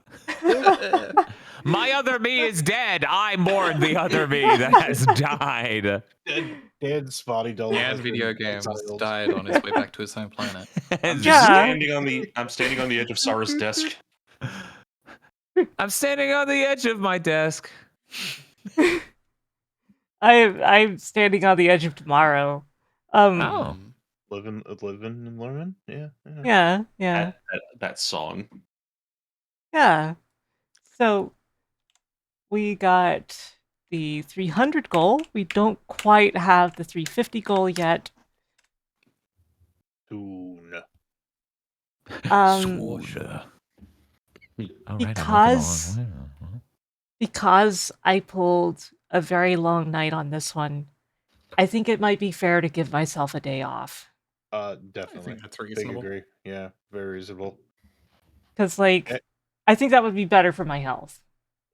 E: My other me is dead. I mourn the other me that has died.
R: Dead Spotty Dole.
Q: And VideoGames died on his way back to his home planet.
M: I'm standing on the edge of Sarah's desk.
E: I'm standing on the edge of my desk.
A: I'm standing on the edge of tomorrow.
R: Living and learning.
A: Yeah.
M: That song.
A: Yeah. So we got the 300 goal. We don't quite have the 350 goal yet.
R: Soon.
A: Because I pulled a very long night on this one, I think it might be fair to give myself a day off.
R: Definitely.
Q: I think that's reasonable.
R: I agree. Yeah, very reasonable.
A: Because, like, I think that would be better for my health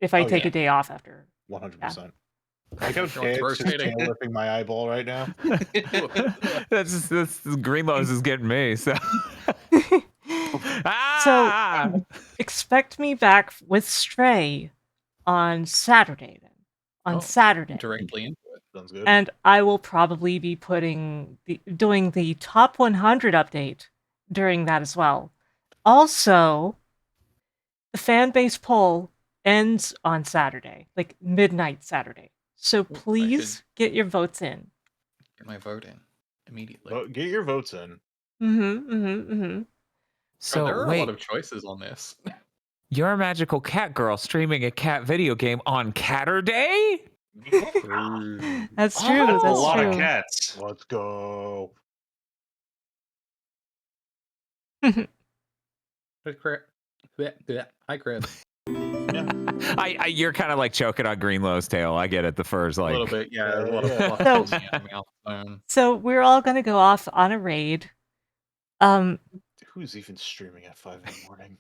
A: if I take a day off after.
R: 100%. I got tail my eyeball right now.
E: that's Greenlow's is getting me. So,
A: so expect me back with Stray on Saturday. Then on Saturday,
Q: directly into it.
R: Sounds good.
A: And I will probably be doing the top 100 update during that as well. Also, the fan base poll ends on Saturday, like midnight Saturday. So please get your votes in.
Q: Get my vote in immediately.
R: Get your votes in.
E: So
Q: there are
E: wait,
Q: a lot of choices on this.
E: You're a magical cat girl streaming a cat video game on Catterday?
A: That's true. That's
M: a lot
A: true.
M: of cats.
R: Let's go.
Q: Hi, Chris.
E: You're kind of like choking on Greenlow's tail. I get it. The fur's like
Q: a little bit, yeah. A lot of
A: So we're all gonna go off on a raid.
R: Who's even streaming at 5 in the morning?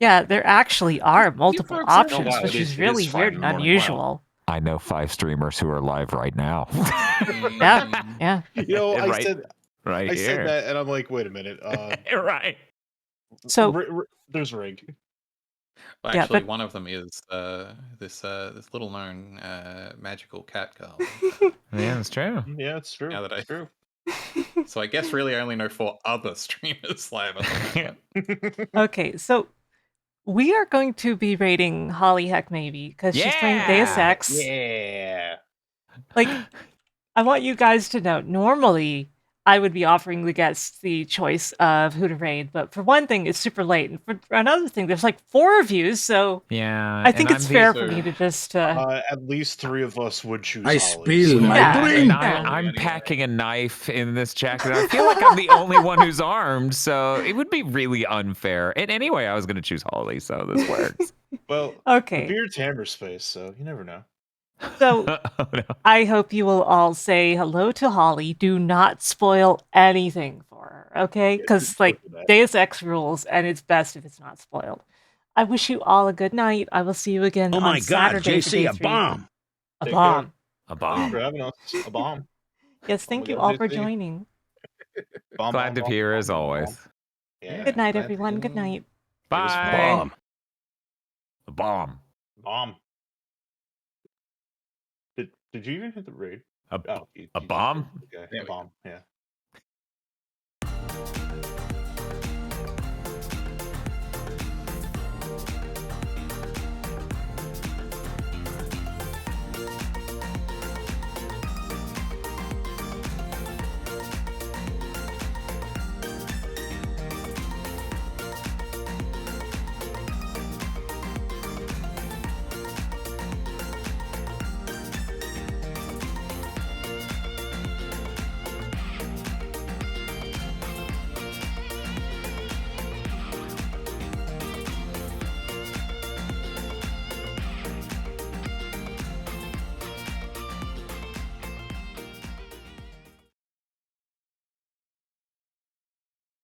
A: Yeah, there actually are multiple options, which
E: it
A: is really weird and unusual.
E: I know 5 streamers who are live right now.
A: Yeah.
R: You know, I said
E: here.
R: that, and I'm like, wait a minute.
E: Right.
A: So
R: there's Rig.
Q: Well, actually, one of them is this little known magical cat girl.
E: Yeah, it's true.
R: Yeah, it's true.
Q: Now that
R: it's true.
Q: So I guess really I only know 4 other streamers live at the moment.
A: Okay, so we are going to be rating Holly Heck maybe because she's playing Deus Ex.
R: Yeah.
A: Like, I want you guys to know, normally I would be offering the guests the choice of who to raid, but for one thing, it's super late, and for another thing, there's like 4 of you, so
E: Yeah,
A: I think it's fair for me to just.
R: At least 3 of us would choose.
P: I
R: Holly,
P: spill my drink.
E: And I'm packing a knife in this jacket. I feel like I'm the only one who's armed, so it would be really unfair. And anyway, I was going to choose Holly, so this works.
R: Well,
A: Okay.
R: the beard's hammer space, so you never know.
A: So I hope you will all say hello to Holly. Do not spoil anything for her, okay? Because like Deus Ex rules, and it's best if it's not spoiled. I wish you all a good night. I will see you again
I: Oh
A: on
I: my God,
A: Saturday for
I: JC,
A: day
I: a
A: 3.
I: bomb.
A: A
R: Take
A: bomb.
R: care.
E: A bomb.
R: Thanks for having us. A bomb.
A: Yes, thank
R: Oh my
A: you
R: God,
A: all for
R: JC.
A: joining.
E: Glad to be here as always.
R: Yeah,
A: Good night,
R: glad
A: everyone.
R: to-
A: Good night.
E: Bye. A bomb.
R: Bomb. Did you even hit the raid?
E: A
R: you
E: bomb?
R: did. Okay, a bomb. Yeah.